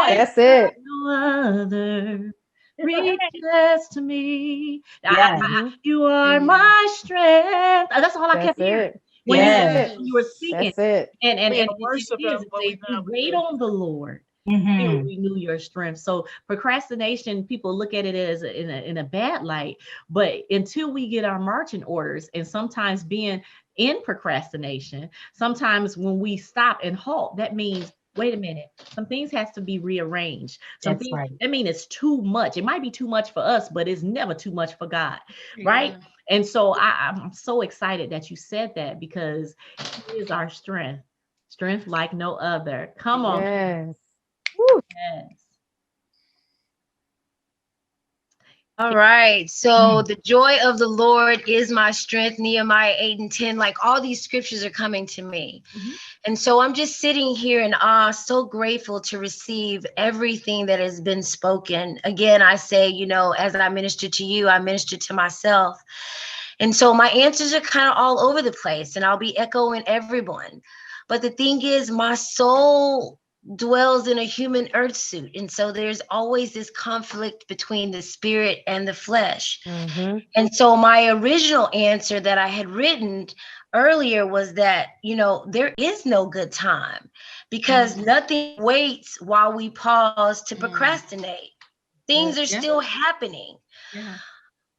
That's it. No other reaches to me. Yes. You are my strength. That's all I kept hearing. When you were speaking. That's it. And We worship him, but we wait on the Lord. He'll renew your strength. So procrastination, people look at it as in a bad light, but until we get our marching orders, and sometimes being in procrastination, sometimes when we stop and halt, that means, wait a minute, some things has to be rearranged. Some That's things, right. I mean, it's too much. It might be too much for us, but it's never too much for God, right? And so I'm so excited that you said that, because He is our strength like no other. Come on. Yes. Yes. All right. So the joy of the Lord is my strength, Nehemiah 8:10. Like, all these scriptures are coming to me. And so I'm just sitting here in awe, so grateful to receive everything that has been spoken. Again, I say, you know, as I minister to you, I minister to myself. And so my answers are kind of all over the place, and I'll be echoing everyone. But the thing is, my soul dwells in a human earth suit. And so there's always this conflict between the spirit and the flesh. And so my original answer that I had written earlier was that, you know, there is no good time, because nothing waits while we pause to procrastinate. Things are still happening.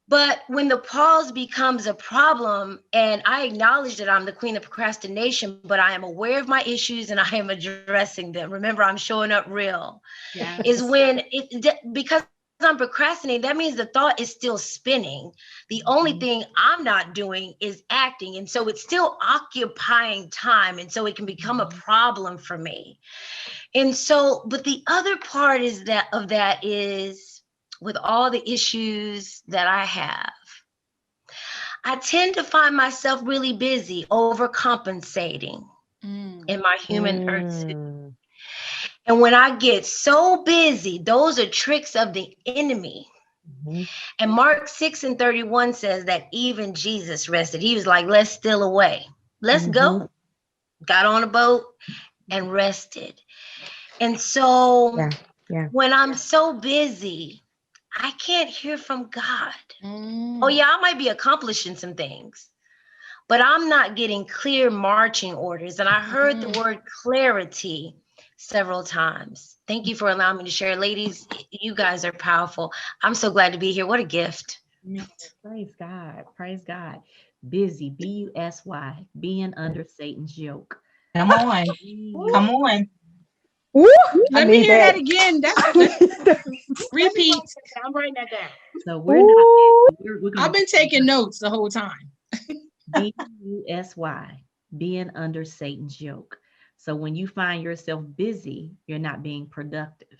But when the pause becomes a problem, and I acknowledge that I'm the queen of procrastination, but I am aware of my issues and I am addressing them. Remember, I'm showing up real. Is when because I'm procrastinating, that means the thought is still spinning. The only thing I'm not doing is acting. And so it's still occupying time. And so it can become a problem for me. And so, but the other part is that is, with all the issues that I have, I tend to find myself really busy, overcompensating in my human earth suit. And when I get so busy, those are tricks of the enemy. And Mark 6:31 says that even Jesus rested. He was like, let's steal away. Let's go. Got on a boat and rested. And so when I'm so busy, I can't hear from God. Oh yeah, I might be accomplishing some things, but I'm not getting clear marching orders. And I heard the word clarity several times. Thank you for allowing me to share. Ladies, you guys are powerful. I'm so glad to be here. What a gift. Praise God. Praise God. Busy, B-U-S-Y, being under Satan's yoke. Come on. Come on. Let me hear that again. That's repeat. I'm writing that down. So we're not busy. I've been taking notes the whole time. B-U-S-Y, being under Satan's yoke. So when you find yourself busy, you're not being productive.